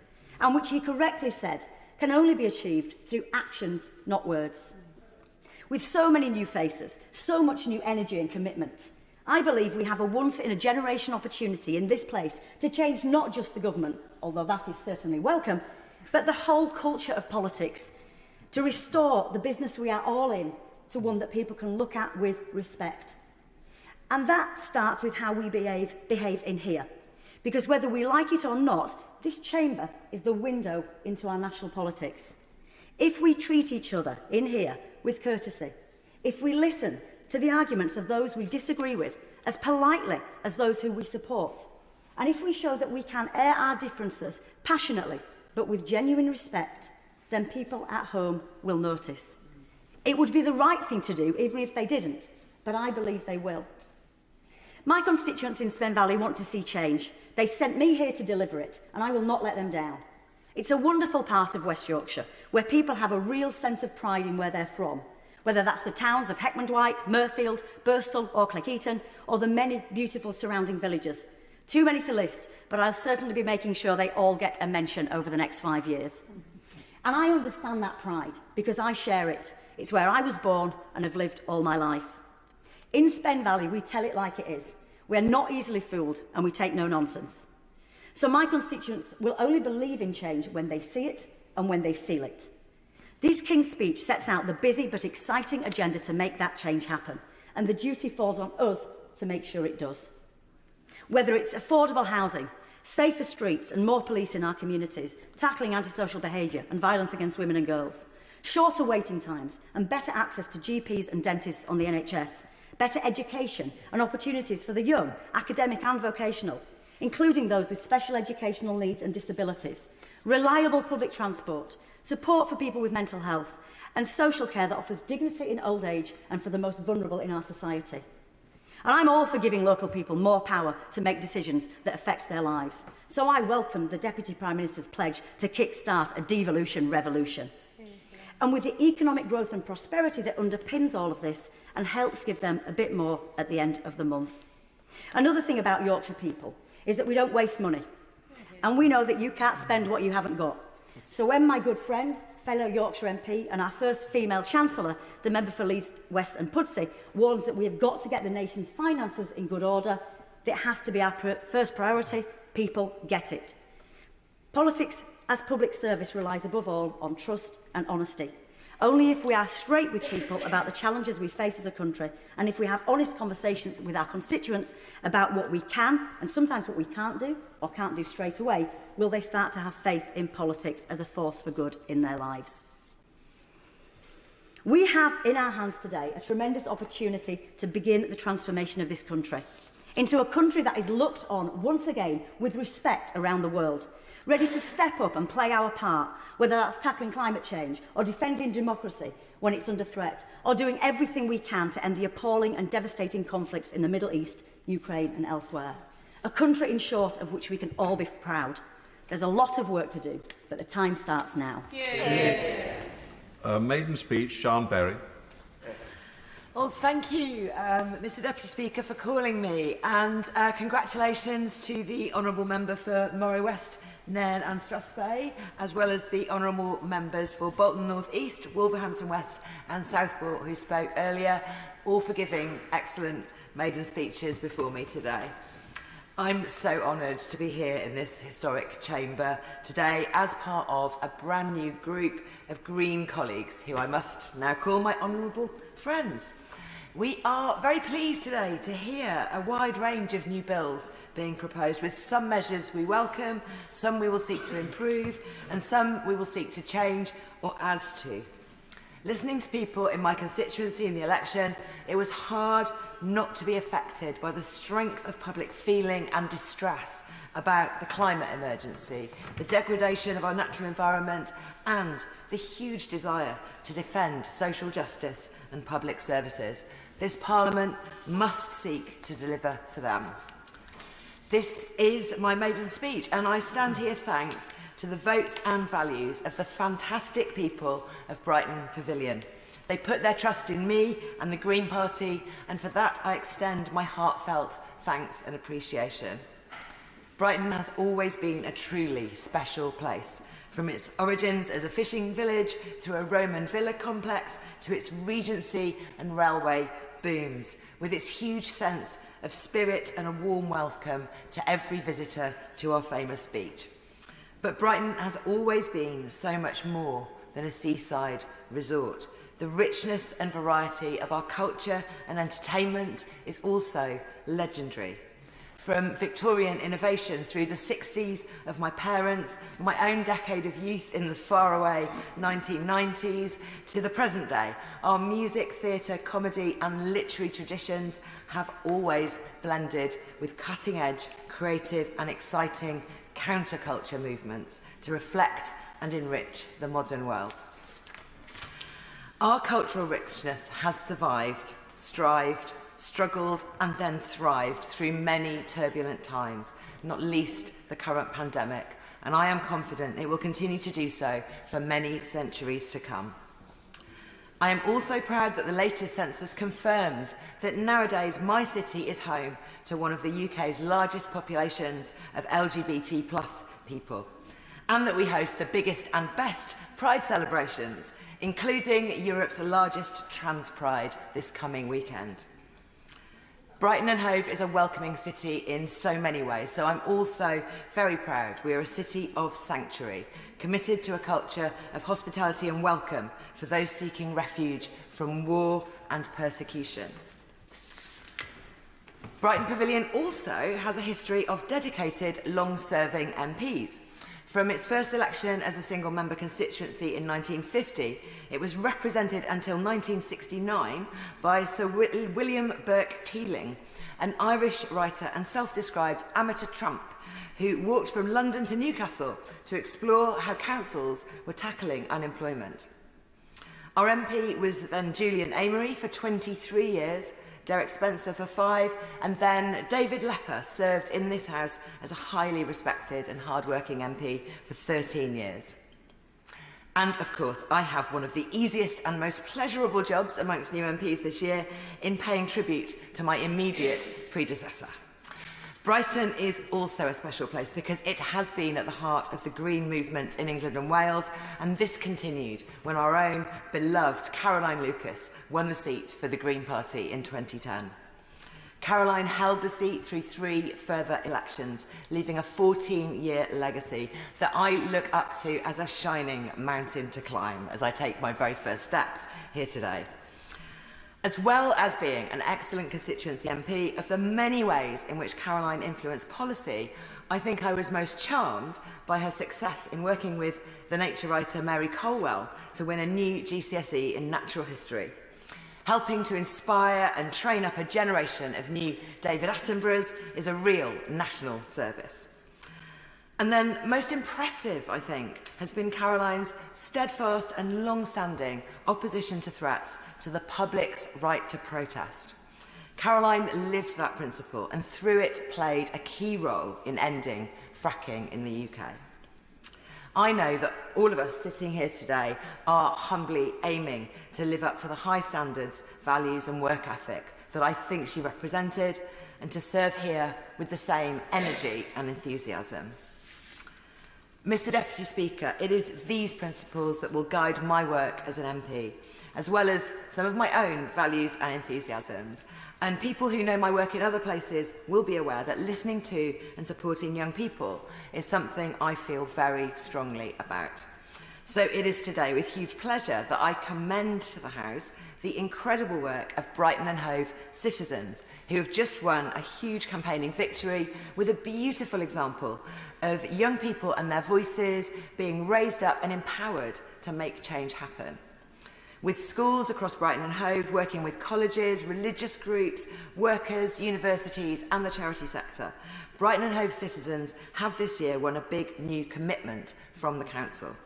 and which he correctly said can only be achieved through actions, not words. With so many new faces, so much new energy and commitment, I believe we have a once-in-a-generation opportunity in this place to change not just the government, although that is certainly welcome, but the whole culture of politics, to restore the business we are all in to one that people can look at with respect. And that starts with how we behave in here. Because whether we like it or not, this chamber is the window into our national politics. If we treat each other in here with courtesy, if we listen to the arguments of those we disagree with as politely as those who we support, and if we show that we can air our differences passionately but with genuine respect, then people at home will notice. It would be the right thing to do even if they didn't, but I believe they will. My constituents in Spen Valley want to see change. They sent me here to deliver it, and I will not let them down. It's a wonderful part of West Yorkshire, where people have a real sense of pride in where they're from, whether that's the towns of Heckmondwike, Mirfield, Birstall or Cleckheaton, or the many beautiful surrounding villages. Too many to list, but I'll certainly be making sure they all get a mention over the next 5 years. And I understand that pride, because I share it. It's where I was born and have lived all my life. In Spen Valley, we tell it like it is. We're not easily fooled, and we take no nonsense. So my constituents will only believe in change when they see it and when they feel it. This King's Speech sets out the busy but exciting agenda to make that change happen, and the duty falls on us to make sure it does. Whether it's affordable housing, safer streets and more police in our communities, tackling antisocial behaviour and violence against women and girls, shorter waiting times and better access to GPs and dentists on the NHS, better education and opportunities for the young, academic and vocational, including those with special educational needs and disabilities, reliable public transport, support for people with mental health, and social care that offers dignity in old age and for the most vulnerable in our society. And I'm all for giving local people more power to make decisions that affect their lives. So I welcome the Deputy Prime Minister's pledge to kick-start a devolution revolution. And with the economic growth and prosperity that underpins all of this and helps give them a bit more at the end of the month. Another thing about Yorkshire people is that we don't waste money. And we know that you can't spend what you haven't got. So when my good friend, fellow Yorkshire MP and our first female Chancellor, the member for Leeds West and Pudsey, warns that we have got to get the nation's finances in good order, that it has to be our first priority, people get it. Politics as public service relies above all on trust and honesty. Only if we are straight with people about the challenges we face as a country, and if we have honest conversations with our constituents about what we can and sometimes what we can't do or can't do straight away, will they start to have faith in politics as a force for good in their lives. We have in our hands today a tremendous opportunity to begin the transformation of this country into a country that is looked on once again with respect around the world, ready to step up and play our part, whether that's tackling climate change or defending democracy when it's under threat, or doing everything we can to end the appalling and devastating conflicts in the Middle East, Ukraine and elsewhere. A country, in short, of which we can all be proud. There's a lot of work to do, but the time starts now.
Maiden speech, John Berry.
Well, thank you, Mr Deputy Speaker, for calling me, and congratulations to the Honourable Member for Moray West, Nairn and Strathspey, as well as the Honourable Members for Bolton North East, Wolverhampton West and Southport who spoke earlier, all for giving excellent maiden speeches before me today. I'm so honoured to be here in this historic chamber today as part of a brand new group of Green colleagues who I must now call my honourable friends. We are very pleased today to hear a wide range of new bills being proposed, with some measures we welcome, some we will seek to improve, and some we will seek to change or add to. Listening to people in my constituency in the election, it was hard not to be affected by the strength of public feeling and distress about the climate emergency, the degradation of our natural environment, and the huge desire to defend social justice and public services. This Parliament must seek to deliver for them. This is my maiden speech, and I stand here thanks to the votes and values of the fantastic people of Brighton Pavilion. They put their trust in me and the Green Party, and for that I extend my heartfelt thanks and appreciation. Brighton has always been a truly special place, from its origins as a fishing village through a Roman villa complex to its Regency and railway booms, with its huge sense of spirit and a warm welcome to every visitor to our famous beach. But Brighton has always been so much more than a seaside resort. The richness and variety of our culture and entertainment is also legendary. From Victorian innovation through the 60s of my parents, my own decade of youth in the faraway 1990s, to the present day, our music, theatre, comedy and literary traditions have always blended with cutting-edge, creative and exciting counterculture movements to reflect and enrich the modern world. Our cultural richness has survived, strived, struggled and then thrived through many turbulent times, not least the current pandemic, and I am confident it will continue to do so for many centuries to come. I am also proud that the latest census confirms that nowadays my city is home to one of the UK's largest populations of LGBT+ people, and that we host the biggest and best Pride celebrations, including Europe's largest trans Pride this coming weekend. Brighton and Hove is a welcoming city in so many ways, so I'm also very proud we are a city of sanctuary, committed to a culture of hospitality and welcome for those seeking refuge from war and persecution. Brighton Pavilion also has a history of dedicated, long-serving MPs. From its first election as a single-member constituency in 1950, it was represented until 1969 by Sir William Burke Teeling, an Irish writer and self-described amateur tramp who walked from London to Newcastle to explore how councils were tackling unemployment. Our MP was then Julian Amery for 23 years, Derek Spencer for 5, and then David Lepper served in this House as a highly respected and hard-working MP for 13 years. And, of course, I have one of the easiest and most pleasurable jobs amongst new MPs this year in paying tribute to my immediate predecessor. Brighton is also a special place because it has been at the heart of the Green movement in England and Wales, and this continued when our own beloved Caroline Lucas won the seat for the Green Party in 2010. Caroline held the seat through 3 further elections, leaving a 14-year legacy that I look up to as a shining mountain to climb as I take my very first steps here today. As well as being an excellent constituency MP, of the many ways in which Caroline influenced policy, I think I was most charmed by her success in working with the nature writer Mary Colwell to win a new GCSE in natural history, helping to inspire and train up a generation of new David Attenboroughs is a real national service. And then, most impressive, I think, has been Caroline's steadfast and long-standing opposition to threats to the public's right to protest. Caroline lived that principle and through it played a key role in ending fracking in the UK. I know that all of us sitting here today are humbly aiming to live up to the high standards, values and work ethic that I think she represented, and to serve here with the same energy and enthusiasm. Mr Deputy Speaker, it is these principles that will guide my work as an MP, as well as some of my own values and enthusiasms. And people who know my work in other places will be aware that listening to and supporting young people is something I feel very strongly about. So it is today with huge pleasure that I commend to the House the incredible work of Brighton and Hove citizens who have just won a huge campaigning victory with a beautiful example of young people and their voices being raised up and empowered to make change happen. With schools across Brighton and Hove working with colleges, religious groups, workers, universities and the charity sector, Brighton and Hove citizens have this year won a big new commitment from the Council.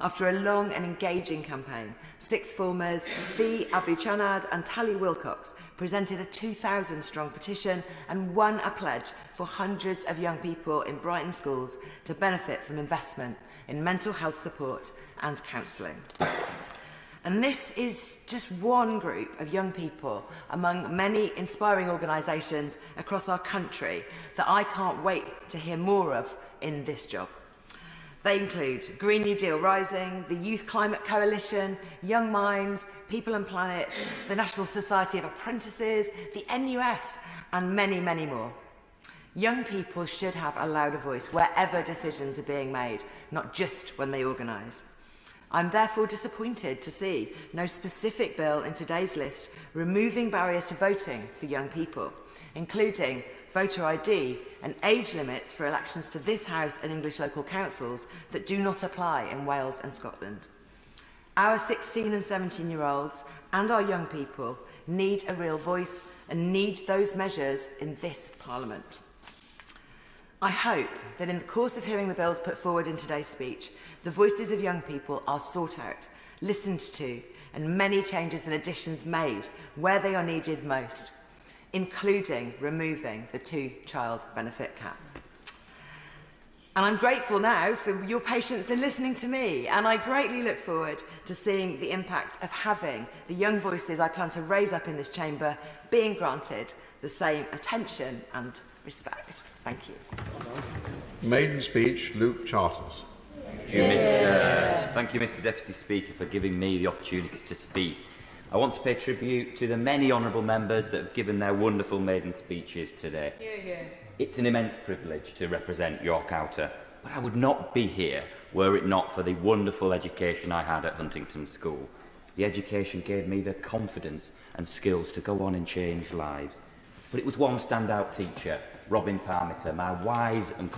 After a long and engaging campaign, sixth formers Fee Abu-Chanad and Tally Wilcox presented a 2,000-strong petition and won a pledge for hundreds of young people in Brighton schools to benefit from investment in mental health support and counselling. And this is just one group of young people among many inspiring organisations across our country that I can't wait to hear more of in this job. They include Green New Deal Rising, the Youth Climate Coalition, Young Minds, People and Planet, the National Society of Apprentices, the NUS, and many, many more. Young people should have a louder voice wherever decisions are being made, not just when they organise. I'm therefore disappointed to see no specific bill in today's list removing barriers to voting for young people, including voter ID and age limits for elections to this House and English local councils that do not apply in Wales and Scotland. Our 16 and 17-year-olds and our young people need a real voice and need those measures in this Parliament. I hope that in the course of hearing the bills put forward in today's speech, the voices of young people are sought out, listened to, and many changes and additions made where they are needed most, including removing the two-child benefit cap. And I'm grateful now for your patience in listening to me, and I greatly look forward to seeing the impact of having the young voices I plan to raise up in this chamber being granted the same attention and respect. Thank you.
Maiden speech, Luke Charters.
Thank you, Mr Deputy Speaker, for giving me the opportunity to speak. I want to pay tribute to the many honourable members that have given their wonderful maiden speeches today. It's an immense privilege to represent York Outer, but I would not be here were it not for the wonderful education I had at Huntington School. The education gave me the confidence and skills to go on and change lives. But it was one standout teacher, Robin Parmiter, my wise and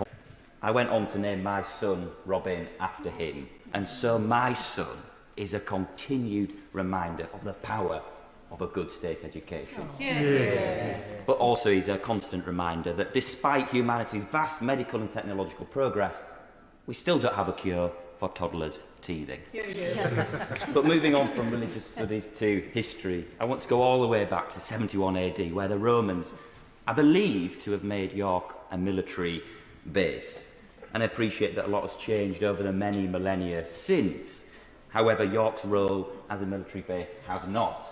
I went on to name my son Robin after him, and so my son is a continued reminder of the power of a good state education. But also he's a constant reminder that despite humanity's vast medical and technological progress, we still don't have a cure for toddlers teething. But moving on from religious studies to history, I want to go all the way back to 71 AD, where the Romans are believed to have made York a military base. And I appreciate that a lot has changed over the many millennia since. However, York's role as a military base has not.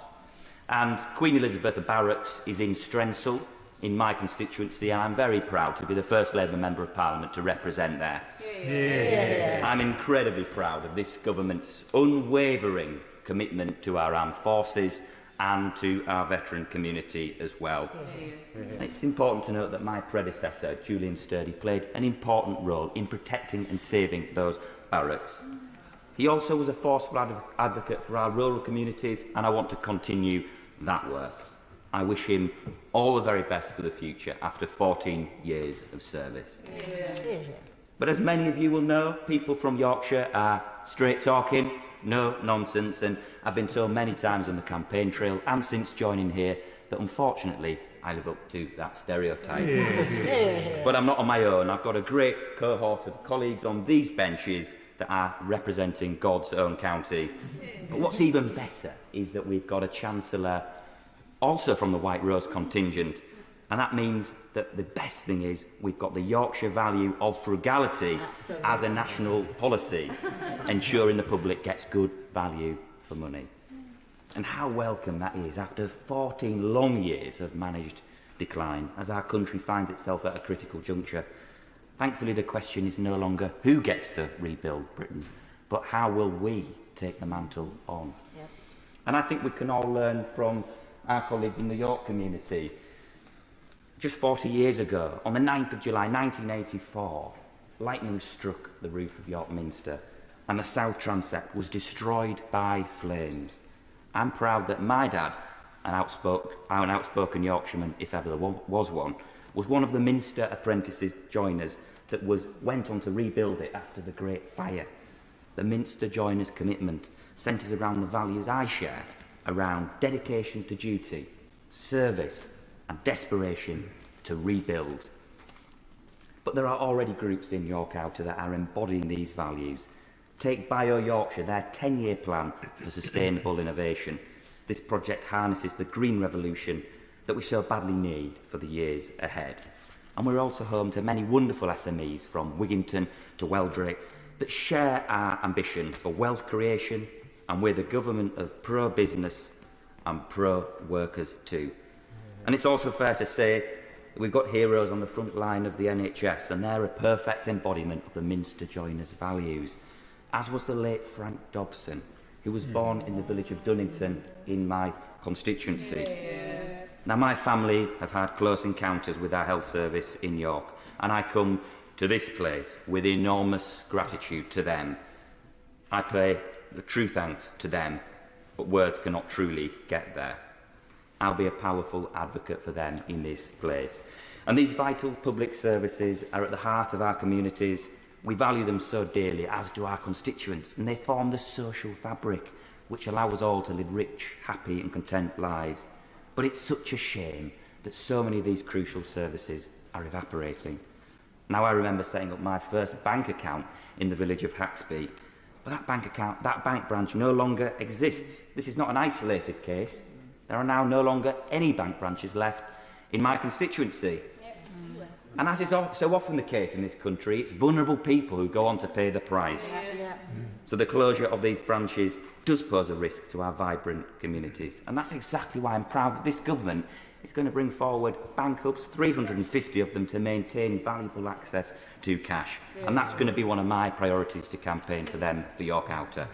And Queen Elizabeth of Barracks is in Strensall, in my constituency, and I'm very proud to be the first Labour Member of Parliament to represent there. I'm incredibly proud of this government's unwavering commitment to our armed forces and to our veteran community as well. It's important to note that my predecessor, Julian Sturdy, played an important role in protecting and saving those barracks. He also was a forceful advocate for our rural communities, and I want to continue that work. I wish him all the very best for the future after 14 years of service. But as many of you will know, people from Yorkshire are straight talking, no nonsense, and I've been told many times on the campaign trail and since joining here that unfortunately I live up to that stereotype. But I'm not on my own. I've got a great cohort of colleagues on these benches that are representing God's own county. But what's even better is that we've got a Chancellor also from the White Rose contingent, and that means that the best thing is we've got the Yorkshire value of frugality as a national policy, ensuring the public gets good value for money. And how welcome that is after 14 long years of managed decline, as our country finds itself at a critical juncture. Thankfully, the question is no longer who gets to rebuild Britain, but how will we take the mantle on? Yep. And I think we can all learn from our colleagues in the York community. Just 40 years ago, on the 9th of July 1984, lightning struck the roof of York Minster and the south transept was destroyed by flames. I'm proud that my dad, an outspoken Yorkshireman, if ever there was one of the Minster apprentices joiners that went on to rebuild it after the Great Fire. The Minster joiners' commitment centres around the values I share, around dedication to duty, service and desperation to rebuild. But there are already groups in York Outer that are embodying these values. Take Bio Yorkshire, their 10-year plan for sustainable innovation. This project harnesses the green revolution that we so badly need for the years ahead. And we're also home to many wonderful SMEs from Wigginton to Weldrake that share our ambition for wealth creation, and we're the government of pro-business and pro-workers too. And it's also fair to say that we've got heroes on the front line of the NHS, and they're a perfect embodiment of the Minster joiners' values, as was the late Frank Dobson, who was born in the village of Dunnington in my constituency. Now, my family have had close encounters with our health service in York, and I come to this place with enormous gratitude to them. I pay the true thanks to them, but words cannot truly get there. I'll be a powerful advocate for them in this place. And these vital public services are at the heart of our communities. We value them so dearly, as do our constituents, and they form the social fabric which allow us all to live rich, happy and content lives. But it's such a shame that so many of these crucial services are evaporating. Now, I remember setting up my first bank account in the village of Haxby, but that bank branch no longer exists. This is not an isolated case. There are now no longer any bank branches left in my constituency. And as is so often the case in this country, it's vulnerable people who go on to pay the price. So the closure of these branches does pose a risk to our vibrant communities. And that's exactly why I'm proud that this government is going to bring forward bank hubs, 350 of them, to maintain valuable access to cash. And that's going to be one of my priorities to campaign for them for York Outer.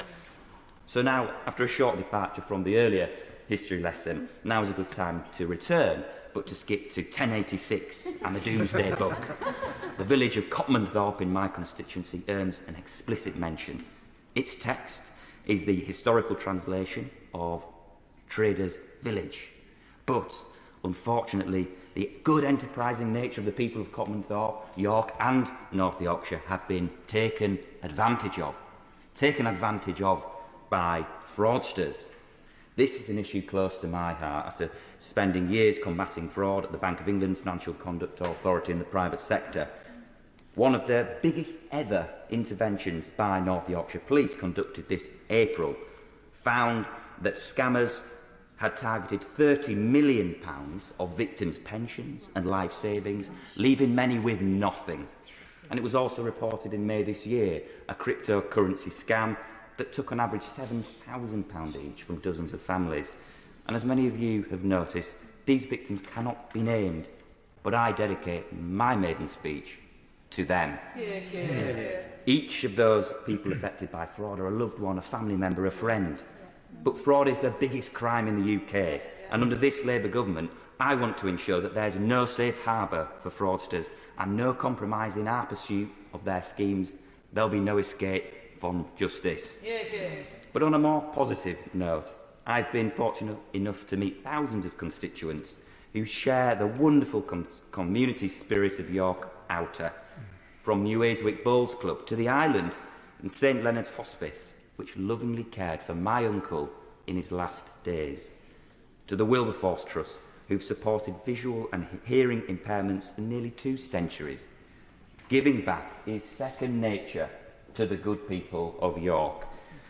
So now, after a short departure from the earlier history lesson, now is a good time to return, but to skip to 1086 and the Doomsday Book. The village of Copmanthorpe in my constituency earns an explicit mention. Its text is the historical translation of Trader's Village. But, unfortunately, the good enterprising nature of the people of Copmanthorpe, York and North Yorkshire have been taken advantage of by fraudsters. This is an issue close to my heart after spending years combating fraud at the Bank of England, Financial Conduct Authority and the private sector. One of the biggest ever interventions by North Yorkshire Police conducted this April found that scammers had targeted £30 million of victims' pensions and life savings, leaving many with nothing. And it was also reported in May this year, a cryptocurrency scam that took on average £7,000 each from dozens of families. And as many of you have noticed, these victims cannot be named, but I dedicate my maiden speech to them. Each of those people affected by fraud are a loved one, a family member, a friend. But fraud is the biggest crime in the UK, and under this Labour government, I want to ensure that there's no safe harbour for fraudsters and no compromise in our pursuit of their schemes. There'll be no escape from justice. But on a more positive note, I've been fortunate enough to meet thousands of constituents who share the wonderful community spirit of York Outer, from New Ayswick Bowls Club to the Island and St Leonard's Hospice, which lovingly cared for my uncle in his last days, to the Wilberforce Trust, who've supported visual and hearing impairments for nearly 2 centuries. Giving back is second nature to the good people of York.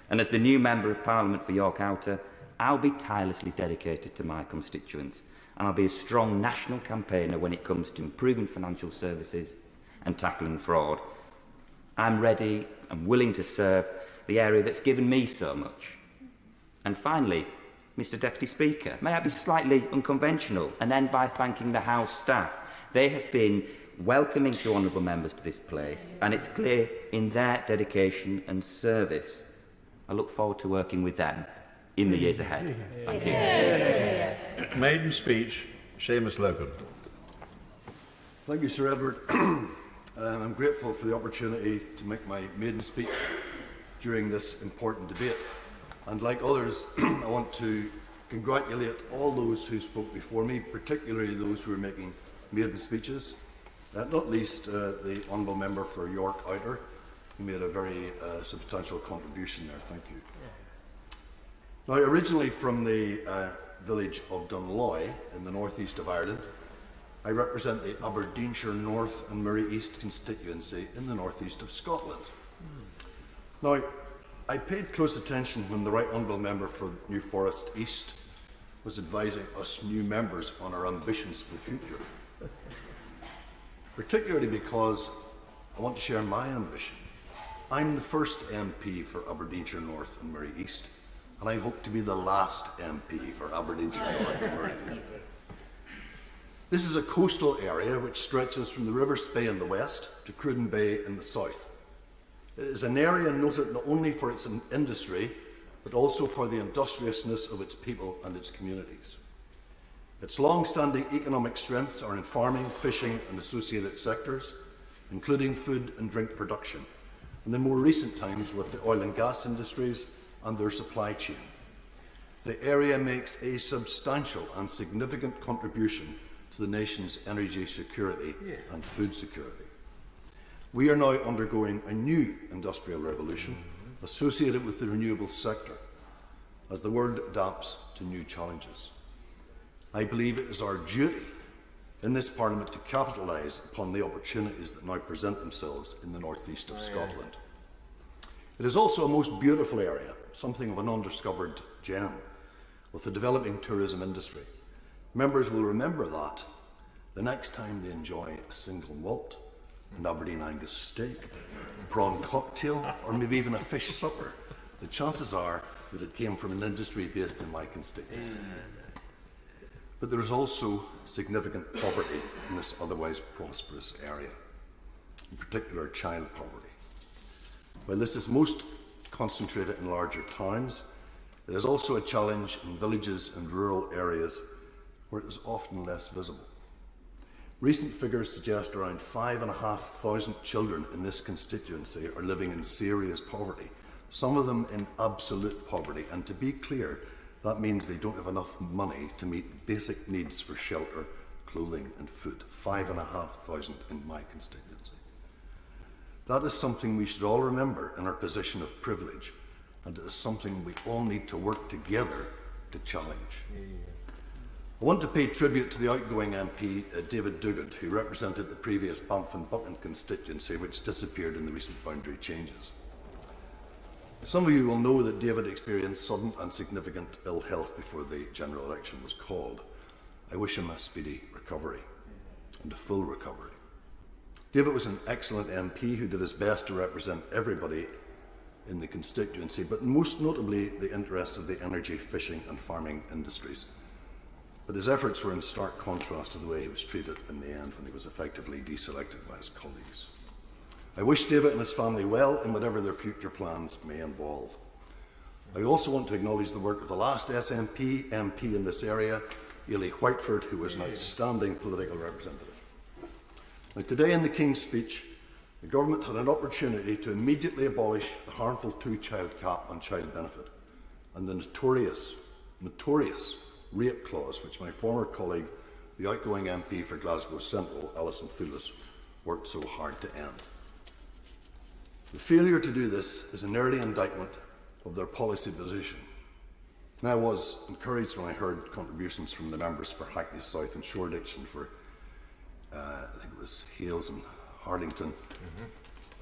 And as the new Member of Parliament for York Outer, I'll be tirelessly dedicated to my constituents, and I'll be a strong national campaigner when it comes to improving financial services and tackling fraud. I'm ready and willing to serve the area that's given me so much. And finally, Mr Deputy Speaker, may I be slightly unconventional and end by thanking the House staff. They have been welcoming to honourable members to this place, and it's clear in their dedication and service. I look forward to working with them in the years ahead. Thank you.
Maiden speech, Seamus Logan.
Thank you, Sir Edward. I'm grateful for the opportunity to make my maiden speech during this important debate. And like others, I want to congratulate all those who spoke before me, particularly those who are making maiden speeches, not least the Honourable Member for York Outer, who made a very substantial contribution there. Thank you. Now, originally from the village of Dunloy in the northeast of Ireland, I represent the Aberdeenshire North and Murray East constituency in the northeast of Scotland. Now, I paid close attention when the Right Honourable Member for New Forest East was advising us new members on our ambitions for the future, particularly because I want to share my ambition. I'm the first MP for Aberdeenshire North and Murray East, and I hope to be the last MP for Aberdeenshire North and Murray East. This is a coastal area which stretches from the River Spey in the west to Cruden Bay in the south. It is an area noted not only for its industry, but also for the industriousness of its people and its communities. Its long-standing economic strengths are in farming, fishing and associated sectors, including food and drink production, and in more recent times with the oil and gas industries and their supply chain. The area makes a substantial and significant contribution to the nation's energy security and food security. We are now undergoing a new industrial revolution associated with the renewable sector as the world adapts to new challenges. I believe it is our duty in this Parliament to capitalise upon the opportunities that now present themselves in the northeast of Scotland. It is also a most beautiful area, something of an undiscovered gem, with a developing tourism industry. Members will remember that the next time they enjoy a single malt, an Aberdeen Angus steak, a prawn cocktail, or maybe even a fish supper, the chances are that it came from an industry based in my constituency. But there is also significant poverty in this otherwise prosperous area, in particular child poverty. While this is most concentrated in larger towns, it is also a challenge in villages and rural areas where it is often less visible. Recent figures suggest around 5,500 children in this constituency are living in serious poverty, some of them in absolute poverty, and to be clear, that means they don't have enough money to meet basic needs for shelter, clothing and food. 5,500 in my constituency. That is something we should all remember in our position of privilege, and it is something we all need to work together to challenge. I want to pay tribute to the outgoing MP, David Duguid, who represented the previous Banff and Buchan constituency, which disappeared in the recent boundary changes. Some of you will know that David experienced sudden and significant ill health before the general election was called. I wish him a speedy recovery and a full recovery. David was an excellent MP who did his best to represent everybody in the constituency, but most notably the interests of the energy, fishing and farming industries. But his efforts were in stark contrast to the way he was treated in the end when he was effectively deselected by his colleagues. I wish David and his family well in whatever their future plans may involve. I also want to acknowledge the work of the last SNP MP in this area, Ely Whiteford, who was an outstanding political representative. Now, today in the King's speech, the Government had an opportunity to immediately abolish the harmful two-child cap on child benefit and the notorious notorious rape clause which my former colleague, the outgoing MP for Glasgow Central, Alison Thewlis, worked so hard to end. The failure to do this is an early indictment of their policy position. And I was encouraged when I heard contributions from the members for Hackney South and Shoreditch and for, I think it was Hales and Harlington.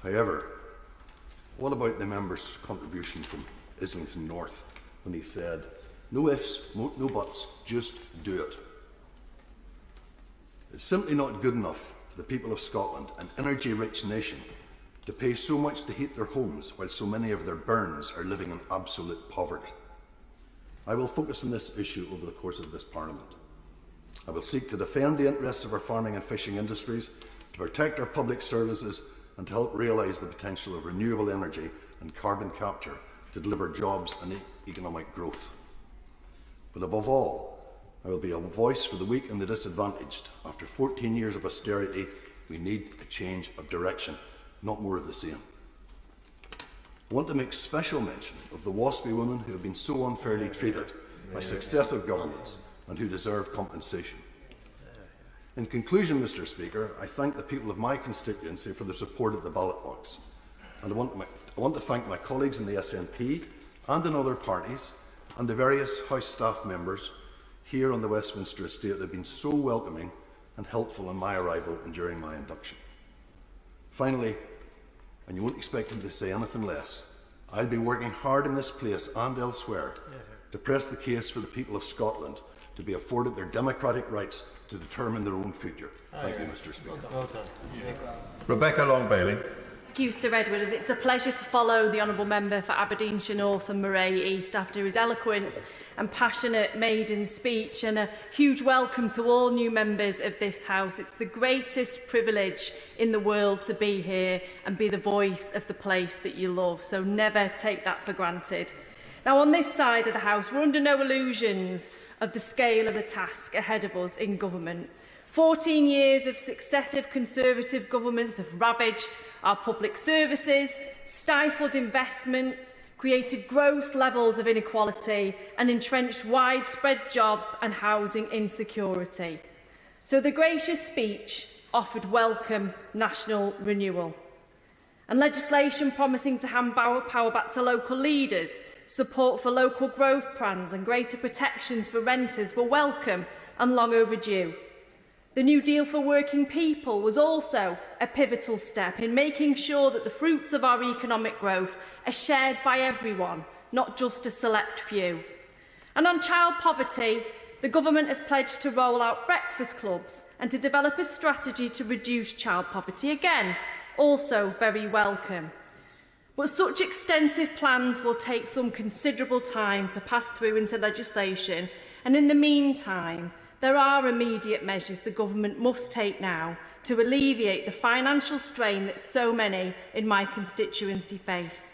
However, what about the member's contribution from Islington North when he said, no ifs, no buts, just do it? It's simply not good enough for the people of Scotland, an energy-rich nation, to pay so much to heat their homes while so many of their bairns are living in absolute poverty. I will focus on this issue over the course of this Parliament. I will seek to defend the interests of our farming and fishing industries, to protect our public services and to help realise the potential of renewable energy and carbon capture to deliver jobs and economic growth. But above all, I will be a voice for the weak and the disadvantaged. After 14 years of austerity, we need a change of direction, not more of the same. I want to make special mention of the waspy women who have been so unfairly treated by successive governments and who deserve compensation. In conclusion, Mr. Speaker, I thank the people of my constituency for their support at the ballot box. And I want to thank my colleagues in the SNP and in other parties and the various House staff members here on the Westminster estate that have been so welcoming and helpful in my arrival and during my induction. Finally, and you won't expect me to say anything less, I'll be working hard in this place and elsewhere to press the case for the people of Scotland to be afforded their democratic rights to determine their own future. Thank you, Mr. Speaker.
Well done.
Rebecca Long-Bailey.
Thank you, Sir Edward. It's a pleasure to follow the Honourable Member for Aberdeenshire North and Moray East after his eloquent and passionate maiden speech, and a huge welcome to all new members of this House. It's the greatest privilege in the world to be here and be the voice of the place that you love, so never take that for granted. Now, on this side of the House, we're under no illusions of the scale of the task ahead of us in government. 14 years of successive Conservative governments have ravaged our public services, stifled investment, created gross levels of inequality and entrenched widespread job and housing insecurity. So the gracious speech offered welcome national renewal. And legislation promising to hand power back to local leaders, support for local growth plans and greater protections for renters were welcome and long overdue. The New Deal for working people was also a pivotal step in making sure that the fruits of our economic growth are shared by everyone, not just a select few. And on child poverty, the government has pledged to roll out breakfast clubs and to develop a strategy to reduce child poverty. Again, also very welcome. But such extensive plans will take some considerable time to pass through into legislation, and in the meantime, there are immediate measures the government must take now to alleviate the financial strain that so many in my constituency face.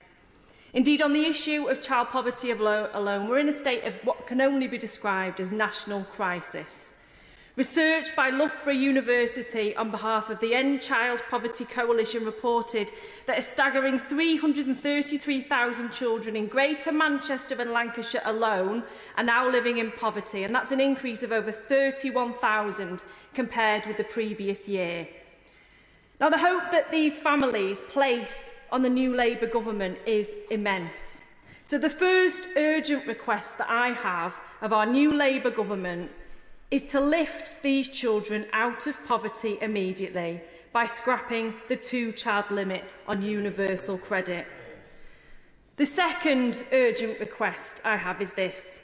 Indeed, on the issue of child poverty alone, we're in a state of what can only be described as national crisis. Research by Loughborough University on behalf of the End Child Poverty Coalition reported that a staggering 333,000 children in Greater Manchester and Lancashire alone are now living in poverty, and that's an increase of over 31,000 compared with the previous year. Now, the hope that these families place on the new Labour government is immense. So the first urgent request that I have of our new Labour government is to lift these children out of poverty immediately by scrapping the two-child limit on universal credit. The second urgent request I have is this.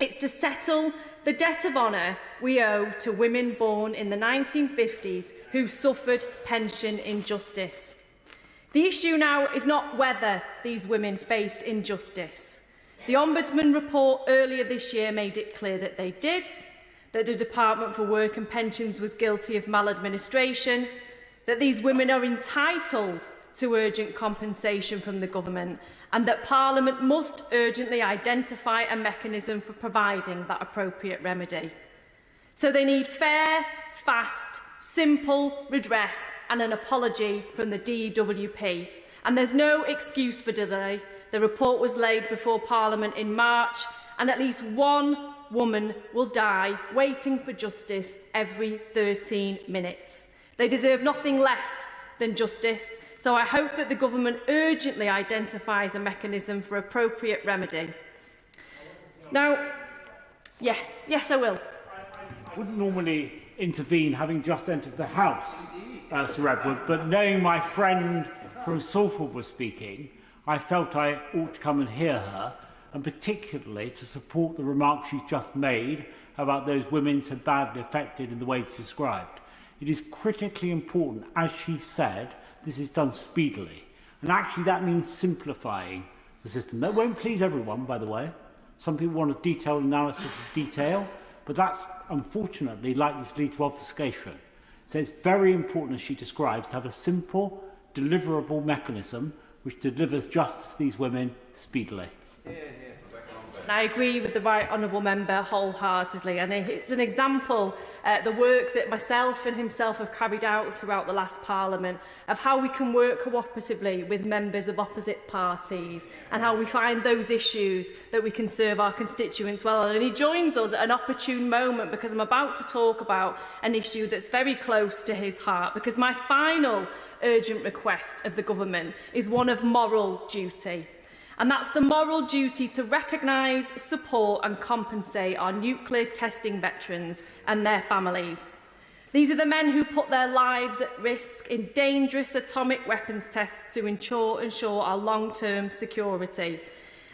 It's to settle the debt of honour we owe to women born in the 1950s who suffered pension injustice. The issue now is not whether these women faced injustice. The Ombudsman report earlier this year made it clear that they did, that the Department for Work and Pensions was guilty of maladministration, that these women are entitled to urgent compensation from the government, and that Parliament must urgently identify a mechanism for providing that appropriate remedy. So they need fair, fast, simple redress and an apology from the DWP. And there's no excuse for delay. The report was laid before Parliament in March, and at least one woman will die waiting for justice every 13 minutes. They deserve nothing less than justice, so I hope that the government urgently identifies a mechanism for appropriate remedy. Now, yes, I will.
I wouldn't normally intervene, having just entered the House, Sir Edward, but knowing my friend from Salford was speaking, I felt I ought to come and hear her, and particularly to support the remarks she's just made about those women so badly affected in the way she described. It is critically important, as she said, this is done speedily. And actually that means simplifying the system. That won't please everyone, by the way. Some people want a detailed analysis of detail, but that's unfortunately likely to lead to obfuscation. So it's very important, as she describes, to have a simple, deliverable mechanism which delivers justice to these women speedily.
And I agree with the Right Honourable Member wholeheartedly, and it's an example, the work that myself and himself have carried out throughout the last Parliament, of how we can work cooperatively with members of opposite parties and how we find those issues that we can serve our constituents well. And he joins us at an opportune moment, because I'm about to talk about an issue that's very close to his heart, because my final urgent request of the government is one of moral duty. And that's the moral duty to recognise, support and compensate our nuclear testing veterans and their families. These are the men who put their lives at risk in dangerous atomic weapons tests to ensure our long-term security.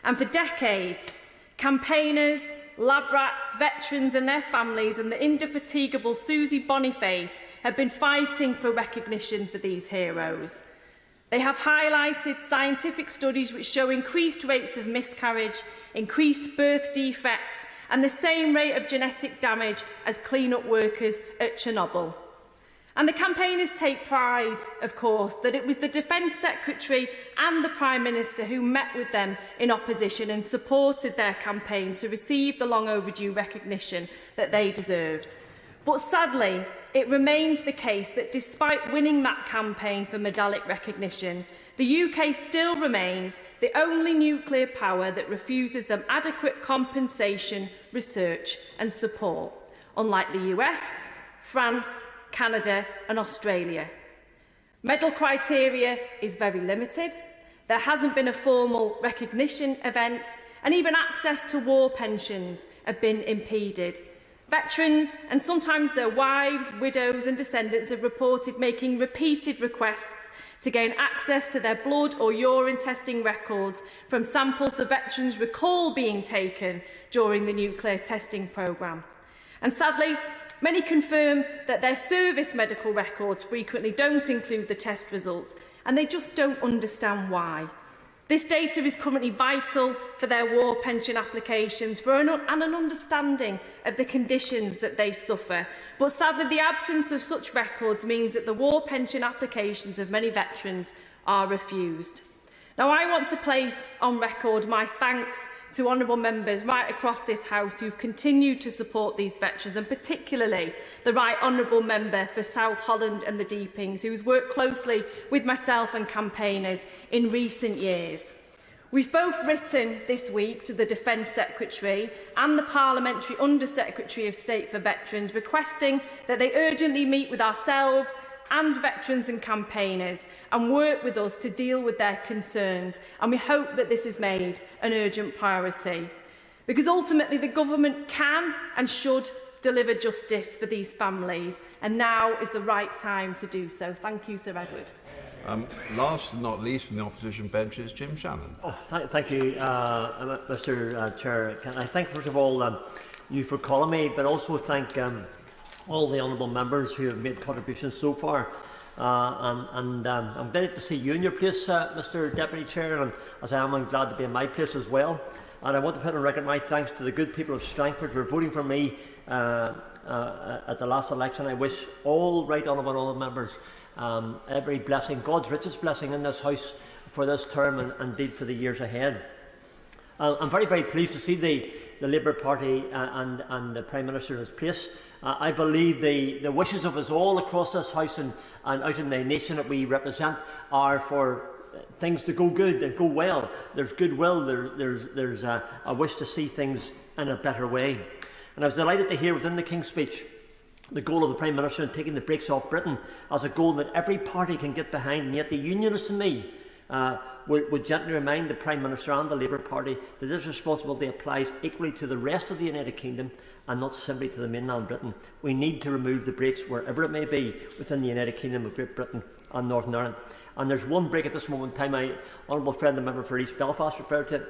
And for decades, campaigners, lab rats, veterans and their families and the indefatigable Susie Boniface have been fighting for recognition for these heroes. They have highlighted scientific studies which show increased rates of miscarriage, increased birth defects and the same rate of genetic damage as clean-up workers at Chernobyl. And the campaigners take pride, of course, that it was the Defence Secretary and the Prime Minister who met with them in opposition and supported their campaign to receive the long overdue recognition that they deserved. But sadly, it remains the case that despite winning that campaign for medallic recognition, the UK still remains the only nuclear power that refuses them adequate compensation, research and support, unlike the US, France, Canada and Australia. Medal criteria is very limited. There hasn't been a formal recognition event, and even access to war pensions have been impeded. Veterans and sometimes their wives, widows and descendants have reported making repeated requests to gain access to their blood or urine testing records from samples the veterans recall being taken during the nuclear testing programme. And sadly, many confirm that their service medical records frequently don't include the test results, and they just don't understand why. This data is currently vital for their war pension applications and an understanding of the conditions that they suffer. But sadly, the absence of such records means that the war pension applications of many veterans are refused. Now, I want to place on record my thanks to honourable members right across this House who've continued to support these veterans, and particularly the Right Honourable Member for South Holland and the Deepings, who's worked closely with myself and campaigners in recent years. We've both written this week to the Defence Secretary and the Parliamentary Under-Secretary of State for Veterans, requesting that they urgently meet with ourselves and veterans and campaigners and work with us to deal with their concerns, and we hope that this is made an urgent priority, because ultimately the government can and should deliver justice for these families, and now is the right time to do so. Thank you, Sir Edward.
Last but not least from the opposition bench is Jim Shannon.
Thank you, Mr. Chair. Can I thank first of all you for calling me, but also thank all the honourable members who have made contributions so far. I'm glad to see you in your place, Mr. Deputy Chair, and as I am, I'm glad to be in my place as well. And I want to put on record my thanks to the good people of Strangford for voting for me at the last election. I wish all right honourable members every blessing, God's richest blessing in this House for this term and indeed for the years ahead. I'm very, very pleased to see the Labour Party and the Prime Minister in his place. I believe the wishes of us all across this House and out in the nation that we represent are for things to go good and go well. There's goodwill, there's a wish to see things in a better way. And I was delighted to hear within the King's speech the goal of the Prime Minister in taking the brakes off Britain as a goal that every party can get behind, and yet the Unionists and me would gently remind the Prime Minister and the Labour Party that this responsibility applies equally to the rest of the United Kingdom and not simply to the mainland Britain. We need to remove the brakes wherever it may be within the United Kingdom of Great Britain and Northern Ireland. And there's one brake at this moment in time. My honourable friend, the member for East Belfast, referred to it.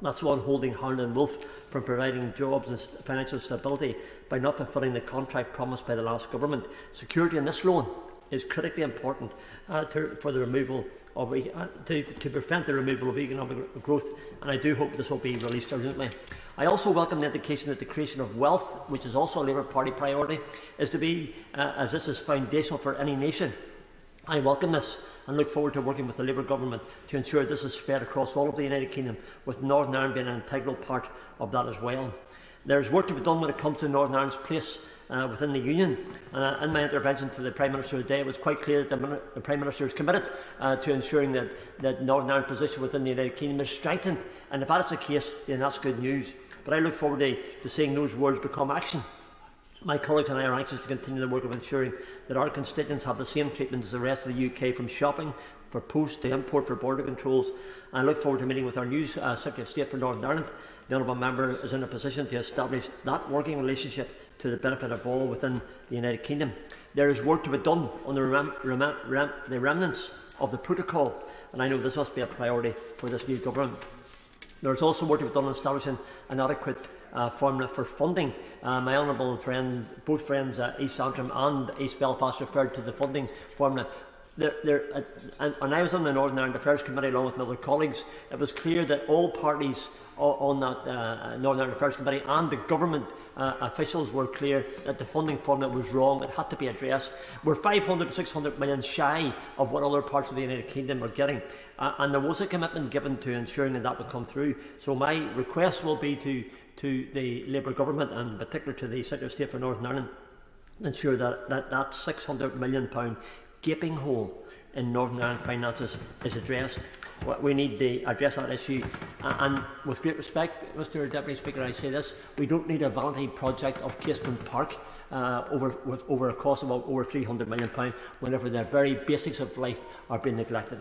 That's one holding Harland and Wolff from providing jobs and financial stability by not fulfilling the contract promised by the last government. Security in this loan is critically important for the removal of to prevent the removal of economic growth, and I do hope this will be released urgently. I also welcome the indication that the creation of wealth, which is also a Labour Party priority, is to be, as this is foundational for any nation. I welcome this and look forward to working with the Labour Government to ensure this is spread across all of the United Kingdom, with Northern Ireland being an integral part of that as well. There is work to be done when it comes to Northern Ireland's place within the Union. In my intervention to the Prime Minister today, it was quite clear that the Prime Minister is committed to ensuring that Northern Ireland's position within the United Kingdom is strengthened. And if that is the case, then that's good news. But I look forward to seeing those words become action. My colleagues and I are anxious to continue the work of ensuring that our constituents have the same treatment as the rest of the UK, from shopping, for post to import, for border controls. And I look forward to meeting with our new Secretary of State for Northern Ireland. The Honourable Member is in a position to establish that working relationship to the benefit of all within the United Kingdom. There is work to be done on the remnants of the protocol, and I know this must be a priority for this new government. There is also work to be done on establishing an adequate formula for funding. My honourable friend, both friends, East Antrim and East Belfast, referred to the funding formula. And I was on the Northern Ireland Affairs Committee along with my other colleagues. It was clear that all parties on that Northern Ireland Affairs Committee and the government officials were clear that the funding formula was wrong. It had to be addressed. We're 500 to 600 million shy of what other parts of the United Kingdom are getting. And there was a commitment given to ensuring that would come through. So my request will be to the Labour Government, and in particular to the Secretary of State for Northern Ireland, ensure that £600 million gaping hole in Northern Ireland finances is addressed. We need to address that issue, and with great respect, Mr Deputy Speaker, I say this: we don't need a vanity project of Casement Park over a cost of over £300 million whenever the very basics of life are being neglected.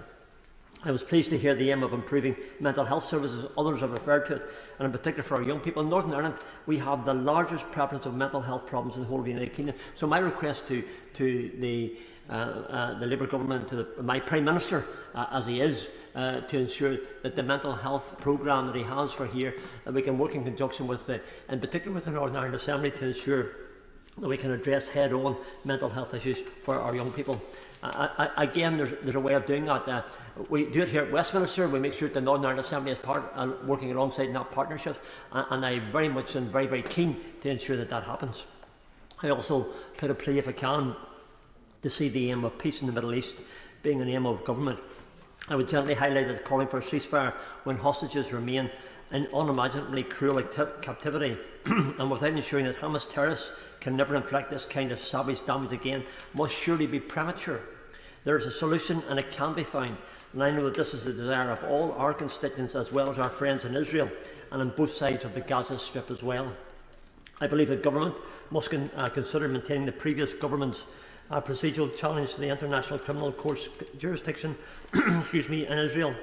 I was pleased to hear the aim of improving mental health services. Others have referred to it, and in particular for our young people. In Northern Ireland, we have the largest prevalence of mental health problems in the whole of the United Kingdom. So my request to the Labour Government, to my Prime Minister, as he is, to ensure that the mental health programme that he has for here, that we can work in conjunction with, in particular with the Northern Ireland Assembly, to ensure that we can address head-on mental health issues for our young people. Again, there's a way of doing that. We do it here at Westminster. We make sure that the Northern Ireland Assembly is working alongside in that partnership, and I very much am very, very keen to ensure that that happens. I also put a plea, if I can, to see the aim of peace in the Middle East being an aim of government. I would gently highlight that calling for a ceasefire when hostages remain in unimaginably cruel captivity and without ensuring that Hamas terrorists can never inflict this kind of savage damage again must surely be premature. There is a solution, and it can be found, and I know that this is the desire of all our constituents as well as our friends in Israel and on both sides of the Gaza Strip as well. I believe that government must consider maintaining the previous government's procedural challenge to the International Criminal Court's jurisdiction in Israel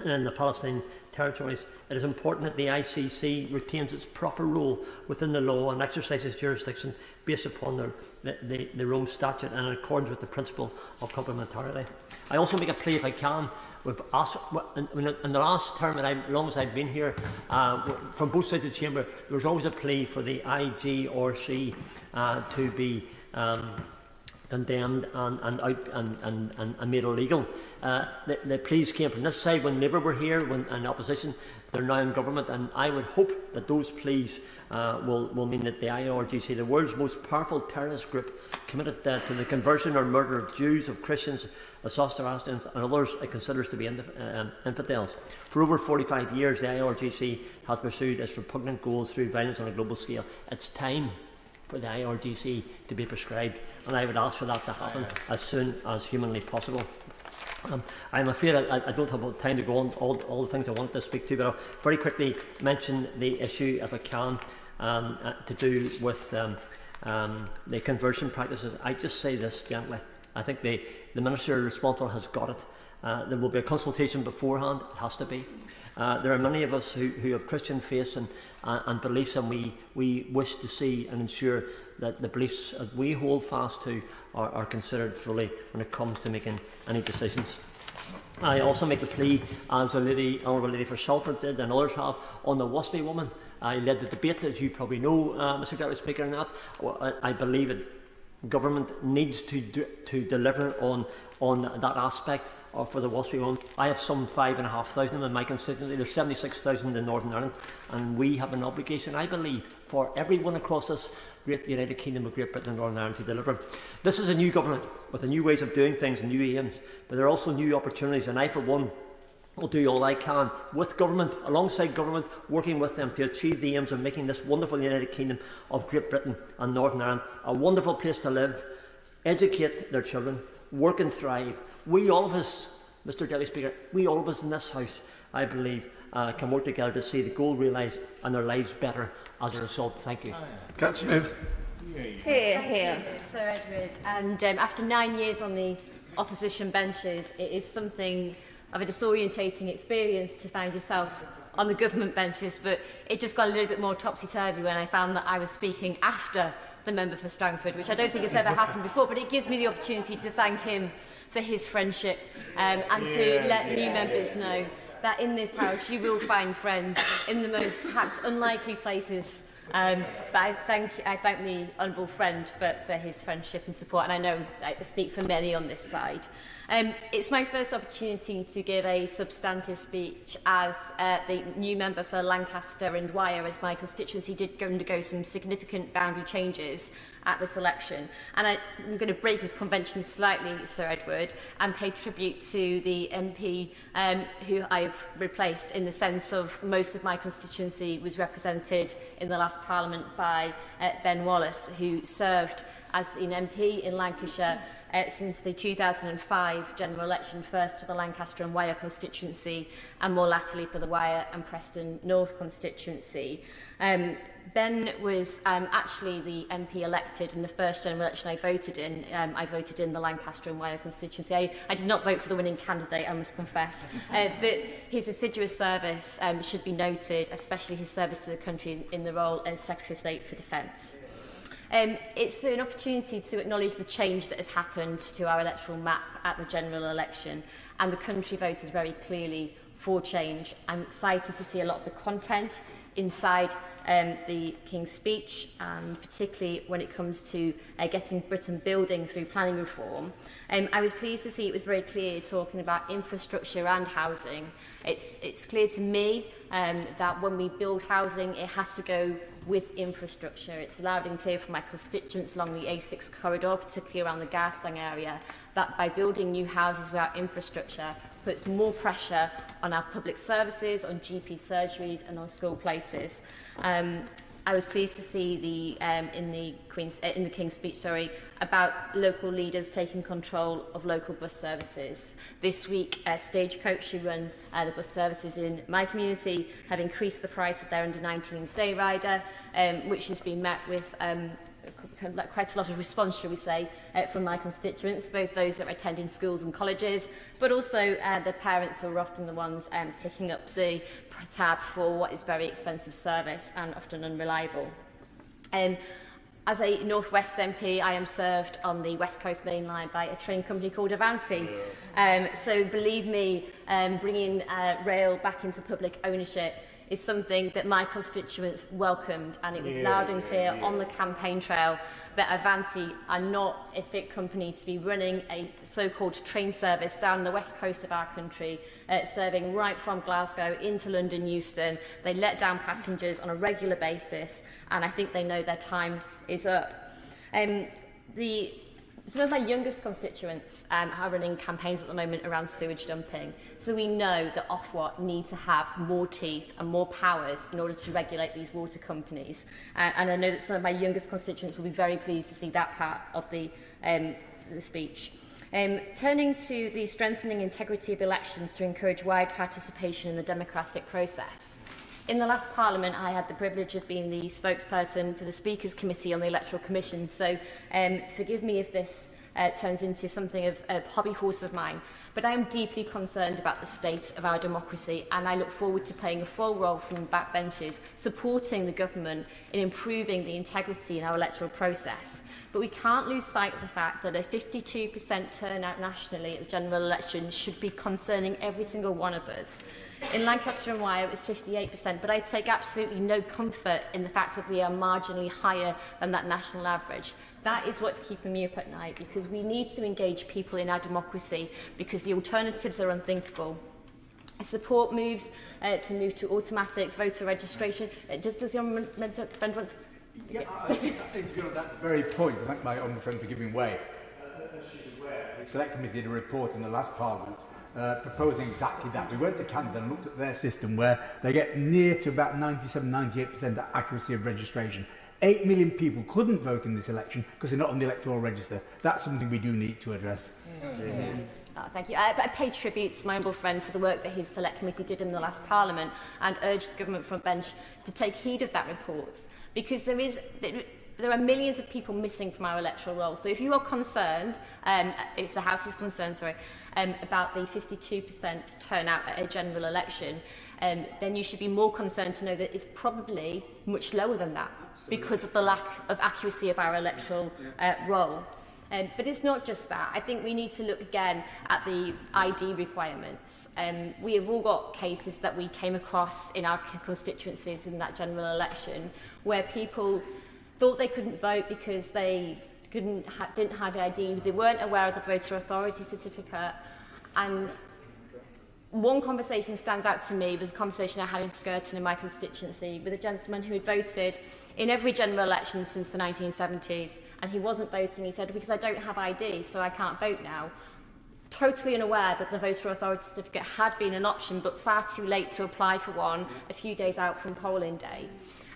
and in the Palestinian territories. It is important that the ICC retains its proper role within the law and exercises jurisdiction based upon the Rome Statute and in accordance with the principle of complementarity. I also make a plea, if I can. We've asked, in the last term, and as long as I've been here, from both sides of the chamber, there was always a plea for the IGRC to be condemned and made illegal. The pleas came from this side when Labour were here, when in opposition. They're now in government, and I would hope that those pleas will mean that the IRGC, the world's most powerful terrorist group, committed to the conversion or murder of Jews, of Christians, of Zoroastrians and others it considers to be infidels. For over 45 years, the IRGC has pursued its repugnant goals through violence on a global scale. It's time for the IRGC to be prescribed, and I would ask for that to happen as soon as humanly possible. I'm afraid I don't have time to go on all the things I want to speak to, but I'll very quickly mention the issue, if I can, to do with the conversion practices. I just say this gently. I think the Minister responsible has got it. There will be a consultation beforehand. It has to be. There are many of us who have Christian faith and beliefs, and we wish to see and ensure that the beliefs that we hold fast to are considered fully when it comes to making any decisions. I also make the plea, as Honourable Lady for Salford did and others have, on the WASPI woman. I led the debate, as you probably know, Mr Deputy Speaker, on that. I believe that government needs to deliver on that aspect for the WASPI woman. I have some 5,500 in my constituency. There's 76,000 in Northern Ireland, and we have an obligation, I believe, for everyone across this great United Kingdom of Great Britain and Northern Ireland to deliver. This is a new government with a new ways of doing things and new aims, but there are also new opportunities, and I, for one, will do all I can with government, alongside government, working with them to achieve the aims of making this wonderful United Kingdom of Great Britain and Northern Ireland a wonderful place to live, educate their children, work and thrive. We, all of us, Mr Deputy Speaker, we, all of us in this House, I believe, can work together to see the goal realised and their lives better as a result. Thank you.
Councillor Smith.
Here. Sir Edward. And after 9 years on the opposition benches, it is something of a disorientating experience to find yourself on the government benches, but it just got a little bit more topsy-turvy when I found that I was speaking after the member for Strangford, which I don't think has ever happened before, but it gives me the opportunity to thank him for his friendship and to let new members know that in this House you will find friends in the most perhaps unlikely places. But I thank the honourable friend for his friendship and support, and I know I speak for many on this side. It's my first opportunity to give a substantive speech as the new member for Lancaster and Wyre, as my constituency did undergo some significant boundary changes at this election. And I'm going to break with convention slightly, Sir Edward, and pay tribute to the MP who I've replaced, in the sense of most of my constituency was represented in the last Parliament by Ben Wallace, who served as an MP in Lancashire since the 2005 general election, first for the Lancaster and Wyre constituency and more latterly for the Wyre and Preston North constituency. Ben was actually the MP elected in the first general election I voted in. I voted in the Lancaster and Wyre constituency. I did not vote for the winning candidate, I must confess. But his assiduous service should be noted, especially his service to the country in the role as Secretary of State for Defence. It's an opportunity to acknowledge the change that has happened to our electoral map at the general election, and the country voted very clearly for change. I'm excited to see a lot of the content inside the King's speech, and particularly when it comes to getting Britain building through planning reform. I was pleased to see it was very clear talking about infrastructure and housing. It's clear to me that when we build housing, it has to go with infrastructure. It's loud and clear from my constituents along the A6 corridor, particularly around the Garstang area, that by building new houses without infrastructure puts more pressure on our public services, on GP surgeries and on school places. I was pleased to see in the King's speech, about local leaders taking control of local bus services. This week, Stagecoach, who run the bus services in my community, have increased the price of their under-19s day rider, which has been met with quite a lot of response, shall we say, from my constituents, both those that are attending schools and colleges, but also the parents who are often the ones picking up the tab for what is very expensive service and often unreliable. As a North West MP, I am served on the West Coast Main Line by a train company called Avanti. So believe me, bringing rail back into public ownership is something that my constituents welcomed, and it was loud and clear on the campaign trail that Avanti are not a fit company to be running a so-called train service down the west coast of our country, serving right from Glasgow into London Euston. They let down passengers on a regular basis, and I think they know their time is up. Some of my youngest constituents are running campaigns at the moment around sewage dumping. So we know that Ofwat need to have more teeth and more powers in order to regulate these water companies. And I know that some of my youngest constituents will be very pleased to see that part of the speech. Turning to the strengthening integrity of elections to encourage wide participation in the democratic process. In the last Parliament, I had the privilege of being the spokesperson for the Speaker's Committee on the Electoral Commission, so forgive me if this turns into something of a hobby horse of mine. But I am deeply concerned about the state of our democracy, and I look forward to playing a full role from backbenches, supporting the government in improving the integrity in our electoral process. But we can't lose sight of the fact that a 52% turnout nationally at the general election should be concerning every single one of us. In Lancaster and Wyre, it was 58%, but I take absolutely no comfort in the fact that we are marginally higher than that national average. That is what's keeping me up at night, because we need to engage people in our democracy, because the alternatives are unthinkable. I support moves to move to automatic voter registration. Does the honourable friend want to...
Yeah, I think at that very point, I thank my honourable friend for giving way. The Select Committee did a report in the last Parliament proposing exactly that. We went to Canada and looked at their system where they get near to about 97-98% accuracy of registration. 8 million people couldn't vote in this election because they're not on the electoral register. That's something we do need to address.
Thank you. I pay tribute to my humble friend for the work that his Select Committee did in the last Parliament, and urge the government front bench to take heed of that report, because there are millions of people missing from our electoral roll. So if you are concerned, if the House is concerned, about the 52% turnout at a general election, then you should be more concerned to know that it's probably much lower than that because of the lack of accuracy of our electoral roll. But it's not just that. I think we need to look again at the ID requirements. We have all got cases that we came across in our constituencies in that general election where people thought they couldn't vote because they didn't have the ID, they weren't aware of the voter authority certificate. And one conversation stands out to me was a conversation I had in Skirton in my constituency with a gentleman who had voted in every general election since the 1970s, and he wasn't voting. He said, because I don't have ID, so I can't vote now. Totally unaware that the voter authority certificate had been an option, but far too late to apply for one a few days out from polling day.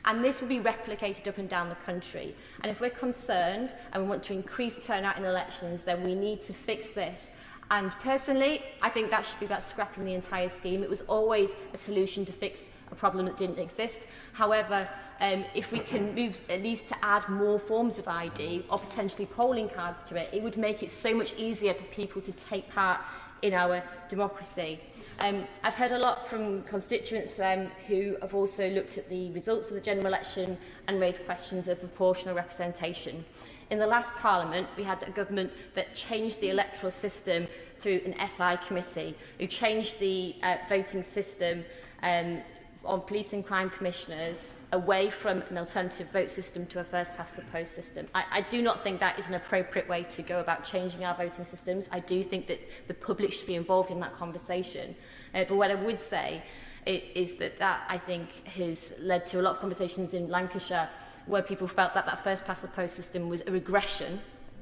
And this will be replicated up and down the country. And if we're concerned and we want to increase turnout in elections, then we need to fix this. And personally, I think that should be about scrapping the entire scheme. It was always a solution to fix a problem that didn't exist. However, if we can move at least to add more forms of ID or potentially polling cards to it, it would make it so much easier for people to take part in our democracy. I've heard a lot from constituents who have also looked at the results of the general election and raised questions of proportional representation. In the last Parliament, we had a government that changed the electoral system through an SI committee, who changed the voting system on police and crime commissioners away from an alternative vote system to a first-past-the-post system. I do not think that is an appropriate way to go about changing our voting systems. I do think that the public should be involved in that conversation. But what I would say is that I think, has led to a lot of conversations in Lancashire where people felt that that first-past-the-post system was a regression,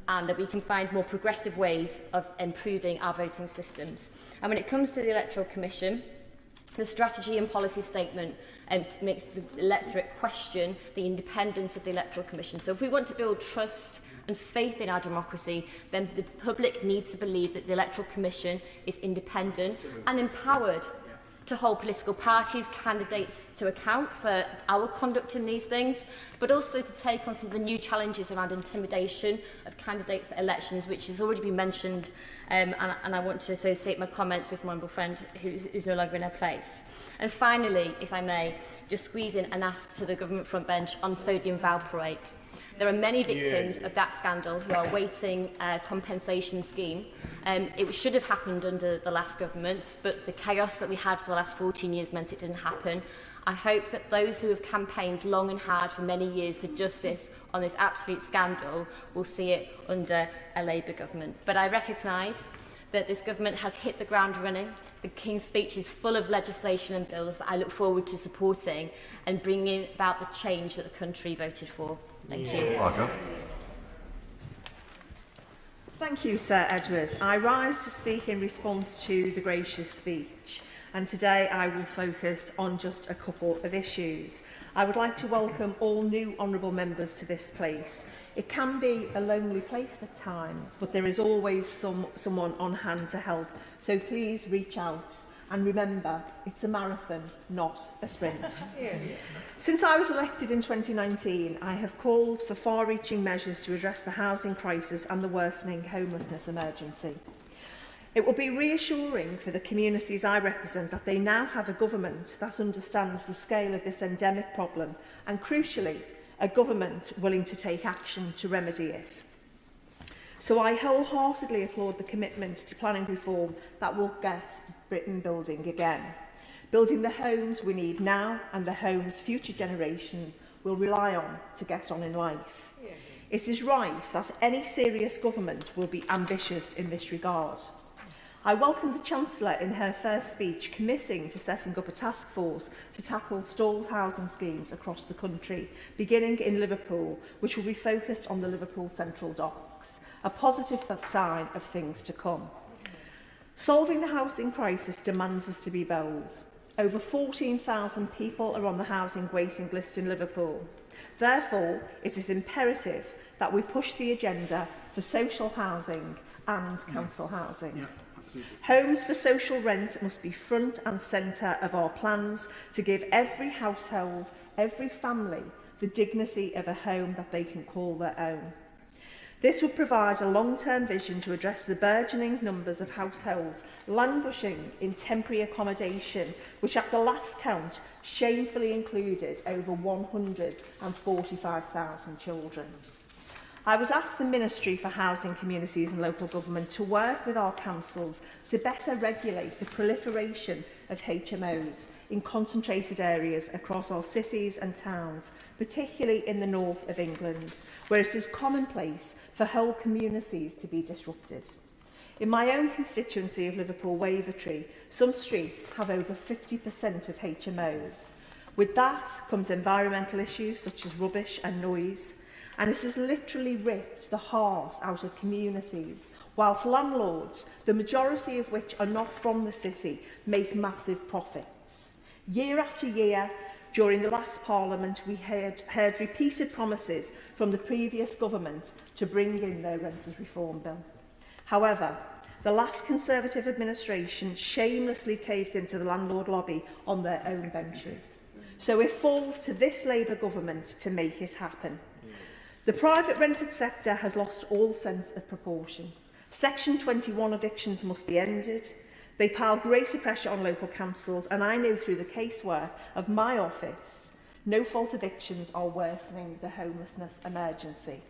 and that we can find more progressive ways of improving our voting systems. And when it comes to the Electoral Commission, the strategy and policy statement makes the electorate question the independence of the Electoral Commission. So if we want to build trust and faith in our democracy, then the public needs to believe that the Electoral Commission is independent and empowered to hold political parties, candidates to account for our conduct in these things, but also to take on some of the new challenges around intimidation of candidates at elections, which has already been mentioned, and I want to associate my comments with my honourable friend who is no longer in her place. And finally, if I may, just squeeze in and ask to the government front bench on sodium valproate. There are many victims of that scandal who are awaiting a compensation scheme. It should have happened under the last government, but the chaos that we had for the last 14 years meant it didn't happen. I hope that those who have campaigned long and hard for many years for justice on this absolute scandal will see it under a Labour government. But I recognise that this government has hit the ground running. The King's Speech is full of legislation and bills that I look forward to supporting and bringing about the change that the country voted for. Thank you.
Thank you, Sir Edward. I rise to speak in response to the gracious speech.
and today I will focus on just a couple of issues. I would like to welcome all new honourable members to this place. It can be a lonely place at times, but there is always someone on hand to help, so please reach out. And remember, it's a marathon, not a sprint. Since I was elected in 2019, I have called for far-reaching measures to address the housing crisis and the worsening homelessness emergency. It will be reassuring for the communities I represent that they now have a government that understands the scale of this endemic problem and, crucially, a government willing to take action to remedy it. So I wholeheartedly applaud the commitment to planning reform that will get Britain building again. Building the homes we need now and the homes future generations will rely on to get on in life. It is right that any serious government will be ambitious in this regard. I welcome the Chancellor in her first speech committing to setting up a task force to tackle stalled housing schemes across the country, beginning in Liverpool, which will be focused on the Liverpool Central Docks, a positive sign of things to come. Solving the housing crisis demands us to be bold. Over 14,000 people are on the housing waiting list in Liverpool. Therefore, it is imperative that we push the agenda for social housing and council housing. Homes for social rent must be front and centre of our plans to give every household, every family, the dignity of a home that they can call their own. This would provide a long-term vision to address the burgeoning numbers of households languishing in temporary accommodation, which at the last count shamefully included over 145,000 children. I was asked the Ministry for Housing, Communities and Local Government to work with our councils to better regulate the proliferation of HMOs in concentrated areas across our cities and towns, particularly in the north of England, where it is commonplace for whole communities to be disrupted. In my own constituency of Liverpool Wavertree, some streets have over 50% of HMOs. With that comes environmental issues such as rubbish and noise, and it has literally ripped the heart out of communities, whilst landlords, the majority of which are not from the city, make massive profits. Year after year, during the last Parliament, we heard repeated promises from the previous government to bring in their renters reform bill. However, the last Conservative administration shamelessly caved into the landlord lobby on their own benches. So it falls to this Labour government to make it happen. The private rented sector has lost all sense of proportion. Section 21 evictions must be ended. They pile greater pressure on local councils, and I know through the casework of my office, no-fault evictions are worsening the homelessness emergency.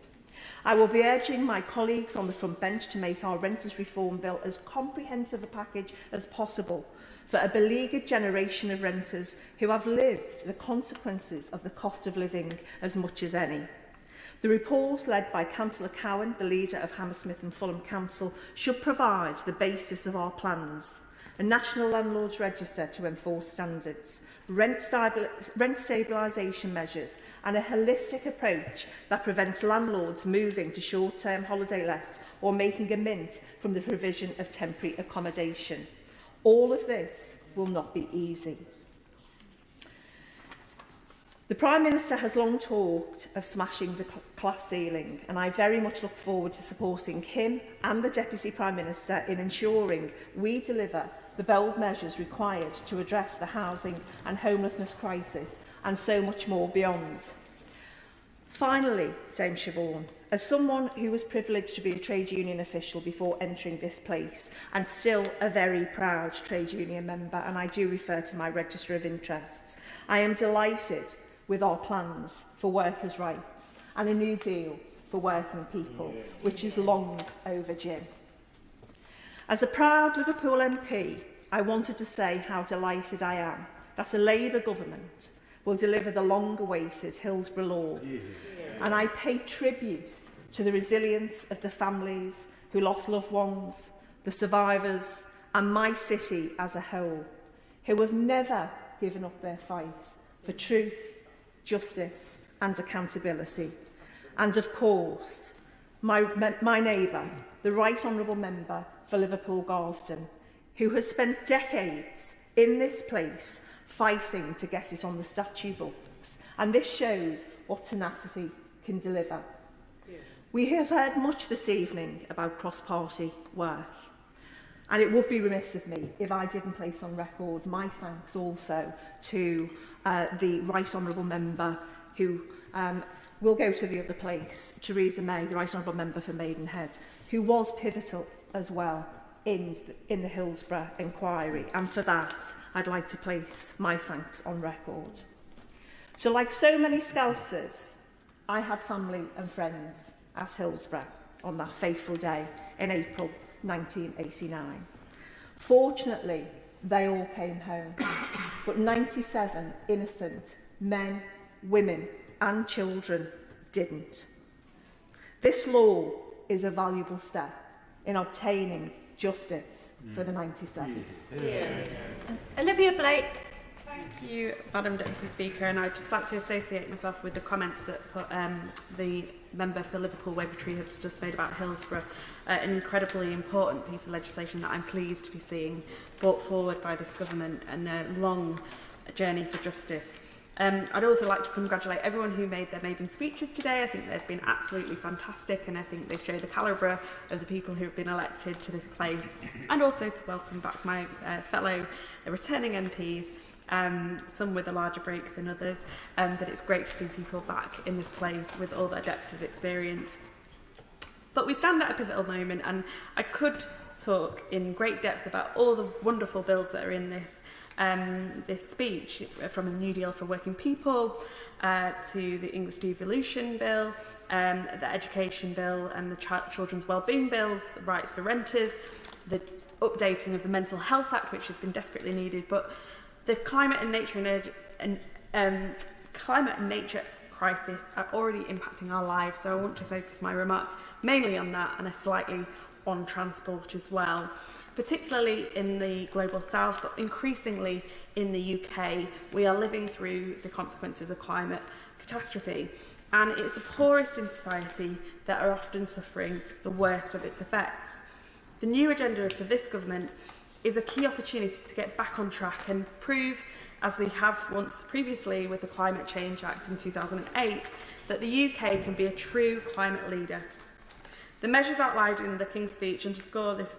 I will be urging my colleagues on the front bench to make our renters reform bill as comprehensive a package as possible for a beleaguered generation of renters who have lived the consequences of the cost of living as much as any. The report, led by Councillor Cowan, the leader of Hammersmith and Fulham Council, should provide the basis of our plans: a national landlords register to enforce standards, rent stabilisation measures, and a holistic approach that prevents landlords moving to short-term holiday lets or making a mint from the provision of temporary accommodation. All of this will not be easy. The Prime Minister has long talked of smashing the class ceiling, and I very much look forward to supporting him and the Deputy Prime Minister in ensuring we deliver the bold measures required to address the housing and homelessness crisis and so much more beyond. Finally, Dame Siobhan, as someone who was privileged to be a trade union official before entering this place and still a very proud trade union member, and I do refer to my register of interests, I am delighted with our plans for workers' rights and a new deal for working people, which is long overdue. As a proud Liverpool MP, I wanted to say how delighted I am that a Labour government will deliver the long-awaited Hillsborough Law, and I pay tribute to the resilience of the families who lost loved ones, the survivors, and my city as a whole, who have never given up their fight for truth, justice and accountability. And of course, my neighbour, the Right Honourable Member for Liverpool Garston, who has spent decades
in this place fighting to get it on the statute books, and this shows what tenacity can deliver. We have heard much this evening about cross-party work, and it would be remiss of me if I didn't place on record my thanks also to the Right Honourable Member who will go to the other place, Theresa May, the Right Honourable Member for Maidenhead, who was pivotal as well in the Hillsborough inquiry, and for that I'd like to place my thanks on record. So like so many Scousers, I had family and friends at Hillsborough on that fateful day in April 1989. Fortunately, they all came home, but 97 innocent men, women and children didn't. This law is a valuable step in obtaining justice for the 97.
Olivia Blake. Thank you, Madam Deputy Speaker, and I'd just like to associate myself with the comments that the member for Liverpool Wavertree has just made about Hillsborough, an incredibly important piece of legislation that I'm pleased to be seeing brought forward by this government, and a long journey for justice. I'd also like to congratulate everyone who made their maiden speeches today. I think they've been absolutely fantastic, and I think they show the calibre of the people who have been elected to this place, and also to welcome back my fellow returning MPs, some with a larger break than others, but it's great to see people back in this place with all their depth of experience. But we stand at a pivotal moment, and I could talk in great depth about all the wonderful bills that are in this speech, from a New Deal for Working People to the English Devolution Bill, the Education Bill and the Children's Wellbeing Bills, the Rights for Renters, the updating of the Mental Health Act, which has been desperately needed, but the climate and nature crisis are already impacting our lives, so I want to focus my remarks mainly on that and slightly on transport as well. Particularly in the global south, but increasingly in the UK, we are living through the consequences of climate catastrophe, and it's the poorest in society that are often suffering the worst of its effects. The new agenda for this government is a key opportunity to get back on track and prove, as we have once previously with the Climate Change Act in 2008, that the UK can be a true climate leader. The measures outlined in the King's Speech underscore this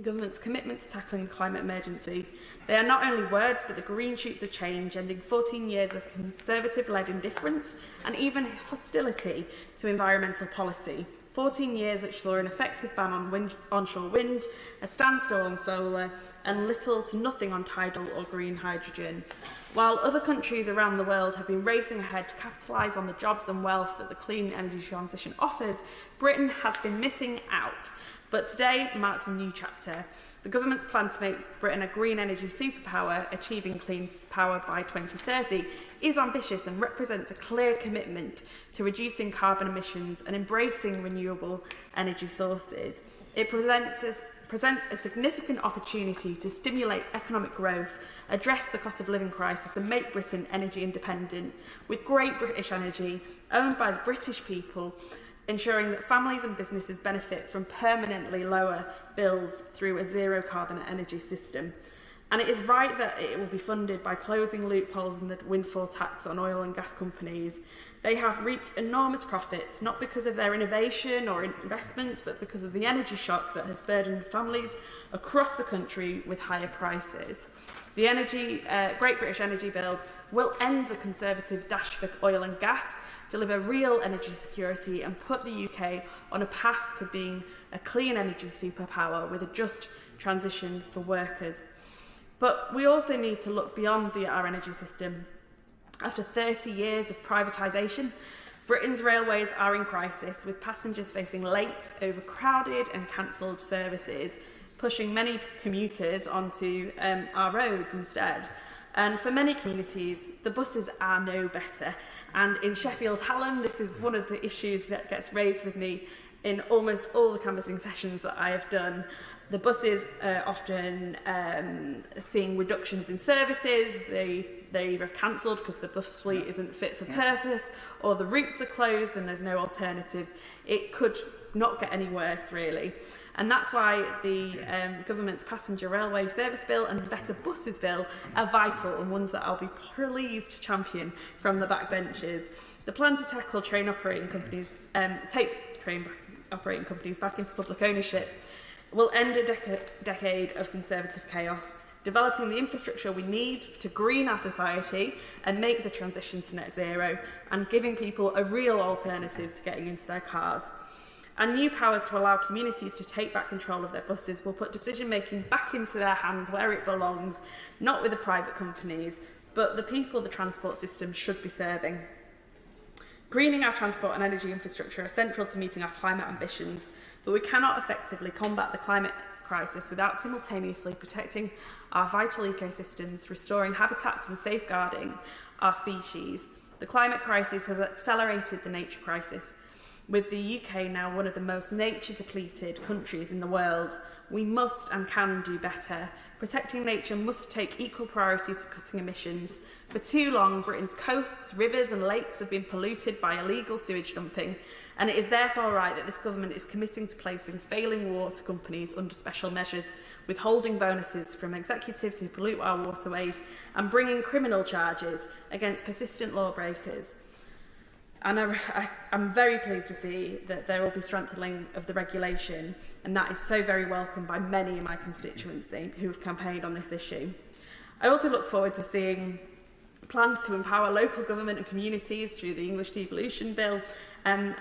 government's commitment to tackling the climate emergency. They are not only words, but the green shoots of change, ending 14 years of Conservative-led indifference and even hostility to environmental policy. 14 years which saw an effective ban on onshore wind, a standstill on solar, and little to nothing on tidal or green hydrogen. While other countries around the world have been racing ahead to capitalise on the jobs and wealth that the clean energy transition offers, Britain has been missing out. But today marks a new chapter. The government's plan to make Britain a green energy superpower, achieving clean power by 2030, is ambitious and represents a clear commitment to reducing carbon emissions and embracing renewable energy sources. It presents a significant opportunity to stimulate economic growth, address the cost of living crisis and make Britain energy independent, with Great British Energy, owned by the British people, ensuring that families and businesses benefit from permanently lower bills through a zero carbon energy system. And it is right that it will be funded by closing loopholes in the windfall tax on oil and gas companies. They have reaped enormous profits, not because of their innovation or investments, but because of the energy shock that has burdened families across the country with higher prices. The Great British Energy Bill will end the Conservative dash for oil and gas, deliver real energy security and put the UK on a path to being a clean energy superpower with a just transition for workers. But we also need to look beyond our energy system. After 30 years of privatisation, Britain's railways are in crisis, with passengers facing late, overcrowded and cancelled services, pushing many commuters onto our roads instead. And for many communities, the buses are no better. And in Sheffield Hallam, this is one of the issues that gets raised with me in almost all the canvassing sessions that I have done. The buses are often seeing reductions in services. They're either cancelled because the bus fleet isn't fit for purpose, or the routes are closed and there's no alternatives. It could not get any worse, really. And that's why the government's passenger railway service bill and better buses bill are vital, and ones that I'll be pleased to champion from the backbenches. The plan to tackle train operating companies, take train operating companies back into public ownership, will end a decade of Conservative chaos, developing the infrastructure we need to green our society and make the transition to net zero, and giving people a real alternative to getting into their cars. And new powers to allow communities to take back control of their buses will put decision-making back into their hands where it belongs, not with the private companies, but the people the transport system should be serving. Greening our transport and energy infrastructure are central to meeting our climate ambitions, but we cannot effectively combat the climate crisis without simultaneously protecting our vital ecosystems, restoring habitats and safeguarding our species. The climate crisis has accelerated the nature crisis. With the UK now one of the most nature-depleted countries in the world, we must and can do better. Protecting nature must take equal priority to cutting emissions. For too long, Britain's coasts, rivers and lakes have been polluted by illegal sewage dumping, and it is therefore right that this government is committing to placing failing water companies under special measures, withholding bonuses from executives who pollute our waterways, and bringing criminal charges against persistent lawbreakers. And I'm very pleased to see that there will be strengthening of the regulation, and that is so very welcome by many in my constituency who have campaigned on this issue. I also look forward to seeing plans to empower local government and communities through the English devolution bill, and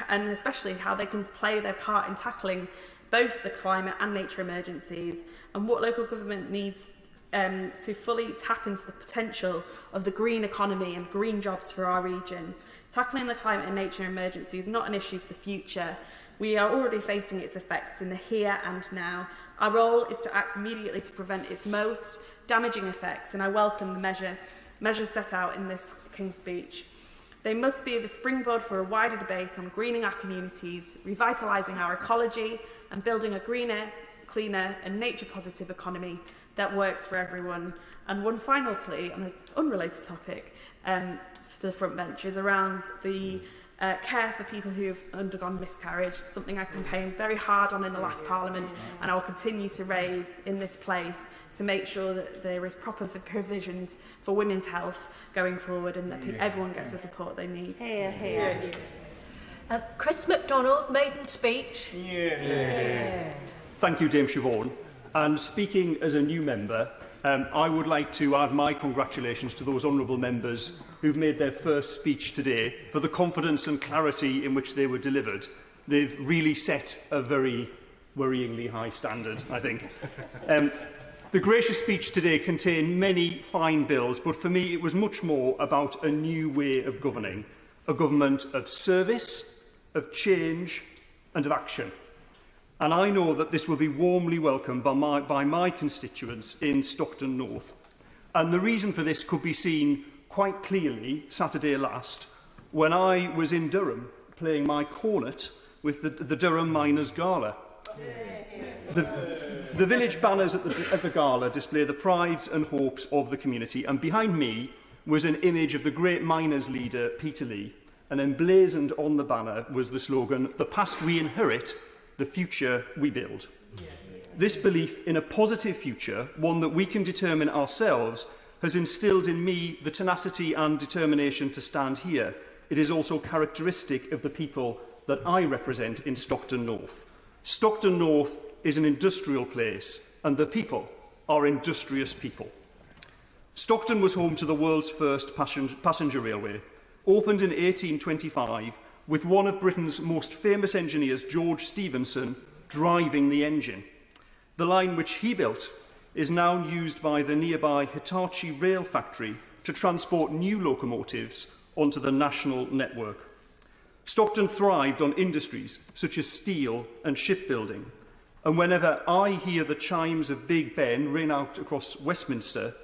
especially how they can play their part in tackling both the climate and nature emergencies, and what local government needs to fully tap into the potential of the green economy and green jobs for our region. Tackling the climate and nature emergency is not an issue for the future. We are already facing its effects in the here and now. Our role is to act immediately to prevent its most damaging effects, and I welcome the measures set out in this King's Speech. They must be the springboard for a wider debate on greening our communities, revitalising our ecology, and building a greener, cleaner and nature-positive economy that works for everyone. And one final plea on an unrelated topic for the front bench is around the care for people who have undergone miscarriage, something I campaigned very hard on in the last Parliament, and I will continue to raise in this place to make sure that there is proper provisions for women's health going forward, and that everyone gets the support they need.
Hear, hear. Chris MacDonald, maiden speech.
Thank you, Dame Siobhan. And speaking as a new member, I would like to add my congratulations to those honourable members who've made their first speech today for the confidence and clarity in which they were delivered. They've really set a very worryingly high standard, I think. The gracious speech today contained many fine bills, but for me it was much more about a new way of governing, a government of service, of change and of action. And I know that this will be warmly welcomed by my constituents in Stockton North. And the reason for this could be seen quite clearly Saturday last, when I was in Durham playing my cornet with the Durham Miners' Gala. The village banners at the gala display the prides and hopes of the community, and behind me was an image of the great miners' leader, Peter Lee, and emblazoned on the banner was the slogan, "The past we inherit, the future we build." This belief in a positive future, one that we can determine ourselves, has instilled in me the tenacity and determination to stand here. It is also characteristic of the people that I represent in Stockton North. Stockton North is an industrial place, and the people are industrious people. Stockton was home to the world's first passenger railway, opened in 1825, with one of Britain's most famous engineers, George Stephenson, driving the engine. The line which he built is now used by the nearby Hitachi rail factory to transport new locomotives onto the national network. Stockton thrived on industries such as steel and shipbuilding, and whenever I hear the chimes of Big Ben ring out across Westminster,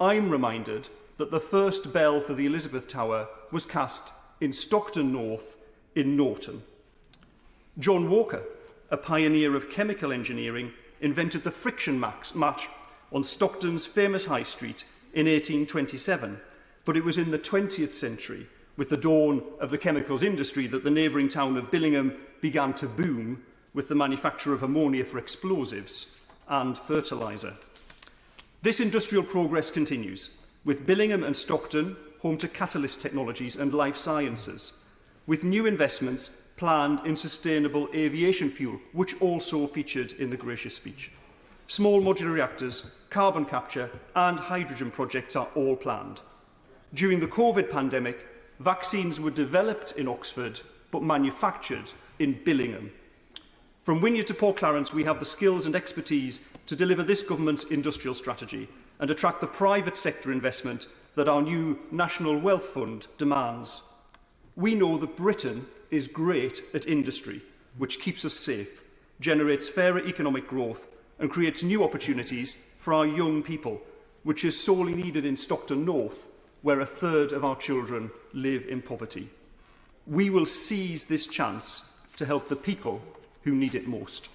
I'm reminded that the first bell for the Elizabeth Tower was cast in Stockton North in Norton. John Walker, a pioneer of chemical engineering, invented the friction match on Stockton's famous High Street in 1827, but it was in the 20th century, with the dawn of the chemicals industry, that the neighbouring town of Billingham began to boom with the manufacture of ammonia for explosives and fertiliser. This industrial progress continues, with Billingham and Stockton home to catalyst technologies and life sciences, with new investments planned in sustainable aviation fuel, which also featured in the gracious speech. Small modular reactors, carbon capture and hydrogen projects are all planned. During the COVID pandemic, vaccines were developed in Oxford but manufactured in Billingham. From Wynyard to Port Clarence, we have the skills and expertise to deliver this government's industrial strategy and attract the private sector investment that our new National Wealth Fund demands. We know that Britain is great at industry, which keeps us safe, generates fairer economic growth and creates new opportunities for our young people, which is sorely needed in Stockton North, where a third of our children live in poverty. We will seize this chance to help the people who need it most.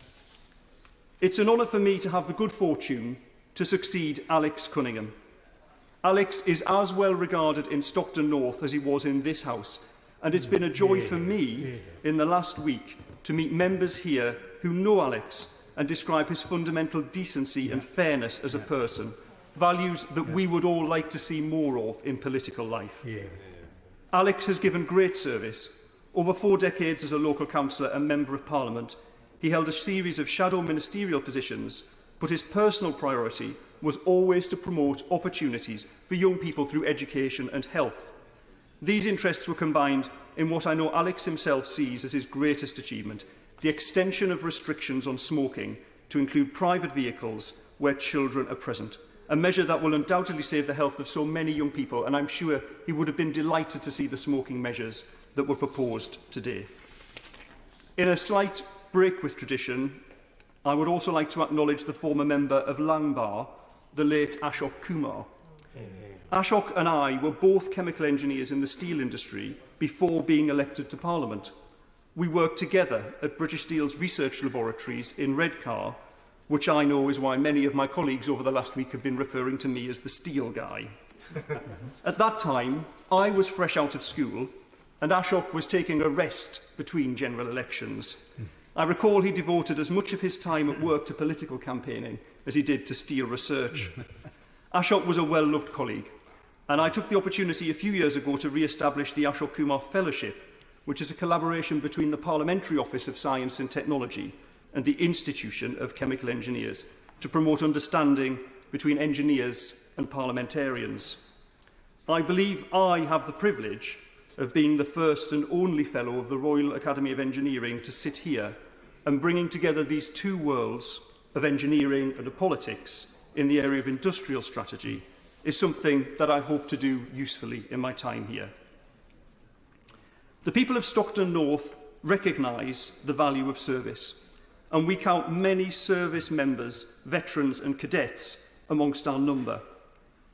It's an honour for me to have the good fortune to succeed Alex Cunningham. Alex is as well regarded in Stockton North as he was in this House, and it's been a joy for me in the last week to meet members here who know Alex and describe his fundamental decency and fairness as a person, values that we would all like to see more of in political life. Alex has given great service. Over 4 decades as a local councillor and Member of Parliament, he held a series of shadow ministerial positions, but his personal priority was always to promote opportunities for young people through education and health. These interests were combined in what I know Alex himself sees as his greatest achievement, the extension of restrictions on smoking to include private vehicles where children are present, a measure that will undoubtedly save the health of so many young people, and I'm sure he would have been delighted to see the smoking measures that were proposed today. In a slight break with tradition, I would also like to acknowledge the former member of Langbar, the late Ashok Kumar. Ashok and I were both chemical engineers in the steel industry before being elected to Parliament. We worked together at British Steel's research laboratories in Redcar, which I know is why many of my colleagues over the last week have been referring to me as the steel guy. At that time, I was fresh out of school, and Ashok was taking a rest between general elections. I recall he devoted as much of his time at work to political campaigning as he did to steel research. Ashok was a well-loved colleague, and I took the opportunity a few years ago to re-establish the Ashok Kumar Fellowship, which is a collaboration between the Parliamentary Office of Science and Technology and the Institution of Chemical Engineers to promote understanding between engineers and parliamentarians. I believe I have the privilege of being the first and only Fellow of the Royal Academy of Engineering to sit here and bringing together these two worlds of engineering and of politics in the area of industrial strategy is something that I hope to do usefully in my time here. The people of Stockton North recognise the value of service, and we count many service members, veterans and cadets amongst our number.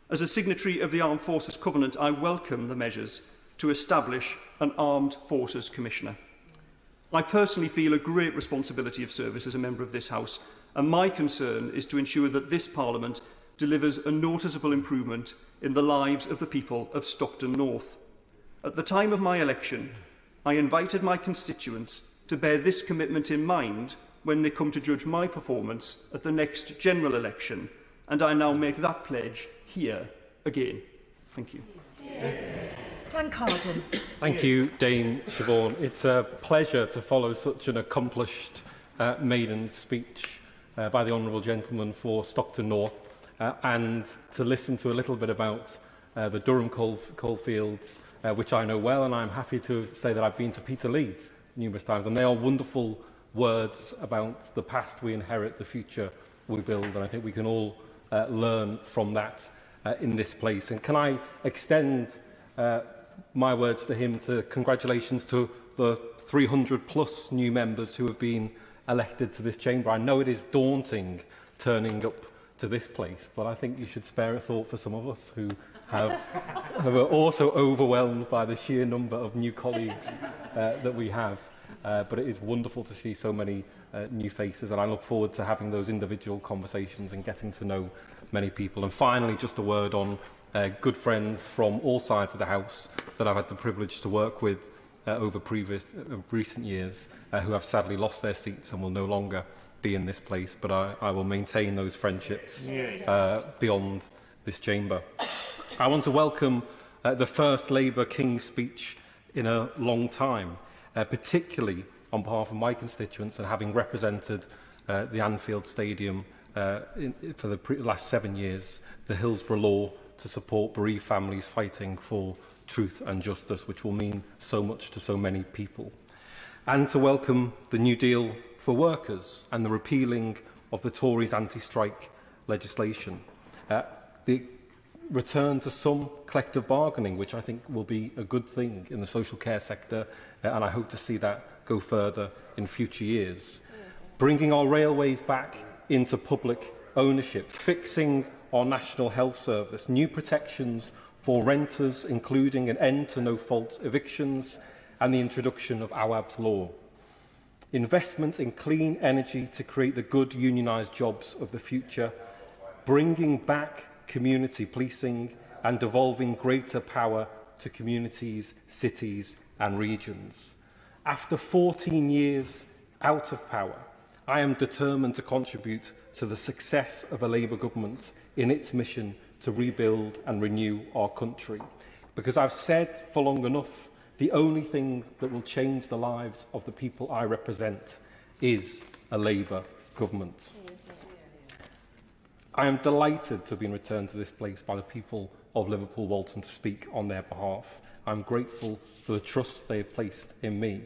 As a signatory of the Armed Forces Covenant, I welcome the measures to establish an Armed Forces Commissioner. I personally feel a great responsibility of service as a member of this House, and my concern is to ensure that this Parliament delivers a noticeable improvement in the lives of the people of Stockton North. At the time of my election, I invited my constituents to bear this commitment in mind when they come to judge my performance at the next general election, and I now make that pledge here again. Thank you.
Dan Carden.
Thank you, Dame Siobhan. It's a pleasure to follow such an accomplished maiden speech by the Honourable Gentleman for Stockton North and to listen to a little bit about the Durham coalfields, which I know well, and I'm happy to say that I've been to Peterlee numerous times, and they are wonderful words about the past we inherit, the future we build, and I think we can all learn from that in this place. And can I extend my words to him to congratulations to the 300 plus new members who have been elected to this chamber. I know it is daunting turning up to this place, but I think you should spare a thought for some of us who are also overwhelmed by the sheer number of new colleagues that we have. but it is wonderful to see so many new faces, and I look forward to having those individual conversations and getting to know many people. And finally, just a word on good friends from all sides of the House that I've had the privilege to work with over recent years, who have sadly lost their seats and will no longer be in this place, but I will maintain those friendships beyond this chamber. I want to welcome the first Labour King's speech in a long time, particularly on behalf of my constituents and having represented the Anfield Stadium for the last 7 years, the Hillsborough law to support bereaved families fighting for truth and justice, which will mean so much to so many people. And to welcome the New Deal for workers and the repealing of the Tories' anti-strike legislation. The return to some collective bargaining, which I think will be a good thing in the social care sector, and I hope to see that go further in future years. Bringing our railways back into public ownership, fixing our National Health Service, new protections for renters, including an end to no-fault evictions and the introduction of Awab's law. Investment in clean energy to create the good unionised jobs of the future, bringing back community policing and devolving greater power to communities, cities and regions. After 14 years out of power, I am determined to contribute to the success of a Labour government in its mission to rebuild and renew our country. Because I've said for long enough, the only thing that will change the lives of the people I represent is a Labour government. I am delighted to have been returned to this place by the people of Liverpool Walton to speak on their behalf. I'm grateful for the trust they have placed in me.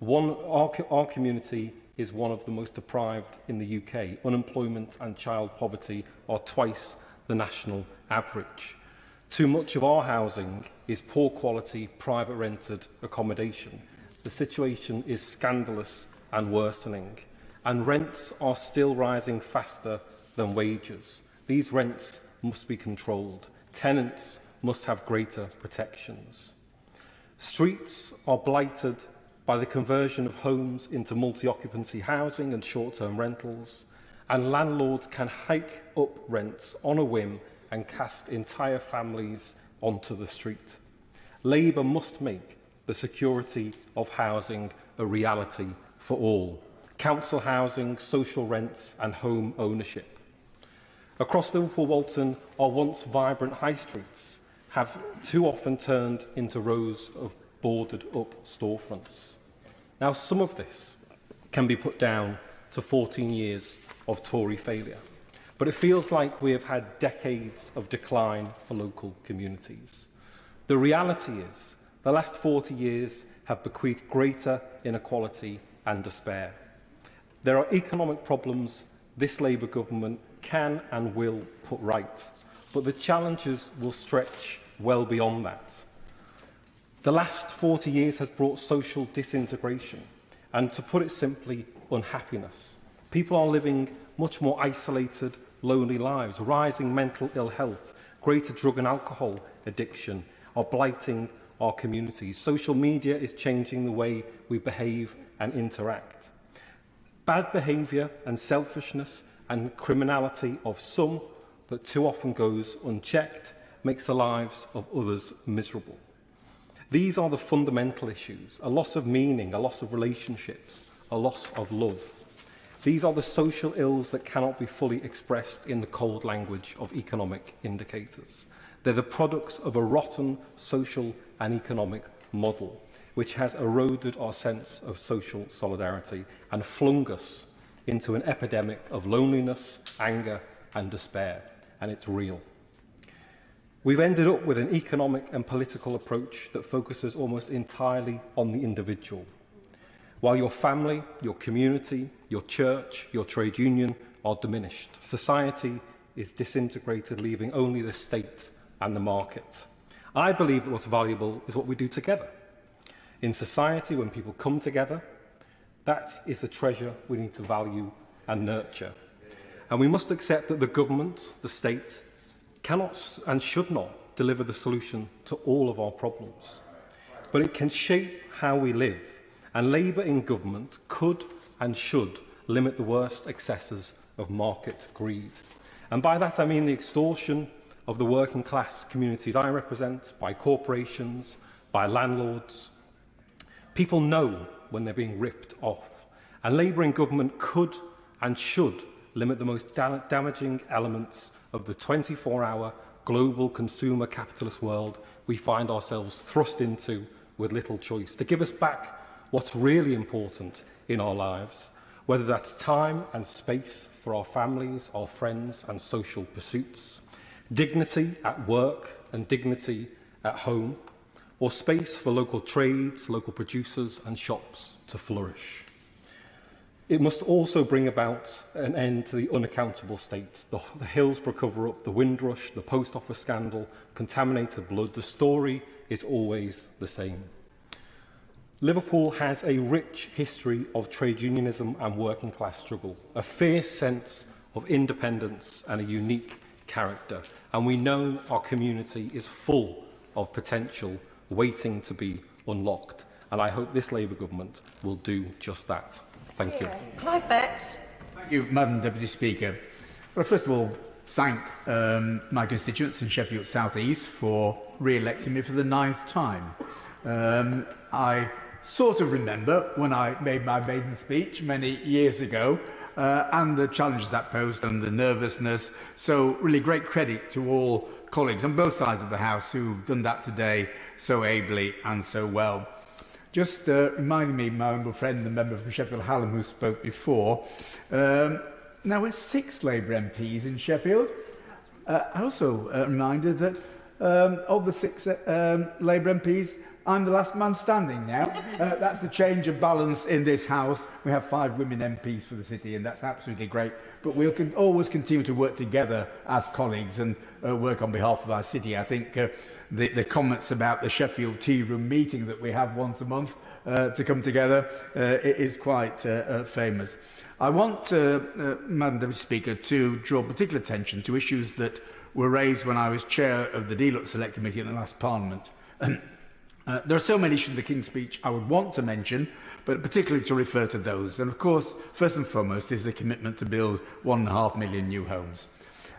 Our community is one of the most deprived in the UK. Unemployment and child poverty are twice the national average. Too much of our housing is poor quality, private rented accommodation. The situation is scandalous and worsening, and rents are still rising faster than wages. These rents must be controlled. Tenants must have greater protections. Streets are blighted by the conversion of homes into multi-occupancy housing and short-term rentals, and landlords can hike up rents on a whim and cast entire families onto the street. Labour must make the security of housing a reality for all. Council housing, social rents and home ownership. Across Liverpool Walton, our once vibrant high streets have too often turned into rows of boarded-up storefronts. Now, some of this can be put down to 14 years of Tory failure, but it feels like we have had decades of decline for local communities. The reality is, the last 40 years have bequeathed greater inequality and despair. There are economic problems this Labour government can and will put right, but the challenges will stretch well beyond that. The last 40 years has brought social disintegration and, to put it simply, unhappiness. People are living much more isolated, lonely lives. Rising mental ill health, greater drug and alcohol addiction are blighting our communities. Social media is changing the way we behave and interact. Bad behaviour and selfishness and criminality of some that too often goes unchecked makes the lives of others miserable. These are the fundamental issues: a loss of meaning, a loss of relationships, a loss of love. These are the social ills that cannot be fully expressed in the cold language of economic indicators. They're the products of a rotten social and economic model, which has eroded our sense of social solidarity and flung us into an epidemic of loneliness, anger and despair, and it's real. We've ended up with an economic and political approach that focuses almost entirely on the individual. While your family, your community, your church, your trade union are diminished, society is disintegrated, leaving only the state and the market. I believe that what's valuable is what we do together. In society, when people come together, that is the treasure we need to value and nurture. And we must accept that the government, the state, cannot and should not deliver the solution to all of our problems. But it can shape how we live And Labour in government could and should limit the worst excesses of market greed. And by that I mean the extortion of the working class communities I represent, by corporations, by landlords. People know when they're being ripped off. And Labour in government could and should limit the most damaging elements of the 24-hour global consumer capitalist world we find ourselves thrust into with little choice, to give us back what's really important in our lives, whether that's time and space for our families, our friends and social pursuits, dignity at work and dignity at home, or space for local trades, local producers and shops to flourish. It must also bring about an end to the unaccountable states, the Hillsborough cover-up, the Windrush, the post office scandal, contaminated blood. The story is always the same. Liverpool has a rich history of trade unionism and working class struggle, a fierce sense of independence and a unique character. And we know our community is full of potential waiting to be unlocked. And I hope this Labour government will do just that. Thank you.
Clive Betts.
Thank you, Madam Deputy Speaker. Well, first of all, thank my constituents in Sheffield South East for re-electing me for the 9th time. I sort of remember when I made my maiden speech many years ago and the challenges that posed and the nervousness. So really great credit to all colleagues on both sides of the House who've done that today so ably and so well. Just reminding me, my humble friend, the member from Sheffield Hallam who spoke before, now we're 6 Labour MPs in Sheffield. I also reminded that of the 6 Labour MPs, I'm the last man standing now. That's the change of balance in this House. We have 5 women MPs for the city, and that's absolutely great. But we'll always continue to work together as colleagues and work on behalf of our city. I think the comments about the Sheffield Tea Room meeting that we have once a month to come together is quite famous. I want, Madam Deputy Speaker, to draw particular attention to issues that were raised when I was chair of the Devolution Select Committee in the last Parliament. There are so many issues in the King's Speech I would want to mention, but particularly to refer to those. And of course, first and foremost is the commitment to build 1.5 million new homes.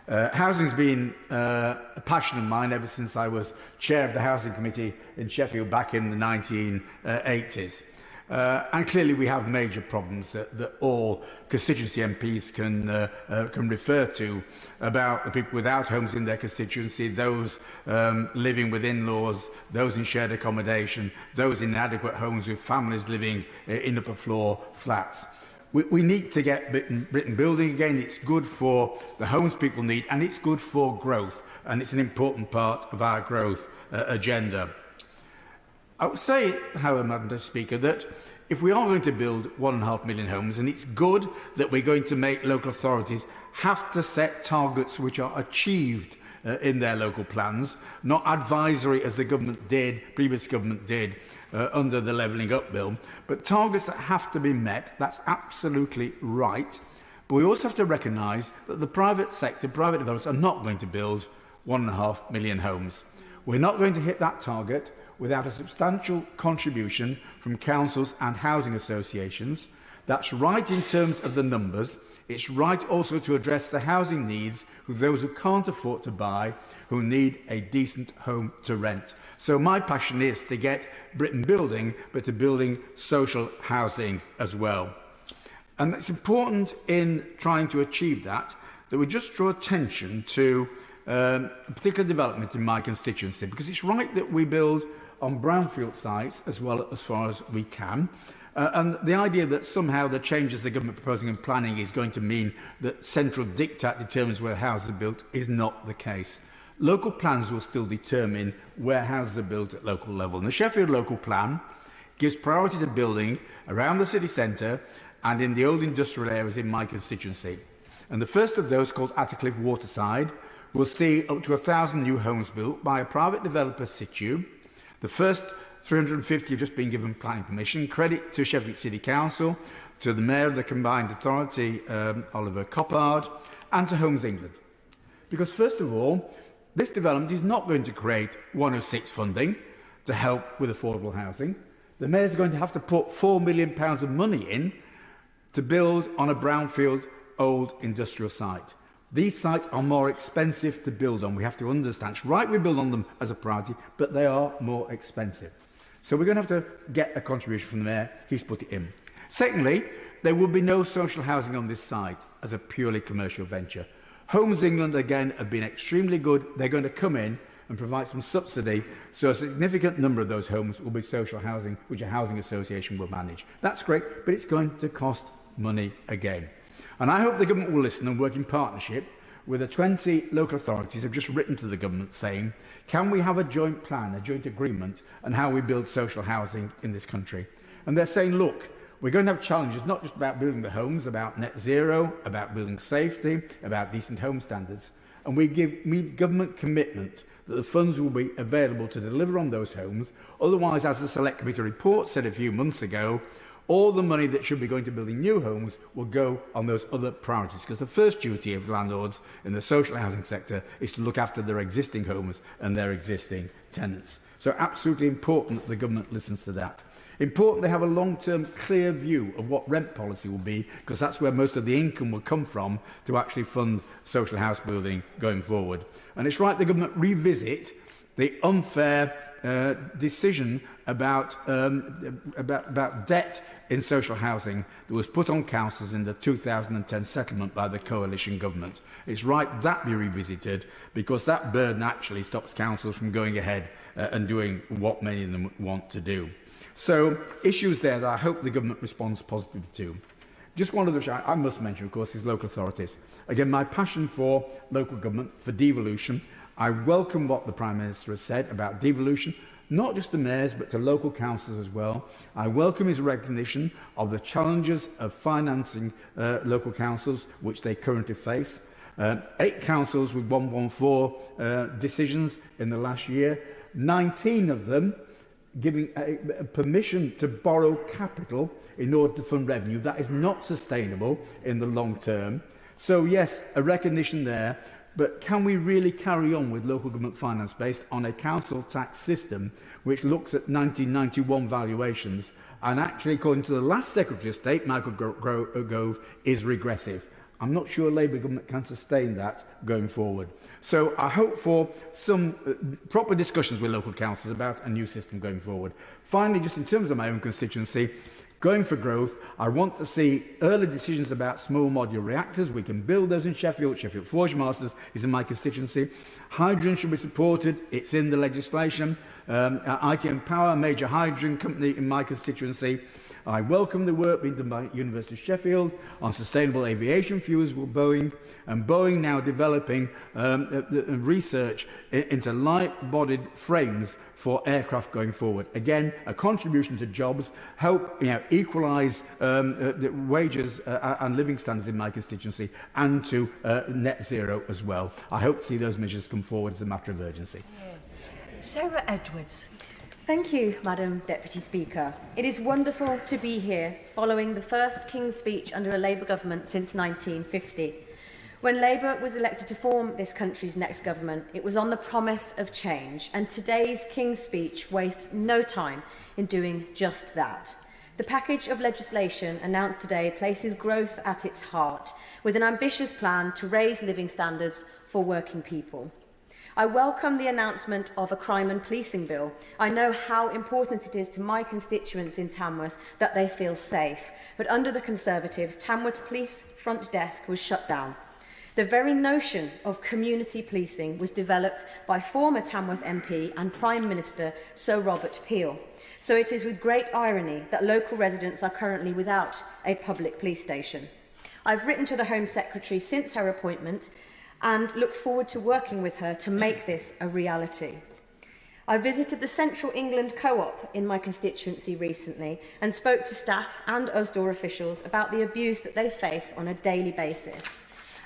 Housing has been a passion of mine ever since I was chair of the Housing Committee in Sheffield back in the 1980s. And clearly we have major problems that all constituency MPs can refer to about the people without homes in their constituency, those living with in-laws, those in shared accommodation, those in inadequate homes with families living in upper floor flats. We need to get Britain building again. It's good for the homes people need and it's good for growth, and it's an important part of our growth agenda. I would say, however, Madam Speaker, that if we are going to build 1.5 million homes, and it's good that we're going to make local authorities have to set targets which are achieved in their local plans, not advisory as the previous government did under the Levelling Up Bill, but targets that have to be met. That's absolutely right. But we also have to recognise that the private sector, private developers, are not going to build 1.5 million homes. We're not going to hit that target without a substantial contribution from councils and housing associations. That's right in terms of the numbers. It's right also to address the housing needs of those who can't afford to buy, who need a decent home to rent. So my passion is to get Britain building, but to building social housing as well. And it's important in trying to achieve that we just draw attention to a particular development in my constituency, because it's right that we build on brownfield sites as well as far as we can. And the idea that somehow the changes the government proposing in planning is going to mean that central diktat determines where houses are built is not the case. Local plans will still determine where houses are built at local level. And the Sheffield local plan gives priority to building around the city centre and in the old industrial areas in my constituency. And the first of those, called Attercliffe Waterside, will see up to 1,000 new homes built by a private developer situ. The first 350 have just been given planning permission. Credit to Sheffield City Council, to the Mayor of the Combined Authority, Oliver Coppard, and to Homes England. Because first of all, this development is not going to create 106 funding to help with affordable housing. The Mayor's going to have to put £4 million of money in to build on a brownfield old industrial site. These sites are more expensive to build on. We have to understand. It's right we build on them as a priority, but they are more expensive. So we're going to have to get a contribution from the Mayor. He's put it in. Secondly, there will be no social housing on this site as a purely commercial venture. Homes England, again, have been extremely good. They're going to come in and provide some subsidy, so a significant number of those homes will be social housing, which a housing association will manage. That's great, but it's going to cost money again. And I hope the government will listen and work in partnership with the 20 local authorities who have just written to the government saying, can we have a joint plan, a joint agreement on how we build social housing in this country? And they're saying, look, we're going to have challenges, not just about building the homes, about net zero, about building safety, about decent home standards. And we give government commitment that the funds will be available to deliver on those homes. Otherwise, as the Select Committee report said a few months ago, all the money that should be going to building new homes will go on those other priorities, because the first duty of landlords in the social housing sector is to look after their existing homes and their existing tenants. So absolutely important that the government listens to that. Important they have a long-term clear view of what rent policy will be, because that's where most of the income will come from to actually fund social house building going forward. And it's right the government revisit the unfair decision about debt in social housing that was put on councils in the 2010 settlement by the coalition government. It's right that be revisited, because that burden actually stops councils from going ahead and doing what many of them want to do. So issues there that I hope the government responds positively to. Just one other which I must mention, of course, is local authorities. Again, my passion for local government, for devolution. I welcome what the Prime Minister has said about devolution, not just to mayors, but to local councils as well. I welcome his recognition of the challenges of financing local councils, which they currently face. 8 councils with 114 decisions in the last year, 19 of them giving permission to borrow capital in order to fund revenue. That is not sustainable in the long term. So yes, a recognition there, but can we really carry on with local government finance based on a council tax system which looks at 1991 valuations and actually, according to the last Secretary of State, Michael Gove, is regressive? I'm not sure Labour government can sustain that going forward. So I hope for some proper discussions with local councils about a new system going forward. Finally, just in terms of my own constituency, going for growth, I want to see early decisions about small modular reactors. We can build those in Sheffield. Sheffield Forge Masters is in my constituency. Hydrogen should be supported. It's in the legislation. ITM Power, a major hydrogen company in my constituency. I welcome the work being done by University of Sheffield on sustainable aviation fuels with Boeing, and Boeing now developing research into light-bodied frames for aircraft going forward. Again, a contribution to jobs, help equalise the wages and living standards in my constituency, and to net zero as well. I hope to see those measures come forward as a matter of urgency.
Sarah Edwards.
Thank you, Madam Deputy Speaker. It is wonderful to be here following the first King's Speech under a Labour government since 1950. When Labour was elected to form this country's next government, it was on the promise of change, and today's King's Speech wastes no time in doing just that. The package of legislation announced today places growth at its heart, with an ambitious plan to raise living standards for working people. I welcome the announcement of a crime and policing bill. I know how important it is to my constituents in Tamworth that they feel safe, but under the Conservatives, Tamworth's police front desk was shut down. The very notion of community policing was developed by former Tamworth MP and Prime Minister Sir Robert Peel. So it is with great irony that local residents are currently without a public police station. I've written to the Home Secretary since her appointment and look forward to working with her to make this a reality. I visited the Central England Co-op in my constituency recently and spoke to staff and Usdaw officials about the abuse that they face on a daily basis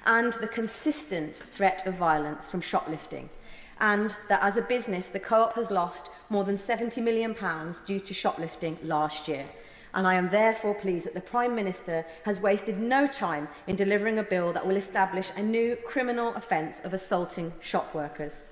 and the consistent threat of violence from shoplifting, and that as a business the Co-op has lost more than £70 million due to shoplifting last year. And I am therefore pleased that the Prime Minister has wasted no time in delivering a bill that will establish a new criminal offence of assaulting shop workers.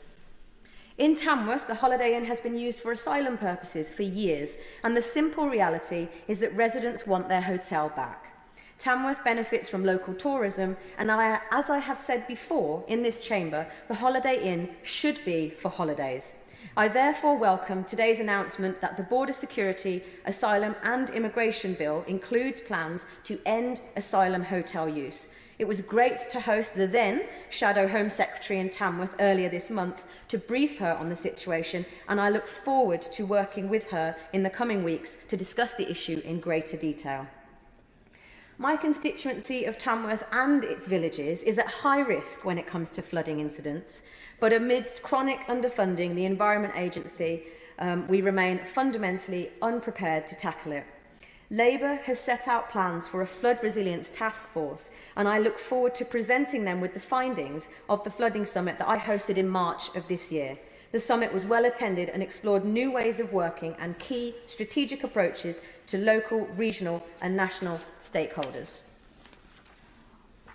In Tamworth, the Holiday Inn has been used for asylum purposes for years, and the simple reality is that residents want their hotel back. Tamworth benefits from local tourism, and as I have said before in this chamber, the Holiday Inn should be for holidays. I therefore welcome today's announcement that the Border Security, Asylum and Immigration Bill includes plans to end asylum hotel use. It was great to host the then Shadow Home Secretary in Tamworth earlier this month to brief her on the situation, and I look forward to working with her in the coming weeks to discuss the issue in greater detail. My constituency of Tamworth and its villages is at high risk when it comes to flooding incidents, but amidst chronic underfunding the Environment Agency, we remain fundamentally unprepared to tackle it. Labour has set out plans for a flood resilience task force, and I look forward to presenting them with the findings of the flooding summit that I hosted in March of this year. The summit was well attended and explored new ways of working and key strategic approaches to local, regional and national stakeholders.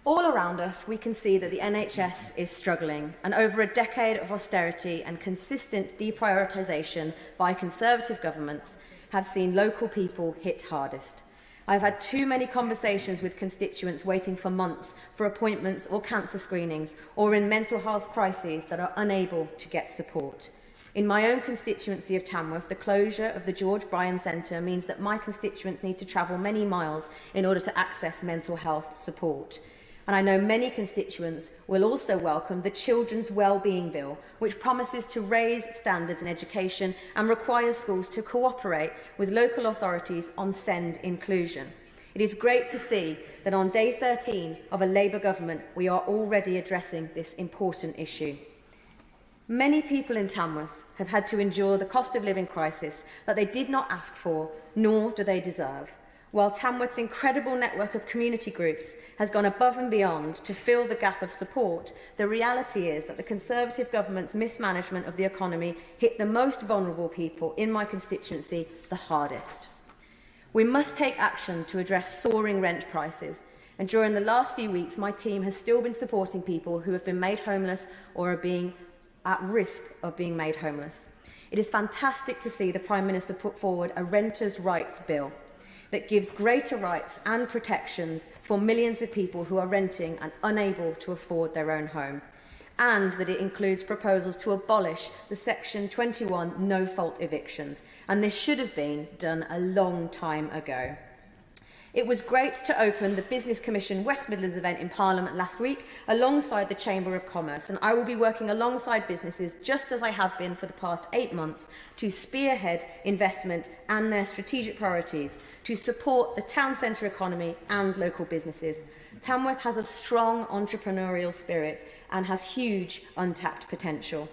All around us, we can see that the NHS is struggling, and over a decade of austerity and consistent deprioritisation by Conservative governments have seen local people hit hardest. I've had too many conversations with constituents waiting for months for appointments or cancer screenings, or in mental health crises that are unable to get support. In my own constituency of Tamworth, the closure of the George Bryan Centre means that my constituents need to travel many miles in order to access mental health support. And I know many constituents will also welcome the Children's Wellbeing Bill, which promises to raise standards in education and requires schools to cooperate with local authorities on SEND inclusion. It is great to see that on day 13 of a Labour government, we are already addressing this important issue. Many people in Tamworth have had to endure the cost of living crisis that they did not ask for, nor do they deserve. While Tamworth's incredible network of community groups has gone above and beyond to fill the gap of support, the reality is that the Conservative government's mismanagement of the economy hit the most vulnerable people in my constituency the hardest. We must take action to address soaring rent prices, and during the last few weeks, my team has still been supporting people who have been made homeless or are being at risk of being made homeless. It is fantastic to see the Prime Minister put forward a renters' rights bill that gives greater rights and protections for millions of people who are renting and unable to afford their own home, and that it includes proposals to abolish the Section 21 no-fault evictions, and this should have been done a long time ago. It was great to open the Business Commission West Midlands event in Parliament last week alongside the Chamber of Commerce, and I will be working alongside businesses, just as I have been for the past 8 months, to spearhead investment and their strategic priorities, to support the town centre economy and local businesses. Tamworth has a strong entrepreneurial spirit and has huge untapped potential.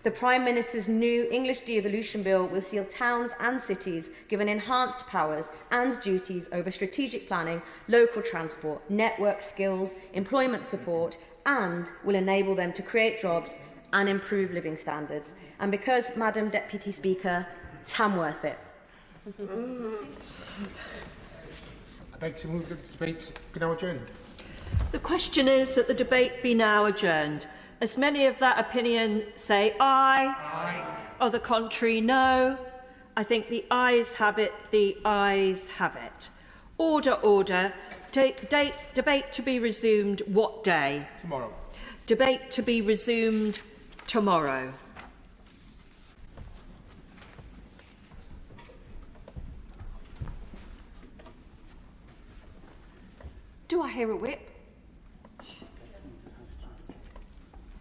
The Prime Minister's new English devolution bill will see towns and cities given enhanced powers and duties over strategic planning, local transport, network skills, employment support, and will enable them to create jobs and improve living standards. And because, Madam Deputy Speaker, Tamworth it.
I beg to move that the debate be now adjourned.
The question is that the debate be now adjourned. As many of that opinion say aye, or the contrary no, I think the ayes have it, the ayes have it. Order, order. Debate to be resumed what day?
Tomorrow.
Debate to be resumed tomorrow. Do I hear a whip?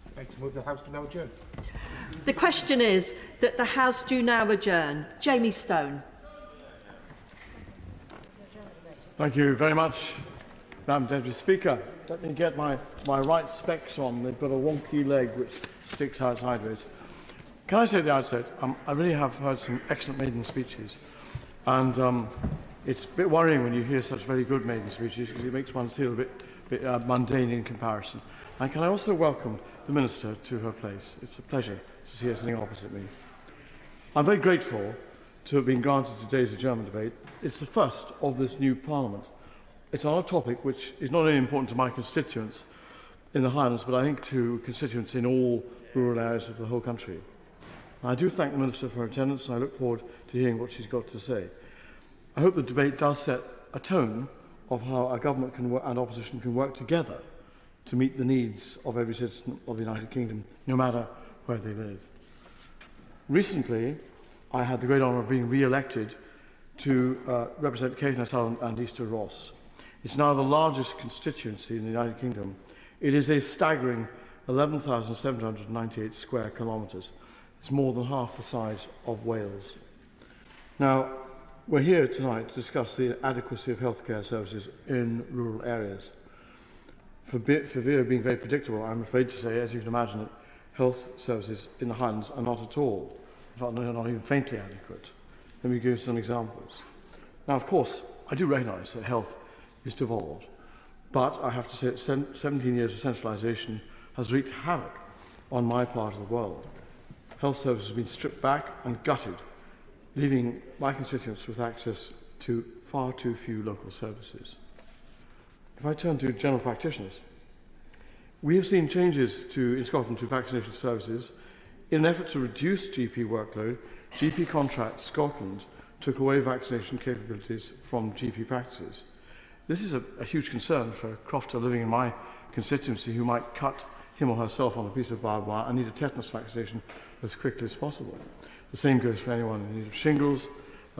I beg to move the House to now adjourn.
The question is that the House do now adjourn. Jamie Stone.
Thank you very much, Madam Deputy Speaker. Let me get my right specs on. They've got a wonky leg which sticks out sideways. Can I say at the outset, I really have heard some excellent maiden speeches, and it's a bit worrying when you hear such very good maiden speeches because it makes one feel a bit mundane in comparison. And can I also welcome the Minister to her place? It's a pleasure to see her sitting opposite me. I'm very grateful to have been granted today's adjournment debate. It's the first of this new Parliament. It's on a topic which is not only important to my constituents in the Highlands, but I think to constituents in all rural areas of the whole country. I do thank the Minister for her attendance, and I look forward to hearing what she's got to say. I hope the debate does set a tone of how our government and opposition can work together to meet the needs of every citizen of the United Kingdom, no matter where they live. Recently, I had the great honour of being re-elected to represent Caithness and Easter Ross. It's now the largest constituency in the United Kingdom. It is a staggering 11,798 square kilometres. It's more than half the size of Wales. Now, we're here tonight to discuss the adequacy of healthcare services in rural areas. For fear of being very predictable, I'm afraid to say, as you can imagine, that health services in the Highlands are not at all, in fact, they're not even faintly adequate. Let me give some examples. Now, of course, I do recognise that health is devolved, but I have to say that 17 years of centralisation has wreaked havoc on my part of the world. Health services have been stripped back and gutted, leaving my constituents with access to far too few local services. If I turn to general practitioners, we have seen changes in Scotland to vaccination services. In an effort to reduce GP workload, GP Contract Scotland took away vaccination capabilities from GP practices. This is a huge concern for a crofter living in my constituency who might cut him or herself on a piece of barbed wire and need a tetanus vaccination as quickly as possible. The same goes for anyone in need of shingles,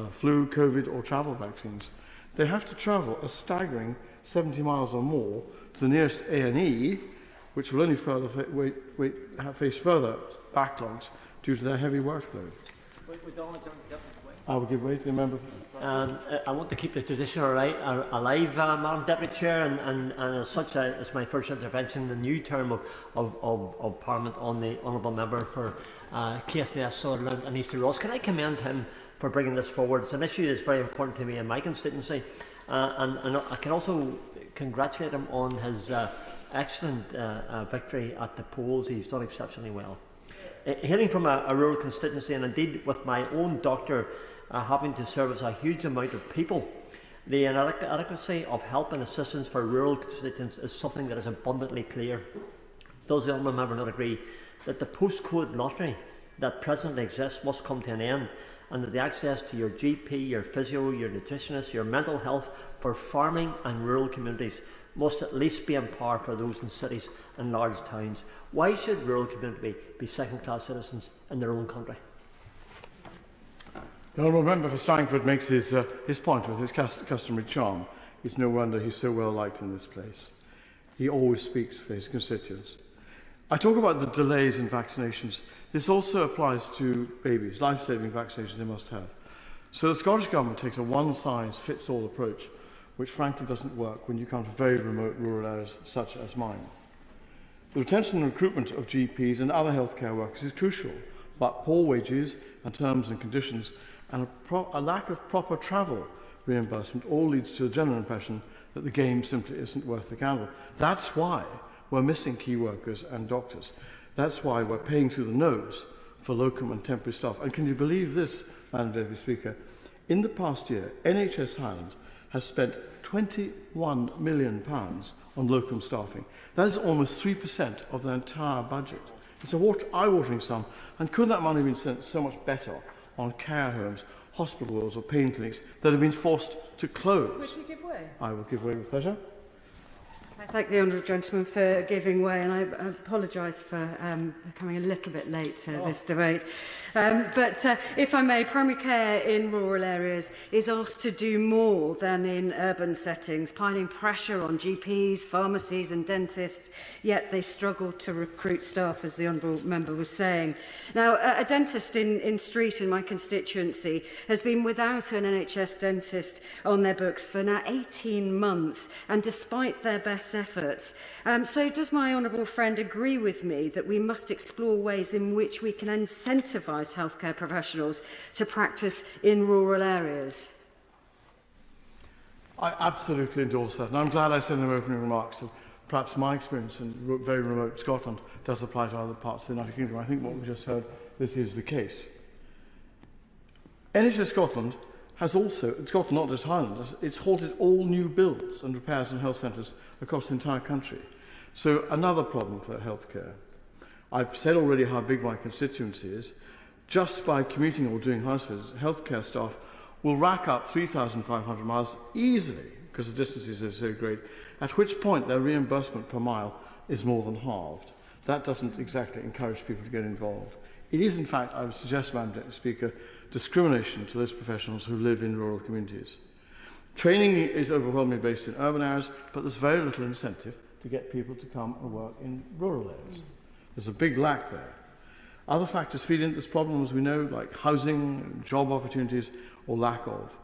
flu, COVID or travel vaccines. They have to travel a staggering 70 miles or more to the nearest A&E, which will only face further backlogs due to their heavy workload. I will give way to the member.
I want to keep the tradition alive, Madam Deputy Chair, and as such, it's my first intervention in the new term of Parliament on the Honourable Member for Caithness, Sutherland and Easter Ross. Can I commend him for bringing this forward? It's an issue that's very important to me in my constituency, and I can also congratulate him on his excellent victory at the polls. He's done exceptionally well. Hailing from a rural constituency, and indeed with my own doctor having to service a huge amount of people, the inadequacy of help and assistance for rural constituents is something that is abundantly clear. Does the Honourable Member not agree that the postcode lottery that presently exists must come to an end, and that the access to your GP, your physio, your nutritionist, your mental health for farming and rural communities must at least be on par for those in cities and large towns? Why should rural communities be second-class citizens in their own country?
The Honourable Member for Strangford makes his point with his customary charm. It's no wonder he's so well liked in this place. He always speaks for his constituents. I talk about the delays in vaccinations. This also applies to babies, life-saving vaccinations they must have. So the Scottish Government takes a one-size-fits-all approach, which frankly doesn't work when you come to very remote rural areas such as mine. The retention and recruitment of GPs and other healthcare workers is crucial, but poor wages and terms and conditions and a lack of proper travel reimbursement all leads to a general impression that the game simply isn't worth the candle. That's why we're missing key workers and doctors. That's why we're paying through the nose for locum and temporary staff. And can you believe this, Madam Deputy Speaker? In the past year, NHS Highland has spent £21 million on locum staffing. That is almost 3% of their entire budget. It's a eye-watering sum, and could that money have been spent so much better on care homes, hospitals or pain clinics that have been forced to close?
Would you give way?
I will give way with pleasure.
I thank the honourable gentleman for giving way, and I apologise for coming a little bit late to this debate. But if I may, primary care in rural areas is asked to do more than in urban settings, piling pressure on GPs, pharmacies and dentists, yet they struggle to recruit staff, as the honourable member was saying. Now, a dentist in Street in my constituency has been without an NHS dentist on their books for now 18 months, and despite their best efforts. So does my honourable friend agree with me that we must explore ways in which we can incentivise healthcare professionals to practice in rural areas?
I absolutely endorse that, and I'm glad I said in my opening remarks that perhaps my experience in very remote Scotland does apply to other parts of the United Kingdom. I think what we just heard, this is the case. NHS Scotland has also, in Scotland, not just Highland, it's halted all new builds and repairs in health centres across the entire country. So another problem for healthcare. I've said already how big my constituency is. just by commuting or doing house visits, healthcare staff will rack up 3,500 miles easily because the distances are so great, at which point their reimbursement per mile is more than halved. That doesn't exactly encourage people to get involved. It is, in fact, I would suggest, Madam Deputy Speaker, discrimination to those professionals who live in rural communities. Training is overwhelmingly based in urban areas, but there's very little incentive to get people to come and work in rural areas. There's a big lack there. Other factors feed into this problem, as we know, like housing, job opportunities, or lack of.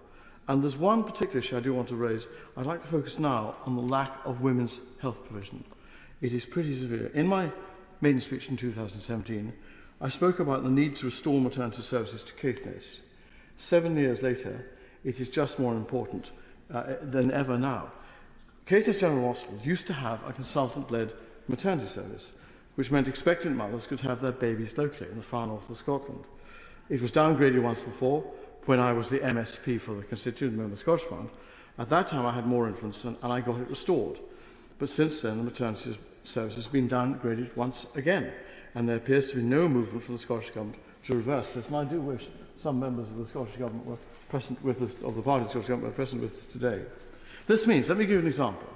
And there's one particular issue I do want to raise. I'd like to focus now on the lack of women's health provision. It is pretty severe. In my maiden speech in 2017, I spoke about the need to restore maternity services to Caithness. 7 years later, it is just more important than ever now. Caithness General Hospital used to have a consultant-led maternity service, which meant expectant mothers could have their babies locally in the far north of Scotland. It was downgraded once before, when I was the MSP for the constituent member of the Scottish Parliament. At that time, I had more influence, and I got it restored. But since then, the maternity service has been downgraded once again, and there appears to be no movement from the Scottish Government to reverse this. And I do wish some members of the Scottish Government were present with us, of the party of the Scottish Government were present with us today. This means, let me give you an example.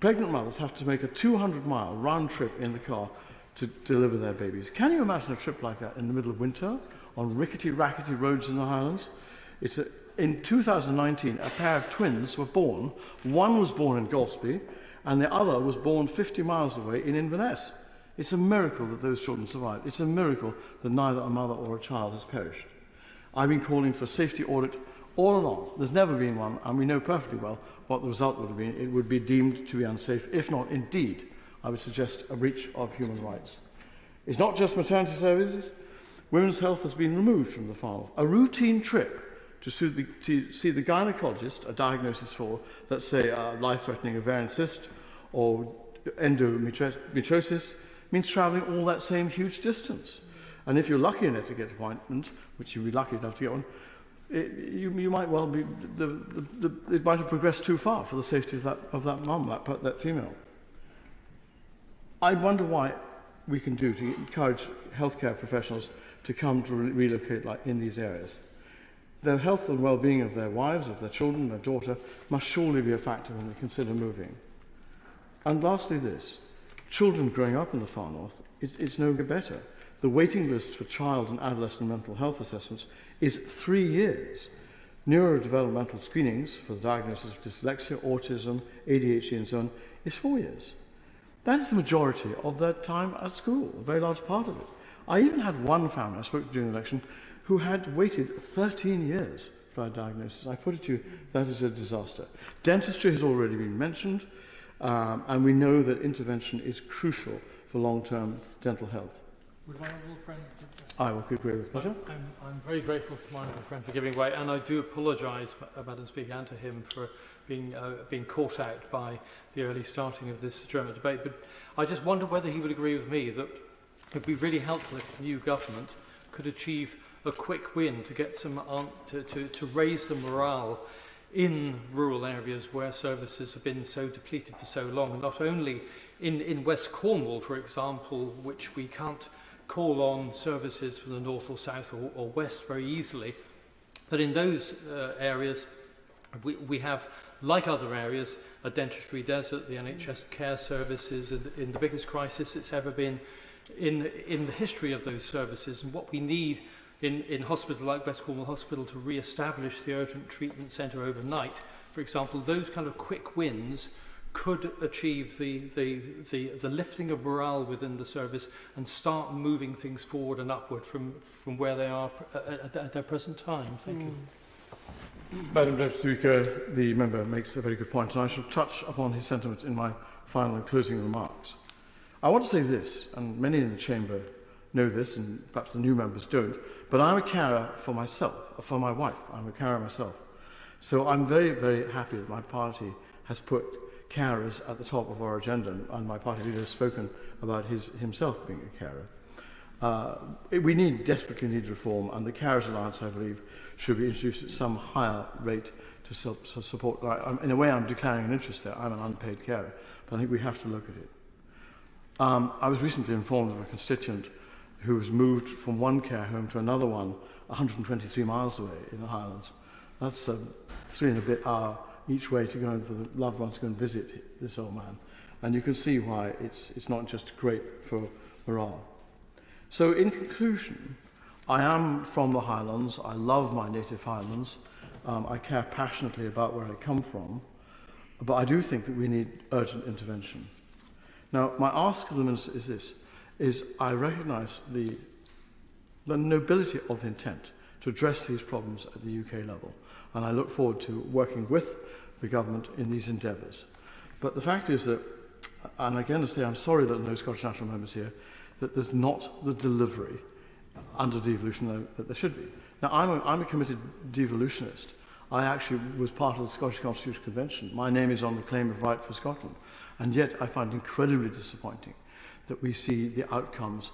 Pregnant mothers have to make a 200-mile round trip in the car to deliver their babies. Can you imagine a trip like that in the middle of winter on rickety, rackety roads in the Highlands? In 2019, a pair of twins were born. One was born in Golspie, and the other was born 50 miles away in Inverness. It's a miracle that those children survived. It's a miracle that neither a mother or a child has perished. I've been calling for a safety audit all along. There's never been one, and we know perfectly well what the result would have been. It would be deemed to be unsafe, if not, indeed, I would suggest, a breach of human rights. It's not just maternity services. Women's health has been removed from the file. A routine trip to see the gynecologist, a diagnosis for, let's say, a life-threatening ovarian cyst or endometriosis, means travelling all that same huge distance. And if you're lucky enough to get an appointment, which you'll be lucky enough to get one, you might well be, it might have progressed too far for the safety of that mum, that female. I wonder why we can do to encourage healthcare professionals to come to relocate in these areas. The health and well-being of their wives, of their children, their daughter, must surely be a factor when they consider moving. And lastly this, children growing up in the far north, it's no better. The waiting list for child and adolescent mental health assessments is 3 years. Neurodevelopmental screenings for the diagnosis of dyslexia, autism, ADHD and so on is 4 years. That is the majority of their time at school, a very large part of it. I even had one family I spoke to during the election who had waited 13 years for a diagnosis. I put it to you, that is a disaster. Dentistry has already been mentioned, and we know that intervention is crucial for long-term dental health.
Would my honourable friend...
I will agree with pleasure.
I'm very grateful to my honourable friend for giving way, and I do apologise, Madam Speaker, and to him for being caught out by the early starting of this German debate. But I just wonder whether he would agree with me that it would be really helpful if the new government could achieve a quick win to get some to raise the morale in rural areas where services have been so depleted for so long, and not only in West Cornwall, for example, which we can't call on services from the north or south or west very easily, that in those areas we have, like other areas, a dentistry desert. The NHS care services in the biggest crisis it's ever been in the history of those services, and what we need in hospitals like West Cornwall Hospital to re-establish the urgent treatment centre overnight, for example, those kind of quick wins could achieve the lifting of morale within the service and start moving things forward and upward from where they are at their present time. Thank you.
Madam Deputy Speaker, the member makes a very good point, and I shall touch upon his sentiment in my final and closing remarks. I want to say this, and many in the Chamber know this, and perhaps the new members don't, but I'm a carer for myself, for my wife. I'm a carer myself. So I'm very, very happy that my party has put carers at the top of our agenda, and my party leader has spoken about himself being a carer. We desperately need reform, and the Carers Alliance, I believe, should be introduced at some higher rate to support. In a way, I'm declaring an interest there. I'm an unpaid carer, but I think we have to look at it. I was recently informed of a constituent who was moved from one care home to another one 123 miles away in the Highlands. That's 3 and a bit hour each way to go and for the loved ones to go and visit this old man. And you can see why it's not just great for morale. So in conclusion, I am from the Highlands. I love my native Highlands. I care passionately about where I come from. But I do think that we need urgent intervention. Now, my ask of them is this, I recognise the nobility of intent to address these problems at the UK level. And I look forward to working with the government in these endeavours. But the fact is that, and again to say I'm sorry that there are no Scottish National members here, that there's not the delivery under devolution that there should be. Now, I'm a committed devolutionist. I actually was part of the Scottish Constitutional Convention. My name is on the Claim of Right for Scotland. And yet I find it incredibly disappointing that we see the outcomes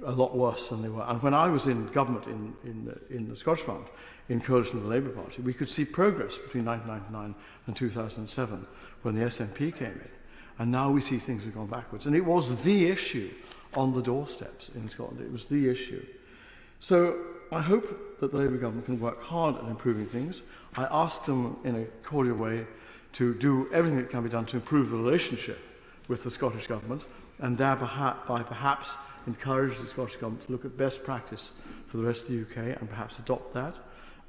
a lot worse than they were. And when I was in government in the Scottish Parliament, in coalition with the Labour Party, we could see progress between 1999 and 2007 when the SNP came in. And now we see things have gone backwards. And it was the issue on the doorsteps in Scotland. It was the issue. So I hope that the Labour government can work hard at improving things. I asked them in a cordial way to do everything that can be done to improve the relationship with the Scottish government, and thereby perhaps encourage the Scottish government to look at best practice for the rest of the UK and perhaps adopt that.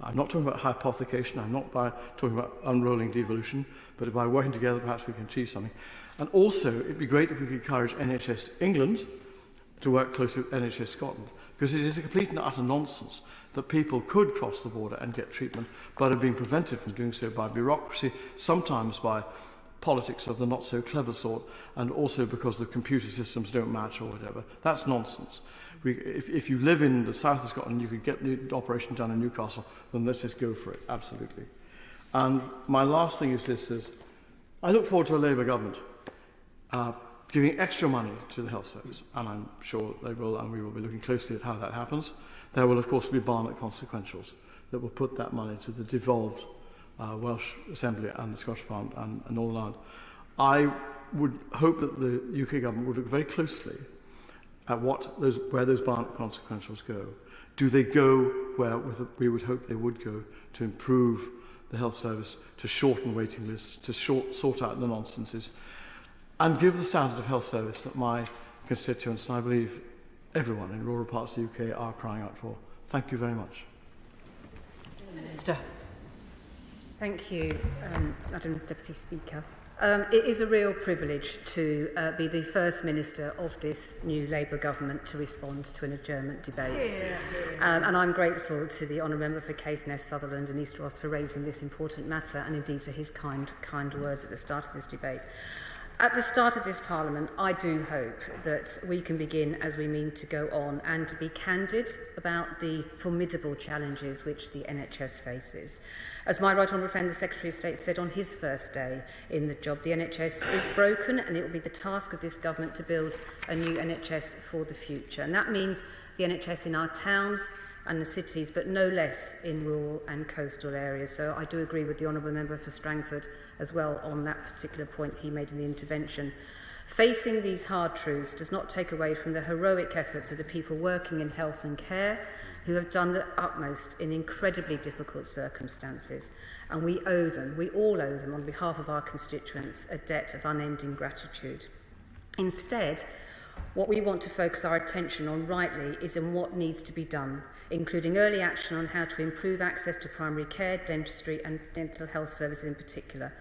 I'm not talking about hypothecation, I'm not talking about unrolling devolution, but by working together perhaps we can achieve something. And also, it'd be great if we could encourage NHS England to work closely with NHS Scotland, because it is a complete and utter nonsense that people could cross the border and get treatment, but are being prevented from doing so by bureaucracy, sometimes by politics of the not-so-clever sort, and also because the computer systems don't match or whatever. That's nonsense. If you live in the south of Scotland, you could get the operation done in Newcastle, then let's just go for it, absolutely. And my last thing is this, I look forward to a Labour government giving extra money to the health service, and I'm sure they will, and we will be looking closely at how that happens. There will, of course, be Barnett consequentials that will put that money to the devolved Welsh Assembly and the Scottish Parliament and Northern Ireland. I would hope that the UK government would look very closely at where those Barnett consequentials go. Do they go where we would hope they would go to improve the health service, to shorten waiting lists, to sort out the nonsenses, and give the standard of health service that my constituents, and I believe everyone in rural parts of the UK, are crying out for. Thank you very much.
Minister. Thank you, Madam Deputy Speaker. It is a real privilege to be the First Minister of this new Labour government to respond to an adjournment debate. And I'm grateful to the Honourable Member for Caithness, Sutherland and East Ross for raising this important matter, and indeed for his kind words at the start of this debate. At the start of this Parliament, I do hope that we can begin as we mean to go on and to be candid about the formidable challenges which the NHS faces. As my right honourable friend, the Secretary of State, said on his first day in the job, the NHS is broken, and it will be the task of this government to build a new NHS for the future. And that means the NHS in our towns and the cities, but no less in rural and coastal areas. So I do agree with the Honourable Member for Strangford as well on that particular point he made in the intervention. Facing these hard truths does not take away from the heroic efforts of the people working in health and care, who have done the utmost in incredibly difficult circumstances. And we all owe them on behalf of our constituents, a debt of unending gratitude. Instead, what we want to focus our attention on rightly is on what needs to be done, including early action on how to improve access to primary care, dentistry and dental health services in particular.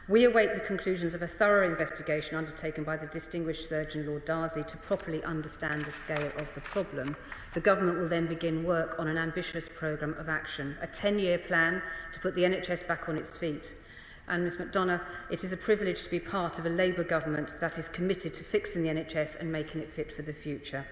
We await the conclusions of a thorough investigation undertaken by the distinguished surgeon Lord Darcy to properly understand the scale of the problem. The government will then begin work on an ambitious programme of action, a 10-year plan to put the NHS back on its feet. And Ms McDonough, it is a privilege to be part of a Labour government that is committed to fixing the NHS and making it fit for the future.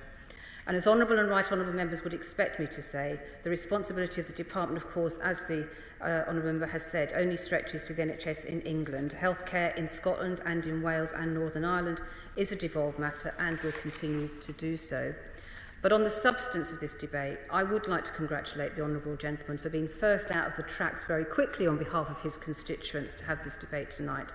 And as honourable and right honourable members would expect me to say, the responsibility of the department, of course, as the honourable member has said, only stretches to the NHS in England. Healthcare in Scotland and in Wales and Northern Ireland is a devolved matter and will continue to do so. But on the substance of this debate, I would like to congratulate the honourable gentleman for being first out of the tracks very quickly on behalf of his constituents to have this debate tonight.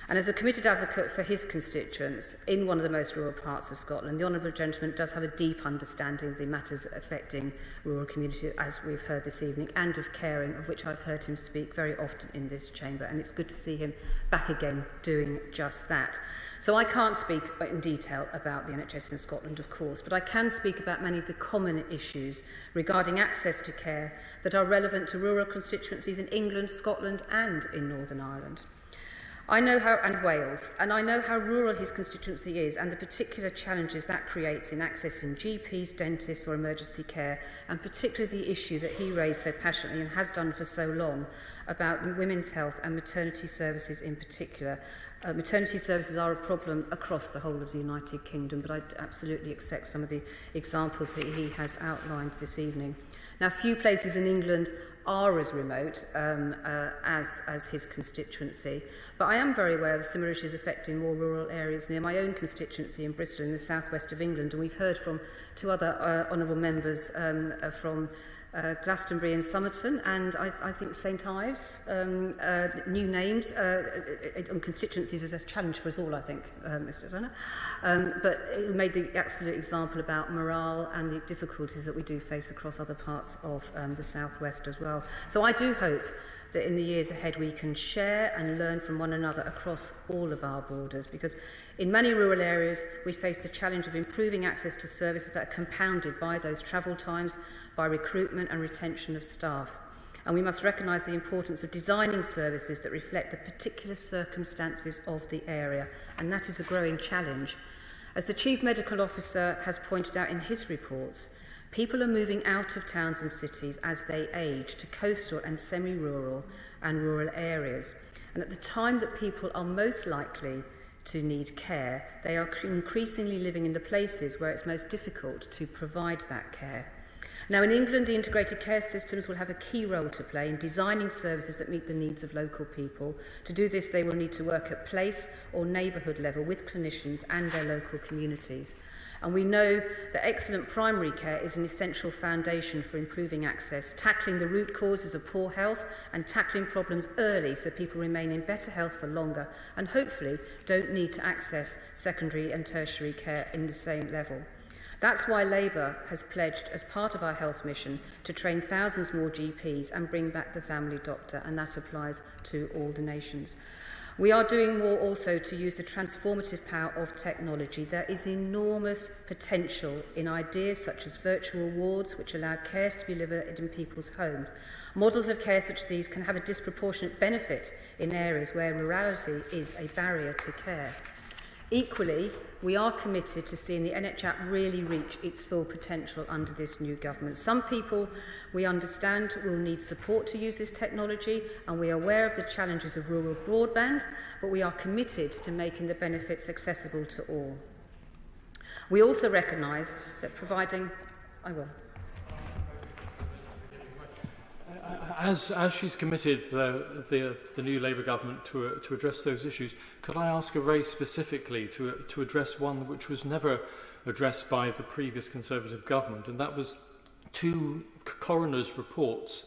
And as a committed advocate for his constituents in one of the most rural parts of Scotland, the Honourable Gentleman does have a deep understanding of the matters affecting rural communities, as we've heard this evening, and of caring, of which I've heard him speak very often in this chamber. And it's good to see him back again doing just that. So I can't speak in detail about the NHS in Scotland, of course, but I can speak about many of the common issues regarding access to care that are relevant to rural constituencies in England, Scotland and in Northern Ireland. And Wales, and I know how rural his constituency is and the particular challenges that creates in accessing GPs, dentists or emergency care, and particularly the issue that he raised so passionately and has done for so long about women's health and maternity services in particular. Maternity services are a problem across the whole of the United Kingdom, but I absolutely accept some of the examples that he has outlined this evening. Now, few places in England are as remote as his constituency, but I am very aware of similar issues affecting more rural areas near my own constituency in Bristol in the southwest of England, and we've heard from two other honourable members from Glastonbury and Somerton, and I think St Ives, new names on constituencies is a challenge for us all, I think, Mr Turner. But it made the absolute example about morale and the difficulties that we do face across other parts of the southwest as well. So I do hope that in the years ahead we can share and learn from one another across all of our borders, because in many rural areas we face the challenge of improving access to services that are compounded by those travel times, by recruitment and retention of staff. And we must recognise the importance of designing services that reflect the particular circumstances of the area, and that is a growing challenge. As the Chief Medical Officer has pointed out in his reports, people are moving out of towns and cities as they age to coastal and semi-rural and rural areas. And at the time that people are most likely to need care, they are increasingly living in the places where it's most difficult to provide that care. Now, in England, the integrated care systems will have a key role to play in designing services that meet the needs of local people. To do this, they will need to work at place or neighbourhood level with clinicians and their local communities. And we know that excellent primary care is an essential foundation for improving access, tackling the root causes of poor health and tackling problems early so people remain in better health for longer and hopefully don't need to access secondary and tertiary care in the same level. That's why Labour has pledged, as part of our health mission, to train thousands more GPs and bring back the family doctor, and that applies to all the nations. We are doing more also to use the transformative power of technology. There is enormous potential in ideas such as virtual wards, which allow care to be delivered in people's homes. Models of care such as these can have a disproportionate benefit in areas where rurality is a barrier to care. Equally, we are committed to seeing the NHS really reach its full potential under this new government. Some people, we understand, will need support to use this technology, and we are aware of the challenges of rural broadband, but we are committed to making the benefits accessible to all. We also recognise that providing...
As she's committed the new Labour government to address those issues, could I ask her very specifically to address one which was never addressed by the previous Conservative government, and that was two coroners' reports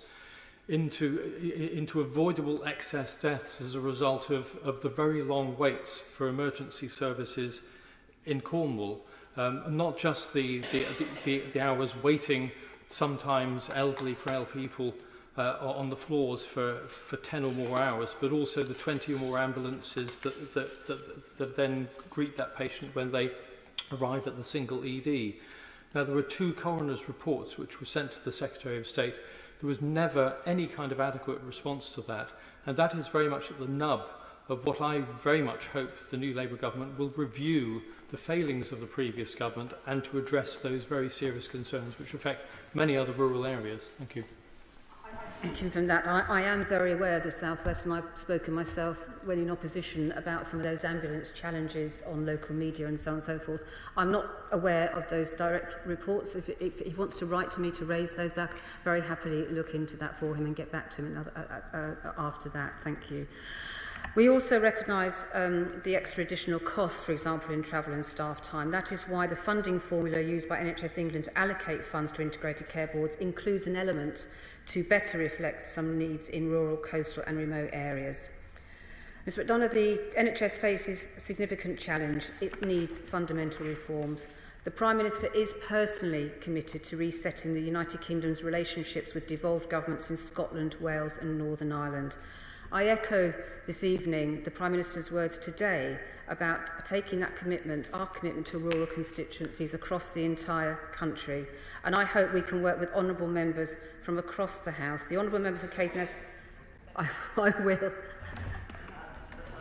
into avoidable excess deaths as a result of the very long waits for emergency services in Cornwall. Not just the hours waiting, sometimes elderly, frail people on the floors for 10 or more hours, but also the 20 or more ambulances that then greet that patient when they arrive at the single ED. Now, there were two coroners' reports which were sent to the Secretary of State. There was never any kind of adequate response to that, and that is very much at the nub of what I very much hope the new Labour government will review the failings of the previous government and to address those very serious concerns which affect many other rural areas. Thank you.
From that, I am very aware of the South West, and I've spoken myself when in opposition about some of those ambulance challenges on local media and so on and so forth. I'm not aware of those direct reports. If he wants to write to me to raise those back, very happily look into that for him and get back to him after that. Thank you. We also recognise the extra additional costs, for example, in travel and staff time. That is why the funding formula used by NHS England to allocate funds to integrated care boards includes an element to better reflect some needs in rural, coastal and remote areas. Mr McDonough, the NHS faces a significant challenge. It needs fundamental reforms. The Prime Minister is personally committed to resetting the United Kingdom's relationships with devolved governments in Scotland, Wales and Northern Ireland. I echo this evening the Prime Minister's words today about taking that commitment, our commitment to rural constituencies across the entire country. And I hope we can work with honourable members from across the House. The Honourable Member for Caithness, I will.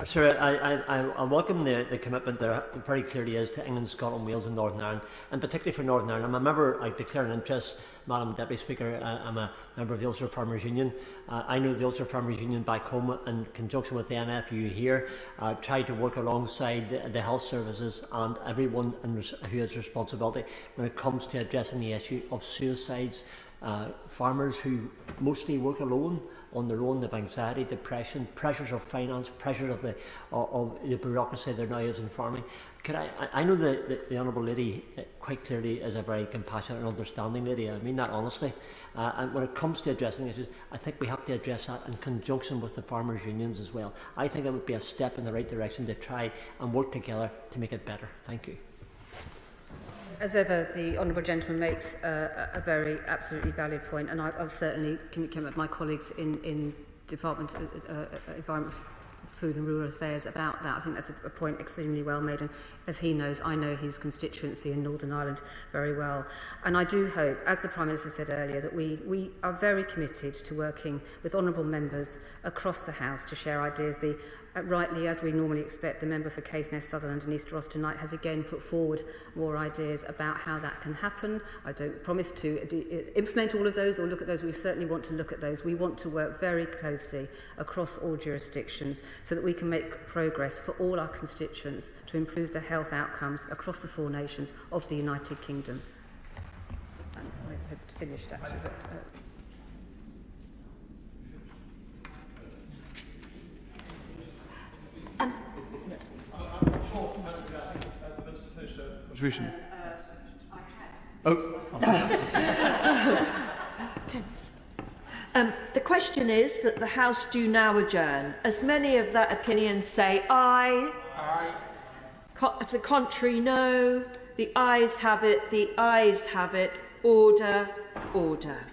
Sir, I welcome the commitment there very clearly is to England, Scotland, Wales and Northern Ireland, and particularly for Northern Ireland. I'm a member, I declare an interest, Madam Deputy Speaker, I'm a member of the Ulster Farmers Union. I know the Ulster Farmers Union back home in conjunction with the NFU here tried to work alongside the health services and everyone who has responsibility when it comes to addressing the issue of suicides. Farmers who mostly work alone, on their own, of anxiety, depression, pressures of finance, pressures of the bureaucracy there now is in farming. I know the Honourable Lady quite clearly is a very compassionate and understanding lady. I mean that honestly. And when it comes to addressing issues, I think we have to address that in conjunction with the farmers' unions as well. I think it would be a step in the right direction to try and work together to make it better. Thank you.
As ever, the Honourable Gentleman makes a very absolutely valid point, and I'll certainly communicate with my colleagues in Department of Environment, Food and Rural Affairs about that. I think that's a point extremely well made, and as he knows, I know his constituency in Northern Ireland very well. And I do hope, as the Prime Minister said earlier, that we are very committed to working with honourable members across the House to share ideas. Rightly, as we normally expect, the member for Caithness, Sutherland and East Ross tonight has again put forward more ideas about how that can happen. I don't promise to implement all of those or look at those. We certainly want to look at those. We want to work very closely across all jurisdictions so that we can make progress for all our constituents to improve the health outcomes across the 4 nations of the United Kingdom. And I had finished actually, but...
Contribution.
The question is that the House do now adjourn. As many of that opinion say aye. Aye. To the contrary, no. The ayes have it. The ayes have it. Order. Order.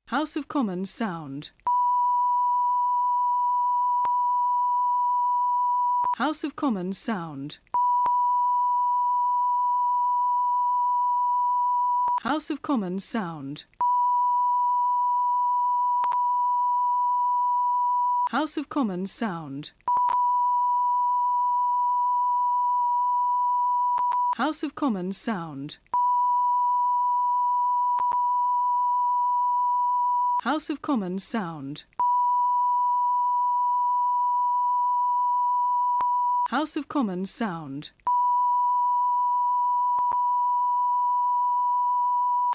House of Commons sound. House of Commons sound. House of Commons sound. House of Commons sound. House of Commons sound. House of Commons sound. House of Commons sound.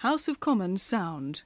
House of Commons sound.